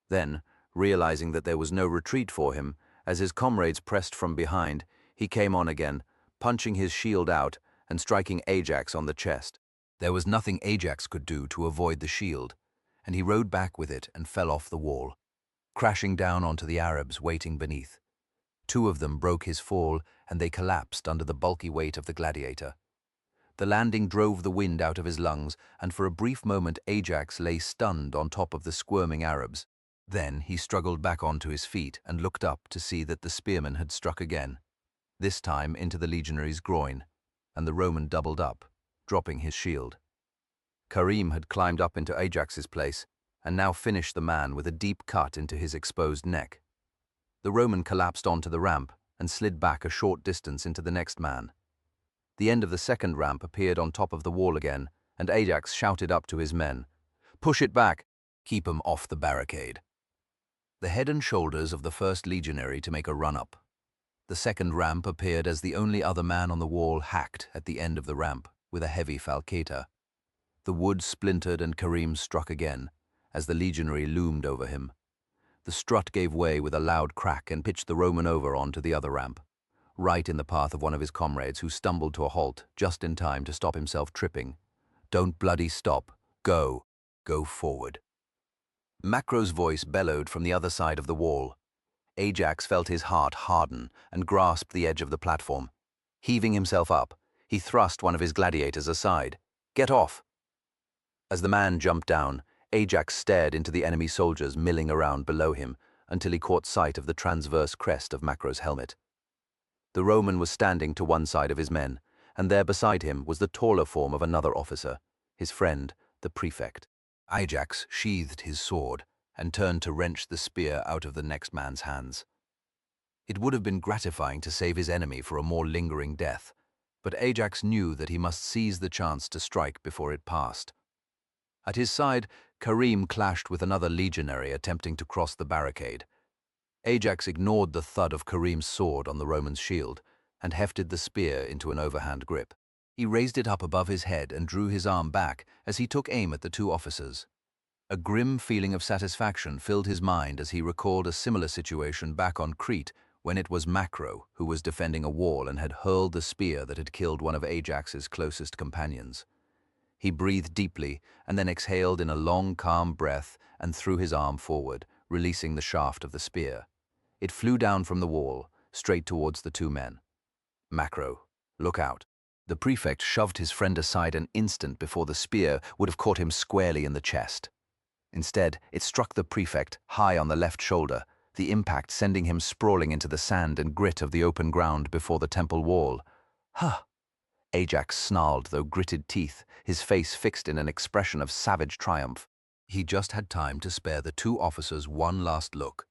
Then, realizing that there was no retreat for him, as his comrades pressed from behind, he came on again, punching his shield out and striking Ajax on the chest. There was nothing Ajax could do to avoid the shield, and he rode back with it and fell off the wall, crashing down onto the Arabs waiting beneath. 2 of them broke his fall, and they collapsed under the bulky weight of the gladiator. The landing drove the wind out of his lungs, and for a brief moment Ajax lay stunned on top of the squirming Arabs. Then he struggled back onto his feet and looked up to see that the spearman had struck again, this time into the legionary's groin, and the Roman doubled up, dropping his shield. Karim had climbed up into Ajax's place, and now finished the man with a deep cut into his exposed neck. The Roman collapsed onto the ramp and slid back a short distance into the next man. The end of the second ramp appeared on top of the wall again, and Ajax shouted up to his men, "Push it back! Keep 'em off the barricade." The head and shoulders of the first legionary to make a run-up. The second ramp appeared as the only other man on the wall hacked at the end of the ramp with a heavy falcata. The wood splintered and Karim struck again, as the legionary loomed over him. The strut gave way with a loud crack and pitched the Roman over onto the other ramp, right in the path of one of his comrades who stumbled to a halt just in time to stop himself tripping. "Don't bloody stop. Go. Go forward." Macro's voice bellowed from the other side of the wall. Ajax felt his heart harden and grasped the edge of the platform. Heaving himself up, he thrust one of his gladiators aside. "Get off!" As the man jumped down, Ajax stared into the enemy soldiers milling around below him until he caught sight of the transverse crest of Macro's helmet. The Roman was standing to one side of his men, and there beside him was the taller form of another officer, his friend, the prefect. Ajax sheathed his sword and turned to wrench the spear out of the next man's hands. It would have been gratifying to save his enemy for a more lingering death, but Ajax knew that he must seize the chance to strike before it passed. At his side, Karim clashed with another legionary attempting to cross the barricade. Ajax ignored the thud of Karim's sword on the Roman's shield and hefted the spear into an overhand grip. He raised it up above his head and drew his arm back as he took aim at the 2 officers. A grim feeling of satisfaction filled his mind as he recalled a similar situation back on Crete when it was Macro who was defending a wall and had hurled the spear that had killed one of Ajax's closest companions. He breathed deeply and then exhaled in a long, calm breath and threw his arm forward, releasing the shaft of the spear. It flew down from the wall, straight towards the two men. Macro, look out. The prefect shoved his friend aside an instant before the spear would have caught him squarely in the chest. Instead, it struck the prefect high on the left shoulder, the impact sending him sprawling into the sand and grit of the open ground before the temple wall. Huh! Ajax snarled through gritted teeth, his face fixed in an expression of savage triumph. He just had time to spare the two officers one last look,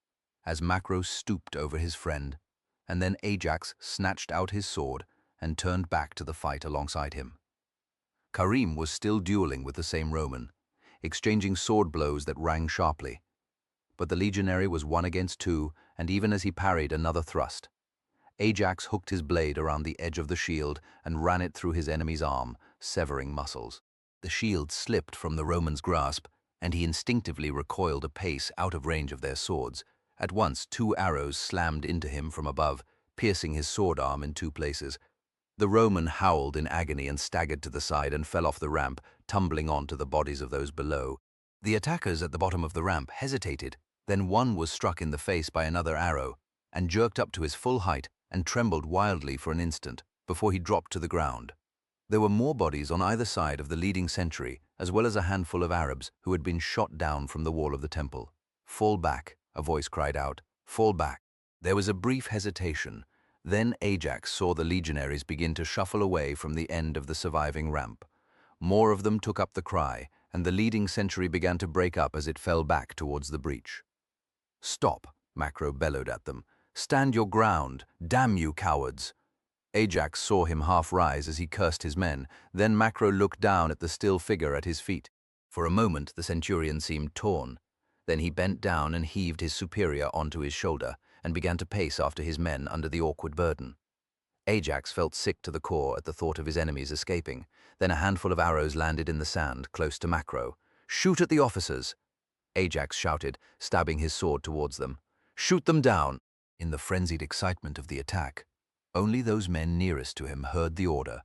as Macro stooped over his friend, and then Ajax snatched out his sword and turned back to the fight alongside him. Karim was still dueling with the same Roman, exchanging sword blows that rang sharply. But the legionary was 1 against 2, and even as he parried another thrust, Ajax hooked his blade around the edge of the shield and ran it through his enemy's arm, severing muscles. The shield slipped from the Roman's grasp, and he instinctively recoiled a pace out of range of their swords. At once, 2 arrows slammed into him from above, piercing his sword arm in 2 places. The Roman howled in agony and staggered to the side and fell off the ramp, tumbling onto the bodies of those below. The attackers at the bottom of the ramp hesitated, then one was struck in the face by another arrow, and jerked up to his full height and trembled wildly for an instant before he dropped to the ground. There were more bodies on either side of the leading sentry, as well as a handful of Arabs who had been shot down from the wall of the temple. "Fall back," a voice cried out. "Fall back." There was a brief hesitation. Then Ajax saw the legionaries begin to shuffle away from the end of the surviving ramp. More of them took up the cry, and the leading sentry began to break up as it fell back towards the breach. "Stop," Macro bellowed at them. "Stand your ground! Damn you, cowards!" Ajax saw him half rise as he cursed his men. Then Macro looked down at the still figure at his feet. For a moment the centurion seemed torn. Then he bent down and heaved his superior onto his shoulder and began to pace after his men under the awkward burden. Ajax felt sick to the core at the thought of his enemies escaping. Then a handful of arrows landed in the sand close to Macro. "Shoot at the officers!" Ajax shouted, stabbing his sword towards them. "Shoot them down!" In the frenzied excitement of the attack, only those men nearest to him heard the order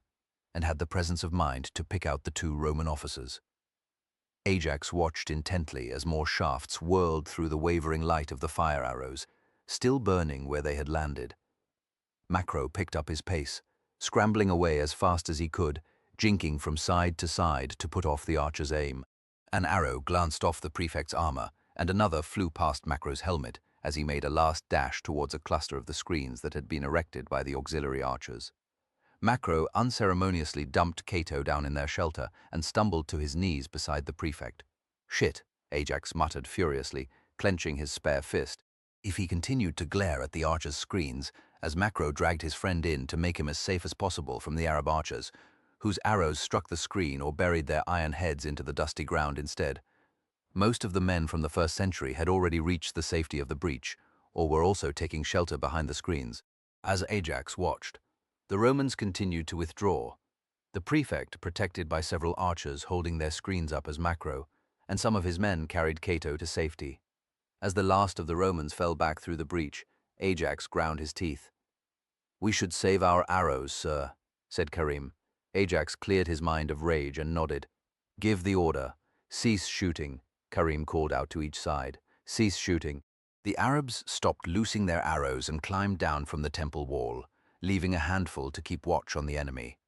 and had the presence of mind to pick out the 2 Roman officers. Ajax watched intently as more shafts whirled through the wavering light of the fire arrows, still burning where they had landed. Macro picked up his pace, scrambling away as fast as he could, jinking from side to side to put off the archer's aim. An arrow glanced off the prefect's armor, and another flew past Macro's helmet as he made a last dash towards a cluster of the screens that had been erected by the auxiliary archers. Macro unceremoniously dumped Cato down in their shelter and stumbled to his knees beside the prefect. "Shit," Ajax muttered furiously, clenching his spare fist. If he continued to glare at the archers' screens, as Macro dragged his friend in to make him as safe as possible from the Arab archers, whose arrows struck the screen or buried their iron heads into the dusty ground instead. Most of the men from the 1st century had already reached the safety of the breach, or were also taking shelter behind the screens. As Ajax watched, the Romans continued to withdraw, the prefect protected by several archers holding their screens up as Macro, and some of his men carried Cato to safety. As the last of the Romans fell back through the breach, Ajax ground his teeth. "We should save our arrows, sir," said Karim. Ajax cleared his mind of rage and nodded. "Give the order. Cease shooting," Karim called out to each side. "Cease shooting." The Arabs stopped loosing their arrows and climbed down from the temple wall, leaving a handful to keep watch on the enemy.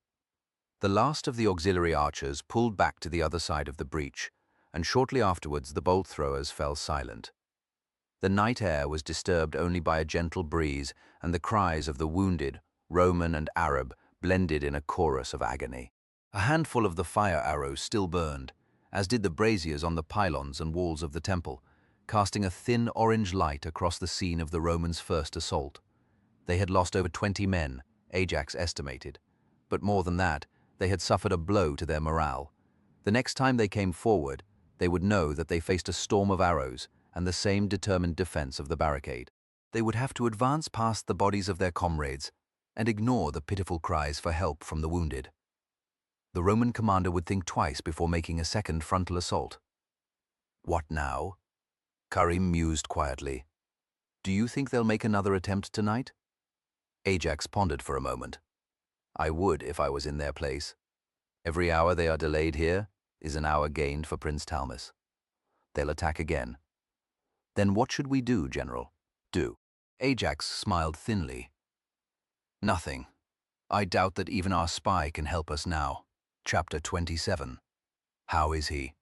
The last of the auxiliary archers pulled back to the other side of the breach, and shortly afterwards the bolt throwers fell silent. The night air was disturbed only by a gentle breeze, and the cries of the wounded, Roman and Arab, blended in a chorus of agony. A handful of the fire arrows still burned, as did the braziers on the pylons and walls of the temple, casting a thin orange light across the scene of the Romans' first assault. They had lost over 20 men, Ajax estimated, but more than that, they had suffered a blow to their morale. The next time they came forward, they would know that they faced a storm of arrows and the same determined defense of the barricade. They would have to advance past the bodies of their comrades and ignore the pitiful cries for help from the wounded. The Roman commander would think twice before making a second frontal assault. What now? Karim mused quietly. Do you think they'll make another attempt tonight? Ajax pondered for a moment. I would if I was in their place. Every hour they are delayed here is an hour gained for Prince Talmus. They'll attack again. Then what should we do, General? Do. Ajax smiled thinly. Nothing. I doubt that even our spy can help us now. Chapter 27. How is he?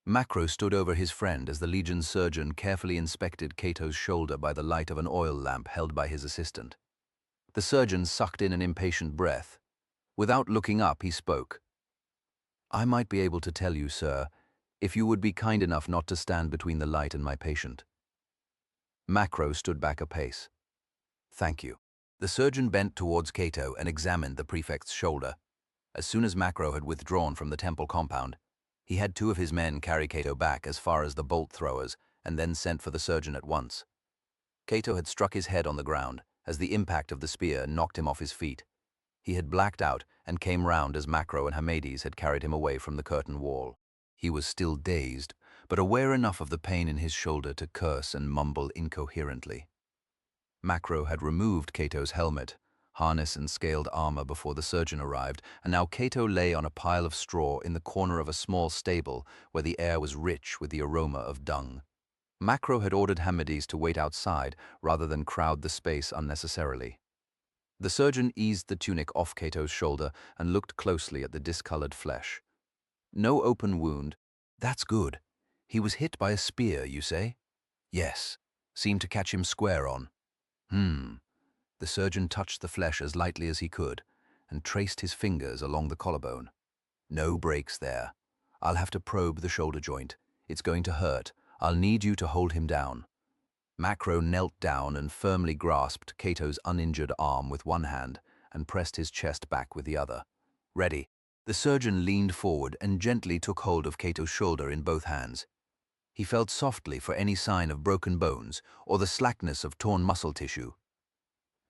Macro stood over his friend as the Legion surgeon carefully inspected Cato's shoulder by the light of an oil lamp held by his assistant. The surgeon sucked in an impatient breath. Without looking up, he spoke. I might be able to tell you, sir, if you would be kind enough not to stand between the light and my patient. Macro stood back a pace. Thank you. The surgeon bent towards Cato and examined the prefect's shoulder. As soon as Macro had withdrawn from the temple compound, he had two of his men carry Cato back as far as the bolt throwers and then sent for the surgeon at once. Cato had struck his head on the ground as the impact of the spear knocked him off his feet. He had blacked out and came round as Macro and Hamades had carried him away from the curtain wall. He was still dazed, but aware enough of the pain in his shoulder to curse and mumble incoherently. Macro had removed Cato's helmet, harness and scaled armor before the surgeon arrived, and now Cato lay on a pile of straw in the corner of a small stable where the air was rich with the aroma of dung. Macro had ordered Hamades to wait outside rather than crowd the space unnecessarily. The surgeon eased the tunic off Cato's shoulder and looked closely at the discolored flesh. No open wound. That's good. He was hit by a spear, you say? Yes. Seemed to catch him square on. The surgeon touched the flesh as lightly as he could and traced his fingers along the collarbone. No breaks there. I'll have to probe the shoulder joint. It's going to hurt. I'll need you to hold him down. Macro knelt down and firmly grasped Cato's uninjured arm with one hand and pressed his chest back with the other. Ready. The surgeon leaned forward and gently took hold of Cato's shoulder in both hands. He felt softly for any sign of broken bones or the slackness of torn muscle tissue.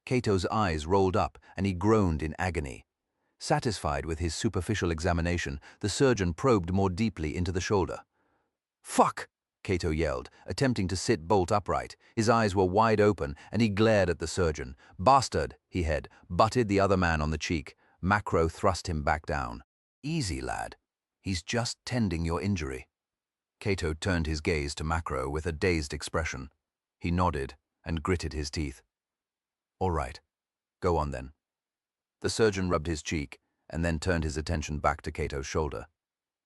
Cato's eyes rolled up and he groaned in agony. Satisfied with his superficial examination, the surgeon probed more deeply into the shoulder. Fuck! Cato yelled, attempting to sit bolt upright. His eyes were wide open and he glared at the surgeon. Bastard, he had, butted the other man on the cheek. Macro thrust him back down. Easy, lad. He's just tending your injury. Cato turned his gaze to Macro with a dazed expression. He nodded and gritted his teeth. All right. Go on then. The surgeon rubbed his cheek and then turned his attention back to Cato's shoulder.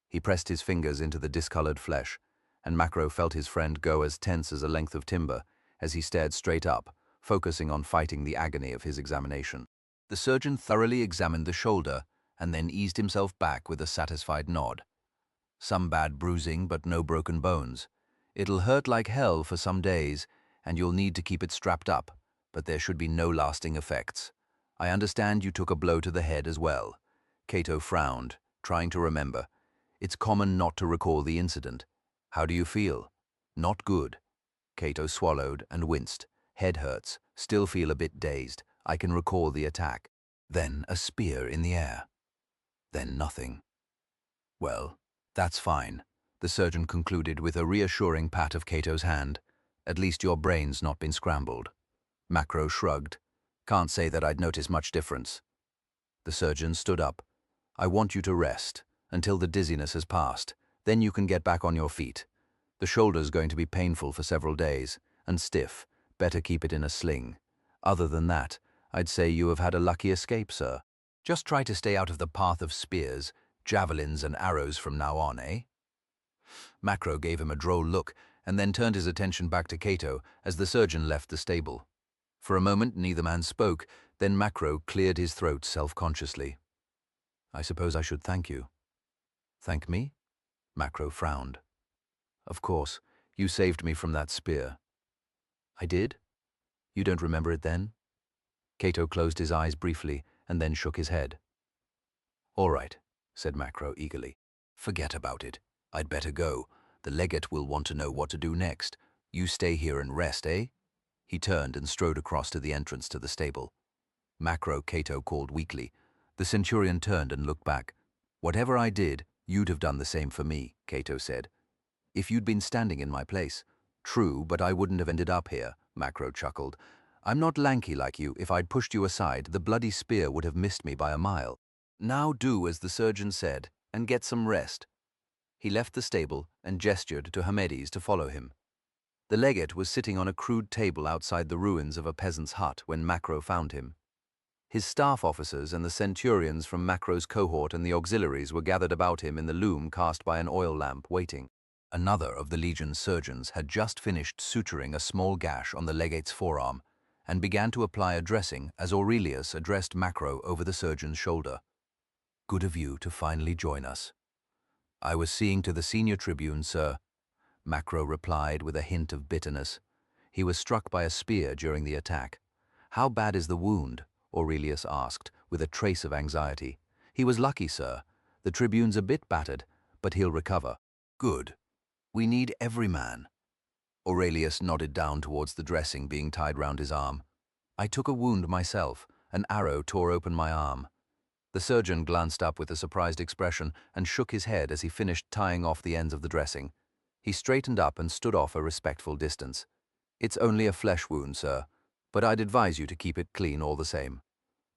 He pressed his fingers into the discolored flesh, and Macro felt his friend go as tense as a length of timber as he stared straight up, focusing on fighting the agony of his examination. The surgeon thoroughly examined the shoulder and then eased himself back with a satisfied nod. Some bad bruising, but no broken bones. It'll hurt like hell for some days, and you'll need to keep it strapped up, but there should be no lasting effects. I understand you took a blow to the head as well. Cato frowned, trying to remember. It's common not to recall the incident. How do you feel? Not good. Cato swallowed and winced. Head hurts. Still feel a bit dazed. I can recall the attack. Then a spear in the air. Then nothing. Well, that's fine, the surgeon concluded with a reassuring pat of Cato's hand. At least your brain's not been scrambled. Macro shrugged. Can't say that I'd notice much difference. The surgeon stood up. I want you to rest until the dizziness has passed. Then you can get back on your feet. The shoulder's going to be painful for several days, and stiff. Better keep it in a sling. Other than that, I'd say you have had a lucky escape, sir. Just try to stay out of the path of spears, javelins and arrows from now on, eh? Macro gave him a droll look, and then turned his attention back to Cato as the surgeon left the stable. For a moment neither man spoke, then Macro cleared his throat self-consciously. I suppose I should thank you. Thank me? Macro frowned. Of course, you saved me from that spear. I did? You don't remember it then? Cato closed his eyes briefly and then shook his head. All right, said Macro eagerly. Forget about it. I'd better go. The legate will want to know what to do next. You stay here and rest, eh? He turned and strode across to the entrance to the stable. Macro, Cato called weakly. The centurion turned and looked back. Whatever I did, you'd have done the same for me, Cato said. If you'd been standing in my place. True, but I wouldn't have ended up here, Macro chuckled. I'm not lanky like you. If I'd pushed you aside, the bloody spear would have missed me by a mile. Now do as the surgeon said, and get some rest. He left the stable and gestured to Hamedes to follow him. The legate was sitting on a crude table outside the ruins of a peasant's hut when Macro found him. His staff officers and the centurions from Macro's cohort and the auxiliaries were gathered about him in the loom cast by an oil lamp, waiting. Another of the legion's surgeons had just finished suturing a small gash on the legate's forearm and began to apply a dressing as Aurelius addressed Macro over the surgeon's shoulder. Good of you to finally join us. I was seeing to the senior tribune, sir, Macro replied with a hint of bitterness. He was struck by a spear during the attack. How bad is the wound? Aurelius asked, with a trace of anxiety. He was lucky, sir. The tribune's a bit battered, but he'll recover. Good. We need every man. Aurelius nodded down towards the dressing being tied round his arm. I took a wound myself. An arrow tore open my arm. The surgeon glanced up with a surprised expression and shook his head as he finished tying off the ends of the dressing. He straightened up and stood off a respectful distance. It's only a flesh wound, sir, but I'd advise you to keep it clean all the same.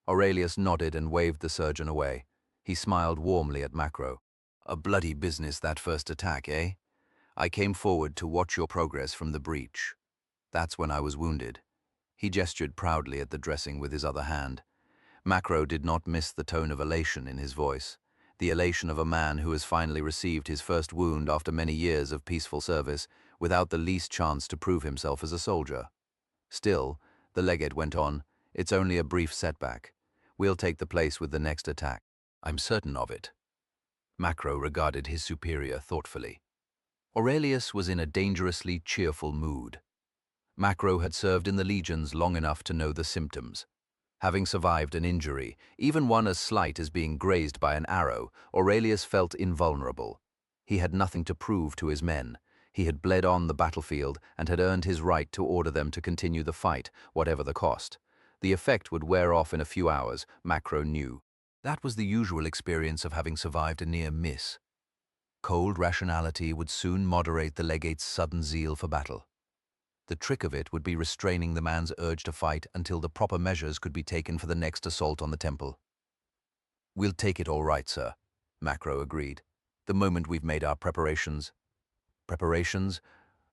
Aurelius nodded and waved the surgeon away. He smiled warmly at Macro. A bloody business, that first attack, eh? I came forward to watch your progress from the breach. That's when I was wounded. He gestured proudly at the dressing with his other hand. Macro did not miss the tone of elation in his voice, the elation of a man who has finally received his first wound after many years of peaceful service without the least chance to prove himself as a soldier. Still, the legate went on, it's only a brief setback. We'll take the place with the next attack. I'm certain of it. Macro regarded his superior thoughtfully. Aurelius was in a dangerously cheerful mood. Macro had served in the legions long enough to know the symptoms. Having survived an injury, even one as slight as being grazed by an arrow, Aurelius felt invulnerable. He had nothing to prove to his men. He had bled on the battlefield and had earned his right to order them to continue the fight, whatever the cost. The effect would wear off in a few hours, Macro knew. That was the usual experience of having survived a near miss. Cold rationality would soon moderate the legate's sudden zeal for battle. The trick of it would be restraining the man's urge to fight until the proper measures could be taken for the next assault on the temple. We'll take it all right, sir, Macro agreed. The moment we've made our preparations. Preparations?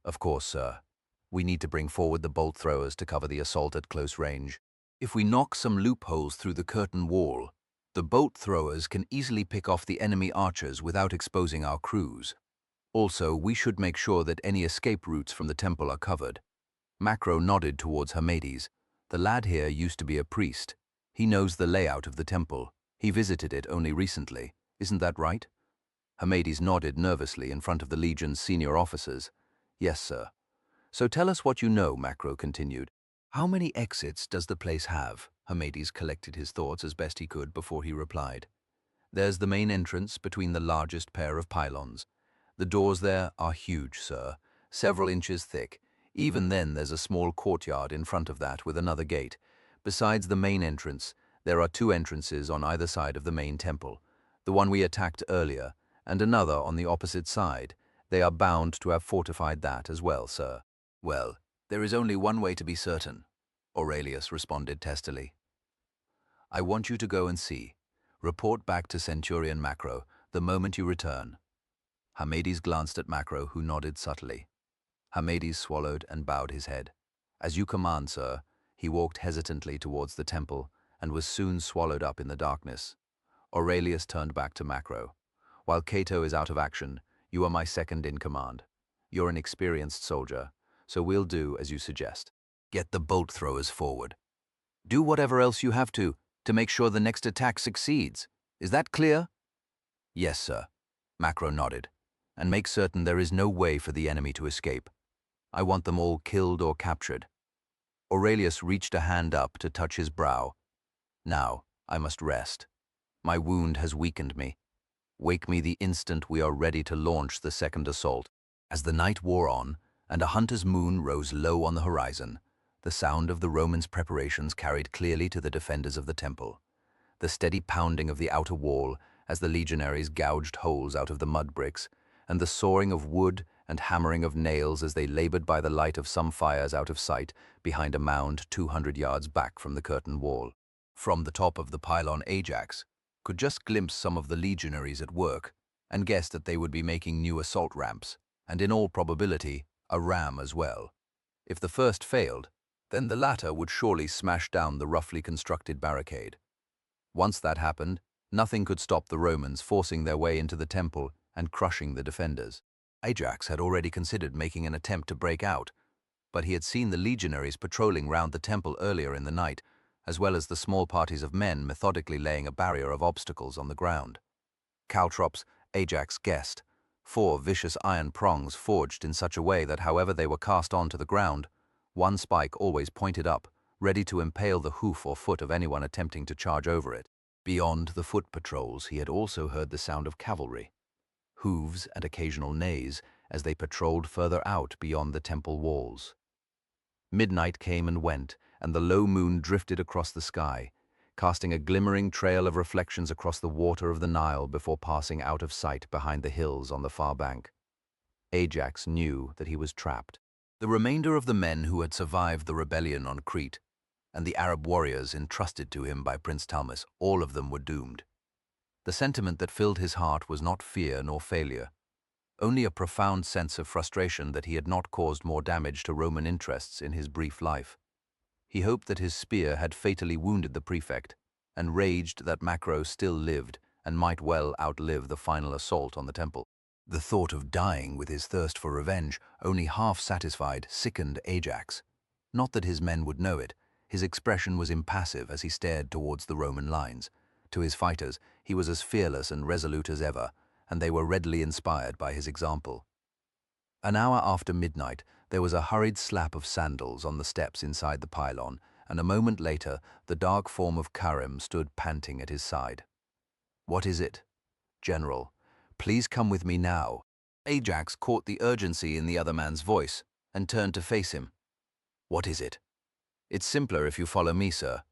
Of course, sir. We need to bring forward the bolt throwers to cover the assault at close range. If we knock some loopholes through the curtain wall, the bolt throwers can easily pick off the enemy archers without exposing our crews. Also, we should make sure that any escape routes from the temple are covered. Macro nodded towards Hamedes. The lad here used to be a priest. He knows the layout of the temple. He visited it only recently. Isn't that right? Hamedes nodded nervously in front of the Legion's senior officers. Yes, sir. So tell us what you know, Macro continued. How many exits does the place have? Hamedes collected his thoughts as best he could before he replied. There's the main entrance between the largest pair of pylons. The doors there are huge, sir, several inches thick. Even then, there's a small courtyard in front of that with another gate. Besides the main entrance, there are two entrances on either side of the main temple, the one we attacked earlier, and another on the opposite side. They are bound to have fortified that as well, sir. Well, there is only one way to be certain, Aurelius responded testily. I want you to go and see. Report back to Centurion Macro the moment you return. Hamedes glanced at Macro, who nodded subtly. Hamedes swallowed and bowed his head. As you command, sir. He walked hesitantly towards the temple and was soon swallowed up in the darkness. Aurelius turned back to Macro. While Cato is out of action, you are my second in command. You're an experienced soldier, so we'll do as you suggest. Get the bolt throwers forward. Do whatever else you have to make sure the next attack succeeds. Is that clear? Yes, sir. Macro nodded. And make certain there is no way for the enemy to escape. I want them all killed or captured. Aurelius reached a hand up to touch his brow. Now, I must rest. My wound has weakened me. Wake me the instant we are ready to launch the second assault. As the night wore on, and a hunter's moon rose low on the horizon, the sound of the Romans' preparations carried clearly to the defenders of the temple. The steady pounding of the outer wall as the legionaries gouged holes out of the mud bricks, and the sawing of wood and hammering of nails as they labored by the light of some fires out of sight behind a mound 200 yards back from the curtain wall. From the top of the pylon, Ajax could just glimpse some of the legionaries at work and guessed that they would be making new assault ramps, and in all probability, a ram as well. If the first failed, then the latter would surely smash down the roughly constructed barricade. Once that happened, nothing could stop the Romans forcing their way into the temple and crushing the defenders. Ajax had already considered making an attempt to break out, but he had seen the legionaries patrolling round the temple earlier in the night, as well as the small parties of men methodically laying a barrier of obstacles on the ground. Caltrops, Ajax guessed, 4 vicious iron prongs forged in such a way that however they were cast onto the ground, one spike always pointed up, ready to impale the hoof or foot of anyone attempting to charge over it. Beyond the foot patrols, he had also heard the sound of cavalry, hooves and occasional neighs as they patrolled further out beyond the temple walls. Midnight came and went, and the low moon drifted across the sky, casting a glimmering trail of reflections across the water of the Nile before passing out of sight behind the hills on the far bank. Ajax knew that he was trapped. The remainder of the men who had survived the rebellion on Crete, and the Arab warriors entrusted to him by Prince Talmus, all of them were doomed. The sentiment that filled his heart was not fear nor failure, only a profound sense of frustration that he had not caused more damage to Roman interests in his brief life. He hoped that his spear had fatally wounded the prefect, and raged that Macro still lived and might well outlive the final assault on the temple. The thought of dying with his thirst for revenge, only half satisfied, sickened Ajax. Not that his men would know it. His expression was impassive as he stared towards the Roman lines. To his fighters, he was as fearless and resolute as ever, and they were readily inspired by his example. An hour after midnight, there was a hurried slap of sandals on the steps inside the pylon, and a moment later, the dark form of Karim stood panting at his side. "What is it?" "General, please come with me now." Ajax caught the urgency in the other man's voice and turned to face him. "What is it?" "It's simpler if you follow me, sir."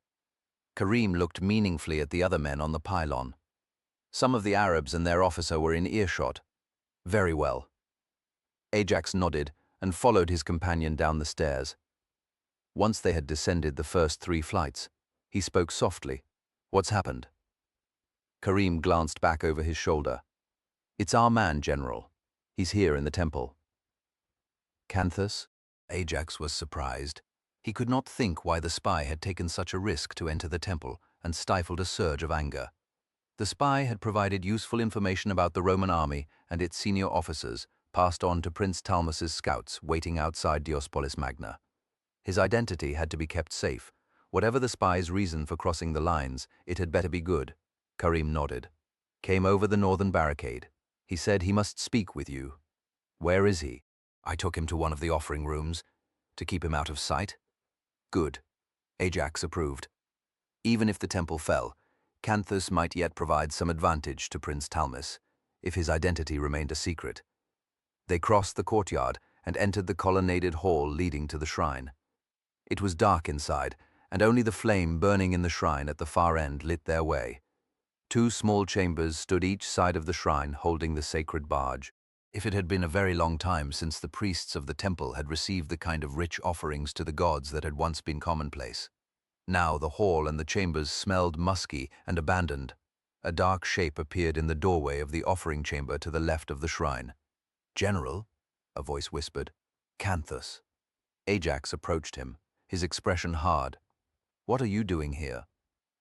Karim looked meaningfully at the other men on the pylon. Some of the Arabs and their officer were in earshot. "Very well." Ajax nodded and followed his companion down the stairs. Once they had descended the first 3 flights, he spoke softly. "What's happened?" Karim glanced back over his shoulder. "It's our man, General. He's here in the temple." "Canthus?" Ajax was surprised. He could not think why the spy had taken such a risk to enter the temple, and stifled a surge of anger. The spy had provided useful information about the Roman army and its senior officers, passed on to Prince Talmus's scouts waiting outside Diospolis Magna. His identity had to be kept safe. Whatever the spy's reason for crossing the lines, it had better be good. Karim nodded. "Came over the northern barricade. He said he must speak with you." "Where is he?" "I took him to one of the offering rooms, to keep him out of sight." "Good." Ajax approved. Even if the temple fell, Canthus might yet provide some advantage to Prince Talmus, if his identity remained a secret. They crossed the courtyard and entered the colonnaded hall leading to the shrine. It was dark inside, and only the flame burning in the shrine at the far end lit their way. 2 small chambers stood each side of the shrine holding the sacred barge. If it had been a very long time since the priests of the temple had received the kind of rich offerings to the gods that had once been commonplace. Now the hall and the chambers smelled musky and abandoned. A dark shape appeared in the doorway of the offering chamber to the left of the shrine. "General," a voice whispered. "Canthus." Ajax approached him, his expression hard. "What are you doing here?"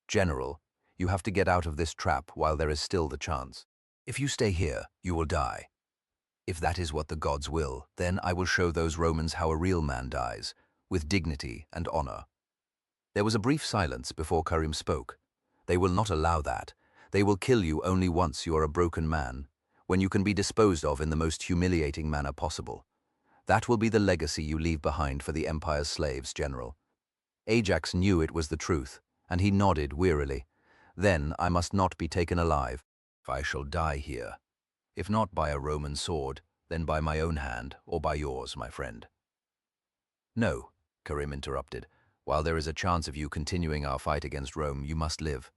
"General, you have to get out of this trap while there is still the chance. If you stay here, you will die. If that is what the gods will, then I will show those Romans how a real man dies, with dignity and honor." There was a brief silence before Karim spoke. "They will not allow that. They will kill you only once you are a broken man, when you can be disposed of in the most humiliating manner possible. That will be the legacy you leave behind for the Empire's slaves, General." Ajax knew it was the truth, and he nodded wearily. "Then I must not be taken alive. I shall die here. If not by a Roman sword, then by my own hand or by yours, my friend." "No," Karim interrupted. "While there is a chance of you continuing our fight against Rome, you must live.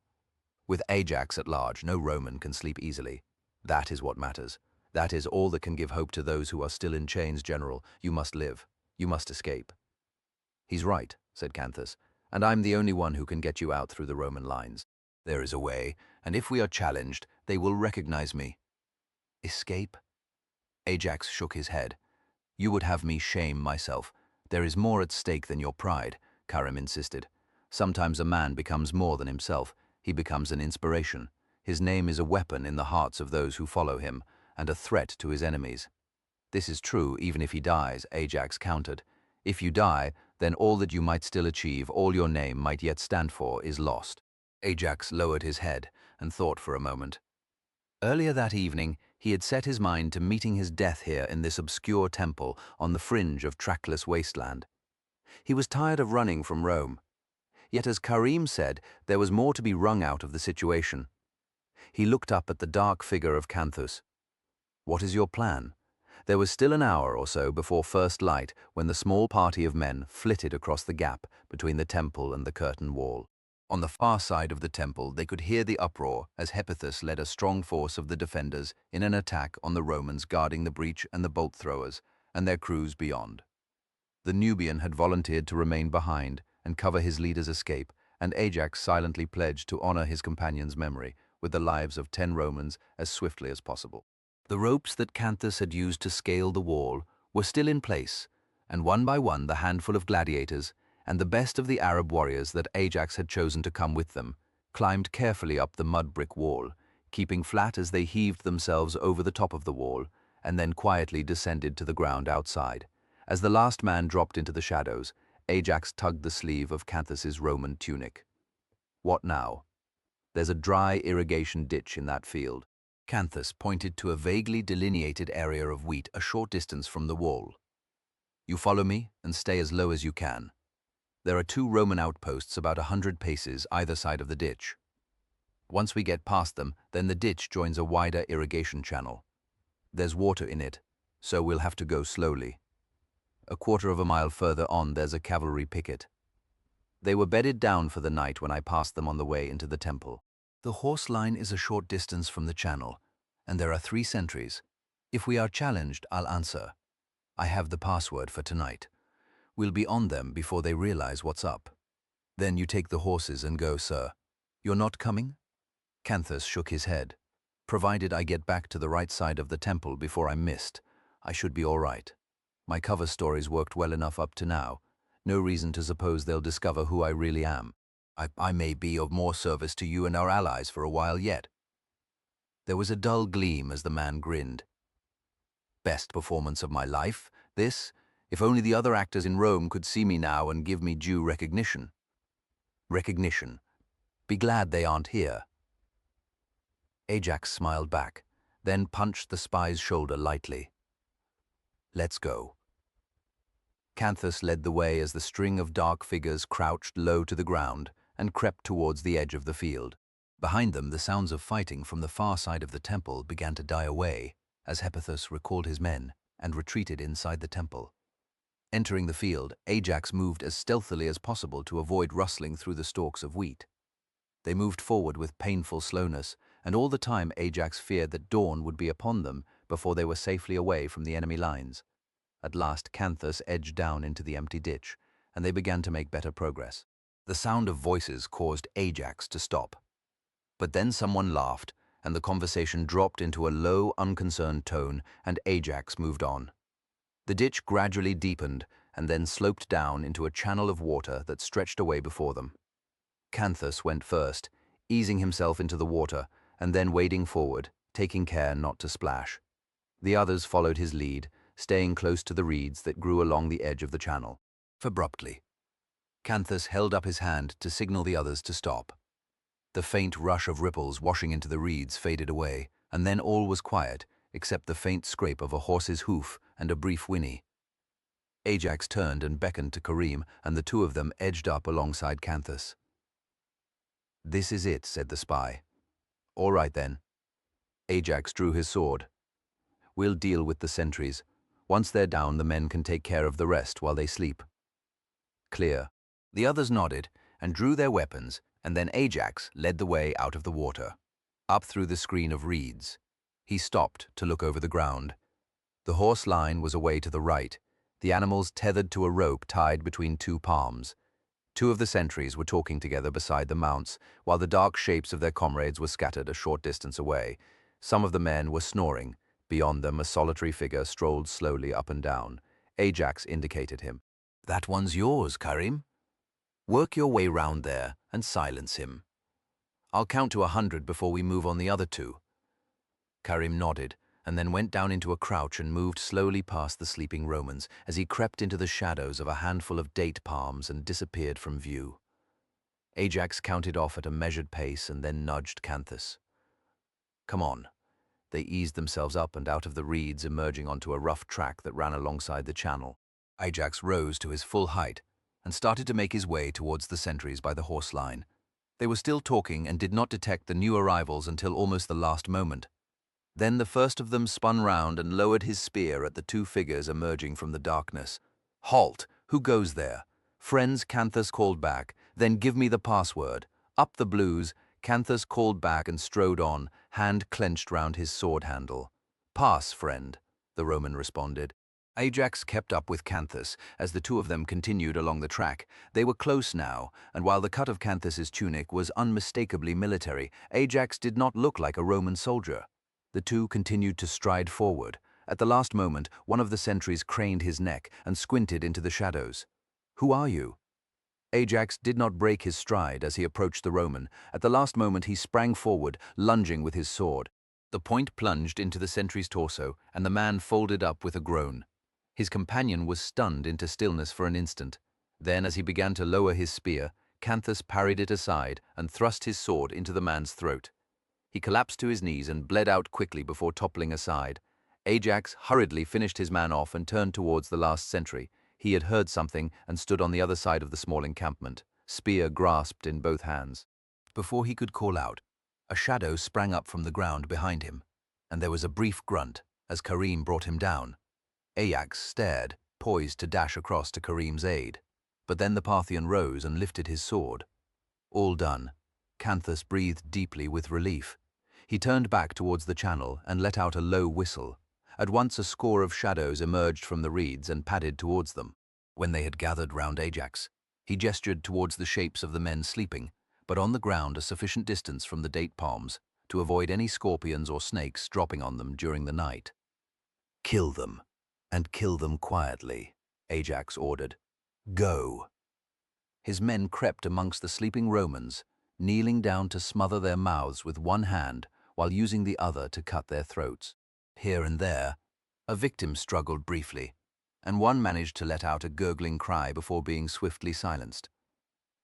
With Ajax at large, no Roman can sleep easily. That is what matters. That is all that can give hope to those who are still in chains, General. You must live. You must escape. He's right, said Canthus, and I'm the only one who can get you out through the Roman lines. There is a way, and if we are challenged, they will recognize me. Escape? Ajax shook his head. You would have me shame myself. There is more at stake than your pride, Karim insisted. Sometimes a man becomes more than himself. He becomes an inspiration. His name is a weapon in the hearts of those who follow him, and a threat to his enemies. This is true even if he dies, Ajax countered. If you die, then all that you might still achieve, all your name might yet stand for, is lost. Ajax lowered his head and thought for a moment. Earlier that evening, he had set his mind to meeting his death here in this obscure temple on the fringe of trackless wasteland. He was tired of running from Rome. Yet as Karim said, there was more to be wrung out of the situation. He looked up at the dark figure of Canthus. What is your plan? There was still an hour or so before first light when the small party of men flitted across the gap between the temple and the curtain wall. On the far side of the temple, they could hear the uproar as Hephaestus led a strong force of the defenders in an attack on the Romans guarding the breach and the bolt throwers, and their crews beyond. The Nubian had volunteered to remain behind and cover his leader's escape, and Ajax silently pledged to honor his companion's memory with the lives of 10 Romans as swiftly as possible. The ropes that Canthus had used to scale the wall were still in place, and one by one the handful of gladiators and the best of the Arab warriors that Ajax had chosen to come with them climbed carefully up the mud-brick wall, keeping flat as they heaved themselves over the top of the wall, and then quietly descended to the ground outside. As the last man dropped into the shadows, Ajax tugged the sleeve of Canthus's Roman tunic. What now? There's a dry irrigation ditch in that field. Canthus pointed to a vaguely delineated area of wheat a short distance from the wall. You follow me and stay as low as you can. There are 2 Roman outposts about 100 paces either side of the ditch. Once we get past them, then the ditch joins a wider irrigation channel. There's water in it, so we'll have to go slowly. A quarter of a mile further on, there's a cavalry picket. They were bedded down for the night when I passed them on the way into the temple. The horse line is a short distance from the channel, and there are 3 sentries. If we are challenged, I'll answer. I have the password for tonight. We'll be on them before they realize what's up. Then you take the horses and go, sir. You're not coming? Canthus shook his head. Provided I get back to the right side of the temple before I'm missed, I should be all right. My cover stories worked well enough up to now. No reason to suppose they'll discover who I really am. I may be of more service to you and our allies for a while yet. There was a dull gleam as the man grinned. Best performance of my life, this. If only the other actors in Rome could see me now and give me due recognition. Recognition. Be glad they aren't here. Ajax smiled back, then punched the spy's shoulder lightly. Let's go. Canthus led the way as the string of dark figures crouched low to the ground and crept towards the edge of the field. Behind them, the sounds of fighting from the far side of the temple began to die away as Hephaestus recalled his men and retreated inside the temple. Entering the field, Ajax moved as stealthily as possible to avoid rustling through the stalks of wheat. They moved forward with painful slowness, and all the time Ajax feared that dawn would be upon them before they were safely away from the enemy lines. At last, Canthus edged down into the empty ditch, and they began to make better progress. The sound of voices caused Ajax to stop. But then someone laughed, and the conversation dropped into a low, unconcerned tone, and Ajax moved on. The ditch gradually deepened, and then sloped down into a channel of water that stretched away before them. Canthus went first, easing himself into the water, and then wading forward, taking care not to splash. The others followed his lead, staying close to the reeds that grew along the edge of the channel. Abruptly, Canthus held up his hand to signal the others to stop. The faint rush of ripples washing into the reeds faded away, and then all was quiet, except the faint scrape of a horse's hoof and a brief whinny. Ajax turned and beckoned to Karim, and the 2 of them edged up alongside Canthus. This is it, said the spy. All right then. Ajax drew his sword. We'll deal with the sentries. Once they're down, the men can take care of the rest while they sleep. Clear. The others nodded and drew their weapons, and then Ajax led the way out of the water, up through the screen of reeds. He stopped to look over the ground. The horse line was away to the right, the animals tethered to a rope tied between two palms. Two of the sentries were talking together beside the mounts, while the dark shapes of their comrades were scattered a short distance away. Some of the men were snoring. Beyond them, a solitary figure strolled slowly up and down. Ajax indicated him. "That one's yours, Karim. Work your way round there and silence him. I'll count to 100 before we move on the other two." Karim nodded, and then went down into a crouch and moved slowly past the sleeping Romans as he crept into the shadows of a handful of date palms and disappeared from view. Ajax counted off at a measured pace and then nudged Canthus. "Come on." They eased themselves up and out of the reeds, emerging onto a rough track that ran alongside the channel. Ajax rose to his full height and started to make his way towards the sentries by the horse line. They were still talking and did not detect the new arrivals until almost the last moment. Then the first of them spun round and lowered his spear at the two figures emerging from the darkness. "Halt! Who goes there?" "Friends," Canthus called back. "Then give me the password." Up the blues, Canthus called back and strode on, hand clenched round his sword handle. "Pass, friend," the Roman responded. Ajax kept up with Canthus as the two of them continued along the track. They were close now, and while the cut of Canthus's tunic was unmistakably military, Ajax did not look like a Roman soldier. The two continued to stride forward. At the last moment, one of the sentries craned his neck and squinted into the shadows. "Who are you?" Ajax did not break his stride as he approached the Roman. At the last moment he sprang forward, lunging with his sword. The point plunged into the sentry's torso, and the man folded up with a groan. His companion was stunned into stillness for an instant. Then, as he began to lower his spear, Canthus parried it aside and thrust his sword into the man's throat. He collapsed to his knees and bled out quickly before toppling aside. Ajax hurriedly finished his man off and turned towards the last sentry. He had heard something and stood on the other side of the small encampment, spear grasped in both hands. Before he could call out, a shadow sprang up from the ground behind him, and there was a brief grunt as Karim brought him down. Ajax stared, poised to dash across to Karim's aid. But then the Parthian rose and lifted his sword. All done. Canthus breathed deeply with relief. He turned back towards the channel and let out a low whistle. At once a score of shadows emerged from the reeds and padded towards them. When they had gathered round Ajax, he gestured towards the shapes of the men sleeping, but on the ground a sufficient distance from the date palms to avoid any scorpions or snakes dropping on them during the night. "Kill them, and kill them quietly," Ajax ordered. "Go." His men crept amongst the sleeping Romans, kneeling down to smother their mouths with one hand while using the other to cut their throats. Here and there, a victim struggled briefly, and one managed to let out a gurgling cry before being swiftly silenced.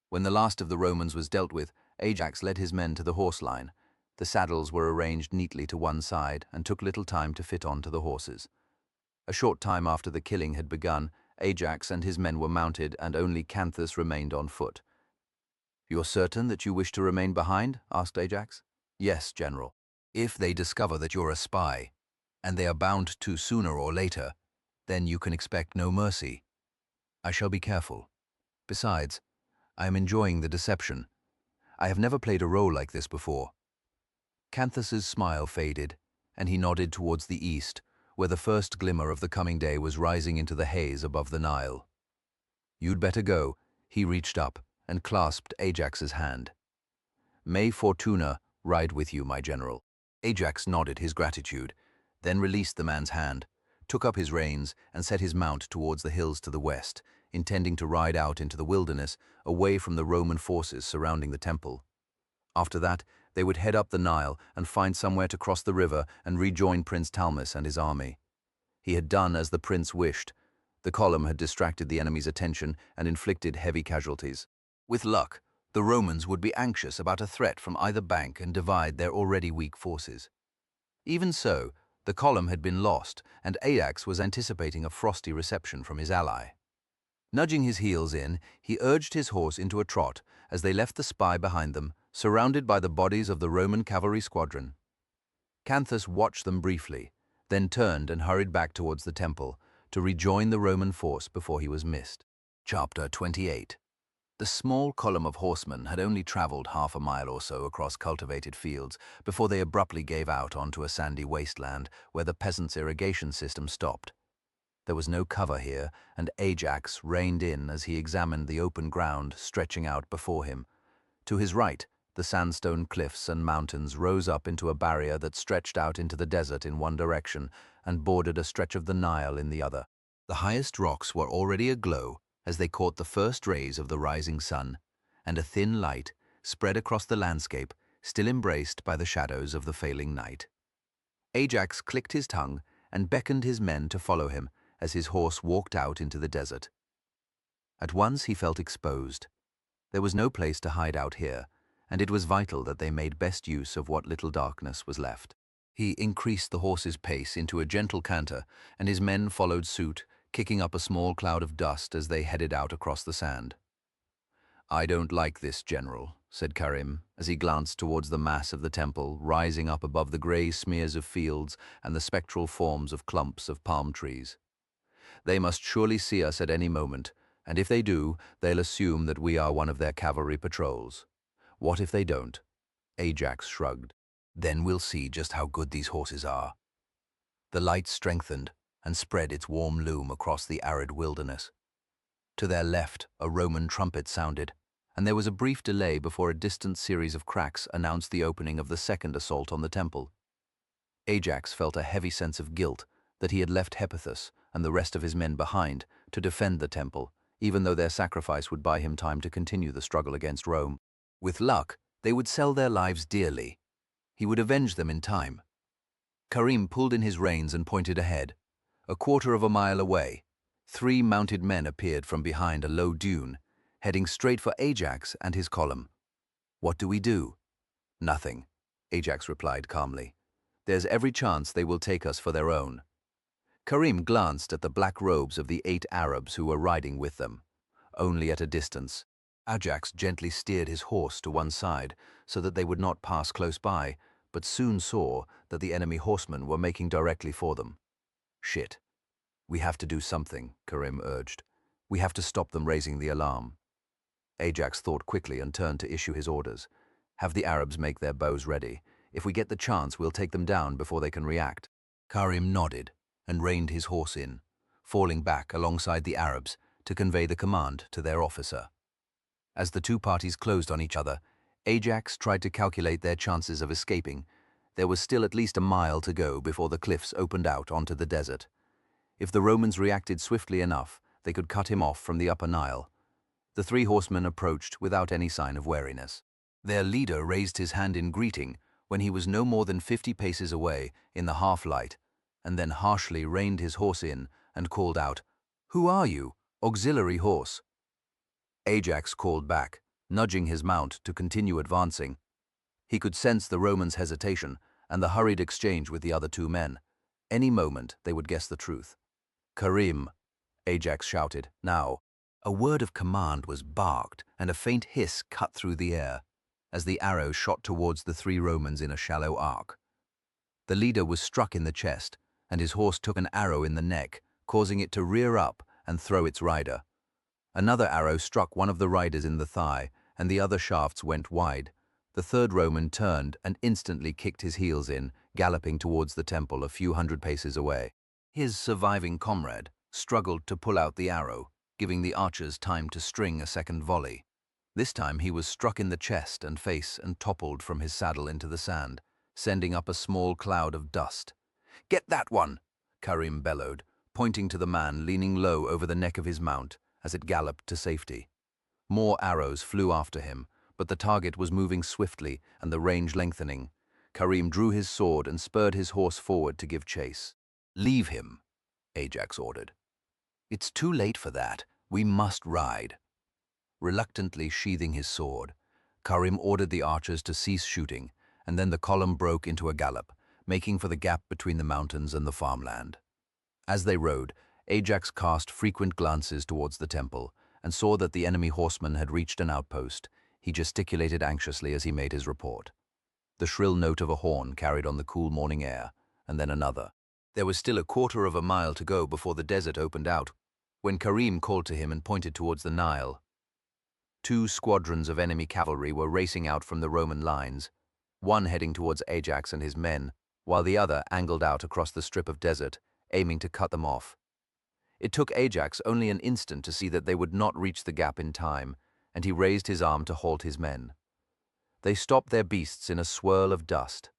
When the last of the Romans was dealt with, Ajax led his men to the horse line. The saddles were arranged neatly to one side and took little time to fit onto the horses. A short time after the killing had begun, Ajax and his men were mounted and only Canthus remained on foot. "You're certain that you wish to remain behind?" asked Ajax. "Yes, General. If they discover that you're a spy, and they are bound to sooner or later, then you can expect no mercy. I shall be careful. Besides, I am enjoying the deception. I have never played a role like this before." Canthus's smile faded, and he nodded towards the east, where the first glimmer of the coming day was rising into the haze above the Nile. "You'd better go." He reached up and clasped Ajax's hand. "May Fortuna ride with you, my general." Ajax nodded his gratitude, then released the man's hand, took up his reins, and set his mount towards the hills to the west, intending to ride out into the wilderness, away from the Roman forces surrounding the temple. After that, they would head up the Nile and find somewhere to cross the river and rejoin Prince Talmus and his army. He had done as the prince wished. The column had distracted the enemy's attention and inflicted heavy casualties. With luck, the Romans would be anxious about a threat from either bank and divide their already weak forces. Even so, the column had been lost, and Ajax was anticipating a frosty reception from his ally. Nudging his heels in, he urged his horse into a trot as they left the spy behind them, surrounded by the bodies of the Roman cavalry squadron. Canthus watched them briefly, then turned and hurried back towards the temple to rejoin the Roman force before he was missed. Chapter 28. The small column of horsemen had only traveled half a mile or so across cultivated fields before they abruptly gave out onto a sandy wasteland where the peasants' irrigation system stopped. There was no cover here, and Ajax reined in as he examined the open ground stretching out before him. To his right, the sandstone cliffs and mountains rose up into a barrier that stretched out into the desert in one direction and bordered a stretch of the Nile in the other. The highest rocks were already aglow as they caught the first rays of the rising sun, and a thin light spread across the landscape, still embraced by the shadows of the failing night. Ajax clicked his tongue and beckoned his men to follow him as his horse walked out into the desert. At once he felt exposed. There was no place to hide out here, and it was vital that they made best use of what little darkness was left. He increased the horse's pace into a gentle canter, and his men followed suit, kicking up a small cloud of dust as they headed out across the sand. "I don't like this, General," said Karim, as he glanced towards the mass of the temple, rising up above the grey smears of fields and the spectral forms of clumps of palm trees. "They must surely see us at any moment, and if they do, they'll assume that we are one of their cavalry patrols. What if they don't?" Ajax shrugged. "Then we'll see just how good these horses are." The light strengthened and spread its warm loom across the arid wilderness. To their left, a Roman trumpet sounded, and there was a brief delay before a distant series of cracks announced the opening of the second assault on the temple. Ajax felt a heavy sense of guilt that he had left Hephaestus and the rest of his men behind to defend the temple, even though their sacrifice would buy him time to continue the struggle against Rome. With luck, they would sell their lives dearly. He would avenge them in time. Karim pulled in his reins and pointed ahead. A quarter of a mile away, 3 mounted men appeared from behind a low dune, heading straight for Ajax and his column. "What do we do?" "Nothing," Ajax replied calmly. "There's every chance they will take us for their own." Karim glanced at the black robes of the 8 Arabs who were riding with them. Only at a distance. Ajax gently steered his horse to one side so that they would not pass close by, but soon saw that the enemy horsemen were making directly for them. "Shit. We have to do something," Karim urged. "We have to stop them raising the alarm." Ajax thought quickly and turned to issue his orders. "Have the Arabs make their bows ready. If we get the chance, we'll take them down before they can react." Karim nodded and reined his horse in, falling back alongside the Arabs to convey the command to their officer. As the two parties closed on each other, Ajax tried to calculate their chances of escaping. There was still at least a mile to go before the cliffs opened out onto the desert. If the Romans reacted swiftly enough, they could cut him off from the upper Nile. The 3 horsemen approached without any sign of wariness. Their leader raised his hand in greeting when he was no more than 50 paces away in the half-light, and then harshly reined his horse in and called out, "Who are you, auxiliary horse?" Ajax called back, nudging his mount to continue advancing. He could sense the Romans' hesitation and the hurried exchange with the other 2 men. Any moment they would guess the truth. "Karim," Ajax shouted, "now." A word of command was barked, and a faint hiss cut through the air as the arrow shot towards the 3 Romans in a shallow arc. The leader was struck in the chest, and his horse took an arrow in the neck, causing it to rear up and throw its rider. Another arrow struck one of the riders in the thigh, and the other shafts went wide. The 3rd Roman turned and instantly kicked his heels in, galloping towards the temple a few hundred paces away. His surviving comrade struggled to pull out the arrow, giving the archers time to string a second volley. This time he was struck in the chest and face and toppled from his saddle into the sand, sending up a small cloud of dust. "Get that one!" Karim bellowed, pointing to the man leaning low over the neck of his mount as it galloped to safety. More arrows flew after him, but the target was moving swiftly and the range lengthening. Karim drew his sword and spurred his horse forward to give chase. "Leave him," Ajax ordered. "It's too late for that. We must ride." Reluctantly sheathing his sword, Karim ordered the archers to cease shooting, and then the column broke into a gallop, making for the gap between the mountains and the farmland. As they rode, Ajax cast frequent glances towards the temple and saw that the enemy horseman had reached an outpost. He gesticulated anxiously as he made his report. The shrill note of a horn carried on the cool morning air, and then another. There was still a quarter of a mile to go before the desert opened out, when Karim called to him and pointed towards the Nile. Two squadrons of enemy cavalry were racing out from the Roman lines, one heading towards Ajax and his men, while the other angled out across the strip of desert, aiming to cut them off. It took Ajax only an instant to see that they would not reach the gap in time, and he raised his arm to halt his men. They stopped their beasts in a swirl of dust.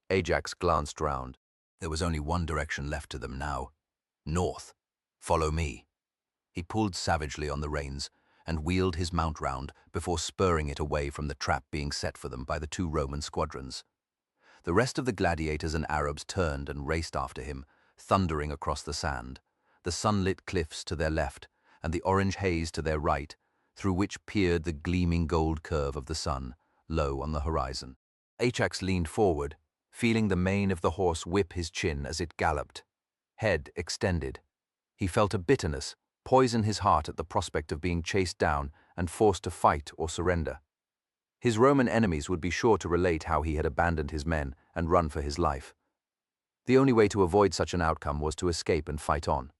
Ajax glanced round. There was only one direction left to them now. North. Follow me. He pulled savagely on the reins and wheeled his mount round before spurring it away from the trap being set for them by the two Roman squadrons. The rest of the gladiators and Arabs turned and raced after him, thundering across the sand, the sunlit cliffs to their left and the orange haze to their right, through which peered the gleaming gold curve of the sun, low on the horizon. Ajax leaned forward, feeling the mane of the horse whip his chin as it galloped. Head extended. He felt a bitterness poison his heart at the prospect of being chased down and forced to fight or surrender. His Roman enemies would be sure to relate how he had abandoned his men and run for his life. The only way to avoid such an outcome was to escape and fight on.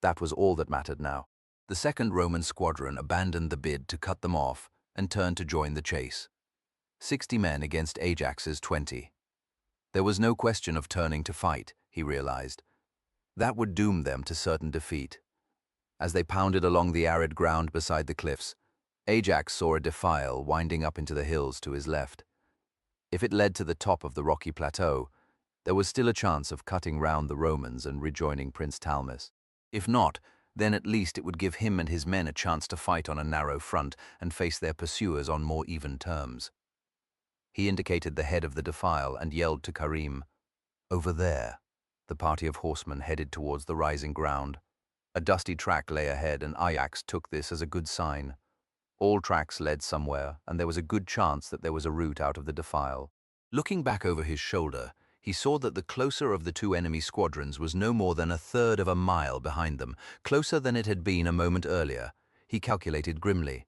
That was all that mattered now. The second Roman squadron abandoned the bid to cut them off and turned to join the chase. 60 men against Ajax's 20. There was no question of turning to fight, he realized. That would doom them to certain defeat. As they pounded along the arid ground beside the cliffs, Ajax saw a defile winding up into the hills to his left. If it led to the top of the rocky plateau, there was still a chance of cutting round the Romans and rejoining Prince Talmus. If not, then at least it would give him and his men a chance to fight on a narrow front and face their pursuers on more even terms. He indicated the head of the defile and yelled to Karim, "Over there." The party of horsemen headed towards the rising ground. A dusty track lay ahead, and Ajax took this as a good sign. All tracks led somewhere, and there was a good chance that there was a route out of the defile. Looking back over his shoulder, he saw that the closer of the two enemy squadrons was no more than a third of a mile behind them, closer than it had been a moment earlier. He calculated grimly.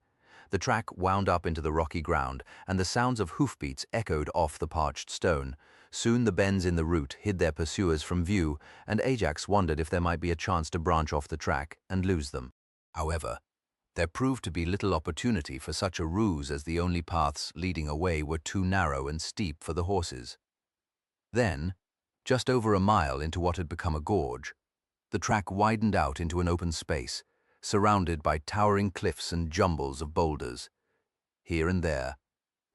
The track wound up into the rocky ground, and the sounds of hoofbeats echoed off the parched stone. Soon the bends in the route hid their pursuers from view, and Ajax wondered if there might be a chance to branch off the track and lose them. However, there proved to be little opportunity for such a ruse, as the only paths leading away were too narrow and steep for the horses. Then, just over a mile into what had become a gorge, the track widened out into an open space, surrounded by towering cliffs and jumbles of boulders. Here and there,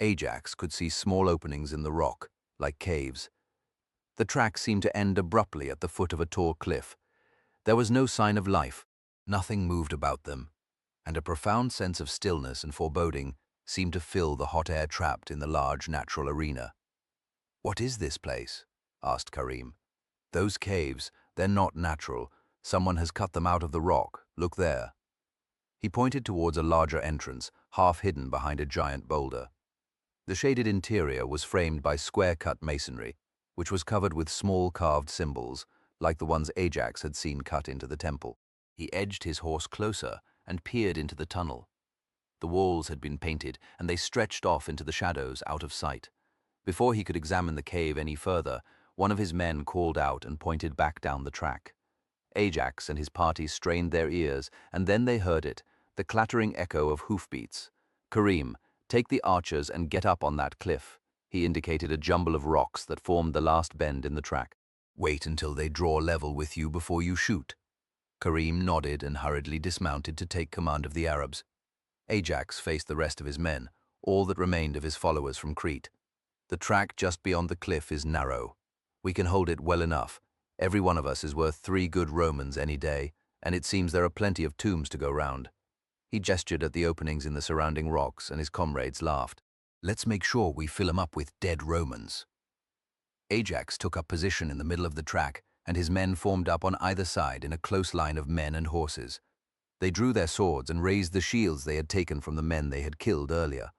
Ajax could see small openings in the rock, like caves. The track seemed to end abruptly at the foot of a tall cliff. There was no sign of life. Nothing moved about them, and a profound sense of stillness and foreboding seemed to fill the hot air trapped in the large natural arena. "What is this place?" asked Karim. "Those caves, they're not natural. Someone has cut them out of the rock. Look there." He pointed towards a larger entrance, half hidden behind a giant boulder. The shaded interior was framed by square-cut masonry, which was covered with small carved symbols, like the ones Ajax had seen cut into the temple. He edged his horse closer and peered into the tunnel. The walls had been painted, and they stretched off into the shadows out of sight. Before he could examine the cave any further, one of his men called out and pointed back down the track. Ajax and his party strained their ears, and then they heard it, the clattering echo of hoofbeats. "Karim, take the archers and get up on that cliff." He indicated a jumble of rocks that formed the last bend in the track. "Wait until they draw level with you before you shoot." Karim nodded and hurriedly dismounted to take command of the Arabs. Ajax faced the rest of his men, all that remained of his followers from Crete. "The track just beyond the cliff is narrow. We can hold it well enough. Every one of us is worth 3 good Romans any day, and it seems there are plenty of tombs to go round." He gestured at the openings in the surrounding rocks, and his comrades laughed. "Let's make sure we fill them up with dead Romans." Ajax took up position in the middle of the track, and his men formed up on either side in a close line of men and horses. They drew their swords and raised the shields they had taken from the men they had killed earlier.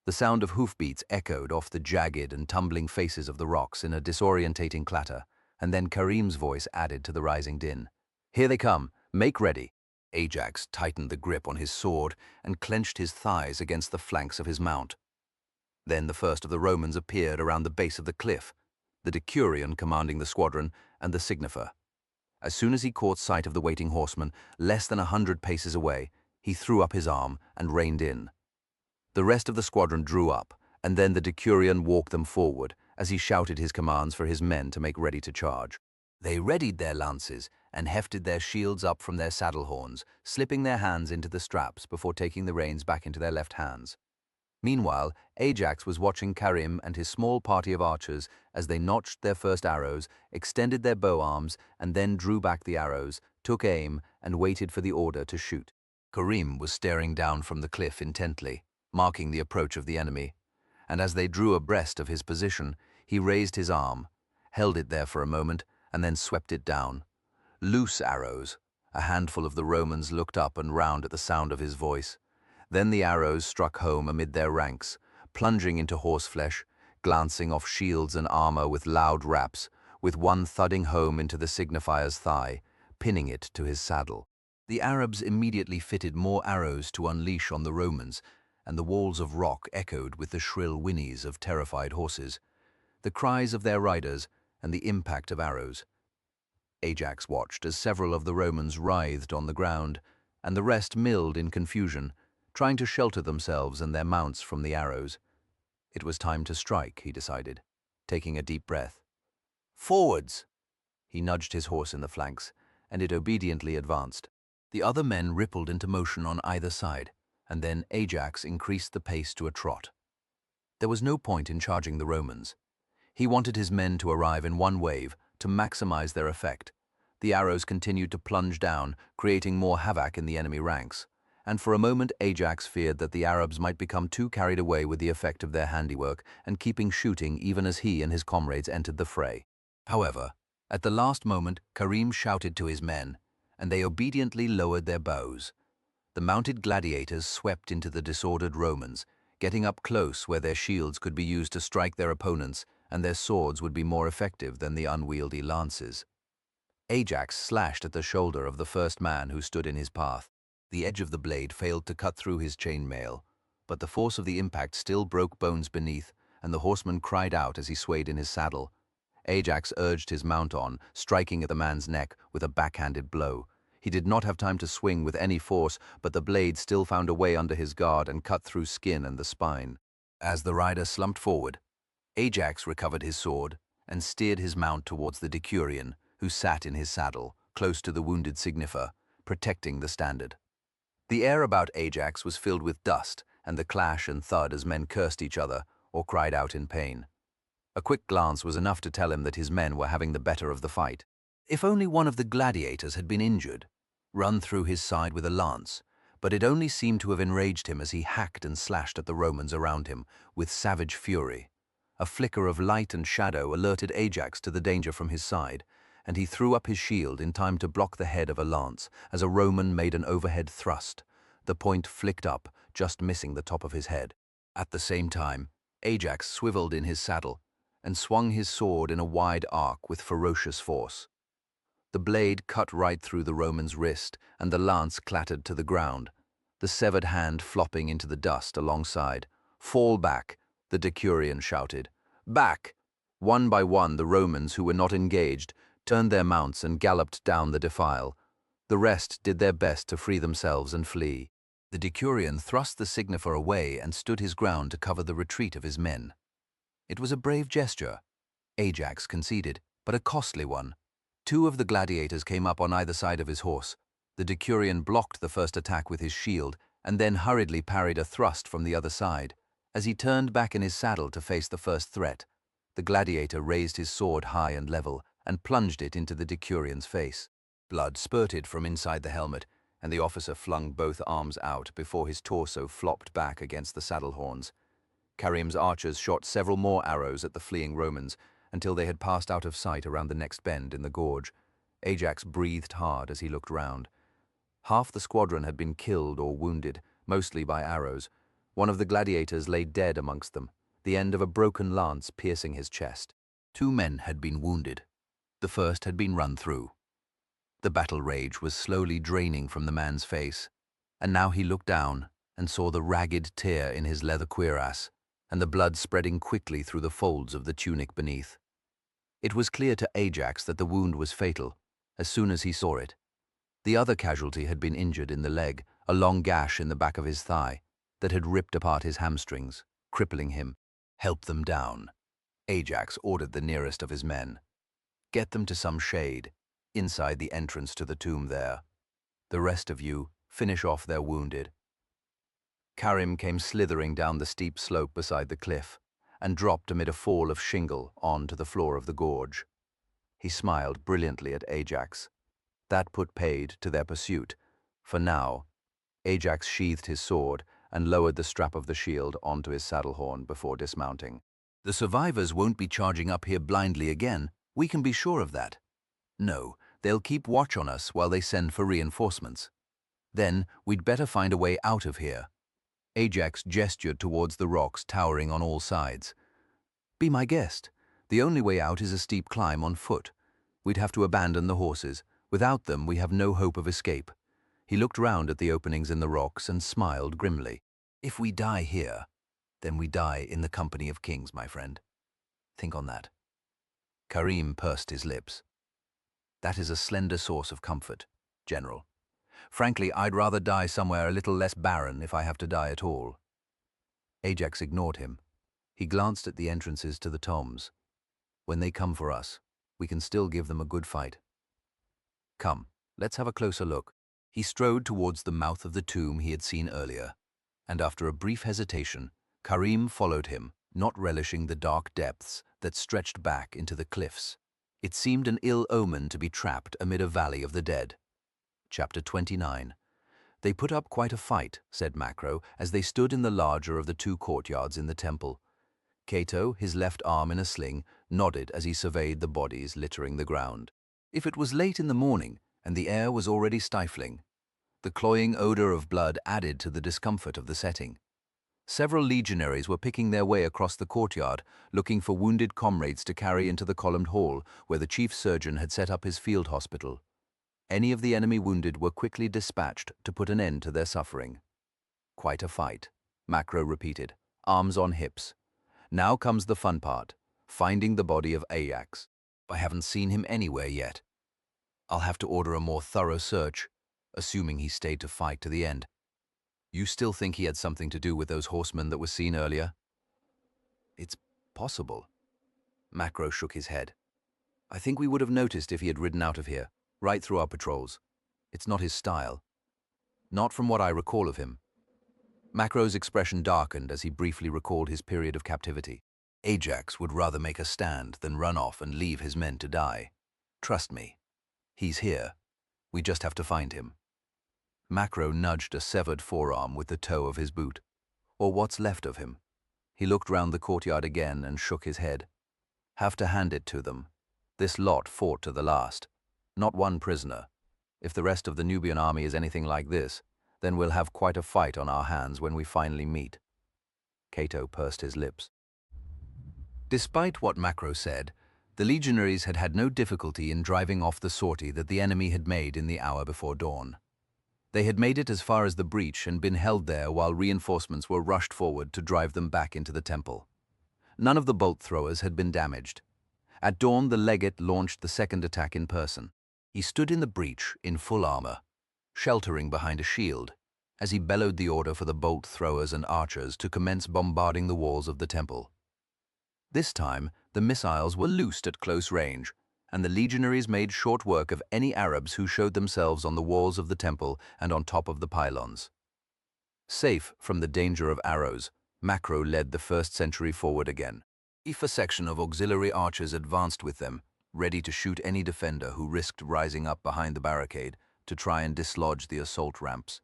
The sound of hoofbeats echoed off the jagged and tumbling faces of the rocks in a disorientating clatter, and then Karim's voice added to the rising din. "Here they come! Make ready!" Ajax tightened the grip on his sword and clenched his thighs against the flanks of his mount. Then the first of the Romans appeared around the base of the cliff, the decurion commanding the squadron and the signifer. As soon as he caught sight of the waiting horsemen, less than 100 paces away, He threw up his arm and reined in. The rest of the squadron drew up, and then the decurion walked them forward as he shouted his commands for his men to make ready to charge. They readied their lances and hefted their shields up from their saddle horns, slipping their hands into the straps before taking the reins back into their left hands. Meanwhile, Ajax was watching Karim and his small party of archers as they notched their first arrows, extended their bow arms, and then drew back the arrows, took aim, and waited for the order to shoot. Karim was staring down from the cliff intently, marking the approach of the enemy, and as they drew abreast of his position, he raised his arm, held it there for a moment, and then swept it down. Loose arrows. A handful of the Romans looked up and round at the sound of his voice. Then the arrows struck home amid their ranks, plunging into horseflesh, glancing off shields and armor with loud raps, with one thudding home into the signifier's thigh, pinning it to his saddle. The Arabs immediately fitted more arrows to unleash on the Romans, and the walls of rock echoed with the shrill whinnies of terrified horses, the cries of their riders, and the impact of arrows. Ajax watched as several of the Romans writhed on the ground, and the rest milled in confusion, trying to shelter themselves and their mounts from the arrows. It was time to strike, he decided, taking a deep breath. Forwards! He nudged his horse in the flanks, and it obediently advanced. The other men rippled into motion on either side, and then Ajax increased the pace to a trot. There was no point in charging the Romans. He wanted his men to arrive in one wave to maximize their effect. The arrows continued to plunge down, creating more havoc in the enemy ranks, and for a moment Ajax feared that the Arabs might become too carried away with the effect of their handiwork and keeping shooting even as he and his comrades entered the fray. However, at the last moment, Karim shouted to his men, and they obediently lowered their bows. The mounted gladiators swept into the disordered Romans, getting up close where their shields could be used to strike their opponents and their swords would be more effective than the unwieldy lances. Ajax slashed at the shoulder of the first man who stood in his path. The edge of the blade failed to cut through his chainmail, but the force of the impact still broke bones beneath, and the horseman cried out as he swayed in his saddle. Ajax urged his mount on, striking at the man's neck with a backhanded blow. He did not have time to swing with any force, but the blade still found a way under his guard and cut through skin and the spine. As the rider slumped forward, Ajax recovered his sword and steered his mount towards the decurion, who sat in his saddle, close to the wounded signifer, protecting the standard. The air about Ajax was filled with dust and the clash and thud as men cursed each other or cried out in pain. A quick glance was enough to tell him that his men were having the better of the fight. If only one of the gladiators had been injured, run through his side with a lance, but it only seemed to have enraged him as he hacked and slashed at the Romans around him with savage fury. A flicker of light and shadow alerted Ajax to the danger from his side, and he threw up his shield in time to block the head of a lance as a Roman made an overhead thrust. The point flicked up, just missing the top of his head. At the same time, Ajax swiveled in his saddle and swung his sword in a wide arc with ferocious force. The blade cut right through the Roman's wrist, and the lance clattered to the ground, the severed hand flopping into the dust alongside. "Fall back," the decurion shouted. "Back!" One by one, the Romans who were not engaged turned their mounts and galloped down the defile. The rest did their best to free themselves and flee. The decurion thrust the signifer away and stood his ground to cover the retreat of his men. It was a brave gesture, Ajax conceded, but a costly one. Two of the gladiators came up on either side of his horse. The decurion blocked the first attack with his shield and then hurriedly parried a thrust from the other side. As he turned back in his saddle to face the first threat, the gladiator raised his sword high and level and plunged it into the decurion's face. Blood spurted from inside the helmet, and the officer flung both arms out before his torso flopped back against the saddle horns. Karim's archers shot several more arrows at the fleeing Romans until they had passed out of sight around the next bend in the gorge. Ajax breathed hard as he looked round. Half the squadron had been killed or wounded, mostly by arrows. One of the gladiators lay dead amongst them, the end of a broken lance piercing his chest. Two men had been wounded. The first had been run through. The battle rage was slowly draining from the man's face, and now he looked down and saw the ragged tear in his leather cuirass and the blood spreading quickly through the folds of the tunic beneath. It was clear to Ajax that the wound was fatal as soon as he saw it. The other casualty had been injured in the leg, a long gash in the back of his thigh that had ripped apart his hamstrings, crippling him. "Help them down," Ajax ordered the nearest of his men. "Get them to some shade, inside the entrance to the tomb there. The rest of you, finish off their wounded." Karim came slithering down the steep slope beside the cliff and dropped amid a fall of shingle onto the floor of the gorge. He smiled brilliantly at Ajax. That put paid to their pursuit. For now, Ajax sheathed his sword and lowered the strap of the shield onto his saddle horn before dismounting. "The survivors won't be charging up here blindly again, we can be sure of that. No, they'll keep watch on us while they send for reinforcements. Then we'd better find a way out of here." Ajax gestured towards the rocks towering on all sides. "Be my guest. The only way out is a steep climb on foot. We'd have to abandon the horses. Without them, we have no hope of escape." He looked round at the openings in the rocks and smiled grimly. "If we die here, then we die in the company of kings, my friend. Think on that." Karim pursed his lips. "That is a slender source of comfort, General. Frankly, I'd rather die somewhere a little less barren if I have to die at all." Ajax ignored him. He glanced at the entrances to the tombs. "When they come for us, we can still give them a good fight. Come, let's have a closer look." He strode towards the mouth of the tomb he had seen earlier, and after a brief hesitation, Karim followed him, not relishing the dark depths that stretched back into the cliffs. It seemed an ill omen to be trapped amid a valley of the dead. Chapter 29. "They put up quite a fight," said Macro, as they stood in the larger of the two courtyards in the temple. Cato, his left arm in a sling, nodded as he surveyed the bodies littering the ground. If it was late in the morning, and the air was already stifling, the cloying odor of blood added to the discomfort of the setting. Several legionaries were picking their way across the courtyard, looking for wounded comrades to carry into the columned hall where the chief surgeon had set up his field hospital. Any of the enemy wounded were quickly dispatched to put an end to their suffering. "Quite a fight," Macro repeated, arms on hips. "Now comes the fun part, finding the body of Ajax. I haven't seen him anywhere yet. I'll have to order a more thorough search, assuming he stayed to fight to the end." "You still think he had something to do with those horsemen that were seen earlier?" "It's possible." Macro shook his head. "I think we would have noticed if he had ridden out of here, right through our patrols. It's not his style. Not from what I recall of him." Macro's expression darkened as he briefly recalled his period of captivity. "Ajax would rather make a stand than run off and leave his men to die. Trust me. He's here. We just have to find him." Macro nudged a severed forearm with the toe of his boot. "Or what's left of him." He looked round the courtyard again and shook his head. "Have to hand it to them. This lot fought to the last. Not one prisoner. If the rest of the Nubian army is anything like this, then we'll have quite a fight on our hands when we finally meet." Cato pursed his lips. Despite what Macro said, the legionaries had had no difficulty in driving off the sortie that the enemy had made in the hour before dawn. They had made it as far as the breach and been held there while reinforcements were rushed forward to drive them back into the temple. None of the bolt throwers had been damaged. At dawn, the legate launched the second attack in person. He stood in the breach in full armor, sheltering behind a shield, as he bellowed the order for the bolt throwers and archers to commence bombarding the walls of the temple. This time, the missiles were loosed at close range, and the legionaries made short work of any Arabs who showed themselves on the walls of the temple and on top of the pylons. Safe from the danger of arrows, Macro led the first century forward again. If a section of auxiliary archers advanced with them, ready to shoot any defender who risked rising up behind the barricade to try and dislodge the assault ramps.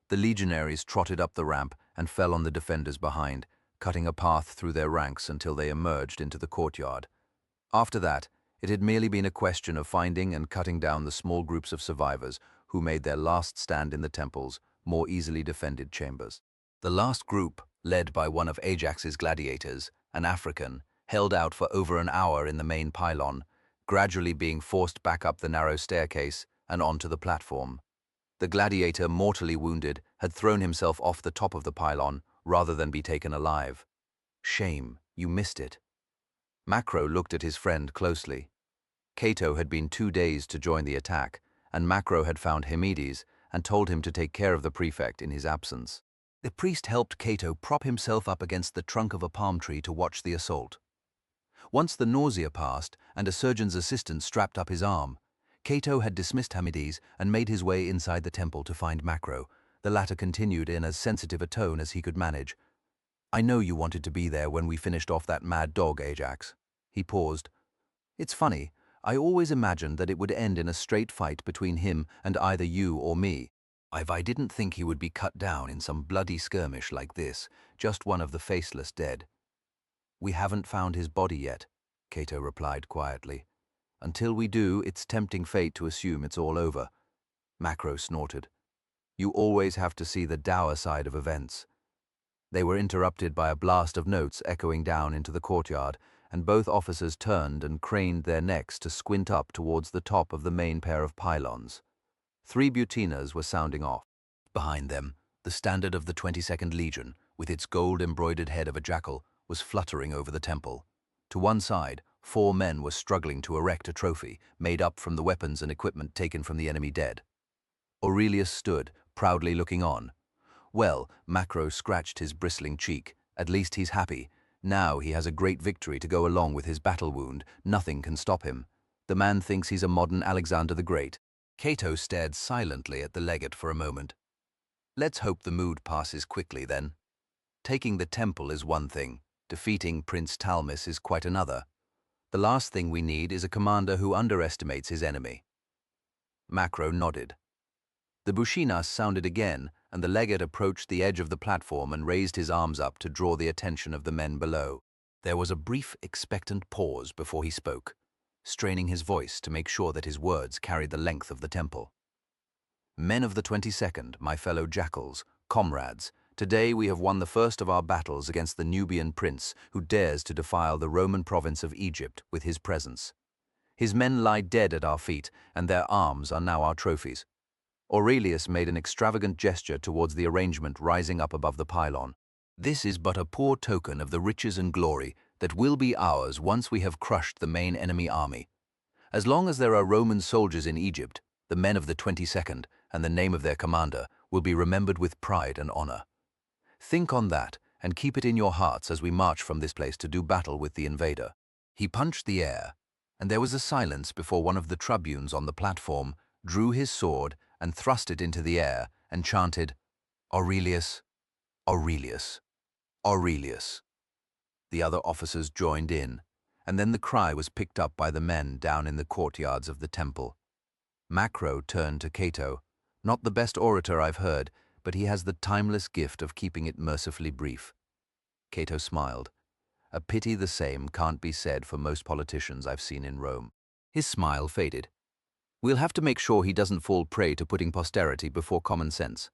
The legionaries trotted up the ramp and fell on the defenders behind, cutting a path through their ranks until they emerged into the courtyard. After that, it had merely been a question of finding and cutting down the small groups of survivors who made their last stand in the temple's more easily defended chambers. The last group, led by one of Ajax's gladiators, an African, held out for over an hour in the main pylon, gradually being forced back up the narrow staircase and onto the platform. The gladiator, mortally wounded, had thrown himself off the top of the pylon rather than be taken alive. "Shame, you missed it." Macro looked at his friend closely. Cato had been too dazed to join the attack, and Macro had found Hemides, and told him to take care of the prefect in his absence. The priest helped Cato prop himself up against the trunk of a palm tree to watch the assault. Once the nausea passed and a surgeon's assistant strapped up his arm, Cato had dismissed Hamides and made his way inside the temple to find Macro. The latter continued in as sensitive a tone as he could manage. "I know you wanted to be there when we finished off that mad dog, Ajax." He paused. "It's funny, I always imagined that it would end in a straight fight between him and either you or me. I didn't think he would be cut down in some bloody skirmish like this, just one of the faceless dead." "We haven't found his body yet," Cato replied quietly. "Until we do, it's tempting fate to assume it's all over." Macro snorted. "You always have to see the dour side of events." They were interrupted by a blast of notes echoing down into the courtyard, and both officers turned and craned their necks to squint up towards the top of the main pair of pylons. 3 butiners were sounding off. Behind them, the standard of the 22nd Legion, with its gold-embroidered head of a jackal, was fluttering over the temple. To one side, 4 men were struggling to erect a trophy, made up from the weapons and equipment taken from the enemy dead. Aurelius stood, proudly looking on. Well, Macro scratched his bristling cheek. At least he's happy. Now he has a great victory to go along with his battle wound. Nothing can stop him. The man thinks he's a modern Alexander the Great. Cato stared silently at the legate for a moment. "Let's hope the mood passes quickly, then. Taking the temple is one thing. Defeating Prince Talmis is quite another. The last thing we need is a commander who underestimates his enemy." Macro nodded. The buchinas sounded again, and the legate approached the edge of the platform and raised his arms up to draw the attention of the men below. There was a brief, expectant pause before he spoke, straining his voice to make sure that his words carried the length of the temple. "Men of the 22nd, my fellow jackals, comrades, today we have won the first of our battles against the Nubian prince who dares to defile the Roman province of Egypt with his presence. His men lie dead at our feet, and their arms are now our trophies." Aurelius made an extravagant gesture towards the arrangement rising up above the pylon. "This is but a poor token of the riches and glory that will be ours once we have crushed the main enemy army. As long as there are Roman soldiers in Egypt, the men of the 22nd and the name of their commander will be remembered with pride and honor. Think on that and keep it in your hearts as we march from this place to do battle with the invader." He punched the air, and there was a silence before one of the tribunes on the platform drew his sword and thrust it into the air and chanted, "Aurelius, Aurelius, Aurelius." The other officers joined in, and then the cry was picked up by the men down in the courtyards of the temple. Macro turned to Cato. "Not the best orator I've heard, but he has the timeless gift of keeping it mercifully brief." Cato smiled. "A pity the same can't be said for most politicians I've seen in Rome." His smile faded. "We'll have to make sure he doesn't fall prey to putting posterity before common sense."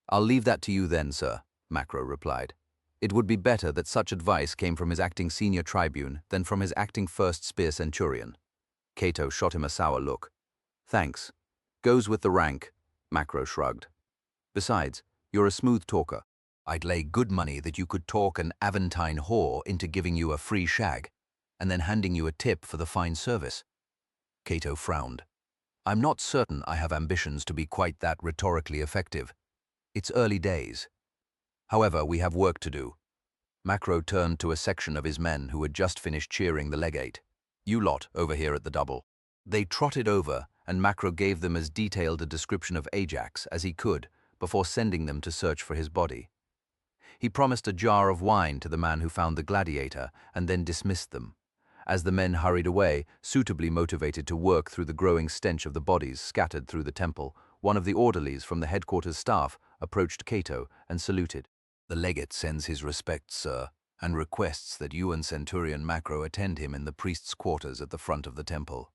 "I'll leave that to you then, sir," Macro replied. "It would be better that such advice came from his acting senior tribune than from his acting first spear centurion." Cato shot him a sour look. "Thanks. Goes with the rank," Macro shrugged. "Besides, you're a smooth talker. I'd lay good money that you could talk an Aventine whore into giving you a free shag, and then handing you a tip for the fine service." Cato frowned. "I'm not certain I have ambitions to be quite that rhetorically effective. It's early days. However, we have work to do." Macro turned to a section of his men who had just finished cheering the legate. "You lot over here at the double." They trotted over, and Macro gave them as detailed a description of Ajax as he could before sending them to search for his body. He promised a jar of wine to the man who found the gladiator and then dismissed them. As the men hurried away, suitably motivated to work through the growing stench of the bodies scattered through the temple, one of the orderlies from the headquarters staff approached Cato and saluted. "The legate sends his respects, sir, and requests that you and Centurion Macro attend him in the priest's quarters at the front of the temple."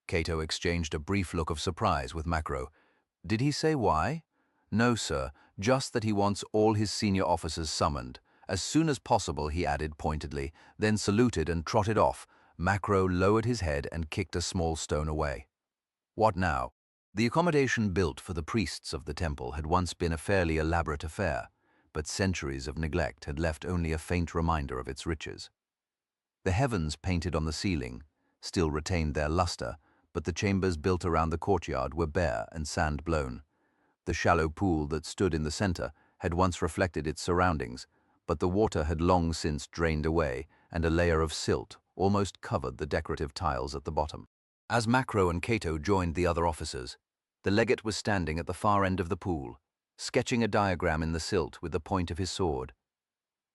Cato exchanged a brief look of surprise with Macro. "Did he say why?" "No, sir, just that he wants all his senior officers summoned. As soon as possible," he added pointedly, then saluted and trotted off. Macro lowered his head and kicked a small stone away. What now? The accommodation built for the priests of the temple had once been a fairly elaborate affair, but centuries of neglect had left only a faint reminder of its riches. The heavens painted on the ceiling still retained their luster, but the chambers built around the courtyard were bare and sand-blown. The shallow pool that stood in the center had once reflected its surroundings, but the water had long since drained away, and a layer of silt almost covered the decorative tiles at the bottom. As Macro and Cato joined the other officers, the legate was standing at the far end of the pool, sketching a diagram in the silt with the point of his sword.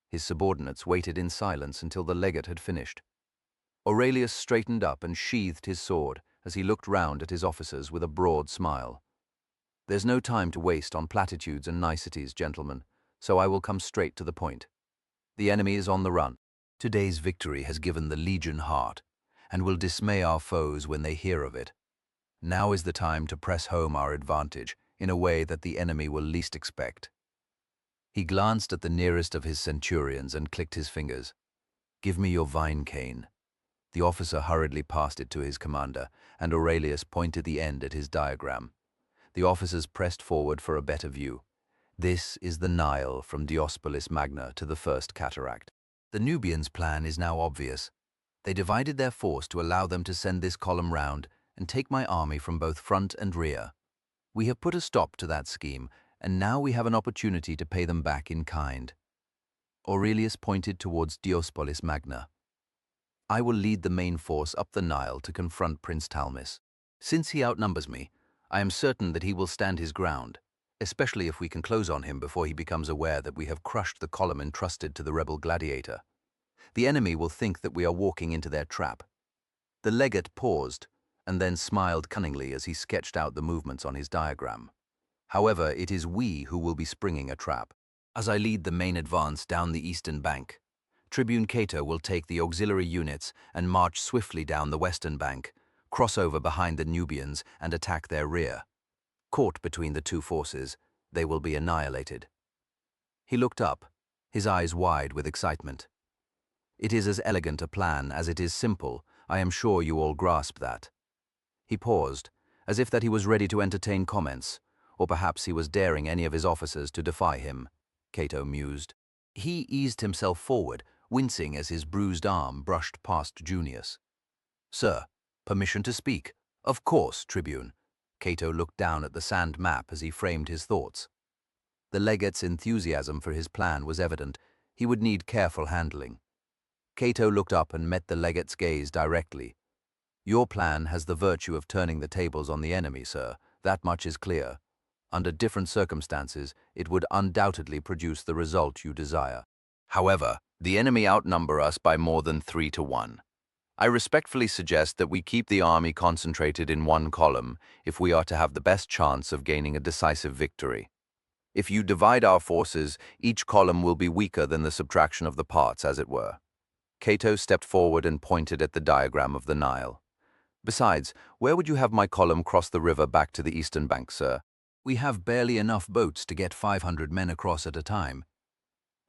His subordinates waited in silence until the legate had finished. Aurelius straightened up and sheathed his sword as he looked round at his officers with a broad smile. "There's no time to waste on platitudes and niceties, gentlemen, so I will come straight to the point. The enemy is on the run. Today's victory has given the Legion heart, and will dismay our foes when they hear of it. Now is the time to press home our advantage in a way that the enemy will least expect." He glanced at the nearest of his centurions and clicked his fingers. "Give me your vine cane." The officer hurriedly passed it to his commander, and Aurelius pointed the end at his diagram. The officers pressed forward for a better view. "This is the Nile from Diospolis Magna to the First Cataract. The Nubians' plan is now obvious. They divided their force to allow them to send this column round and take my army from both front and rear. We have put a stop to that scheme, and now we have an opportunity to pay them back in kind." Aurelius pointed towards Diospolis Magna. "I will lead the main force up the Nile to confront Prince Talmis. Since he outnumbers me, I am certain that he will stand his ground, especially if we can close on him before he becomes aware that we have crushed the column entrusted to the rebel gladiator. The enemy will think that we are walking into their trap." The legate paused, and then smiled cunningly as he sketched out the movements on his diagram. "However, it is we who will be springing a trap. As I lead the main advance down the eastern bank, Tribune Cato will take the auxiliary units and march swiftly down the western bank, cross over behind the Nubians and attack their rear. Caught between the two forces, they will be annihilated." He looked up, his eyes wide with excitement. "It is as elegant a plan as it is simple. I am sure you all grasp that." He paused, as if that he was ready to entertain comments, or perhaps he was daring any of his officers to defy him, Cato mused. He eased himself forward, wincing as his bruised arm brushed past Junius. "Sir, permission to speak?" "Of course, Tribune." Cato looked down at the sand map as he framed his thoughts. The legate's enthusiasm for his plan was evident. He would need careful handling. Cato looked up and met the legate's gaze directly. "Your plan has the virtue of turning the tables on the enemy, sir. That much is clear. Under different circumstances, it would undoubtedly produce the result you desire. However, the enemy outnumber us by more than 3-1. I respectfully suggest that we keep the army concentrated in one column if we are to have the best chance of gaining a decisive victory. If you divide our forces, each column will be weaker than the subtraction of the parts, as it were." Cato stepped forward and pointed at the diagram of the Nile. "Besides, where would you have my column cross the river back to the eastern bank, sir? We have barely enough boats to get 500 men across at a time.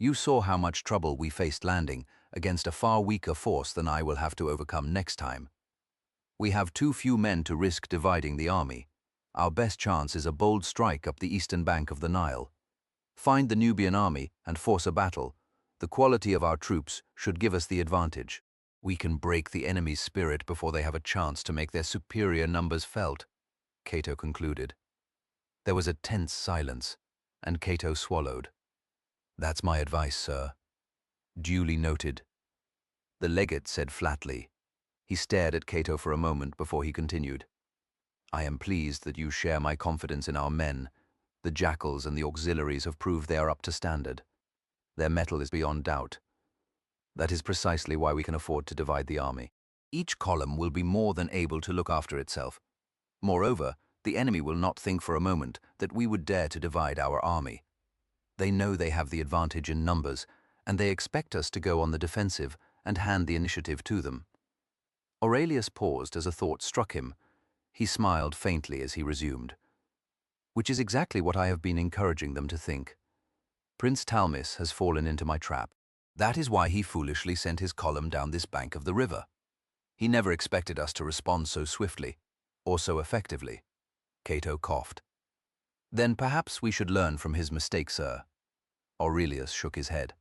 You saw how much trouble we faced landing against a far weaker force than I will have to overcome next time. We have too few men to risk dividing the army. Our best chance is a bold strike up the eastern bank of the Nile. Find the Nubian army and force a battle. The quality of our troops should give us the advantage. We can break the enemy's spirit before they have a chance to make their superior numbers felt," Cato concluded. There was a tense silence, and Cato swallowed. "That's my advice, sir." "Duly noted." The legate said flatly. He stared at Cato for a moment before he continued. "I am pleased that you share my confidence in our men. The jackals and the auxiliaries have proved they are up to standard. Their mettle is beyond doubt. That is precisely why we can afford to divide the army. Each column will be more than able to look after itself. Moreover, the enemy will not think for a moment that we would dare to divide our army. They know they have the advantage in numbers, and they expect us to go on the defensive and hand the initiative to them." Aurelius paused as a thought struck him. He smiled faintly as he resumed. "Which is exactly what I have been encouraging them to think. Prince Talmis has fallen into my trap. That is why he foolishly sent his column down this bank of the river. He never expected us to respond so swiftly, or so effectively." Cato coughed. "Then perhaps we should learn from his mistake, sir." Aurelius shook his head.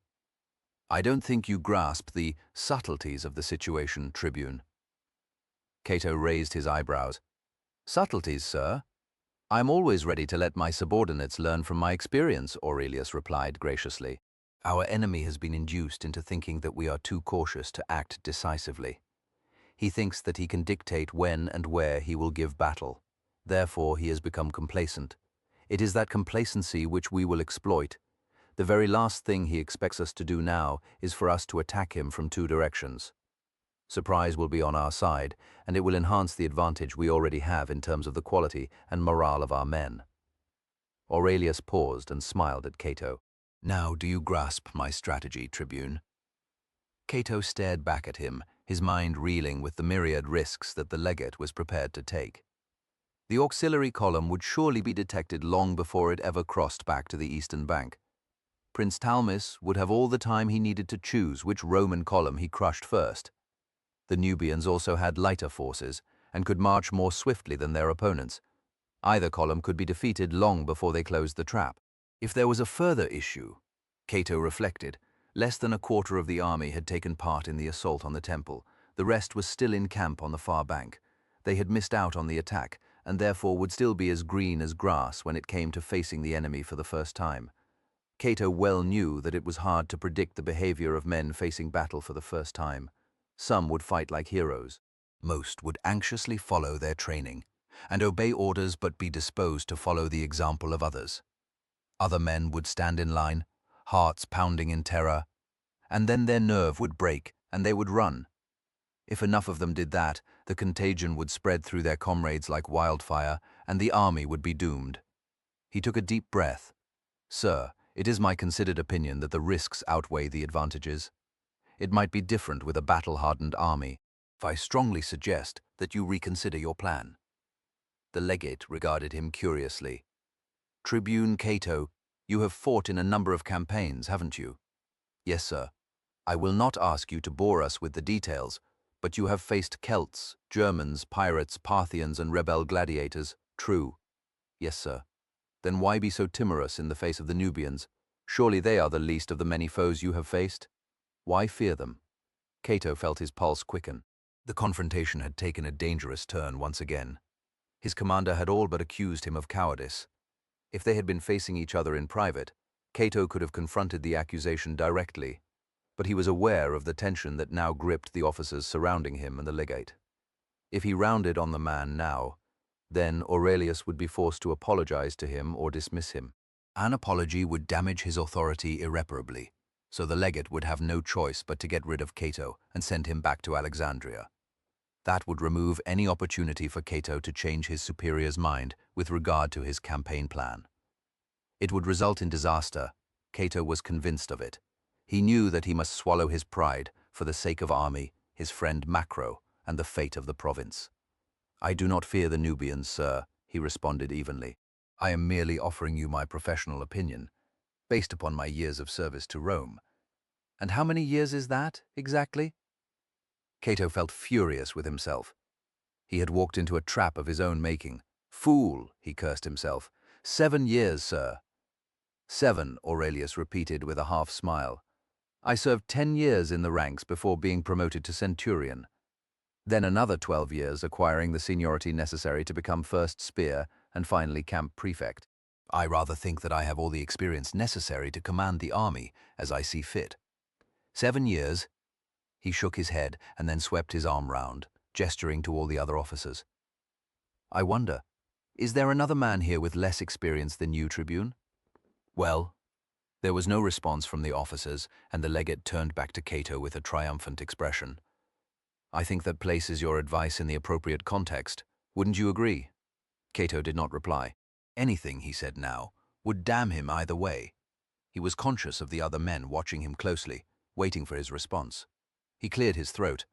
"I don't think you grasp the subtleties of the situation, Tribune." Cato raised his eyebrows. "Subtleties, sir?" I'm always ready to let my subordinates learn from my experience, Aurelius replied graciously. Our enemy has been induced into thinking that we are too cautious to act decisively. He thinks that he can dictate when and where he will give battle. Therefore, he has become complacent. It is that complacency which we will exploit. The very last thing he expects us to do now is for us to attack him from two directions. Surprise will be on our side, and it will enhance the advantage we already have in terms of the quality and morale of our men. Aurelius paused and smiled at Cato. Now do you grasp my strategy, Tribune? Cato stared back at him, his mind reeling with the myriad risks that the legate was prepared to take. The auxiliary column would surely be detected long before it ever crossed back to the eastern bank. Prince Talmis would have all the time he needed to choose which Roman column he crushed first. The Nubians also had lighter forces and could march more swiftly than their opponents. Either column could be defeated long before they closed the trap. If there was a further issue, Cato reflected, less than a quarter of the army had taken part in the assault on the temple. The rest was still in camp on the far bank. They had missed out on the attack and therefore would still be as green as grass when it came to facing the enemy for the first time. Cato well knew that it was hard to predict the behavior of men facing battle for the first time. Some would fight like heroes. Most would anxiously follow their training and obey orders but be disposed to follow the example of others. Other men would stand in line, hearts pounding in terror, and then their nerve would break and they would run. If enough of them did that, the contagion would spread through their comrades like wildfire and the army would be doomed. He took a deep breath. Sir, it is my considered opinion that the risks outweigh the advantages. It might be different with a battle-hardened army. I strongly suggest that you reconsider your plan. The legate regarded him curiously. Tribune Cato, you have fought in a number of campaigns, haven't you? Yes, sir. I will not ask you to bore us with the details, but you have faced Celts, Germans, pirates, Parthians, and rebel gladiators. True. Yes, sir. Then why be so timorous in the face of the Nubians? Surely they are the least of the many foes you have faced. Why fear them? Cato felt his pulse quicken. The confrontation had taken a dangerous turn once again. His commander had all but accused him of cowardice. If they had been facing each other in private, Cato could have confronted the accusation directly, but he was aware of the tension that now gripped the officers surrounding him and the legate. If he rounded on the man now, then Aurelius would be forced to apologize to him or dismiss him. An apology would damage his authority irreparably, so the legate would have no choice but to get rid of Cato and send him back to Alexandria. That would remove any opportunity for Cato to change his superior's mind with regard to his campaign plan. It would result in disaster. Cato was convinced of it. He knew that he must swallow his pride for the sake of army, his friend Macro, and the fate of the province. I do not fear the Nubians, sir, he responded evenly. I am merely offering you my professional opinion, based upon my years of service to Rome. And how many years is that, exactly? Cato felt furious with himself. He had walked into a trap of his own making. Fool, he cursed himself. 7 years, sir. 7, Aurelius repeated with a half-smile. I served 10 years in the ranks before being promoted to centurion. Then another 12 years acquiring the seniority necessary to become first spear and finally camp prefect. I rather think that I have all the experience necessary to command the army as I see fit. 7 years. He shook his head and then swept his arm round, gesturing to all the other officers. I wonder, is there another man here with less experience than you, Tribune? Well, there was no response from the officers, and the legate turned back to Cato with a triumphant expression. I think that places your advice in the appropriate context. Wouldn't you agree? Cato did not reply. Anything, he said now, would damn him either way. He was conscious of the other men watching him closely, waiting for his response. He cleared his throat.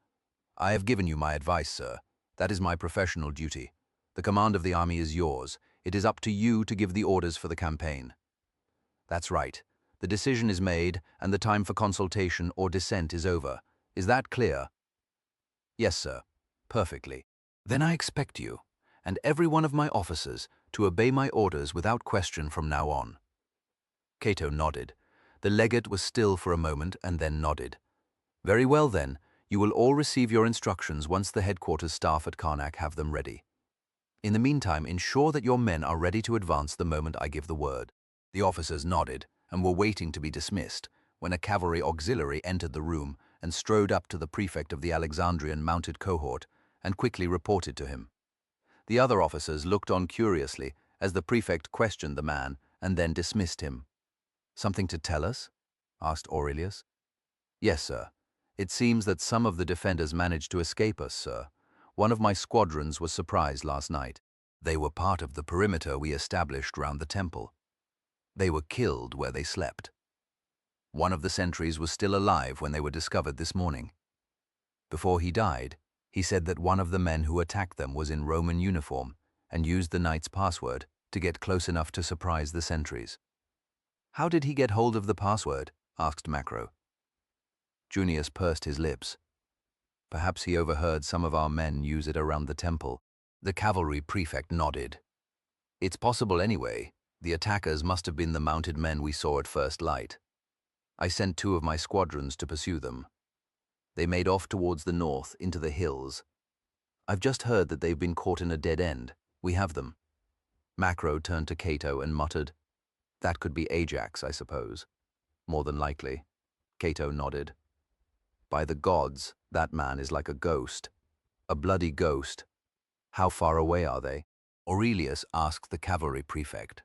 I have given you my advice, sir. That is my professional duty. The command of the army is yours. It is up to you to give the orders for the campaign. That's right. The decision is made, and the time for consultation or dissent is over. Is that clear? Yes, sir. Perfectly. Then I expect you, and every one of my officers, to obey my orders without question from now on. Cato nodded. The legate was still for a moment and then nodded. Very well then, you will all receive your instructions once the headquarters staff at Karnak have them ready. In the meantime, ensure that your men are ready to advance the moment I give the word." The officers nodded and were waiting to be dismissed when a cavalry auxiliary entered the room and strode up to the prefect of the Alexandrian mounted cohort and quickly reported to him. The other officers looked on curiously as the prefect questioned the man and then dismissed him. "Something to tell us?" asked Aurelius. "Yes, sir. It seems that some of the defenders managed to escape us, sir. One of my squadrons was surprised last night. They were part of the perimeter we established round the temple. They were killed where they slept. One of the sentries was still alive when they were discovered this morning. Before he died, he said that one of the men who attacked them was in Roman uniform and used the knight's password to get close enough to surprise the sentries." "How did he get hold of the password?" asked Macro. Junius pursed his lips. "Perhaps he overheard some of our men use it around the temple." The cavalry prefect nodded. "It's possible anyway. The attackers must have been the mounted men we saw at first light. I sent 2 of my squadrons to pursue them. They made off towards the north into the hills. I've just heard that they've been caught in a dead end. We have them." Macro turned to Cato and muttered, "That could be Ajax, I suppose." "More than likely." Cato nodded. "By the gods, that man is like a ghost. A bloody ghost. How far away are they?" Aurelius asked the cavalry prefect.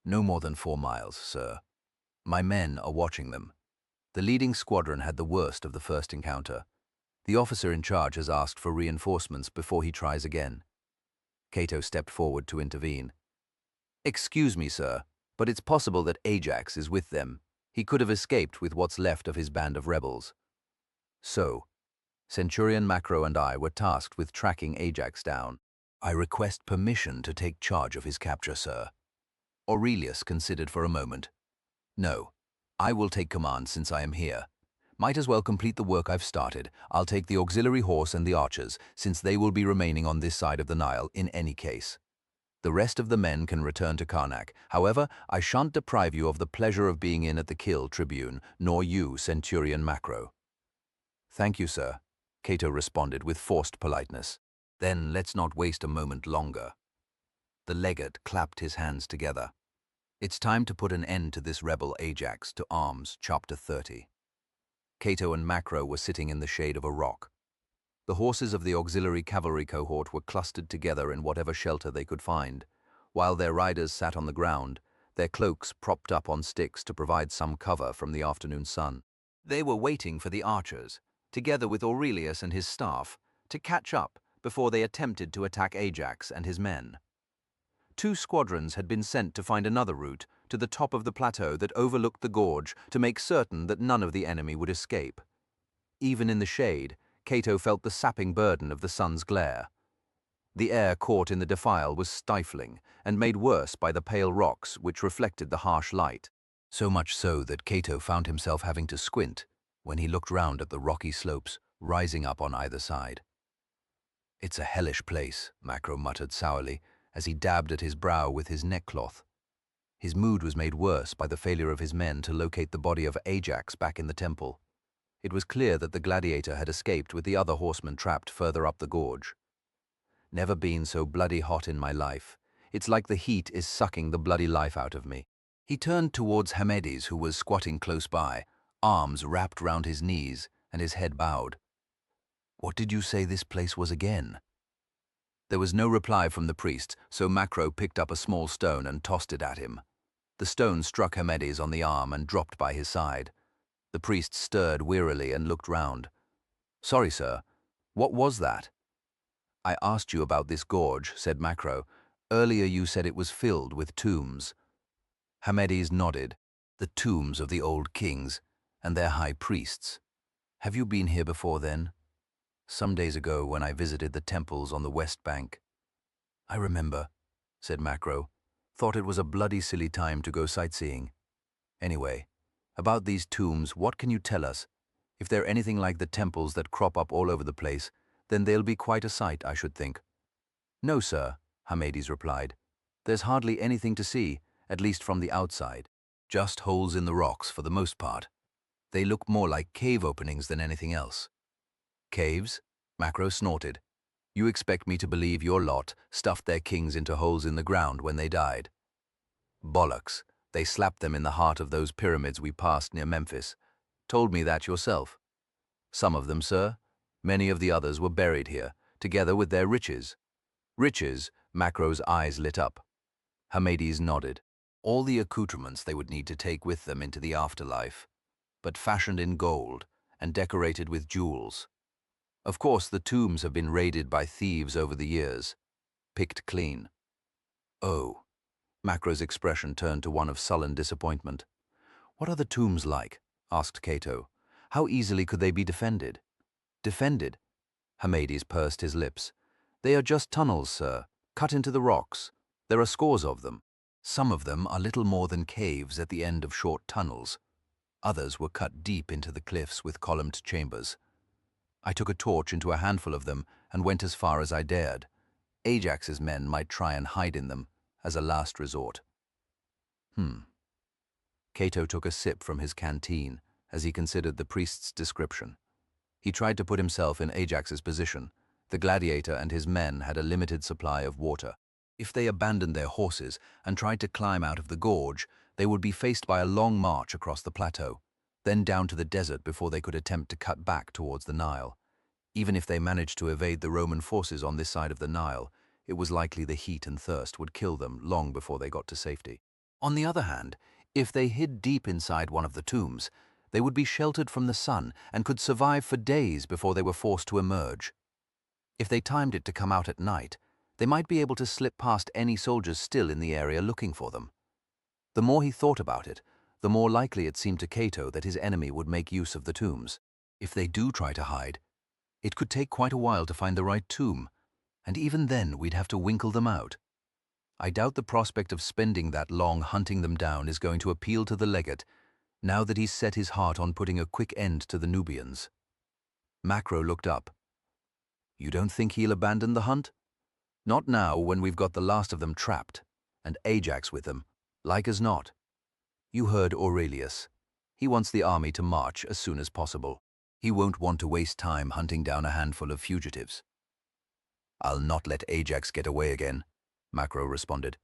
"No more than 4 miles, sir. My men are watching them. The leading squadron had the worst of the first encounter. The officer in charge has asked for reinforcements before he tries again." Cato stepped forward to intervene. "Excuse me, sir, but it's possible that Ajax is with them. He could have escaped with what's left of his band of rebels." So, Centurion Macro and I were tasked with tracking Ajax down. "I request permission to take charge of his capture, sir." Aurelius considered for a moment. "No, I will take command since I am here. Might as well complete the work I've started. I'll take the auxiliary horse and the archers, since they will be remaining on this side of the Nile in any case. The rest of the men can return to Karnak. However, I shan't deprive you of the pleasure of being in at the kill, Tribune, nor you, Centurion Macro." "Thank you, sir," Cato responded with forced politeness. "Then let's not waste a moment longer." The legate clapped his hands together. "It's time to put an end to this rebel Ajax. To arms, chapter 30. Cato and Macro were sitting in the shade of a rock. The horses of the auxiliary cavalry cohort were clustered together in whatever shelter they could find, while their riders sat on the ground, their cloaks propped up on sticks to provide some cover from the afternoon sun. They were waiting for the archers, together with Aurelius and his staff, to catch up before they attempted to attack Ajax and his men. 2 squadrons had been sent to find another route to the top of the plateau that overlooked the gorge to make certain that none of the enemy would escape. Even in the shade, Cato felt the sapping burden of the sun's glare. The air caught in the defile was stifling and made worse by the pale rocks which reflected the harsh light. So much so that Cato found himself having to squint when he looked round at the rocky slopes rising up on either side. "It's a hellish place," Macro muttered sourly as he dabbed at his brow with his neckcloth. His mood was made worse by the failure of his men to locate the body of Ajax back in the temple. It was clear that the gladiator had escaped with the other horsemen trapped further up the gorge. "Never been so bloody hot in my life. It's like the heat is sucking the bloody life out of me." He turned towards Hamedes, who was squatting close by, arms wrapped round his knees and his head bowed. "What did you say this place was again?" There was no reply from the priest, so Macro picked up a small stone and tossed it at him. The stone struck Hamedes on the arm and dropped by his side. The priest stirred wearily and looked round. "Sorry, sir. What was that?" "I asked you about this gorge," said Macro. "Earlier you said it was filled with tombs." Hamedes nodded. "The tombs of the old kings and their high priests. Have you been here before then?" "Some days ago when I visited the temples on the west bank." "I remember," said Macro. "Thought it was a bloody silly time to go sightseeing. Anyway, about these tombs, what can you tell us? If they're anything like the temples that crop up all over the place, then they'll be quite a sight, I should think." "No, sir," Hamedes replied. "There's hardly anything to see, at least from the outside. Just holes in the rocks for the most part. They look more like cave openings than anything else." "Caves?" Macro snorted. You expect me to believe your lot stuffed their kings into holes in the ground when they died? Bollocks. They slapped them in the heart of those pyramids we passed near Memphis. Told me that yourself. Some of them, sir. Many of the others were buried here, together with their riches. Riches? Macro's eyes lit up. Hamades nodded. All the accoutrements they would need to take with them into the afterlife, but fashioned in gold and decorated with jewels. Of course, the tombs have been raided by thieves over the years, picked clean. Oh. Macro's expression turned to one of sullen disappointment. What are the tombs like? Asked Cato. How easily could they be defended? Defended? Hamades pursed his lips. They are just tunnels, sir, cut into the rocks. There are scores of them. Some of them are little more than caves at the end of short tunnels. Others were cut deep into the cliffs with columned chambers. I took a torch into a handful of them and went as far as I dared. Ajax's men might try and hide in them as a last resort. Cato took a sip from his canteen as he considered the priest's description. He tried to put himself in Ajax's position. The gladiator and his men had a limited supply of water. If they abandoned their horses and tried to climb out of the gorge, they would be faced by a long march across the plateau, then down to the desert before they could attempt to cut back towards the Nile. Even if they managed to evade the Roman forces on this side of the Nile, it was likely the heat and thirst would kill them long before they got to safety. On the other hand, if they hid deep inside one of the tombs, they would be sheltered from the sun and could survive for days before they were forced to emerge. If they timed it to come out at night, they might be able to slip past any soldiers still in the area looking for them. The more he thought about it, the more likely it seemed to Cato that his enemy would make use of the tombs. If they do try to hide, it could take quite a while to find the right tomb, and even then we'd have to winkle them out. I doubt the prospect of spending that long hunting them down is going to appeal to the legate, now that he's set his heart on putting a quick end to the Nubians. Macro looked up. You don't think he'll abandon the hunt? Not now, when we've got the last of them trapped, and Ajax with them, like as not. You heard Aurelius. He wants the army to march as soon as possible. He won't want to waste time hunting down a handful of fugitives. I'll not let Ajax get away again, Macro responded.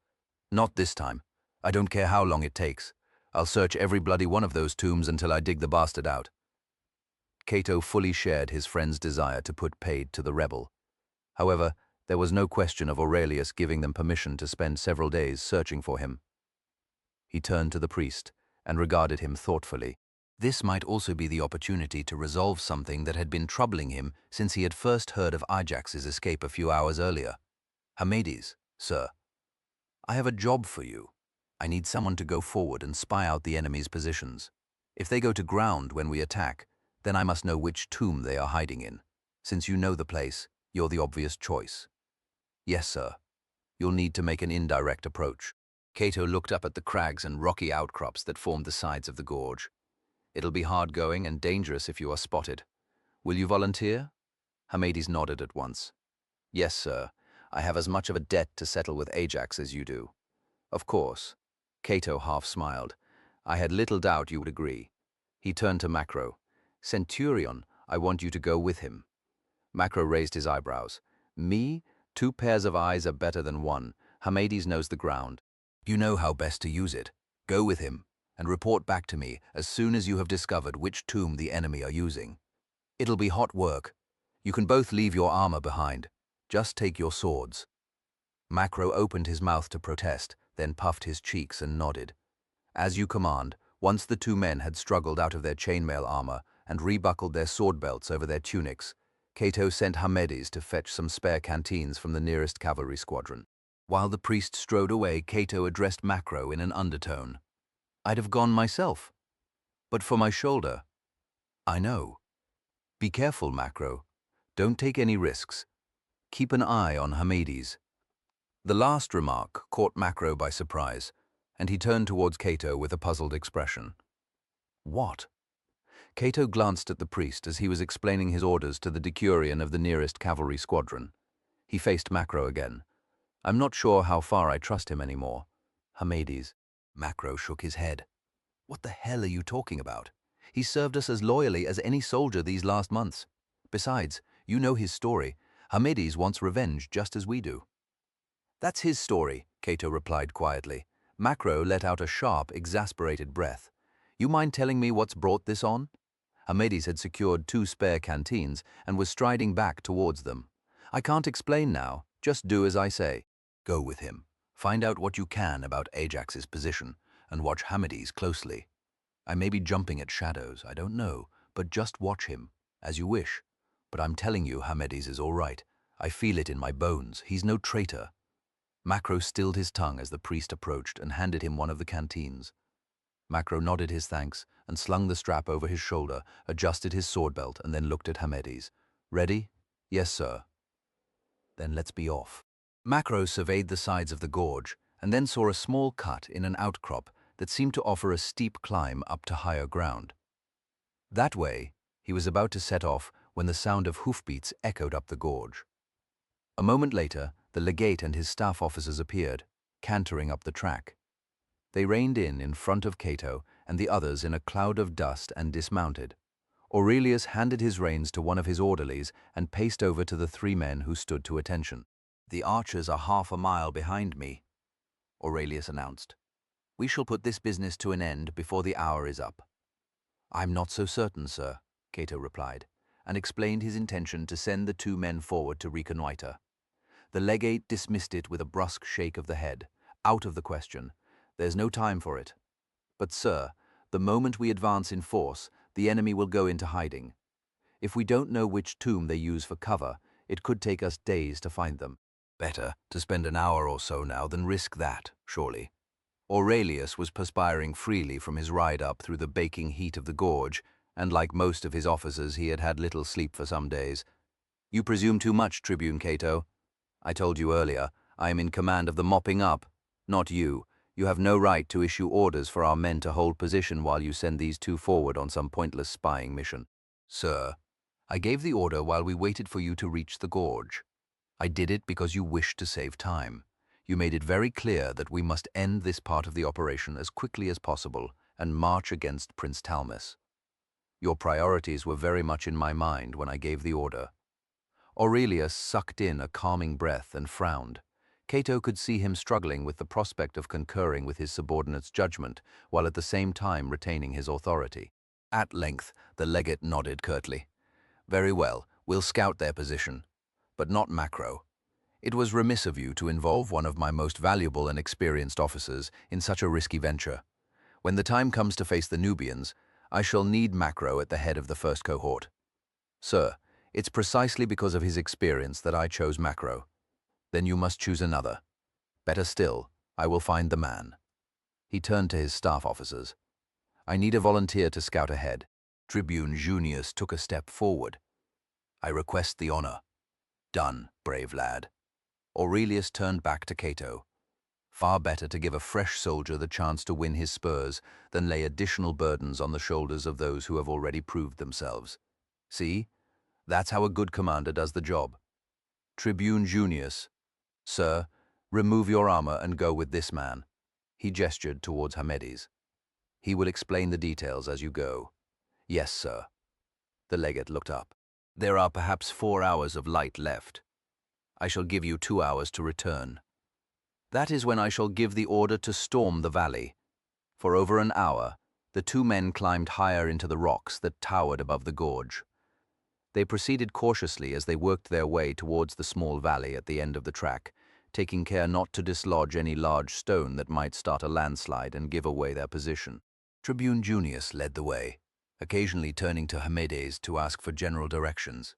Not this time. I don't care how long it takes. I'll search every bloody one of those tombs until I dig the bastard out. Cato fully shared his friend's desire to put paid to the rebel. However, there was no question of Aurelius giving them permission to spend several days searching for him. He turned to the priest and regarded him thoughtfully. This might also be the opportunity to resolve something that had been troubling him since he had first heard of Ajax's escape a few hours earlier. Hamades, sir, I have a job for you. I need someone to go forward and spy out the enemy's positions. If they go to ground when we attack, then I must know which tomb they are hiding in. Since you know the place, you're the obvious choice. Yes, sir. You'll need to make an indirect approach. Cato looked up at the crags and rocky outcrops that formed the sides of the gorge. It'll be hard going and dangerous if you are spotted. Will you volunteer? Hamades nodded at once. Yes, sir. I have as much of a debt to settle with Ajax as you do. Of course. Cato half smiled. I had little doubt you would agree. He turned to Macro. Centurion, I want you to go with him. Macro raised his eyebrows. Me? 2 pairs of eyes are better than 1. Hamades knows the ground. You know how best to use it. Go with him, and report back to me as soon as you have discovered which tomb the enemy are using. It'll be hot work. You can both leave your armor behind. Just take your swords. Macro opened his mouth to protest, then puffed his cheeks and nodded. As you command. Once the 2 men had struggled out of their chainmail armor and rebuckled their sword belts over their tunics, Cato sent Hamades to fetch some spare canteens from the nearest cavalry squadron. While the priest strode away, Cato addressed Macro in an undertone. I'd have gone myself. But for my shoulder. I know. Be careful, Macro. Don't take any risks. Keep an eye on Hamades. The last remark caught Macro by surprise, and he turned towards Cato with a puzzled expression. What? Cato glanced at the priest as he was explaining his orders to the decurion of the nearest cavalry squadron. He faced Macro again. I'm not sure how far I trust him anymore. Hamades. Macro shook his head. What the hell are you talking about? He's served us as loyally as any soldier these last months. Besides, you know his story. Hamedes wants revenge just as we do. That's his story, Cato replied quietly. Macro let out a sharp, exasperated breath. You mind telling me what's brought this on? Hamedes had secured 2 spare canteens and was striding back towards them. I can't explain now, just do as I say. Go with him. Find out what you can about Ajax's position, and watch Hamedes closely. I may be jumping at shadows, I don't know, but just watch him, as you wish. But I'm telling you, Hamedes is all right. I feel it in my bones. He's no traitor. Macro stilled his tongue as the priest approached and handed him one of the canteens. Macro nodded his thanks and slung the strap over his shoulder, adjusted his sword belt, and then looked at Hamedes. Ready? Yes, sir. Then let's be off. Macro surveyed the sides of the gorge and then saw a small cut in an outcrop that seemed to offer a steep climb up to higher ground. That way, he was about to set off when the sound of hoofbeats echoed up the gorge. A moment later, the legate and his staff officers appeared, cantering up the track. They reined in front of Cato and the others in a cloud of dust and dismounted. Aurelius handed his reins to one of his orderlies and paced over to the 3 men who stood to attention. The archers are half a mile behind me, Aurelius announced. We shall put this business to an end before the hour is up. I'm not so certain, sir, Cato replied, and explained his intention to send the 2 men forward to reconnoiter. The legate dismissed it with a brusque shake of the head. Out of the question. There's no time for it. But, sir, the moment we advance in force, the enemy will go into hiding. If we don't know which tomb they use for cover, it could take us days to find them. Better to spend an hour or so now than risk that, surely. Aurelius was perspiring freely from his ride up through the baking heat of the gorge, and like most of his officers, he had had little sleep for some days. You presume too much, Tribune Cato. I told you earlier, I am in command of the mopping up, not you. You have no right to issue orders for our men to hold position while you send these 2 forward on some pointless spying mission. Sir, I gave the order while we waited for you to reach the gorge. I did it because you wished to save time. You made it very clear that we must end this part of the operation as quickly as possible and march against Prince Talmus. Your priorities were very much in my mind when I gave the order. Aurelius sucked in a calming breath and frowned. Cato could see him struggling with the prospect of concurring with his subordinate's judgment, while at the same time retaining his authority. At length, the legate nodded curtly. Very well, we'll scout their position. But not Macro. It was remiss of you to involve one of my most valuable and experienced officers in such a risky venture. When the time comes to face the Nubians, I shall need Macro at the head of the first cohort. Sir, it's precisely because of his experience that I chose Macro. Then you must choose another. Better still, I will find the man. He turned to his staff officers. I need a volunteer to scout ahead. Tribune Junius took a step forward. I request the honor. Done, brave lad. Aurelius turned back to Cato. Far better to give a fresh soldier the chance to win his spurs than lay additional burdens on the shoulders of those who have already proved themselves. See? That's how a good commander does the job. Tribune Junius. Sir, remove your armor and go with this man. He gestured towards Hamedes. He will explain the details as you go. Yes, sir. The legate looked up. There are perhaps 4 hours of light left. I shall give you 2 hours to return. That is when I shall give the order to storm the valley. For over an hour, the 2 men climbed higher into the rocks that towered above the gorge. They proceeded cautiously as they worked their way towards the small valley at the end of the track, taking care not to dislodge any large stone that might start a landslide and give away their position. Tribune Junius led the way, occasionally turning to Hamedes to ask for general directions.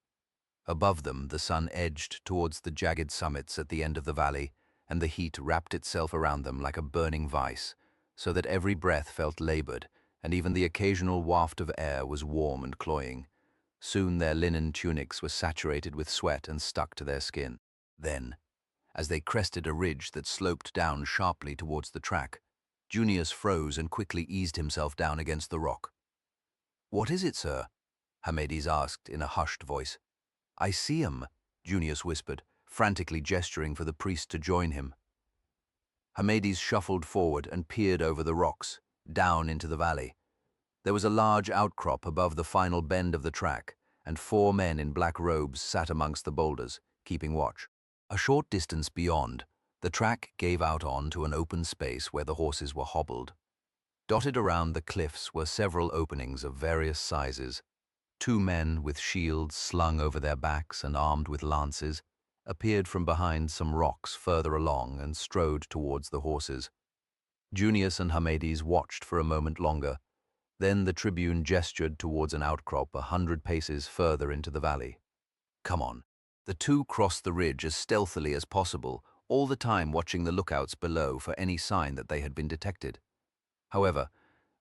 Above them, the sun edged towards the jagged summits at the end of the valley, and the heat wrapped itself around them like a burning vice, so that every breath felt labored, and even the occasional waft of air was warm and cloying. Soon their linen tunics were saturated with sweat and stuck to their skin. Then, as they crested a ridge that sloped down sharply towards the track, Junius froze and quickly eased himself down against the rock. "What is it, sir?" Hamedes asked in a hushed voice. "I see 'em," Junius whispered, frantically gesturing for the priest to join him. Hamedes shuffled forward and peered over the rocks, down into the valley. There was a large outcrop above the final bend of the track, and 4 men in black robes sat amongst the boulders, keeping watch. A short distance beyond, the track gave out onto an open space where the horses were hobbled. Dotted around the cliffs were several openings of various sizes. Two men with shields slung over their backs and armed with lances appeared from behind some rocks further along and strode towards the horses. Junius and Hamades watched for a moment longer. Then the tribune gestured towards an outcrop 100 paces further into the valley. Come on. The two crossed the ridge as stealthily as possible, all the time watching the lookouts below for any sign that they had been detected. However,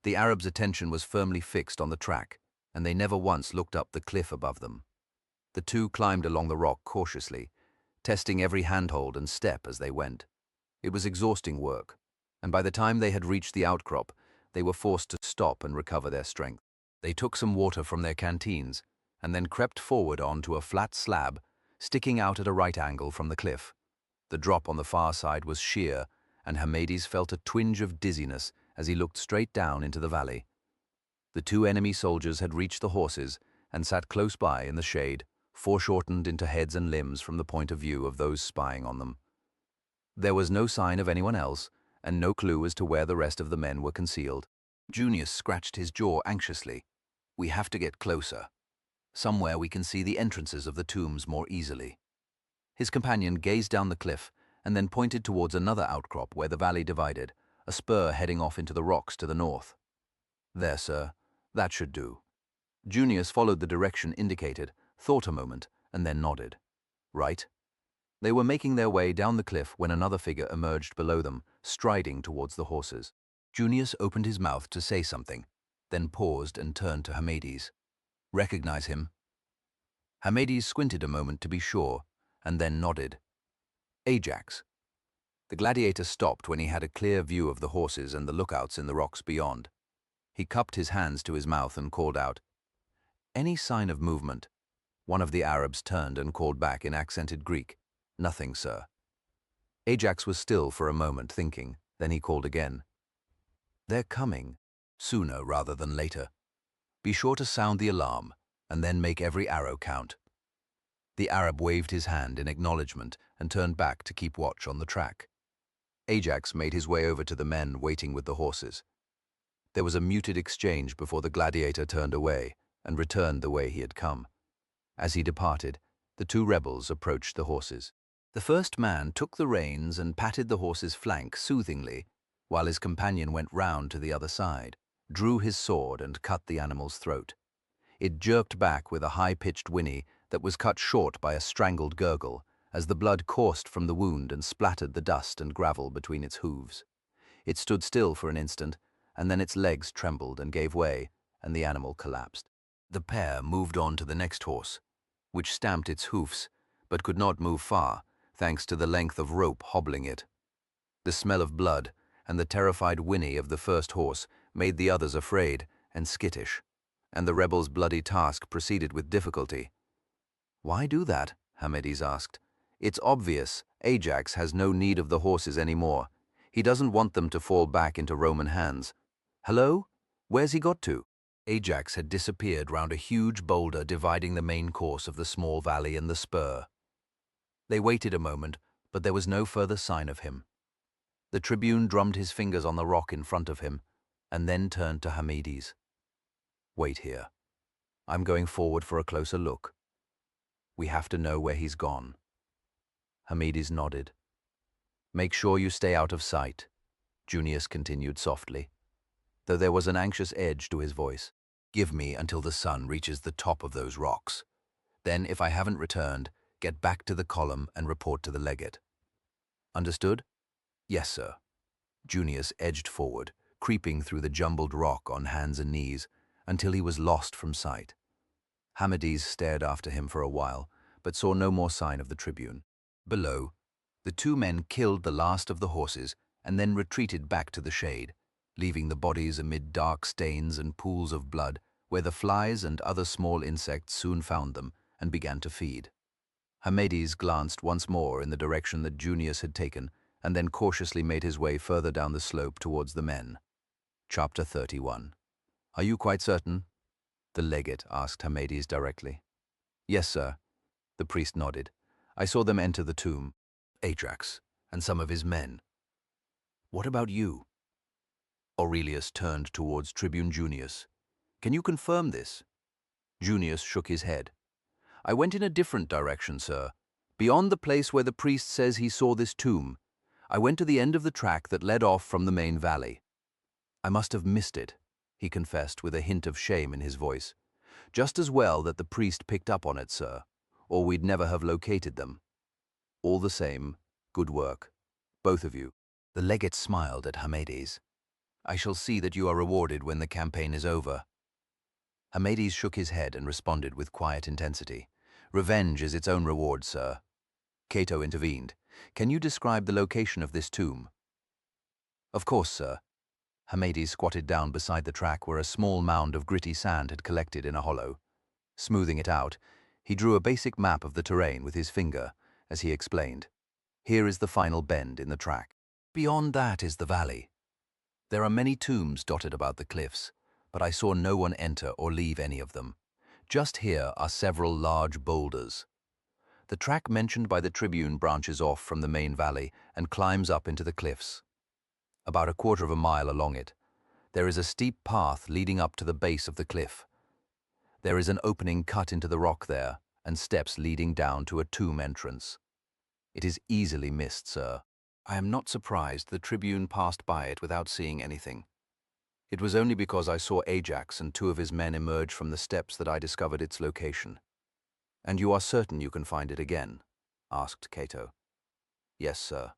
the Arabs' attention was firmly fixed on the track, and they never once looked up the cliff above them. The two climbed along the rock cautiously, testing every handhold and step as they went. It was exhausting work, and by the time they had reached the outcrop, they were forced to stop and recover their strength. They took some water from their canteens, and then crept forward onto a flat slab, sticking out at a right angle from the cliff. The drop on the far side was sheer, and Hamades felt a twinge of dizziness as he looked straight down into the valley. The two enemy soldiers had reached the horses and sat close by in the shade, foreshortened into heads and limbs from the point of view of those spying on them. There was no sign of anyone else, and no clue as to where the rest of the men were concealed. Junius scratched his jaw anxiously. We have to get closer. Somewhere we can see the entrances of the tombs more easily. His companion gazed down the cliff and then pointed towards another outcrop where the valley divided, a spur heading off into the rocks to the north. There, sir. That should do. Junius followed the direction indicated, thought a moment, and then nodded. Right. They were making their way down the cliff when another figure emerged below them, striding towards the horses. Junius opened his mouth to say something, then paused and turned to Hamades. Recognize him? Hamades squinted a moment to be sure, and then nodded. Ajax. The gladiator stopped when he had a clear view of the horses and the lookouts in the rocks beyond. He cupped his hands to his mouth and called out, Any sign of movement? One of the Arabs turned and called back in accented Greek, Nothing, sir. Ajax was still for a moment thinking, then he called again. They're coming, sooner rather than later. Be sure to sound the alarm, and then make every arrow count. The Arab waved his hand in acknowledgement and turned back to keep watch on the track. Ajax made his way over to the men waiting with the horses. There was a muted exchange before the gladiator turned away and returned the way he had come. As he departed, the two rebels approached the horses. The first man took the reins and patted the horse's flank soothingly, while his companion went round to the other side, drew his sword and cut the animal's throat. It jerked back with a high-pitched whinny that was cut short by a strangled gurgle, as the blood coursed from the wound and splattered the dust and gravel between its hooves. It stood still for an instant, and then its legs trembled and gave way, and the animal collapsed. The pair moved on to the next horse, which stamped its hoofs, but could not move far, thanks to the length of rope hobbling it. The smell of blood and the terrified whinny of the first horse made the others afraid and skittish, and the rebels' bloody task proceeded with difficulty. Why do that? Hamades asked. It's obvious Ajax has no need of the horses anymore. He doesn't want them to fall back into Roman hands. Hello? Where's he got to? Ajax had disappeared round a huge boulder dividing the main course of the small valley and the spur. They waited a moment, but there was no further sign of him. The tribune drummed his fingers on the rock in front of him, and then turned to Hamades. Wait here. I'm going forward for a closer look. We have to know where he's gone. Hamades nodded. Make sure you stay out of sight, Junius continued softly, though there was an anxious edge to his voice. Give me until the sun reaches the top of those rocks. Then, if I haven't returned, get back to the column and report to the legate. Understood? Yes, sir. Junius edged forward, creeping through the jumbled rock on hands and knees, until he was lost from sight. Hamades stared after him for a while, but saw no more sign of the tribune. Below, the two men killed the last of the horses and then retreated back to the shade, leaving the bodies amid dark stains and pools of blood, where the flies and other small insects soon found them and began to feed. Hamades glanced once more in the direction that Junius had taken, and then cautiously made his way further down the slope towards the men. Chapter 31. Are you quite certain? The legate asked Hamades directly. Yes, sir. The priest nodded. I saw them enter the tomb, Ajax, and some of his men. What about you? Aurelius turned towards Tribune Junius. Can you confirm this? Junius shook his head. I went in a different direction, sir. Beyond the place where the priest says he saw this tomb, I went to the end of the track that led off from the main valley. I must have missed it, he confessed with a hint of shame in his voice. Just as well that the priest picked up on it, sir, or we'd never have located them. All the same, good work, both of you. The legate smiled at Hamades. I shall see that you are rewarded when the campaign is over. Hamades shook his head and responded with quiet intensity. Revenge is its own reward, sir. Cato intervened. Can you describe the location of this tomb? Of course, sir. Hamades squatted down beside the track where a small mound of gritty sand had collected in a hollow. Smoothing it out, he drew a basic map of the terrain with his finger, as he explained. Here is the final bend in the track. Beyond that is the valley. There are many tombs dotted about the cliffs, but I saw no one enter or leave any of them. Just here are several large boulders. The track mentioned by the Tribune branches off from the main valley and climbs up into the cliffs. About a quarter of a mile along it, there is a steep path leading up to the base of the cliff. There is an opening cut into the rock there, and steps leading down to a tomb entrance. It is easily missed, sir. I am not surprised the Tribune passed by it without seeing anything. It was only because I saw Ajax and 2 of his men emerge from the steps that I discovered its location. And you are certain you can find it again? Asked Cato. Yes, sir.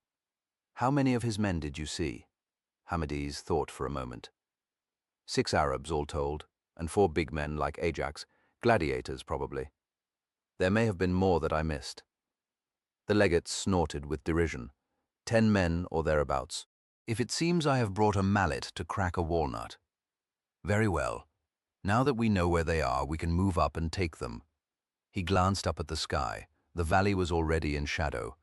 How many of his men did you see? Hamades thought for a moment. 6 Arabs all told, and 4 big men like Ajax, gladiators probably. There may have been more that I missed. The legate snorted with derision. 10 men or thereabouts. If it seems I have brought a mallet to crack a walnut. Very well. Now that we know where they are, we can move up and take them. He glanced up at the sky. The valley was already in shadow.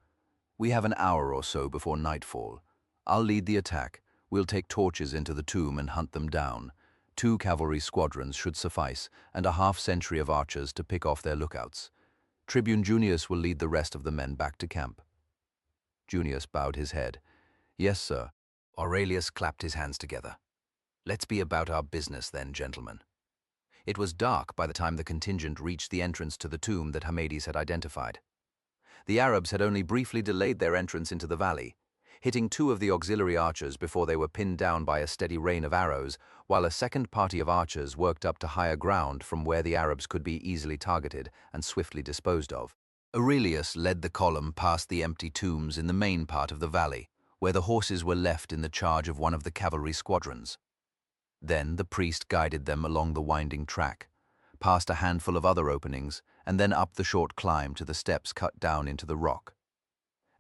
We have an hour or so before nightfall. I'll lead the attack. We'll take torches into the tomb and hunt them down. 2 cavalry squadrons should suffice, and a half-century of archers to pick off their lookouts. Tribune Junius will lead the rest of the men back to camp. Junius bowed his head. Yes, sir. Aurelius clapped his hands together. Let's be about our business then, gentlemen. It was dark by the time the contingent reached the entrance to the tomb that Hamades had identified. The Arabs had only briefly delayed their entrance into the valley, hitting 2 of the auxiliary archers before they were pinned down by a steady rain of arrows, while a second party of archers worked up to higher ground from where the Arabs could be easily targeted and swiftly disposed of. Aurelius led the column past the empty tombs in the main part of the valley, where the horses were left in the charge of one of the cavalry squadrons. Then the priest guided them along the winding track, past a handful of other openings, and then up the short climb to the steps cut down into the rock.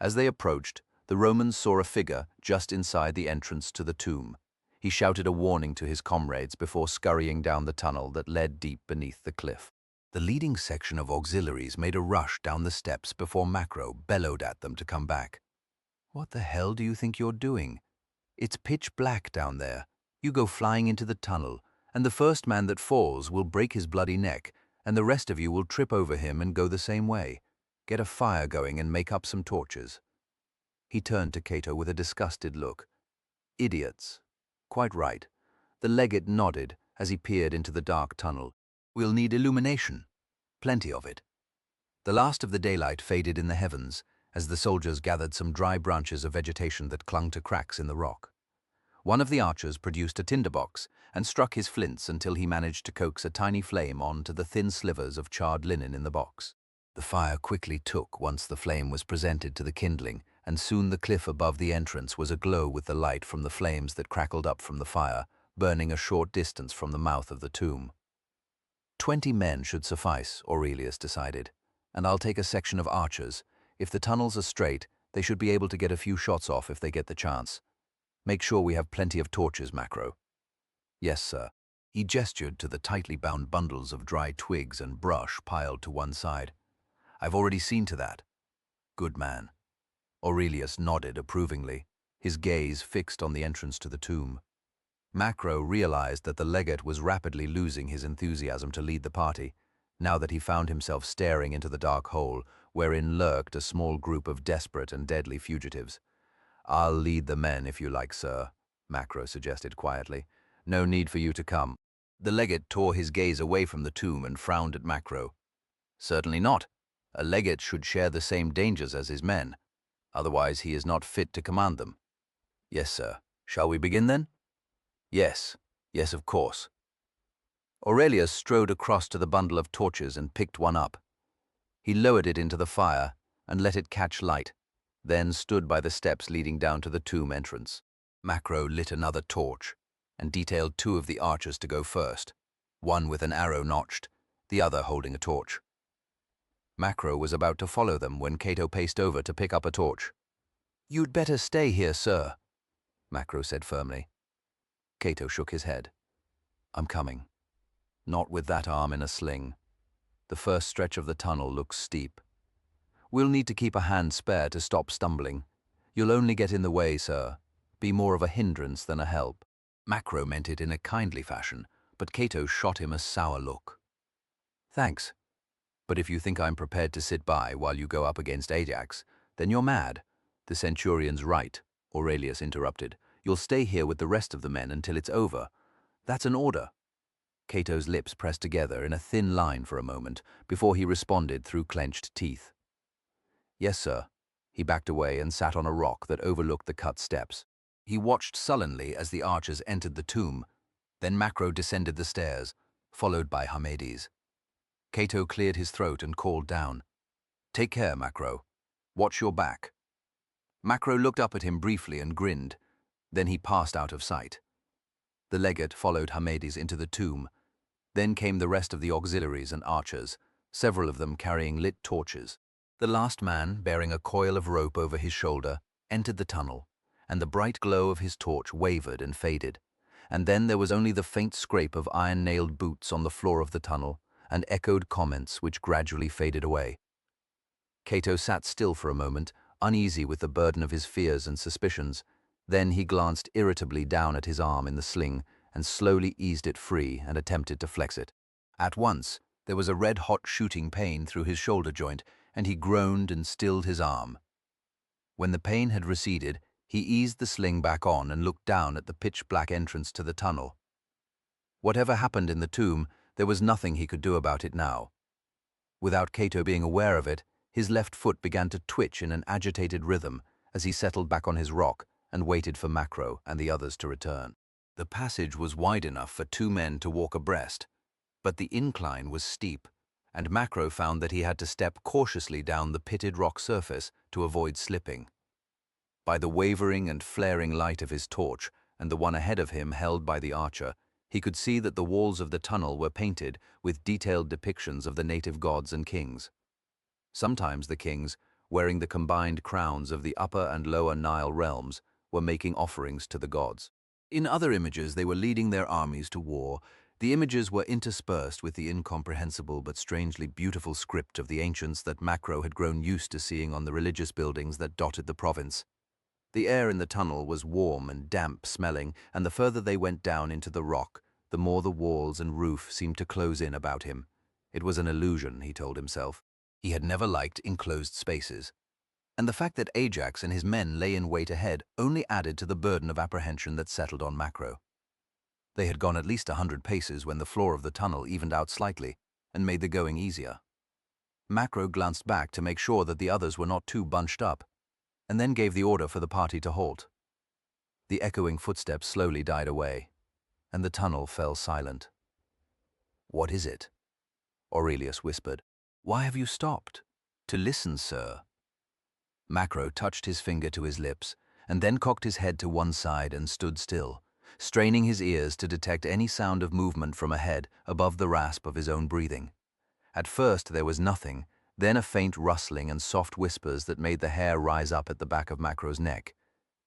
As they approached, the Romans saw a figure just inside the entrance to the tomb. He shouted a warning to his comrades before scurrying down the tunnel that led deep beneath the cliff. The leading section of auxiliaries made a rush down the steps before Macro bellowed at them to come back. What the hell do you think you're doing? It's pitch black down there. You go flying into the tunnel, and the first man that falls will break his bloody neck, and the rest of you will trip over him and go the same way. Get a fire going and make up some torches. He turned to Cato with a disgusted look. Idiots. Quite right. The legate nodded as he peered into the dark tunnel. We'll need illumination. Plenty of it. The last of the daylight faded in the heavens as the soldiers gathered some dry branches of vegetation that clung to cracks in the rock. One of the archers produced a tinderbox and struck his flints until he managed to coax a tiny flame onto the thin slivers of charred linen in the box. The fire quickly took once the flame was presented to the kindling, and soon the cliff above the entrance was aglow with the light from the flames that crackled up from the fire, burning a short distance from the mouth of the tomb. 20 men should suffice, Aurelius decided, and I'll take a section of archers. If the tunnels are straight, they should be able to get a few shots off if they get the chance. Make sure we have plenty of torches, Macro. Yes, sir. He gestured to the tightly bound bundles of dry twigs and brush piled to one side. I've already seen to that. Good man. Aurelius nodded approvingly, his gaze fixed on the entrance to the tomb. Macro realized that the legate was rapidly losing his enthusiasm to lead the party, now that he found himself staring into the dark hole wherein lurked a small group of desperate and deadly fugitives. "I'll lead the men if you like, sir," Macro suggested quietly. "No need for you to come." The legate tore his gaze away from the tomb and frowned at Macro. "Certainly not. A legate should share the same dangers as his men. Otherwise, he is not fit to command them." "Yes, sir. Shall we begin then?" "Yes. Yes, of course." Aurelius strode across to the bundle of torches and picked one up. He lowered it into the fire and let it catch light, then stood by the steps leading down to the tomb entrance. Macro lit another torch and detailed 2 of the archers to go first, one with an arrow notched, the other holding a torch. Macro was about to follow them when Cato paced over to pick up a torch. "You'd better stay here, sir," Macro said firmly. Cato shook his head. "I'm coming. Not with that arm in a sling. The first stretch of the tunnel looks steep. We'll need to keep a hand spare to stop stumbling. You'll only get in the way, sir. Be more of a hindrance than a help." Macro meant it in a kindly fashion, but Cato shot him a sour look. "Thanks. But if you think I'm prepared to sit by while you go up against Ajax, then you're mad." "The centurion's right," Aurelius interrupted. "You'll stay here with the rest of the men until it's over. That's an order." Cato's lips pressed together in a thin line for a moment before he responded through clenched teeth. "Yes, sir." He backed away and sat on a rock that overlooked the cut steps. He watched sullenly as the archers entered the tomb. Then Macro descended the stairs, followed by Harmades. Cato cleared his throat and called down, "Take care, Macro. Watch your back." Macro looked up at him briefly and grinned. Then he passed out of sight. The legate followed Harmades into the tomb. Then came the rest of the auxiliaries and archers, several of them carrying lit torches. The last man, bearing a coil of rope over his shoulder, entered the tunnel, and the bright glow of his torch wavered and faded. And then there was only the faint scrape of iron-nailed boots on the floor of the tunnel, and echoed comments which gradually faded away. Cato sat still for a moment, uneasy with the burden of his fears and suspicions. Then he glanced irritably down at his arm in the sling and slowly eased it free and attempted to flex it. At once, there was a red-hot shooting pain through his shoulder joint, and he groaned and stilled his arm. When the pain had receded, he eased the sling back on and looked down at the pitch-black entrance to the tunnel. Whatever happened in the tomb, there was nothing he could do about it now. Without Cato being aware of it, his left foot began to twitch in an agitated rhythm as he settled back on his rock and waited for Macro and the others to return. The passage was wide enough for 2 men to walk abreast, but the incline was steep, and Macro found that he had to step cautiously down the pitted rock surface to avoid slipping. By the wavering and flaring light of his torch and the one ahead of him held by the archer, he could see that the walls of the tunnel were painted with detailed depictions of the native gods and kings. Sometimes the kings, wearing the combined crowns of the upper and lower Nile realms, were making offerings to the gods. In other images, they were leading their armies to war. The images were interspersed with the incomprehensible but strangely beautiful script of the ancients that Macro had grown used to seeing on the religious buildings that dotted the province. The air in the tunnel was warm and damp-smelling, and the further they went down into the rock, the more the walls and roof seemed to close in about him. It was an illusion, he told himself. He had never liked enclosed spaces. And the fact that Ajax and his men lay in wait ahead only added to the burden of apprehension that settled on Macro. They had gone at least 100 paces when the floor of the tunnel evened out slightly and made the going easier. Macro glanced back to make sure that the others were not too bunched up, and then gave the order for the party to halt. The echoing footsteps slowly died away, and the tunnel fell silent. "What is it?" Aurelius whispered. "Why have you stopped?" "To listen, sir." Macro touched his finger to his lips, and then cocked his head to one side and stood still, straining his ears to detect any sound of movement from ahead above the rasp of his own breathing. At first there was nothing, then a faint rustling and soft whispers that made the hair rise up at the back of Macro's neck.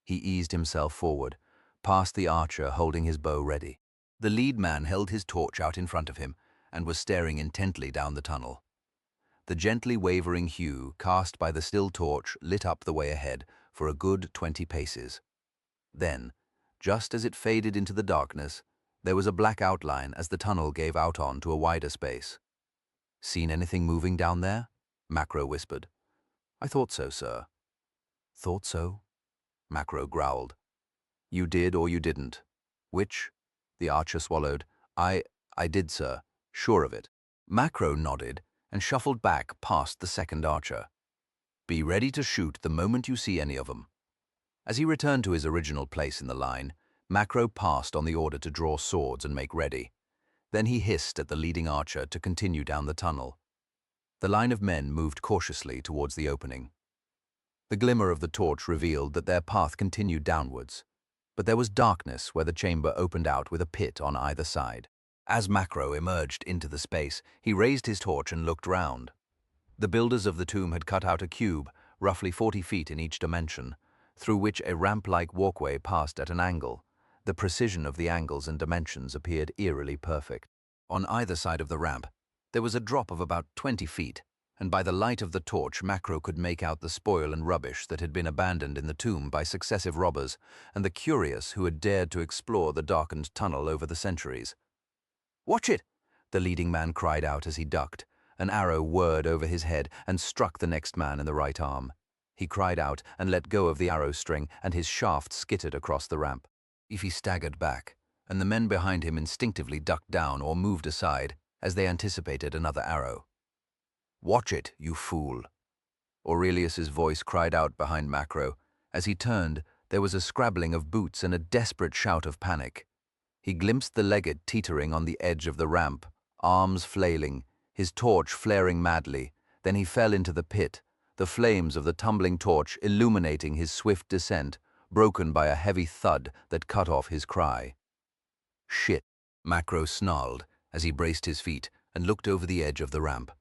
He eased himself forward, past the archer holding his bow ready. The lead man held his torch out in front of him and was staring intently down the tunnel. The gently wavering hue cast by the still torch lit up the way ahead for a good 20 paces. Then, just as it faded into the darkness, there was a black outline as the tunnel gave out on to a wider space. "Seen anything moving down there?" Macro whispered. I thought so, sir. Thought so? Macro growled. You did or you didn't. Which? The archer swallowed. I did, sir. Sure of it. Macro nodded and shuffled back past the second archer. Be ready to shoot the moment you see any of them. As he returned to his original place in the line, Macro passed on the order to draw swords and make ready. Then he hissed at the leading archer to continue down the tunnel. The line of men moved cautiously towards the opening. The glimmer of the torch revealed that their path continued downwards, but there was darkness where the chamber opened out with a pit on either side. As Macro emerged into the space, he raised his torch and looked round. The builders of the tomb had cut out a cube, roughly 40 feet in each dimension, through which a ramp-like walkway passed at an angle. The precision of the angles and dimensions appeared eerily perfect. On either side of the ramp, there was a drop of about 20 feet, and by the light of the torch Macro could make out the spoil and rubbish that had been abandoned in the tomb by successive robbers and the curious who had dared to explore the darkened tunnel over the centuries. "Watch it!" the leading man cried out as he ducked. An arrow whirred over his head and struck the next man in the right arm. He cried out and let go of the arrow string, and his shaft skittered across the ramp. He staggered back, and the men behind him instinctively ducked down or moved aside as they anticipated another arrow. "Watch it, you fool!" Aurelius's voice cried out behind Macro. As he turned, there was a scrabbling of boots and a desperate shout of panic. He glimpsed the legate teetering on the edge of the ramp, arms flailing, his torch flaring madly. Then he fell into the pit, the flames of the tumbling torch illuminating his swift descent, broken by a heavy thud that cut off his cry. "Shit," Macro snarled as he braced his feet and looked over the edge of the ramp.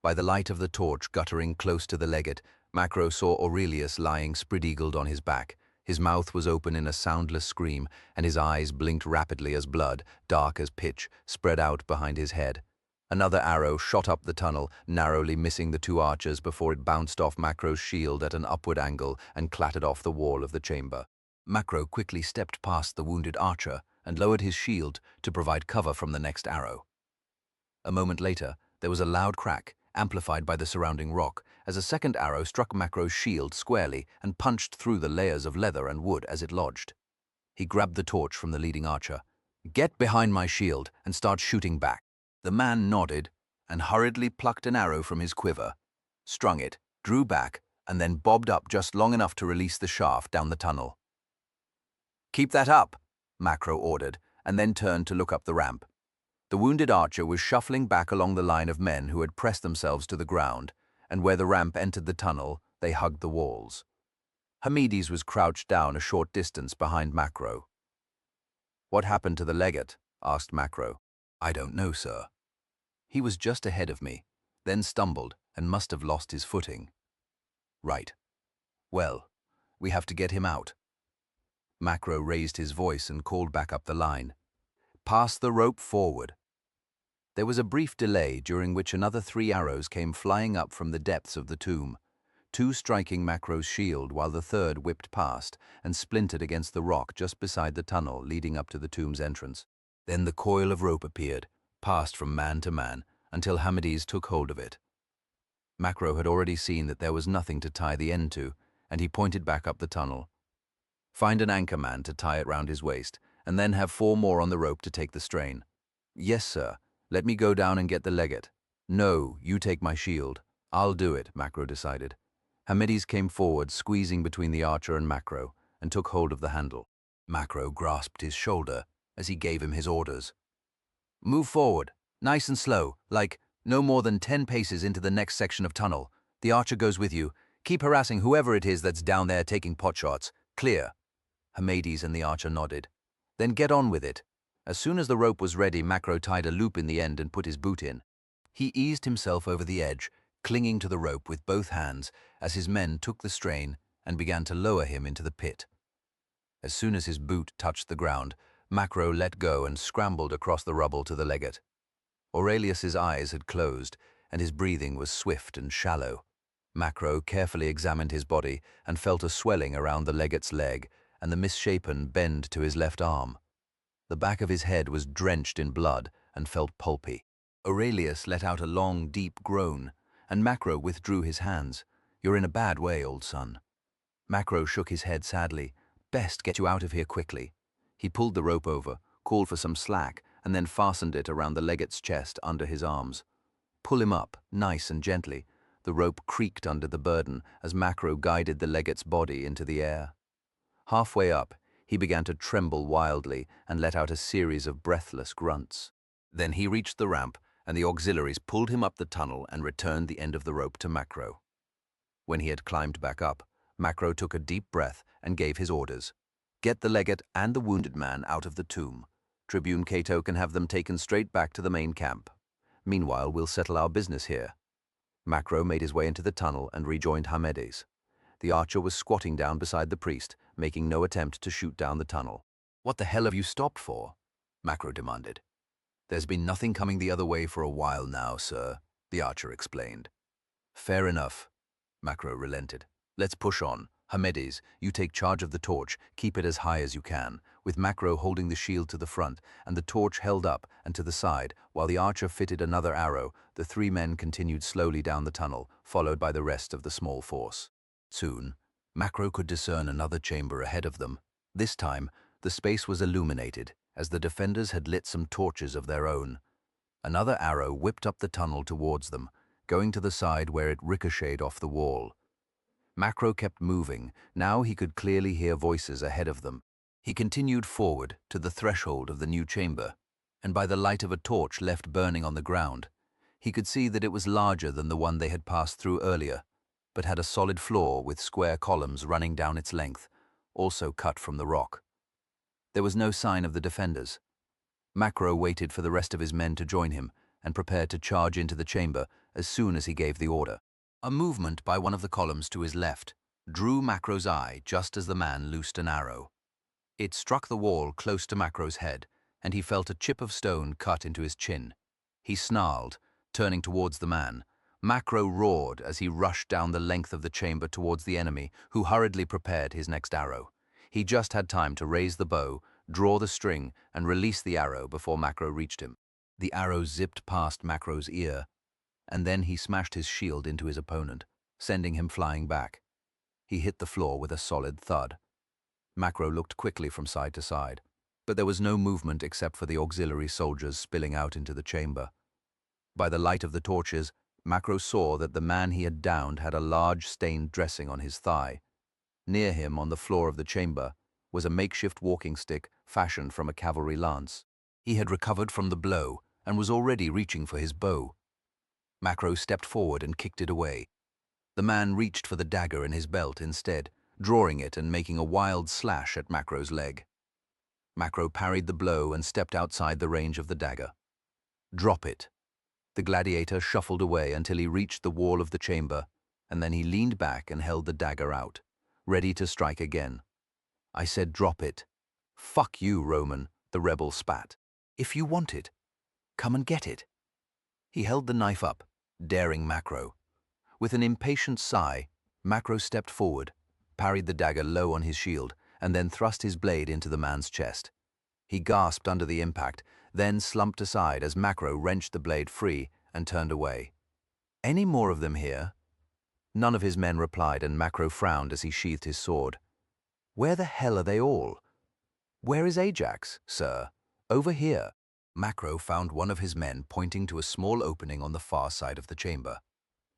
By the light of the torch guttering close to the legate, Macro saw Aurelius lying spread-eagled on his back. His mouth was open in a soundless scream, and his eyes blinked rapidly as blood, dark as pitch, spread out behind his head. Another arrow shot up the tunnel, narrowly missing the two archers before it bounced off Macro's shield at an upward angle and clattered off the wall of the chamber. Macro quickly stepped past the wounded archer and lowered his shield to provide cover from the next arrow. A moment later, there was a loud crack, amplified by the surrounding rock, as a second arrow struck Macro's shield squarely and punched through the layers of leather and wood as it lodged. He grabbed the torch from the leading archer. "Get behind my shield and start shooting back." The man nodded and hurriedly plucked an arrow from his quiver, strung it, drew back, and then bobbed up just long enough to release the shaft down the tunnel. "Keep that up," Macro ordered, and then turned to look up the ramp. The wounded archer was shuffling back along the line of men who had pressed themselves to the ground, and where the ramp entered the tunnel, they hugged the walls. Hamides was crouched down a short distance behind Macro. "What happened to the legate?" asked Macro. "I don't know, sir. He was just ahead of me, then stumbled and must have lost his footing." "Right. Well, we have to get him out." Macro raised his voice and called back up the line. "Pass the rope forward." There was a brief delay during which another 3 arrows came flying up from the depths of the tomb, 2 striking Macro's shield while the third whipped past and splintered against the rock just beside the tunnel leading up to the tomb's entrance. Then the coil of rope appeared, passed from man to man, until Hamides took hold of it. Macro had already seen that there was nothing to tie the end to, and he pointed back up the tunnel. "Find an anchor man to tie it round his waist, and then have 4 more on the rope to take the strain." "Yes, sir. Let me go down and get the legate." "No, you take my shield." "I'll do it," Macro decided. Hamides came forward, squeezing between the archer and Macro, and took hold of the handle. Macro grasped his shoulder as he gave him his orders. "Move forward, nice and slow, like no more than 10 paces into the next section of tunnel. The archer goes with you. Keep harassing whoever it is that's down there taking potshots. Clear." Hamides and the archer nodded. "Then get on with it." As soon as the rope was ready, Macro tied a loop in the end and put his boot in. He eased himself over the edge, clinging to the rope with both hands as his men took the strain and began to lower him into the pit. As soon as his boot touched the ground, Macro let go and scrambled across the rubble to the legate. Aurelius's eyes had closed, and his breathing was swift and shallow. Macro carefully examined his body and felt a swelling around the legate's leg and the misshapen bend to his left arm. The back of his head was drenched in blood and felt pulpy. Aurelius let out a long, deep groan, and Macro withdrew his hands. You're in a bad way, old son. Macro shook his head sadly. Best get you out of here quickly. He pulled the rope over, called for some slack, and then fastened it around the legate's chest under his arms. Pull him up, nice and gently. The rope creaked under the burden as Macro guided the legate's body into the air. Halfway up, he began to tremble wildly and let out a series of breathless grunts. Then he reached the ramp, and the auxiliaries pulled him up the tunnel and returned the end of the rope to Macro. When he had climbed back up, Macro took a deep breath and gave his orders. Get the legate and the wounded man out of the tomb. Tribune Cato can have them taken straight back to the main camp. Meanwhile, we'll settle our business here. Macro made his way into the tunnel and rejoined Hamedes. The archer was squatting down beside the priest, making no attempt to shoot down the tunnel. What the hell have you stopped for? Macro demanded. There's been nothing coming the other way for a while now, sir, the archer explained. Fair enough. Macro relented. Let's push on. Hamedes, you take charge of the torch, keep it as high as you can, with Macro holding the shield to the front and the torch held up and to the side, while the archer fitted another arrow. The three men continued slowly down the tunnel, followed by the rest of the small force. Soon, Macro could discern another chamber ahead of them. This time, the space was illuminated, as the defenders had lit some torches of their own. Another arrow whipped up the tunnel towards them, going to the side where it ricocheted off the wall. Macro kept moving. Now he could clearly hear voices ahead of them. He continued forward to the threshold of the new chamber, and by the light of a torch left burning on the ground, he could see that it was larger than the one they had passed through earlier, but had a solid floor with square columns running down its length, also cut from the rock. There was no sign of the defenders. Macro waited for the rest of his men to join him and prepared to charge into the chamber as soon as he gave the order. A movement by one of the columns to his left drew Macro's eye just as the man loosed an arrow. It struck the wall close to Macro's head, and he felt a chip of stone cut into his chin. He snarled, turning towards the man. Macro roared as he rushed down the length of the chamber towards the enemy, who hurriedly prepared his next arrow. He just had time to raise the bow, draw the string, and release the arrow before Macro reached him. The arrow zipped past Macro's ear, and then he smashed his shield into his opponent, sending him flying back. He hit the floor with a solid thud. Macro looked quickly from side to side, but there was no movement except for the auxiliary soldiers spilling out into the chamber. By the light of the torches, Macro saw that the man he had downed had a large stained dressing on his thigh. Near him, on the floor of the chamber, was a makeshift walking stick fashioned from a cavalry lance. He had recovered from the blow and was already reaching for his bow. Macro stepped forward and kicked it away. The man reached for the dagger in his belt instead, drawing it and making a wild slash at Macro's leg. Macro parried the blow and stepped outside the range of the dagger. Drop it. The gladiator shuffled away until he reached the wall of the chamber, and then he leaned back and held the dagger out, ready to strike again. I said drop it. Fuck you, Roman, the rebel spat. If you want it, come and get it. He held the knife up, daring Macro. With an impatient sigh, Macro stepped forward, parried the dagger low on his shield, and then thrust his blade into the man's chest. He gasped under the impact, then slumped aside as Macro wrenched the blade free and turned away. Any more of them here? None of his men replied, and Macro frowned as he sheathed his sword. Where the hell are they all? Where is Ajax, sir? Over here. Macro found one of his men pointing to a small opening on the far side of the chamber.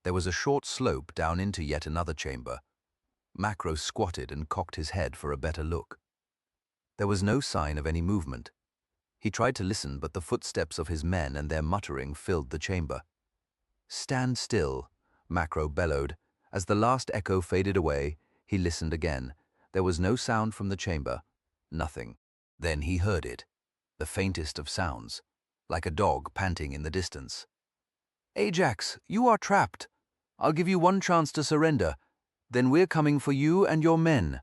There was a short slope down into yet another chamber. Macro squatted and cocked his head for a better look. There was no sign of any movement. He tried to listen, but the footsteps of his men and their muttering filled the chamber. Stand still, Macro bellowed. As the last echo faded away, he listened again. There was no sound from the chamber. Nothing. Then he heard it, the faintest of sounds, like a dog panting in the distance. Ajax, you are trapped. I'll give you one chance to surrender. Then we're coming for you and your men.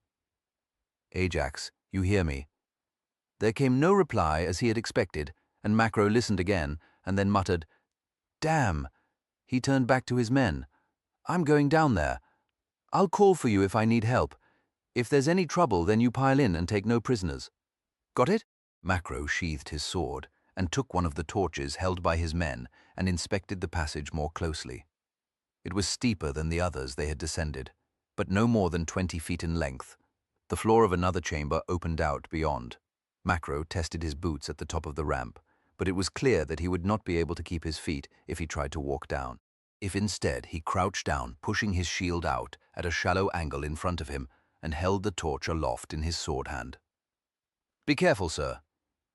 Ajax, you hear me? There came no reply as he had expected, and Macro listened again, and then muttered, Damn! He turned back to his men. I'm going down there. I'll call for you if I need help. If there's any trouble, then you pile in and take no prisoners. Got it? Macro sheathed his sword and took one of the torches held by his men and inspected the passage more closely. It was steeper than the others they had descended, but no more than 20 feet in length. The floor of another chamber opened out beyond. Macro tested his boots at the top of the ramp, but it was clear that he would not be able to keep his feet if he tried to walk down. If instead he crouched down, pushing his shield out at a shallow angle in front of him, and held the torch aloft in his sword hand. "Be careful, sir,"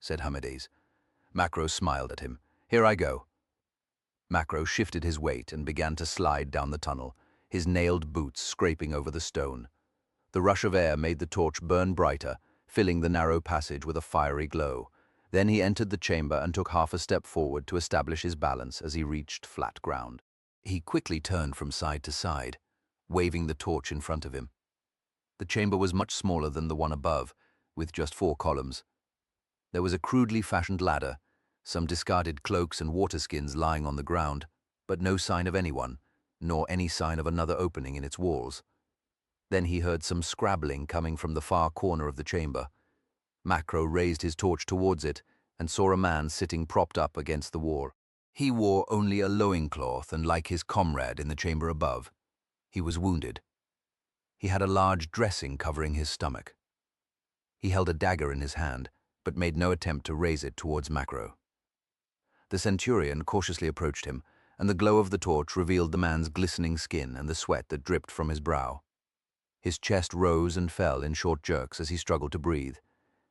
said Hamades. Macro smiled at him. "Here I go." Macro shifted his weight and began to slide down the tunnel, his nailed boots scraping over the stone. The rush of air made the torch burn brighter, filling the narrow passage with a fiery glow. Then he entered the chamber and took half a step forward to establish his balance as he reached flat ground. He quickly turned from side to side, waving the torch in front of him. The chamber was much smaller than the one above, with just 4 columns. There was a crudely fashioned ladder, some discarded cloaks and water skins lying on the ground, but no sign of anyone, nor any sign of another opening in its walls. Then he heard some scrabbling coming from the far corner of the chamber. Macro raised his torch towards it and saw a man sitting propped up against the wall. He wore only a loincloth, and like his comrade in the chamber above, he was wounded. He had a large dressing covering his stomach. He held a dagger in his hand, but made no attempt to raise it towards Macro. The centurion cautiously approached him, and the glow of the torch revealed the man's glistening skin and the sweat that dripped from his brow. His chest rose and fell in short jerks as he struggled to breathe.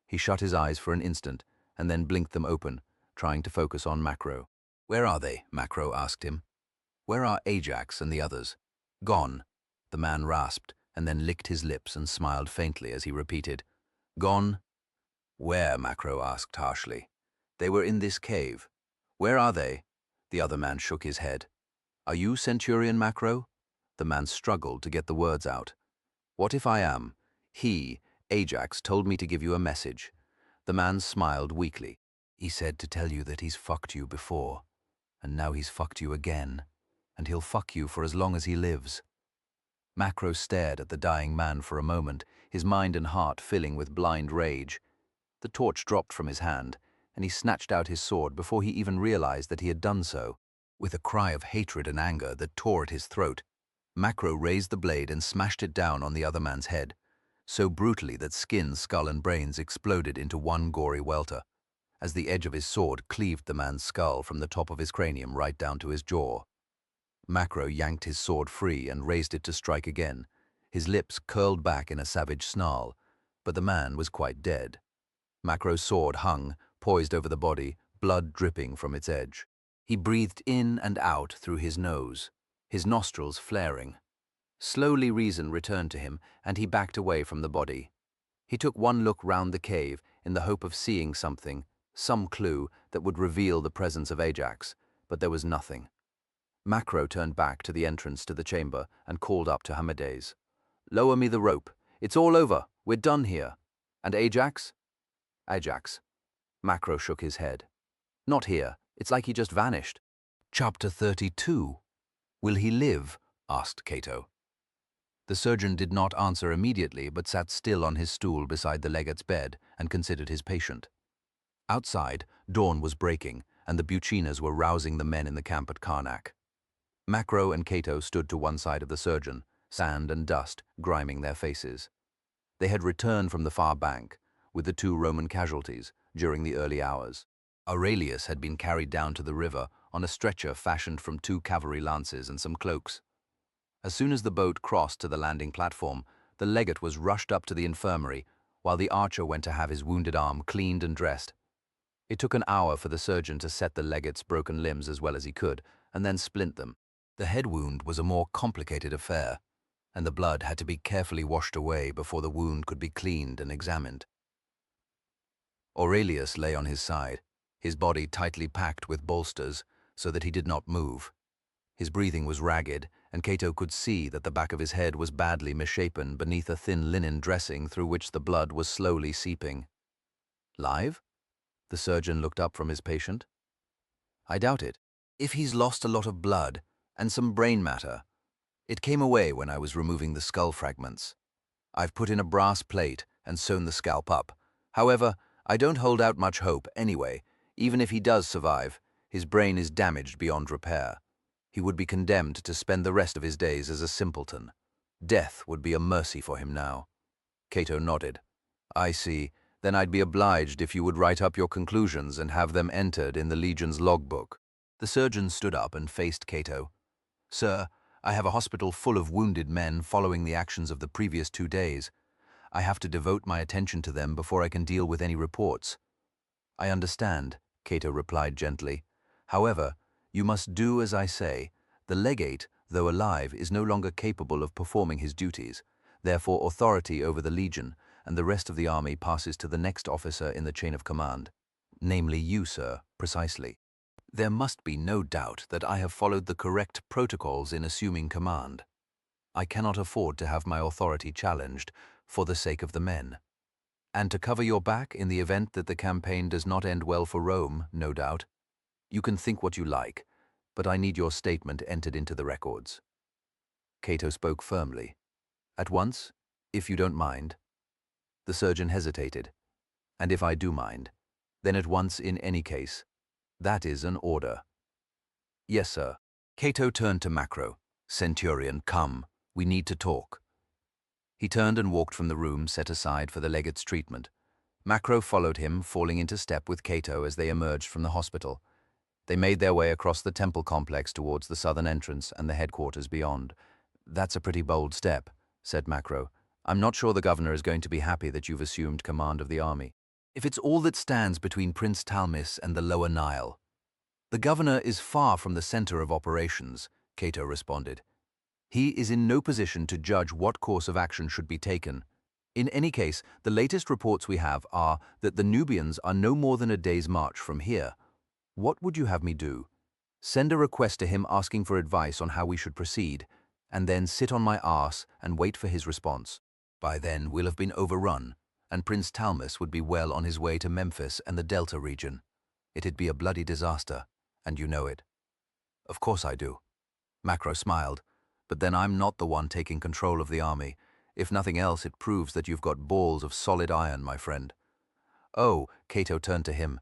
He shut his eyes for an instant and then blinked them open, trying to focus on Macro. "Where are they?" Macro asked him. "Where are Ajax and the others?" "Gone," the man rasped, and then licked his lips and smiled faintly as he repeated, "Gone?" "Where?" Macro asked harshly. "They were in this cave." "Where are they?" The other man shook his head. "Are you Centurion Macro?" The man struggled to get the words out. "What if I am? He, Ajax, told me to give you a message." The man smiled weakly. "He said to tell you that he's fucked you before, and now he's fucked you again, and he'll fuck you for as long as he lives." Macro stared at the dying man for a moment, his mind and heart filling with blind rage. The torch dropped from his hand, and he snatched out his sword before he even realized that he had done so. With a cry of hatred and anger that tore at his throat, Macro raised the blade and smashed it down on the other man's head, so brutally that skin, skull, and brains exploded into one gory welter, as the edge of his sword cleaved the man's skull from the top of his cranium right down to his jaw. Macro yanked his sword free and raised it to strike again, his lips curled back in a savage snarl, but the man was quite dead. Macro's sword hung, poised over the body, blood dripping from its edge. He breathed in and out through his nose, his nostrils flaring. Slowly reason returned to him, and he backed away from the body. He took one look round the cave in the hope of seeing something, some clue that would reveal the presence of Ajax, but there was nothing. Macro turned back to the entrance to the chamber and called up to Hamades. "Lower me the rope. It's all over. We're done here." "And Ajax?" "Ajax." Macro shook his head. "Not here. It's like he just vanished." "Chapter 32. Will he live?" asked Cato. The surgeon did not answer immediately, but sat still on his stool beside the legate's bed and considered his patient. Outside, dawn was breaking, and the Buccinas were rousing the men in the camp at Karnak. Macro and Cato stood to one side of the surgeon, sand and dust griming their faces. They had returned from the far bank, with the 2 Roman casualties, during the early hours. Aurelius had been carried down to the river on a stretcher fashioned from 2 cavalry lances and some cloaks. As soon as the boat crossed to the landing platform, the legate was rushed up to the infirmary, while the archer went to have his wounded arm cleaned and dressed. It took an hour for the surgeon to set the legate's broken limbs as well as he could, and then splint them. The head wound was a more complicated affair, and the blood had to be carefully washed away before the wound could be cleaned and examined. Aurelius lay on his side, his body tightly packed with bolsters so that he did not move. His breathing was ragged, and Cato could see that the back of his head was badly misshapen beneath a thin linen dressing through which the blood was slowly seeping. "Live?" The surgeon looked up from his patient. "I doubt it. If he's lost a lot of blood and some brain matter. It came away when I was removing the skull fragments. I've put in a brass plate and sewn the scalp up. However, I don't hold out much hope anyway. Even if he does survive, his brain is damaged beyond repair. He would be condemned to spend the rest of his days as a simpleton. Death would be a mercy for him now. Cato nodded. I see. Then I'd be obliged if you would write up your conclusions and have them entered in the Legion's logbook. The surgeon stood up and faced Cato. Sir, I have a hospital full of wounded men following the actions of the previous 2 days. I have to devote my attention to them before I can deal with any reports. I understand, Cato replied gently. However, you must do as I say. The legate, though alive, is no longer capable of performing his duties. Therefore, authority over the Legion and the rest of the army passes to the next officer in the chain of command. Namely you, sir, precisely. There must be no doubt that I have followed the correct protocols in assuming command. I cannot afford to have my authority challenged for the sake of the men. And to cover your back in the event that the campaign does not end well for Rome, no doubt. You can think what you like, but I need your statement entered into the records. Cato spoke firmly. At once, if you don't mind. The surgeon hesitated. And if I do mind, then at once in any case. That is an order. Yes, sir. Cato turned to Macro. Centurion, come. We need to talk. He turned and walked from the room set aside for the legate's treatment. Macro followed him, falling into step with Cato as they emerged from the hospital. They made their way across the temple complex towards the southern entrance and the headquarters beyond. That's a pretty bold step, said Macro. I'm not sure the governor is going to be happy that you've assumed command of the army. If it's all that stands between Prince Talmis and the Lower Nile. The governor is far from the center of operations, Cato responded. He is in no position to judge what course of action should be taken. In any case, the latest reports we have are that the Nubians are no more than a day's march from here. What would you have me do? Send a request to him asking for advice on how we should proceed, and then sit on my arse and wait for his response. By then, we'll have been overrun, and Prince Talmis would be well on his way to Memphis and the Delta region. It'd be a bloody disaster, and you know it. Of course I do. Macro smiled. But then I'm not the one taking control of the army. If nothing else, it proves that you've got balls of solid iron, my friend. Oh, Cato turned to him.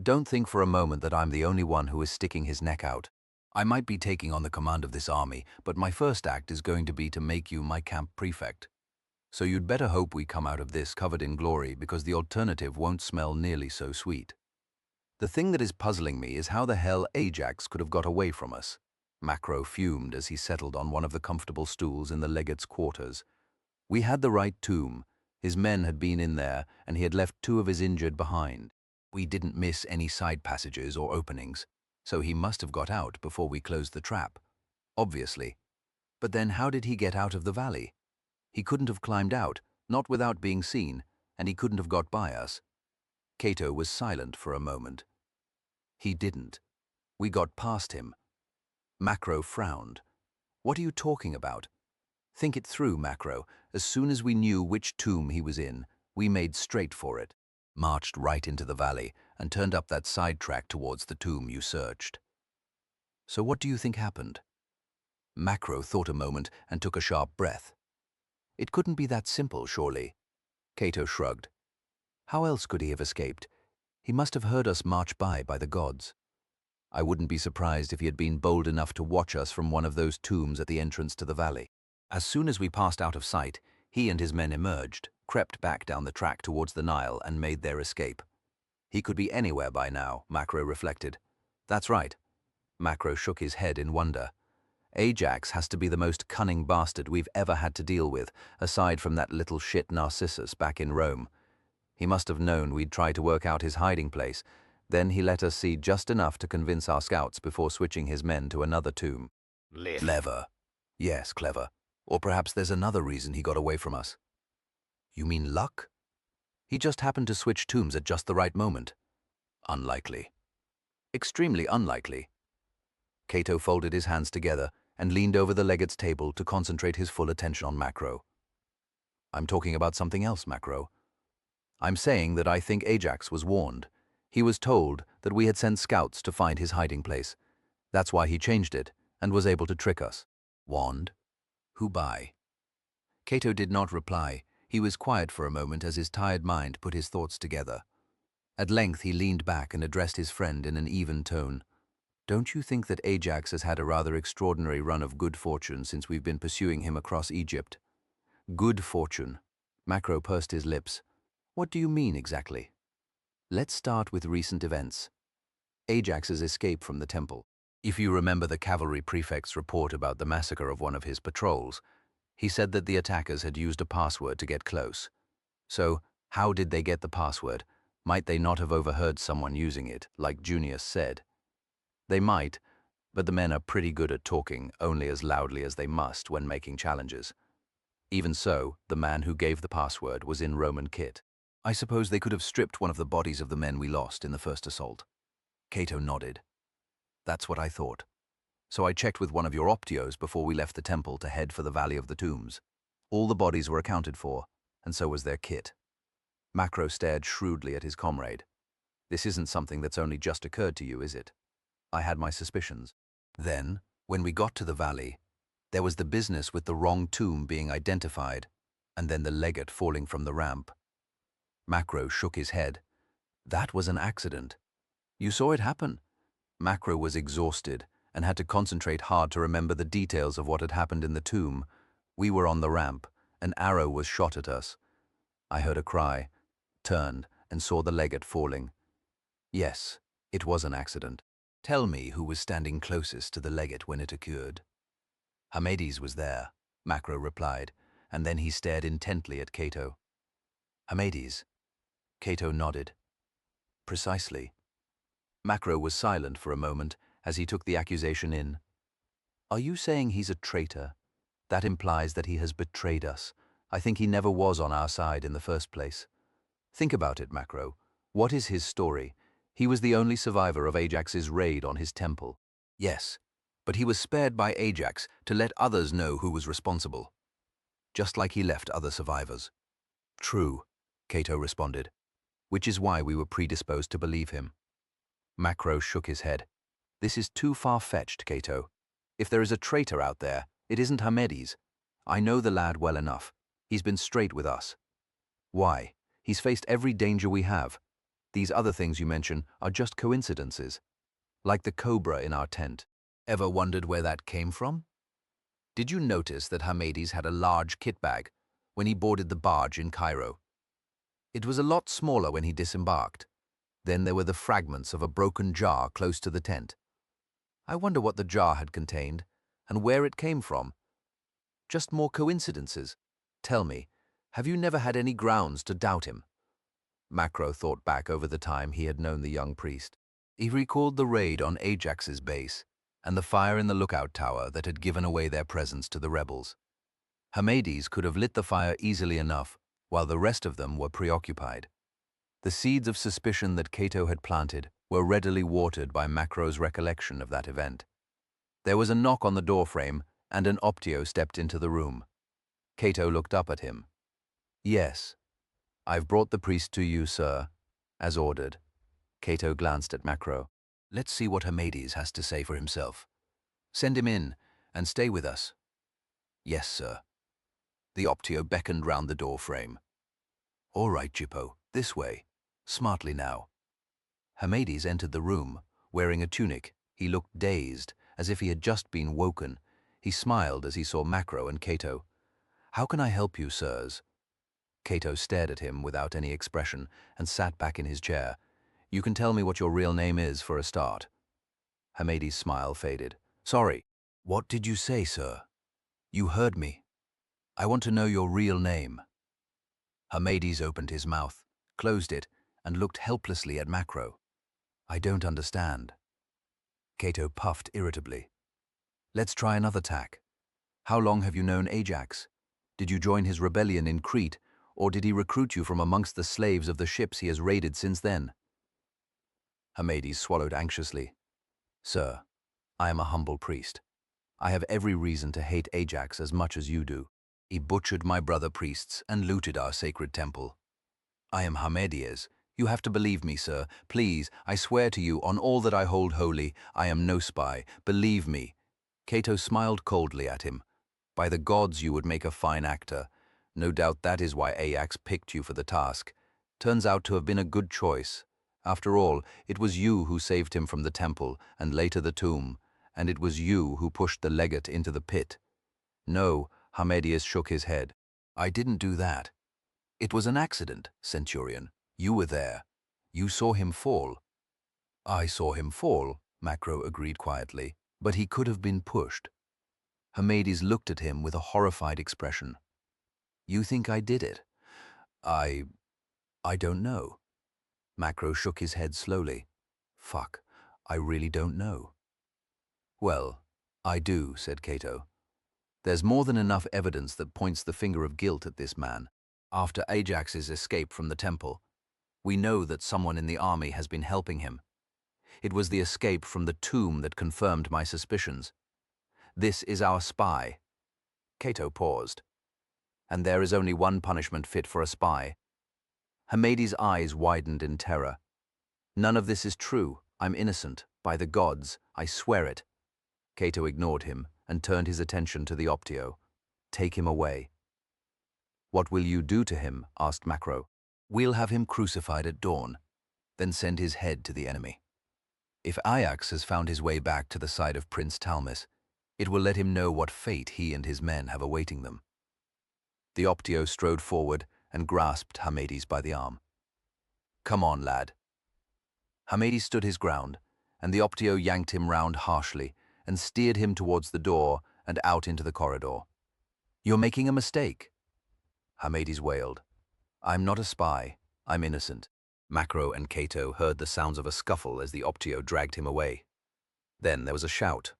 Don't think for a moment that I'm the only one who is sticking his neck out. I might be taking on the command of this army, but my first act is going to be to make you my camp prefect. So you'd better hope we come out of this covered in glory, because the alternative won't smell nearly so sweet. The thing that is puzzling me is how the hell Ajax could have got away from us. Macro fumed as he settled on one of the comfortable stools in the legate's quarters. We had the right tomb. His men had been in there, and he had left 2 of his injured behind. We didn't miss any side passages or openings, so he must have got out before we closed the trap. Obviously. But then how did he get out of the valley? He couldn't have climbed out, not without being seen, and he couldn't have got by us. Cato was silent for a moment. He didn't. We got past him. Macro frowned. What are you talking about? Think it through, Macro. As soon as we knew which tomb he was in, we made straight for it, marched right into the valley, and turned up that side track towards the tomb you searched. So what do you think happened? Macro thought a moment and took a sharp breath. It couldn't be that simple, surely. Cato shrugged. How else could he have escaped? He must have heard us march by the gods. I wouldn't be surprised if he had been bold enough to watch us from one of those tombs at the entrance to the valley. As soon as we passed out of sight, he and his men emerged, crept back down the track towards the Nile, and made their escape. He could be anywhere by now, Macro reflected. That's right. Macro shook his head in wonder. Ajax has to be the most cunning bastard we've ever had to deal with, aside from that little shit Narcissus back in Rome. He must have known we'd try to work out his hiding place. Then he let us see just enough to convince our scouts before switching his men to another tomb. Clever. Yes, clever. Or perhaps there's another reason he got away from us. You mean luck? He just happened to switch tombs at just the right moment. Unlikely. Extremely unlikely. Cato folded his hands together and leaned over the legate's table to concentrate his full attention on Macro. I'm talking about something else, Macro. I'm saying that I think Ajax was warned. He was told that we had sent scouts to find his hiding place. That's why he changed it and was able to trick us. Warned? Who by? Cato did not reply. He was quiet for a moment as his tired mind put his thoughts together. At length he leaned back and addressed his friend in an even tone. Don't you think that Ajax has had a rather extraordinary run of good fortune since we've been pursuing him across Egypt? Good fortune. Macro pursed his lips. What do you mean exactly? Let's start with recent events. Ajax's escape from the temple. If you remember the cavalry prefect's report about the massacre of one of his patrols, he said that the attackers had used a password to get close. So, how did they get the password? Might they not have overheard someone using it, like Junius said? They might, but the men are pretty good at talking only as loudly as they must when making challenges. Even so, the man who gave the password was in Roman kit. I suppose they could have stripped one of the bodies of the men we lost in the first assault. Cato nodded. That's what I thought. So I checked with one of your optios before we left the temple to head for the Valley of the Tombs. All the bodies were accounted for, and so was their kit. Macro stared shrewdly at his comrade. This isn't something that's only just occurred to you, is it? I had my suspicions. Then, when we got to the valley, there was the business with the wrong tomb being identified, and then the legate falling from the ramp. Macro shook his head. That was an accident. You saw it happen. Macro was exhausted and had to concentrate hard to remember the details of what had happened in the tomb. We were on the ramp. An arrow was shot at us. I heard a cry, turned, and saw the legate falling. Yes, it was an accident. Tell me who was standing closest to the legate when it occurred. Hamades was there, Macro replied, and then he stared intently at Cato. Hamades? Cato nodded. Precisely. Macro was silent for a moment as he took the accusation in. Are you saying he's a traitor? That implies that he has betrayed us. I think he never was on our side in the first place. Think about it, Macro. What is his story? He was the only survivor of Ajax's raid on his temple. Yes, but he was spared by Ajax to let others know who was responsible. Just like he left other survivors. True, Cato responded, which is why we were predisposed to believe him. Macro shook his head. This is too far-fetched, Cato. If there is a traitor out there, it isn't Hamades. I know the lad well enough. He's been straight with us. Why? He's faced every danger we have. These other things you mention are just coincidences. Like the cobra in our tent. Ever wondered where that came from? Did you notice that Hamades had a large kit bag when he boarded the barge in Cairo? It was a lot smaller when he disembarked. Then there were the fragments of a broken jar close to the tent. I wonder what the jar had contained and where it came from. Just more coincidences. Tell me, have you never had any grounds to doubt him? Macro thought back over the time he had known the young priest. He recalled the raid on Ajax's base and the fire in the lookout tower that had given away their presence to the rebels. Hamades could have lit the fire easily enough while the rest of them were preoccupied. The seeds of suspicion that Cato had planted were readily watered by Macro's recollection of that event. There was a knock on the doorframe, and an optio stepped into the room. Cato looked up at him. Yes, I've brought the priest to you, sir, as ordered. Cato glanced at Macro. Let's see what Hamades has to say for himself. Send him in, and stay with us. Yes, sir. The optio beckoned round the doorframe. All right, Gippo, this way. Smartly now. Hamades entered the room, wearing a tunic. He looked dazed, as if he had just been woken. He smiled as he saw Macro and Cato. How can I help you, sirs? Cato stared at him without any expression and sat back in his chair. You can tell me what your real name is for a start. Hamades' smile faded. Sorry. What did you say, sir? You heard me. I want to know your real name. Hamades opened his mouth, closed it, and looked helplessly at Macro. I don't understand. Cato puffed irritably. Let's try another tack. How long have you known Ajax? Did you join his rebellion in Crete, or did he recruit you from amongst the slaves of the ships he has raided since then? Hamades swallowed anxiously. Sir, I am a humble priest. I have every reason to hate Ajax as much as you do. He butchered my brother priests and looted our sacred temple. I am Hamades. You have to believe me, sir. Please, I swear to you, on all that I hold holy, I am no spy. Believe me. Cato smiled coldly at him. By the gods, you would make a fine actor. No doubt that is why Ajax picked you for the task. Turns out to have been a good choice. After all, it was you who saved him from the temple and later the tomb, and it was you who pushed the legate into the pit. No, Hamedius shook his head. I didn't do that. It was an accident, Centurion. You were there. You saw him fall. I saw him fall, Macro agreed quietly, but he could have been pushed. Hamedius looked at him with a horrified expression. You think I did it? I don't know. Macro shook his head slowly. Fuck, I really don't know. Well, I do, said Cato. There's more than enough evidence that points the finger of guilt at this man. After Ajax's escape from the temple, we know that someone in the army has been helping him. It was the escape from the tomb that confirmed my suspicions. This is our spy. Cato paused. And there is only one punishment fit for a spy. Hamedi's eyes widened in terror. None of this is true. I'm innocent. By the gods, I swear it. Cato ignored him and turned his attention to the Optio. Take him away. What will you do to him? Asked Macro. We'll have him crucified at dawn, then send his head to the enemy. If Ajax has found his way back to the side of Prince Talmis, it will let him know what fate he and his men have awaiting them. The Optio strode forward and grasped Hamedius by the arm. Come on, lad. Hamedius stood his ground, and the Optio yanked him round harshly and steered him towards the door and out into the corridor. You're making a mistake. Hamedius wailed. I'm not a spy. I'm innocent. Macro and Cato heard the sounds of a scuffle as the Optio dragged him away. Then there was a shout.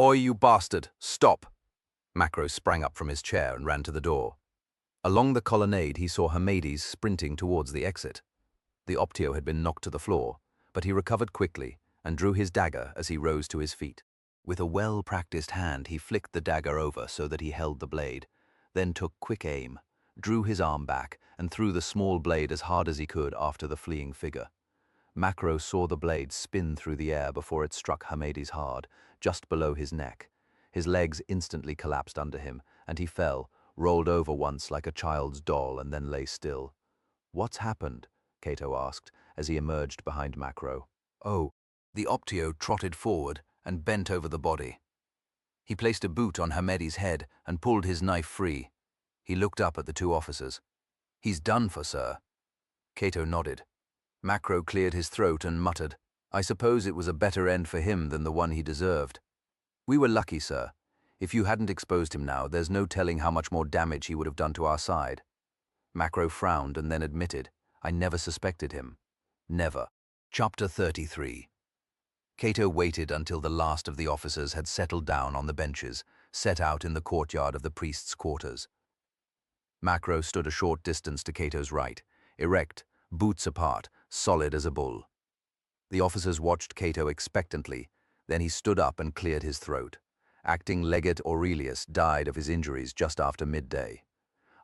Oi, you bastard! Stop! Macro sprang up from his chair and ran to the door. Along the colonnade he saw Hamedius sprinting towards the exit. The Optio had been knocked to the floor, but he recovered quickly and drew his dagger as he rose to his feet. With a well-practiced hand he flicked the dagger over so that he held the blade, then took quick aim, drew his arm back, and threw the small blade as hard as he could after the fleeing figure. Macro saw the blade spin through the air before it struck Hamedius hard, just below his neck. His legs instantly collapsed under him, and he fell, rolled over once like a child's doll, and then lay still. What's happened? Cato asked, as he emerged behind Macro. Oh, the Optio trotted forward and bent over the body. He placed a boot on Hamedi's head and pulled his knife free. He looked up at the two officers. He's done for, sir. Cato nodded. Macro cleared his throat and muttered, I suppose it was a better end for him than the one he deserved. We were lucky, sir. If you hadn't exposed him now, there's no telling how much more damage he would have done to our side. Macro frowned and then admitted, I never suspected him. Never. Chapter 33. Cato waited until the last of the officers had settled down on the benches, set out in the courtyard of the priest's quarters. Macro stood a short distance to Cato's right, erect, boots apart, solid as a bull. The officers watched Cato expectantly, then he stood up and cleared his throat. Acting Legate Aurelius died of his injuries just after midday.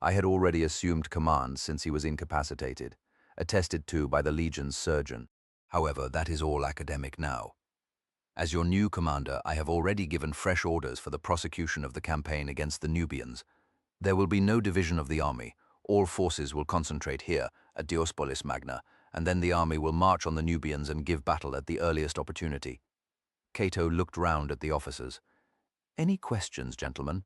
I had already assumed command since he was incapacitated, attested to by the Legion's surgeon. However, that is all academic now. As your new commander, I have already given fresh orders for the prosecution of the campaign against the Nubians. There will be no division of the army. All forces will concentrate here at Diospolis Magna, and then the army will march on the Nubians and give battle at the earliest opportunity. Cato looked round at the officers. Any questions, gentlemen?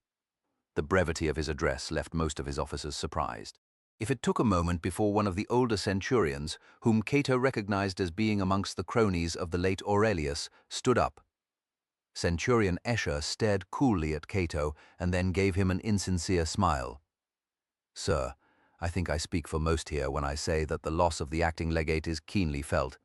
The brevity of his address left most of his officers surprised. If it took a moment before one of the older centurions, whom Cato recognized as being amongst the cronies of the late Aurelius, stood up. Centurion Escher stared coolly at Cato and then gave him an insincere smile. Sir, I think I speak for most here when I say that the loss of the acting legate is keenly felt.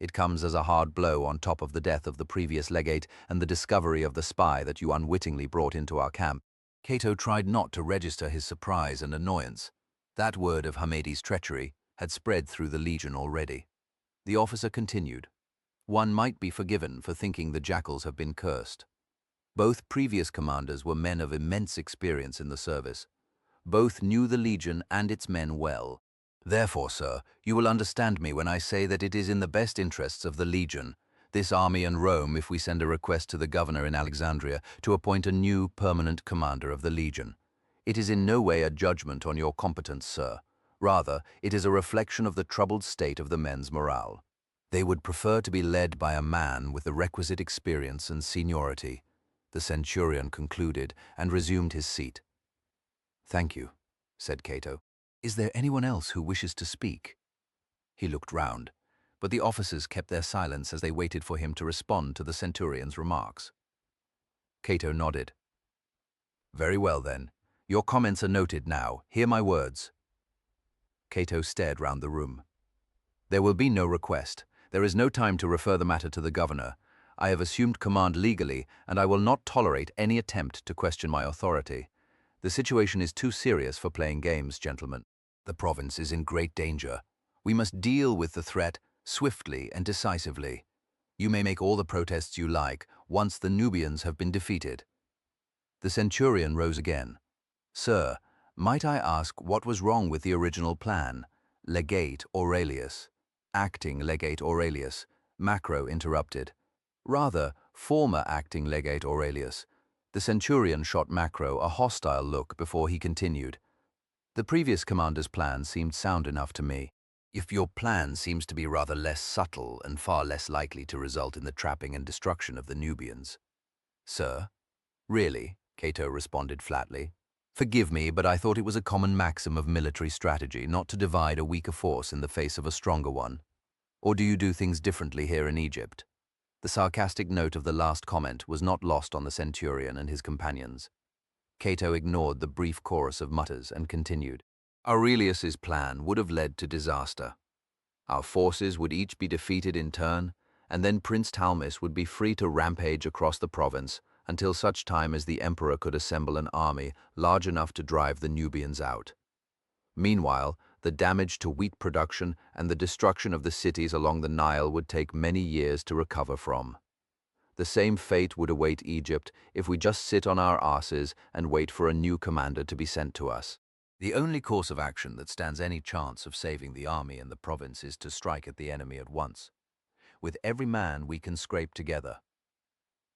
It comes as a hard blow on top of the death of the previous legate and the discovery of the spy that you unwittingly brought into our camp. Cato tried not to register his surprise and annoyance. That word of Hamedi's treachery had spread through the Legion already. The officer continued. One might be forgiven for thinking the jackals have been cursed. Both previous commanders were men of immense experience in the service. Both knew the Legion and its men well. Therefore, sir, you will understand me when I say that it is in the best interests of the Legion, this army and Rome, if we send a request to the governor in Alexandria to appoint a new permanent commander of the Legion. It is in no way a judgment on your competence, sir. Rather, it is a reflection of the troubled state of the men's morale. They would prefer to be led by a man with the requisite experience and seniority, the centurion concluded and resumed his seat. "Thank you," said Cato. "Is there anyone else who wishes to speak?" He looked round, but the officers kept their silence as they waited for him to respond to the centurion's remarks. Cato nodded. "Very well, then. Your comments are noted now. Hear my words." Cato stared round the room. "There will be no request. There is no time to refer the matter to the governor. I have assumed command legally, and I will not tolerate any attempt to question my authority. The situation is too serious for playing games, gentlemen. The province is in great danger. We must deal with the threat swiftly and decisively. You may make all the protests you like once the Nubians have been defeated." The centurion rose again. "Sir, might I ask what was wrong with the original plan? Legate Aurelius." "Acting Legate Aurelius," Macro interrupted. "Rather, former acting Legate Aurelius." The centurion shot Macro a hostile look before he continued. "The previous commander's plan seemed sound enough to me. If your plan seems to be rather less subtle and far less likely to result in the trapping and destruction of the Nubians." "Sir? Really?" Cato responded flatly. "Forgive me, but I thought it was a common maxim of military strategy not to divide a weaker force in the face of a stronger one. Or do you do things differently here in Egypt?" The sarcastic note of the last comment was not lost on the centurion and his companions. Cato ignored the brief chorus of mutters and continued. "Aurelius's plan would have led to disaster. Our forces would each be defeated in turn, and then Prince Talmis would be free to rampage across the province until such time as the emperor could assemble an army large enough to drive the Nubians out. Meanwhile, the damage to wheat production and the destruction of the cities along the Nile would take many years to recover from. The same fate would await Egypt if we just sit on our asses and wait for a new commander to be sent to us. The only course of action that stands any chance of saving the army and the province is to strike at the enemy at once. With every man we can scrape together."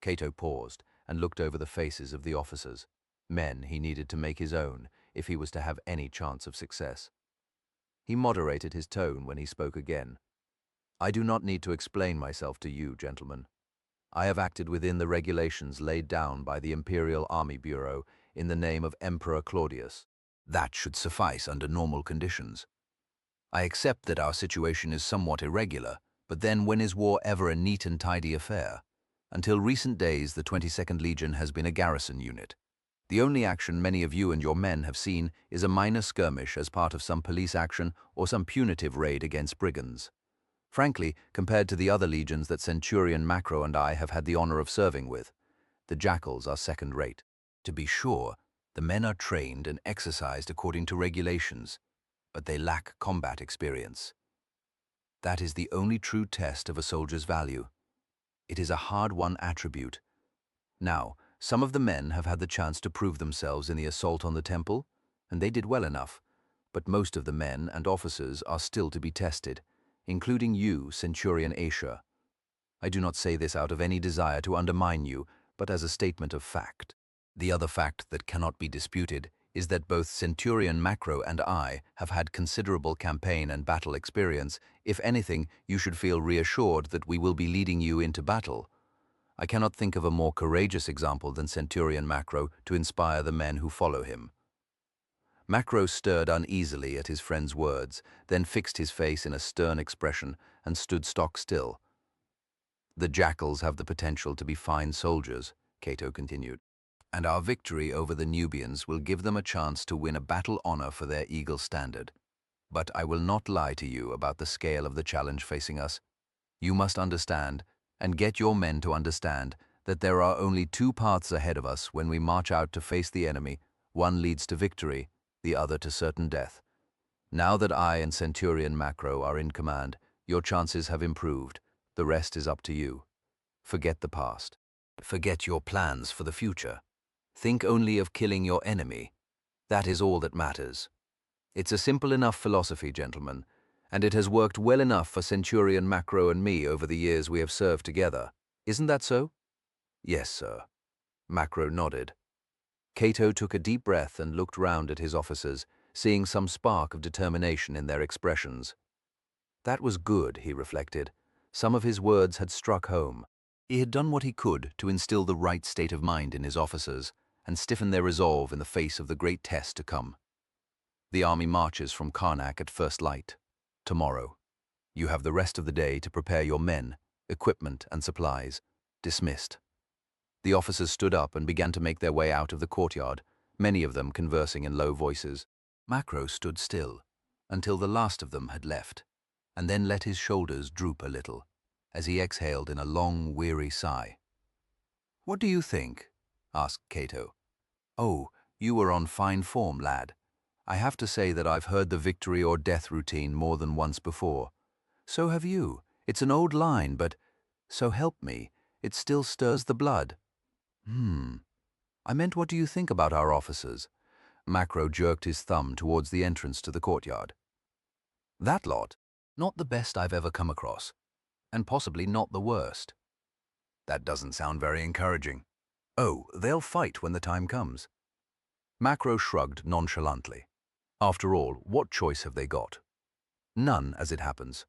Cato paused and looked over the faces of the officers, men he needed to make his own if he was to have any chance of success. He moderated his tone when he spoke again. "I do not need to explain myself to you, gentlemen. I have acted within the regulations laid down by the Imperial Army Bureau in the name of Emperor Claudius. That should suffice under normal conditions. I accept that our situation is somewhat irregular, but then when is war ever a neat and tidy affair? Until recent days, the 22nd Legion has been a garrison unit. The only action many of you and your men have seen is a minor skirmish as part of some police action or some punitive raid against brigands. Frankly, compared to the other legions that Centurion Macro and I have had the honor of serving with, the jackals are second-rate. To be sure, the men are trained and exercised according to regulations, but they lack combat experience. That is the only true test of a soldier's value. It is a hard-won attribute. Now, some of the men have had the chance to prove themselves in the assault on the temple, and they did well enough, but most of the men and officers are still to be tested, including you, Centurion Asia. I do not say this out of any desire to undermine you, but as a statement of fact. The other fact that cannot be disputed is that both Centurion Macro and I have had considerable campaign and battle experience. If anything, you should feel reassured that we will be leading you into battle. I cannot think of a more courageous example than Centurion Macro to inspire the men who follow him." Macro stirred uneasily at his friend's words, then fixed his face in a stern expression and stood stock still. "The jackals have the potential to be fine soldiers," Cato continued, "and our victory over the Nubians will give them a chance to win a battle honor for their eagle standard. But I will not lie to you about the scale of the challenge facing us. You must understand, and get your men to understand, that there are only two paths ahead of us when we march out to face the enemy. One leads to victory, the other to certain death. Now that I and Centurion Macro are in command, your chances have improved. The rest is up to you. Forget the past. Forget your plans for the future. Think only of killing your enemy. That is all that matters. It's a simple enough philosophy, gentlemen, and it has worked well enough for Centurion Macro and me over the years we have served together. Isn't that so?" "Yes, sir." Macro nodded. Cato took a deep breath and looked round at his officers, seeing some spark of determination in their expressions. That was good, he reflected. Some of his words had struck home. He had done what he could to instill the right state of mind in his officers and stiffen their resolve in the face of the great test to come. The army marches from Karnak at first light. Tomorrow. You have the rest of the day to prepare your men, equipment, and supplies. Dismissed. The officers stood up and began to make their way out of the courtyard, many of them conversing in low voices. Macro stood still until the last of them had left, and then let his shoulders droop a little as he exhaled in a long, weary sigh. "What do you think?" asked Cato. "Oh, you were on fine form, lad. I have to say that I've heard the victory or death routine more than once before. So have you. It's an old line, but, so help me, it still stirs the blood." I meant, what do you think about our officers?" Macro jerked his thumb towards the entrance to the courtyard. "That lot? Not the best I've ever come across, and possibly not the worst." "That doesn't sound very encouraging." "Oh, they'll fight when the time comes." Macro shrugged nonchalantly. After all, what choice have they got? None, as it happens.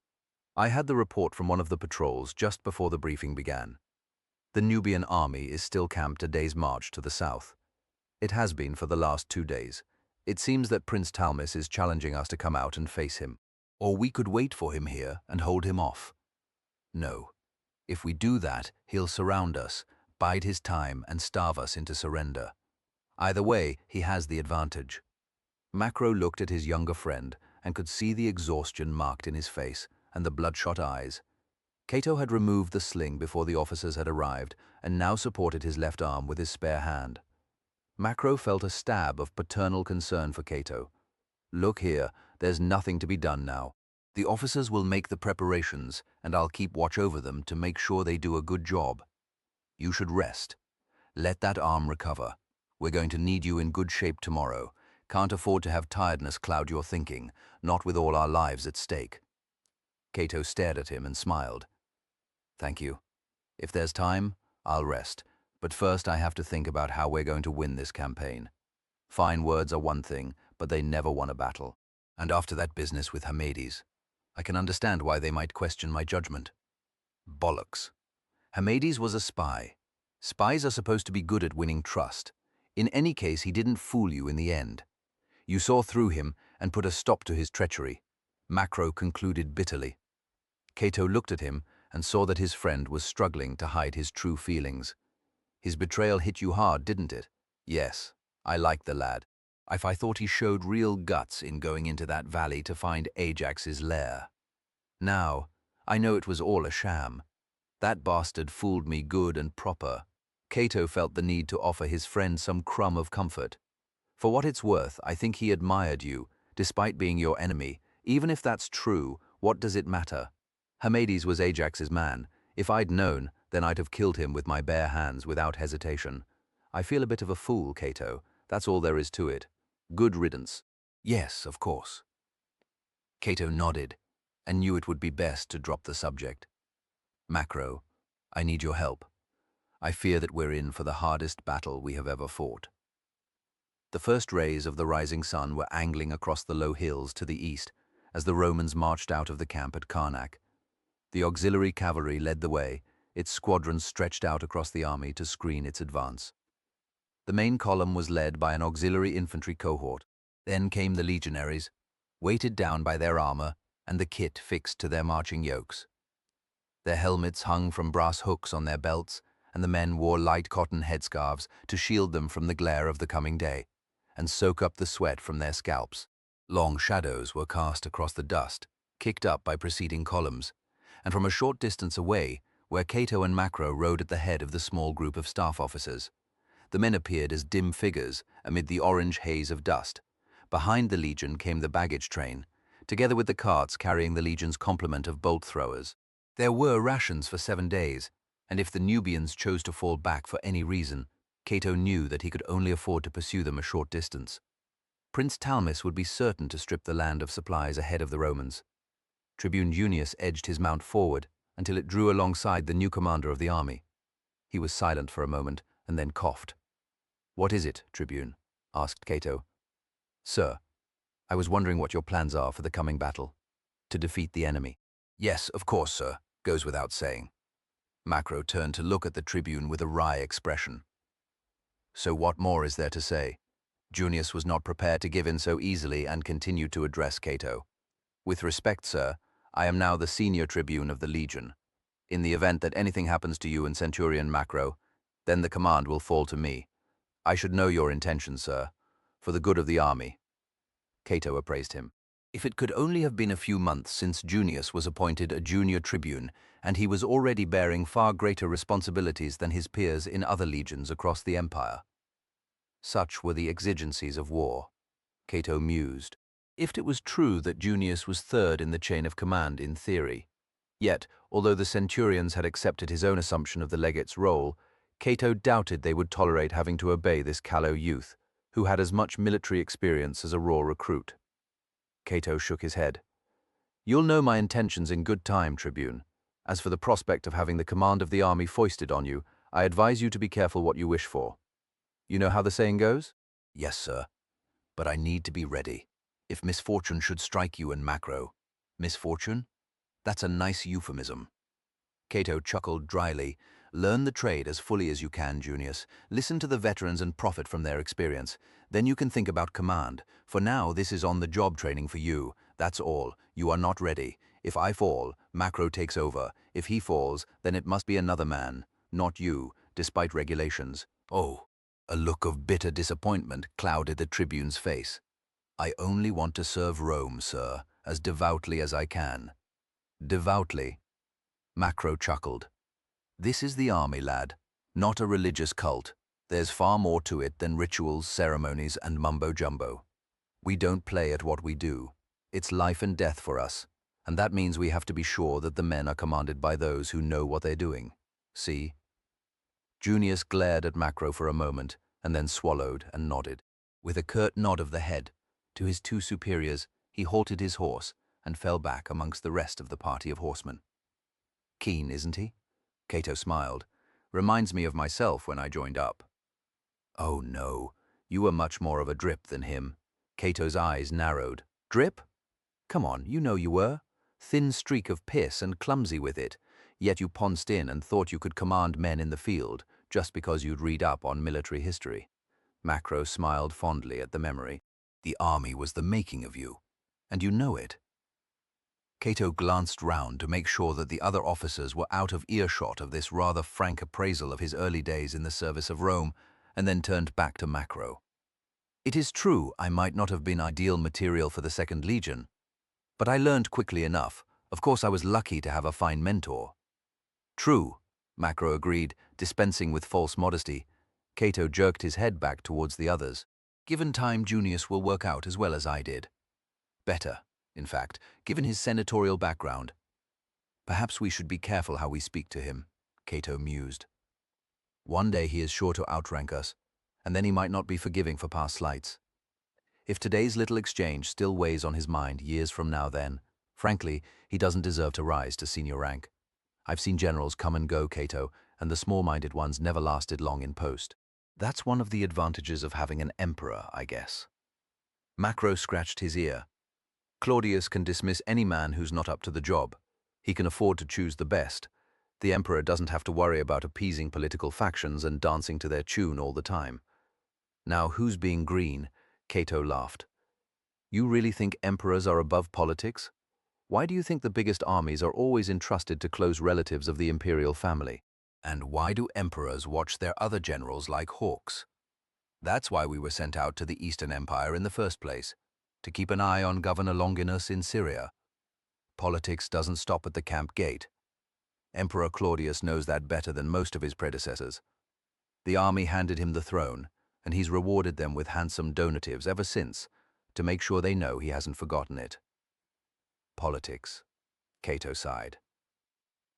I had the report from one of the patrols just before the briefing began. The Nubian army is still camped a day's march to the south. It has been for the last 2 days. It seems that Prince Talmis is challenging us to come out and face him. Or we could wait for him here and hold him off. No. If we do that, he'll surround us, bide his time, and starve us into surrender. Either way, he has the advantage. Macro looked at his younger friend and could see the exhaustion marked in his face and the bloodshot eyes. Cato had removed the sling before the officers had arrived and now supported his left arm with his spare hand. Macro felt a stab of paternal concern for Cato. "Look here, there's nothing to be done now. The officers will make the preparations, and I'll keep watch over them to make sure they do a good job. You should rest. Let that arm recover. We're going to need you in good shape tomorrow. Can't afford to have tiredness cloud your thinking, not with all our lives at stake." Cato stared at him and smiled. "Thank you. If there's time, I'll rest. But first I have to think about how we're going to win this campaign. Fine words are one thing, but they never won a battle. And after that business with Hamades, I can understand why they might question my judgment." Bollocks. Hamades was a spy. Spies are supposed to be good at winning trust. In any case, he didn't fool you in the end. You saw through him and put a stop to his treachery. Macro concluded bitterly. Cato looked at him and saw that his friend was struggling to hide his true feelings. "His betrayal hit you hard, didn't it?" "Yes, I liked the lad. I thought he showed real guts in going into that valley to find Ajax's lair. Now, I know it was all a sham. That bastard fooled me good and proper." Cato felt the need to offer his friend some crumb of comfort. "For what it's worth, I think he admired you, despite being your enemy. Even if that's true, what does it matter? Hamades was Ajax's man. If I'd known, then I'd have killed him with my bare hands without hesitation. I feel a bit of a fool, Cato. That's all there is to it. Good riddance." "Yes, of course." Cato nodded and knew it would be best to drop the subject. "Macro, I need your help. I fear that we're in for the hardest battle we have ever fought." The first rays of the rising sun were angling across the low hills to the east as the Romans marched out of the camp at Karnak. The auxiliary cavalry led the way, its squadrons stretched out across the army to screen its advance. The main column was led by an auxiliary infantry cohort. Then came the legionaries, weighted down by their armor and the kit fixed to their marching yokes. Their helmets hung from brass hooks on their belts, and the men wore light cotton headscarves to shield them from the glare of the coming day and soak up the sweat from their scalps. Long shadows were cast across the dust, kicked up by preceding columns, and from a short distance away, where Cato and Macro rode at the head of the small group of staff officers, the men appeared as dim figures amid the orange haze of dust. Behind the legion came the baggage train, together with the carts carrying the legion's complement of bolt throwers. There were rations for 7 days, and if the Nubians chose to fall back for any reason, Cato knew that he could only afford to pursue them a short distance. Prince Talmis would be certain to strip the land of supplies ahead of the Romans. Tribune Junius edged his mount forward until it drew alongside the new commander of the army. He was silent for a moment and then coughed. "What is it, Tribune?" asked Cato. "Sir, I was wondering what your plans are for the coming battle, to defeat the enemy." "Yes, of course, sir," Goes without saying. Macro turned to look at the Tribune with a wry expression. So what more is there to say? Junius was not prepared to give in so easily and continued to address Cato. With respect, sir, I am now the senior tribune of the Legion. In the event that anything happens to you and Centurion Macro, then the command will fall to me. I should know your intentions, sir, for the good of the army. Cato appraised him. If it could only have been a few months since Junius was appointed a junior tribune, and he was already bearing far greater responsibilities than his peers in other legions across the empire. Such were the exigencies of war. Cato mused. If it was true that Junius was third in the chain of command in theory. Yet, although the centurions had accepted his own assumption of the legate's role, Cato doubted they would tolerate having to obey this callow youth, who had as much military experience as a raw recruit. Cato shook his head. You'll know my intentions in good time, Tribune. As for the prospect of having the command of the army foisted on you, I advise you to be careful what you wish for. You know how the saying goes? Yes, sir. But I need to be ready. If misfortune should strike you and Macro. Misfortune? That's a nice euphemism. Cato chuckled dryly. Learn the trade as fully as you can, Junius. Listen to the veterans and profit from their experience. Then you can think about command. For now, this is on-the-job training for you. That's all. You are not ready. If I fall, Macro takes over. If he falls, then it must be another man, not you, despite regulations. Oh, a look of bitter disappointment clouded the tribune's face. I only want to serve Rome, sir, as devoutly as I can. Devoutly? Macro chuckled. This is the army, lad, not a religious cult. There's far more to it than rituals, ceremonies, and mumbo-jumbo. We don't play at what we do. It's life and death for us, and that means we have to be sure that the men are commanded by those who know what they're doing. See? Junius glared at Macro for a moment, and then swallowed and nodded. With a curt nod of the head to his two superiors, he halted his horse and fell back amongst the rest of the party of horsemen. Keen, isn't he? Cato smiled. Reminds me of myself when I joined up. Oh no, you were much more of a drip than him. Cato's eyes narrowed. Drip? Come on, you know you were. Thin streak of piss and clumsy with it. Yet you pounced in and thought you could command men in the field, just because you'd read up on military history. Macro smiled fondly at the memory. The army was the making of you, and you know it. Cato glanced round to make sure that the other officers were out of earshot of this rather frank appraisal of his early days in the service of Rome, and then turned back to Macro. It is true I might not have been ideal material for the Second Legion, but I learned quickly enough. Of course, I was lucky to have a fine mentor. True, Macro agreed, dispensing with false modesty. Cato jerked his head back towards the others. Given time, Junius will work out as well as I did. Better, in fact, given his senatorial background. Perhaps we should be careful how we speak to him, Cato mused. One day he is sure to outrank us, and then he might not be forgiving for past slights. If today's little exchange still weighs on his mind years from now, then, frankly, he doesn't deserve to rise to senior rank. I've seen generals come and go, Cato, and the small-minded ones never lasted long in post. That's one of the advantages of having an emperor, I guess. Macro scratched his ear. Claudius can dismiss any man who's not up to the job. He can afford to choose the best. The emperor doesn't have to worry about appeasing political factions and dancing to their tune all the time. Now, who's being green? Cato laughed. You really think emperors are above politics? Why do you think the biggest armies are always entrusted to close relatives of the imperial family? And why do emperors watch their other generals like hawks? That's why we were sent out to the Eastern Empire in the first place, to keep an eye on Governor Longinus in Syria. Politics doesn't stop at the camp gate. Emperor Claudius knows that better than most of his predecessors. The army handed him the throne, and he's rewarded them with handsome donatives ever since, to make sure they know he hasn't forgotten it. Politics, Cato sighed.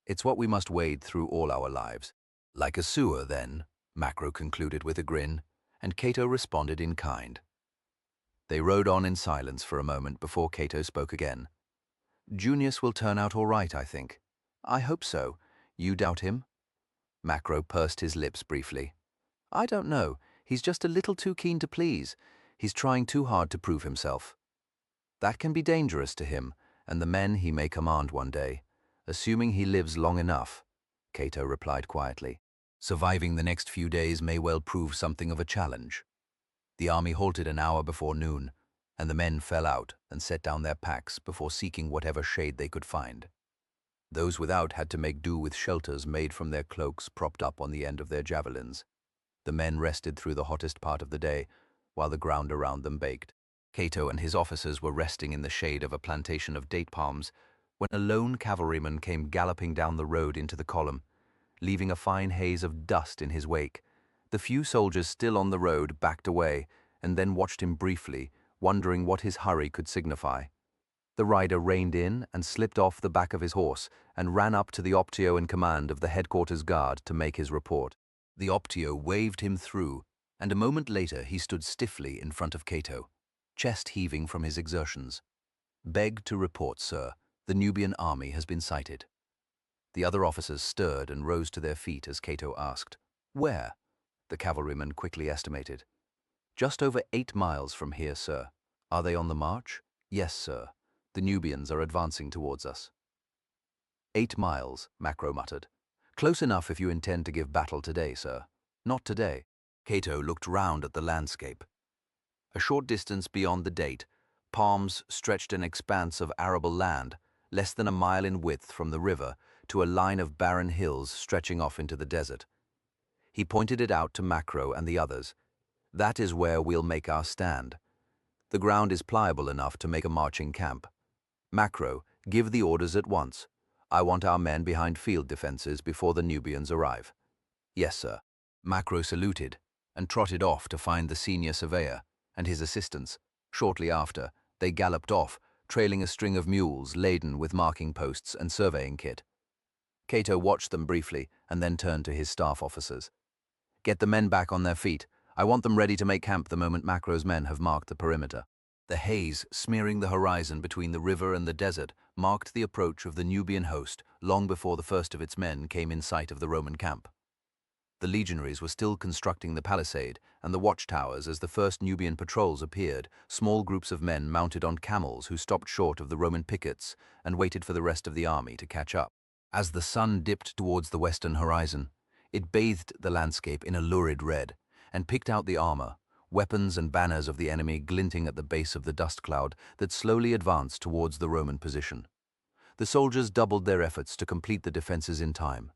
It's what we must wade through all our lives. Like a sewer, then, Macro concluded with a grin, and Cato responded in kind. They rode on in silence for a moment before Cato spoke again. Junius will turn out all right, I think. I hope so. You doubt him? Macro pursed his lips briefly. I don't know. He's just a little too keen to please. He's trying too hard to prove himself. That can be dangerous to him and the men he may command one day, assuming he lives long enough, Cato replied quietly. Surviving the next few days may well prove something of a challenge. The army halted an hour before noon, and the men fell out and set down their packs before seeking whatever shade they could find. Those without had to make do with shelters made from their cloaks propped up on the end of their javelins. The men rested through the hottest part of the day, while the ground around them baked. Cato and his officers were resting in the shade of a plantation of date palms when a lone cavalryman came galloping down the road into the column, leaving a fine haze of dust in his wake. The few soldiers still on the road backed away and then watched him briefly, wondering what his hurry could signify. The rider reined in and slipped off the back of his horse and ran up to the Optio in command of the headquarters guard to make his report. The Optio waved him through, and a moment later he stood stiffly in front of Cato, chest heaving from his exertions. "Beg to report, sir. The Nubian army has been sighted." The other officers stirred and rose to their feet as Cato asked, "Where?" The cavalryman quickly estimated. "Just over 8 miles from here, sir." "Are they on the march?" "Yes, sir. The Nubians are advancing towards us." 8 miles, Macro muttered. "Close enough if you intend to give battle today, sir." "Not today." Cato looked round at the landscape. A short distance beyond the date, palms stretched an expanse of arable land, less than a mile in width from the river to a line of barren hills stretching off into the desert. He pointed it out to Macro and the others. "That is where we'll make our stand. The ground is pliable enough to make a marching camp. Macro, give the orders at once. I want our men behind field defenses before the Nubians arrive." "Yes, sir." Macro saluted and trotted off to find the senior surveyor and his assistants. Shortly after, they galloped off, trailing a string of mules laden with marking posts and surveying kit. Cato watched them briefly and then turned to his staff officers. "Get the men back on their feet. I want them ready to make camp the moment Macro's men have marked the perimeter." The haze smearing the horizon between the river and the desert marked the approach of the Nubian host long before the first of its men came in sight of the Roman camp. The legionaries were still constructing the palisade and the watchtowers as the first Nubian patrols appeared, small groups of men mounted on camels who stopped short of the Roman pickets and waited for the rest of the army to catch up. As the sun dipped towards the western horizon, it bathed the landscape in a lurid red and picked out the armor, weapons and banners of the enemy glinting at the base of the dust cloud that slowly advanced towards the Roman position. The soldiers doubled their efforts to complete the defenses in time.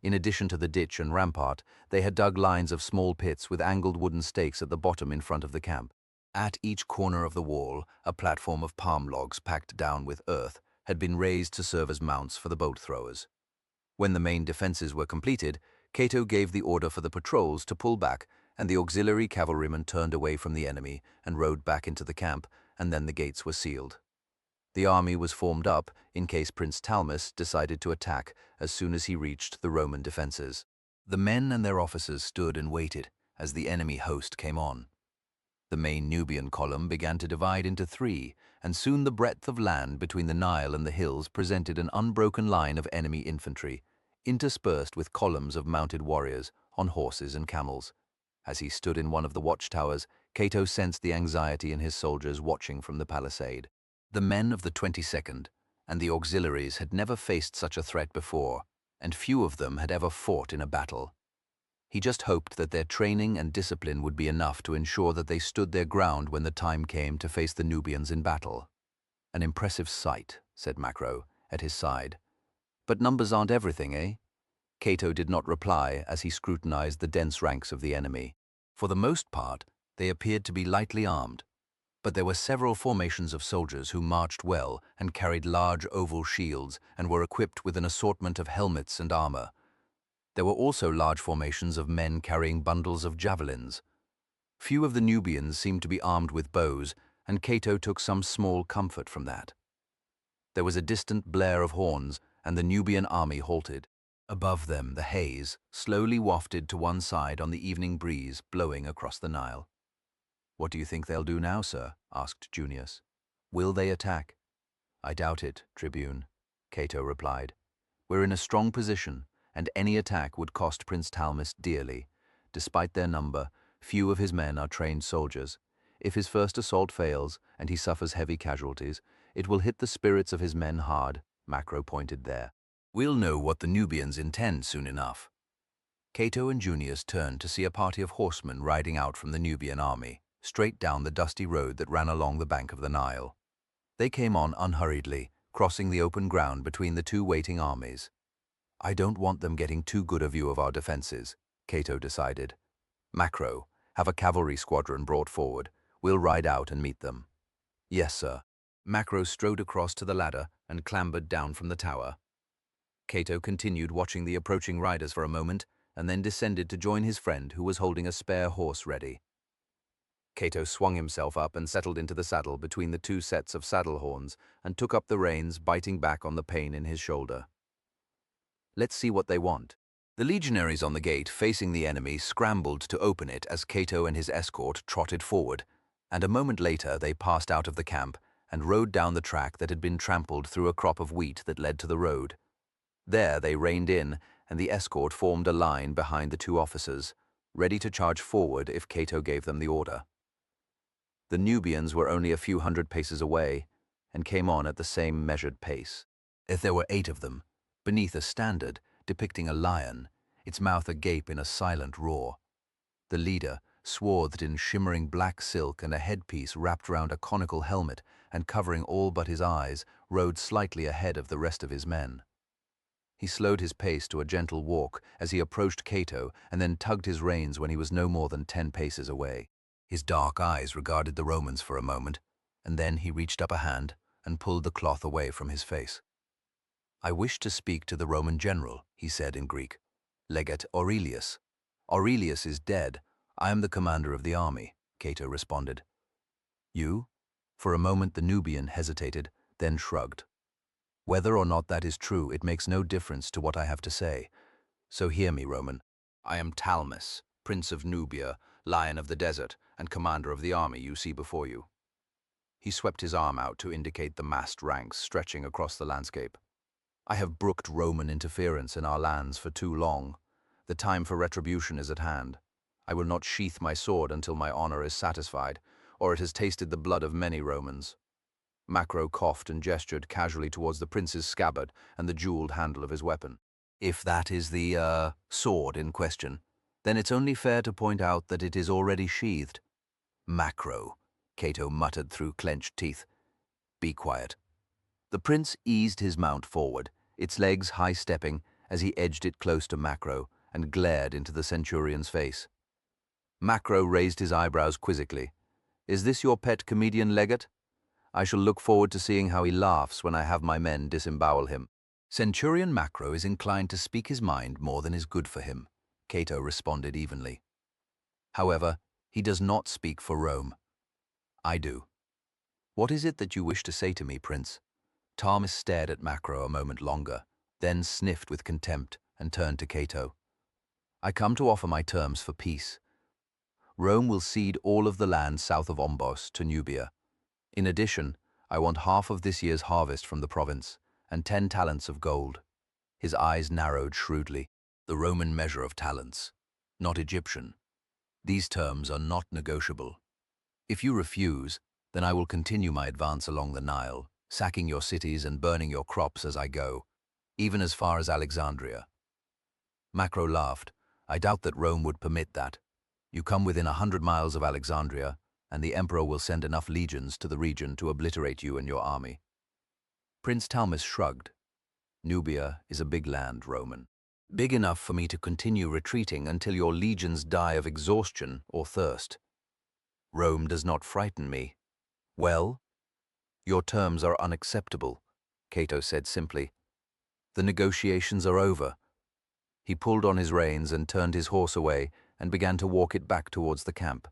In addition to the ditch and rampart, they had dug lines of small pits with angled wooden stakes at the bottom in front of the camp. At each corner of the wall, a platform of palm logs packed down with earth had been raised to serve as mounts for the bolt throwers. When the main defenses were completed, Cato gave the order for the patrols to pull back, and the auxiliary cavalrymen turned away from the enemy and rode back into the camp, and then the gates were sealed. The army was formed up in case Prince Talmus decided to attack as soon as he reached the Roman defenses. The men and their officers stood and waited as the enemy host came on. The main Nubian column began to divide into 3, and soon the breadth of land between the Nile and the hills presented an unbroken line of enemy infantry, interspersed with columns of mounted warriors on horses and camels. As he stood in one of the watchtowers, Cato sensed the anxiety in his soldiers watching from the palisade. The men of the 22nd and the auxiliaries had never faced such a threat before, and few of them had ever fought in a battle. He just hoped that their training and discipline would be enough to ensure that they stood their ground when the time came to face the Nubians in battle. "An impressive sight," said Macro, at his side. "But numbers aren't everything, eh?" Cato did not reply as he scrutinized the dense ranks of the enemy. For the most part, they appeared to be lightly armed, but there were several formations of soldiers who marched well and carried large oval shields and were equipped with an assortment of helmets and armor. There were also large formations of men carrying bundles of javelins. Few of the Nubians seemed to be armed with bows, and Cato took some small comfort from that. There was a distant blare of horns, and the Nubian army halted. Above them, the haze slowly wafted to one side on the evening breeze blowing across the Nile. "What do you think they'll do now, sir?" asked Junius. "Will they attack?" "I doubt it, Tribune," Cato replied. "We're in a strong position, and any attack would cost Prince Talmus dearly. Despite their number, few of his men are trained soldiers. If his first assault fails, and he suffers heavy casualties, it will hit the spirits of his men hard." Macro pointed there. We'll know what the Nubians intend soon enough. Cato and Junius turned to see a party of horsemen riding out from the Nubian army, straight down the dusty road that ran along the bank of the Nile. They came on unhurriedly, crossing the open ground between the two waiting armies. I don't want them getting too good a view of our defenses, Cato decided. Macro, have a cavalry squadron brought forward. We'll ride out and meet them. Yes, sir. Macro strode across to the ladder and clambered down from the tower. Cato continued watching the approaching riders for a moment, and then descended to join his friend who was holding a spare horse ready. Cato swung himself up and settled into the saddle between the two sets of saddle horns and took up the reins, biting back on the pain in his shoulder. Let's see what they want. The legionaries on the gate facing the enemy scrambled to open it as Cato and his escort trotted forward, and a moment later they passed out of the camp and rode down the track that had been trampled through a crop of wheat that led to the road. There they reined in, and the escort formed a line behind the two officers, ready to charge forward if Cato gave them the order. The Nubians were only a few hundred paces away, and came on at the same measured pace. If there were 8 of them, beneath a standard depicting a lion, its mouth agape in a silent roar. The leader, swathed in shimmering black silk and a headpiece wrapped round a conical helmet and covering all but his eyes, rode slightly ahead of the rest of his men. He slowed his pace to a gentle walk as he approached Cato and then tugged his reins when he was no more than 10 paces away. His dark eyes regarded the Romans for a moment, and then he reached up a hand and pulled the cloth away from his face. I wish to speak to the Roman general, he said in Greek. Legate Aurelius. Aurelius is dead. I am the commander of the army, Cato responded. You? For a moment the Nubian hesitated, then shrugged. Whether or not that is true, it makes no difference to what I have to say. So hear me, Roman. I am Talmus, prince of Nubia, lion of the desert, and commander of the army you see before you. He swept his arm out to indicate the massed ranks stretching across the landscape. I have brooked Roman interference in our lands for too long. The time for retribution is at hand. I will not sheath my sword until my honor is satisfied, or it has tasted the blood of many Romans. Macro coughed and gestured casually towards the prince's scabbard and the jeweled handle of his weapon. If that is the, sword in question, then it's only fair to point out that it is already sheathed. Macro, Cato muttered through clenched teeth. Be quiet. The prince eased his mount forward, its legs high-stepping as he edged it close to Macro and glared into the centurion's face. Macro raised his eyebrows quizzically. Is this your pet comedian, Legate? I shall look forward to seeing how he laughs when I have my men disembowel him. Centurion Macro is inclined to speak his mind more than is good for him, Cato responded evenly. However, he does not speak for Rome. I do. What is it that you wish to say to me, Prince? Talmus stared at Macro a moment longer, then sniffed with contempt and turned to Cato. I come to offer my terms for peace. Rome will cede all of the land south of Ombos to Nubia. In addition, I want half of this year's harvest from the province and 10 talents of gold. His eyes narrowed shrewdly. The Roman measure of talents, not Egyptian. These terms are not negotiable. If you refuse, then I will continue my advance along the Nile, sacking your cities and burning your crops as I go, even as far as Alexandria. Macro laughed. I doubt that Rome would permit that. You come within 100 miles of Alexandria, and the emperor will send enough legions to the region to obliterate you and your army. Prince Talmus shrugged. Nubia is a big land, Roman. Big enough for me to continue retreating until your legions die of exhaustion or thirst. Rome does not frighten me. Well? Your terms are unacceptable, Cato said simply. The negotiations are over. He pulled on his reins and turned his horse away and began to walk it back towards the camp.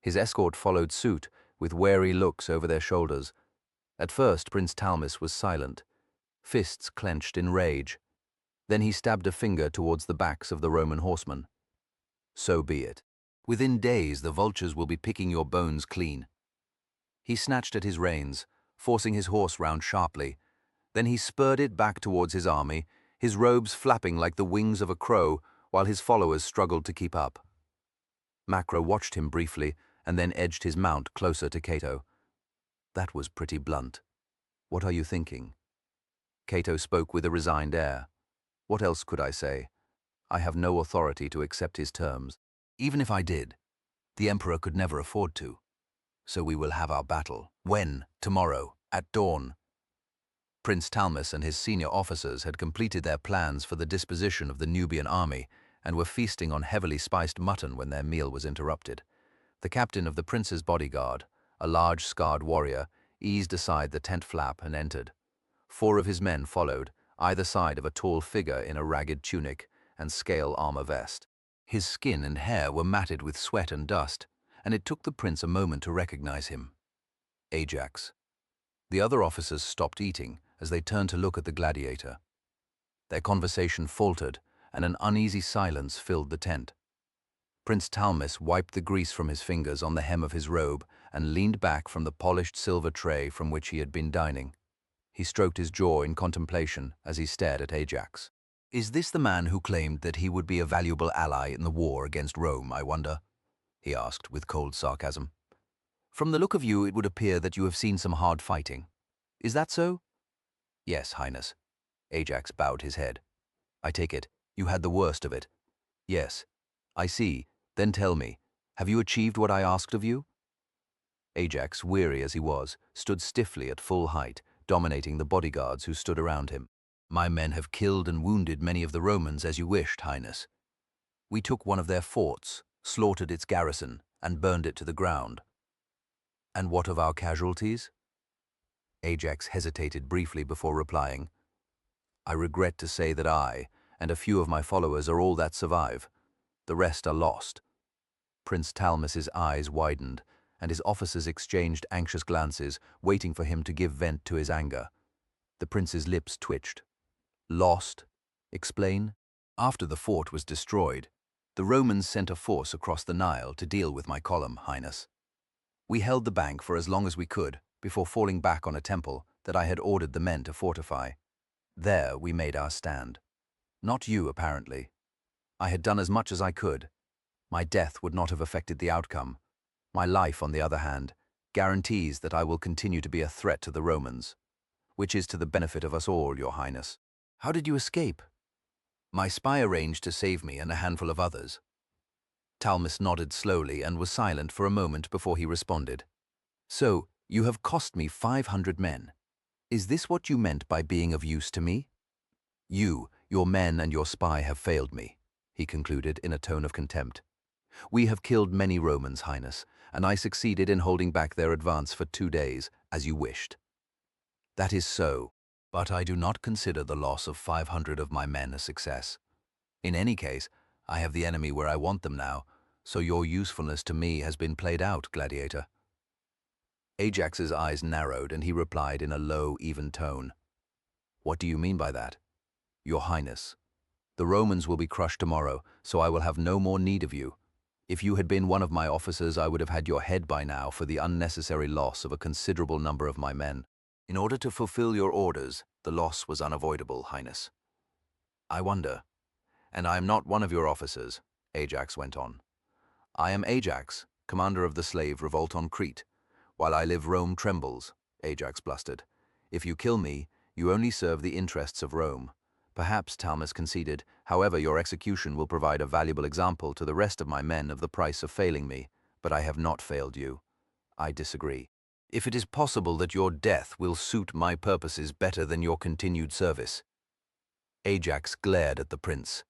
His escort followed suit, with wary looks over their shoulders. At first, Prince Talmus was silent, fists clenched in rage. Then he stabbed a finger towards the backs of the Roman horsemen. So be it. Within days, the vultures will be picking your bones clean. He snatched at his reins, forcing his horse round sharply. Then he spurred it back towards his army, his robes flapping like the wings of a crow, while his followers struggled to keep up. Macro watched him briefly and then edged his mount closer to Cato. That was pretty blunt. What are you thinking? Cato spoke with a resigned air. What else could I say? I have no authority to accept his terms. Even if I did, the emperor could never afford to. So we will have our battle. When? Tomorrow, at dawn. Prince Talmus and his senior officers had completed their plans for the disposition of the Nubian army and were feasting on heavily spiced mutton when their meal was interrupted. The captain of the prince's bodyguard, a large scarred warrior, eased aside the tent flap and entered. 4 of his men followed, either side of a tall figure in a ragged tunic and scale armor vest. His skin and hair were matted with sweat and dust, and it took the prince a moment to recognize him. Ajax. The other officers stopped eating as they turned to look at the gladiator. Their conversation faltered, and an uneasy silence filled the tent. Prince Talmus wiped the grease from his fingers on the hem of his robe and leaned back from the polished silver tray from which he had been dining. He stroked his jaw in contemplation as he stared at Ajax. "Is this the man who claimed that he would be a valuable ally in the war against Rome, I wonder?" he asked with cold sarcasm. "From the look of you, it would appear that you have seen some hard fighting. Is that so?" "Yes, Highness." Ajax bowed his head. "I take it, you had the worst of it." "Yes." "I see. Then tell me, have you achieved what I asked of you?" Ajax, weary as he was, stood stiffly at full height, dominating the bodyguards who stood around him. "My men have killed and wounded many of the Romans as you wished, Highness. We took one of their forts, slaughtered its garrison, and burned it to the ground." "And what of our casualties?" Ajax hesitated briefly before replying. "I regret to say that I, and a few of my followers, are all that survive. The rest are lost." Prince Talmus's eyes widened, and his officers exchanged anxious glances, waiting for him to give vent to his anger. The prince's lips twitched. "Lost? Explain." "After the fort was destroyed, the Romans sent a force across the Nile to deal with my column, Highness. We held the bank for as long as we could, before falling back on a temple that I had ordered the men to fortify. There we made our stand. Not you, apparently. I had done as much as I could. My death would not have affected the outcome. My life, on the other hand, guarantees that I will continue to be a threat to the Romans, which is to the benefit of us all, Your Highness." "How did you escape?" "My spy arranged to save me and a handful of others." Talmus nodded slowly and was silent for a moment before he responded. "So, you have cost me 500 men. Is this what you meant by being of use to me?" "You, your men, and your spy have failed me," he concluded in a tone of contempt. "We have killed many Romans, Highness, and I succeeded in holding back their advance for 2 days, as you wished." "That is so, but I do not consider the loss of 500 of my men a success. In any case, I have the enemy where I want them now, so your usefulness to me has been played out, gladiator." Ajax's eyes narrowed, and he replied in a low, even tone. "What do you mean by that?" "Your Highness, the Romans will be crushed tomorrow, so I will have no more need of you. If you had been one of my officers, I would have had your head by now for the unnecessary loss of a considerable number of my men. In order to fulfill your orders, the loss was unavoidable, Highness." "I wonder. And I am not one of your officers," Ajax went on. "I am Ajax, commander of the slave revolt on Crete. While I live, Rome trembles," Ajax blustered. "If you kill me, you only serve the interests of Rome." "Perhaps," Talmus conceded. "However, your execution will provide a valuable example to the rest of my men of the price of failing me. But I have not failed you." "I disagree. If it is possible that your death will suit my purposes better than your continued service." Ajax glared at the prince.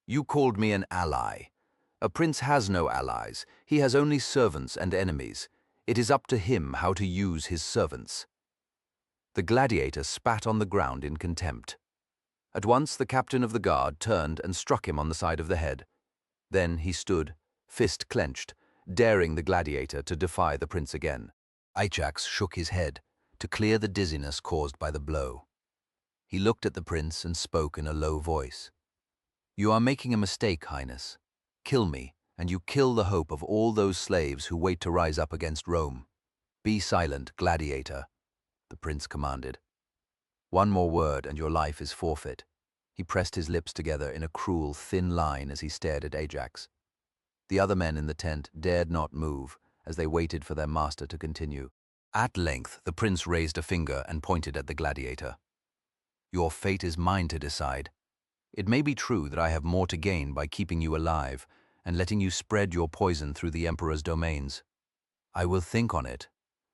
"You called me an ally. A prince has no allies. He has only servants and enemies. It is up to him how to use his servants." The gladiator spat on the ground in contempt. At once the captain of the guard turned and struck him on the side of the head. Then he stood, fist clenched, daring the gladiator to defy the prince again. Ajax shook his head to clear the dizziness caused by the blow. He looked at the prince and spoke in a low voice. "You are making a mistake, Highness. Kill me, and you kill the hope of all those slaves who wait to rise up against Rome." "Be silent, gladiator," the prince commanded. "One more word and your life is forfeit." He pressed his lips together in a cruel, thin line as he stared at Ajax. The other men in the tent dared not move as they waited for their master to continue. At length, the prince raised a finger and pointed at the gladiator. Your fate is mine to decide. It may be true that I have more to gain by keeping you alive and letting you spread your poison through the Emperor's domains. I will think on it.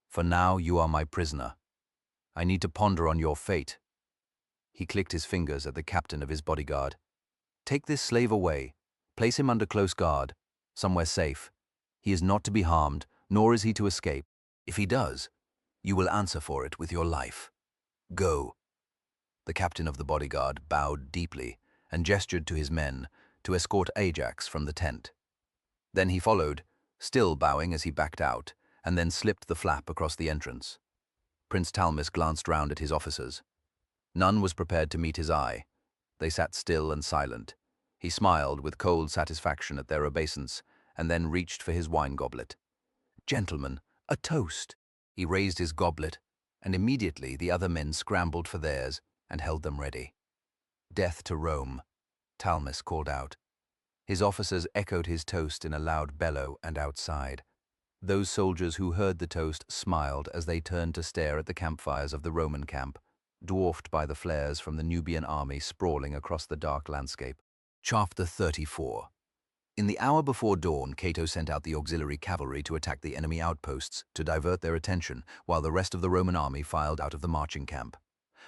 For now, you are my prisoner. I need to ponder on your fate." He clicked his fingers at the captain of his bodyguard. "Take this slave away. Place him under close guard, somewhere safe. He is not to be harmed, nor is he to escape. If he does, you will answer for it with your life. Go." The captain of the bodyguard bowed deeply and gestured to his men to escort Ajax from the tent. Then he followed, still bowing as he backed out, and then slipped the flap across the entrance. Prince Talmis glanced round at his officers. None was prepared to meet his eye. They sat still and silent. He smiled with cold satisfaction at their obeisance, and then reached for his wine goblet. "Gentlemen, a toast!" He raised his goblet, and immediately the other men scrambled for theirs and held them ready. "Death to Rome," Talmis called out. His officers echoed his toast in a loud bellow and outside. Those soldiers who heard the toast smiled as they turned to stare at the campfires of the Roman camp, dwarfed by the flares from the Nubian army sprawling across the dark landscape. Chapter 34. In the hour before dawn, Cato sent out the auxiliary cavalry to attack the enemy outposts to divert their attention, while the rest of the Roman army filed out of the marching camp.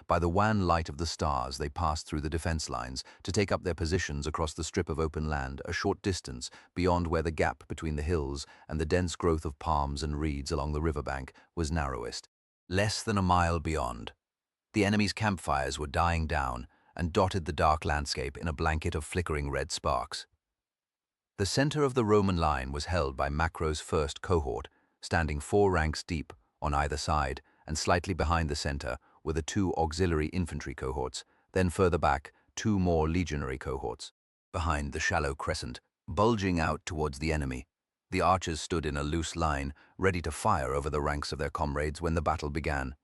By the wan light of the stars, they passed through the defense lines to take up their positions across the strip of open land a short distance beyond where the gap between the hills and the dense growth of palms and reeds along the riverbank was narrowest. Less than a mile beyond, the enemy's campfires were dying down and dotted the dark landscape in a blanket of flickering red sparks. The center of the Roman line was held by Macro's first cohort, standing 4 ranks deep on either side, and slightly behind the center were the 2 auxiliary infantry cohorts, then further back 2 more legionary cohorts. Behind the shallow crescent, bulging out towards the enemy, the archers stood in a loose line, ready to fire over the ranks of their comrades when the battle began.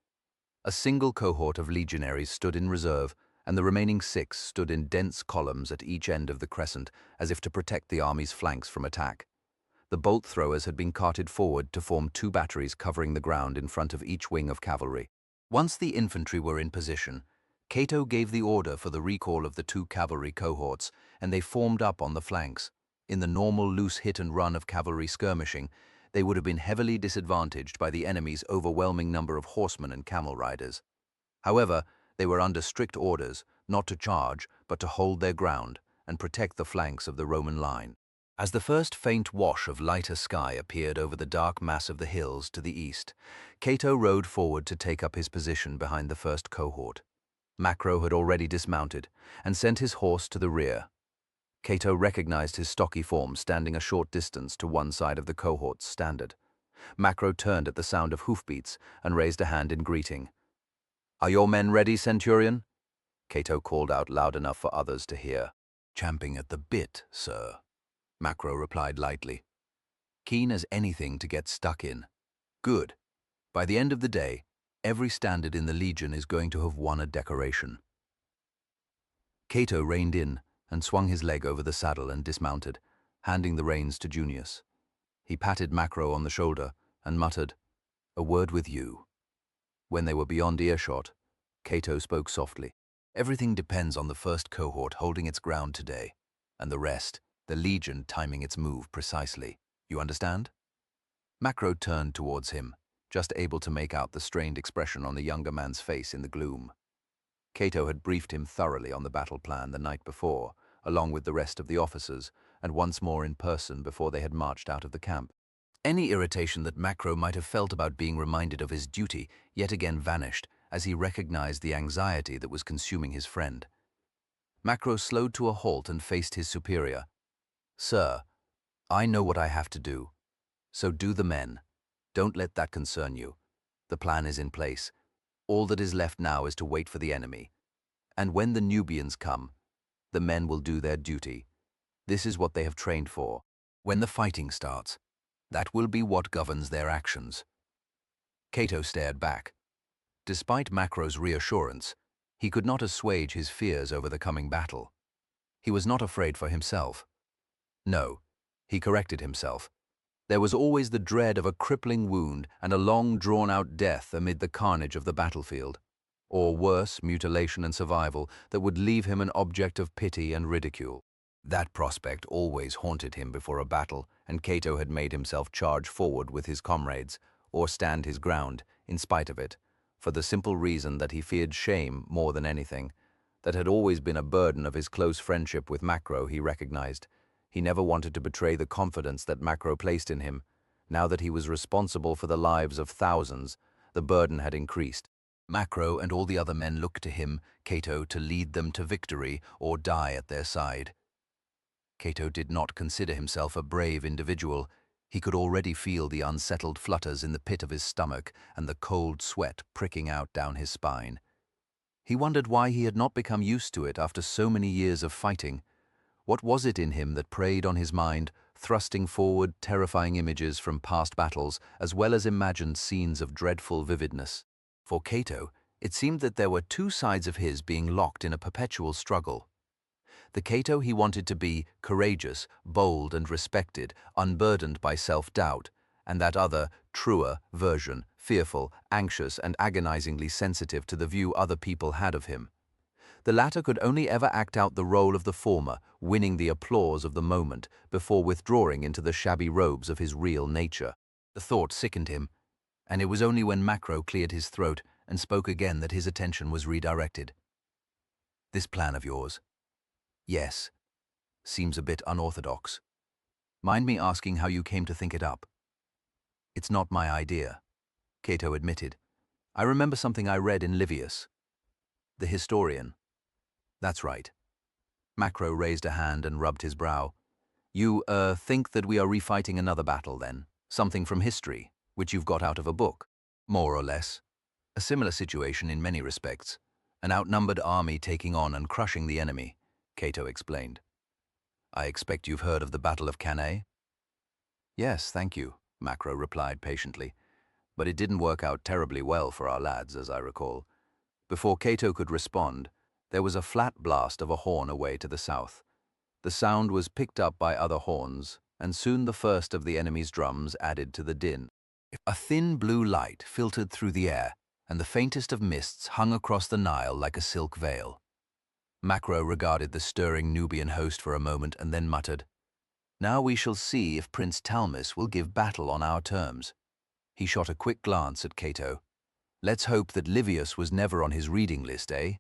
A single cohort of legionaries stood in reserve, and the remaining 6 stood in dense columns at each end of the crescent, as if to protect the army's flanks from attack. The bolt throwers had been carted forward to form 2 batteries covering the ground in front of each wing of cavalry. Once the infantry were in position, Cato gave the order for the recall of the 2 cavalry cohorts, and they formed up on the flanks. In the normal loose hit and run of cavalry skirmishing, they would have been heavily disadvantaged by the enemy's overwhelming number of horsemen and camel riders. However, they were under strict orders not to charge, but to hold their ground and protect the flanks of the Roman line. As the first faint wash of lighter sky appeared over the dark mass of the hills to the east, Cato rode forward to take up his position behind the first cohort. Macro had already dismounted and sent his horse to the rear. Cato recognized his stocky form standing a short distance to one side of the cohort's standard. Macro turned at the sound of hoofbeats and raised a hand in greeting. "Are your men ready, Centurion?" Cato called out loud enough for others to hear. "Champing at the bit, sir," Macro replied lightly. "Keen as anything to get stuck in." "Good. By the end of the day, every standard in the Legion is going to have won a decoration." Cato reined in and swung his leg over the saddle and dismounted, handing the reins to Junius. He patted Macro on the shoulder and muttered, "A word with you." When they were beyond earshot, Cato spoke softly. "Everything depends on the first cohort holding its ground today, and the rest, the Legion timing its move precisely. You understand?" Macro turned towards him, just able to make out the strained expression on the younger man's face in the gloom. Cato had briefed him thoroughly on the battle plan the night before, along with the rest of the officers, and once more in person before they had marched out of the camp. Any irritation that Macro might have felt about being reminded of his duty yet again vanished as he recognized the anxiety that was consuming his friend. Macro slowed to a halt and faced his superior. "Sir, I know what I have to do. So do the men. Don't let that concern you. The plan is in place. All that is left now is to wait for the enemy. And when the Nubians come, the men will do their duty. This is what they have trained for. When the fighting starts, that will be what governs their actions." Cato stared back. Despite Macro's reassurance, he could not assuage his fears over the coming battle. He was not afraid for himself. No, he corrected himself. There was always the dread of a crippling wound and a long, drawn-out death amid the carnage of the battlefield. or worse, mutilation and survival, that would leave him an object of pity and ridicule. That prospect always haunted him before a battle, and Cato had made himself charge forward with his comrades, or stand his ground, in spite of it, for the simple reason that he feared shame more than anything. That had always been a burden of his close friendship with Macro, he recognized. He never wanted to betray the confidence that Macro placed in him. Now that he was responsible for the lives of thousands, the burden had increased. Macro and all the other men looked to him, Cato, to lead them to victory or die at their side. Cato did not consider himself a brave individual. He could already feel the unsettled flutters in the pit of his stomach and the cold sweat pricking out down his spine. He wondered why he had not become used to it after so many years of fighting. What was it in him that preyed on his mind, thrusting forward terrifying images from past battles, as well as imagined scenes of dreadful vividness? For Cato, it seemed that there were two sides of his being locked in a perpetual struggle. The Cato he wanted to be, courageous, bold and respected, unburdened by self-doubt, and that other, truer version, fearful, anxious and agonizingly sensitive to the view other people had of him. The latter could only ever act out the role of the former, winning the applause of the moment before withdrawing into the shabby robes of his real nature. The thought sickened him, and it was only when Macro cleared his throat and spoke again that his attention was redirected. "This plan of yours, yes, seems a bit unorthodox. Mind me asking how you came to think it up?" "It's not my idea," Cato admitted. "I remember something I read in Livius, the historian." "That's right." Macro raised a hand and rubbed his brow. "You, think that we are refighting another battle, then? Something from history, which you've got out of a book?" "More or less. A similar situation in many respects. An outnumbered army taking on and crushing the enemy," Cato explained. "I expect you've heard of the Battle of Cannae?" "Yes, thank you," Macro replied patiently. "But it didn't work out terribly well for our lads, as I recall." Before Cato could respond, there was a flat blast of a horn away to the south. The sound was picked up by other horns, and soon the first of the enemy's drums added to the din. A thin blue light filtered through the air, and the faintest of mists hung across the Nile like a silk veil. Macro regarded the stirring Nubian host for a moment and then muttered, "Now we shall see if Prince Talmis will give battle on our terms." He shot a quick glance at Cato. "Let's hope that Livius was never on his reading list, eh?"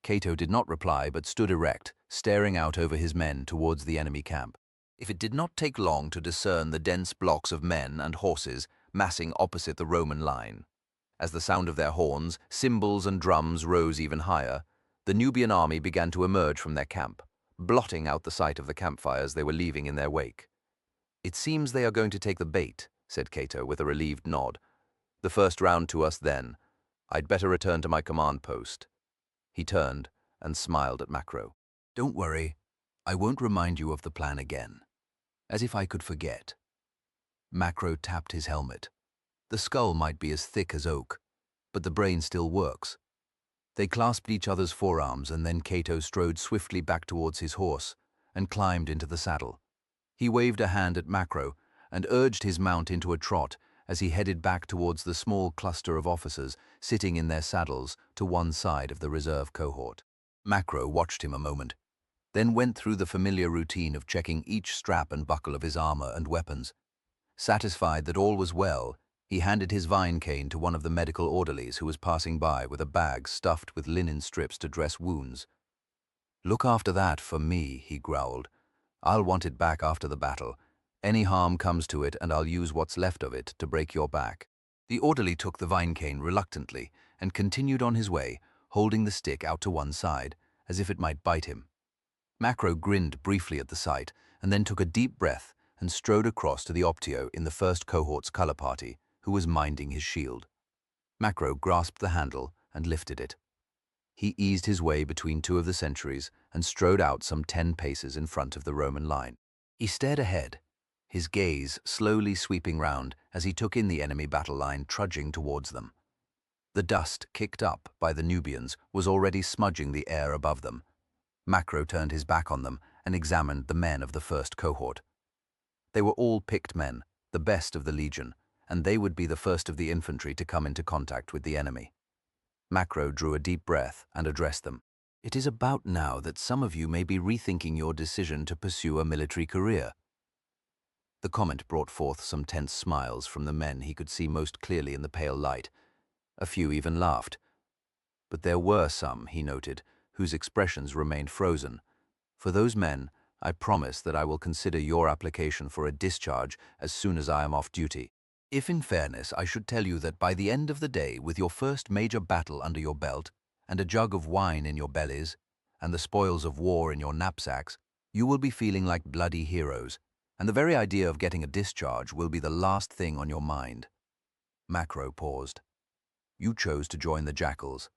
Cato did not reply but stood erect, staring out over his men towards the enemy camp. If it did not take long to discern the dense blocks of men and horses massing opposite the Roman line. As the sound of their horns, cymbals and drums rose even higher, the Nubian army began to emerge from their camp, blotting out the sight of the campfires they were leaving in their wake. "It seems they are going to take the bait," said Cato with a relieved nod. "The first round to us then. I'd better return to my command post." He turned and smiled at Macro. "Don't worry, I won't remind you of the plan again. As if I could forget." Macro tapped his helmet. The skull might be as thick as oak, but the brain still works. They clasped each other's forearms, and then Cato strode swiftly back towards his horse and climbed into the saddle. He waved a hand at Macro and urged his mount into a trot as he headed back towards the small cluster of officers sitting in their saddles to one side of the reserve cohort. Macro watched him a moment, then went through the familiar routine of checking each strap and buckle of his armor and weapons. Satisfied that all was well, he handed his vine cane to one of the medical orderlies who was passing by with a bag stuffed with linen strips to dress wounds. "Look after that for me," he growled. "I'll want it back after the battle. Any harm comes to it and I'll use what's left of it to break your back." The orderly took the vine cane reluctantly and continued on his way, holding the stick out to one side, as if it might bite him. Macro grinned briefly at the sight and then took a deep breath and strode across to the Optio in the first cohort's color party, who was minding his shield. Macro grasped the handle and lifted it. He eased his way between two of the sentries and strode out some 10 paces in front of the Roman line. He stared ahead, his gaze slowly sweeping round as he took in the enemy battle line trudging towards them. The dust kicked up by the Nubians was already smudging the air above them. Macro turned his back on them and examined the men of the first cohort. They were all picked men, the best of the legion, and they would be the first of the infantry to come into contact with the enemy. Macro drew a deep breath and addressed them. It is about now that some of you may be rethinking your decision to pursue a military career. The comment brought forth some tense smiles from the men he could see most clearly in the pale light. A few even laughed. But there were some, he noted, whose expressions remained frozen. For those men, I promise that I will consider your application for a discharge as soon as I am off duty. If in fairness I should tell you that by the end of the day, with your first major battle under your belt, and a jug of wine in your bellies, and the spoils of war in your knapsacks, you will be feeling like bloody heroes, and the very idea of getting a discharge will be the last thing on your mind. Macro paused. You chose to join the Jackals.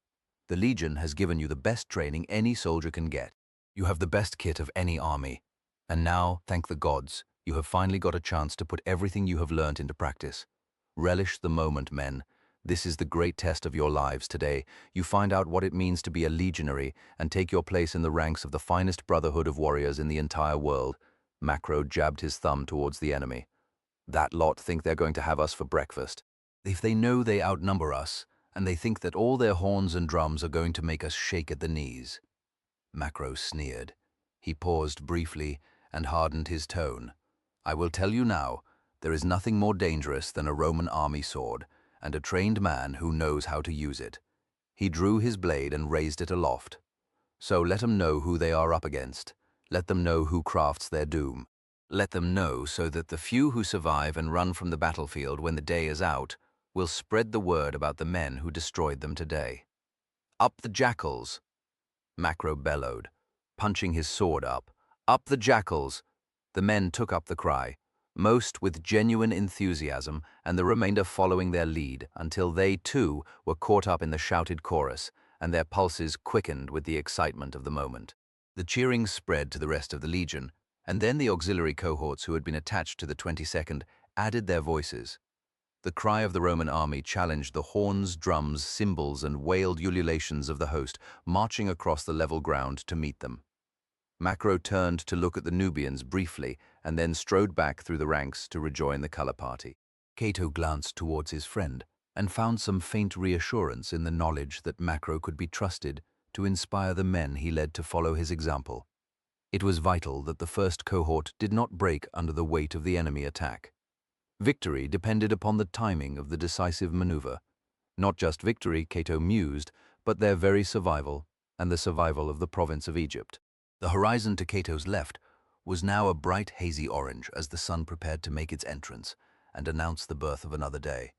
The Legion has given you the best training any soldier can get. You have the best kit of any army. And now, thank the gods, you have finally got a chance to put everything you have learned into practice. Relish the moment, men. This is the great test of your lives today. You find out what it means to be a legionary and take your place in the ranks of the finest brotherhood of warriors in the entire world. Macro jabbed his thumb towards the enemy. That lot think they're going to have us for breakfast. If they know they outnumber us, and they think that all their horns and drums are going to make us shake at the knees. Macro sneered. He paused briefly and hardened his tone. I will tell you now, there is nothing more dangerous than a Roman army sword, and a trained man who knows how to use it. He drew his blade and raised it aloft. So let them know who they are up against. Let them know who crafts their doom. Let them know so that the few who survive and run from the battlefield when the day is out will spread the word about the men who destroyed them today. Up the Jackals! Macro bellowed, punching his sword up. Up the Jackals! The men took up the cry, most with genuine enthusiasm, and the remainder following their lead until they, too, were caught up in the shouted chorus, and their pulses quickened with the excitement of the moment. The cheering spread to the rest of the Legion, and then the auxiliary cohorts who had been attached to the 22nd added their voices. The cry of the Roman army challenged the horns, drums, cymbals, and wailed ululations of the host, marching across the level ground to meet them. Macro turned to look at the Nubians briefly and then strode back through the ranks to rejoin the color party. Cato glanced towards his friend and found some faint reassurance in the knowledge that Macro could be trusted to inspire the men he led to follow his example. It was vital that the first cohort did not break under the weight of the enemy attack. Victory depended upon the timing of the decisive maneuver. Not just victory, Cato mused, but their very survival and the survival of the province of Egypt. The horizon to Cato's left was now a bright hazy orange as the sun prepared to make its entrance and announce the birth of another day.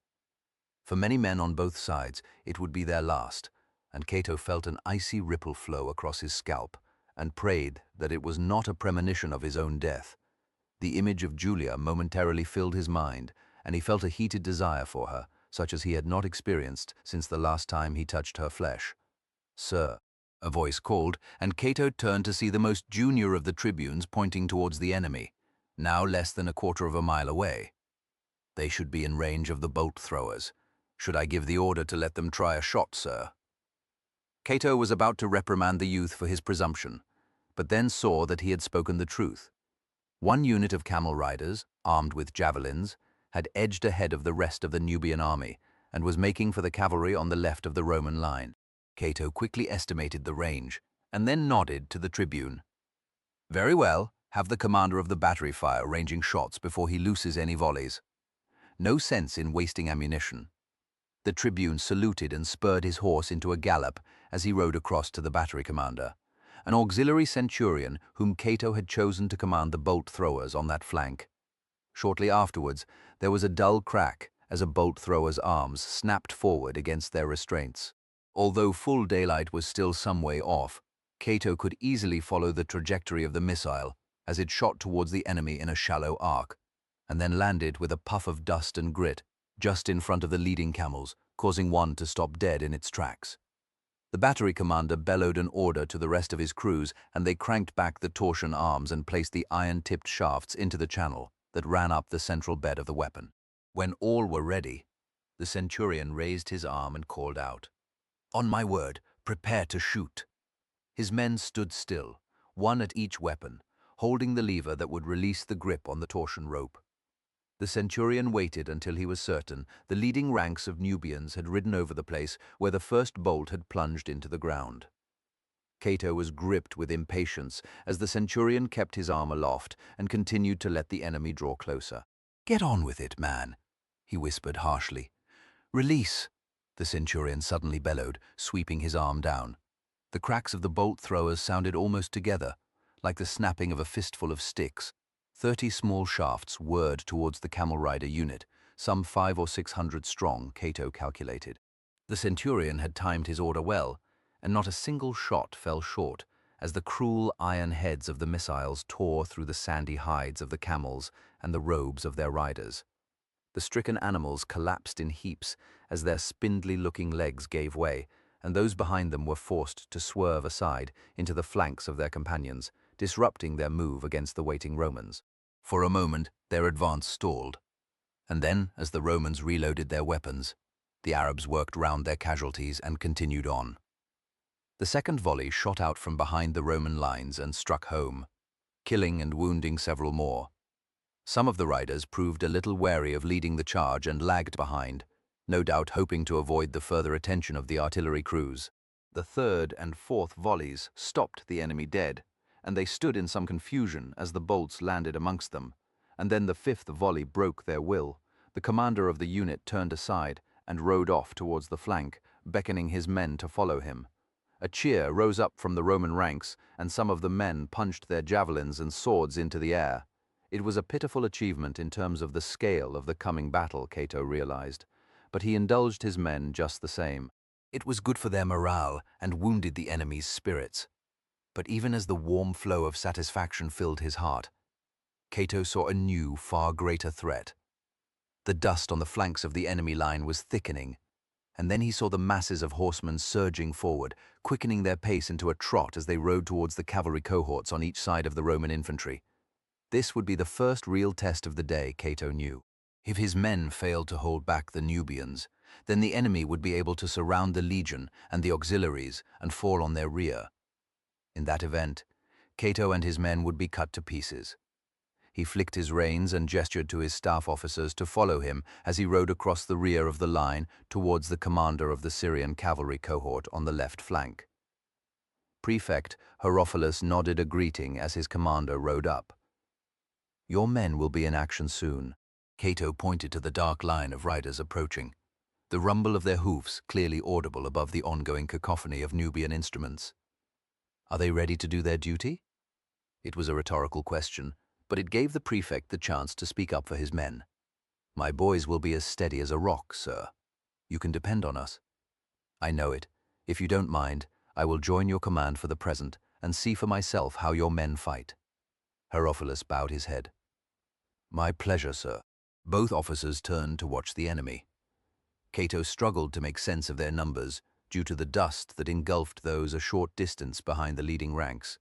For many men on both sides, it would be their last, and Cato felt an icy ripple flow across his scalp and prayed that it was not a premonition of his own death. The image of Julia momentarily filled his mind, and he felt a heated desire for her, such as he had not experienced since the last time he touched her flesh. Sir, a voice called, and Cato turned to see the most junior of the tribunes pointing towards the enemy, now less than a quarter of a mile away. They should be in range of the bolt throwers. Should I give the order to let them try a shot, sir? Cato was about to reprimand the youth for his presumption, but then saw that he had spoken the truth. One unit of camel riders, armed with javelins, had edged ahead of the rest of the Nubian army and was making for the cavalry on the left of the Roman line. Cato quickly estimated the range and then nodded to the tribune. Very well, have the commander of the battery fire ranging shots before he looses any volleys. No sense in wasting ammunition. The tribune saluted and spurred his horse into a gallop as he rode across to the battery commander, an auxiliary centurion whom Cato had chosen to command the bolt throwers on that flank. Shortly afterwards, there was a dull crack as a bolt thrower's arms snapped forward against their restraints. Although full daylight was still some way off, Cato could easily follow the trajectory of the missile as it shot towards the enemy in a shallow arc, and then landed with a puff of dust and grit just in front of the leading camels, causing one to stop dead in its tracks. The battery commander bellowed an order to the rest of his crews, and they cranked back the torsion arms and placed the iron-tipped shafts into the channel that ran up the central bed of the weapon. When all were ready, the centurion raised his arm and called out, "On my word, prepare to shoot." His men stood still, one at each weapon, holding the lever that would release the grip on the torsion rope. The centurion waited until he was certain the leading ranks of Nubians had ridden over the place where the first bolt had plunged into the ground. Cato was gripped with impatience as the centurion kept his arm aloft and continued to let the enemy draw closer. "Get on with it, man," he whispered harshly. "Release," the centurion suddenly bellowed, sweeping his arm down. The cracks of the bolt throwers sounded almost together, like the snapping of a fistful of sticks. 30 small shafts whirred towards the camel rider unit, some 500 or 600 strong, Cato calculated. The centurion had timed his order well, and not a single shot fell short as the cruel iron heads of the missiles tore through the sandy hides of the camels and the robes of their riders. The stricken animals collapsed in heaps as their spindly-looking legs gave way, and those behind them were forced to swerve aside into the flanks of their companions, disrupting their move against the waiting Romans. For a moment, their advance stalled, and then, as the Romans reloaded their weapons, the Arabs worked round their casualties and continued on. The second volley shot out from behind the Roman lines and struck home, killing and wounding several more. Some of the riders proved a little wary of leading the charge and lagged behind, no doubt hoping to avoid the further attention of the artillery crews. The third and fourth volleys stopped the enemy dead, and they stood in some confusion as the bolts landed amongst them. And then the fifth volley broke their will. The commander of the unit turned aside and rode off towards the flank, beckoning his men to follow him. A cheer rose up from the Roman ranks, and some of the men punched their javelins and swords into the air. It was a pitiful achievement in terms of the scale of the coming battle, Cato realized, but he indulged his men just the same. It was good for their morale and wounded the enemy's spirits. But even as the warm flow of satisfaction filled his heart, Cato saw a new, far greater threat. The dust on the flanks of the enemy line was thickening, and then he saw the masses of horsemen surging forward, quickening their pace into a trot as they rode towards the cavalry cohorts on each side of the Roman infantry. This would be the first real test of the day, Cato knew. If his men failed to hold back the Nubians, then the enemy would be able to surround the legion and the auxiliaries and fall on their rear. In that event, Cato and his men would be cut to pieces. He flicked his reins and gestured to his staff officers to follow him as he rode across the rear of the line towards the commander of the Syrian cavalry cohort on the left flank. Prefect Herophilus nodded a greeting as his commander rode up. "Your men will be in action soon." Cato pointed to the dark line of riders approaching, the rumble of their hoofs clearly audible above the ongoing cacophony of Nubian instruments. "Are they ready to do their duty?" It was a rhetorical question, but it gave the prefect the chance to speak up for his men. "My boys will be as steady as a rock, sir. You can depend on us." "I know it. If you don't mind, I will join your command for the present and see for myself how your men fight." Herophilus bowed his head. "My pleasure, sir." Both officers turned to watch the enemy. Cato struggled to make sense of their numbers due to the dust that engulfed those a short distance behind the leading ranks.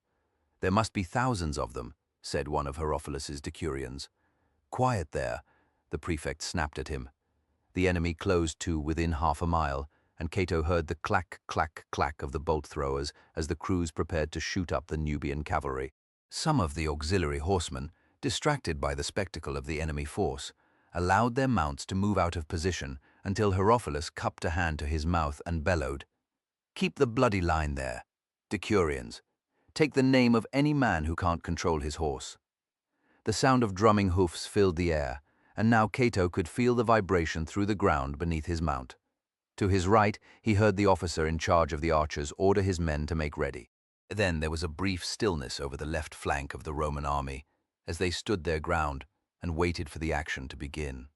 "There must be thousands of them," said one of Herophilus's decurions. "Quiet there," the prefect snapped at him. The enemy closed to within half a mile, and Cato heard the clack, clack, clack of the bolt throwers as the crews prepared to shoot up the Nubian cavalry. Some of the auxiliary horsemen, distracted by the spectacle of the enemy force, allowed their mounts to move out of position until Herophilus cupped a hand to his mouth and bellowed, "Keep the bloody line there, decurions. Take the name of any man who can't control his horse." The sound of drumming hoofs filled the air, and now Cato could feel the vibration through the ground beneath his mount. To his right, he heard the officer in charge of the archers order his men to make ready. Then there was a brief stillness over the left flank of the Roman army as they stood their ground and waited for the action to begin.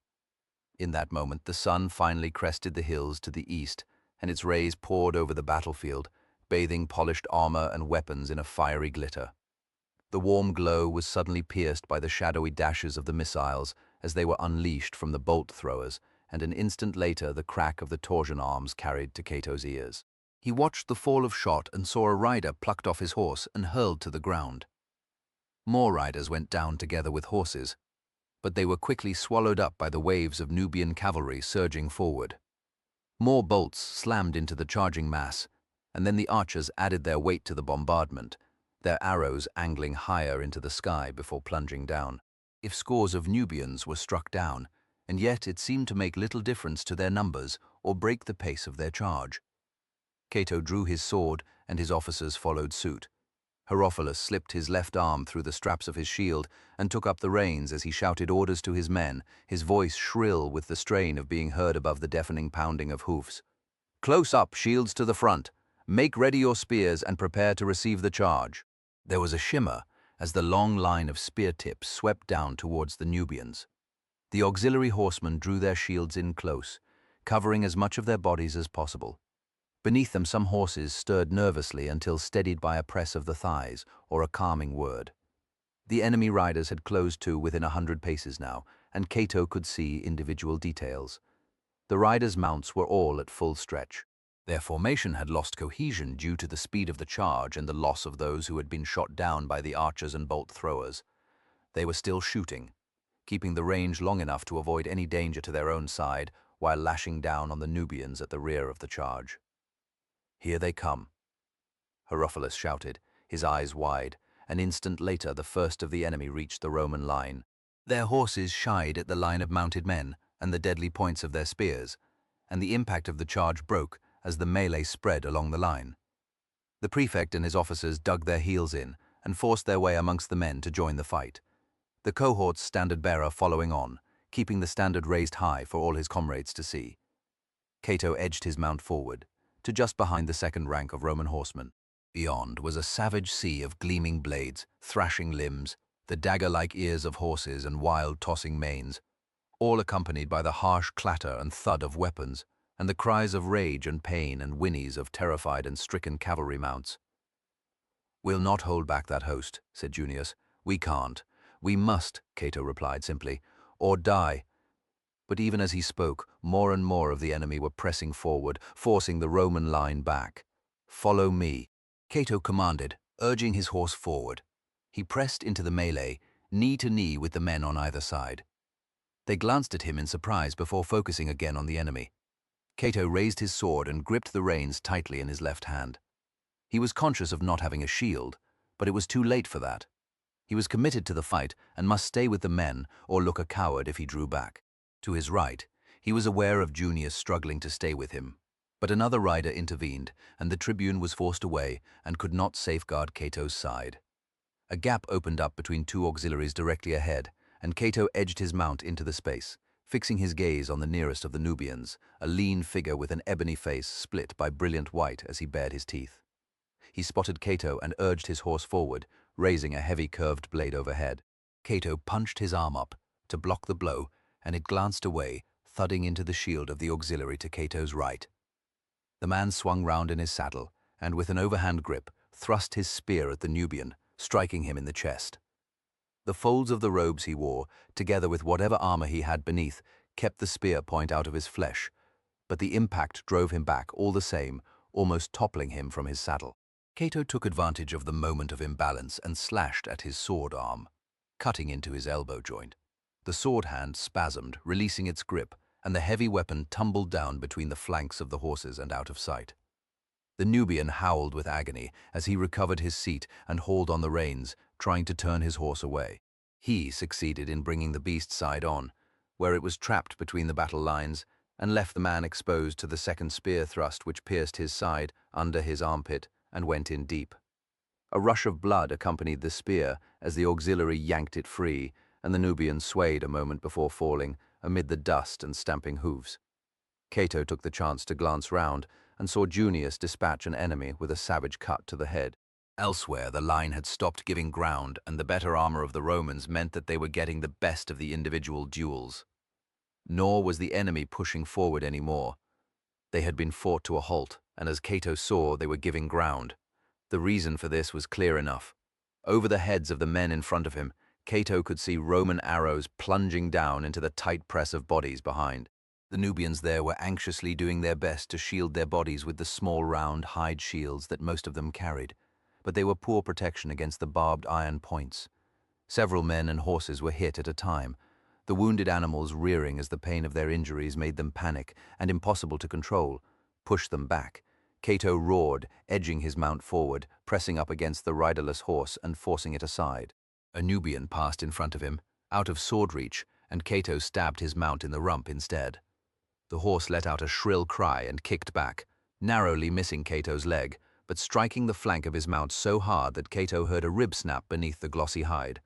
In that moment, the sun finally crested the hills to the east, and its rays poured over the battlefield, bathing polished armor and weapons in a fiery glitter. The warm glow was suddenly pierced by the shadowy dashes of the missiles as they were unleashed from the bolt throwers, and an instant later the crack of the torsion arms carried to Cato's ears. He watched the fall of shot and saw a rider plucked off his horse and hurled to the ground. More riders went down together with horses, but they were quickly swallowed up by the waves of Nubian cavalry surging forward. More bolts slammed into the charging mass, and then the archers added their weight to the bombardment, their arrows angling higher into the sky before plunging down. if scores of Nubians were struck down, and yet it seemed to make little difference to their numbers or break the pace of their charge. Cato drew his sword, and his officers followed suit. Herophilus slipped his left arm through the straps of his shield and took up the reins as he shouted orders to his men, his voice shrill with the strain of being heard above the deafening pounding of hoofs. "Close up, shields to the front. Make ready your spears and prepare to receive the charge." There was a shimmer as the long line of spear tips swept down towards the Nubians. The auxiliary horsemen drew their shields in close, covering as much of their bodies as possible. Beneath them some horses stirred nervously until steadied by a press of the thighs or a calming word. The enemy riders had closed to within 100 paces now, and Cato could see individual details. The riders' mounts were all at full stretch. Their formation had lost cohesion due to the speed of the charge and the loss of those who had been shot down by the archers and bolt throwers. They were still shooting, keeping the range long enough to avoid any danger to their own side while lashing down on the Nubians at the rear of the charge. "Here they come," Herophilus shouted, his eyes wide. An instant later the first of the enemy reached the Roman line. Their horses shied at the line of mounted men and the deadly points of their spears, and the impact of the charge broke as the melee spread along the line. The prefect and his officers dug their heels in and forced their way amongst the men to join the fight, the cohort's standard-bearer following on, keeping the standard raised high for all his comrades to see. Cato edged his mount forward, to just behind the second rank of Roman horsemen. Beyond was a savage sea of gleaming blades, thrashing limbs, the dagger-like ears of horses and wild tossing manes, all accompanied by the harsh clatter and thud of weapons, and the cries of rage and pain and whinnies of terrified and stricken cavalry mounts. "We'll not hold back that host," said Junius. "We can't. We must," Cato replied simply, "or die." But even as he spoke, more and more of the enemy were pressing forward, forcing the Roman line back. "Follow me," Cato commanded, urging his horse forward. He pressed into the melee, knee to knee with the men on either side. They glanced at him in surprise before focusing again on the enemy. Cato raised his sword and gripped the reins tightly in his left hand. He was conscious of not having a shield, but it was too late for that. He was committed to the fight and must stay with the men or look a coward if he drew back. To his right, he was aware of Junius struggling to stay with him. But another rider intervened, and the tribune was forced away and could not safeguard Cato's side. A gap opened up between two auxiliaries directly ahead, and Cato edged his mount into the space, fixing his gaze on the nearest of the Nubians, a lean figure with an ebony face split by brilliant white as he bared his teeth. He spotted Cato and urged his horse forward, raising a heavy curved blade overhead. Cato punched his arm up to block the blow, and it glanced away, thudding into the shield of the auxiliary to Cato's right. The man swung round in his saddle, and with an overhand grip, thrust his spear at the Nubian, striking him in the chest. The folds of the robes he wore, together with whatever armor he had beneath, kept the spear point out of his flesh, but the impact drove him back all the same, almost toppling him from his saddle. Cato took advantage of the moment of imbalance and slashed at his sword arm, cutting into his elbow joint. The sword hand spasmed, releasing its grip, and the heavy weapon tumbled down between the flanks of the horses and out of sight. The Nubian howled with agony as he recovered his seat and hauled on the reins, trying to turn his horse away. He succeeded in bringing the beast side on, where it was trapped between the battle lines, and left the man exposed to the second spear thrust which pierced his side under his armpit and went in deep. A rush of blood accompanied the spear as the auxiliary yanked it free, and the Nubian swayed a moment before falling, amid the dust and stamping hooves. Cato took the chance to glance round and saw Junius dispatch an enemy with a savage cut to the head. Elsewhere, the line had stopped giving ground, and the better armor of the Romans meant that they were getting the best of the individual duels. Nor was the enemy pushing forward any more. They had been fought to a halt, and as Cato saw, they were giving ground. The reason for this was clear enough. Over the heads of the men in front of him, Cato could see Roman arrows plunging down into the tight press of bodies behind. The Nubians there were anxiously doing their best to shield their bodies with the small round hide shields that most of them carried, but they were poor protection against the barbed iron points. Several men and horses were hit at a time, the wounded animals rearing as the pain of their injuries made them panic and impossible to control, pushed them back. Cato roared, edging his mount forward, pressing up against the riderless horse and forcing it aside. A Nubian passed in front of him, out of sword reach, and Cato stabbed his mount in the rump instead. The horse let out a shrill cry and kicked back, narrowly missing Cato's leg, but striking the flank of his mount so hard that Cato heard a rib snap beneath the glossy hide.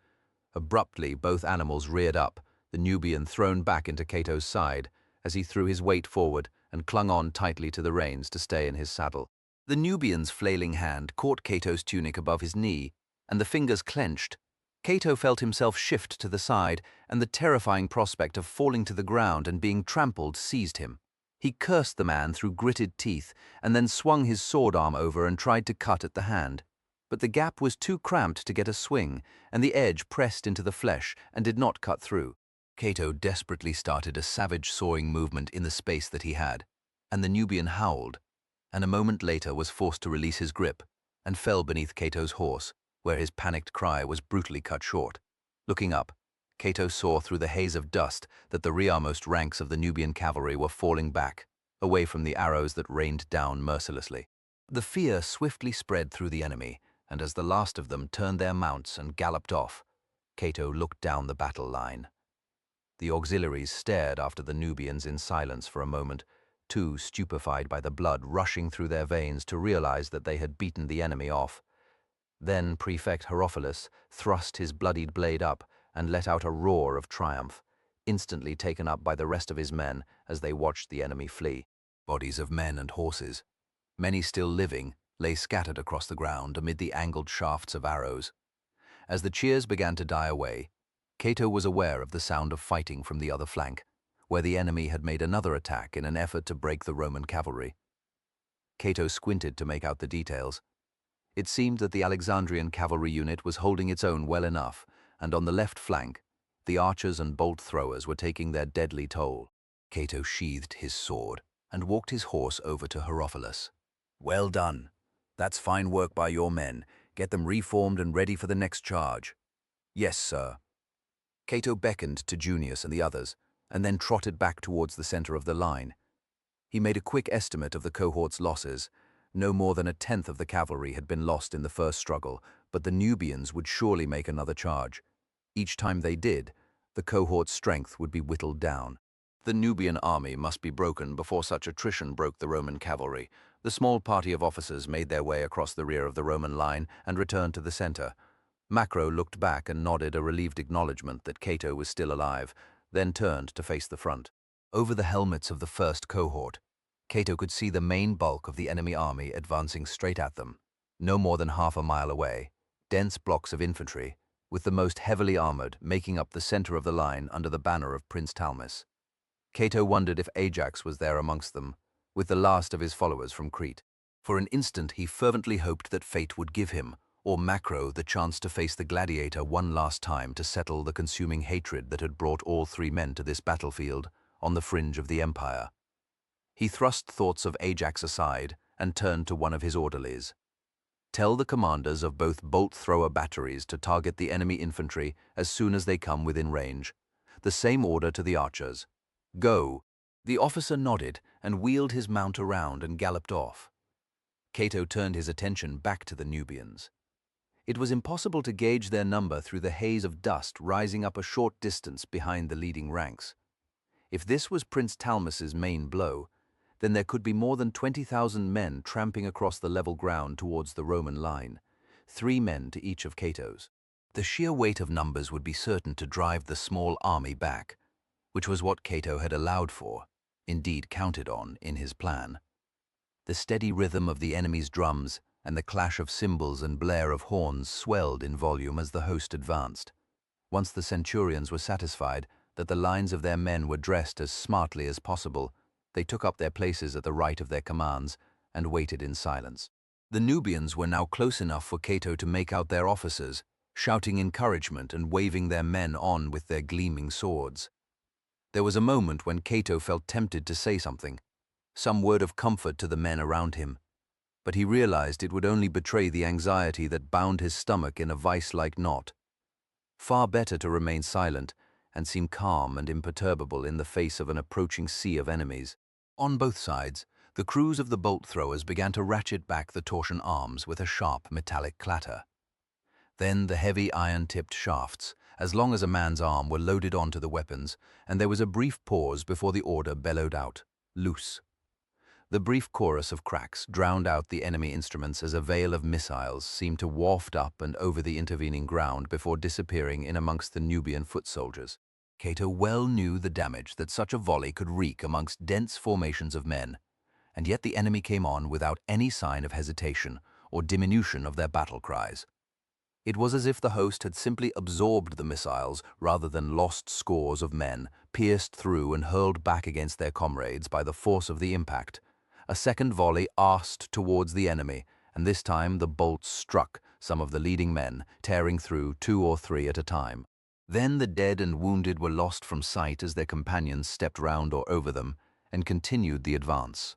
Abruptly, both animals reared up, the Nubian thrown back into Cato's side, as he threw his weight forward and clung on tightly to the reins to stay in his saddle. The Nubian's flailing hand caught Cato's tunic above his knee, and the fingers clenched. Cato felt himself shift to the side, and the terrifying prospect of falling to the ground and being trampled seized him. He cursed the man through gritted teeth, and then swung his sword arm over and tried to cut at the hand. But the gap was too cramped to get a swing, and the edge pressed into the flesh and did not cut through. Cato desperately started a savage sawing movement in the space that he had, and the Nubian howled, and a moment later was forced to release his grip and fell beneath Cato's horse, where his panicked cry was brutally cut short. Looking up, Cato saw through the haze of dust that the rearmost ranks of the Nubian cavalry were falling back, away from the arrows that rained down mercilessly. The fear swiftly spread through the enemy, and as the last of them turned their mounts and galloped off, Cato looked down the battle line. The auxiliaries stared after the Nubians in silence for a moment, too stupefied by the blood rushing through their veins to realize that they had beaten the enemy off. Then Prefect Herophilus thrust his bloodied blade up and let out a roar of triumph, instantly taken up by the rest of his men as they watched the enemy flee. Bodies of men and horses, many still living, lay scattered across the ground amid the angled shafts of arrows. As the cheers began to die away, Cato was aware of the sound of fighting from the other flank, where the enemy had made another attack in an effort to break the Roman cavalry. Cato squinted to make out the details. It seemed that the Alexandrian cavalry unit was holding its own well enough, and on the left flank, the archers and bolt throwers were taking their deadly toll. Cato sheathed his sword and walked his horse over to Herophilus. "Well done. That's fine work by your men. Get them reformed and ready for the next charge." "Yes, sir." Cato beckoned to Junius and the others, and then trotted back towards the center of the line. He made a quick estimate of the cohort's losses. No more than a tenth of the cavalry had been lost in the first struggle, but the Nubians would surely make another charge. Each time they did, the cohort's strength would be whittled down. The Nubian army must be broken before such attrition broke the Roman cavalry. The small party of officers made their way across the rear of the Roman line and returned to the center. Macro looked back and nodded a relieved acknowledgement that Cato was still alive, then turned to face the front. Over the helmets of the first cohort, Cato could see the main bulk of the enemy army advancing straight at them, no more than half a mile away, dense blocks of infantry, with the most heavily armored making up the center of the line under the banner of Prince Talmus. Cato wondered if Ajax was there amongst them, with the last of his followers from Crete. For an instant he fervently hoped that fate would give him, or Macro, the chance to face the gladiator one last time to settle the consuming hatred that had brought all three men to this battlefield on the fringe of the empire. He thrust thoughts of Ajax aside and turned to one of his orderlies. "Tell the commanders of both bolt-thrower batteries to target the enemy infantry as soon as they come within range. The same order to the archers. Go." The officer nodded and wheeled his mount around and galloped off. Cato turned his attention back to the Nubians. It was impossible to gauge their number through the haze of dust rising up a short distance behind the leading ranks. If this was Prince Talmus's main blow, then there could be more than 20,000 men tramping across the level ground towards the Roman line, 3 men to each of Cato's. The sheer weight of numbers would be certain to drive the small army back, which was what Cato had allowed for, indeed counted on, in his plan. The steady rhythm of the enemy's drums and the clash of cymbals and blare of horns swelled in volume as the host advanced. Once the centurions were satisfied that the lines of their men were dressed as smartly as possible, they took up their places at the right of their commands and waited in silence. The Nubians were now close enough for Cato to make out their officers, shouting encouragement and waving their men on with their gleaming swords. There was a moment when Cato felt tempted to say something, some word of comfort to the men around him, but he realized it would only betray the anxiety that bound his stomach in a vice-like knot. Far better to remain silent and seem calm and imperturbable in the face of an approaching sea of enemies. On both sides, the crews of the bolt-throwers began to ratchet back the torsion arms with a sharp metallic clatter. Then the heavy iron-tipped shafts, as long as a man's arm were loaded onto the weapons, and there was a brief pause before the order bellowed out, "Loose." The brief chorus of cracks drowned out the enemy instruments as a veil of missiles seemed to waft up and over the intervening ground before disappearing in amongst the Nubian foot soldiers. Cato well knew the damage that such a volley could wreak amongst dense formations of men, and yet the enemy came on without any sign of hesitation or diminution of their battle cries. It was as if the host had simply absorbed the missiles rather than lost scores of men, pierced through and hurled back against their comrades by the force of the impact. A second volley arsed towards the enemy, and this time the bolts struck some of the leading men, tearing through 2 or 3 at a time. Then the dead and wounded were lost from sight as their companions stepped round or over them, and continued the advance.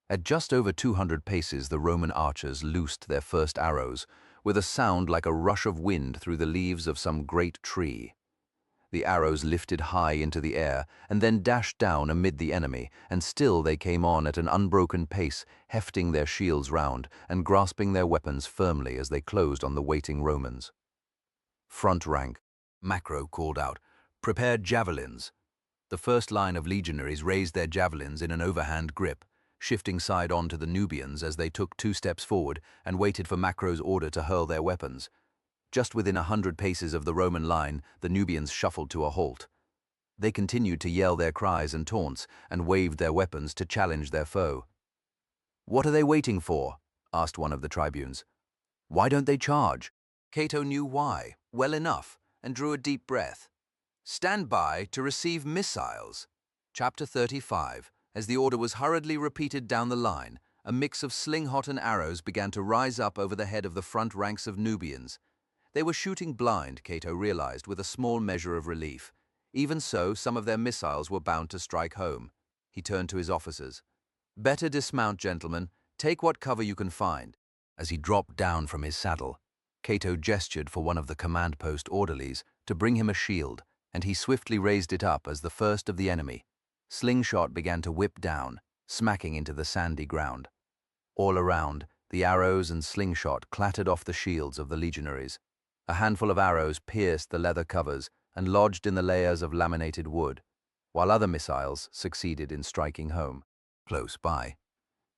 At just over 200 paces, the Roman archers loosed their first arrows, with a sound like a rush of wind through the leaves of some great tree. The arrows lifted high into the air and then dashed down amid the enemy, and still they came on at an unbroken pace, hefting their shields round and grasping their weapons firmly as they closed on the waiting Romans. "Front rank," Macro called out. "Prepare javelins." The first line of legionaries raised their javelins in an overhand grip, shifting side on to the Nubians as they took 2 steps forward and waited for Macro's order to hurl their weapons. Just within 100 paces of the Roman line, the Nubians shuffled to a halt. They continued to yell their cries and taunts and waved their weapons to challenge their foe. "What are they waiting for?" asked one of the tribunes. "Why don't they charge?" Cato knew why well enough and drew a deep breath. "Stand by to receive missiles." Chapter 35. As the order was hurriedly repeated down the line, a mix of sling-hot and arrows began to rise up over the head of the front ranks of Nubians. They were shooting blind, Cato realized, with a small measure of relief. Even so, some of their missiles were bound to strike home. He turned to his officers. "Better dismount, gentlemen. Take what cover you can find." As he dropped down from his saddle, Cato gestured for one of the command post orderlies to bring him a shield, and he swiftly raised it up as the first of the enemy. Slingshot began to whip down, smacking into the sandy ground. All around, the arrows and slingshot clattered off the shields of the legionaries. A handful of arrows pierced the leather covers and lodged in the layers of laminated wood, while other missiles succeeded in striking home. Close by,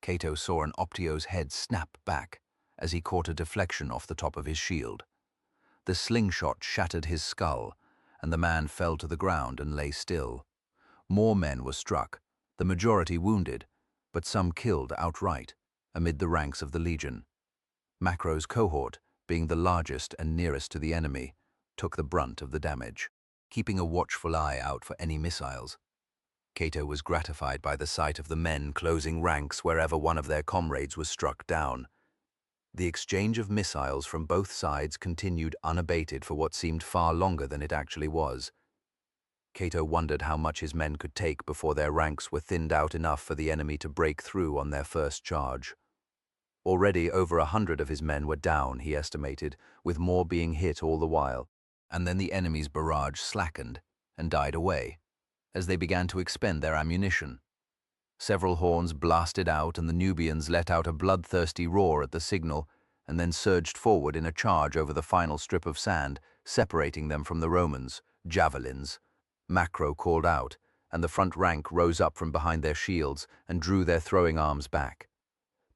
Cato saw an Optio's head snap back as he caught a deflection off the top of his shield. The slingshot shattered his skull, and the man fell to the ground and lay still. More men were struck, the majority wounded, but some killed outright, amid the ranks of the legion. Macro's cohort, being the largest and nearest to the enemy, took the brunt of the damage, keeping a watchful eye out for any missiles. Cato was gratified by the sight of the men closing ranks wherever one of their comrades was struck down. The exchange of missiles from both sides continued unabated for what seemed far longer than it actually was. Cato wondered how much his men could take before their ranks were thinned out enough for the enemy to break through on their first charge. Already over 100 of his men were down, he estimated, with more being hit all the while. And then the enemy's barrage slackened and died away, as they began to expend their ammunition. Several horns blasted out, and the Nubians let out a bloodthirsty roar at the signal, and then surged forward in a charge over the final strip of sand, separating them from the Romans. "Javelins," Macro called out, and the front rank rose up from behind their shields and drew their throwing arms back.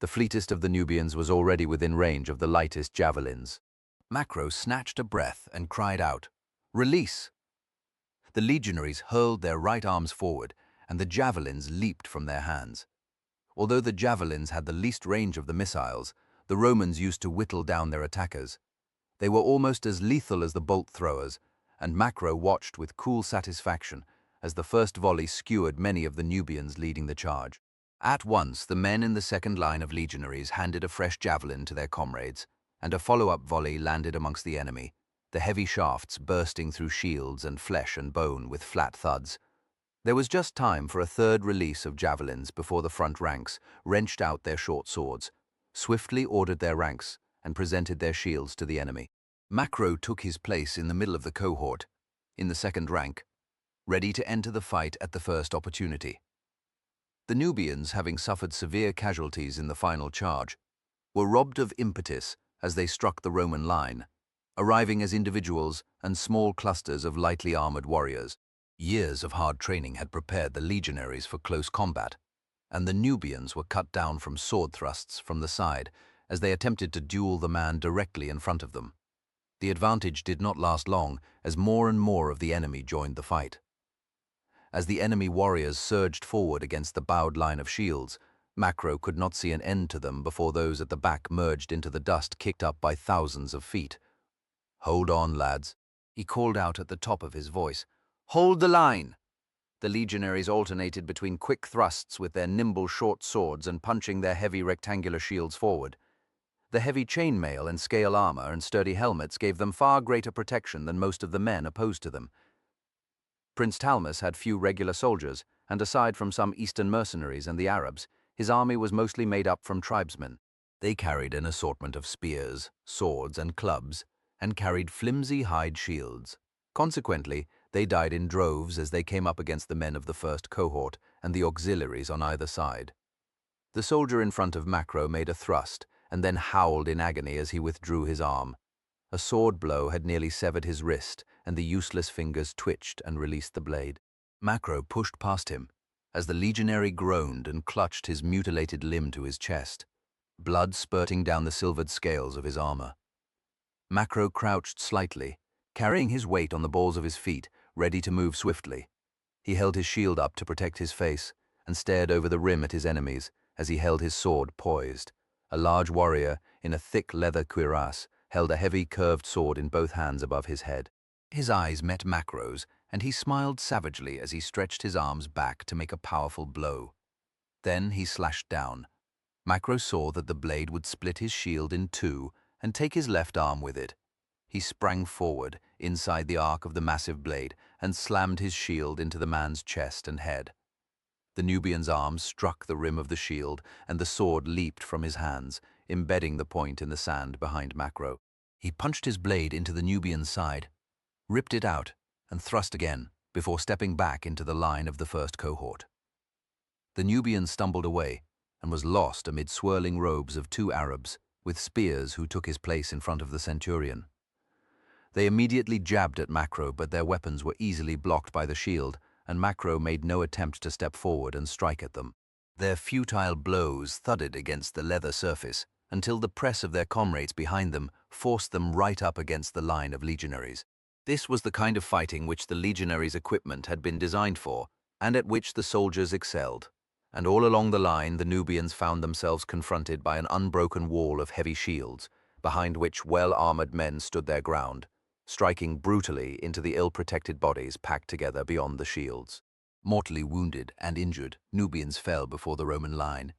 The fleetest of the Nubians was already within range of the lightest javelins. Macro snatched a breath and cried out, "Release!" The legionaries hurled their right arms forward, and the javelins leaped from their hands. Although the javelins had the least range of the missiles, the Romans used to whittle down their attackers. They were almost as lethal as the bolt throwers, and Macro watched with cool satisfaction as the first volley skewered many of the Nubians leading the charge. At once, the men in the second line of legionaries handed a fresh javelin to their comrades, and a follow-up volley landed amongst the enemy, the heavy shafts bursting through shields and flesh and bone with flat thuds. There was just time for a third release of javelins before the front ranks wrenched out their short swords, swiftly ordered their ranks, and presented their shields to the enemy. Macro took his place in the middle of the cohort, in the second rank, ready to enter the fight at the first opportunity. The Nubians, having suffered severe casualties in the final charge, were robbed of impetus as they struck the Roman line. arriving as individuals and small clusters of lightly armored warriors. Years of hard training had prepared the legionaries for close combat, and the Nubians were cut down from sword thrusts from the side as they attempted to duel the man directly in front of them. The advantage did not last long as more and more of the enemy joined the fight. As the enemy warriors surged forward against the bowed line of shields, Macro could not see an end to them before those at the back merged into the dust kicked up by thousands of feet. "Hold on, lads," he called out at the top of his voice. "Hold the line!" The legionaries alternated between quick thrusts with their nimble short swords and punching their heavy rectangular shields forward. The heavy chainmail and scale armor and sturdy helmets gave them far greater protection than most of the men opposed to them. Prince Talmus had few regular soldiers, and aside from some Eastern mercenaries and the Arabs, his army was mostly made up from tribesmen. They carried an assortment of spears, swords, and clubs, and carried flimsy hide shields. Consequently, they died in droves as they came up against the men of the first cohort and the auxiliaries on either side. The soldier in front of Macro made a thrust and then howled in agony as he withdrew his arm. A sword blow had nearly severed his wrist, and the useless fingers twitched and released the blade. Macro pushed past him as the legionary groaned and clutched his mutilated limb to his chest, blood spurting down the silvered scales of his armor. Macro crouched slightly, carrying his weight on the balls of his feet, ready to move swiftly. He held his shield up to protect his face and stared over the rim at his enemies as he held his sword poised. A large warrior in a thick leather cuirass held a heavy curved sword in both hands above his head. His eyes met Macro's, and he smiled savagely as he stretched his arms back to make a powerful blow. Then he slashed down. Macro saw that the blade would split his shield in two and take his left arm with it. He sprang forward, inside the arc of the massive blade, and slammed his shield into the man's chest and head. The Nubian's arm struck the rim of the shield, and the sword leaped from his hands, embedding the point in the sand behind Macro. He punched his blade into the Nubian's side, ripped it out, and thrust again, before stepping back into the line of the first cohort. The Nubian stumbled away, and was lost amid swirling robes of two Arabs, with spears who took his place in front of the centurion. They immediately jabbed at Macro, but their weapons were easily blocked by the shield, and Macro made no attempt to step forward and strike at them. Their futile blows thudded against the leather surface until the press of their comrades behind them forced them right up against the line of legionaries. This was the kind of fighting which the legionaries' equipment had been designed for, and at which the soldiers excelled. And all along the line the Nubians found themselves confronted by an unbroken wall of heavy shields, behind which well-armored men stood their ground, striking brutally into the ill-protected bodies packed together beyond the shields. Mortally wounded and injured, Nubians fell before the Roman line,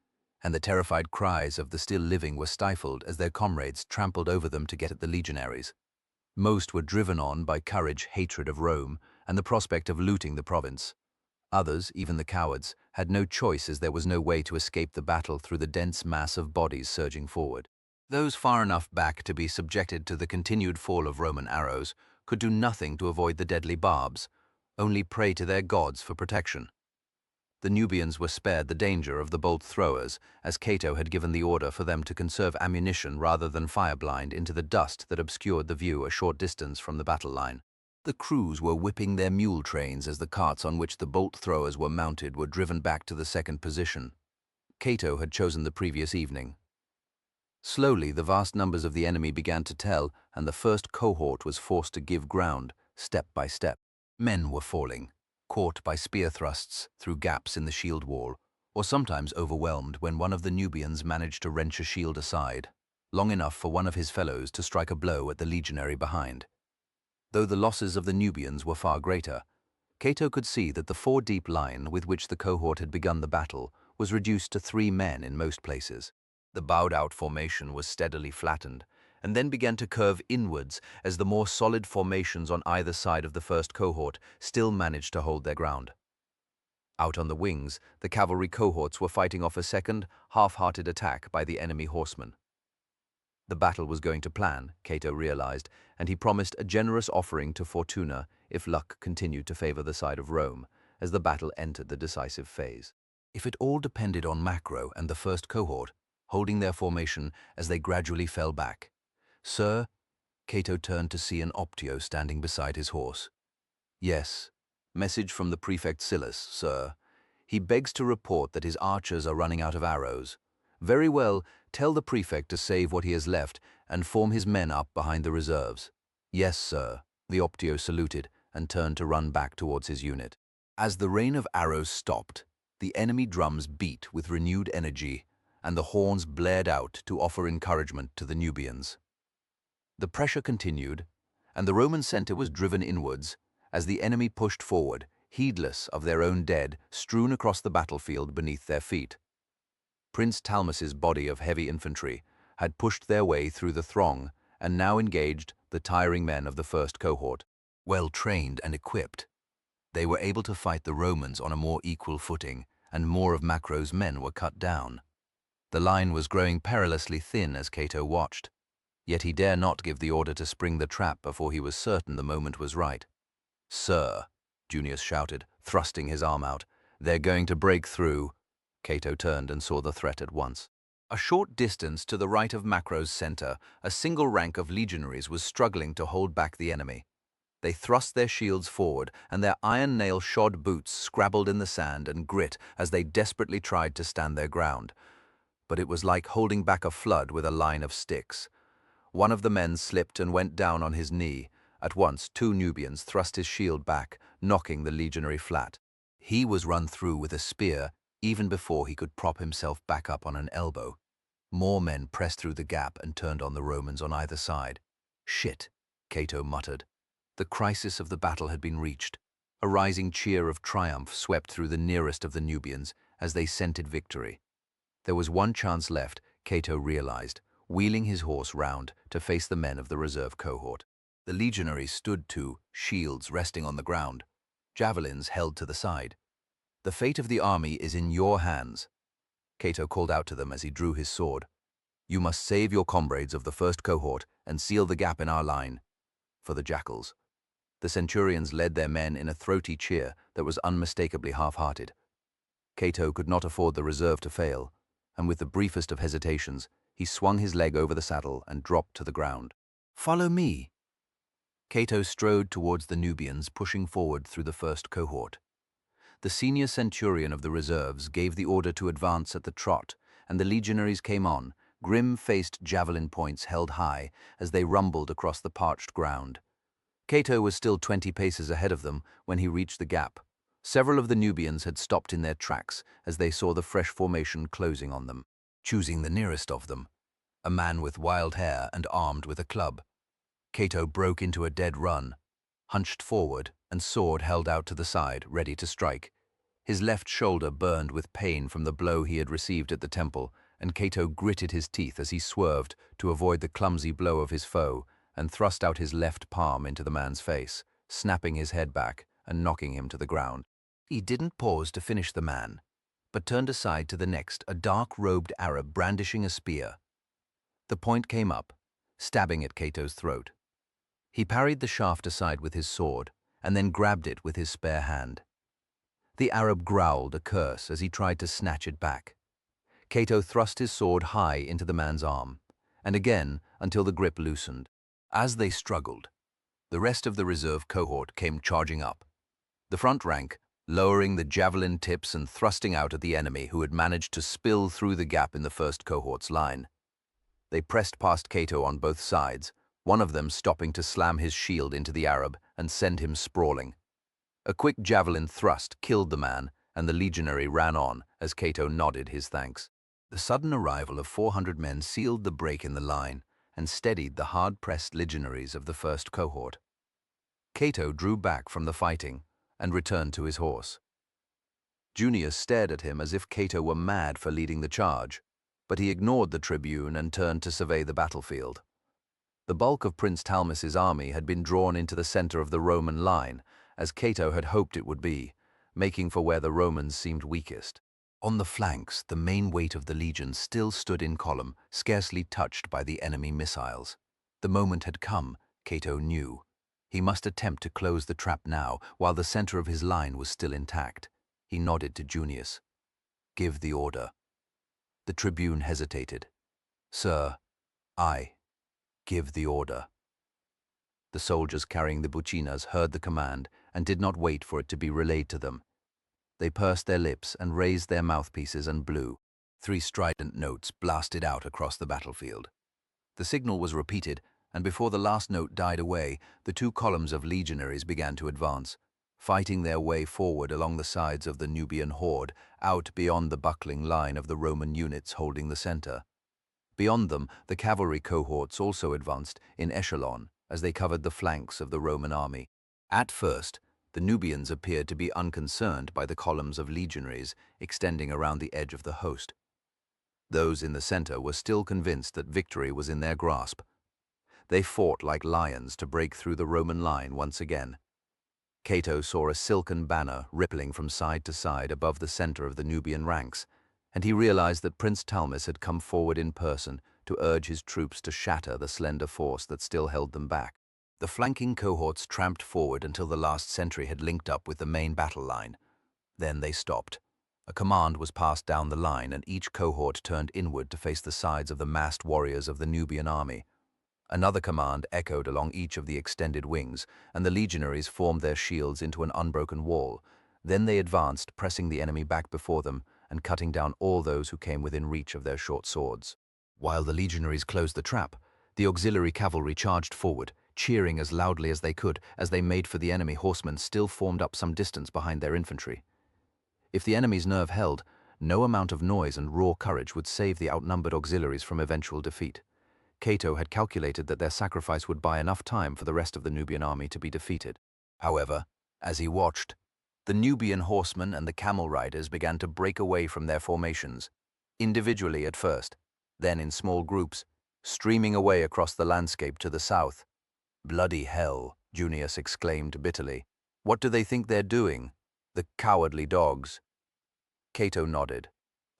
and the terrified cries of the still living were stifled as their comrades trampled over them to get at the legionaries. Most were driven on by courage, hatred of Rome, and the prospect of looting the province. Others, even the cowards, had no choice as there was no way to escape the battle through the dense mass of bodies surging forward. Those far enough back to be subjected to the continued fall of Roman arrows could do nothing to avoid the deadly barbs, only pray to their gods for protection. The Nubians were spared the danger of the bolt throwers, as Cato had given the order for them to conserve ammunition rather than fire blind into the dust that obscured the view a short distance from the battle line. The crews were whipping their mule trains as the carts on which the bolt throwers were mounted were driven back to the second position. Cato had chosen the previous evening. Slowly, the vast numbers of the enemy began to tell, and the first cohort was forced to give ground, step by step. Men were falling, caught by spear thrusts through gaps in the shield wall, or sometimes overwhelmed when one of the Nubians managed to wrench a shield aside, long enough for one of his fellows to strike a blow at the legionary behind. Though the losses of the Nubians were far greater, Cato could see that the four-deep line with which the cohort had begun the battle was reduced to 3 men in most places. The bowed-out formation was steadily flattened, and then began to curve inwards as the more solid formations on either side of the first cohort still managed to hold their ground. Out on the wings, the cavalry cohorts were fighting off a second, half-hearted attack by the enemy horsemen. The battle was going to plan, Cato realized, and he promised a generous offering to Fortuna if luck continued to favor the side of Rome as the battle entered the decisive phase. If it all depended on Macro and the first cohort, holding their formation as they gradually fell back. "Sir, Cato turned to see an Optio standing beside his horse. "Yes. Message from the prefect Silas, sir. He begs to report that his archers are running out of arrows. Very well, tell the prefect to save what he has left and form his men up behind the reserves." "Yes, sir." The Optio saluted and turned to run back towards his unit. As the rain of arrows stopped, the enemy drums beat with renewed energy, and the horns blared out to offer encouragement to the Nubians. The pressure continued, and the Roman center was driven inwards as the enemy pushed forward, heedless of their own dead strewn across the battlefield beneath their feet. Prince Talmas's body of heavy infantry had pushed their way through the throng and now engaged the tiring men of the first cohort. Well trained and equipped, they were able to fight the Romans on a more equal footing, and more of Macro's men were cut down. The line was growing perilously thin as Cato watched, yet he dare not give the order to spring the trap before he was certain the moment was right. "Sir," Junius shouted, thrusting his arm out, "they're going to break through." Cato turned and saw the threat at once. A short distance to the right of Macro's center, a single rank of legionaries was struggling to hold back the enemy. They thrust their shields forward, and their iron nail-shod boots scrabbled in the sand and grit as they desperately tried to stand their ground. But it was like holding back a flood with a line of sticks. One of the men slipped and went down on his knee. At once, two Nubians thrust his shield back, knocking the legionary flat. He was run through with a spear even before he could prop himself back up on an elbow. More men pressed through the gap and turned on the Romans on either side. "Shit," Cato muttered. The crisis of the battle had been reached. A rising cheer of triumph swept through the nearest of the Nubians as they scented victory. There was one chance left, Cato realized, wheeling his horse round to face the men of the reserve cohort. The legionaries stood to, shields resting on the ground, javelins held to the side. "The fate of the army is in your hands," Cato called out to them as he drew his sword. "You must save your comrades of the first cohort and seal the gap in our line." For the jackals. The centurions led their men in a throaty cheer that was unmistakably half-hearted. Cato could not afford the reserve to fail, and with the briefest of hesitations, he swung his leg over the saddle and dropped to the ground. "Follow me." Cato strode towards the Nubians, pushing forward through the first cohort. The senior centurion of the reserves gave the order to advance at the trot, and the legionaries came on, grim-faced javelin points held high as they rumbled across the parched ground. Cato was still 20 paces ahead of them when he reached the gap. Several of the Nubians had stopped in their tracks as they saw the fresh formation closing on them, choosing the nearest of them, a man with wild hair and armed with a club. Cato broke into a dead run, hunched forward and sword held out to the side, ready to strike. His left shoulder burned with pain from the blow he had received at the temple, and Cato gritted his teeth as he swerved to avoid the clumsy blow of his foe and thrust out his left palm into the man's face, snapping his head back and knocking him to the ground. He didn't pause to finish the man, but turned aside to the next, a dark-robed Arab brandishing a spear. The point came up, stabbing at Cato's throat. He parried the shaft aside with his sword, and then grabbed it with his spare hand. The Arab growled a curse as he tried to snatch it back. Cato thrust his sword high into the man's arm, and again until the grip loosened. As they struggled, the rest of the reserve cohort came charging up. The front rank, lowering the javelin tips and thrusting out at the enemy who had managed to spill through the gap in the first cohort's line. They pressed past Cato on both sides, one of them stopping to slam his shield into the Arab and send him sprawling. A quick javelin thrust killed the man, and the legionary ran on as Cato nodded his thanks. The sudden arrival of 400 men sealed the break in the line and steadied the hard-pressed legionaries of the first cohort. Cato drew back from the fighting and returned to his horse. Junius stared at him as if Cato were mad for leading the charge, but he ignored the tribune and turned to survey the battlefield. The bulk of Prince Talmas's army had been drawn into the center of the Roman line, as Cato had hoped it would be, making for where the Romans seemed weakest. On the flanks, the main weight of the legion still stood in column, scarcely touched by the enemy missiles. The moment had come, Cato knew. He must attempt to close the trap now, while the center of his line was still intact. He nodded to Junius. "Give the order." The tribune hesitated. "Sir, I give the order." The soldiers carrying the buchinas heard the command and did not wait for it to be relayed to them. They pursed their lips and raised their mouthpieces and blew. 3 strident notes blasted out across the battlefield. The signal was repeated, and before the last note died away, the 2 columns of legionaries began to advance, fighting their way forward along the sides of the Nubian horde, out beyond the buckling line of the Roman units holding the center. Beyond them, the cavalry cohorts also advanced in echelon as they covered the flanks of the Roman army. At first, the Nubians appeared to be unconcerned by the columns of legionaries extending around the edge of the host. Those in the center were still convinced that victory was in their grasp. They fought like lions to break through the Roman line once again. Cato saw a silken banner rippling from side to side above the center of the Nubian ranks, and he realized that Prince Talmis had come forward in person to urge his troops to shatter the slender force that still held them back. The flanking cohorts tramped forward until the last sentry had linked up with the main battle line. Then they stopped. A command was passed down the line, and each cohort turned inward to face the sides of the massed warriors of the Nubian army. Another command echoed along each of the extended wings, and the legionaries formed their shields into an unbroken wall. Then they advanced, pressing the enemy back before them and cutting down all those who came within reach of their short swords. While the legionaries closed the trap, the auxiliary cavalry charged forward, cheering as loudly as they could as they made for the enemy horsemen still formed up some distance behind their infantry. If the enemy's nerve held, no amount of noise and raw courage would save the outnumbered auxiliaries from eventual defeat. Cato had calculated that their sacrifice would buy enough time for the rest of the Nubian army to be defeated. However, as he watched, the Nubian horsemen and the camel riders began to break away from their formations, individually at first, then in small groups, streaming away across the landscape to the south. "Bloody hell," Junius exclaimed bitterly. "What do they think they're doing? The cowardly dogs." Cato nodded.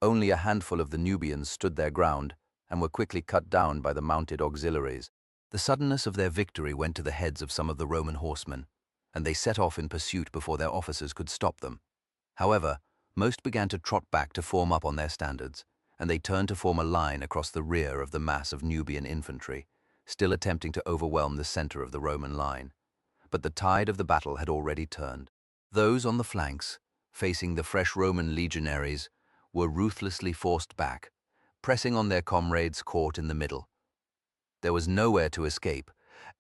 Only a handful of the Nubians stood their ground and were quickly cut down by the mounted auxiliaries. The suddenness of their victory went to the heads of some of the Roman horsemen, and they set off in pursuit before their officers could stop them. However, most began to trot back to form up on their standards, and they turned to form a line across the rear of the mass of Nubian infantry, still attempting to overwhelm the center of the Roman line. But the tide of the battle had already turned. Those on the flanks, facing the fresh Roman legionaries, were ruthlessly forced back, pressing on their comrades caught in the middle. There was nowhere to escape,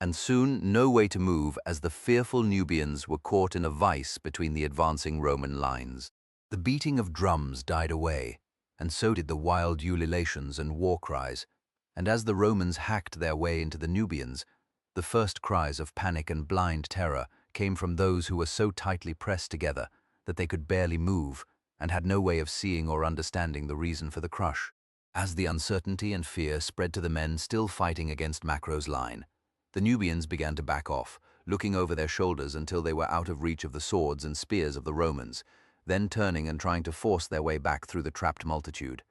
and soon no way to move as the fearful Nubians were caught in a vice between the advancing Roman lines. The beating of drums died away, and so did the wild ululations and war cries, and as the Romans hacked their way into the Nubians, the first cries of panic and blind terror came from those who were so tightly pressed together that they could barely move and had no way of seeing or understanding the reason for the crush. As the uncertainty and fear spread to the men still fighting against Macro's line, the Nubians began to back off, looking over their shoulders until they were out of reach of the swords and spears of the Romans, then turning and trying to force their way back through the trapped multitude.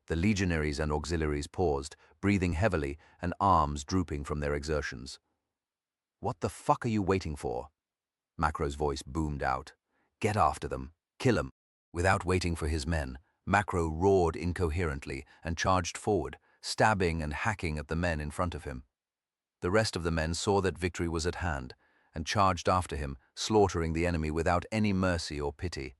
The legionaries and auxiliaries paused, breathing heavily and arms drooping from their exertions. "What the fuck are you waiting for?" Macro's voice boomed out. "Get after them. Kill them." Without waiting for his men, Macro roared incoherently and charged forward, stabbing and hacking at the men in front of him. The rest of the men saw that victory was at hand and charged after him, slaughtering the enemy without any mercy or pity.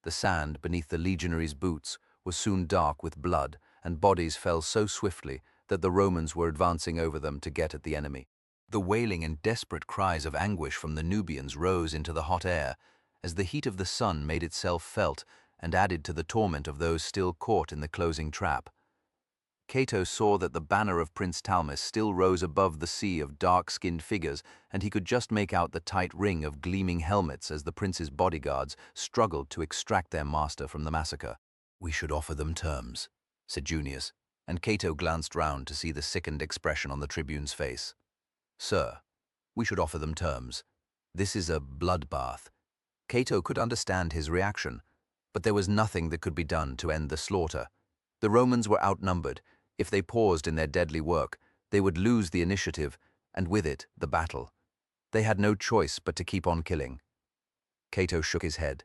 The sand beneath the legionaries' boots was soon dark with blood, and bodies fell so swiftly that the Romans were advancing over them to get at the enemy. The wailing and desperate cries of anguish from the Nubians rose into the hot air as the heat of the sun made itself felt and added to the torment of those still caught in the closing trap. Cato saw that the banner of Prince Talmis still rose above the sea of dark-skinned figures, and he could just make out the tight ring of gleaming helmets as the prince's bodyguards struggled to extract their master from the massacre. "We should offer them terms," said Junius, and Cato glanced round to see the sickened expression on the tribune's face. "Sir, we should offer them terms. This is a bloodbath." Cato could understand his reaction, but there was nothing that could be done to end the slaughter. The Romans were outnumbered. If they paused in their deadly work, they would lose the initiative, and with it, the battle. They had no choice but to keep on killing. Cato shook his head.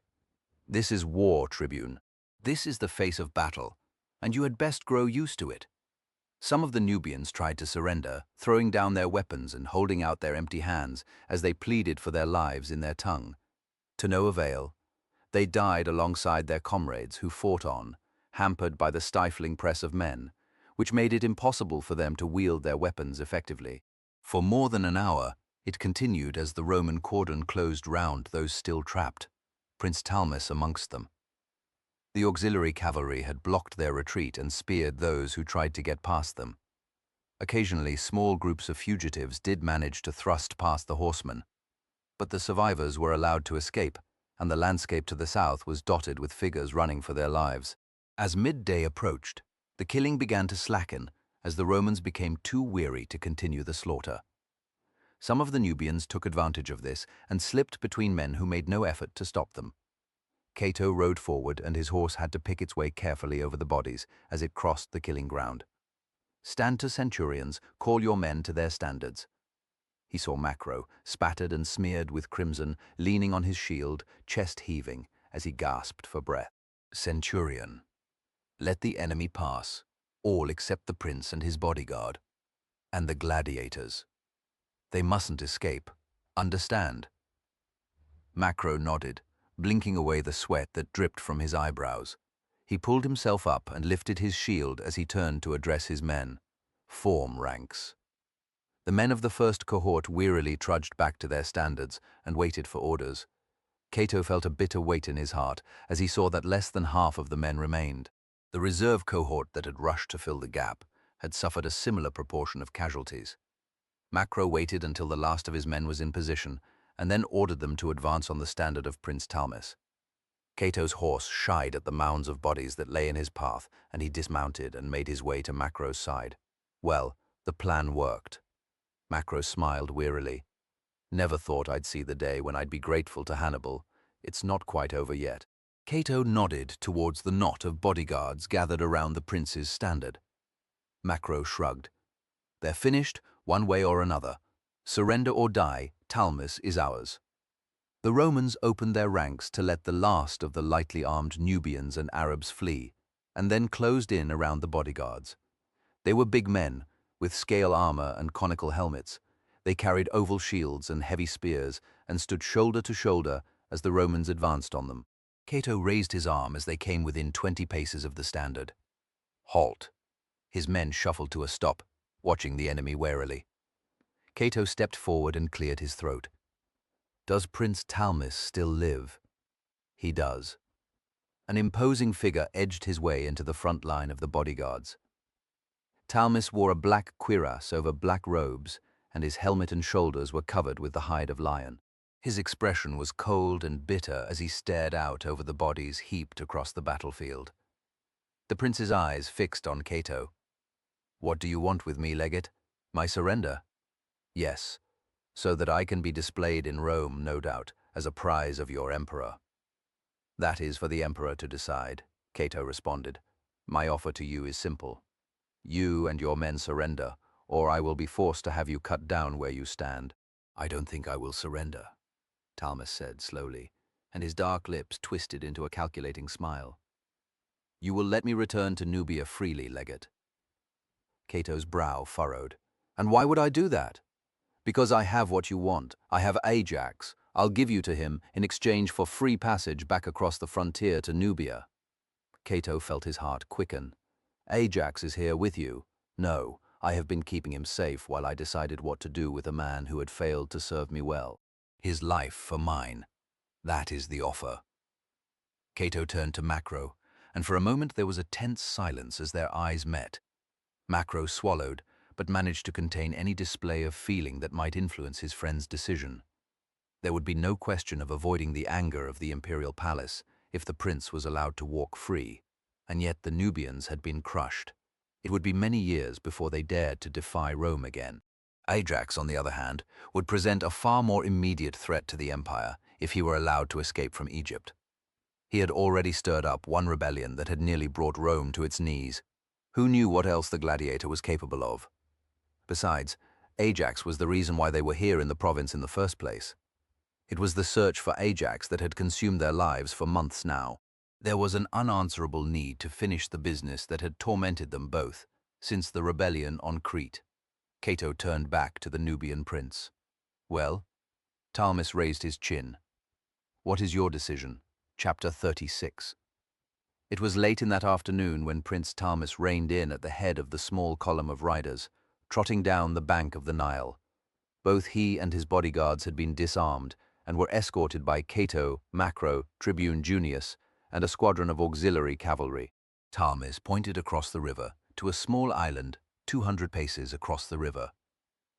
"This is war, Tribune. This is the face of battle, and you had best grow used to it." Some of the Nubians tried to surrender, throwing down their weapons and holding out their empty hands as they pleaded for their lives in their tongue. To no avail. They died alongside their comrades who fought on, hampered by the stifling press of men, which made it impossible for them to wield their weapons effectively. For more than an hour, it continued as the Roman cordon closed round those still trapped, Prince Talmus amongst them. The auxiliary cavalry had blocked their retreat and speared those who tried to get past them. Occasionally, small groups of fugitives did manage to thrust past the horsemen, but the survivors were allowed to escape, and the landscape to the south was dotted with figures running for their lives. As midday approached, the killing began to slacken as the Romans became too weary to continue the slaughter. Some of the Nubians took advantage of this and slipped between men who made no effort to stop them. Cato rode forward, and his horse had to pick its way carefully over the bodies as it crossed the killing ground. "Stand to, centurions, call your men to their standards." He saw Macro, spattered and smeared with crimson, leaning on his shield, chest heaving, as he gasped for breath. "Centurion, let the enemy pass, all except the prince and his bodyguard, and the gladiators. They mustn't escape. Understand?" Macro nodded, blinking away the sweat that dripped from his eyebrows. He pulled himself up and lifted his shield as he turned to address his men. "Form ranks." The men of the first cohort wearily trudged back to their standards and waited for orders. Cato felt a bitter weight in his heart as he saw that less than half of the men remained. The reserve cohort that had rushed to fill the gap had suffered a similar proportion of casualties. Macro waited until the last of his men was in position, and then ordered them to advance on the standard of Prince Talmus. Cato's horse shied at the mounds of bodies that lay in his path, and he dismounted and made his way to Macro's side. Well, the plan worked. Macro smiled wearily. "Never thought I'd see the day when I'd be grateful to Hannibal. It's not quite over yet." Cato nodded towards the knot of bodyguards gathered around the prince's standard. Macro shrugged. "They're finished, one way or another. Surrender or die, Talmus is ours." The Romans opened their ranks to let the last of the lightly armed Nubians and Arabs flee, and then closed in around the bodyguards. They were big men, with scale armor and conical helmets. They carried oval shields and heavy spears, and stood shoulder to shoulder as the Romans advanced on them. Cato raised his arm as they came within 20 paces of the standard. "Halt." His men shuffled to a stop, watching the enemy warily. Cato stepped forward and cleared his throat. "Does Prince Talmus still live?" "He does." An imposing figure edged his way into the front line of the bodyguards. Talmus wore a black cuirass over black robes, and his helmet and shoulders were covered with the hide of lion. His expression was cold and bitter as he stared out over the bodies heaped across the battlefield. The prince's eyes fixed on Cato. "What do you want with me, legate? My surrender?" "Yes, so that I can be displayed in Rome, no doubt, as a prize of your emperor." "That is for the emperor to decide," Cato responded. "My offer to you is simple. You and your men surrender, or I will be forced to have you cut down where you stand." "I don't think I will surrender," Talmus said slowly, and his dark lips twisted into a calculating smile. "You will let me return to Nubia freely, legate." Cato's brow furrowed. "And why would I do that?" "Because I have what you want. I have Ajax. I'll give you to him in exchange for free passage back across the frontier to Nubia." Cato felt his heart quicken. "Ajax is here with you." "No, I have been keeping him safe while I decided what to do with a man who had failed to serve me well. His life for mine. That is the offer." Cato turned to Macro, and for a moment there was a tense silence as their eyes met. Macro swallowed, but managed to contain any display of feeling that might influence his friend's decision. There would be no question of avoiding the anger of the imperial palace if the prince was allowed to walk free, and yet the Nubians had been crushed. It would be many years before they dared to defy Rome again. Ajax, on the other hand, would present a far more immediate threat to the empire if he were allowed to escape from Egypt. He had already stirred up one rebellion that had nearly brought Rome to its knees. Who knew what else the gladiator was capable of? Besides, Ajax was the reason why they were here in the province in the first place. It was the search for Ajax that had consumed their lives for months now. There was an unanswerable need to finish the business that had tormented them both, Since the rebellion on Crete. Cato turned back to the Nubian prince. Well? Talmis raised his chin. What is your decision? Chapter 36. It was late in that afternoon when Prince Talmis reined in at the head of the small column of riders, trotting down the bank of the Nile. Both he and his bodyguards had been disarmed and were escorted by Cato, Macro, Tribune Junius, and a squadron of auxiliary cavalry. Talmis pointed across the river to a small island 200 paces across the river.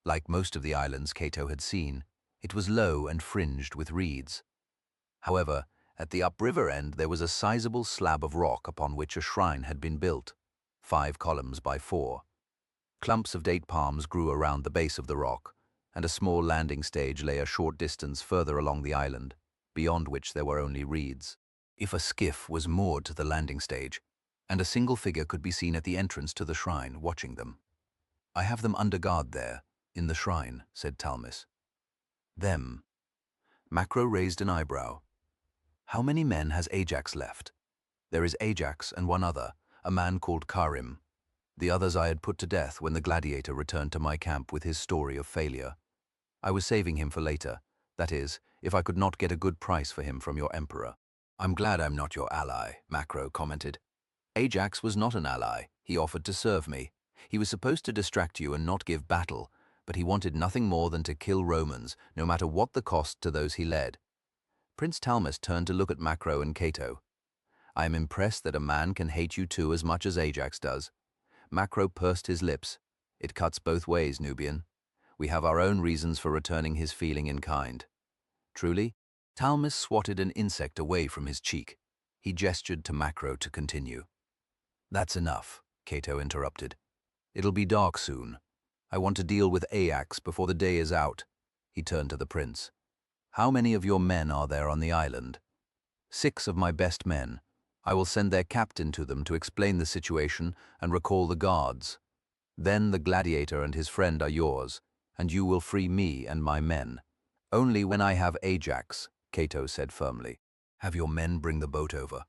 Like most of the islands Cato had seen, it was low and fringed with reeds. However, at the upriver end there was a sizable slab of rock upon which a shrine had been built, 5 columns by 4. Clumps of date palms grew around the base of the rock, and a small landing stage lay a short distance further along the island, beyond which there were only reeds. If a skiff was moored to the landing stage, and a single figure could be seen at the entrance to the shrine watching them. I have them under guard there, in the shrine, said Talmis. Them. Macro raised an eyebrow. How many men has Ajax left? There is Ajax and one other, a man called Karim. The others I had put to death when the gladiator returned to my camp with his story of failure. I was saving him for later, that is, if I could not get a good price for him from your emperor. I'm glad I'm not your ally, Macro commented. Ajax was not an ally. He offered to serve me. He was supposed to distract you and not give battle, but he wanted nothing more than to kill Romans, no matter what the cost to those he led. Prince Talmis turned to look at Macro and Cato. I am impressed that a man can hate you too as much as Ajax does. Macro pursed his lips. It cuts both ways, Nubian. We have our own reasons for returning his feeling in kind. Truly? Talmis swatted an insect away from his cheek. He gestured to Macro to continue. That's enough, Cato interrupted. It'll be dark soon. I want to deal with Ajax before the day is out. He turned to the prince. How many of your men are there on the island? 6 of my best men. I will send their captain to them to explain the situation and recall the guards. Then the gladiator and his friend are yours, and you will free me and my men. Only when I have Ajax, Cato said firmly. Have your men bring the boat over.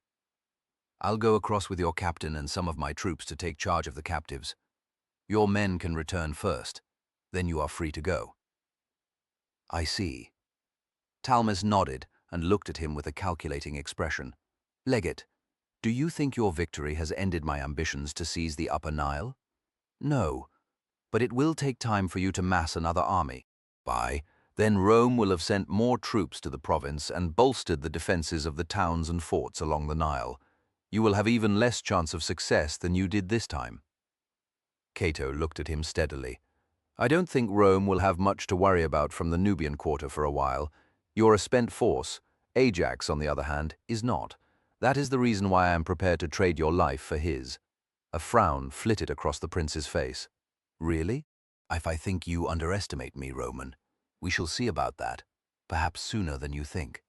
I'll go across with your captain and some of my troops to take charge of the captives. Your men can return first. Then you are free to go. I see. Talmis nodded and looked at him with a calculating expression. Legate, do you think your victory has ended my ambitions to seize the Upper Nile? No, but it will take time for you to mass another army. Then Rome will have sent more troops to the province and bolstered the defenses of the towns and forts along the Nile. You will have even less chance of success than you did this time. Cato looked at him steadily. I don't think Rome will have much to worry about from the Nubian quarter for a while. You're a spent force. Ajax, on the other hand, is not. That is the reason why I am prepared to trade your life for his. A frown flitted across the prince's face. Really? If I think you underestimate me, Roman. We shall see about that, perhaps sooner than you think.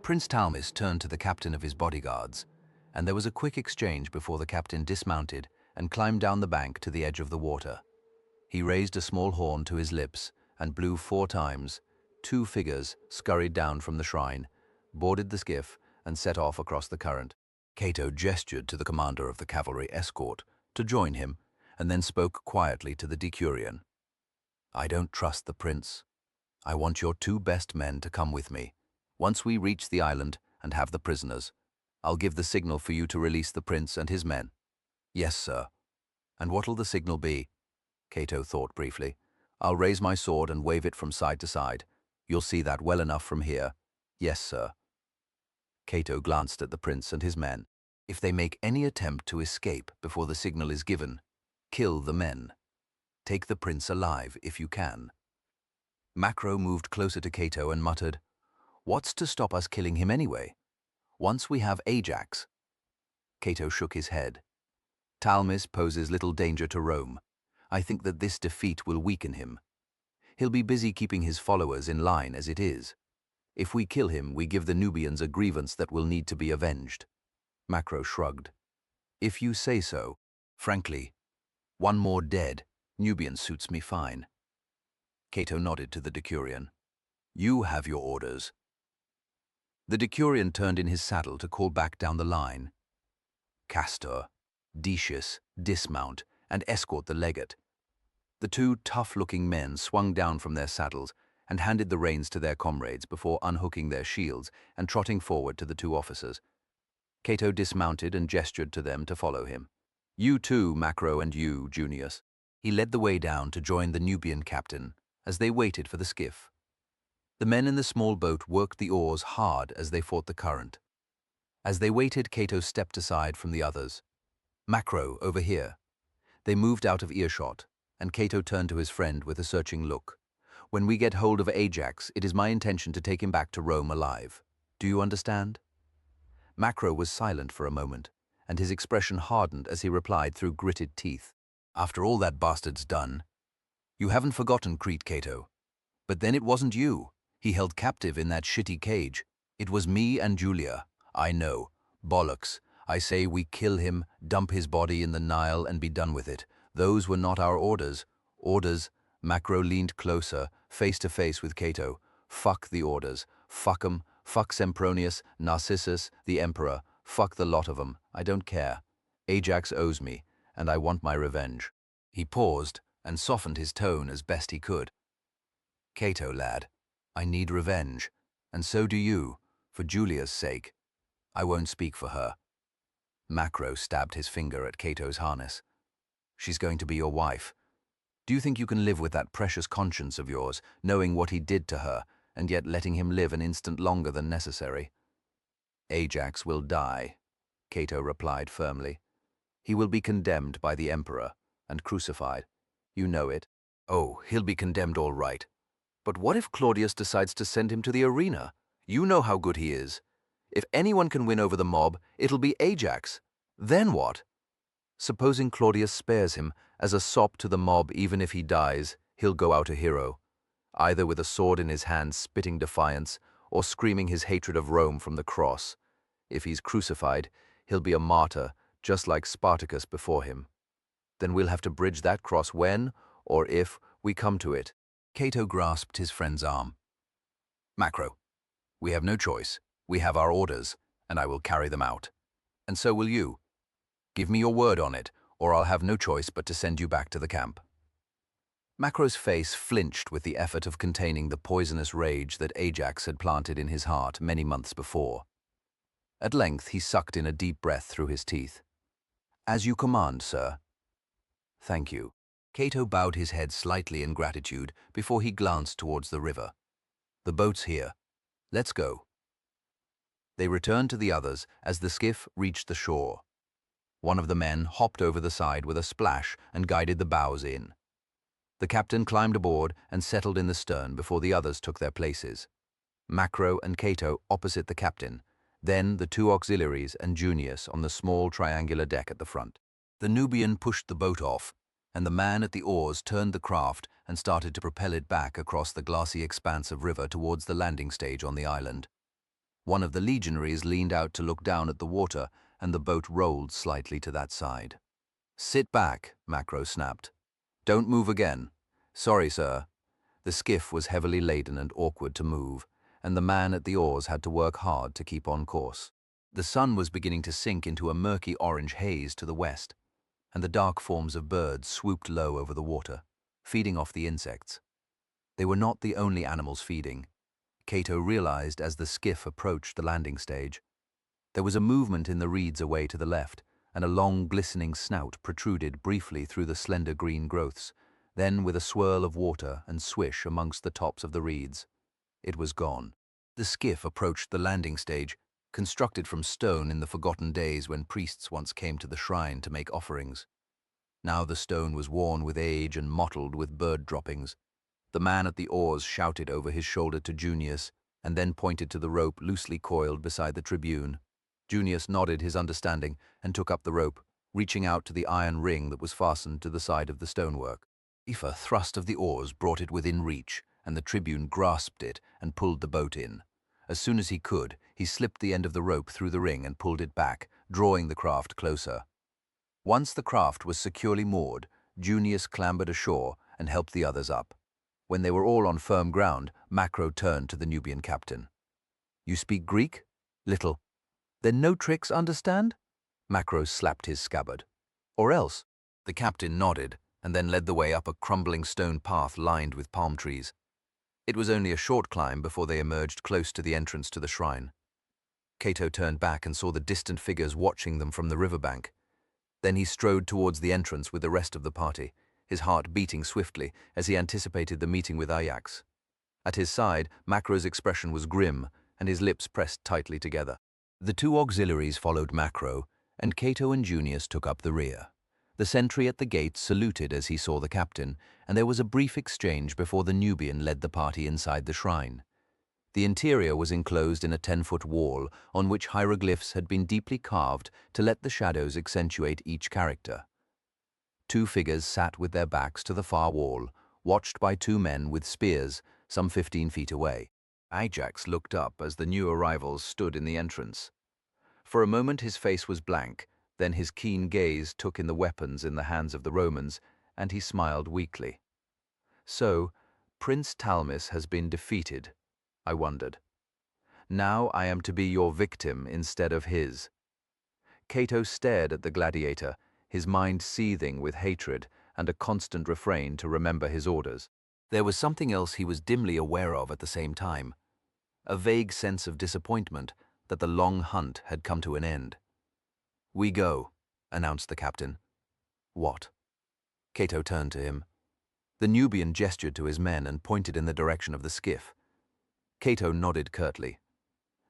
Prince Talmis turned to the captain of his bodyguards, and there was a quick exchange before the captain dismounted and climbed down the bank to the edge of the water. He raised a small horn to his lips and blew 4 times. 2 figures scurried down from the shrine, boarded the skiff, and set off across the current. Cato gestured to the commander of the cavalry escort to join him, and then spoke quietly to the decurion. I don't trust the prince. I want your 2 best men to come with me. Once we reach the island and have the prisoners, I'll give the signal for you to release the prince and his men. Yes, sir. And what'll the signal be? Cato thought briefly. I'll raise my sword and wave it from side to side. You'll see that well enough from here. Yes, sir. Cato glanced at the prince and his men. If they make any attempt to escape before the signal is given, kill the men. Take the prince alive if you can. Macro moved closer to Cato and muttered, What's to stop us killing him anyway? Once we have Ajax. Cato shook his head. Talmis poses little danger to Rome. I think that this defeat will weaken him. He'll be busy keeping his followers in line as it is. If we kill him, we give the Nubians a grievance that will need to be avenged. Macro shrugged. If you say so. Frankly, 1 more dead Nubian suits me fine. Cato nodded to the decurion. You have your orders. The decurion turned in his saddle to call back down the line. Castor. Decius, dismount, and escort the legate. The two tough-looking men swung down from their saddles and handed the reins to their comrades before unhooking their shields and trotting forward to the two officers. Cato dismounted and gestured to them to follow him. You too, Macro, and you, Junius. He led the way down to join the Nubian captain as they waited for the skiff. The men in the small boat worked the oars hard as they fought the current. As they waited, Cato stepped aside from the others. Macro, over here. They moved out of earshot, and Cato turned to his friend with a searching look. When we get hold of Ajax, it is my intention to take him back to Rome alive. Do you understand? Macro was silent for a moment, and his expression hardened as he replied through gritted teeth. After all that bastard's done, you haven't forgotten Crete, Cato. But then it wasn't you he held captive in that shitty cage. It was me and Julia. I know. Bollocks. I say we kill him, dump his body in the Nile and be done with it. Those were not our orders. Orders? Macro leaned closer, face to face with Cato. Fuck the orders. Fuck 'em. Fuck Sempronius, Narcissus, the emperor. Fuck the lot of 'em. I don't care. Ajax owes me, and I want my revenge. He paused and softened his tone as best he could. Cato, lad, I need revenge, and so do you, for Julia's sake. I won't speak for her. Macro stabbed his finger at Cato's harness. She's going to be your wife. Do you think you can live with that precious conscience of yours, knowing what he did to her, and yet letting him live an instant longer than necessary? Ajax will die, Cato replied firmly. He will be condemned by the emperor and crucified. You know it. Oh, he'll be condemned all right. But what if Claudius decides to send him to the arena? You know how good he is. If anyone can win over the mob, it'll be Ajax. Then what? Supposing Claudius spares him, as a sop to the mob even if he dies, he'll go out a hero, either with a sword in his hand spitting defiance, or screaming his hatred of Rome from the cross. If he's crucified, he'll be a martyr, just like Spartacus before him. Then we'll have to bridge that cross when, or if, we come to it. Cato grasped his friend's arm. Macro, we have no choice. We have our orders, and I will carry them out. And so will you. Give me your word on it, or I'll have no choice but to send you back to the camp. Macro's face flinched with the effort of containing the poisonous rage that Ajax had planted in his heart many months before. At length he sucked in a deep breath through his teeth. As you command, sir. Thank you. Cato bowed his head slightly in gratitude before he glanced towards the river. The boat's here. Let's go. They returned to the others as the skiff reached the shore. One of the men hopped over the side with a splash and guided the bows in. The captain climbed aboard and settled in the stern before the others took their places. Macro and Cato opposite the captain, then the two auxiliaries and Junius on the small triangular deck at the front. The Nubian pushed the boat off, and the man at the oars turned the craft and started to propel it back across the glassy expanse of river towards the landing stage on the island. One of the legionaries leaned out to look down at the water, and the boat rolled slightly to that side. Sit back, Macro snapped. Don't move again. Sorry, sir. The skiff was heavily laden and awkward to move, and the man at the oars had to work hard to keep on course. The sun was beginning to sink into a murky orange haze to the west, and the dark forms of birds swooped low over the water, feeding off the insects. They were not the only animals feeding. Cato realized as the skiff approached the landing stage. There was a movement in the reeds away to the left, and a long glistening snout protruded briefly through the slender green growths, then with a swirl of water and swish amongst the tops of the reeds. It was gone. The skiff approached the landing stage, constructed from stone in the forgotten days when priests once came to the shrine to make offerings. Now the stone was worn with age and mottled with bird droppings. The man at the oars shouted over his shoulder to Junius, and then pointed to the rope loosely coiled beside the tribune. Junius nodded his understanding and took up the rope, reaching out to the iron ring that was fastened to the side of the stonework. A thrust of the oars brought it within reach, and the tribune grasped it and pulled the boat in. As soon as he could, he slipped the end of the rope through the ring and pulled it back, drawing the craft closer. Once the craft was securely moored, Junius clambered ashore and helped the others up. When they were all on firm ground, Macro turned to the Nubian captain. You speak Greek? Little. Then no tricks, understand? Macro slapped his scabbard. Or else, the captain nodded and then led the way up a crumbling stone path lined with palm trees. It was only a short climb before they emerged close to the entrance to the shrine. Cato turned back and saw the distant figures watching them from the riverbank. Then he strode towards the entrance with the rest of the party, his heart beating swiftly as he anticipated the meeting with Ajax. At his side, Macro's expression was grim, and his lips pressed tightly together. The two auxiliaries followed Macro, and Cato and Junius took up the rear. The sentry at the gate saluted as he saw the captain, and there was a brief exchange before the Nubian led the party inside the shrine. The interior was enclosed in a 10-foot wall on which hieroglyphs had been deeply carved to let the shadows accentuate each character. Two figures sat with their backs to the far wall, watched by two men with spears some 15 feet away. Ajax looked up as the new arrivals stood in the entrance. For a moment his face was blank, then his keen gaze took in the weapons in the hands of the Romans, and he smiled weakly. So, Prince Talmis has been defeated, I wondered. Now I am to be your victim instead of his. Cato stared at the gladiator, his mind seething with hatred and a constant refrain to remember his orders. There was something else he was dimly aware of at the same time, a vague sense of disappointment that the long hunt had come to an end. "We go," announced the captain. "What?" Cato turned to him. The Nubian gestured to his men and pointed in the direction of the skiff. Cato nodded curtly.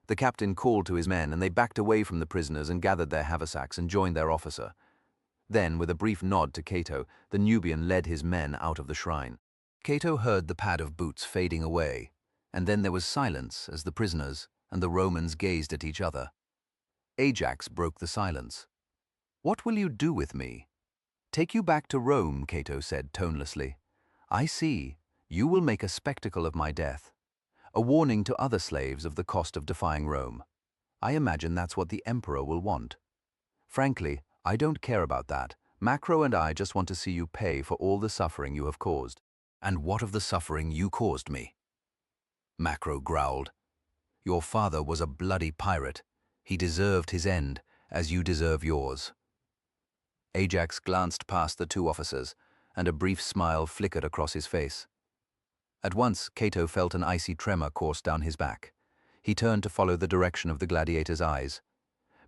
The captain called to his men, and they backed away from the prisoners and gathered their haversacks and joined their officer. Then, with a brief nod to Cato, the Nubian led his men out of the shrine. Cato heard the pad of boots fading away, and then there was silence as the prisoners and the Romans gazed at each other. Ajax broke the silence. "What will you do with me?" "Take you back to Rome," Cato said tonelessly. "I see. You will make a spectacle of my death. A warning to other slaves of the cost of defying Rome. I imagine that's what the emperor will want. Frankly, I don't care about that. Macro and I just want to see you pay for all the suffering you have caused." "And what of the suffering you caused me?" Macro growled. "Your father was a bloody pirate. He deserved his end, as you deserve yours." Ajax glanced past the two officers, and a brief smile flickered across his face. At once, Cato felt an icy tremor course down his back. He turned to follow the direction of the gladiator's eyes.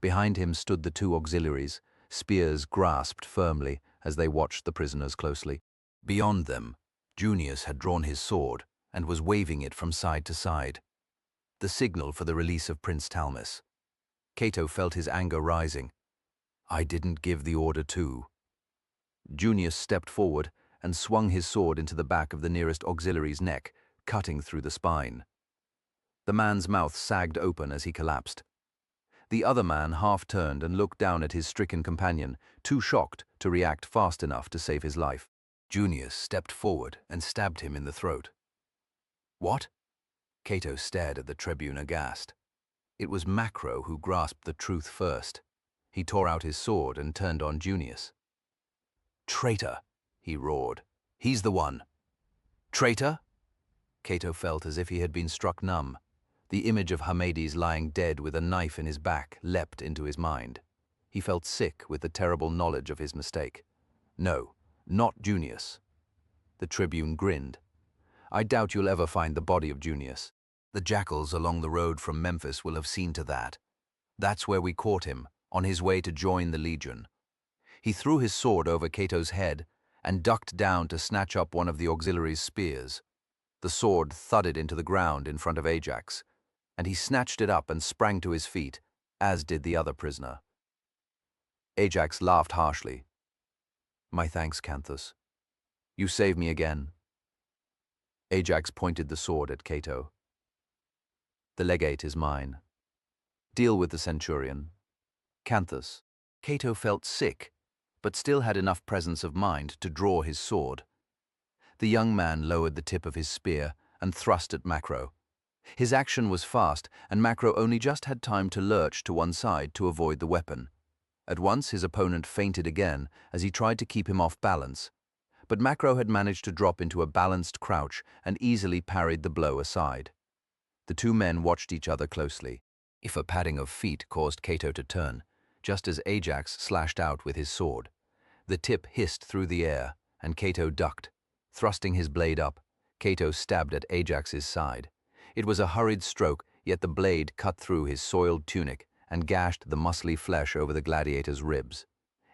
Behind him stood the two auxiliaries, spears grasped firmly as they watched the prisoners closely. Beyond them, Junius had drawn his sword and was waving it from side to side, the signal for the release of Prince Talmis. Cato felt his anger rising. "I didn't give the order to." Junius stepped forward and swung his sword into the back of the nearest auxiliary's neck, cutting through the spine. The man's mouth sagged open as he collapsed. The other man half turned and looked down at his stricken companion, too shocked to react fast enough to save his life. Junius stepped forward and stabbed him in the throat. "What?" Cato stared at the tribune aghast. It was Macro who grasped the truth first. He tore out his sword and turned on Junius. "Traitor!" he roared. "He's the one." "Traitor?" Cato felt as if he had been struck numb. The image of Hamades lying dead with a knife in his back leapt into his mind. He felt sick with the terrible knowledge of his mistake. "No, not Junius." The tribune grinned. "I doubt you'll ever find the body of Junius. The jackals along the road from Memphis will have seen to that. That's where we caught him, on his way to join the legion." He threw his sword over Cato's head and ducked down to snatch up one of the auxiliary's spears. The sword thudded into the ground in front of Ajax, and he snatched it up and sprang to his feet, as did the other prisoner. Ajax laughed harshly. "My thanks, Canthus. You saved me again." Ajax pointed the sword at Cato. "The legate is mine. Deal with the centurion. Canthus." Cato felt sick, but still had enough presence of mind to draw his sword. The young man lowered the tip of his spear and thrust at Macro. His action was fast, and Macro only just had time to lurch to one side to avoid the weapon. At once his opponent feinted again as he tried to keep him off balance, but Macro had managed to drop into a balanced crouch and easily parried the blow aside. The two men watched each other closely. If a padding of feet caused Cato to turn, just as Ajax slashed out with his sword. The tip hissed through the air, and Cato ducked. Thrusting his blade up, Cato stabbed at Ajax's side. It was a hurried stroke, yet the blade cut through his soiled tunic and gashed the muscly flesh over the gladiator's ribs.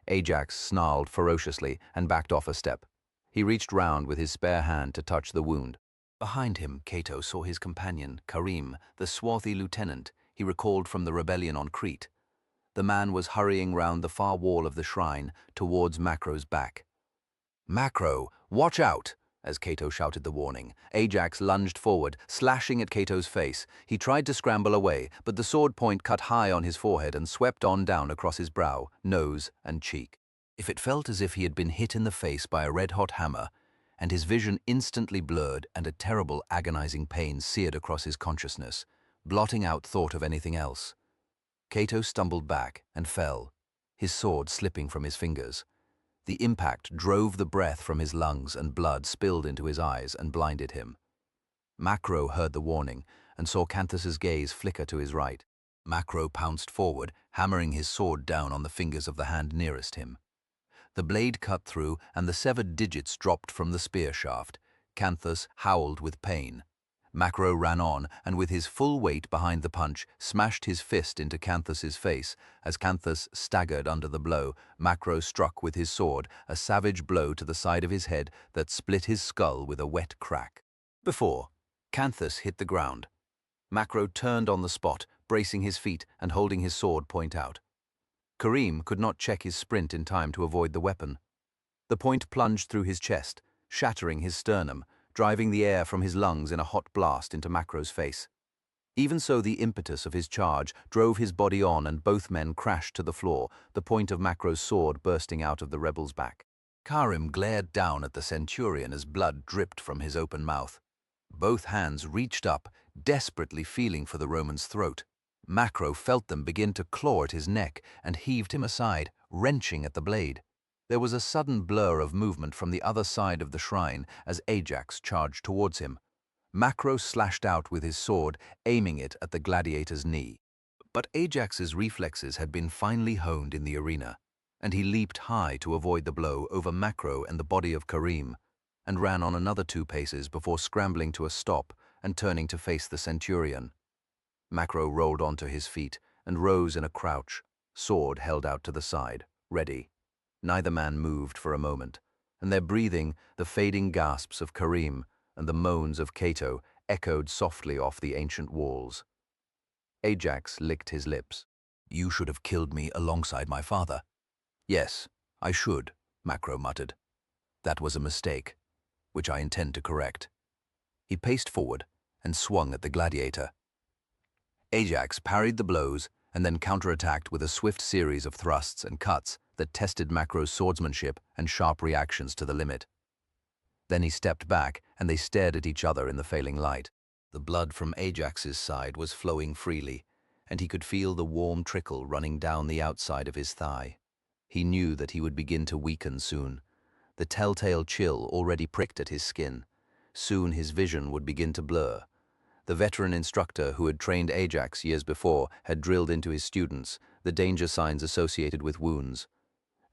Ajax snarled ferociously and backed off a step. He reached round with his spare hand to touch the wound. Behind him, Cato saw his companion, Karim, the swarthy lieutenant he recalled from the rebellion on Crete. The man was hurrying round the far wall of the shrine towards Macro's back. "Macro, watch out!" As Cato shouted the warning. Ajax lunged forward, slashing at Cato's face. He tried to scramble away, but the sword point cut high on his forehead and swept on down across his brow, nose, and cheek. If it felt as if he had been hit in the face by a red-hot hammer, and his vision instantly blurred and a terrible agonizing pain seared across his consciousness, blotting out thought of anything else. Cato stumbled back and fell, his sword slipping from his fingers. The impact drove the breath from his lungs and blood spilled into his eyes and blinded him. Macro heard the warning and saw Canthus's gaze flicker to his right. Macro pounced forward, hammering his sword down on the fingers of the hand nearest him. The blade cut through and the severed digits dropped from the spear shaft. Canthus howled with pain. Macro ran on and with his full weight behind the punch smashed his fist into Canthus's face. As Canthus staggered under the blow, Macro struck with his sword, a savage blow to the side of his head that split his skull with a wet crack. Before Canthus hit the ground, Macro turned on the spot, bracing his feet and holding his sword point out. Karim could not check his sprint in time to avoid the weapon. The point plunged through his chest, shattering his sternum, driving the air from his lungs in a hot blast into Macro's face. Even so, the impetus of his charge drove his body on and both men crashed to the floor, the point of Macro's sword bursting out of the rebel's back. Karim glared down at the centurion as blood dripped from his open mouth. Both hands reached up, desperately feeling for the Roman's throat. Macro felt them begin to claw at his neck and heaved him aside, wrenching at the blade. There was a sudden blur of movement from the other side of the shrine as Ajax charged towards him. Macro slashed out with his sword, aiming it at the gladiator's knee. But Ajax's reflexes had been finely honed in the arena, and he leaped high to avoid the blow over Macro and the body of Karim, and ran on another 2 paces before scrambling to a stop and turning to face the centurion. Macro rolled onto his feet and rose in a crouch, sword held out to the side, ready. Neither man moved for a moment, and their breathing, the fading gasps of Karim and the moans of Cato, echoed softly off the ancient walls. Ajax licked his lips. "You should have killed me alongside my father." "Yes, I should," Macro muttered. "That was a mistake, which I intend to correct." He paced forward and swung at the gladiator. Ajax parried the blows and then counterattacked with a swift series of thrusts and cuts that tested Macro's swordsmanship and sharp reactions to the limit. Then he stepped back and they stared at each other in the failing light. The blood from Ajax's side was flowing freely, and he could feel the warm trickle running down the outside of his thigh. He knew that he would begin to weaken soon. The telltale chill already pricked at his skin. Soon his vision would begin to blur. The veteran instructor who had trained Ajax years before had drilled into his students the danger signs associated with wounds.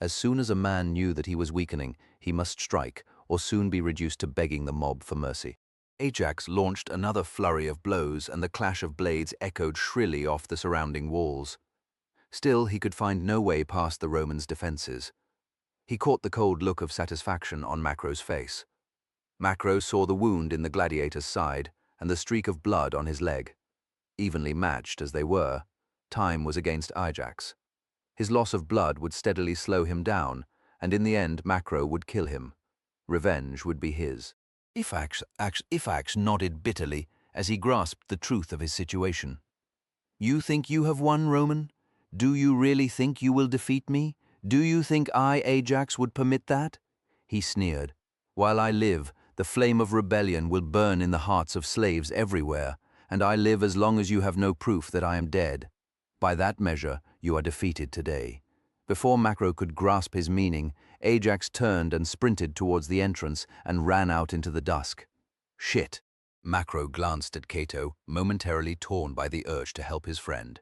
As soon as a man knew that he was weakening, he must strike or soon be reduced to begging the mob for mercy. Ajax launched another flurry of blows and the clash of blades echoed shrilly off the surrounding walls. Still, he could find no way past the Romans' defenses. He caught the cold look of satisfaction on Macro's face. Macro saw the wound in the gladiator's side and the streak of blood on his leg. Evenly matched as they were, time was against Ajax. His loss of blood would steadily slow him down, and in the end Macro would kill him. Revenge would be his. Ifax nodded bitterly as he grasped the truth of his situation. "You think you have won, Roman? Do you really think you will defeat me? Do you think I, Ajax, would permit that?" He sneered. "While I live, the flame of rebellion will burn in the hearts of slaves everywhere, and I live as long as you have no proof that I am dead. By that measure, you are defeated today." Before Macro could grasp his meaning, Ajax turned and sprinted towards the entrance and ran out into the dusk. "Shit." Macro glanced at Cato, momentarily torn by the urge to help his friend.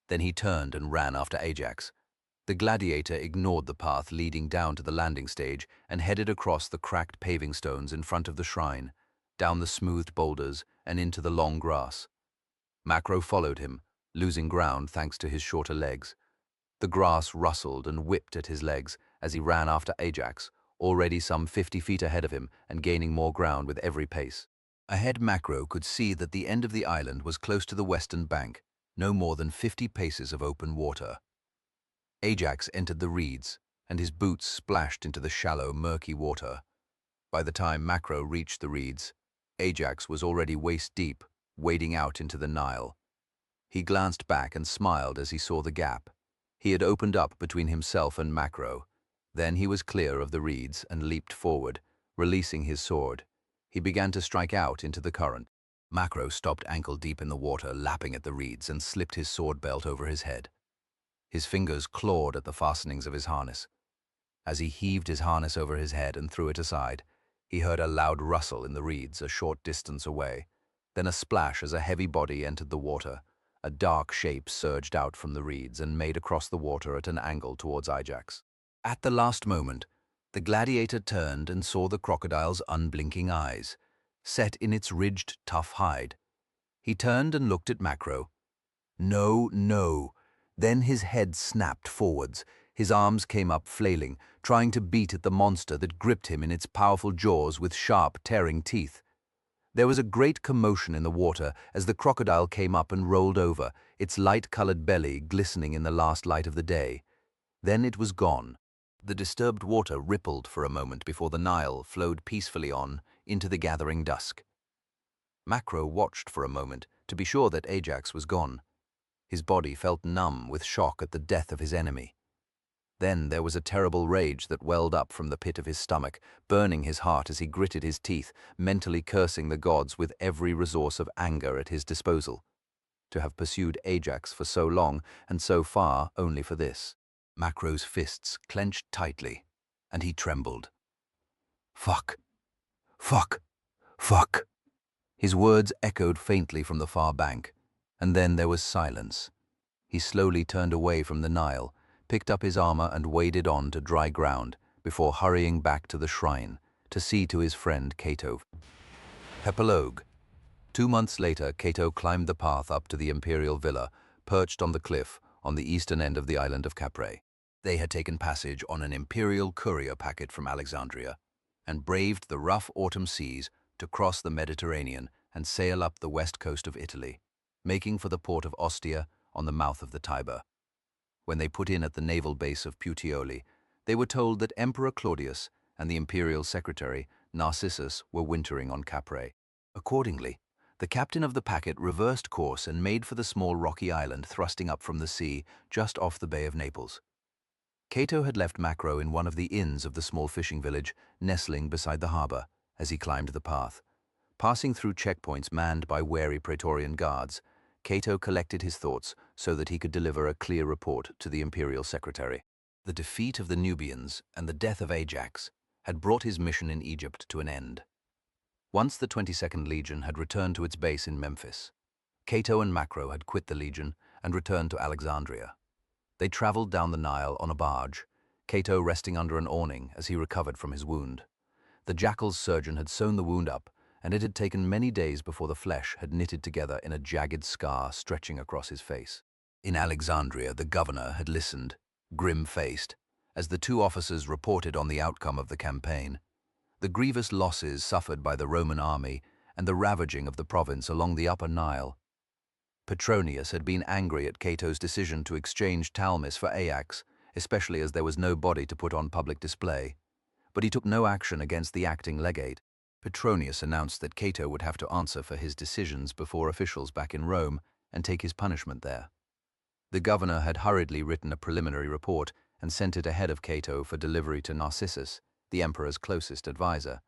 Then he turned and ran after Ajax. The gladiator ignored the path leading down to the landing stage and headed across the cracked paving stones in front of the shrine, down the smoothed boulders and into the long grass. Macro followed him, losing ground thanks to his shorter legs. The grass rustled and whipped at his legs as he ran after Ajax, already some 50 feet ahead of him and gaining more ground with every pace. Ahead, Macro could see that the end of the island was close to the western bank, no more than 50 paces of open water. Ajax entered the reeds, and his boots splashed into the shallow, murky water. By the time Macro reached the reeds, Ajax was already waist-deep, wading out into the Nile. He glanced back and smiled as he saw the gap. He had opened up between himself and Macro. Then he was clear of the reeds and leaped forward, releasing his sword. He began to strike out into the current. Macro stopped ankle-deep in the water, lapping at the reeds, and slipped his sword belt over his head. His fingers clawed at the fastenings of his harness. As he heaved his harness over his head and threw it aside, he heard a loud rustle in the reeds a short distance away, then a splash as a heavy body entered the water. A dark shape surged out from the reeds and made across the water at an angle towards Ajax. At the last moment, the gladiator turned and saw the crocodile's unblinking eyes, set in its ridged, tough hide. He turned and looked at Macro. No, no. Then his head snapped forwards. His arms came up flailing, trying to beat at the monster that gripped him in its powerful jaws with sharp, tearing teeth. There was a great commotion in the water as the crocodile came up and rolled over, its light-colored belly glistening in the last light of the day. Then it was gone. The disturbed water rippled for a moment before the Nile flowed peacefully on into the gathering dusk. Macro watched for a moment to be sure that Ajax was gone. His body felt numb with shock at the death of his enemy. Then there was a terrible rage that welled up from the pit of his stomach, burning his heart as he gritted his teeth, mentally cursing the gods with every resource of anger at his disposal. To have pursued Ajax for so long and so far only for this. Macro's fists clenched tightly, and he trembled. Fuck! Fuck! Fuck! His words echoed faintly from the far bank, and then there was silence. He slowly turned away from the Nile, picked up his armor and waded on to dry ground before hurrying back to the shrine to see to his friend Cato. Epilogue. 2 months later, Cato climbed the path up to the imperial villa, perched on the cliff on the eastern end of the island of Capri. They had taken passage on an imperial courier packet from Alexandria and braved the rough autumn seas to cross the Mediterranean and sail up the west coast of Italy, making for the port of Ostia on the mouth of the Tiber. When they put in at the naval base of Puteoli, they were told that Emperor Claudius and the imperial secretary, Narcissus, were wintering on Capri. Accordingly, the captain of the packet reversed course and made for the small rocky island thrusting up from the sea just off the Bay of Naples. Cato had left Macro in one of the inns of the small fishing village, nestling beside the harbor, as he climbed the path. Passing through checkpoints manned by wary Praetorian guards, Cato collected his thoughts so that he could deliver a clear report to the imperial secretary. The defeat of the Nubians and the death of Ajax had brought his mission in Egypt to an end. Once the 22nd Legion had returned to its base in Memphis, Cato and Macro had quit the Legion and returned to Alexandria. They traveled down the Nile on a barge, Cato resting under an awning as he recovered from his wound. The jackal's surgeon had sewn the wound up, and it had taken many days before the flesh had knitted together in a jagged scar stretching across his face. In Alexandria, the governor had listened, grim-faced, as the 2 officers reported on the outcome of the campaign, the grievous losses suffered by the Roman army and the ravaging of the province along the upper Nile. Petronius had been angry at Cato's decision to exchange Talmis for Ajax, especially as there was no body to put on public display. But he took no action against the acting legate. Petronius announced that Cato would have to answer for his decisions before officials back in Rome and take his punishment there. The governor had hurriedly written a preliminary report and sent it ahead of Cato for delivery to Narcissus, the emperor's closest advisor.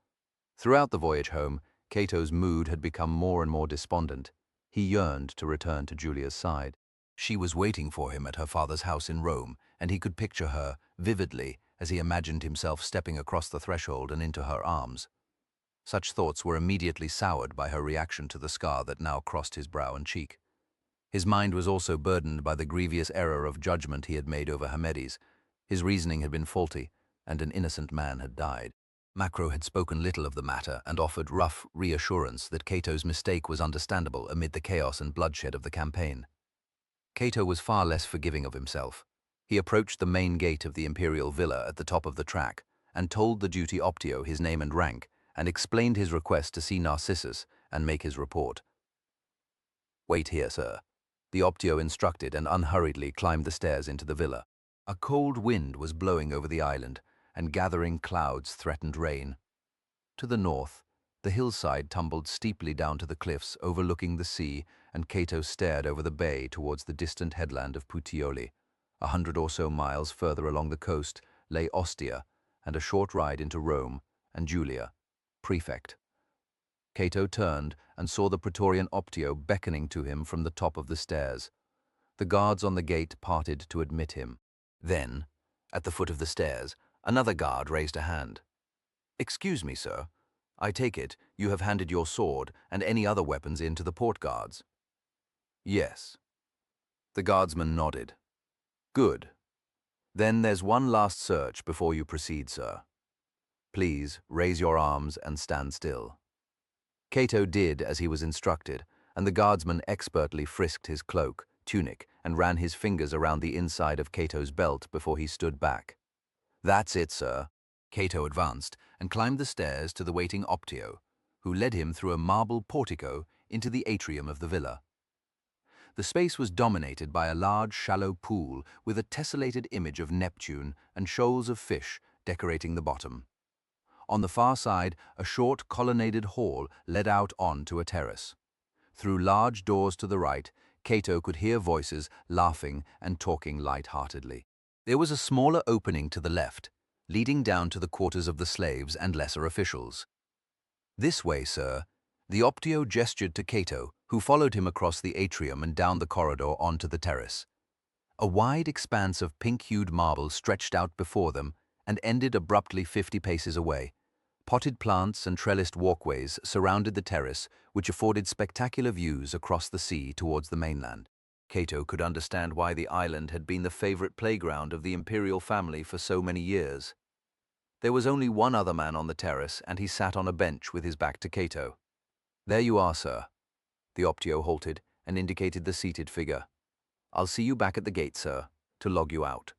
Throughout the voyage home, Cato's mood had become more and more despondent. He yearned to return to Julia's side. She was waiting for him at her father's house in Rome, and he could picture her vividly as he imagined himself stepping across the threshold and into her arms. Such thoughts were immediately soured by her reaction to the scar that now crossed his brow and cheek. His mind was also burdened by the grievous error of judgment he had made over Hamedes. His reasoning had been faulty, and an innocent man had died. Macro had spoken little of the matter and offered rough reassurance that Cato's mistake was understandable amid the chaos and bloodshed of the campaign. Cato was far less forgiving of himself. He approached the main gate of the imperial villa at the top of the track and told the duty Optio his name and rank, and explained his request to see Narcissus and make his report. "Wait here, sir," the Optio instructed, and unhurriedly climbed the stairs into the villa. A cold wind was blowing over the island, and gathering clouds threatened rain. To the north, the hillside tumbled steeply down to the cliffs overlooking the sea, and Cato stared over the bay towards the distant headland of Puteoli. 100 or so miles further along the coast lay Ostia, and a short ride into Rome and Julia, prefect. Cato turned and saw the Praetorian Optio beckoning to him from the top of the stairs. The guards on the gate parted to admit him. Then, at the foot of the stairs, another guard raised a hand. "Excuse me, sir. I take it you have handed your sword and any other weapons in to the port guards?" "Yes." The guardsman nodded. "Good. Then there's one last search before you proceed, sir. Please raise your arms and stand still." Cato did as he was instructed, and the guardsman expertly frisked his cloak, tunic, and ran his fingers around the inside of Cato's belt before he stood back. "That's it, sir." Cato advanced and climbed the stairs to the waiting Optio, who led him through a marble portico into the atrium of the villa. The space was dominated by a large, shallow pool with a tessellated image of Neptune and shoals of fish decorating the bottom. On the far side, a short colonnaded hall led out onto a terrace. Through large doors to the right, Cato could hear voices laughing and talking light-heartedly. There was a smaller opening to the left, leading down to the quarters of the slaves and lesser officials. "This way, sir." The Optio gestured to Cato, who followed him across the atrium and down the corridor onto the terrace. A wide expanse of pink-hued marble stretched out before them and ended abruptly 50 paces away. Potted plants and trellised walkways surrounded the terrace, which afforded spectacular views across the sea towards the mainland. Cato could understand why the island had been the favorite playground of the imperial family for so many years. There was only one other man on the terrace, and he sat on a bench with his back to Cato. "There you are, sir." The Optio halted and indicated the seated figure. "I'll see you back at the gate, sir, to log you out."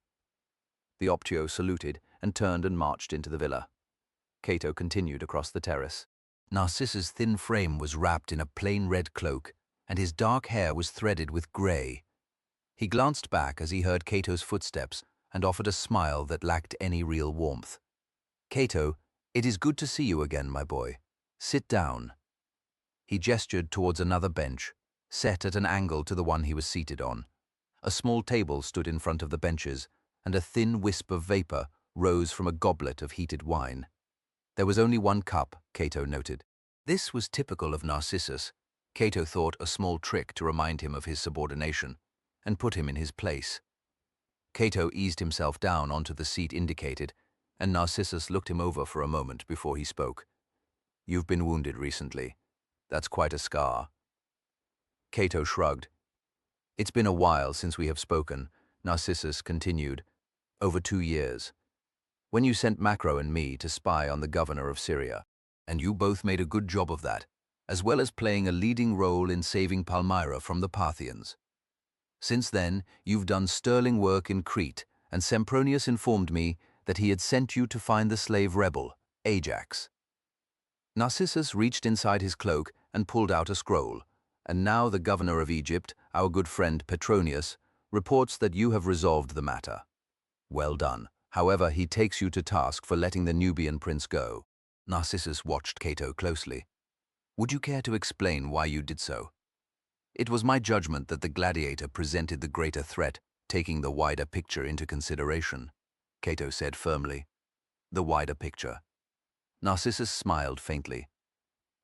The Optio saluted and turned and marched into the villa. Cato continued across the terrace. Narcissus' thin frame was wrapped in a plain red cloak, and his dark hair was threaded with grey. He glanced back as he heard Cato's footsteps and offered a smile that lacked any real warmth. "Cato, it is good to see you again, my boy. Sit down." He gestured towards another bench, set at an angle to the one he was seated on. A small table stood in front of the benches, and a thin wisp of vapor rose from a goblet of heated wine. There was only one cup, Cato noted. This was typical of Narcissus. Cato thought a small trick to remind him of his subordination, and put him in his place. Cato eased himself down onto the seat indicated, and Narcissus looked him over for a moment before he spoke. "You've been wounded recently. That's quite a scar." Cato shrugged. "It's been a while since we have spoken," Narcissus continued. "Over 2 years. When you sent Macro and me to spy on the governor of Syria, and you both made a good job of that, as well as playing a leading role in saving Palmyra from the Parthians. Since then, you've done sterling work in Crete, and Sempronius informed me that he had sent you to find the slave rebel, Ajax." Narcissus reached inside his cloak and pulled out a scroll. "And now the governor of Egypt, our good friend Petronius, reports that you have resolved the matter. Well done. However, he takes you to task for letting the Nubian prince go." Narcissus watched Cato closely. "Would you care to explain why you did so?" "It was my judgment that the gladiator presented the greater threat, taking the wider picture into consideration," Cato said firmly. "The wider picture." Narcissus smiled faintly.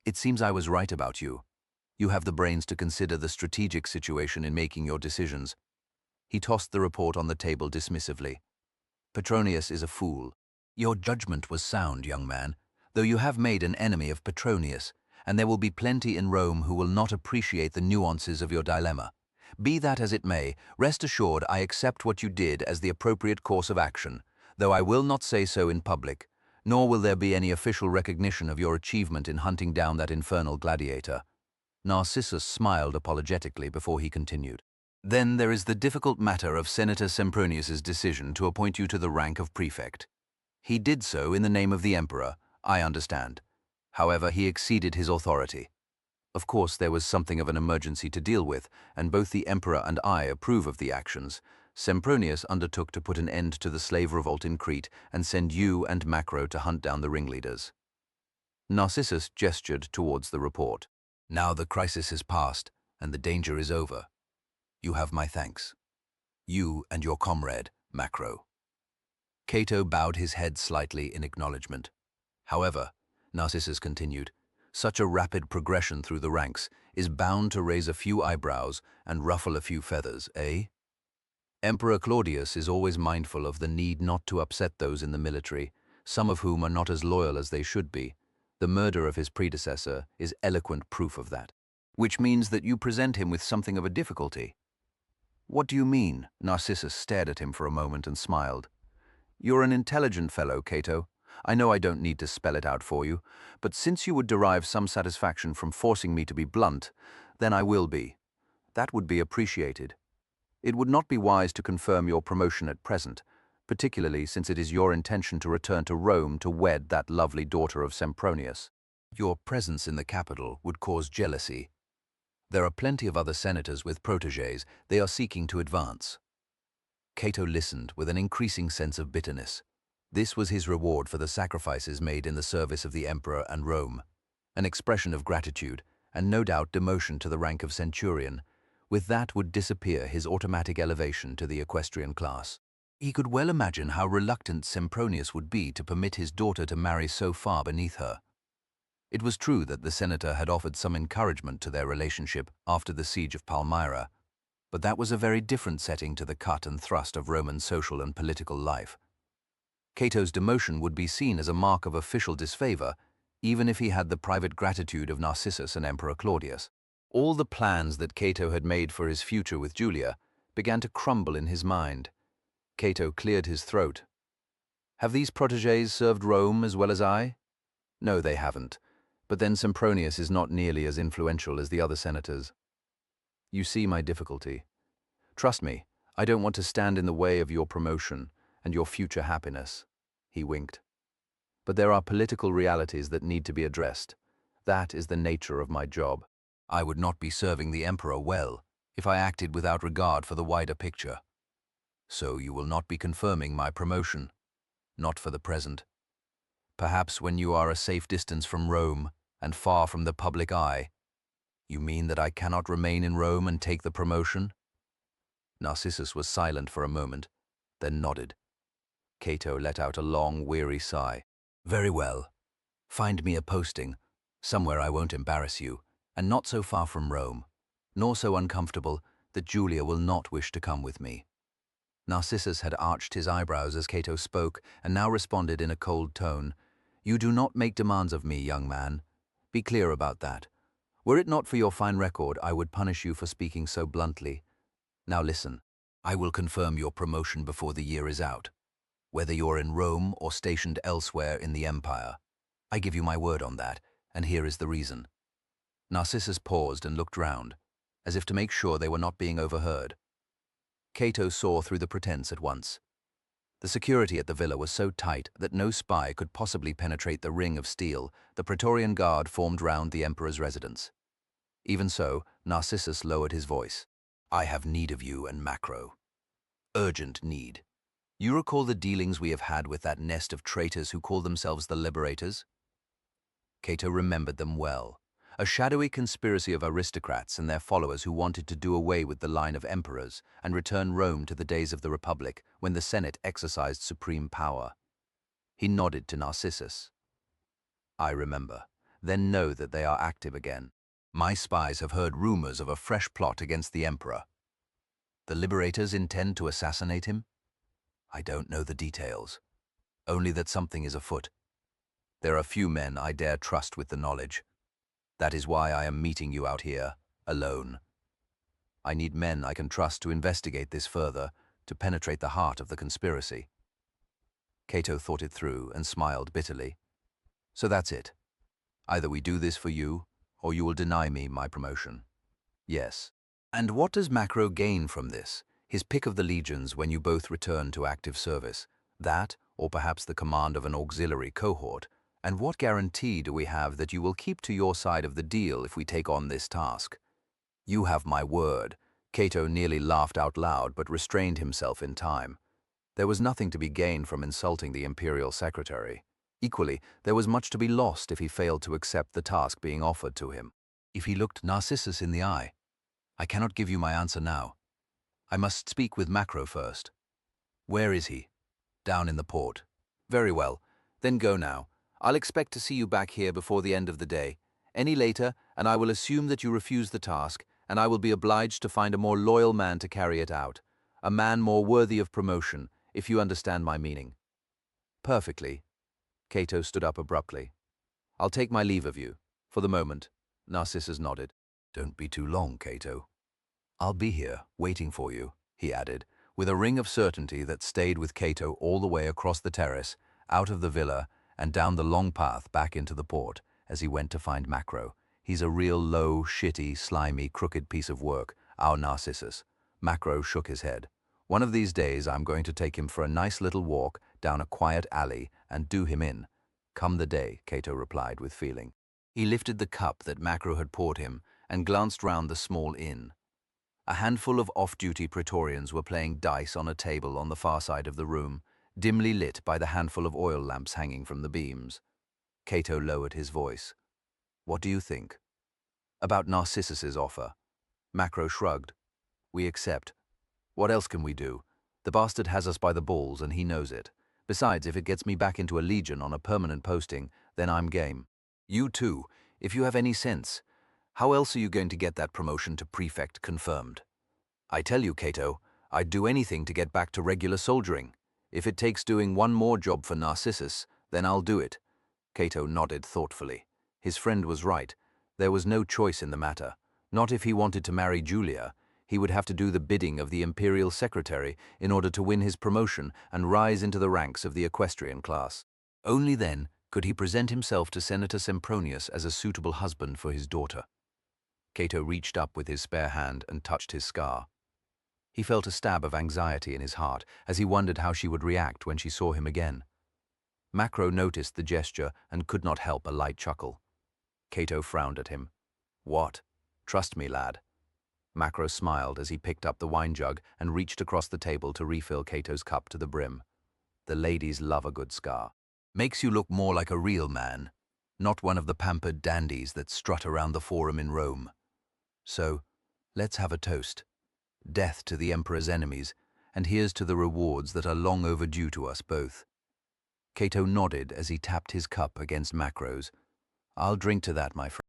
"It seems I was right about you. You have the brains to consider the strategic situation in making your decisions." He tossed the report on the table dismissively. "Petronius is a fool. Your judgment was sound, young man, though you have made an enemy of Petronius, and there will be plenty in Rome who will not appreciate the nuances of your dilemma. Be that as it may, rest assured I accept what you did as the appropriate course of action, though I will not say so in public, nor will there be any official recognition of your achievement in hunting down that infernal gladiator." Narcissus smiled apologetically before he continued. "Then there is the difficult matter of Senator Sempronius's decision to appoint you to the rank of prefect. He did so in the name of the Emperor, I understand. However, he exceeded his authority. Of course, there was something of an emergency to deal with, and both the Emperor and I approve of the actions. Sempronius undertook to put an end to the slave revolt in Crete and send you and Macro to hunt down the ringleaders." Narcissus gestured towards the report. "Now the crisis is past, and the danger is over. You have my thanks. You and your comrade, Macro." Cato bowed his head slightly in acknowledgement. "However," Narcissus continued, "such a rapid progression through the ranks is bound to raise a few eyebrows and ruffle a few feathers, eh? Emperor Claudius is always mindful of the need not to upset those in the military, some of whom are not as loyal as they should be. The murder of his predecessor is eloquent proof of that." "Which means that you present him with something of a difficulty." "What do you mean?" Narcissus stared at him for a moment and smiled. "You're an intelligent fellow, Cato. I know I don't need to spell it out for you, but since you would derive some satisfaction from forcing me to be blunt, then I will be. That would be appreciated. It would not be wise to confirm your promotion at present, particularly since it is your intention to return to Rome to wed that lovely daughter of Sempronius. Your presence in the capital would cause jealousy. There are plenty of other senators with protégés they are seeking to advance." Cato listened with an increasing sense of bitterness. This was his reward for the sacrifices made in the service of the emperor and Rome. An expression of gratitude, and no doubt demotion to the rank of centurion. With that would disappear his automatic elevation to the equestrian class. He could well imagine how reluctant Sempronius would be to permit his daughter to marry so far beneath her. It was true that the senator had offered some encouragement to their relationship after the siege of Palmyra, but that was a very different setting to the cut and thrust of Roman social and political life. Cato's demotion would be seen as a mark of official disfavor, even if he had the private gratitude of Narcissus and Emperor Claudius. All the plans that Cato had made for his future with Julia began to crumble in his mind. Cato cleared his throat. "Have these protégés served Rome as well as I?" "No, they haven't. But then Sempronius is not nearly as influential as the other senators. You see my difficulty. Trust me, I don't want to stand in the way of your promotion and your future happiness." He winked. "But there are political realities that need to be addressed. That is the nature of my job. I would not be serving the emperor well if I acted without regard for the wider picture. So you will not be confirming my promotion. Not for the present. Perhaps when you are a safe distance from Rome and far from the public eye. You mean that I cannot remain in Rome and take the promotion?" Narcissus was silent for a moment, then nodded. Cato let out a long, weary sigh. "Very well. Find me a posting, somewhere I won't embarrass you, and not so far from Rome, nor so uncomfortable that Julia will not wish to come with me." Narcissus had arched his eyebrows as Cato spoke, and now responded in a cold tone. "You do not make demands of me, young man. Be clear about that. Were it not for your fine record, I would punish you for speaking so bluntly. Now listen, I will confirm your promotion before the year is out, whether you're in Rome or stationed elsewhere in the empire. I give you my word on that, and here is the reason." Narcissus paused and looked round, as if to make sure they were not being overheard. Cato saw through the pretense at once. The security at the villa was so tight that no spy could possibly penetrate the ring of steel the Praetorian Guard formed round the emperor's residence. Even so, Narcissus lowered his voice. "I have need of you and Macro. Urgent need. You recall the dealings we have had with that nest of traitors who call themselves the Liberators?" Cato remembered them well. A shadowy conspiracy of aristocrats and their followers who wanted to do away with the line of emperors and return Rome to the days of the Republic when the Senate exercised supreme power. He nodded to Narcissus. "I remember. Then know that they are active again. My spies have heard rumors of a fresh plot against the emperor. The Liberators intend to assassinate him? I don't know the details. Only that something is afoot. There are few men I dare trust with the knowledge. That is why I am meeting you out here, alone. I need men I can trust to investigate this further, to penetrate the heart of the conspiracy. Cato thought it through and smiled bitterly. So that's it. Either we do this for you, or you will deny me my promotion. Yes. And what does Macro gain from this? His pick of the legions when you both return to active service? That, or perhaps the command of an auxiliary cohort? And what guarantee do we have that you will keep to your side of the deal if we take on this task? You have my word. Cato nearly laughed out loud but restrained himself in time. There was nothing to be gained from insulting the imperial secretary. Equally, there was much to be lost if he failed to accept the task being offered to him. If he looked Narcissus in the eye, I cannot give you my answer now. I must speak with Macro first. Where is he? Down in the port. Very well. Then go now. I'll expect to see you back here before the end of the day. Any later, and I will assume that you refuse the task, and I will be obliged to find a more loyal man to carry it out. A man more worthy of promotion, if you understand my meaning. Perfectly. Cato stood up abruptly. I'll take my leave of you. For the moment. Narcissus nodded. Don't be too long, Cato. I'll be here, waiting for you, he added, with a ring of certainty that stayed with Cato all the way across the terrace, out of the villa, and down the long path back into the port, as he went to find Macro. He's a real low, shitty, slimy, crooked piece of work, our Narcissus. Macro shook his head. One of these days I'm going to take him for a nice little walk down a quiet alley and do him in. Come the day, Cato replied with feeling. He lifted the cup that Macro had poured him and glanced round the small inn. A handful of off-duty Praetorians were playing dice on a table on the far side of the room, dimly lit by the handful of oil lamps hanging from the beams. Cato lowered his voice. What do you think? About Narcissus's offer. Macro shrugged. We accept. What else can we do? The bastard has us by the balls and he knows it. Besides, if it gets me back into a legion on a permanent posting, then I'm game. You too, if you have any sense. How else are you going to get that promotion to prefect confirmed? I tell you, Cato, I'd do anything to get back to regular soldiering. If it takes doing one more job for Narcissus, then I'll do it. Cato nodded thoughtfully. His friend was right. There was no choice in the matter. Not if he wanted to marry Julia. He would have to do the bidding of the imperial secretary in order to win his promotion and rise into the ranks of the equestrian class. Only then could he present himself to Senator Sempronius as a suitable husband for his daughter. Cato reached up with his spare hand and touched his scar. He felt a stab of anxiety in his heart as he wondered how she would react when she saw him again. Macro noticed the gesture and could not help a light chuckle. Cato frowned at him. What? Trust me, lad. Macro smiled as he picked up the wine jug and reached across the table to refill Cato's cup to the brim. The ladies love a good scar. Makes you look more like a real man, not one of the pampered dandies that strut around the Forum in Rome. So, let's have a toast. Death to the Emperor's enemies, and here's to the rewards that are long overdue to us both. Cato nodded as he tapped his cup against Macro's. I'll drink to that, my friend.